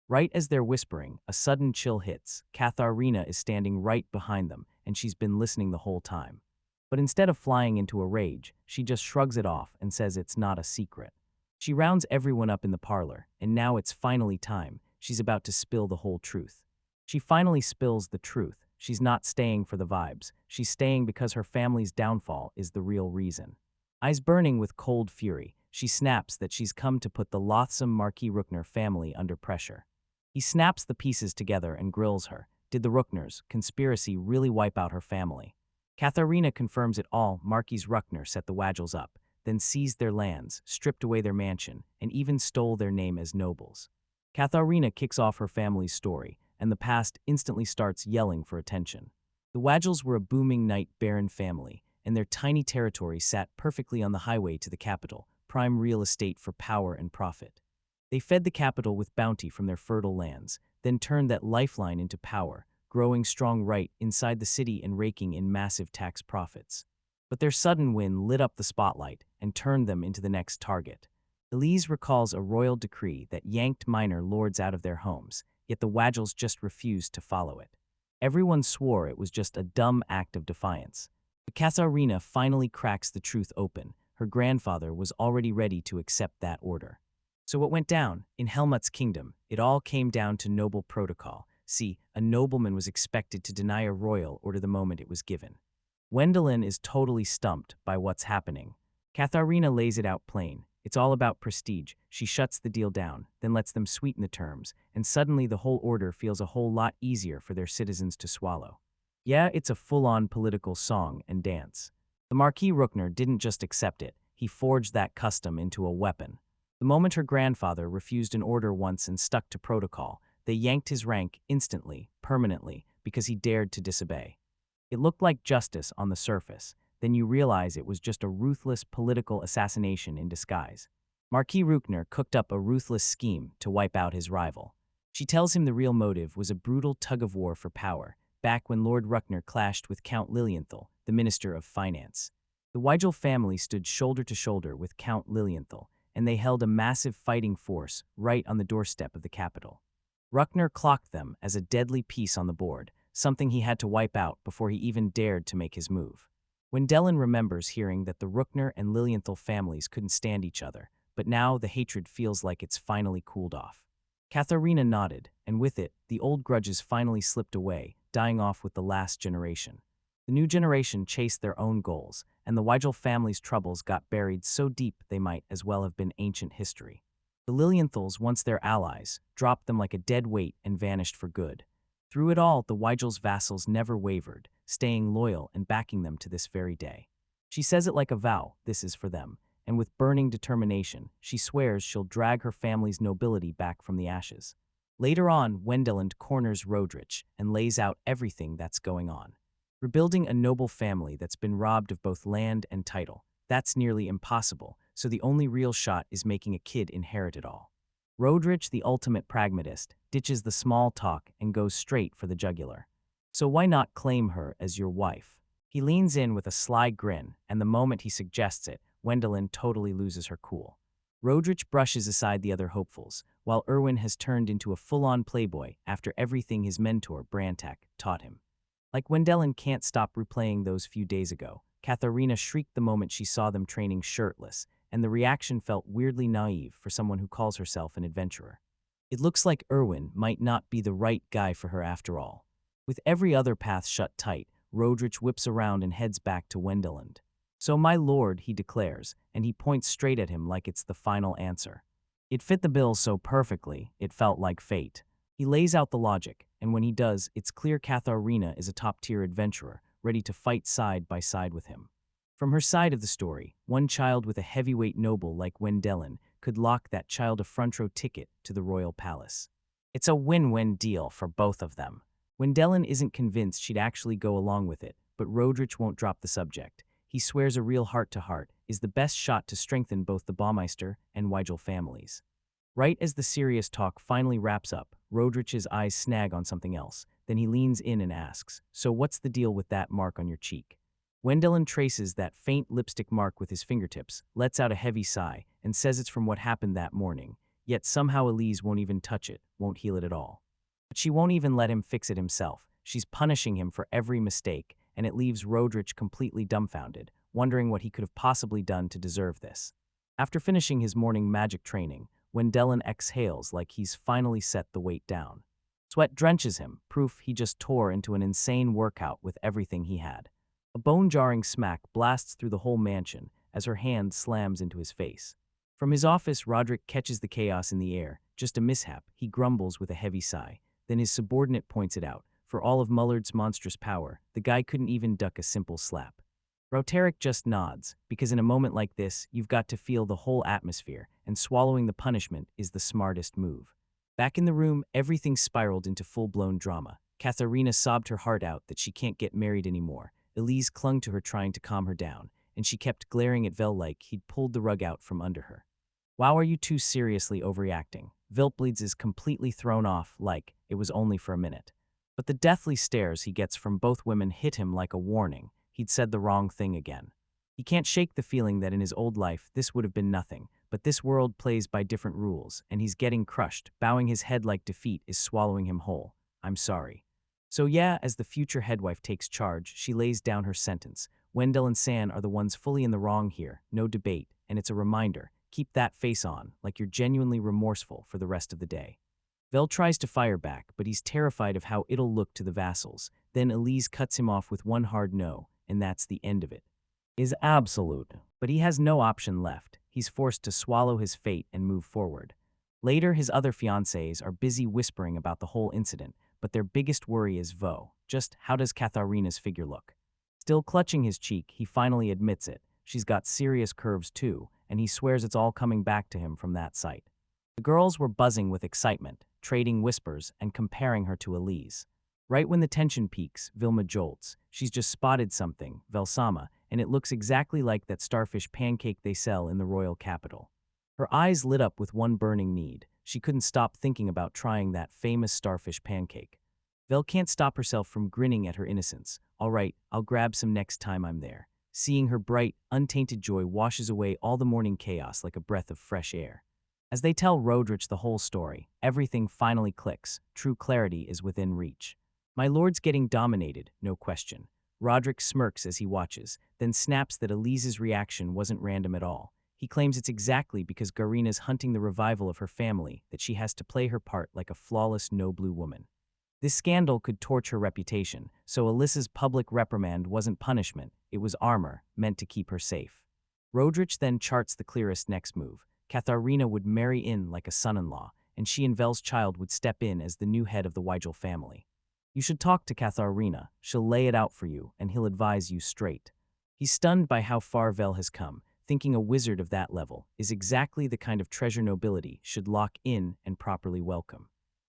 Right as they're whispering, a sudden chill hits. Katharina is standing right behind them, and she's been listening the whole time. But instead of flying into a rage, she just shrugs it off and says it's not a secret. She rounds everyone up in the parlor, and now it's finally time. She's about to spill the whole truth. She finally spills the truth. She's not staying for the vibes. She's staying because her family's downfall is the real reason. Eyes burning with cold fury, she snaps that she's come to put the loathsome Marquis Rookner family under pressure. He snaps the pieces together and grills her. Did the Rookners' conspiracy really wipe out her family? Katharina confirms it all. Marquis Rookner set the Wagels up, then seized their lands, stripped away their mansion, and even stole their name as nobles. Katharina kicks off her family's story, and the past instantly starts yelling for attention. The Wagels were a booming knight baron family, and their tiny territory sat perfectly on the highway to the capital, prime real estate for power and profit. They fed the capital with bounty from their fertile lands, then turned that lifeline into power, growing strong right inside the city and raking in massive tax profits. But their sudden win lit up the spotlight and turned them into the next target. Elise recalls a royal decree that yanked minor lords out of their homes, yet the Wagels just refused to follow it. Everyone swore it was just a dumb act of defiance. But Katharina finally cracks the truth open. Her grandfather was already ready to accept that order. So what went down? In Helmut's kingdom, it all came down to noble protocol. See, a nobleman was expected to deny a royal order the moment it was given. Wendelin is totally stumped by what's happening. Katharina lays it out plain. It's all about prestige. She shuts the deal down, then lets them sweeten the terms, and suddenly the whole order feels a whole lot easier for their citizens to swallow. Yeah, it's a full-on political song and dance. The Marquis Rookner didn't just accept it, he forged that custom into a weapon. The moment her grandfather refused an order once and stuck to protocol, they yanked his rank instantly, permanently, because he dared to disobey. It looked like justice on the surface, then you realize it was just a ruthless political assassination in disguise. Marquis Rookner cooked up a ruthless scheme to wipe out his rival. She tells him the real motive was a brutal tug-of-war for power, back when Lord Ruckner clashed with Count Lilienthal, the Minister of Finance. The Weigel family stood shoulder to shoulder with Count Lilienthal, and they held a massive fighting force right on the doorstep of the capital. Ruckner clocked them as a deadly piece on the board, something he had to wipe out before he even dared to make his move. Wendelin remembers hearing that the Ruckner and Lilienthal families couldn't stand each other, but now the hatred feels like it's finally cooled off. Katharina nodded, and with it, the old grudges finally slipped away, dying off with the last generation. The new generation chased their own goals, and the Weigel family's troubles got buried so deep they might as well have been ancient history. The Lilienthals, once their allies, dropped them like a dead weight and vanished for good. Through it all, the Weigel's vassals never wavered, staying loyal and backing them to this very day. She says it like a vow, this is for them, and with burning determination, she swears she'll drag her family's nobility back from the ashes. Later on, Wendelin corners Rodrich and lays out everything that's going on. Rebuilding a noble family that's been robbed of both land and title, that's nearly impossible, so the only real shot is making a kid inherit it all. Rodrich, the ultimate pragmatist, ditches the small talk and goes straight for the jugular. So why not claim her as your wife? He leans in with a sly grin, and the moment he suggests it, Wendelin totally loses her cool. Rodrich brushes aside the other hopefuls, while Erwin has turned into a full-on playboy after everything his mentor, Brantak, taught him. Like Wendelin can't stop replaying those few days ago, Katharina shrieked the moment she saw them training shirtless, and the reaction felt weirdly naive for someone who calls herself an adventurer. It looks like Erwin might not be the right guy for her after all. With every other path shut tight, Rodrich whips around and heads back to Wendelin. So my lord, he declares, and he points straight at him like it's the final answer. It fit the bill so perfectly, it felt like fate. He lays out the logic, and when he does, it's clear Katharina is a top-tier adventurer, ready to fight side by side with him. From her side of the story, one child with a heavyweight noble like Wendelin could lock that child a front-row ticket to the royal palace. It's a win-win deal for both of them. Wendelin isn't convinced she'd actually go along with it, but Rodrich won't drop the subject. He swears a real heart-to-heart is the best shot to strengthen both the Baumeister and Weigel families. Right as the serious talk finally wraps up, Rodrich's eyes snag on something else. Then he leans in and asks, "So what's the deal with that mark on your cheek?" Wendelin traces that faint lipstick mark with his fingertips, lets out a heavy sigh, and says it's from what happened that morning. Yet somehow Elise won't even touch it, won't heal it at all. But she won't even let him fix it himself. She's punishing him for every mistake, and it leaves Rodrich completely dumbfounded, wondering what he could have possibly done to deserve this. After finishing his morning magic training, Wendelin exhales like he's finally set the weight down. Sweat drenches him, proof he just tore into an insane workout with everything he had. A bone-jarring smack blasts through the whole mansion as her hand slams into his face. From his office, Roderick catches the chaos in the air. Just a mishap, he grumbles with a heavy sigh. Then his subordinate points it out. For all of Mullard's monstrous power, the guy couldn't even duck a simple slap. Rauteric just nods, because in a moment like this, you've got to feel the whole atmosphere, and swallowing the punishment is the smartest move. Back in the room, everything spiraled into full-blown drama. Katharina sobbed her heart out that she can't get married anymore. Elise clung to her trying to calm her down, and she kept glaring at Vel like he'd pulled the rug out from under her. "Wow, are you two seriously overreacting?" Viltbleeds is completely thrown off like it was only for a minute. But the deathly stares he gets from both women hit him like a warning. He'd said the wrong thing again. He can't shake the feeling that in his old life this would have been nothing, but this world plays by different rules, and he's getting crushed. Bowing his head like defeat is swallowing him whole. "I'm sorry." So yeah, as the future headwife takes charge, she lays down her sentence. Wendell and San are the ones fully in the wrong here, no debate, and it's a reminder, keep that face on, like you're genuinely remorseful for the rest of the day. Vel tries to fire back, but he's terrified of how it'll look to the vassals. Then Elise cuts him off with one hard no, and that's the end of it. Is absolute, but he has no option left. He's forced to swallow his fate and move forward. Later, his other fiancés are busy whispering about the whole incident, but their biggest worry is Vo. Just how does Katharina's figure look? Still clutching his cheek, he finally admits it. She's got serious curves too, and he swears it's all coming back to him from that sight. The girls were buzzing with excitement, trading whispers and comparing her to Elise. Right when the tension peaks, Vilma jolts. She's just spotted something, Velsama, and it looks exactly like that starfish pancake they sell in the royal capital. Her eyes lit up with one burning need. She couldn't stop thinking about trying that famous starfish pancake. Vel can't stop herself from grinning at her innocence. All right, I'll grab some next time I'm there. Seeing her bright, untainted joy washes away all the morning chaos like a breath of fresh air. As they tell Rodrich the whole story, everything finally clicks. True clarity is within reach. My lord's getting dominated, no question. Roderick smirks as he watches, then snaps that Elise's reaction wasn't random at all. He claims it's exactly because Garina's hunting the revival of her family that she has to play her part like a flawless no-blue woman. This scandal could torch her reputation, so Alyssa's public reprimand wasn't punishment, it was armor, meant to keep her safe. Rodrich then charts the clearest next move. Katharina would marry in like a son-in-law, and she and Vel's child would step in as the new head of the Weigel family. You should talk to Katharina, she'll lay it out for you, and he'll advise you straight. He's stunned by how far Vel has come, thinking a wizard of that level is exactly the kind of treasure nobility should lock in and properly welcome.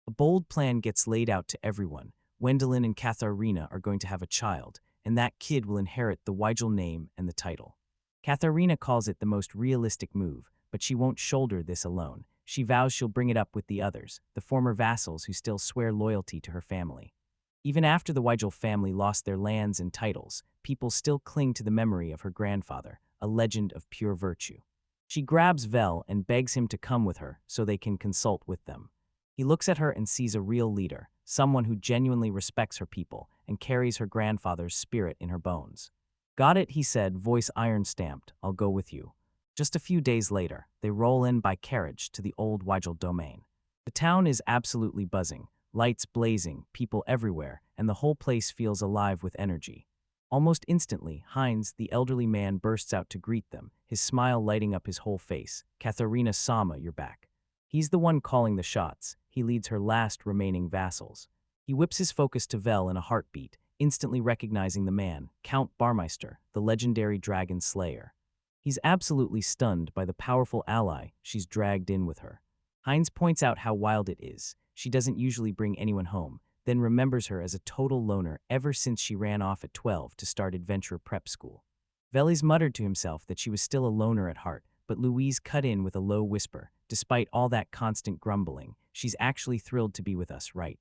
A bold plan gets laid out to everyone. Wendelin and Katharina are going to have a child, and that kid will inherit the Weigel name and the title. Katharina calls it the most realistic move, but she won't shoulder this alone. She vows she'll bring it up with the others, the former vassals who still swear loyalty to her family. Even after the Weigel family lost their lands and titles, people still cling to the memory of her grandfather, a legend of pure virtue. She grabs Vel and begs him to come with her so they can consult with them. He looks at her and sees a real leader, someone who genuinely respects her people and carries her grandfather's spirit in her bones. Got it, he said, voice iron-stamped, I'll go with you. Just a few days later, they roll in by carriage to the old Weigel domain. The town is absolutely buzzing, lights blazing, people everywhere, and the whole place feels alive with energy. Almost instantly, Heinz, the elderly man, bursts out to greet them, his smile lighting up his whole face. Katharina Sama, you're back. He's the one calling the shots. He leads her last remaining vassals. He whips his focus to Vel in a heartbeat, instantly recognizing the man, Count Barmeister, the legendary dragon slayer. He's absolutely stunned by the powerful ally she's dragged in with her. Heinz points out how wild it is. She doesn't usually bring anyone home, then remembers her as a total loner ever since she ran off at 12 to start adventure prep school. Velis muttered to himself that she was still a loner at heart, but Louise cut in with a low whisper. Despite all that constant grumbling, she's actually thrilled to be with us, right?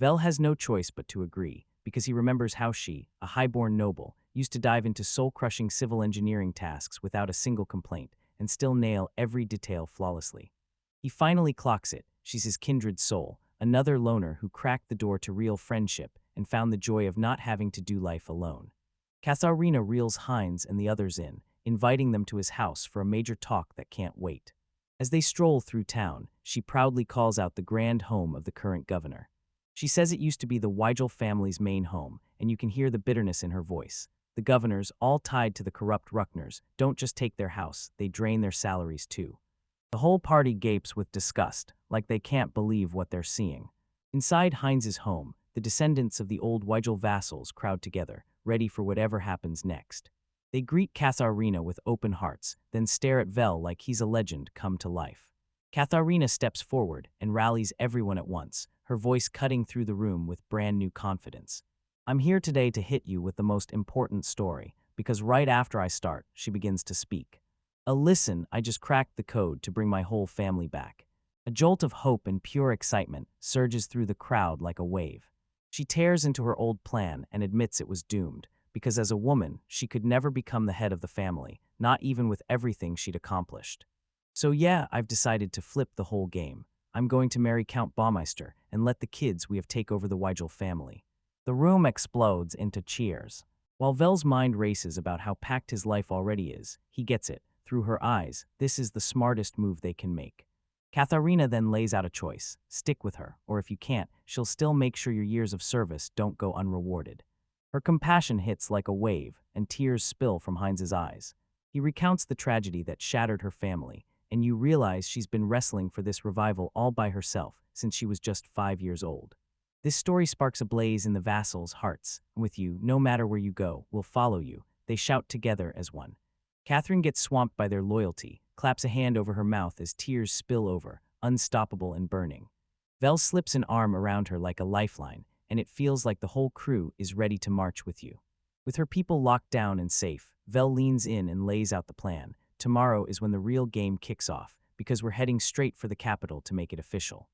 Vel has no choice but to agree, because he remembers how she, a highborn noble, used to dive into soul-crushing civil engineering tasks without a single complaint and still nail every detail flawlessly. He finally clocks it. She's his kindred soul, another loner who cracked the door to real friendship and found the joy of not having to do life alone. Katharina reels Heinz and the others in, inviting them to his house for a major talk that can't wait. As they stroll through town, she proudly calls out the grand home of the current governor. She says it used to be the Weigel family's main home, and you can hear the bitterness in her voice. The governors, all tied to the corrupt Ruckners, don't just take their house, they drain their salaries too. The whole party gapes with disgust, like they can't believe what they're seeing. Inside Heinz's home, the descendants of the old Weigel vassals crowd together, ready for whatever happens next. They greet Katharina with open hearts, then stare at Vel like he's a legend come to life. Katharina steps forward and rallies everyone at once, her voice cutting through the room with brand new confidence. I'm here today to hit you with the most important story, because right after I start, she begins to speak. Listen, I just cracked the code to bring my whole family back. A jolt of hope and pure excitement surges through the crowd like a wave. She tears into her old plan and admits it was doomed, because as a woman, she could never become the head of the family, not even with everything she'd accomplished. So yeah, I've decided to flip the whole game. I'm going to marry Count Baumeister and let the kids we have take over the Weigel family. The room explodes into cheers. While Vel's mind races about how packed his life already is, he gets it. Through her eyes, this is the smartest move they can make. Katharina then lays out a choice. Stick with her, or if you can't, she'll still make sure your years of service don't go unrewarded. Her compassion hits like a wave, and tears spill from Heinz's eyes. He recounts the tragedy that shattered her family, and you realize she's been wrestling for this revival all by herself since she was just 5 years old. This story sparks a blaze in the vassals' hearts. With you, no matter where you go, we'll follow you, they shout together as one. Catherine gets swamped by their loyalty, claps a hand over her mouth as tears spill over, unstoppable and burning. Vel slips an arm around her like a lifeline, and it feels like the whole crew is ready to march with you. With her people locked down and safe, Vel leans in and lays out the plan. Tomorrow is when the real game kicks off, because we're heading straight for the capital to make it official.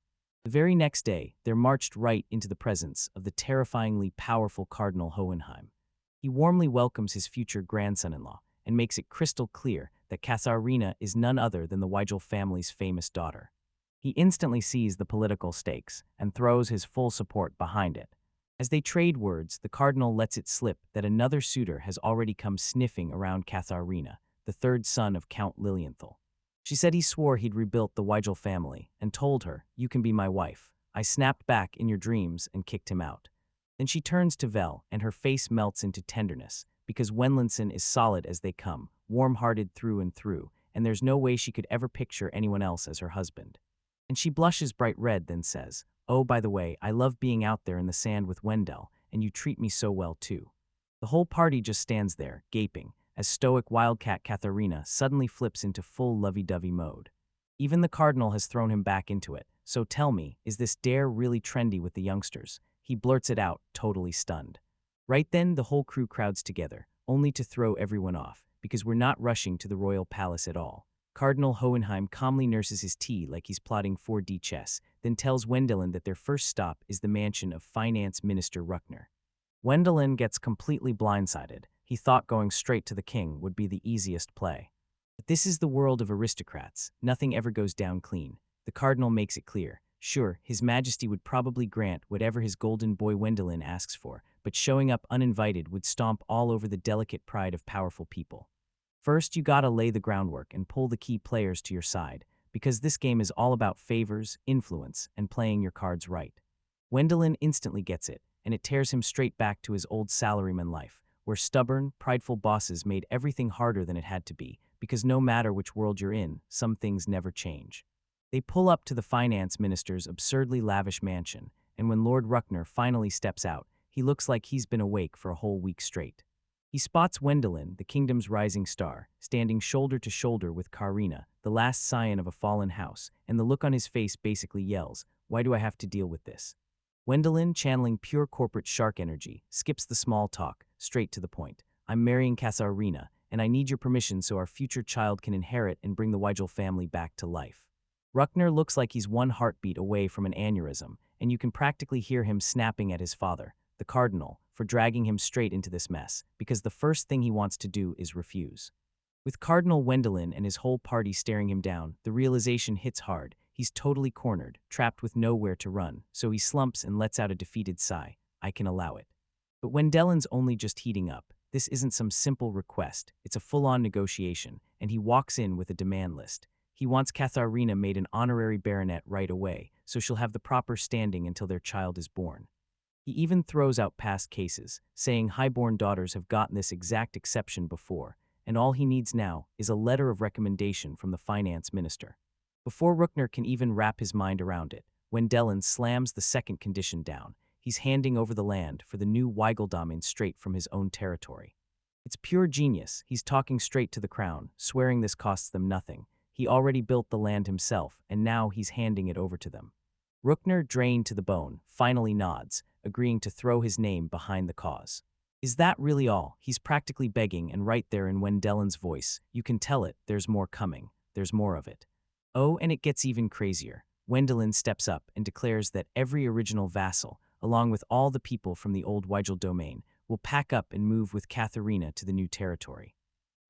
The very next day, they're marched right into the presence of the terrifyingly powerful Cardinal Hohenheim. He warmly welcomes his future grandson-in-law and makes it crystal clear that Katharina is none other than the Weigel family's famous daughter. He instantly sees the political stakes and throws his full support behind it. As they trade words, the cardinal lets it slip that another suitor has already come sniffing around Katharina, the third son of Count Lilienthal. She said he swore he'd rebuilt the Weigel family and told her, "You can be my wife." I snapped back in your dreams and kicked him out. Then she turns to Vel, and her face melts into tenderness, because Wenlinson is solid as they come, warm-hearted through and through, and there's no way she could ever picture anyone else as her husband. And she blushes bright red, then says, "Oh, by the way, I love being out there in the sand with Wendell, and you treat me so well too." The whole party just stands there, gaping, as stoic wildcat Katharina suddenly flips into full lovey-dovey mode. Even the cardinal has thrown him back into it, so tell me, is this dare really trendy with the youngsters? He blurts it out, totally stunned. Right then, the whole crew crowds together, only to throw everyone off, because we're not rushing to the royal palace at all. Cardinal Hohenheim calmly nurses his tea like he's plotting 4D chess, then tells Wendelin that their first stop is the mansion of Finance Minister Ruckner. Wendelin gets completely blindsided. He thought going straight to the king would be the easiest play. But this is the world of aristocrats. Nothing ever goes down clean. The cardinal makes it clear. Sure, his majesty would probably grant whatever his golden boy Wendelin asks for, but showing up uninvited would stomp all over the delicate pride of powerful people. First, you gotta lay the groundwork and pull the key players to your side, because this game is all about favors, influence, and playing your cards right. Wendelin instantly gets it, and it tears him straight back to his old salaryman life, where stubborn, prideful bosses made everything harder than it had to be, because no matter which world you're in, some things never change. They pull up to the finance minister's absurdly lavish mansion, and when Lord Ruckner finally steps out, he looks like he's been awake for a whole week straight. He spots Wendelin, the kingdom's rising star, standing shoulder to shoulder with Karina, the last scion of a fallen house, and the look on his face basically yells, "Why do I have to deal with this?" Wendelin, channeling pure corporate shark energy, skips the small talk, straight to the point. "I'm marrying Katharina, and I need your permission so our future child can inherit and bring the Weigel family back to life." Ruckner looks like he's one heartbeat away from an aneurysm, and you can practically hear him snapping at his father, the cardinal, for dragging him straight into this mess, because the first thing he wants to do is refuse. With Cardinal Wendelin and his whole party staring him down, the realization hits hard. He's totally cornered, trapped with nowhere to run, so he slumps and lets out a defeated sigh. "I can allow it." But Wendelin's only just heating up. This isn't some simple request, it's a full-on negotiation, and he walks in with a demand list. He wants Katharina made an honorary baronet right away, so she'll have the proper standing until their child is born. He even throws out past cases, saying highborn daughters have gotten this exact exception before, and all he needs now is a letter of recommendation from the finance minister. Before Ruckner can even wrap his mind around it, Wendelin slams the second condition down. He's handing over the land for the new Weigeldomin straight from his own territory. It's pure genius. He's talking straight to the crown, swearing this costs them nothing. He already built the land himself, and now he's handing it over to them. Ruckner, drained to the bone, finally nods, agreeing to throw his name behind the cause. Is that really all? He's practically begging, and right there in Wendelin's voice, you can tell it, there's more coming, there's more of it. Oh, and it gets even crazier. Wendelin steps up and declares that every original vassal, along with all the people from the old Weigel domain, will pack up and move with Katharina to the new territory.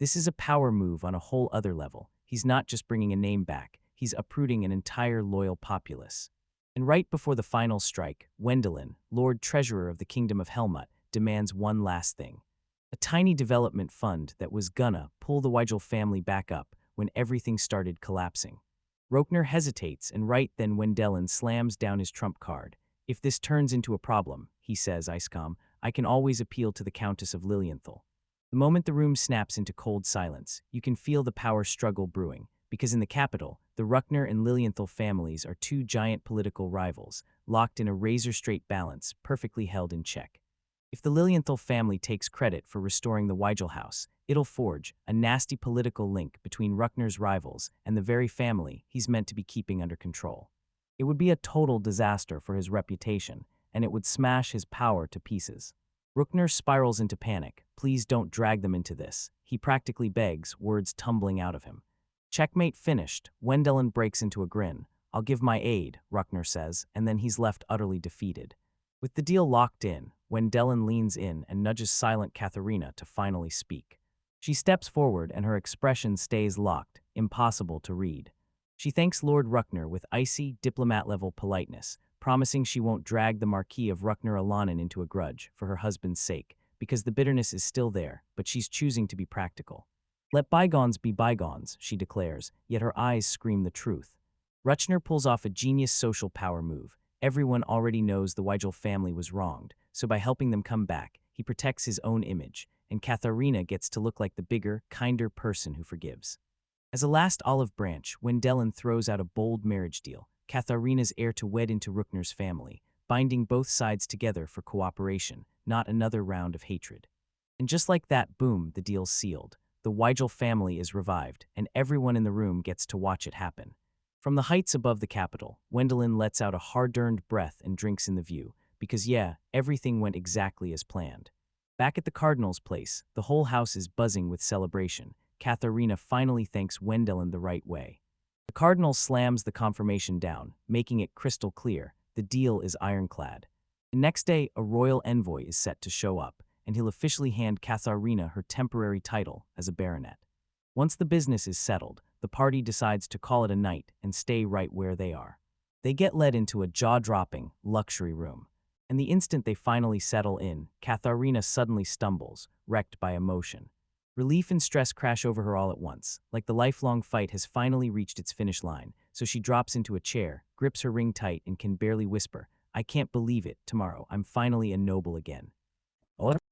This is a power move on a whole other level. He's not just bringing a name back, he's uprooting an entire loyal populace. And right before the final strike, Wendelin, Lord Treasurer of the Kingdom of Helmut, demands one last thing. A tiny development fund that was gonna pull the Weigel family back up when everything started collapsing. Ruckner hesitates, and right then Wendelin slams down his trump card. "If this turns into a problem," he says icecalm, "I can always appeal to the Countess of Lilienthal." The moment the room snaps into cold silence, you can feel the power struggle brewing, because in the capital, the Ruckner and Lilienthal families are two giant political rivals, locked in a razor-straight balance, perfectly held in check. If the Lilienthal family takes credit for restoring the Weigel house, it'll forge a nasty political link between Ruckner's rivals and the very family he's meant to be keeping under control. It would be a total disaster for his reputation, and it would smash his power to pieces. Ruckner spirals into panic. Please don't drag them into this. He practically begs, words tumbling out of him. Checkmate finished. Wendelin breaks into a grin. I'll give my aid, Ruckner says, and then he's left utterly defeated. With the deal locked in, Wendelin leans in and nudges silent Katharina to finally speak. She steps forward and her expression stays locked, impossible to read. She thanks Lord Ruckner with icy, diplomat-level politeness, promising she won't drag the Marquis of Ruckner-Alanen into a grudge for her husband's sake, because the bitterness is still there, but she's choosing to be practical. Let bygones be bygones, she declares, yet her eyes scream the truth. Ruckner pulls off a genius social power move. Everyone already knows the Weigel family was wronged, so by helping them come back, he protects his own image, and Katharina gets to look like the bigger, kinder person who forgives. As a last olive branch, Wendelin throws out a bold marriage deal, Katharina's heir to wed into Ruckner's family, binding both sides together for cooperation, not another round of hatred. And just like that, boom, the deal's sealed. The Weigel family is revived, and everyone in the room gets to watch it happen. From the heights above the capital, Wendelin lets out a hard-earned breath and drinks in the view, because yeah, everything went exactly as planned. Back at the Cardinal's place, the whole house is buzzing with celebration. Katharina finally thanks Wendelin the right way. The Cardinal slams the confirmation down, making it crystal clear. The deal is ironclad. The next day, a royal envoy is set to show up, and he'll officially hand Katharina her temporary title as a baronet. Once the business is settled, the party decides to call it a night and stay right where they are. They get led into a jaw-dropping luxury room, and the instant they finally settle in, Katharina suddenly stumbles, wrecked by emotion. Relief and stress crash over her all at once, like the lifelong fight has finally reached its finish line, so she drops into a chair, grips her ring tight, and can barely whisper, I can't believe it, tomorrow, I'm finally a noble again.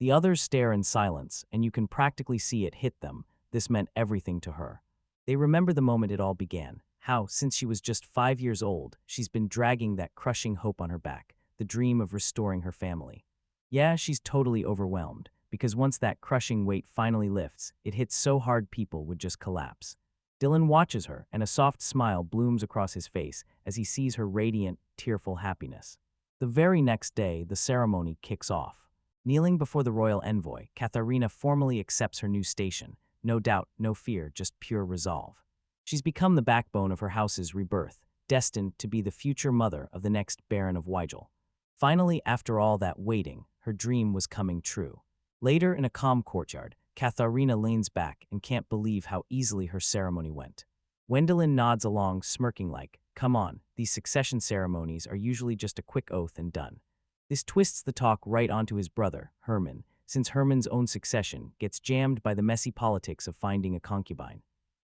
The others stare in silence, and you can practically see it hit them. This meant everything to her. They remember the moment it all began, how, since she was just 5 years old, she's been dragging that crushing hope on her back, the dream of restoring her family. Yeah, she's totally overwhelmed, because once that crushing weight finally lifts, it hits so hard people would just collapse. Dylan watches her, and a soft smile blooms across his face as he sees her radiant, tearful happiness. The very next day, the ceremony kicks off. Kneeling before the royal envoy, Katharina formally accepts her new station. No doubt, no fear, just pure resolve. She's become the backbone of her house's rebirth, destined to be the future mother of the next Baron of Weigel. Finally, after all that waiting, her dream was coming true. Later, in a calm courtyard, Katharina leans back and can't believe how easily her ceremony went. Wendelin nods along, smirking like, come on, these succession ceremonies are usually just a quick oath and done. This twists the talk right onto his brother, Herman, since Herman's own succession gets jammed by the messy politics of finding a concubine.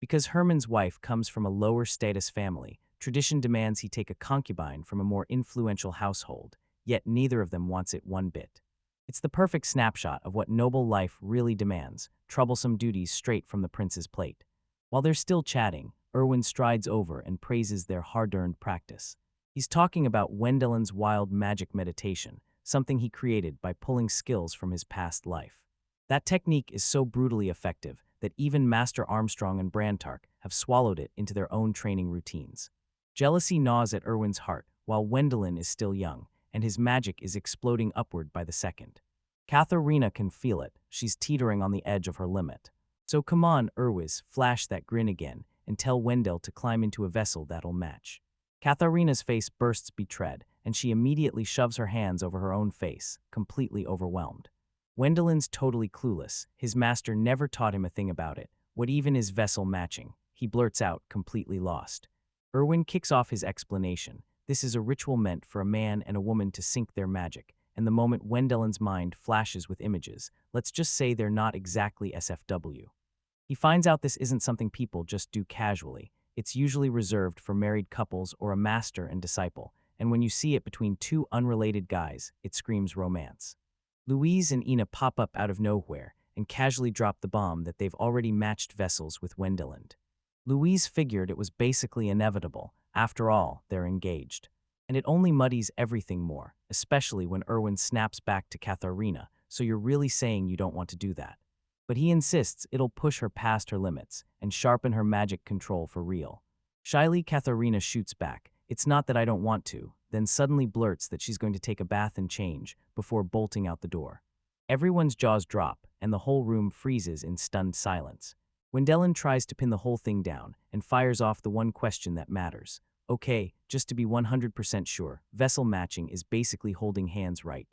Because Herman's wife comes from a lower status family, tradition demands he take a concubine from a more influential household, yet neither of them wants it one bit. It's the perfect snapshot of what noble life really demands, troublesome duties straight from the prince's plate. While they're still chatting, Erwin strides over and praises their hard-earned practice. He's talking about Wendelin's wild magic meditation, something he created by pulling skills from his past life. That technique is so brutally effective that even Master Armstrong and Brantark have swallowed it into their own training routines. Jealousy gnaws at Erwin's heart, while Wendelin is still young, and his magic is exploding upward by the second. Katharina can feel it. She's teetering on the edge of her limit. So come on, Erwis, flash that grin again, and tell Wendell to climb into a vessel that'll match. Katharina's face bursts betrayed, and she immediately shoves her hands over her own face, completely overwhelmed. Wendelin's totally clueless. His master never taught him a thing about it. What even is vessel matching? He blurts out, completely lost. Erwin kicks off his explanation. This is a ritual meant for a man and a woman to sync their magic, and the moment Wendelin's mind flashes with images, let's just say they're not exactly SFW. He finds out this isn't something people just do casually. It's usually reserved for married couples or a master and disciple, and when you see it between two unrelated guys, it screams romance. Louise and Ina pop up out of nowhere and casually drop the bomb that they've already matched vessels with Wendelin. Louise figured it was basically inevitable. After all, they're engaged. And it only muddies everything more, especially when Erwin snaps back to Katharina, so you're really saying you don't want to do that. But he insists it'll push her past her limits and sharpen her magic control for real. Shyly, Katharina shoots back. It's not that I don't want to, then suddenly blurts that she's going to take a bath and change before bolting out the door. Everyone's jaws drop, and the whole room freezes in stunned silence. Wendelin tries to pin the whole thing down and fires off the one question that matters. Okay, just to be 100% sure, vessel matching is basically holding hands right.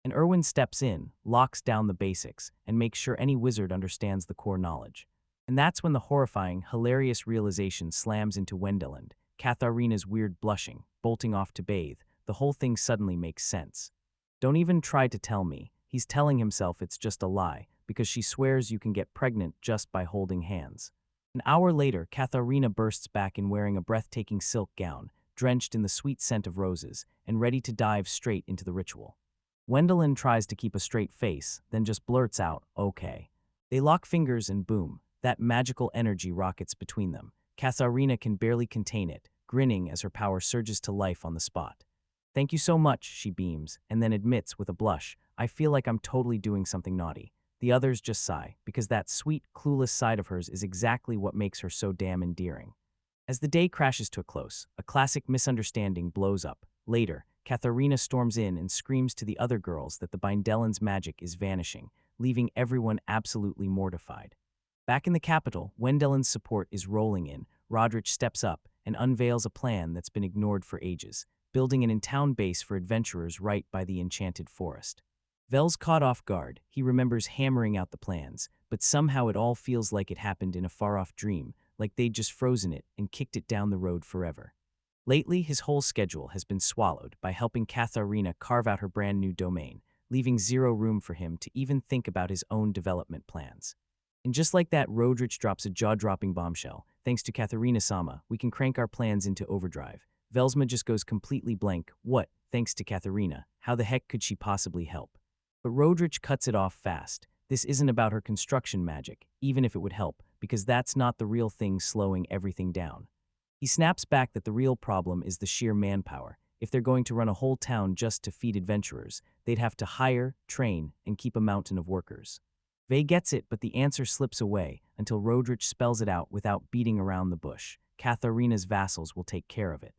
And Erwin steps in, locks down the basics, and makes sure any wizard understands the core knowledge. And that's when the horrifying, hilarious realization slams into Wendelin. Katharina's weird blushing, bolting off to bathe, the whole thing suddenly makes sense. Don't even try to tell me. He's telling himself it's just a lie, because she swears you can get pregnant just by holding hands. An hour later, Katharina bursts back in wearing a breathtaking silk gown, drenched in the sweet scent of roses, and ready to dive straight into the ritual. Wendelin tries to keep a straight face, then just blurts out, okay. They lock fingers and boom, that magical energy rockets between them. Katharina can barely contain it, grinning as her power surges to life on the spot. Thank you so much, she beams, and then admits with a blush, I feel like I'm totally doing something naughty. The others just sigh, because that sweet, clueless side of hers is exactly what makes her so damn endearing. As the day crashes to a close, a classic misunderstanding blows up. Later, Katharina storms in and screams to the other girls that the Bindelin's magic is vanishing, leaving everyone absolutely mortified. Back in the capital, Wendelin's support is rolling in. Roderick steps up and unveils a plan that's been ignored for ages, building an in-town base for adventurers right by the enchanted forest. Vel's caught off guard. He remembers hammering out the plans, but somehow it all feels like it happened in a far-off dream, like they'd just frozen it and kicked it down the road forever. Lately, his whole schedule has been swallowed by helping Katharina carve out her brand new domain, leaving zero room for him to even think about his own development plans. And just like that, Roderick drops a jaw-dropping bombshell. Thanks to Katharina-sama, we can crank our plans into overdrive. Velsma just goes completely blank. What? Thanks to Katharina. How the heck could she possibly help? But Roderick cuts it off fast. This isn't about her construction magic, even if it would help, because that's not the real thing slowing everything down. He snaps back that the real problem is the sheer manpower. If they're going to run a whole town just to feed adventurers, they'd have to hire, train, and keep a mountain of workers. Vey gets it, but the answer slips away until Roderick spells it out without beating around the bush. Katharina's vassals will take care of it.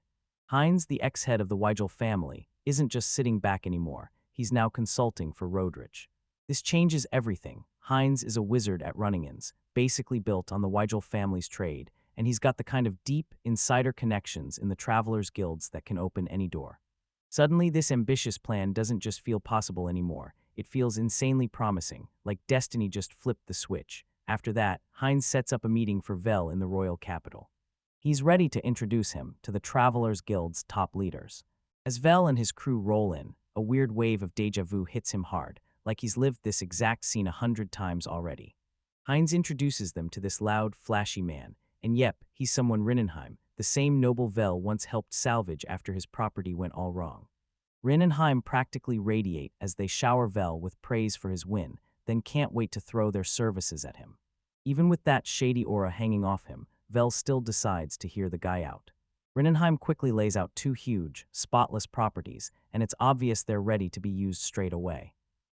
Heinz, the ex-head of the Weigel family, isn't just sitting back anymore. He's now consulting for Roderick. This changes everything. Heinz is a wizard at run-ins, basically built on the Weigel family's trade, and he's got the kind of deep, insider connections in the travelers' guilds that can open any door. Suddenly, this ambitious plan doesn't just feel possible anymore. It feels insanely promising, like destiny just flipped the switch. After that, Heinz sets up a meeting for Vel in the royal capital. He's ready to introduce him to the Travelers Guild's top leaders. As Vel and his crew roll in, a weird wave of déjà vu hits him hard, like he's lived this exact scene 100 times already. Heinz introduces them to this loud, flashy man, and yep, he's someone Rinnenheim, the same noble Vel once helped salvage after his property went all wrong. Rinnenheim practically radiate as they shower Vel with praise for his win, then can't wait to throw their services at him. Even with that shady aura hanging off him, Vel still decides to hear the guy out. Rinnenheim quickly lays out two huge, spotless properties, and it's obvious they're ready to be used straight away.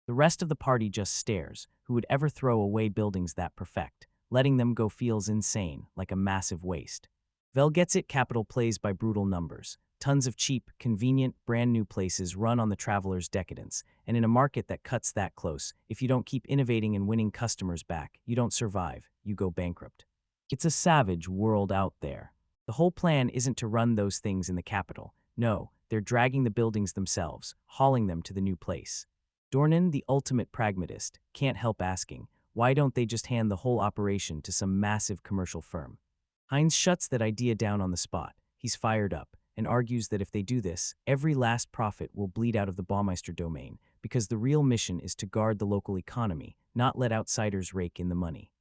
The rest of the party just stares. Who would ever throw away buildings that perfect? Letting them go feels insane, like a massive waste. Vel gets it. Capital plays by brutal numbers. Tons of cheap, convenient, brand new places run on the traveler's decadence, and in a market that cuts that close, if you don't keep innovating and winning customers back, you don't survive, you go bankrupt. It's a savage world out there. The whole plan isn't to run those things in the capital. No, they're dragging the buildings themselves, hauling them to the new place. Dornan, the ultimate pragmatist, can't help asking, why don't they just hand the whole operation to some massive commercial firm? Heinz shuts that idea down on the spot. He's fired up and argues that if they do this, every last profit will bleed out of the Baumeister domain, because the real mission is to guard the local economy, not let outsiders rake in the money.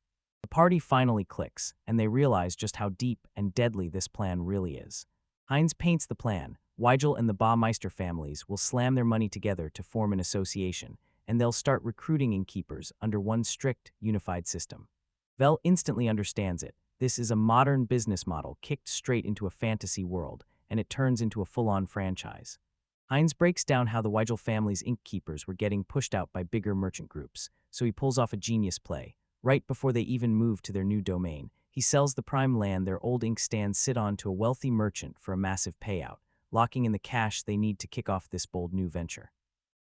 The party finally clicks, and they realize just how deep and deadly this plan really is. Heinz paints the plan. Weigel and the Baumeister families will slam their money together to form an association, and they'll start recruiting innkeepers under one strict, unified system. Vel instantly understands it. This is a modern business model kicked straight into a fantasy world, and it turns into a full-on franchise. Heinz breaks down how the Weigel family's innkeepers were getting pushed out by bigger merchant groups, so he pulls off a genius play. Right before they even move to their new domain, he sells the prime land their old inkstands sit on to a wealthy merchant for a massive payout, locking in the cash they need to kick off this bold new venture.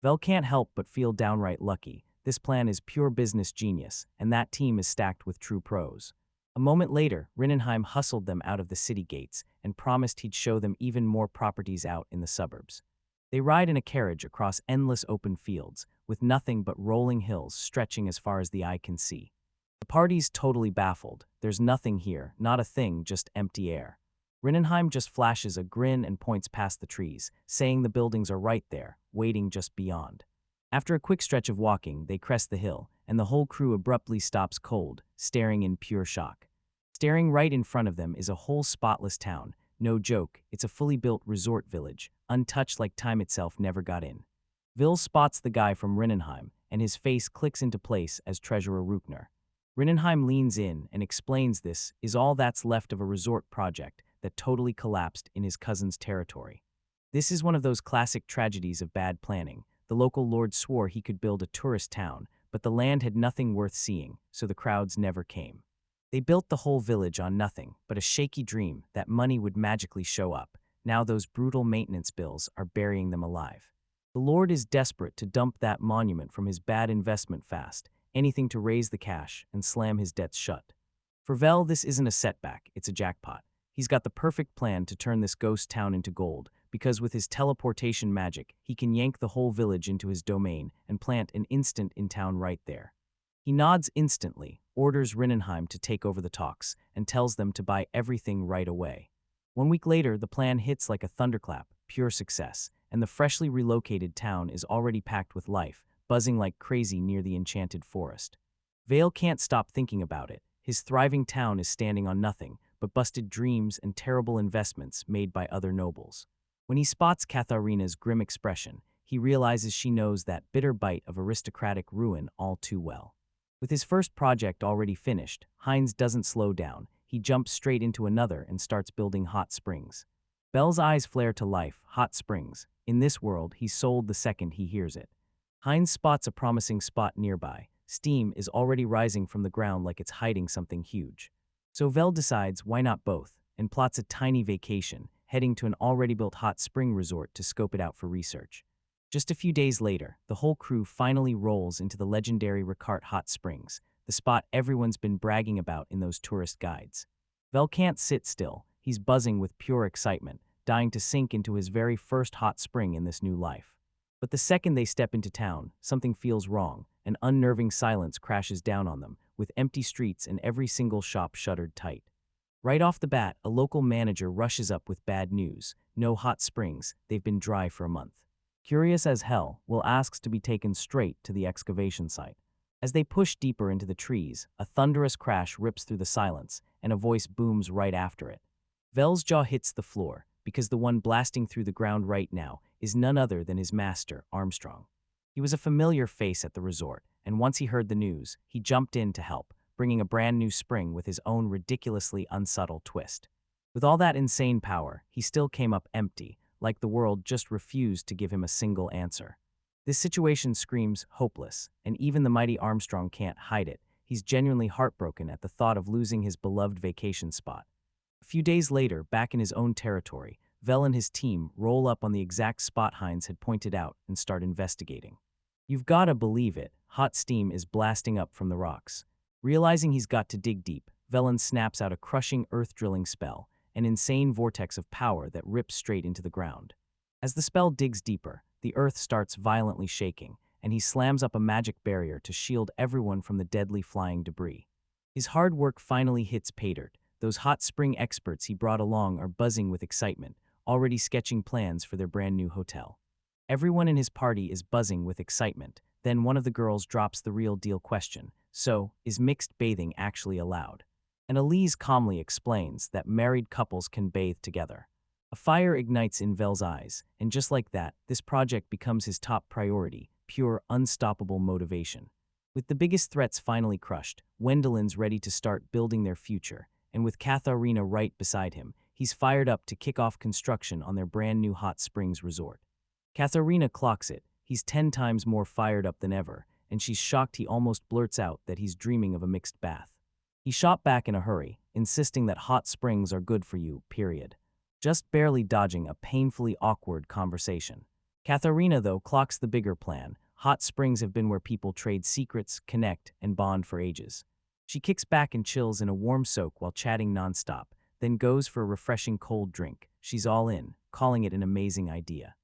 Vel can't help but feel downright lucky. This plan is pure business genius, and that team is stacked with true pros. A moment later, Rinnenheim hustled them out of the city gates and promised he'd show them even more properties out in the suburbs. They ride in a carriage across endless open fields, with nothing but rolling hills stretching as far as the eye can see. The party's totally baffled. There's nothing here, not a thing, just empty air. Rinnenheim just flashes a grin and points past the trees, saying the buildings are right there, waiting just beyond. After a quick stretch of walking, they crest the hill, and the whole crew abruptly stops cold, staring in pure shock. Staring right in front of them is a whole spotless town. No joke, it's a fully built resort village, untouched like time itself never got in. Vil spots the guy from Rinnenheim, and his face clicks into place as Treasurer Ruchner. Rinnenheim leans in and explains this is all that's left of a resort project that totally collapsed in his cousin's territory. This is one of those classic tragedies of bad planning. The local lord swore he could build a tourist town, but the land had nothing worth seeing, so the crowds never came. They built the whole village on nothing but a shaky dream that money would magically show up. Now those brutal maintenance bills are burying them alive. The lord is desperate to dump that monument from his bad investment fast, anything to raise the cash and slam his debts shut. For Vel, this isn't a setback, it's a jackpot. He's got the perfect plan to turn this ghost town into gold, because with his teleportation magic, he can yank the whole village into his domain and plant an instant in town right there. He nods instantly, orders Rinnenheim to take over the talks, and tells them to buy everything right away. 1 week later, the plan hits like a thunderclap, pure success, and the freshly relocated town is already packed with life, buzzing like crazy near the enchanted forest. Vale can't stop thinking about it. His thriving town is standing on nothing but busted dreams and terrible investments made by other nobles. When he spots Katharina's grim expression, he realizes she knows that bitter bite of aristocratic ruin all too well. With his first project already finished, Heinz doesn't slow down. He jumps straight into another and starts building hot springs. Belle's eyes flare to life. Hot springs. In this world, he's sold the second he hears it. Heinz spots a promising spot nearby. Steam is already rising from the ground like it's hiding something huge. So Vel decides why not both, and plots a tiny vacation, heading to an already built hot spring resort to scope it out for research. Just a few days later, the whole crew finally rolls into the legendary Ricart Hot Springs, the spot everyone's been bragging about in those tourist guides. Vel can't sit still. He's buzzing with pure excitement, dying to sink into his very first hot spring in this new life. But the second they step into town, something feels wrong. An unnerving silence crashes down on them, with empty streets and every single shop shuttered tight. Right off the bat, a local manager rushes up with bad news. No hot springs, they've been dry for a month. Curious as hell, Will asks to be taken straight to the excavation site. As they push deeper into the trees, a thunderous crash rips through the silence, and a voice booms right after it. Vel's jaw hits the floor, because the one blasting through the ground right now is none other than his master, Armstrong. He was a familiar face at the resort, and once he heard the news, he jumped in to help, bringing a brand new spring with his own ridiculously unsubtle twist. With all that insane power, he still came up empty, like the world just refused to give him a single answer. This situation screams hopeless, and even the mighty Armstrong can't hide it. He's genuinely heartbroken at the thought of losing his beloved vacation spot. A few days later, back in his own territory, Vel and his team roll up on the exact spot Heinz had pointed out and start investigating. You've gotta believe it, hot steam is blasting up from the rocks. Realizing he's got to dig deep, Velen snaps out a crushing earth-drilling spell, an insane vortex of power that rips straight into the ground. As the spell digs deeper, the earth starts violently shaking, and he slams up a magic barrier to shield everyone from the deadly flying debris. His hard work finally hits pay dirt. Those hot spring experts he brought along are buzzing with excitement, already sketching plans for their brand new hotel. Everyone in his party is buzzing with excitement. Then one of the girls drops the real deal question. So, is mixed bathing actually allowed? And Elise calmly explains that married couples can bathe together. A fire ignites in Vel's eyes, and just like that, this project becomes his top priority, pure, unstoppable motivation. With the biggest threats finally crushed, Wendelin's ready to start building their future, and with Katharina right beside him, he's fired up to kick off construction on their brand new hot springs resort. Katharina clocks it. He's 10 times more fired up than ever, and she's shocked he almost blurts out that he's dreaming of a mixed bath. He shot back in a hurry, insisting that hot springs are good for you, period. Just barely dodging a painfully awkward conversation. Katharina, though, clocks the bigger plan. Hot springs have been where people trade secrets, connect, and bond for ages. She kicks back and chills in a warm soak while chatting nonstop, then goes for a refreshing cold drink. She's all in, calling it an amazing idea.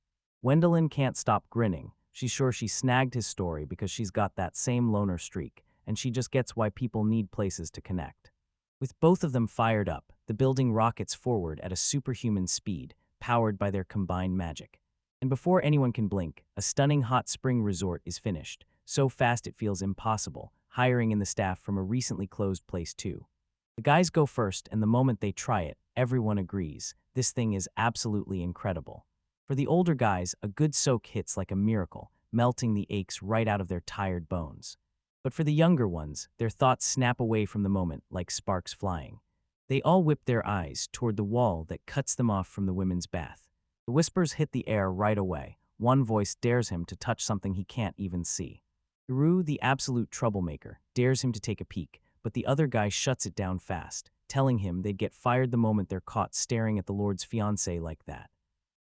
Wendelin can't stop grinning. She's sure she snagged his story because she's got that same loner streak, and she just gets why people need places to connect. With both of them fired up, the building rockets forward at a superhuman speed, powered by their combined magic. And before anyone can blink, a stunning hot spring resort is finished, so fast it feels impossible, hiring in the staff from a recently closed place too. The guys go first, and the moment they try it, everyone agrees. This thing is absolutely incredible. For the older guys, a good soak hits like a miracle, melting the aches right out of their tired bones. But for the younger ones, their thoughts snap away from the moment like sparks flying. They all whip their eyes toward the wall that cuts them off from the women's bath. The whispers hit the air right away. One voice dares him to touch something he can't even see. Iru, the absolute troublemaker, dares him to take a peek, but the other guy shuts it down fast, telling him they'd get fired the moment they're caught staring at the Lord's fiancée like that.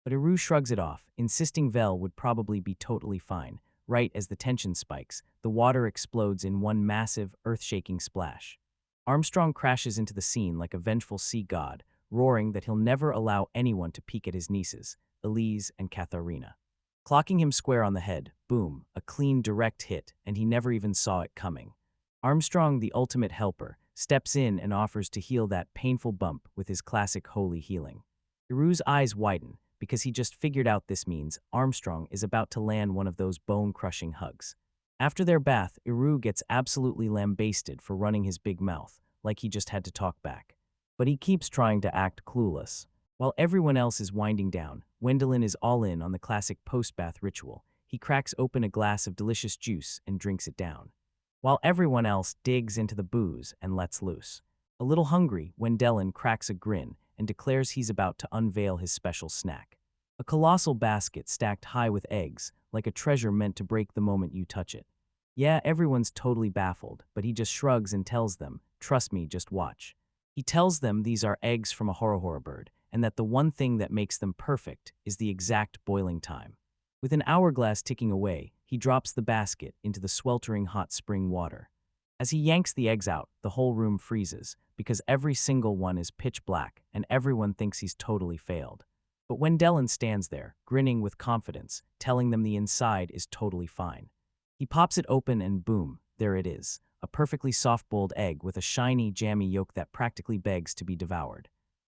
But Iru shrugs it off, insisting Vel would probably be totally fine. Right as the tension spikes, the water explodes in one massive, earth-shaking splash. Armstrong crashes into the scene like a vengeful sea god, roaring that he'll never allow anyone to peek at his nieces, Elise and Katharina. Clocking him square on the head, boom, a clean, direct hit, and he never even saw it coming. Armstrong, the ultimate helper, steps in and offers to heal that painful bump with his classic holy healing. Iru's eyes widen, because he just figured out this means Armstrong is about to land one of those bone-crushing hugs. After their bath, Iru gets absolutely lambasted for running his big mouth, like he just had to talk back. But he keeps trying to act clueless. While everyone else is winding down, Wendelin is all in on the classic post-bath ritual. He cracks open a glass of delicious juice and drinks it down, while everyone else digs into the booze and lets loose. A little hungry, Wendelin cracks a grin and declares he's about to unveil his special snack. A colossal basket stacked high with eggs, like a treasure meant to break the moment you touch it. Yeah, everyone's totally baffled, but he just shrugs and tells them, "Trust me, just watch." He tells them these are eggs from a horror bird, and that the one thing that makes them perfect is the exact boiling time. With an hourglass ticking away, he drops the basket into the sweltering hot spring water. As he yanks the eggs out, the whole room freezes, because every single one is pitch black, and everyone thinks he's totally failed. But Wendelin stands there, grinning with confidence, telling them the inside is totally fine. He pops it open and boom, there it is, a perfectly soft-boiled egg with a shiny, jammy yolk that practically begs to be devoured.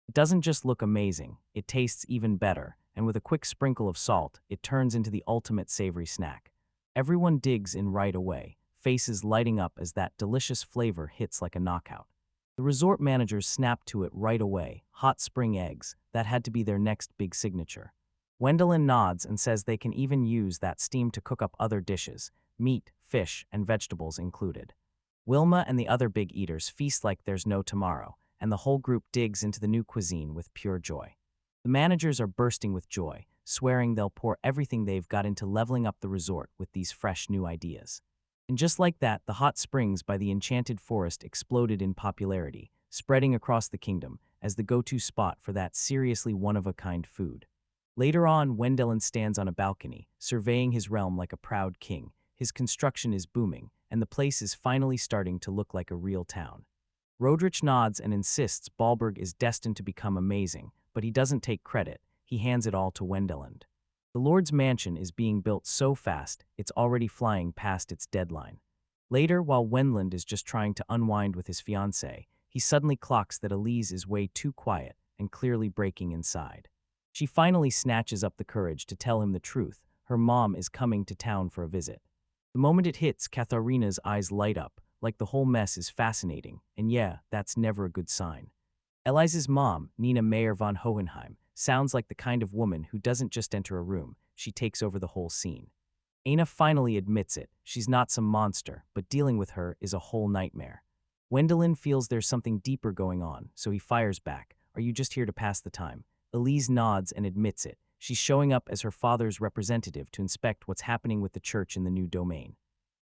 It doesn't just look amazing, it tastes even better, and with a quick sprinkle of salt, it turns into the ultimate savory snack. Everyone digs in right away, faces lighting up as that delicious flavor hits like a knockout. The resort managers snap to it right away. Hot spring eggs, that had to be their next big signature. Wendelin nods and says they can even use that steam to cook up other dishes, meat, fish, and vegetables included. Wilma and the other big eaters feast like there's no tomorrow, and the whole group digs into the new cuisine with pure joy. The managers are bursting with joy, swearing they'll pour everything they've got into leveling up the resort with these fresh new ideas. And just like that, the hot springs by the enchanted forest exploded in popularity, spreading across the kingdom as the go-to spot for that seriously one-of-a-kind food. Later on, Wendelin stands on a balcony, surveying his realm like a proud king. His construction is booming, and the place is finally starting to look like a real town. Rodrich nods and insists Baalberg is destined to become amazing, but he doesn't take credit. He hands it all to Wendelin. The Lord's mansion is being built so fast, it's already flying past its deadline. Later, while Wenland is just trying to unwind with his fiancée, he suddenly clocks that Elise is way too quiet and clearly breaking inside. She finally snatches up the courage to tell him the truth. Her mom is coming to town for a visit. The moment it hits, Katharina's eyes light up, like the whole mess is fascinating, and yeah, that's never a good sign. Elise's mom, Nina Mayer von Hohenheim, sounds like the kind of woman who doesn't just enter a room, she takes over the whole scene. Aina finally admits it, she's not some monster, but dealing with her is a whole nightmare. Wendelin feels there's something deeper going on, so he fires back. Are you just here to pass the time? Elise nods and admits it. She's showing up as her father's representative to inspect what's happening with the church in the new domain.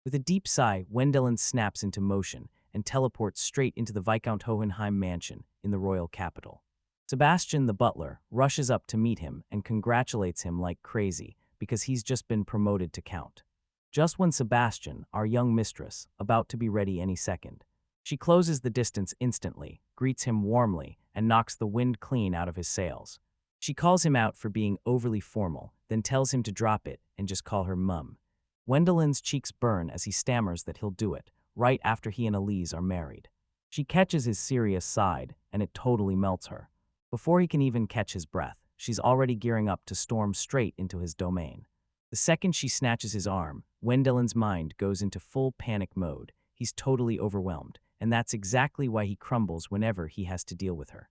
With a deep sigh, Wendelin snaps into motion and teleports straight into the Viscount Hohenheim mansion in the royal capital. Sebastian, the butler, rushes up to meet him and congratulates him like crazy because he's just been promoted to count. Just when Sebastian, our young mistress, about to be ready any second, she closes the distance instantly, greets him warmly, and knocks the wind clean out of his sails. She calls him out for being overly formal, then tells him to drop it and just call her mum. Wendelin's cheeks burn as he stammers that he'll do it, right after he and Elise are married. She catches his serious side, and it totally melts her. Before he can even catch his breath, she's already gearing up to storm straight into his domain. The second she snatches his arm, Wendelin's mind goes into full panic mode. He's totally overwhelmed, and that's exactly why he crumbles whenever he has to deal with her.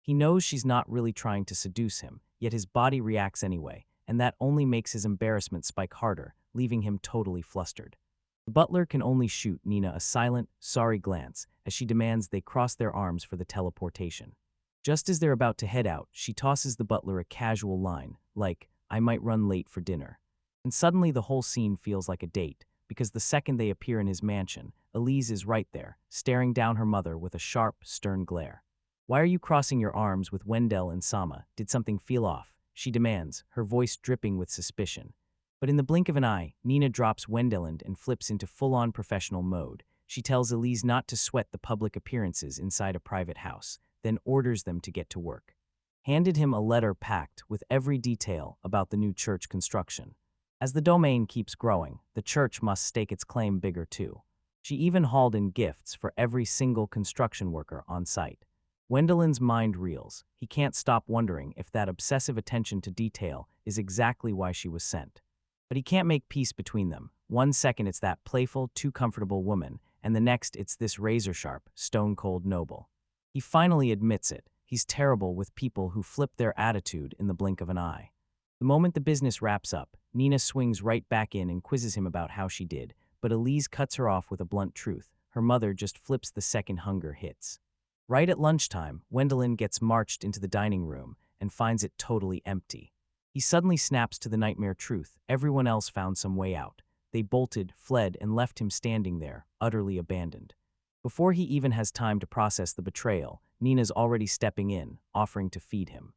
He knows she's not really trying to seduce him, yet his body reacts anyway, and that only makes his embarrassment spike harder, leaving him totally flustered. The butler can only shoot Nina a silent, sorry glance as she demands they cross their arms for the teleportation. Just as they're about to head out, she tosses the butler a casual line, like, I might run late for dinner. And suddenly the whole scene feels like a date, because the second they appear in his mansion, Elise is right there, staring down her mother with a sharp, stern glare. Why are you crossing your arms with Wendell and Sama? Did something feel off? She demands, her voice dripping with suspicion. But in the blink of an eye, Nina drops Wendelin and flips into full-on professional mode. She tells Elise not to sweat the public appearances inside a private house, then orders them to get to work. Handed him a letter packed with every detail about the new church construction. As the domain keeps growing, the church must stake its claim bigger too. She even hauled in gifts for every single construction worker on site. Wendelin's mind reels. He can't stop wondering if that obsessive attention to detail is exactly why she was sent. But he can't make peace between them. One second it's that playful, too comfortable woman, and the next it's this razor-sharp, stone-cold noble. He finally admits it. He's terrible with people who flip their attitude in the blink of an eye. The moment the business wraps up, Nina swings right back in and quizzes him about how she did, but Elise cuts her off with a blunt truth. Her mother just flips the second hunger hits. Right at lunchtime, Wendelin gets marched into the dining room and finds it totally empty. He suddenly snaps to the nightmare truth. Everyone else found some way out. They bolted, fled, and left him standing there, utterly abandoned. Before he even has time to process the betrayal, Nina's already stepping in, offering to feed him.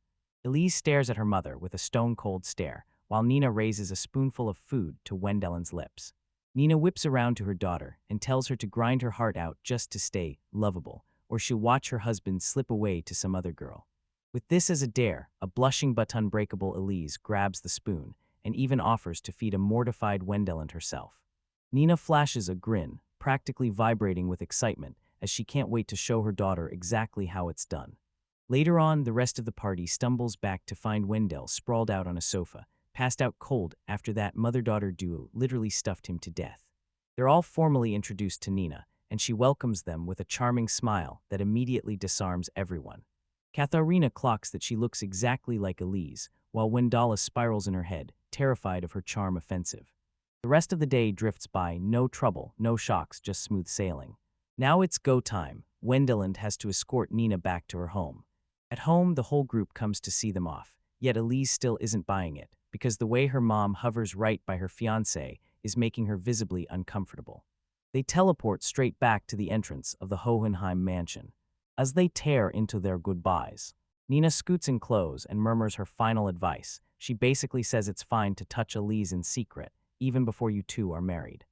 Elise stares at her mother with a stone-cold stare, while Nina raises a spoonful of food to Wendelin's lips. Nina whips around to her daughter and tells her to grind her heart out just to stay lovable, or she'll watch her husband slip away to some other girl. With this as a dare, a blushing but unbreakable Elise grabs the spoon and even offers to feed a mortified Wendelin herself. Nina flashes a grin, practically vibrating with excitement, as she can't wait to show her daughter exactly how it's done. Later on, the rest of the party stumbles back to find Wendell sprawled out on a sofa, passed out cold after that mother-daughter duo literally stuffed him to death. They're all formally introduced to Nina, and she welcomes them with a charming smile that immediately disarms everyone. Katharina clocks that she looks exactly like Elise, while Wendala spirals in her head, terrified of her charm offensive. The rest of the day drifts by, no trouble, no shocks, just smooth sailing. Now it's go time. Wendeland has to escort Nina back to her home. At home, the whole group comes to see them off, yet Elise still isn't buying it, because the way her mom hovers right by her fiancé is making her visibly uncomfortable. They teleport straight back to the entrance of the Hohenheim mansion. As they tear into their goodbyes, Nina scoots in clothes and murmurs her final advice. She basically says it's fine to touch Elise in secret, even before you two are married.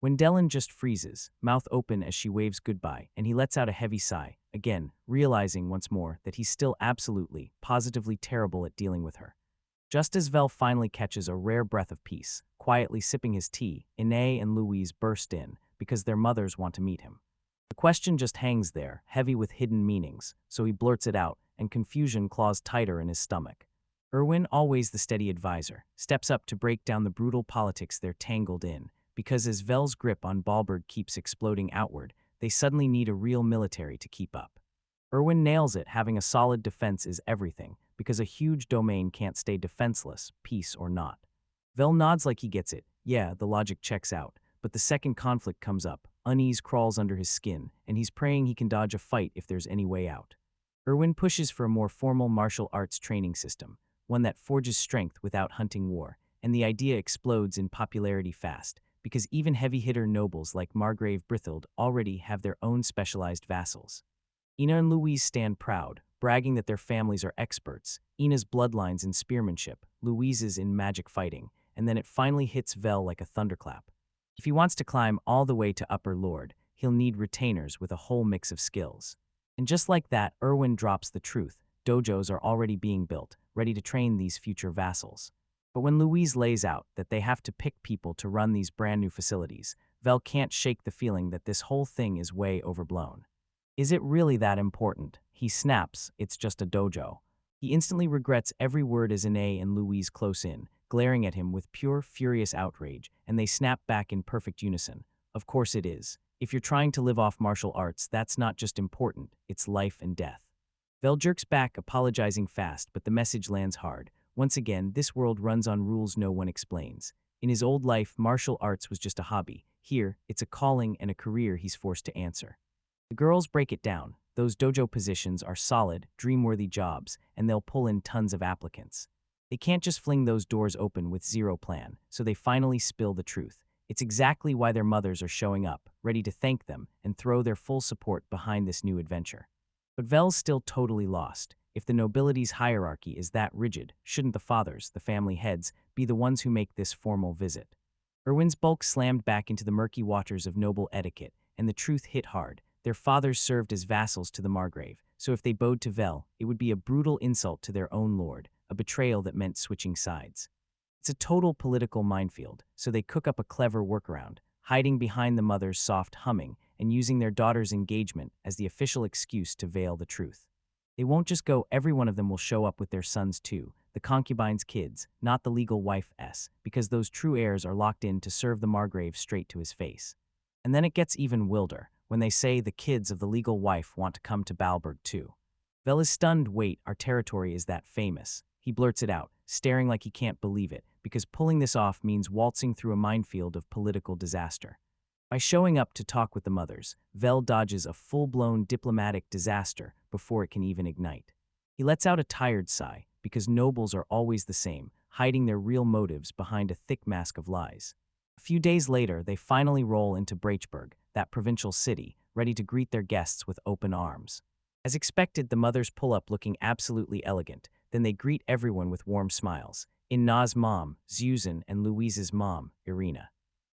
Wendelin just freezes, mouth open as she waves goodbye, and he lets out a heavy sigh, again, realizing once more that he's still absolutely, positively terrible at dealing with her. Just as Vel finally catches a rare breath of peace, quietly sipping his tea, Ine and Louise burst in, because their mothers want to meet him. The question just hangs there, heavy with hidden meanings, so he blurts it out, and confusion claws tighter in his stomach. Erwin, always the steady advisor, steps up to break down the brutal politics they're tangled in, because as Vel's grip on Balberg keeps exploding outward, they suddenly need a real military to keep up. Erwin nails it. Having a solid defense is everything, because a huge domain can't stay defenseless, peace or not. Vel nods like he gets it. Yeah, the logic checks out, but the second conflict comes up. unease crawls under his skin, and he's praying he can dodge a fight if there's any way out. Erwin pushes for a more formal martial arts training system, one that forges strength without hunting war, and the idea explodes in popularity fast, because even heavy-hitter nobles like Margrave Brithild already have their own specialized vassals. Ina and Louise stand proud, bragging that their families are experts, Ina's bloodlines in spearmanship, Louise's in magic fighting, and then it finally hits Vel like a thunderclap. If he wants to climb all the way to Upper Lord, he'll need retainers with a whole mix of skills. And just like that, Erwin drops the truth. Dojos are already being built, ready to train these future vassals. But when Louise lays out that they have to pick people to run these brand new facilities, Vel can't shake the feeling that this whole thing is way overblown. Is it really that important? He snaps, it's just a dojo. He instantly regrets every word as Ine and Louise close in, glaring at him with pure, furious outrage, and they snap back in perfect unison. Of course it is. If you're trying to live off martial arts, that's not just important, it's life and death. Vel jerks back, apologizing fast, but the message lands hard. Once again, this world runs on rules no one explains. In his old life, martial arts was just a hobby. Here, it's a calling and a career he's forced to answer. The girls break it down. Those dojo positions are solid, dream-worthy jobs, and they'll pull in tons of applicants. They can't just fling those doors open with zero plan, so they finally spill the truth. It's exactly why their mothers are showing up, ready to thank them and throw their full support behind this new adventure. But Vel's still totally lost. If the nobility's hierarchy is that rigid, shouldn't the fathers, the family heads, be the ones who make this formal visit? Erwin's bulk slammed back into the murky waters of noble etiquette, and the truth hit hard. Their fathers served as vassals to the Margrave, so if they bowed to Vel, it would be a brutal insult to their own lord, a betrayal that meant switching sides. It's a total political minefield, so they cook up a clever workaround, hiding behind the mother's soft humming and using their daughter's engagement as the official excuse to veil the truth. They won't just go, every one of them will show up with their sons too, the concubine's kids, not the legal wife's, because those true heirs are locked in to serve the Margrave straight to his face. And then it gets even wilder, when they say the kids of the legal wife want to come to Balberg too. Vel is stunned. Wait, our territory is that famous? He blurts it out, staring like he can't believe it, because pulling this off means waltzing through a minefield of political disaster. By showing up to talk with the mothers, Vel dodges a full-blown diplomatic disaster before it can even ignite. He lets out a tired sigh, because nobles are always the same, hiding their real motives behind a thick mask of lies. A few days later, they finally roll into Breitsburg, that provincial city, ready to greet their guests with open arms. As expected, the mothers pull up looking absolutely elegant. Then they greet everyone with warm smiles. Ina's mom, Zuzan, and Louise's mom, Irina.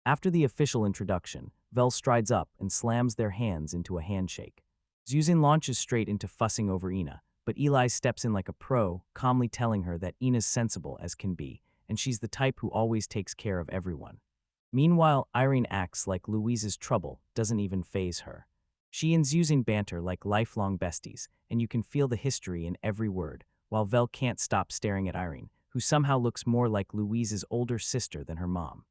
After the official introduction, Vel strides up and slams their hands into a handshake. Zuzan launches straight into fussing over Ina, but Eli steps in like a pro, calmly telling her that Ina's sensible as can be, and she's the type who always takes care of everyone. Meanwhile, Irene acts like Louise's trouble doesn't even faze her. She and Zuzan banter like lifelong besties, and you can feel the history in every word, while Vel can't stop staring at Irene, who somehow looks more like Louise's older sister than her mom.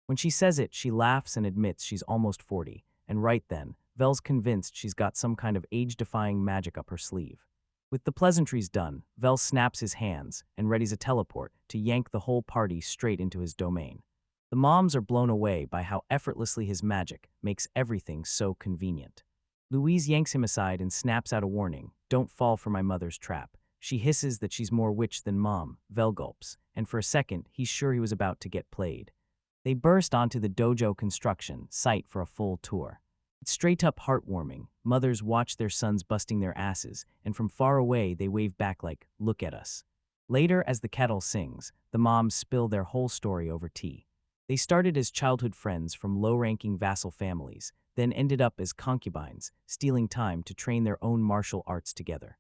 When she says it, she laughs and admits she's almost 40, and right then, Vel's convinced she's got some kind of age-defying magic up her sleeve. With the pleasantries done, Vel snaps his hands and readies a teleport to yank the whole party straight into his domain. The moms are blown away by how effortlessly his magic makes everything so convenient. Louise yanks him aside and snaps out a warning, "Don't fall for my mother's trap." She hisses that she's more witch than mom. Vel gulps, and for a second, he's sure he was about to get played. They burst onto the dojo construction site for a full tour. It's straight up heartwarming. Mothers watch their sons busting their asses, and from far away they wave back like, "Look at us." Later, as the kettle sings, the moms spill their whole story over tea. They started as childhood friends from low-ranking vassal families, then ended up as concubines, stealing time to train their own martial arts together.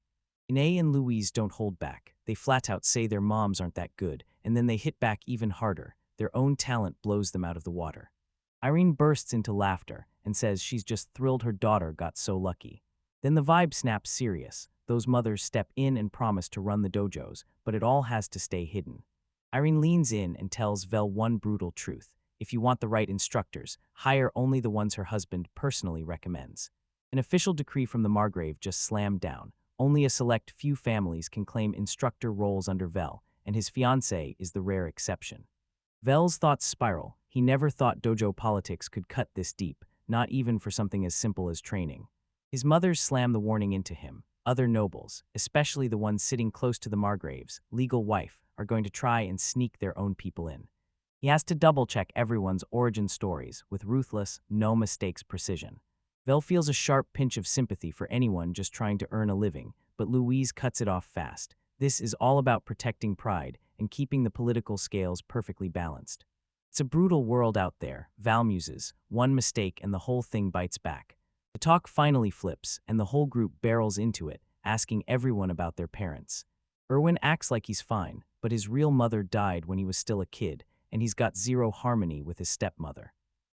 Ine and Louise don't hold back. They flat out say their moms aren't that good, and then they hit back even harder. Their own talent blows them out of the water. Irene bursts into laughter and says she's just thrilled her daughter got so lucky. Then the vibe snaps serious. Those mothers step in and promise to run the dojos, but it all has to stay hidden. Irene leans in and tells Vel one brutal truth. If you want the right instructors, hire only the ones her husband personally recommends. An official decree from the Margrave just slammed down. Only a select few families can claim instructor roles under Vel, and his fiancée is the rare exception. Vel's thoughts spiral. He never thought dojo politics could cut this deep. not even for something as simple as training. His mothers slam the warning into him. Other nobles, especially the ones sitting close to the Margrave's legal wife, are going to try and sneak their own people in. He has to double-check everyone's origin stories with ruthless, no-mistakes precision. Vel feels a sharp pinch of sympathy for anyone just trying to earn a living, but Louise cuts it off fast. This is all about protecting pride and keeping the political scales perfectly balanced. It's a brutal world out there, Val muses. One mistake and the whole thing bites back. The talk finally flips, and the whole group barrels into it, asking everyone about their parents. Erwin acts like he's fine, but his real mother died when he was still a kid, and he's got zero harmony with his stepmother.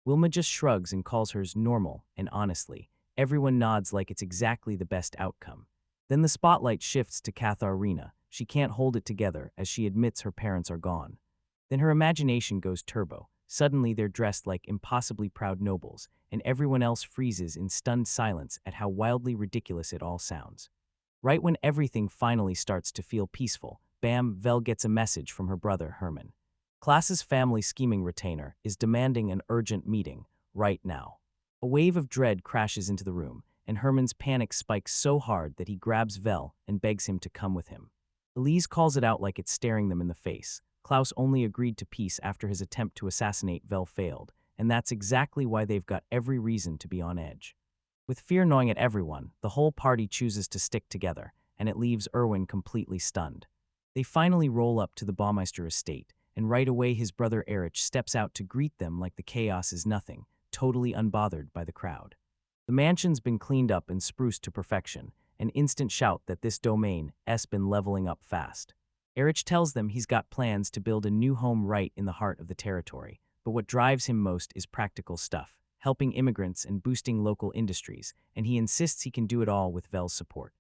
Wilma just shrugs and calls hers normal, and honestly, everyone nods like it's exactly the best outcome. Then the spotlight shifts to Katharina. She can't hold it together as she admits her parents are gone. Then her imagination goes turbo. Suddenly they're dressed like impossibly proud nobles, and everyone else freezes in stunned silence at how wildly ridiculous it all sounds. Right when everything finally starts to feel peaceful, bam, Vel gets a message from her brother Herman. Klaas's family scheming retainer is demanding an urgent meeting, right now. A wave of dread crashes into the room, and Herman's panic spikes so hard that he grabs Vel and begs him to come with him. Elise calls it out like it's staring them in the face. Klaus only agreed to peace after his attempt to assassinate Vel failed, and that's exactly why they've got every reason to be on edge. With fear gnawing at everyone, the whole party chooses to stick together, and it leaves Erwin completely stunned. They finally roll up to the Baumeister estate, and right away his brother Erich steps out to greet them like the chaos is nothing, totally unbothered by the crowd. The mansion's been cleaned up and spruced to perfection, an instant shout that this domain's been leveling up fast. Erich tells them he's got plans to build a new home right in the heart of the territory, but what drives him most is practical stuff, helping immigrants and boosting local industries, and he insists he can do it all with Vel's support.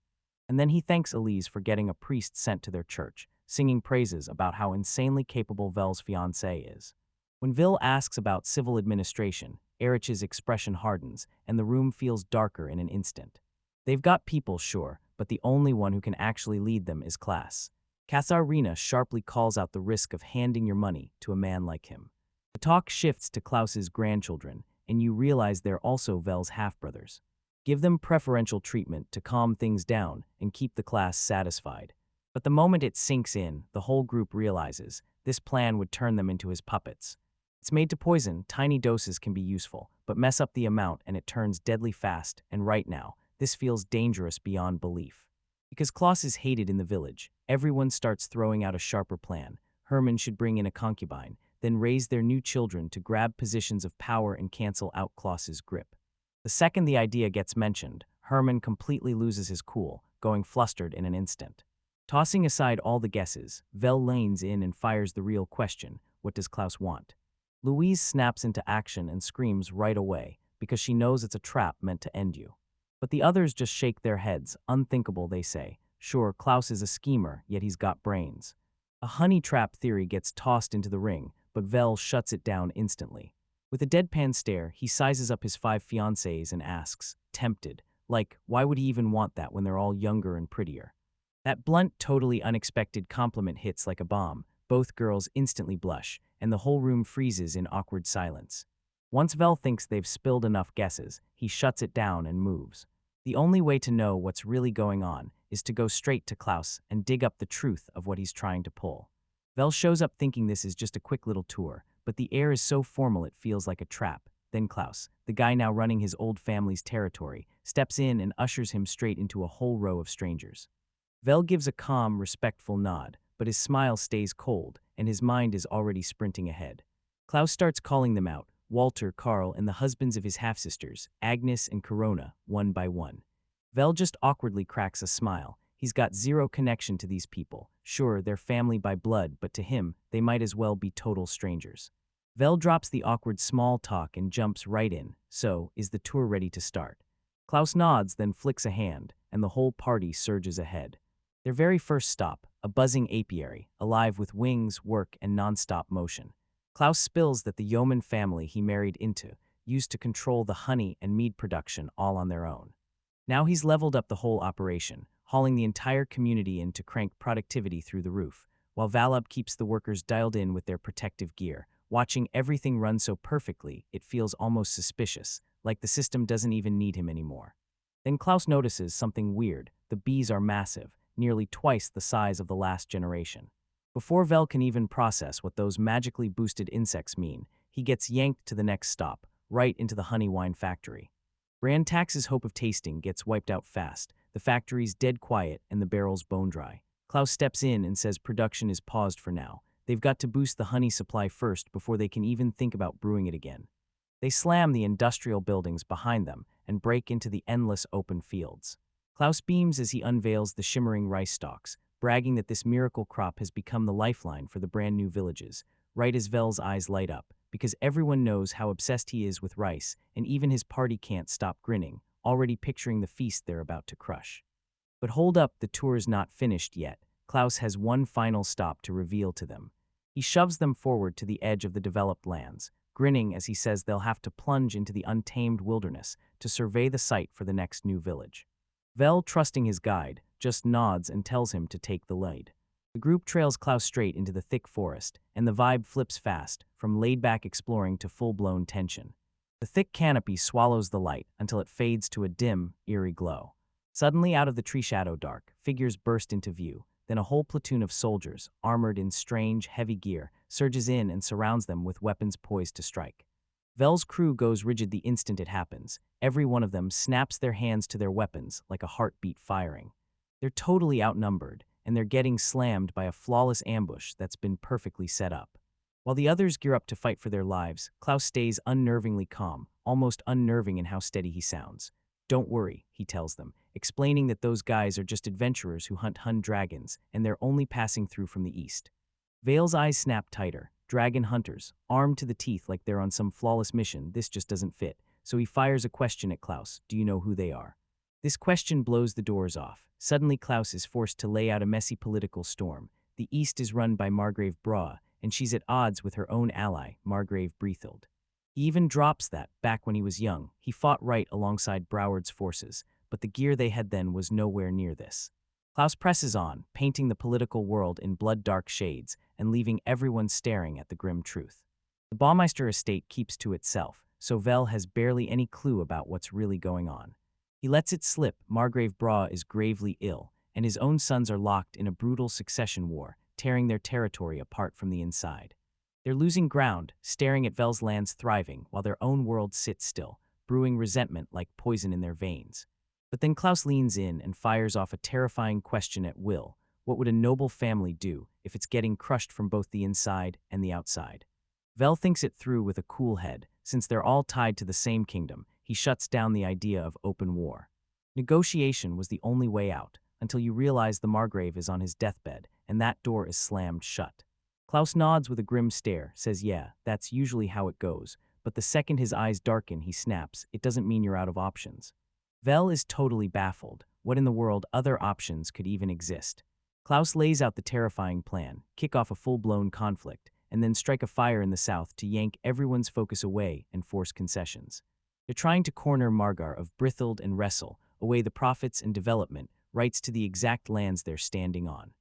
And then he thanks Elise for getting a priest sent to their church, singing praises about how insanely capable Vel's fiancé is. When Vil asks about civil administration, Erich's expression hardens, and the room feels darker in an instant. They've got people, sure, but the only one who can actually lead them is Klaas. Katharina sharply calls out the risk of handing your money to a man like him. The talk shifts to Klaus's grandchildren, and you realize they're also Vel's half-brothers. Give them preferential treatment to calm things down and keep the class satisfied. But the moment it sinks in, the whole group realizes this plan would turn them into his puppets. It's made to poison. Tiny doses can be useful, but mess up the amount and it turns deadly fast, and right now, this feels dangerous beyond belief. Because Klaus is hated in the village, everyone starts throwing out a sharper plan. Herman should bring in a concubine, then raise their new children to grab positions of power and cancel out Klaus's grip. The second the idea gets mentioned, Herman completely loses his cool, going flustered in an instant. Tossing aside all the guesses, Vel lanes in and fires the real question: what does Klaus want? Louise snaps into action and screams right away, because she knows it's a trap meant to end you. But the others just shake their heads. Unthinkable, they say. Sure, Klaus is a schemer, yet he's got brains. A honey trap theory gets tossed into the ring, but Vel shuts it down instantly. With a deadpan stare, he sizes up his 5 fiancées and asks, tempted, like, why would he even want that when they're all younger and prettier? That blunt, totally unexpected compliment hits like a bomb. Both girls instantly blush, and the whole room freezes in awkward silence. Once Vel thinks they've spilled enough guesses, he shuts it down and moves. The only way to know what's really going on is to go straight to Klaus and dig up the truth of what he's trying to pull. Vel shows up thinking this is just a quick little tour, but the air is so formal it feels like a trap. Then Klaus, the guy now running his old family's territory, steps in and ushers him straight into a whole row of strangers. Vel gives a calm, respectful nod, but his smile stays cold, and his mind is already sprinting ahead. Klaus starts calling them out, Walter, Karl, and the husbands of his half-sisters, Agnes and Corona, one by one. Vel just awkwardly cracks a smile. He's got zero connection to these people. Sure, they're family by blood, but to him, they might as well be total strangers. Vel drops the awkward small talk and jumps right in. So, is the tour ready to start? Klaus nods, then flicks a hand, and the whole party surges ahead. Their very first stop, a buzzing apiary, alive with wings, work, and non-stop motion. Klaus spills that the yeoman family he married into used to control the honey and mead production all on their own. Now he's leveled up the whole operation, hauling the entire community in to crank productivity through the roof, while Valub keeps the workers dialed in with their protective gear. Watching everything run so perfectly, it feels almost suspicious, like the system doesn't even need him anymore. Then Klaus notices something weird. The bees are massive, nearly twice the size of the last generation. Before Vel can even process what those magically boosted insects mean, he gets yanked to the next stop, right into the honey wine factory. Rantax's hope of tasting gets wiped out fast. The factory's dead quiet and the barrels bone dry. Klaus steps in and says production is paused for now. They've got to boost the honey supply first before they can even think about brewing it again. They slam the industrial buildings behind them and break into the endless open fields. Klaus beams as he unveils the shimmering rice stalks, bragging that this miracle crop has become the lifeline for the brand new villages, right as Vel's eyes light up, because everyone knows how obsessed he is with rice, and even his party can't stop grinning, already picturing the feast they're about to crush. But hold up, the tour's not finished yet. Klaus has one final stop to reveal to them. He shoves them forward to the edge of the developed lands, grinning as he says they'll have to plunge into the untamed wilderness to survey the site for the next new village. Vel, trusting his guide, just nods and tells him to take the lead. The group trails Klaus straight into the thick forest, and the vibe flips fast, from laid-back exploring to full-blown tension. The thick canopy swallows the light until it fades to a dim, eerie glow. Suddenly, out of the tree shadow dark, figures burst into view. Then a whole platoon of soldiers, armored in strange, heavy gear, surges in and surrounds them with weapons poised to strike. Vel's crew goes rigid the instant it happens. Every one of them snaps their hands to their weapons like a heartbeat firing. They're totally outnumbered, and they're getting slammed by a flawless ambush that's been perfectly set up. While the others gear up to fight for their lives, Klaus stays unnervingly calm, almost unnerving in how steady he sounds. "Don't worry," he tells them, explaining that those guys are just adventurers who hunt Hun dragons, and they're only passing through from the east. Vale's eyes snap tighter. Dragon hunters, armed to the teeth like they're on some flawless mission, this just doesn't fit, so he fires a question at Klaus. "Do you know who they are?" This question blows the doors off. Suddenly Klaus is forced to lay out a messy political storm. The East is run by Margrave Bra, and she's at odds with her own ally, Margrave Breathild. He even drops that, back when he was young, he fought right alongside Broward's forces, but the gear they had then was nowhere near this. Klaus presses on, painting the political world in blood-dark shades and leaving everyone staring at the grim truth. The Baumeister estate keeps to itself, so Vel has barely any clue about what's really going on. He lets it slip. Margrave Bra is gravely ill, and his own sons are locked in a brutal succession war, tearing their territory apart from the inside. They're losing ground, staring at Vel's lands thriving, while their own world sits still, brewing resentment like poison in their veins. But then Klaus leans in and fires off a terrifying question at will. What would a noble family do if it's getting crushed from both the inside and the outside? Vel thinks it through with a cool head. Since they're all tied to the same kingdom, he shuts down the idea of open war. Negotiation was the only way out, until you realize the Margrave is on his deathbed, and that door is slammed shut. Klaus nods with a grim stare, says yeah, that's usually how it goes, but the second his eyes darken, he snaps, it doesn't mean you're out of options. Vel is totally baffled. What in the world other options could even exist? Klaus lays out the terrifying plan, kick off a full-blown conflict, and then strike a fire in the south to yank everyone's focus away and force concessions. They're trying to corner Margar of Brithild and wrestle away the profits and development rights to the exact lands they're standing on.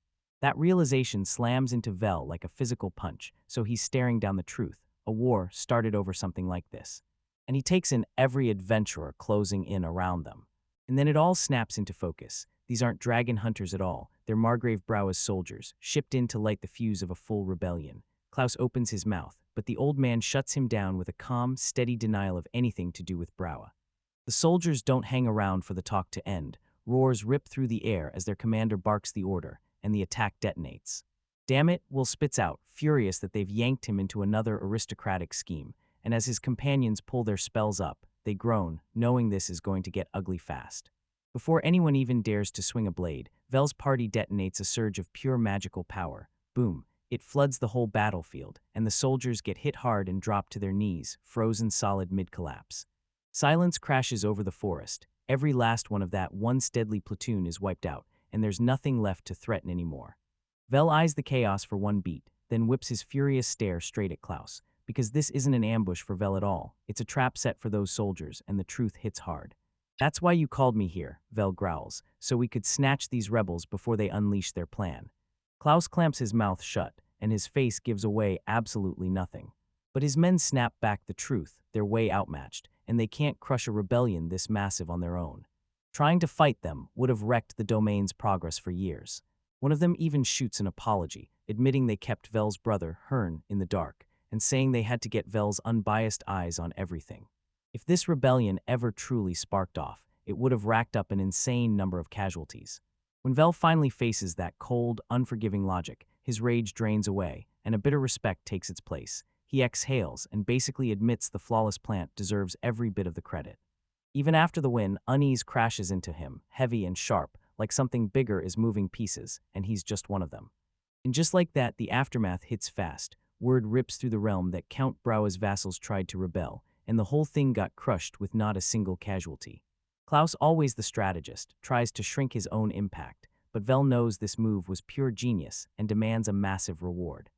That realization slams into Vel like a physical punch, so he's staring down the truth. A war started over something like this. And he takes in every adventurer closing in around them. And then it all snaps into focus. These aren't dragon hunters at all. They're Margrave Brau's soldiers, shipped in to light the fuse of a full rebellion. Klaus opens his mouth, but the old man shuts him down with a calm, steady denial of anything to do with Brau. The soldiers don't hang around for the talk to end. Roars rip through the air as their commander barks the order, and the attack detonates. "Damn it," Will spits out, furious that they've yanked him into another aristocratic scheme, and as his companions pull their spells up, they groan, knowing this is going to get ugly fast. Before anyone even dares to swing a blade, Vel's party detonates a surge of pure magical power. Boom. It floods the whole battlefield, and the soldiers get hit hard and drop to their knees, frozen solid mid-collapse. Silence crashes over the forest. Every last one of that once deadly platoon is wiped out, and there's nothing left to threaten anymore. Vel eyes the chaos for one beat, then whips his furious stare straight at Klaus, because this isn't an ambush for Vel at all. It's a trap set for those soldiers, and the truth hits hard. "That's why you called me here," Vel growls, "so we could snatch these rebels before they unleash their plan." Klaus clamps his mouth shut, and his face gives away absolutely nothing. But his men snap back the truth, they're way outmatched, and they can't crush a rebellion this massive on their own. Trying to fight them would have wrecked the domain's progress for years. One of them even shoots an apology, admitting they kept Vel's brother, Hearn, in the dark, and saying they had to get Vel's unbiased eyes on everything. If this rebellion ever truly sparked off, it would have racked up an insane number of casualties. When Vel finally faces that cold, unforgiving logic, his rage drains away, and a bitter respect takes its place. He exhales and basically admits the flawless plant deserves every bit of the credit. Even after the win, unease crashes into him, heavy and sharp, like something bigger is moving pieces, and he's just one of them. And just like that, the aftermath hits fast. Word rips through the realm that Count Braua's vassals tried to rebel, and the whole thing got crushed with not a single casualty. Klaus, always the strategist, tries to shrink his own impact, but Vel knows this move was pure genius and demands a massive reward.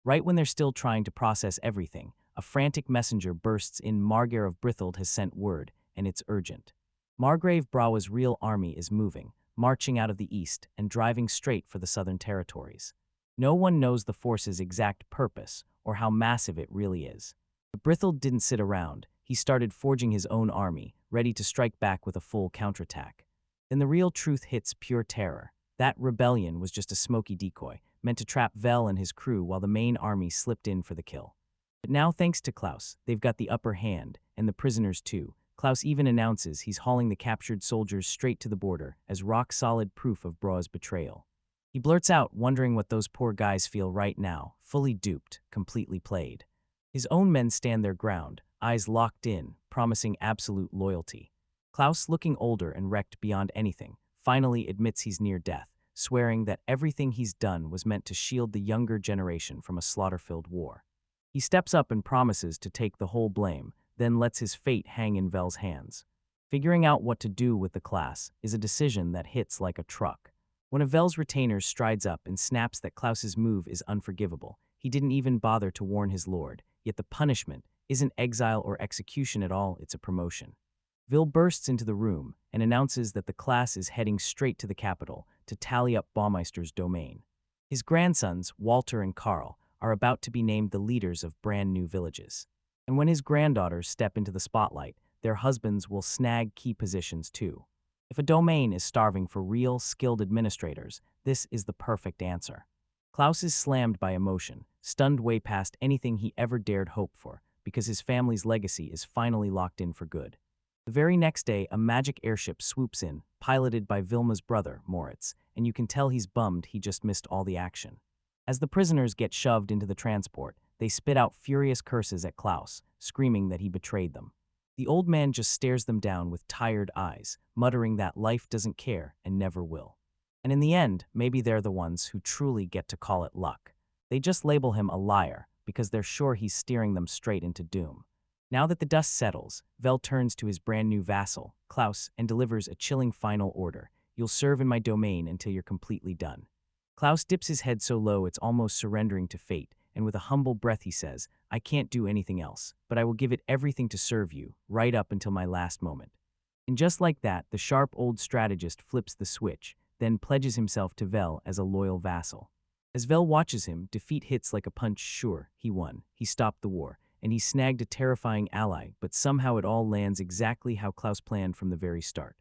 Right when they're still trying to process everything, a frantic messenger bursts in. Margrave of Brithold has sent word, and it's urgent. Margrave Braua's real army is moving, marching out of the east and driving straight for the southern territories. No one knows the force's exact purpose or how massive it really is. But Brithold didn't sit around. He started forging his own army, ready to strike back with a full counterattack. Then the real truth hits. Pure terror. That rebellion was just a smoky decoy, meant to trap Vel and his crew while the main army slipped in for the kill. But now, thanks to Klaus, they've got the upper hand, and the prisoners too. Klaus even announces he's hauling the captured soldiers straight to the border as rock-solid proof of Braua's betrayal. He blurts out, wondering what those poor guys feel right now, fully duped, completely played. His own men stand their ground, eyes locked in, promising absolute loyalty. Klaus, looking older and wrecked beyond anything, finally admits he's near death, swearing that everything he's done was meant to shield the younger generation from a slaughter-filled war. He steps up and promises to take the whole blame, then lets his fate hang in Vel's hands. Figuring out what to do with the class is a decision that hits like a truck. One of Vel's retainers strides up and snaps that Klaus's move is unforgivable. He didn't even bother to warn his lord, yet the punishment isn't exile or execution at all, it's a promotion. Vil bursts into the room and announces that the class is heading straight to the capital to tally up Baumeister's domain. His grandsons, Walter and Karl, are about to be named the leaders of brand new villages. And when his granddaughters step into the spotlight, their husbands will snag key positions too. If a domain is starving for real, skilled administrators, this is the perfect answer. Klaus is slammed by emotion, stunned way past anything he ever dared hope for, because his family's legacy is finally locked in for good. The very next day, a magic airship swoops in, piloted by Vilma's brother, Moritz, and you can tell he's bummed he just missed all the action. As the prisoners get shoved into the transport, they spit out furious curses at Klaus, screaming that he betrayed them. The old man just stares them down with tired eyes, muttering that life doesn't care and never will. And in the end, maybe they're the ones who truly get to call it luck. They just label him a liar because they're sure he's steering them straight into doom. Now that the dust settles, Vel turns to his brand new vassal, Klaus, and delivers a chilling final order. You'll serve in my domain until you're completely done. Klaus dips his head so low it's almost surrendering to fate, and with a humble breath he says, I can't do anything else, but I will give it everything to serve you, right up until my last moment. And just like that, the sharp old strategist flips the switch, then pledges himself to Vel as a loyal vassal. As Vel watches him, defeat hits like a punch. Sure, he won, he stopped the war, and he snagged a terrifying ally, but somehow it all lands exactly how Klaus planned from the very start.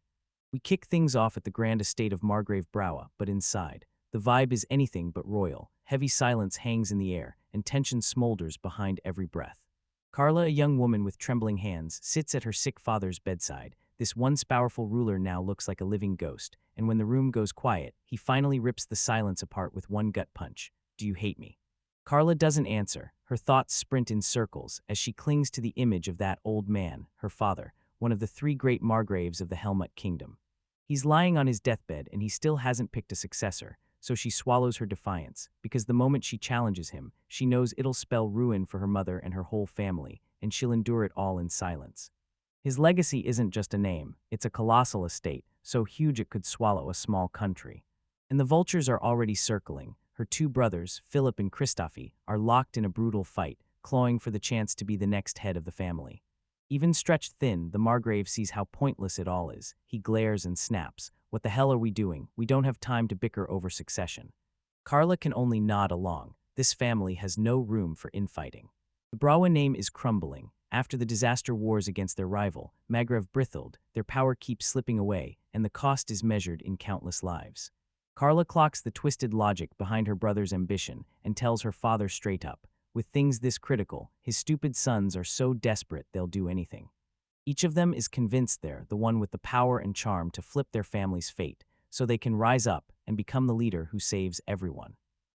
We kick things off at the grand estate of Margrave Braua, but inside, the vibe is anything but royal. Heavy silence hangs in the air, and tension smolders behind every breath. Carla, a young woman with trembling hands, sits at her sick father's bedside. This once powerful ruler now looks like a living ghost, and when the room goes quiet, he finally rips the silence apart with one gut punch. Do you hate me? Carla doesn't answer. Her thoughts sprint in circles as she clings to the image of that old man, her father, one of the three great Margraves of the Helmut Kingdom. He's lying on his deathbed and he still hasn't picked a successor, so she swallows her defiance, because the moment she challenges him, she knows it'll spell ruin for her mother and her whole family, and she'll endure it all in silence. His legacy isn't just a name, it's a colossal estate, so huge it could swallow a small country. And the vultures are already circling. Her two brothers, Philip and Christophe, are locked in a brutal fight, clawing for the chance to be the next head of the family. Even stretched thin, the Margrave sees how pointless it all is. He glares and snaps. What the hell are we doing? We don't have time to bicker over succession. Carla can only nod along. This family has no room for infighting. The Brawa name is crumbling. After the disaster wars against their rival, Magrev Brithild, their power keeps slipping away, and the cost is measured in countless lives. Carla clocks the twisted logic behind her brother's ambition and tells her father straight up, with things this critical, his stupid sons are so desperate they'll do anything. Each of them is convinced they're the one with the power and charm to flip their family's fate, so they can rise up and become the leader who saves everyone.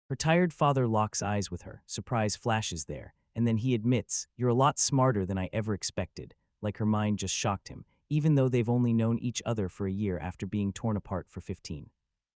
Her tired father locks eyes with her, surprise flashes there, and then he admits, "You're a lot smarter than I ever expected," like her mind just shocked him, even though they've only known each other for a year after being torn apart for 15.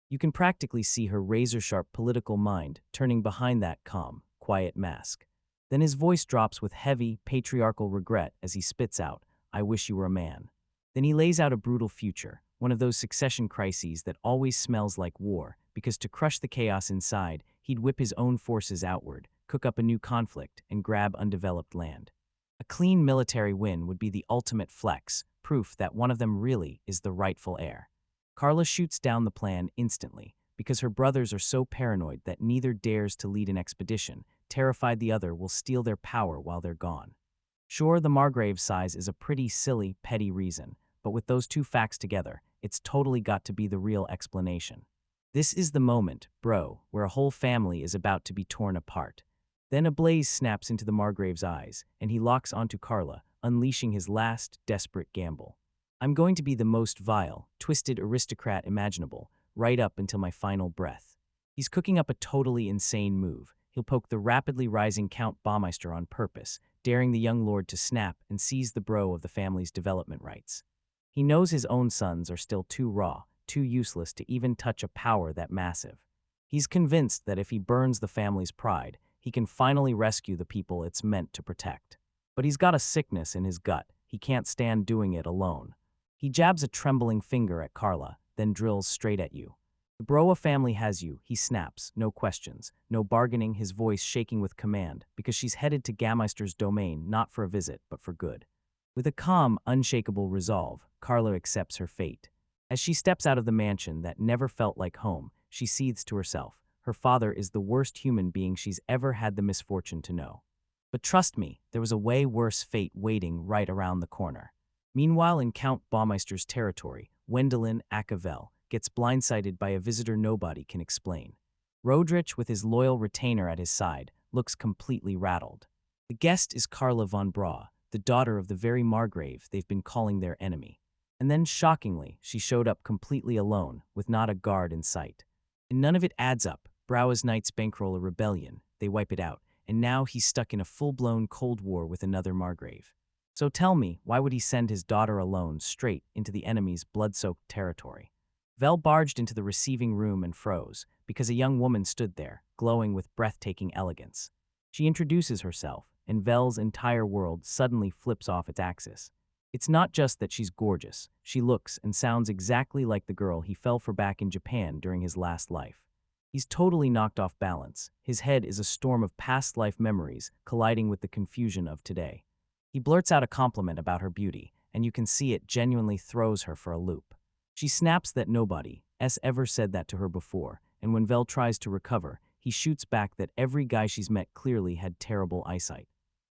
You can practically see her razor-sharp political mind turning behind that calm, quiet mask. Then his voice drops with heavy, patriarchal regret as he spits out, "I wish you were a man." Then he lays out a brutal future, one of those succession crises that always smells like war, because to crush the chaos inside, he'd whip his own forces outward, cook up a new conflict, and grab undeveloped land. A clean military win would be the ultimate flex, proof that one of them really is the rightful heir. Carla shoots down the plan instantly, because her brothers are so paranoid that neither dares to lead an expedition, terrified the other will steal their power while they're gone. Sure, the Margrave size is a pretty silly, petty reason, but with those two facts together, it's totally got to be the real explanation. This is the moment, bro, where a whole family is about to be torn apart. Then a blaze snaps into the Margrave's eyes, and he locks onto Carla, unleashing his last, desperate gamble. "I'm going to be the most vile, twisted aristocrat imaginable, right up until my final breath." He's cooking up a totally insane move. He'll poke the rapidly rising Count Baumeister on purpose, daring the young lord to snap and seize the bro of the family's development rights. He knows his own sons are still too raw, too useless to even touch a power that massive. He's convinced that if he burns the family's pride, he can finally rescue the people it's meant to protect. But he's got a sickness in his gut. He can't stand doing it alone. He jabs a trembling finger at Carla, then drills straight at you. "The Broa family has you," he snaps, no questions, no bargaining, his voice shaking with command, because she's headed to Gammeister's domain not for a visit, but for good. With a calm, unshakable resolve, Carla accepts her fate. As she steps out of the mansion that never felt like home, she seethes to herself, her father is the worst human being she's ever had the misfortune to know. But trust me, there was a way worse fate waiting right around the corner. Meanwhile, in Count Baumeister's territory, Wendelin Akavel gets blindsided by a visitor nobody can explain. Rodrich, with his loyal retainer at his side, looks completely rattled. The guest is Carla von Bra, the daughter of the very Margrave they've been calling their enemy. And then, shockingly, she showed up completely alone, with not a guard in sight. And none of it adds up. Braua's knights bankroll a rebellion, they wipe it out, and now he's stuck in a full-blown Cold War with another Margrave. So tell me, why would he send his daughter alone straight into the enemy's blood-soaked territory? Vel barged into the receiving room and froze, because a young woman stood there, glowing with breathtaking elegance. She introduces herself, and Vel's entire world suddenly flips off its axis. It's not just that she's gorgeous, she looks and sounds exactly like the girl he fell for back in Japan during his last life. He's totally knocked off balance. His head is a storm of past life memories colliding with the confusion of today. He blurts out a compliment about her beauty, and you can see it genuinely throws her for a loop. She snaps that nobody has ever said that to her before, and when Vel tries to recover, he shoots back that every guy she's met clearly had terrible eyesight.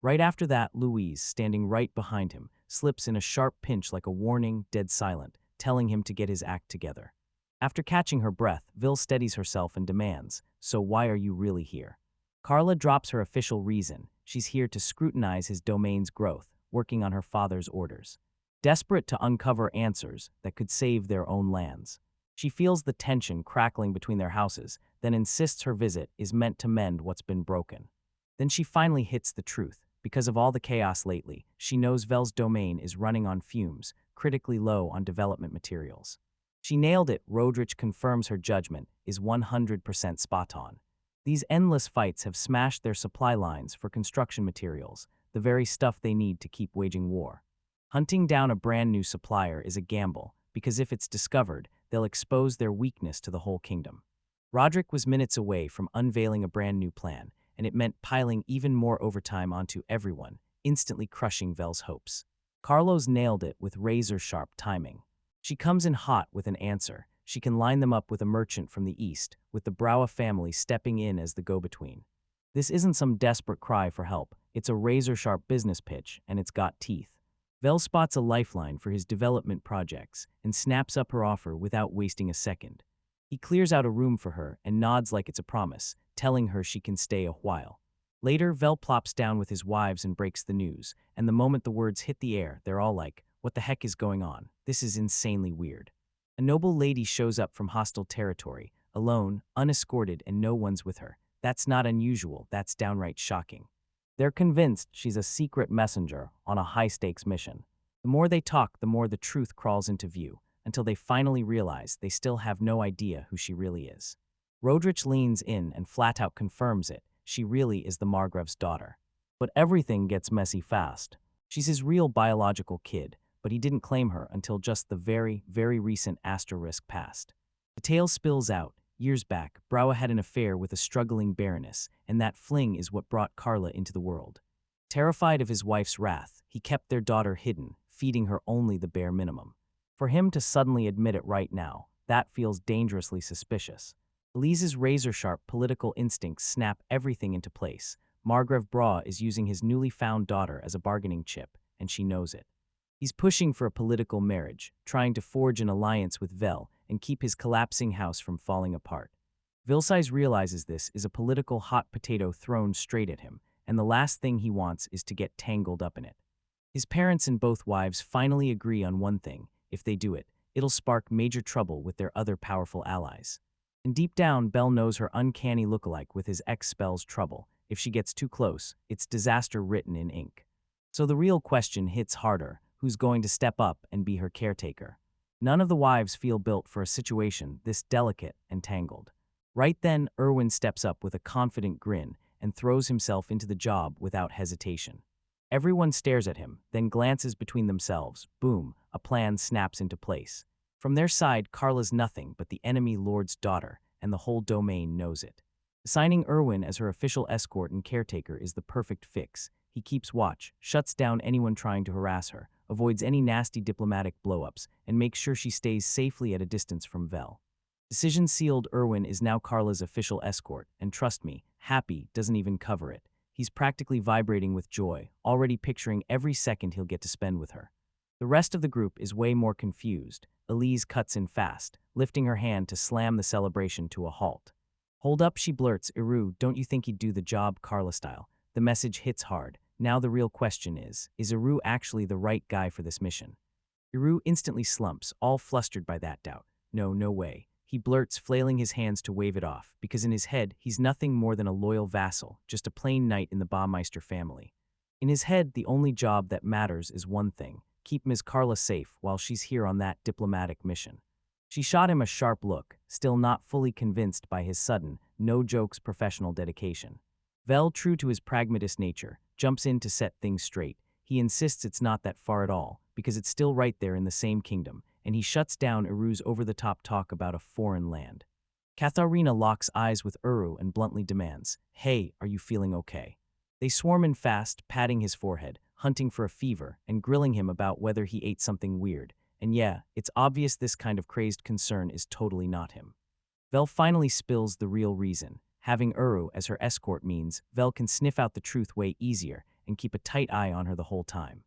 Right after that, Louise, standing right behind him, slips in a sharp pinch like a warning, dead silent, telling him to get his act together. After catching her breath, Vil steadies herself and demands, "So why are you really here?" Carla drops her official reason. She's here to scrutinize his domain's growth, working on her father's orders. Desperate to uncover answers that could save their own lands. She feels the tension crackling between their houses, then insists her visit is meant to mend what's been broken. Then she finally hits the truth. Because of all the chaos lately, she knows Vel's domain is running on fumes, critically low on development materials. She nailed it. Rodrich confirms her judgment is 100% spot on. These endless fights have smashed their supply lines for construction materials, the very stuff they need to keep waging war. Hunting down a brand new supplier is a gamble, because if it's discovered, they'll expose their weakness to the whole kingdom. Roderick was minutes away from unveiling a brand new plan, and it meant piling even more overtime onto everyone, instantly crushing Vel's hopes. Carlos nailed it with razor-sharp timing. She comes in hot with an answer. She can line them up with a merchant from the east, with the Braua family stepping in as the go-between. This isn't some desperate cry for help. It's a razor-sharp business pitch, and it's got teeth. Vel spots a lifeline for his development projects and snaps up her offer without wasting a second. He clears out a room for her and nods like it's a promise, telling her she can stay a while. Later, Vel plops down with his wives and breaks the news, and the moment the words hit the air, they're all like, "What the heck is going on? This is insanely weird." A noble lady shows up from hostile territory, alone, unescorted, and no one's with her. That's not unusual, that's downright shocking. They're convinced she's a secret messenger on a high-stakes mission. The more they talk, the more the truth crawls into view, until they finally realize they still have no idea who she really is. Rodrich leans in and flat-out confirms it. She really is the Margrave's daughter. But everything gets messy fast. She's his real biological kid, but he didn't claim her until just the very, very recent asterisk past. The tale spills out. Years back, Braua had an affair with a struggling baroness, and that fling is what brought Carla into the world. Terrified of his wife's wrath, he kept their daughter hidden, feeding her only the bare minimum. For him to suddenly admit it right now, that feels dangerously suspicious. Elise's razor-sharp political instincts snap everything into place. Margrave Braua is using his newly found daughter as a bargaining chip, and she knows it. He's pushing for a political marriage, trying to forge an alliance with Vel and keep his collapsing house from falling apart. Vilsais realizes this is a political hot potato thrown straight at him, and the last thing he wants is to get tangled up in it. His parents and both wives finally agree on one thing: if they do it, it'll spark major trouble with their other powerful allies. And deep down, Belle knows her uncanny lookalike with his ex spells trouble. If she gets too close, it's disaster written in ink. So the real question hits harder: who's going to step up and be her caretaker? None of the wives feel built for a situation this delicate and tangled. Right then, Erwin steps up with a confident grin and throws himself into the job without hesitation. Everyone stares at him, then glances between themselves. Boom, a plan snaps into place. From their side, Carla's nothing but the enemy lord's daughter, and the whole domain knows it. Assigning Erwin as her official escort and caretaker is the perfect fix. He keeps watch, shuts down anyone trying to harass her, avoids any nasty diplomatic blow-ups, and makes sure she stays safely at a distance from Vel. Decision sealed. Erwin is now Carla's official escort, and trust me, happy doesn't even cover it. He's practically vibrating with joy, already picturing every second he'll get to spend with her. The rest of the group is way more confused. Elise cuts in fast, lifting her hand to slam the celebration to a halt. "Hold up," she blurts. "Eru, don't you think he'd do the job Carla style?" The message hits hard. Now the real question is Eru actually the right guy for this mission? Eru instantly slumps, all flustered by that doubt. No way. He blurts, flailing his hands to wave it off, because in his head, he's nothing more than a loyal vassal, just a plain knight in the Baumeister family. In his head, the only job that matters is one thing: keep Ms. Carla safe while she's here on that diplomatic mission. She shot him a sharp look, still not fully convinced by his sudden, no-jokes professional dedication. Vel, true to his pragmatist nature, jumps in to set things straight. He insists it's not that far at all, because it's still right there in the same kingdom, and he shuts down Uru's over-the-top talk about a foreign land. Katharina locks eyes with Uru and bluntly demands, "Hey, are you feeling okay?" They swarm in fast, patting his forehead, hunting for a fever, and grilling him about whether he ate something weird. And yeah, it's obvious this kind of crazed concern is totally not him. Vel finally spills the real reason. Having Uru as her escort means Vel can sniff out the truth way easier and keep a tight eye on her the whole time.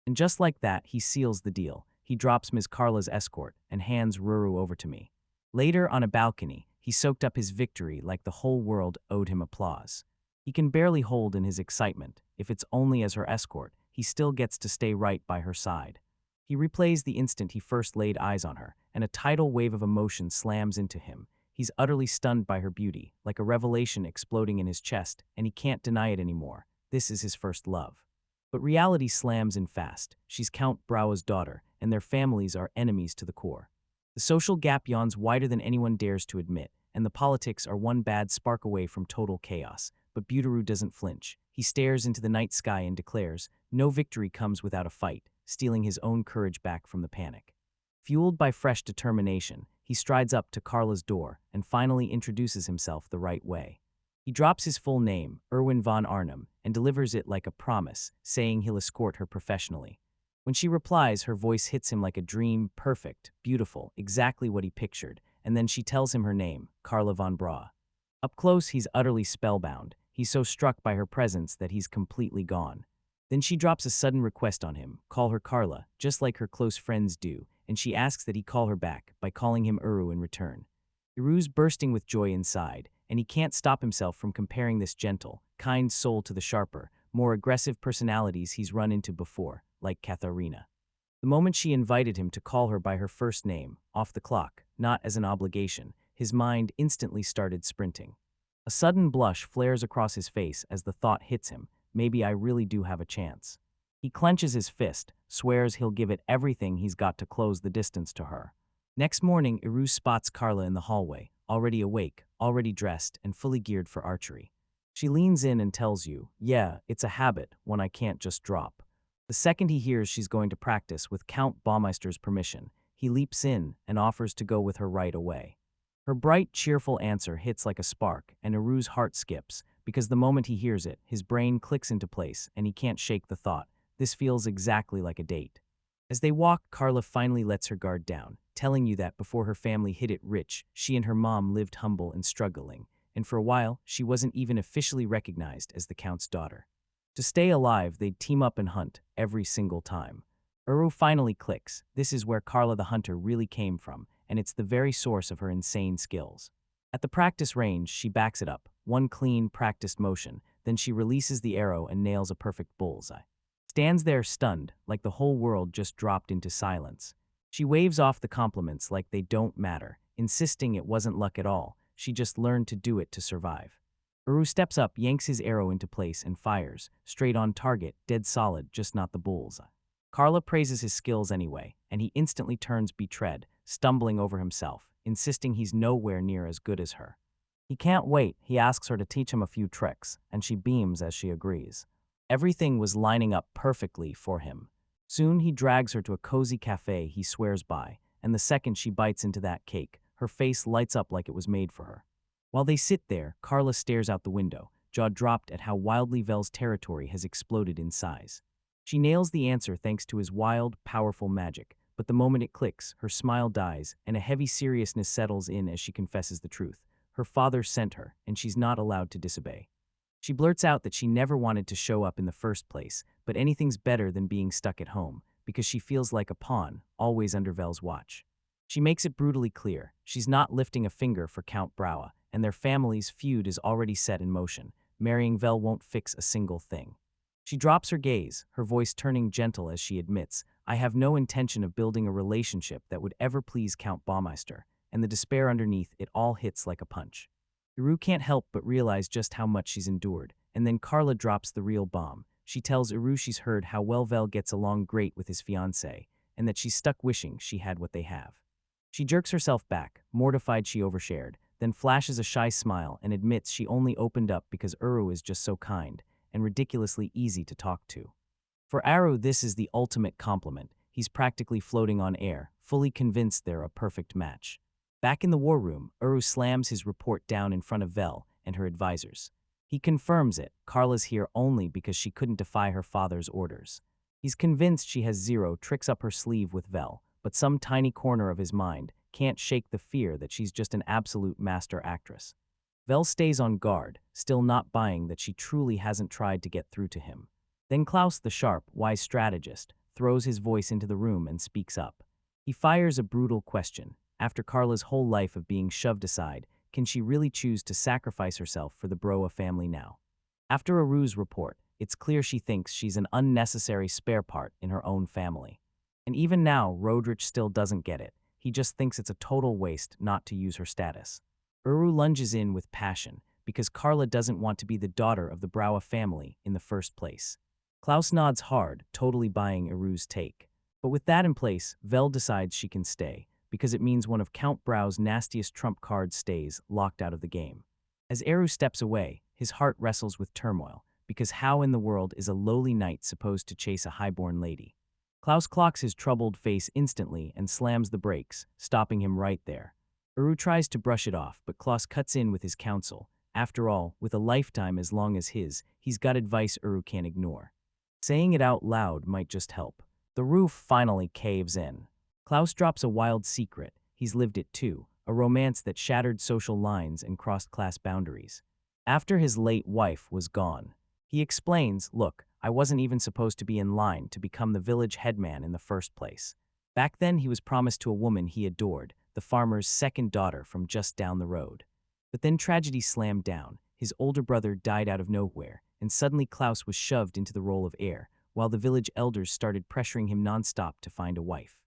And just like that, he seals the deal. He drops Ms. Carla's escort and hands Ruru over to me. Later, on a balcony, he soaked up his victory like the whole world owed him applause. He can barely hold in his excitement. If it's only as her escort, he still gets to stay right by her side. He replays the instant he first laid eyes on her, and a tidal wave of emotion slams into him. He's utterly stunned by her beauty, like a revelation exploding in his chest, and he can't deny it anymore. This is his first love. But reality slams in fast. She's Count Braua's daughter, and their families are enemies to the core. The social gap yawns wider than anyone dares to admit, and the politics are one bad spark away from total chaos. But Buteru doesn't flinch. He stares into the night sky and declares, no victory comes without a fight, stealing his own courage back from the panic. Fueled by fresh determination, he strides up to Carla's door and finally introduces himself the right way. He drops his full name, Erwin von Arnhem, and delivers it like a promise, saying he'll escort her professionally. When she replies, her voice hits him like a dream, perfect, beautiful, exactly what he pictured, and then she tells him her name, Carla von Braua. Up close, he's utterly spellbound. He's so struck by her presence that he's completely gone. Then she drops a sudden request on him, call her Carla, just like her close friends do, and she asks that he call her back by calling him Uru in return. Iru's bursting with joy inside, and he can't stop himself from comparing this gentle, kind soul to the sharper, more aggressive personalities he's run into before, like Katharina. The moment she invited him to call her by her first name, off the clock, not as an obligation, his mind instantly started sprinting. A sudden blush flares across his face as the thought hits him, maybe I really do have a chance. He clenches his fist, swears he'll give it everything he's got to close the distance to her. Next morning, Iru spots Carla in the hallway, already awake, already dressed, and fully geared for archery. She leans in and tells you, yeah, it's a habit, one I can't just drop. The second he hears she's going to practice with Count Baumeister's permission, he leaps in and offers to go with her right away. Her bright, cheerful answer hits like a spark, and Iru's heart skips, because the moment he hears it, his brain clicks into place and he can't shake the thought, this feels exactly like a date. As they walk, Carla finally lets her guard down, telling you that before her family hit it rich, she and her mom lived humble and struggling, and for a while, she wasn't even officially recognized as the Count's daughter. To stay alive, they'd team up and hunt, every single time. Uru finally clicks, this is where Carla the Hunter really came from, and it's the very source of her insane skills. At the practice range, she backs it up, one clean, practiced motion, then she releases the arrow and nails a perfect bullseye. Stands there stunned, like the whole world just dropped into silence. She waves off the compliments like they don't matter, insisting it wasn't luck at all, she just learned to do it to survive. Uru steps up, yanks his arrow into place, and fires, straight on target, dead solid, just not the bullseye. Carla praises his skills anyway, and he instantly turns betrayed, stumbling over himself, insisting he's nowhere near as good as her. He can't wait, he asks her to teach him a few tricks, and she beams as she agrees. Everything was lining up perfectly for him. Soon he drags her to a cozy cafe he swears by, and the second she bites into that cake, her face lights up like it was made for her. While they sit there, Carla stares out the window, jaw dropped at how wildly Vel's territory has exploded in size. She nails the answer thanks to his wild, powerful magic, but the moment it clicks, her smile dies, and a heavy seriousness settles in as she confesses the truth. Her father sent her, and she's not allowed to disobey. She blurts out that she never wanted to show up in the first place, but anything's better than being stuck at home, because she feels like a pawn, always under Vel's watch. She makes it brutally clear, she's not lifting a finger for Count Braua, and their family's feud is already set in motion. Marrying Vel won't fix a single thing. She drops her gaze, her voice turning gentle as she admits, I have no intention of building a relationship that would ever please Count Baumeister, and the despair underneath it all hits like a punch. Iru can't help but realize just how much she's endured, and then Carla drops the real bomb. She tells Iru she's heard how well Vel gets along great with his fiancé, and that she's stuck wishing she had what they have. She jerks herself back, mortified she overshared, then flashes a shy smile and admits she only opened up because Uru is just so kind and ridiculously easy to talk to. For Aru, this is the ultimate compliment. He's practically floating on air, fully convinced they're a perfect match. Back in the war room, Uru slams his report down in front of Vel and her advisors. He confirms it, Carla's here only because she couldn't defy her father's orders. He's convinced she has zero tricks up her sleeve with Vel, but some tiny corner of his mind can't shake the fear that she's just an absolute master actress. Vel stays on guard, still not buying that she truly hasn't tried to get through to him. Then Klaus, the sharp, wise strategist, throws his voice into the room and speaks up. He fires a brutal question. After Carla's whole life of being shoved aside, can she really choose to sacrifice herself for the Broa family now? After Aru's report, it's clear she thinks she's an unnecessary spare part in her own family. And even now, Rodrich still doesn't get it. He just thinks it's a total waste not to use her status. Uru lunges in with passion, because Carla doesn't want to be the daughter of the Braua family in the first place. Klaus nods hard, totally buying Uru's take. But with that in place, Vel decides she can stay, because it means one of Count Brau's nastiest trump cards stays locked out of the game. As Eru steps away, his heart wrestles with turmoil, because how in the world is a lowly knight supposed to chase a highborn lady? Klaus clocks his troubled face instantly and slams the brakes, stopping him right there. Uru tries to brush it off, but Klaus cuts in with his counsel. After all, with a lifetime as long as his, he's got advice Uru can't ignore. Saying it out loud might just help. The roof finally caves in. Klaus drops a wild secret. He's lived it too, a romance that shattered social lines and crossed class boundaries. After his late wife was gone, he explains, "Look, I wasn't even supposed to be in line to become the village headman in the first place. Back then he was promised to a woman he adored, the farmer's second daughter from just down the road. But then tragedy slammed down. His older brother died out of nowhere, and suddenly Klaus was shoved into the role of heir, while the village elders started pressuring him nonstop to find a wife.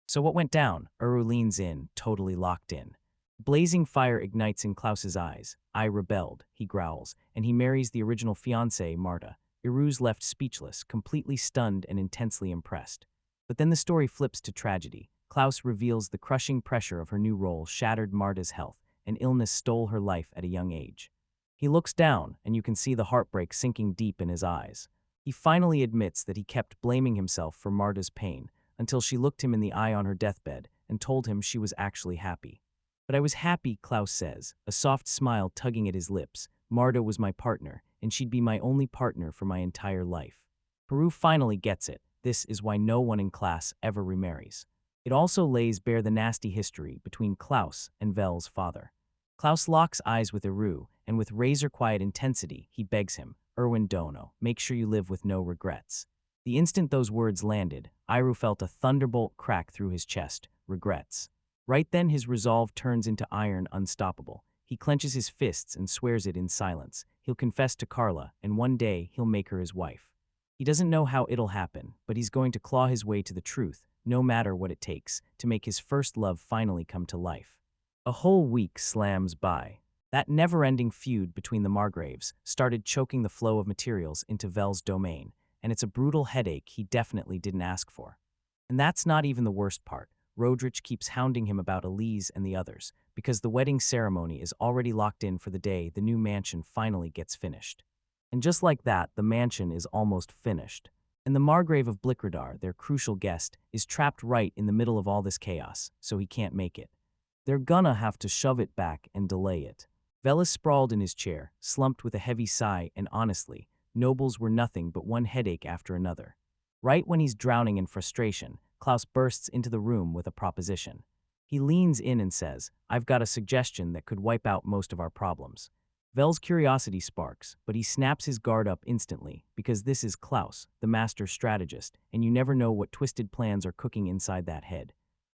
So what went down? Uru leans in, totally locked in. Blazing fire ignites in Klaus's eyes. I rebelled, he growls, and he marries the original fiancée, Marta. Iru's left speechless, completely stunned and intensely impressed. But then the story flips to tragedy. Klaus reveals the crushing pressure of her new role shattered Marta's health, and illness stole her life at a young age. He looks down, and you can see the heartbreak sinking deep in his eyes. He finally admits that he kept blaming himself for Marta's pain, until she looked him in the eye on her deathbed and told him she was actually happy. But I was happy, Klaus says, a soft smile tugging at his lips. Marta was my partner, and she'd be my only partner for my entire life. Peru finally gets it. This is why no one in class ever remarries. It also lays bare the nasty history between Klaus and Vel's father. Klaus locks eyes with Eru, and with razor-quiet intensity, he begs him, "Erwin Dono, make sure you live with no regrets." The instant those words landed, Iru felt a thunderbolt crack through his chest. Regrets. Right then his resolve turns into iron unstoppable. He clenches his fists and swears it in silence. He'll confess to Carla, and one day he'll make her his wife. He doesn't know how it'll happen, but he's going to claw his way to the truth, no matter what it takes, to make his first love finally come to life. A whole week slams by. That never-ending feud between the Margraves started choking the flow of materials into Vel's domain, and it's a brutal headache he definitely didn't ask for. And that's not even the worst part. Rodrich keeps hounding him about Elise and the others, because the wedding ceremony is already locked in for the day the new mansion finally gets finished. And just like that, the mansion is almost finished. And the Margrave of Blickradar, their crucial guest, is trapped right in the middle of all this chaos, so he can't make it. They're gonna have to shove it back and delay it. Vel is sprawled in his chair, slumped with a heavy sigh, and honestly, nobles were nothing but one headache after another. Right when he's drowning in frustration, Klaus bursts into the room with a proposition. He leans in and says, "I've got a suggestion that could wipe out most of our problems." Vel's curiosity sparks, but he snaps his guard up instantly, because this is Klaus, the master strategist, and you never know what twisted plans are cooking inside that head.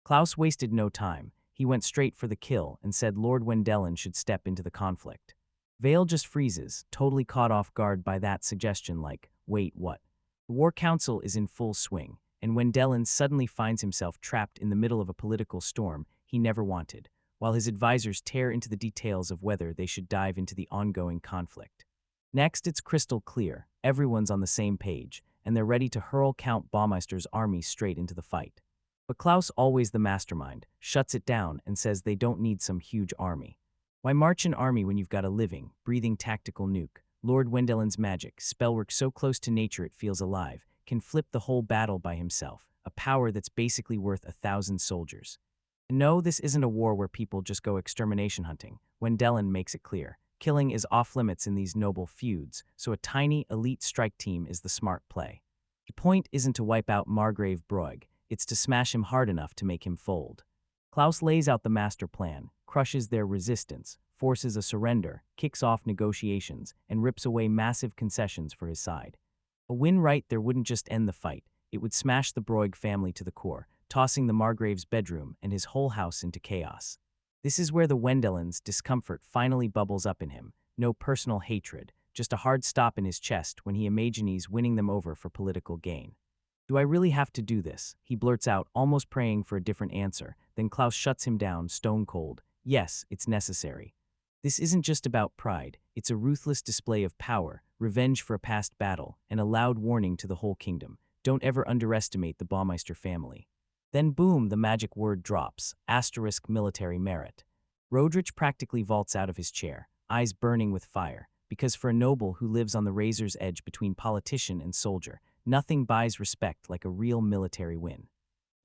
Klaus wasted no time. He went straight for the kill and said Lord Wendelin should step into the conflict. Vale just freezes, totally caught off guard by that suggestion like, wait, what? The War Council is in full swing, and Wendelin suddenly finds himself trapped in the middle of a political storm he never wanted, while his advisors tear into the details of whether they should dive into the ongoing conflict. Next, it's crystal clear. Everyone's on the same page, and they're ready to hurl Count Baumeister's army straight into the fight. But Klaus, always the mastermind, shuts it down and says they don't need some huge army. Why march an army when you've got a living, breathing tactical nuke? Lord Wendelin's magic, spellwork so close to nature it feels alive, can flip the whole battle by himself, a power that's basically worth 1,000 soldiers. And no, this isn't a war where people just go extermination hunting. Wendelin makes it clear. Killing is off-limits in these noble feuds, so a tiny, elite strike team is the smart play. The point isn't to wipe out Margrave Broig, it's to smash him hard enough to make him fold. Klaus lays out the master plan, crushes their resistance, forces a surrender, kicks off negotiations, and rips away massive concessions for his side. A win right there wouldn't just end the fight, it would smash the Broig family to the core, tossing the Margrave's bedroom and his whole house into chaos. This is where the Wendelin's discomfort finally bubbles up in him, no personal hatred, just a hard stop in his chest when he imagines winning them over for political gain. Do I really have to do this? He blurts out, almost praying for a different answer. Then Klaus shuts him down, stone cold. Yes, it's necessary. This isn't just about pride. It's a ruthless display of power, revenge for a past battle, and a loud warning to the whole kingdom. Don't ever underestimate the Baumeister family. Then boom, the magic word drops. Asterisk military merit. Rodrich practically vaults out of his chair, eyes burning with fire, because for a noble who lives on the razor's edge between politician and soldier, nothing buys respect like a real military win.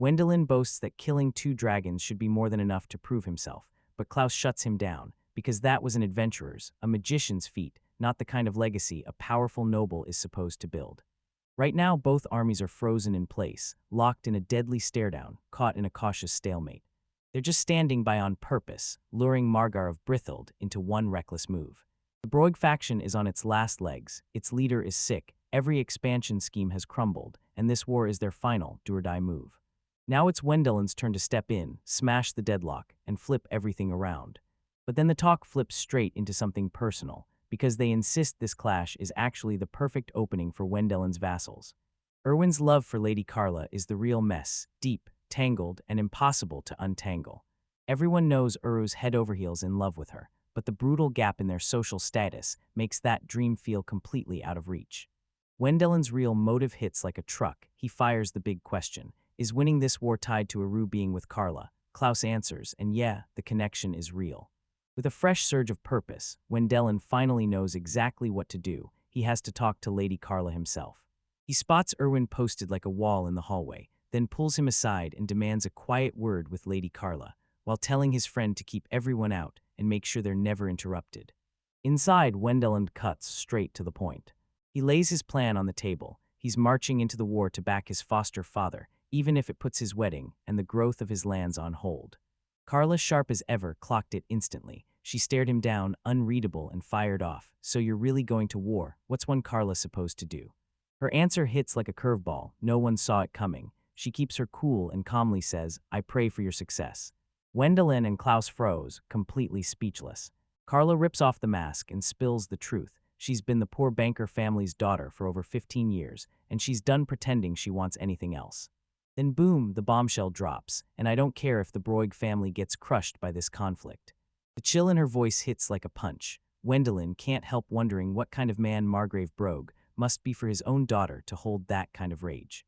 Wendelin boasts that killing 2 dragons should be more than enough to prove himself, but Klaus shuts him down, because that was an adventurer's, a magician's feat, not the kind of legacy a powerful noble is supposed to build. Right now, both armies are frozen in place, locked in a deadly stare-down, caught in a cautious stalemate. They're just standing by on purpose, luring Margar of Brithild into one reckless move. The Broig faction is on its last legs, its leader is sick, every expansion scheme has crumbled, and this war is their final do-or-die move. Now it's Wendellin's turn to step in, smash the deadlock, and flip everything around. But then the talk flips straight into something personal, because they insist this clash is actually the perfect opening for Wendellin's vassals. Erwin's love for Lady Carla is the real mess, deep, tangled, and impossible to untangle. Everyone knows Uru's head over heels in love with her, but the brutal gap in their social status makes that dream feel completely out of reach. Wendellin's real motive hits like a truck. He fires the big question. Is winning this war tied to Uru being with Carla? Klaus answers, and yeah, the connection is real. With a fresh surge of purpose, Wendelin finally knows exactly what to do. He has to talk to Lady Carla himself. He spots Erwin posted like a wall in the hallway, then pulls him aside and demands a quiet word with Lady Carla, while telling his friend to keep everyone out and make sure they're never interrupted. Inside, Wendelin cuts straight to the point. He lays his plan on the table. He's marching into the war to back his foster father, even if it puts his wedding and the growth of his lands on hold. Carla, sharp as ever, clocked it instantly. She stared him down, unreadable, and fired off. So you're really going to war? What's one Carla supposed to do? Her answer hits like a curveball. No one saw it coming. She keeps her cool and calmly says, I pray for your success. Wendelin and Klaus froze, completely speechless. Carla rips off the mask and spills the truth. She's been the poor banker family's daughter for over 15 years, and she's done pretending she wants anything else. Then boom, the bombshell drops, and I don't care if the Broig family gets crushed by this conflict. The chill in her voice hits like a punch. Wendelin can't help wondering what kind of man Margrave Broig must be for his own daughter to hold that kind of rage.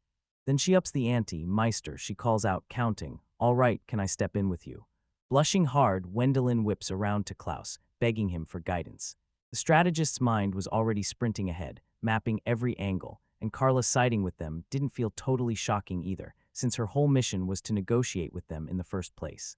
Then she ups the ante. Meister, she calls out, counting. All right, can I step in with you? Blushing hard, Wendelin whips around to Klaus, begging him for guidance. The strategist's mind was already sprinting ahead, mapping every angle, and Carla siding with them didn't feel totally shocking either, since her whole mission was to negotiate with them in the first place.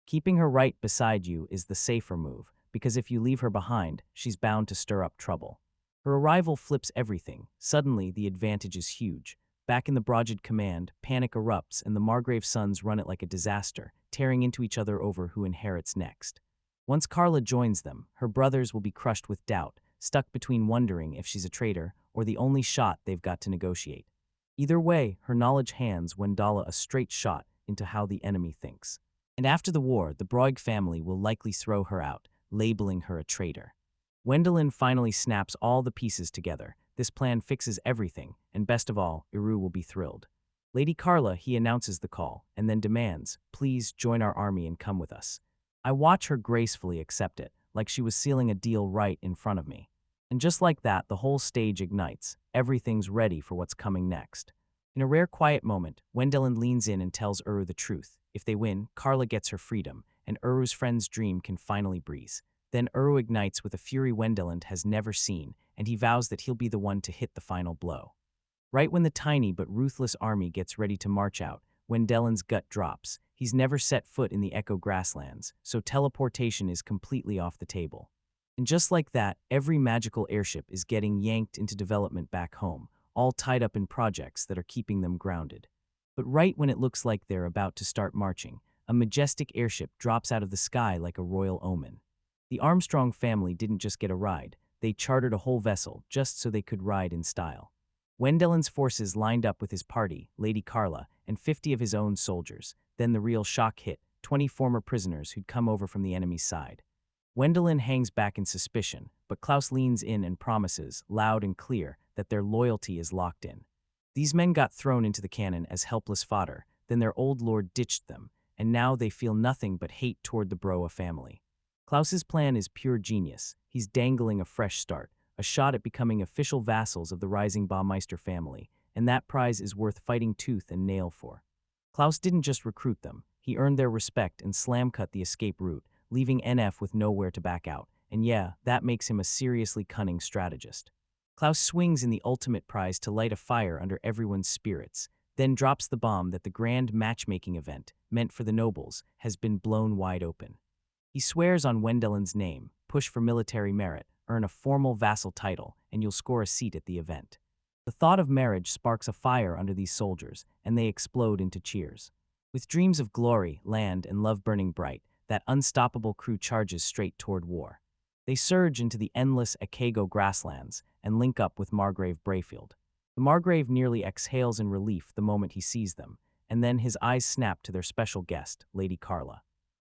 Keeping her right beside you is the safer move, because if you leave her behind, she's bound to stir up trouble. Her arrival flips everything. Suddenly, the advantage is huge. Back in the Brogid command, panic erupts and the Margrave sons run it like a disaster, tearing into each other over who inherits next. Once Carla joins them, her brothers will be crushed with doubt, stuck between wondering if she's a traitor or the only shot they've got to negotiate. Either way, her knowledge hands Wendala a straight shot into how the enemy thinks. And after the war, the Broig family will likely throw her out, labeling her a traitor. Wendelin finally snaps all the pieces together. This plan fixes everything, and best of all, Iru will be thrilled. Lady Carla, he announces the call, and then demands, please join our army and come with us. I watch her gracefully accept it, like she was sealing a deal right in front of me. And just like that, the whole stage ignites. Everything's ready for what's coming next. In a rare quiet moment, Wendelin leans in and tells Uru the truth. If they win, Carla gets her freedom, and Uru's friend's dream can finally breathe. Then Uru ignites with a fury Wendelin has never seen, and he vows that he'll be the one to hit the final blow. Right when the tiny but ruthless army gets ready to march out, Wendelin's gut drops. He's never set foot in the Echo grasslands, so teleportation is completely off the table. And just like that, every magical airship is getting yanked into development back home, all tied up in projects that are keeping them grounded. But right when it looks like they're about to start marching, a majestic airship drops out of the sky like a royal omen. The Armstrong family didn't just get a ride, they chartered a whole vessel just so they could ride in style. Wendelin's forces lined up with his party, Lady Carla, and 50 of his own soldiers. Then the real shock hit, 20 former prisoners who'd come over from the enemy's side. Wendelin hangs back in suspicion, but Klaus leans in and promises, loud and clear, that their loyalty is locked in. These men got thrown into the cannon as helpless fodder, then their old lord ditched them, and now they feel nothing but hate toward the Broa family. Klaus's plan is pure genius. He's dangling a fresh start, a shot at becoming official vassals of the rising Baumeister family, and that prize is worth fighting tooth and nail for. Klaus didn't just recruit them, he earned their respect and slam-cut the escape route, leaving NF with nowhere to back out, and yeah, that makes him a seriously cunning strategist. Klaus swings in the ultimate prize to light a fire under everyone's spirits, then drops the bomb that the grand matchmaking event, meant for the nobles, has been blown wide open. He swears on Wendelin's name, push for military merit, earn a formal vassal title, and you'll score a seat at the event. The thought of marriage sparks a fire under these soldiers, and they explode into cheers. With dreams of glory, land, and love burning bright, that unstoppable crew charges straight toward war. They surge into the endless Akago grasslands and link up with Margrave Brayfield. The Margrave nearly exhales in relief the moment he sees them, and then his eyes snap to their special guest, Lady Carla.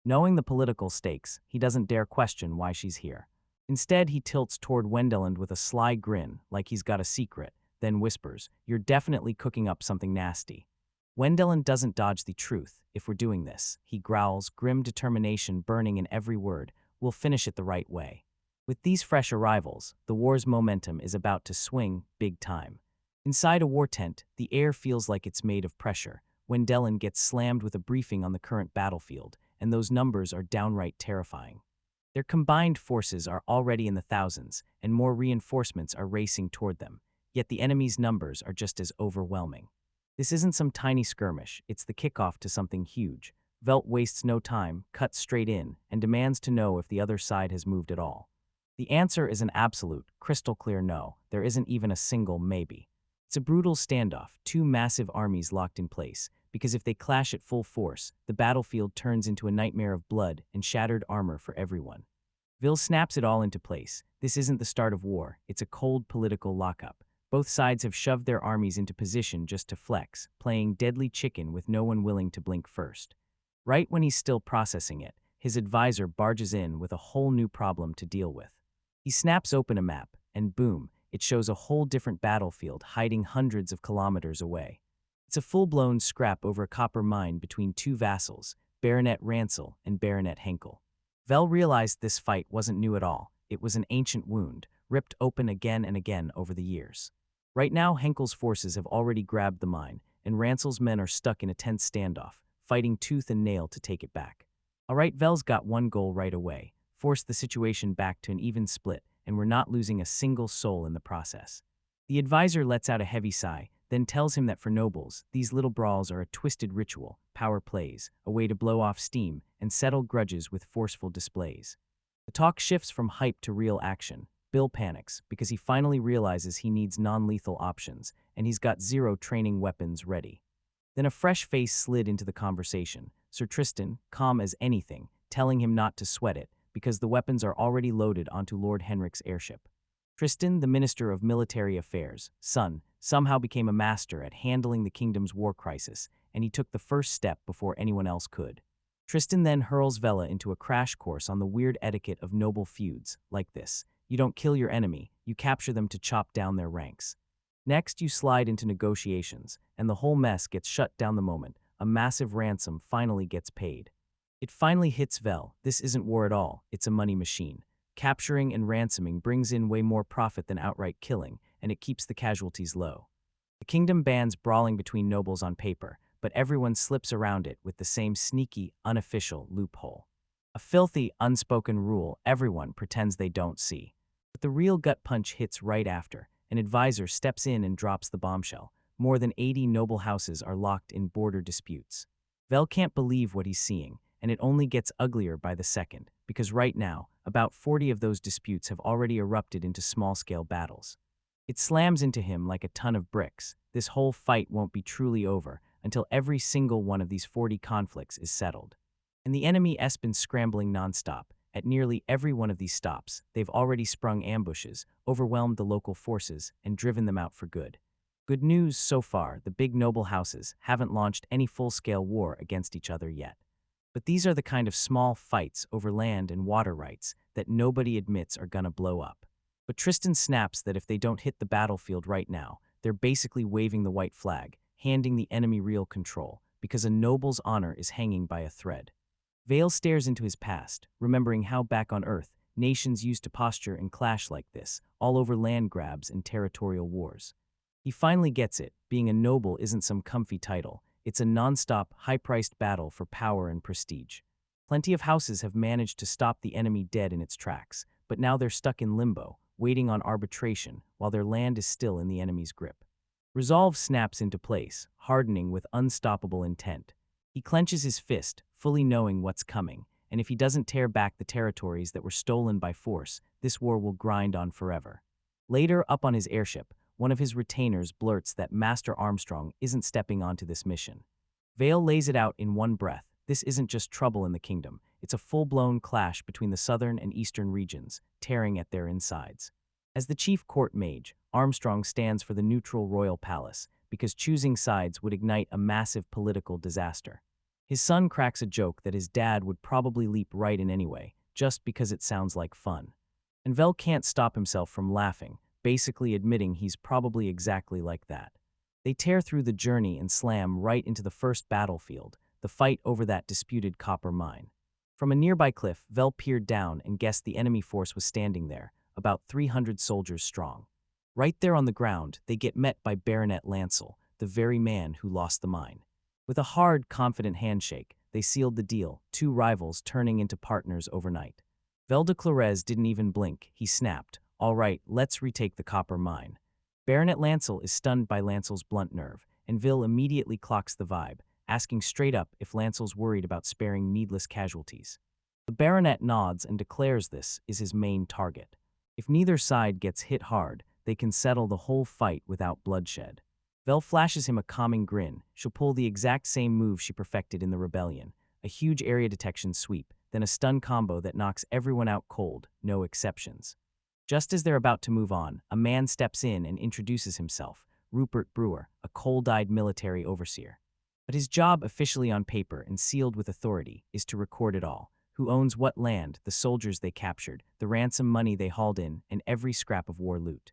Knowing the political stakes, he doesn't dare question why she's here. Instead, he tilts toward Wendeland with a sly grin, like he's got a secret, then whispers, "You're definitely cooking up something nasty." Wendeland doesn't dodge the truth. "If we're doing this," he growls, grim determination burning in every word, "we'll finish it the right way." With these fresh arrivals, the war's momentum is about to swing big time. Inside a war tent, the air feels like it's made of pressure. Wendeland gets slammed with a briefing on the current battlefield, and those numbers are downright terrifying. Their combined forces are already in the thousands, and more reinforcements are racing toward them, yet the enemy's numbers are just as overwhelming. This isn't some tiny skirmish, it's the kickoff to something huge. Velt wastes no time, cuts straight in, and demands to know if the other side has moved at all. The answer is an absolute, crystal clear no. There isn't even a single maybe. It's a brutal standoff, two massive armies locked in place, because if they clash at full force, the battlefield turns into a nightmare of blood and shattered armor for everyone. Vil snaps it all into place. This isn't the start of war, it's a cold political lockup. Both sides have shoved their armies into position just to flex, playing deadly chicken with no one willing to blink first. Right when he's still processing it, his advisor barges in with a whole new problem to deal with. He snaps open a map, and boom, it shows a whole different battlefield hiding hundreds of kilometers away. It's a full-blown scrap over a copper mine between two vassals, Baronet Ransel and Baronet Henkel. Vel realized this fight wasn't new at all. It was an ancient wound, ripped open again and again over the years. Right now, Henkel's forces have already grabbed the mine, and Ransel's men are stuck in a tense standoff, fighting tooth and nail to take it back. All right, Vel's got one goal right away: force the situation back to an even split, and we're not losing a single soul in the process. The advisor lets out a heavy sigh, then tells him that for nobles, these little brawls are a twisted ritual, power plays, a way to blow off steam, and settle grudges with forceful displays. The talk shifts from hype to real action. Bill panics, because he finally realizes he needs non-lethal options, and he's got zero training weapons ready. Then a fresh face slid into the conversation, Sir Tristan, calm as anything, telling him not to sweat it, because the weapons are already loaded onto Lord Henrik's airship. Tristan, the Minister of Military Affairs, son, somehow became a master at handling the kingdom's war crisis, and he took the first step before anyone else could. Tristan then hurls Vela into a crash course on the weird etiquette of noble feuds, like this: you don't kill your enemy, you capture them to chop down their ranks. Next, you slide into negotiations, and the whole mess gets shut down the moment a massive ransom finally gets paid. It finally hits Vel: this isn't war at all, it's a money machine. Capturing and ransoming brings in way more profit than outright killing, and it keeps the casualties low. The kingdom bans brawling between nobles on paper, but everyone slips around it with the same sneaky, unofficial loophole. A filthy, unspoken rule everyone pretends they don't see. But the real gut punch hits right after. An advisor steps in and drops the bombshell. More than 80 noble houses are locked in border disputes. Vel can't believe what he's seeing, and it only gets uglier by the second, because right now, about 40 of those disputes have already erupted into small-scale battles. It slams into him like a ton of bricks. This whole fight won't be truly over until every single one of these 40 conflicts is settled. And the enemy has been scrambling nonstop. At nearly every one of these stops, they've already sprung ambushes, overwhelmed the local forces, and driven them out for good. Good news so far: the big noble houses haven't launched any full-scale war against each other yet. But these are the kind of small fights over land and water rights that nobody admits are gonna blow up. But Tristan snaps that if they don't hit the battlefield right now, they're basically waving the white flag, handing the enemy real control, because a noble's honor is hanging by a thread. Vale stares into his past, remembering how back on Earth, nations used to posture and clash like this, all over land grabs and territorial wars. He finally gets it: being a noble isn't some comfy title, it's a non-stop, high-priced battle for power and prestige. Plenty of houses have managed to stop the enemy dead in its tracks, but now they're stuck in limbo, waiting on arbitration, while their land is still in the enemy's grip. Resolve snaps into place, hardening with unstoppable intent. He clenches his fist, fully knowing what's coming, and if he doesn't tear back the territories that were stolen by force, this war will grind on forever. Later, up on his airship, one of his retainers blurts that Master Armstrong isn't stepping onto this mission. Vale lays it out in one breath: this isn't just trouble in the kingdom, It's a full-blown clash between the southern and eastern regions, tearing at their insides. As the chief court mage, Armstrong stands for the neutral royal palace, because choosing sides would ignite a massive political disaster. His son cracks a joke that his dad would probably leap right in anyway, just because it sounds like fun. And Vel can't stop himself from laughing, basically admitting he's probably exactly like that. They tear through the journey and slam right into the first battlefield, the fight over that disputed copper mine. From a nearby cliff, Vel peered down and guessed the enemy force was standing there, about 300 soldiers strong. Right there on the ground, they get met by Baronet Lancel, the very man who lost the mine. With a hard, confident handshake, they sealed the deal, two rivals turning into partners overnight. Vel de Clares didn't even blink. He snapped, "All right, let's retake the copper mine." Baronet Lancel is stunned by Lancel's blunt nerve, and Vil immediately clocks the vibe, asking straight up if Lancel's worried about sparing needless casualties. The Baronet nods and declares this is his main target. If neither side gets hit hard, they can settle the whole fight without bloodshed. Vel flashes him a calming grin. She'll pull the exact same move she perfected in the rebellion, a huge area detection sweep, then a stun combo that knocks everyone out cold, no exceptions. Just as they're about to move on, a man steps in and introduces himself, Rupert Brewer, a cold-eyed military overseer. But his job, officially on paper and sealed with authority, is to record it all: who owns what land, the soldiers they captured, the ransom money they hauled in, and every scrap of war loot.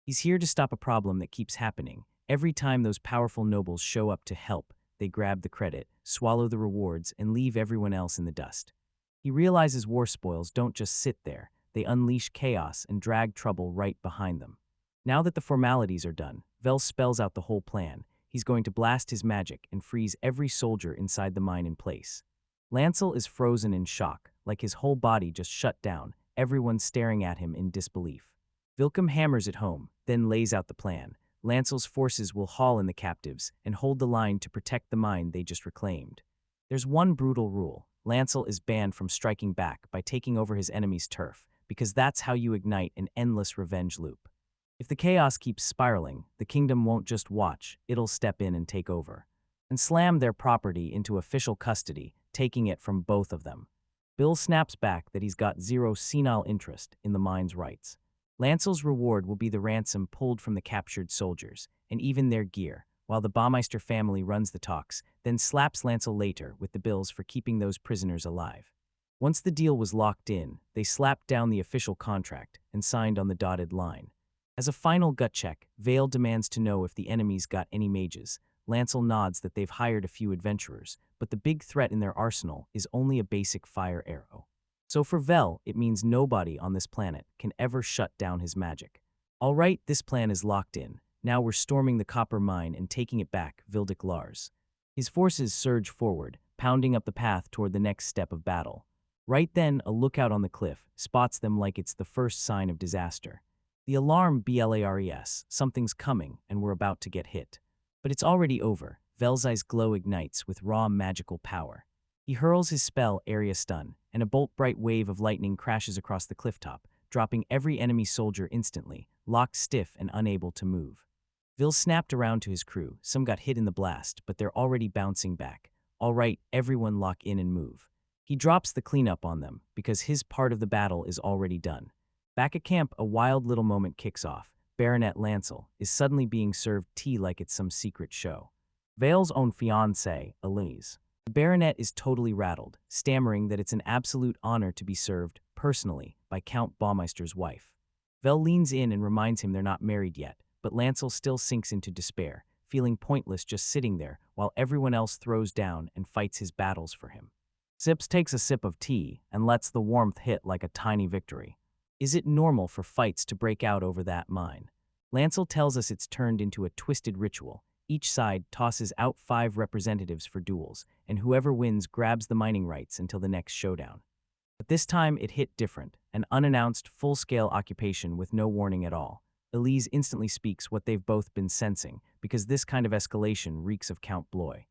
He's here to stop a problem that keeps happening. Every time those powerful nobles show up to help, they grab the credit, swallow the rewards, and leave everyone else in the dust. He realizes war spoils don't just sit there. They unleash chaos and drag trouble right behind them. Now that the formalities are done, Vel spells out the whole plan. He's going to blast his magic and freeze every soldier inside the mine in place. Lancel is frozen in shock, like his whole body just shut down, everyone staring at him in disbelief. Vilcom hammers it home, then lays out the plan. Lancel's forces will haul in the captives and hold the line to protect the mine they just reclaimed. There's one brutal rule: Lancel is banned from striking back by taking over his enemy's turf, because that's how you ignite an endless revenge loop. If the chaos keeps spiraling, the kingdom won't just watch, it'll step in and take over. And slam their property into official custody, taking it from both of them. Bill snaps back that he's got zero senile interest in the mine's rights. Lancel's reward will be the ransom pulled from the captured soldiers, and even their gear, while the Baumeister family runs the talks, then slaps Lancel later with the bills for keeping those prisoners alive. Once the deal was locked in, they slapped down the official contract and signed on the dotted line. As a final gut check, Vale demands to know if the enemy's got any mages. Lancel nods that they've hired a few adventurers, but the big threat in their arsenal is only a basic fire arrow. So for Vel, it means nobody on this planet can ever shut down his magic. All right, this plan is locked in. Now we're storming the copper mine and taking it back, Vildic Lars. His forces surge forward, pounding up the path toward the next step of battle. Right then, a lookout on the cliff spots them like it's the first sign of disaster. The alarm blares, something's coming and we're about to get hit. But it's already over. Vel's eyes glow ignites with raw magical power. He hurls his spell, Area Stun, and a bolt-bright wave of lightning crashes across the clifftop, dropping every enemy soldier instantly, locked stiff and unable to move. Vil snapped around to his crew. Some got hit in the blast, but they're already bouncing back. All right, everyone lock in and move. He drops the cleanup on them, because his part of the battle is already done. Back at camp, a wild little moment kicks off. Baronet Lancel is suddenly being served tea like it's some secret show. Vale's own fiancée, Elise. The Baronet is totally rattled, stammering that it's an absolute honor to be served, personally, by Count Baumeister's wife. Vel leans in and reminds him they're not married yet, but Lancel still sinks into despair, feeling pointless just sitting there while everyone else throws down and fights his battles for him. Sips takes a sip of tea and lets the warmth hit like a tiny victory. Is it normal for fights to break out over that mine? Lancel tells us it's turned into a twisted ritual. Each side tosses out 5 representatives for duels, and whoever wins grabs the mining rights until the next showdown. But this time it hit different, an unannounced, full-scale occupation with no warning at all. Elise instantly speaks what they've both been sensing, because this kind of escalation reeks of Count Blois.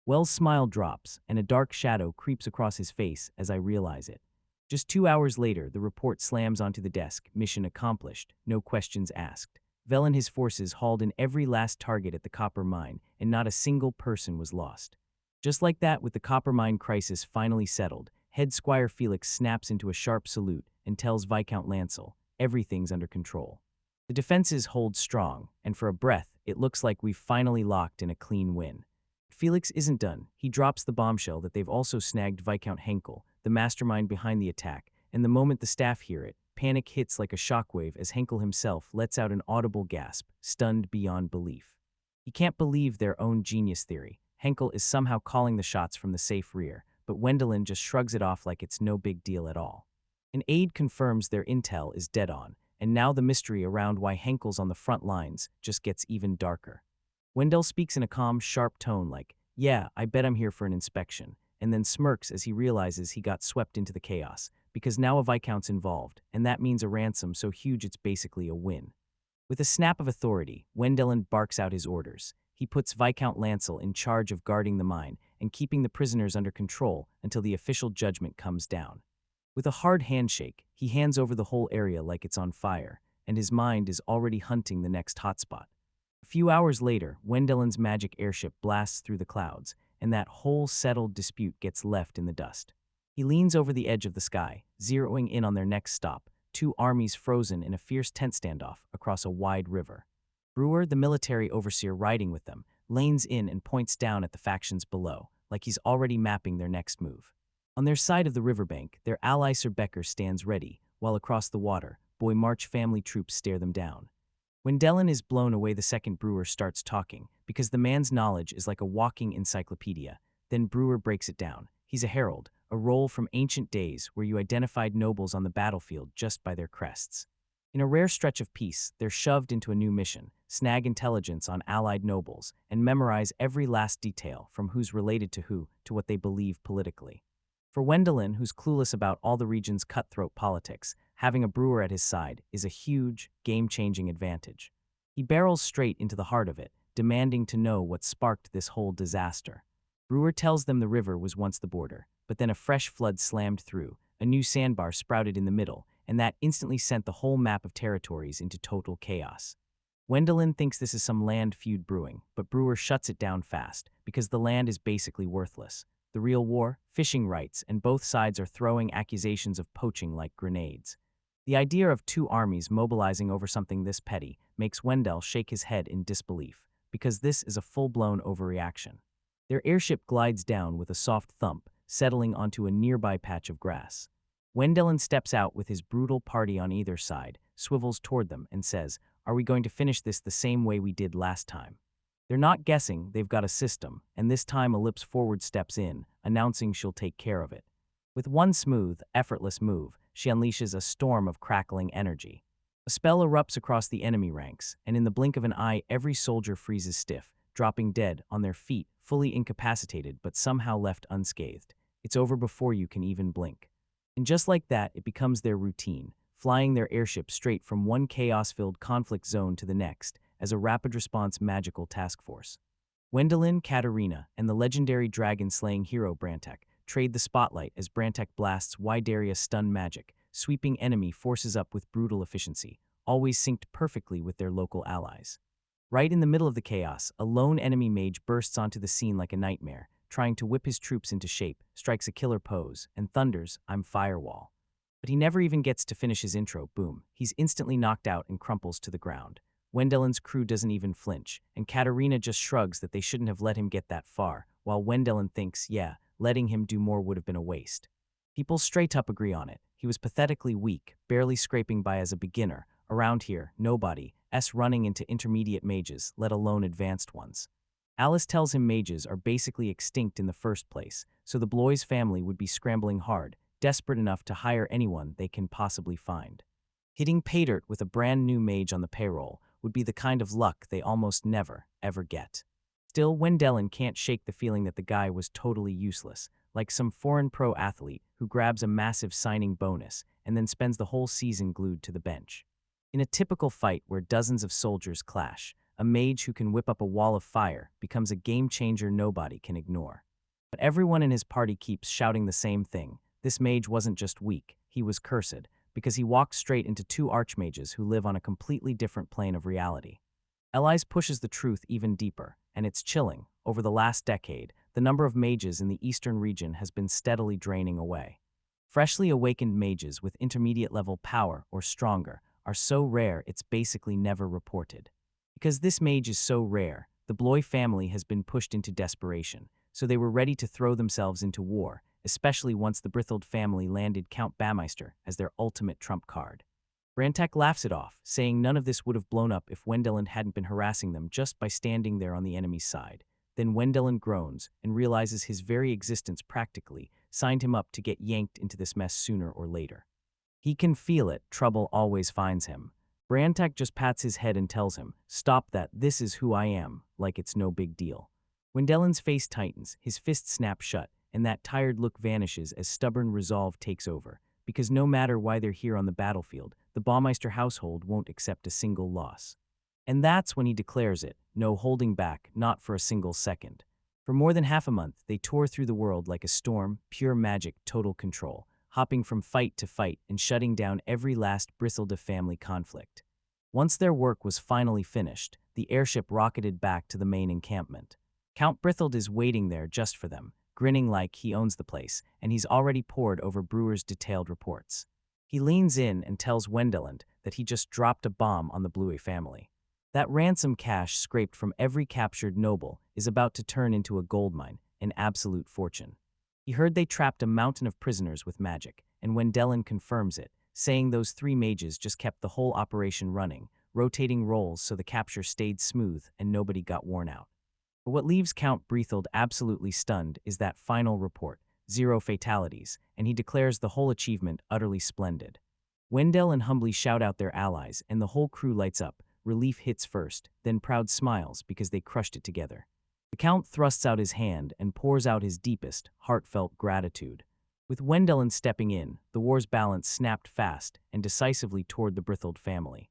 Wells' smile drops, and a dark shadow creeps across his face as I realize it. Just 2 hours later, the report slams onto the desk, mission accomplished, no questions asked. Vel and his forces hauled in every last target at the copper mine, and not a single person was lost. Just like that, with the copper mine crisis finally settled, Head Squire Felix snaps into a sharp salute and tells Viscount Lancel, everything's under control. The defenses hold strong, and for a breath, it looks like we've finally locked in a clean win. Felix isn't done. He drops the bombshell that they've also snagged Viscount Henkel, the mastermind behind the attack, and the moment the staff hear it, panic hits like a shockwave as Henkel himself lets out an audible gasp, stunned beyond belief. He can't believe their own genius theory. Henkel is somehow calling the shots from the safe rear, but Wendelin just shrugs it off like it's no big deal at all. An aide confirms their intel is dead on, and now the mystery around why Henkel's on the front lines just gets even darker. Wendell speaks in a calm, sharp tone like, "Yeah, I bet I'm here for an inspection," and then smirks as he realizes he got swept into the chaos, because now a Viscount's involved, and that means a ransom so huge it's basically a win. With a snap of authority, Wendelin barks out his orders. He puts Viscount Lancel in charge of guarding the mine and keeping the prisoners under control until the official judgment comes down. With a hard handshake, he hands over the whole area like it's on fire, and his mind is already hunting the next hotspot. A few hours later, Wendelin's magic airship blasts through the clouds, and that whole settled dispute gets left in the dust. He leans over the edge of the sky, zeroing in on their next stop, two armies frozen in a fierce tent standoff across a wide river. Brewer, the military overseer riding with them, lanes in and points down at the factions below, like he's already mapping their next move. On their side of the riverbank, their ally Sir Becker stands ready, while across the water, Boy March family troops stare them down. When Dellen is blown away, the second Brewer starts talking, because the man's knowledge is like a walking encyclopedia. Then Brewer breaks it down. He's a herald, a role from ancient days where you identified nobles on the battlefield just by their crests. In a rare stretch of peace, they're shoved into a new mission, snag intelligence on allied nobles, and memorize every last detail from who's related to who to what they believe politically. For Wendelin, who's clueless about all the region's cutthroat politics, having a Brewer at his side is a huge, game-changing advantage. He barrels straight into the heart of it, demanding to know what sparked this whole disaster. Brewer tells them the river was once the border, but then a fresh flood slammed through, a new sandbar sprouted in the middle, and that instantly sent the whole map of territories into total chaos. Wendelin thinks this is some land feud brewing, but Brewer shuts it down fast, because the land is basically worthless. The real war, fishing rights, and both sides are throwing accusations of poaching like grenades. The idea of two armies mobilizing over something this petty makes Wendell shake his head in disbelief, because this is a full-blown overreaction. Their airship glides down with a soft thump, settling onto a nearby patch of grass. Wendelin steps out with his brutal party on either side, swivels toward them, and says, "Are we going to finish this the same way we did last time?" They're not guessing, they've got a system, and this time Ellipse forward steps in, announcing she'll take care of it. With one smooth, effortless move, she unleashes a storm of crackling energy. A spell erupts across the enemy ranks, and in the blink of an eye every soldier freezes stiff, dropping dead on their feet, fully incapacitated but somehow left unscathed. It's over before you can even blink. And just like that, it becomes their routine, flying their airship straight from one chaos-filled conflict zone to the next, as a rapid response magical task force. Wendelin, Katarina, and the legendary dragon-slaying hero Brantek trade the spotlight as Brantek blasts wide area stun magic, sweeping enemy forces up with brutal efficiency, always synced perfectly with their local allies. Right in the middle of the chaos, a lone enemy mage bursts onto the scene like a nightmare, trying to whip his troops into shape, strikes a killer pose, and thunders, "I'm Firewall." But he never even gets to finish his intro, boom. He's instantly knocked out and crumples to the ground. Wendelin's crew doesn't even flinch, and Katarina just shrugs that they shouldn't have let him get that far, while Wendelin thinks, yeah, letting him do more would have been a waste. People straight up agree on it. He was pathetically weak, barely scraping by as a beginner. Around here, nobody's running into intermediate mages, let alone advanced ones. Alice tells him mages are basically extinct in the first place, so the Blois family would be scrambling hard, desperate enough to hire anyone they can possibly find. Hitting pay dirt with a brand new mage on the payroll would be the kind of luck they almost never, ever get. Still, Wendelin can't shake the feeling that the guy was totally useless, like some foreign pro athlete who grabs a massive signing bonus and then spends the whole season glued to the bench. In a typical fight where dozens of soldiers clash, a mage who can whip up a wall of fire becomes a game changer nobody can ignore. But everyone in his party keeps shouting the same thing. This mage wasn't just weak, he was cursed, because he walked straight into two archmages who live on a completely different plane of reality. Elise pushes the truth even deeper, and it's chilling. Over the last decade, the number of mages in the eastern region has been steadily draining away. Freshly awakened mages with intermediate level power or stronger are so rare it's basically never reported. Because this mage is so rare, the Bloy family has been pushed into desperation, so they were ready to throw themselves into war, especially once the Brithold family landed Count Baumeister as their ultimate trump card. Brantak laughs it off, saying none of this would have blown up if Wendelin hadn't been harassing them just by standing there on the enemy's side. Then Wendelin groans and realizes his very existence practically signed him up to get yanked into this mess sooner or later. He can feel it, trouble always finds him. Brantak just pats his head and tells him, "Stop that, this is who I am," like it's no big deal. Wendelin's face tightens, his fist snaps shut, and that tired look vanishes as stubborn resolve takes over. Because no matter why they're here on the battlefield, the Baumeister household won't accept a single loss. And that's when he declares it, no holding back, not for a single second. For more than half a month, they tore through the world like a storm, pure magic, total control, hopping from fight to fight and shutting down every last Bristleda family conflict. Once their work was finally finished, the airship rocketed back to the main encampment. Count Brithold is waiting there just for them, grinning like he owns the place, and he's already pored over Brewer's detailed reports. He leans in and tells Wendelin that he just dropped a bomb on the Blue family. That ransom cash scraped from every captured noble is about to turn into a goldmine, an absolute fortune. He heard they trapped a mountain of prisoners with magic, and Wendelin confirms it, saying those 3 mages just kept the whole operation running, rotating roles so the capture stayed smooth and nobody got worn out. But what leaves Count Brithold absolutely stunned is that final report, 0 fatalities, and he declares the whole achievement utterly splendid. Wendelin humbly shout out their allies, and the whole crew lights up. Relief hits first, then proud smiles because they crushed it together. The Count thrusts out his hand and pours out his deepest, heartfelt gratitude. With Wendelin stepping in, the war's balance snapped fast and decisively toward the Brithold family.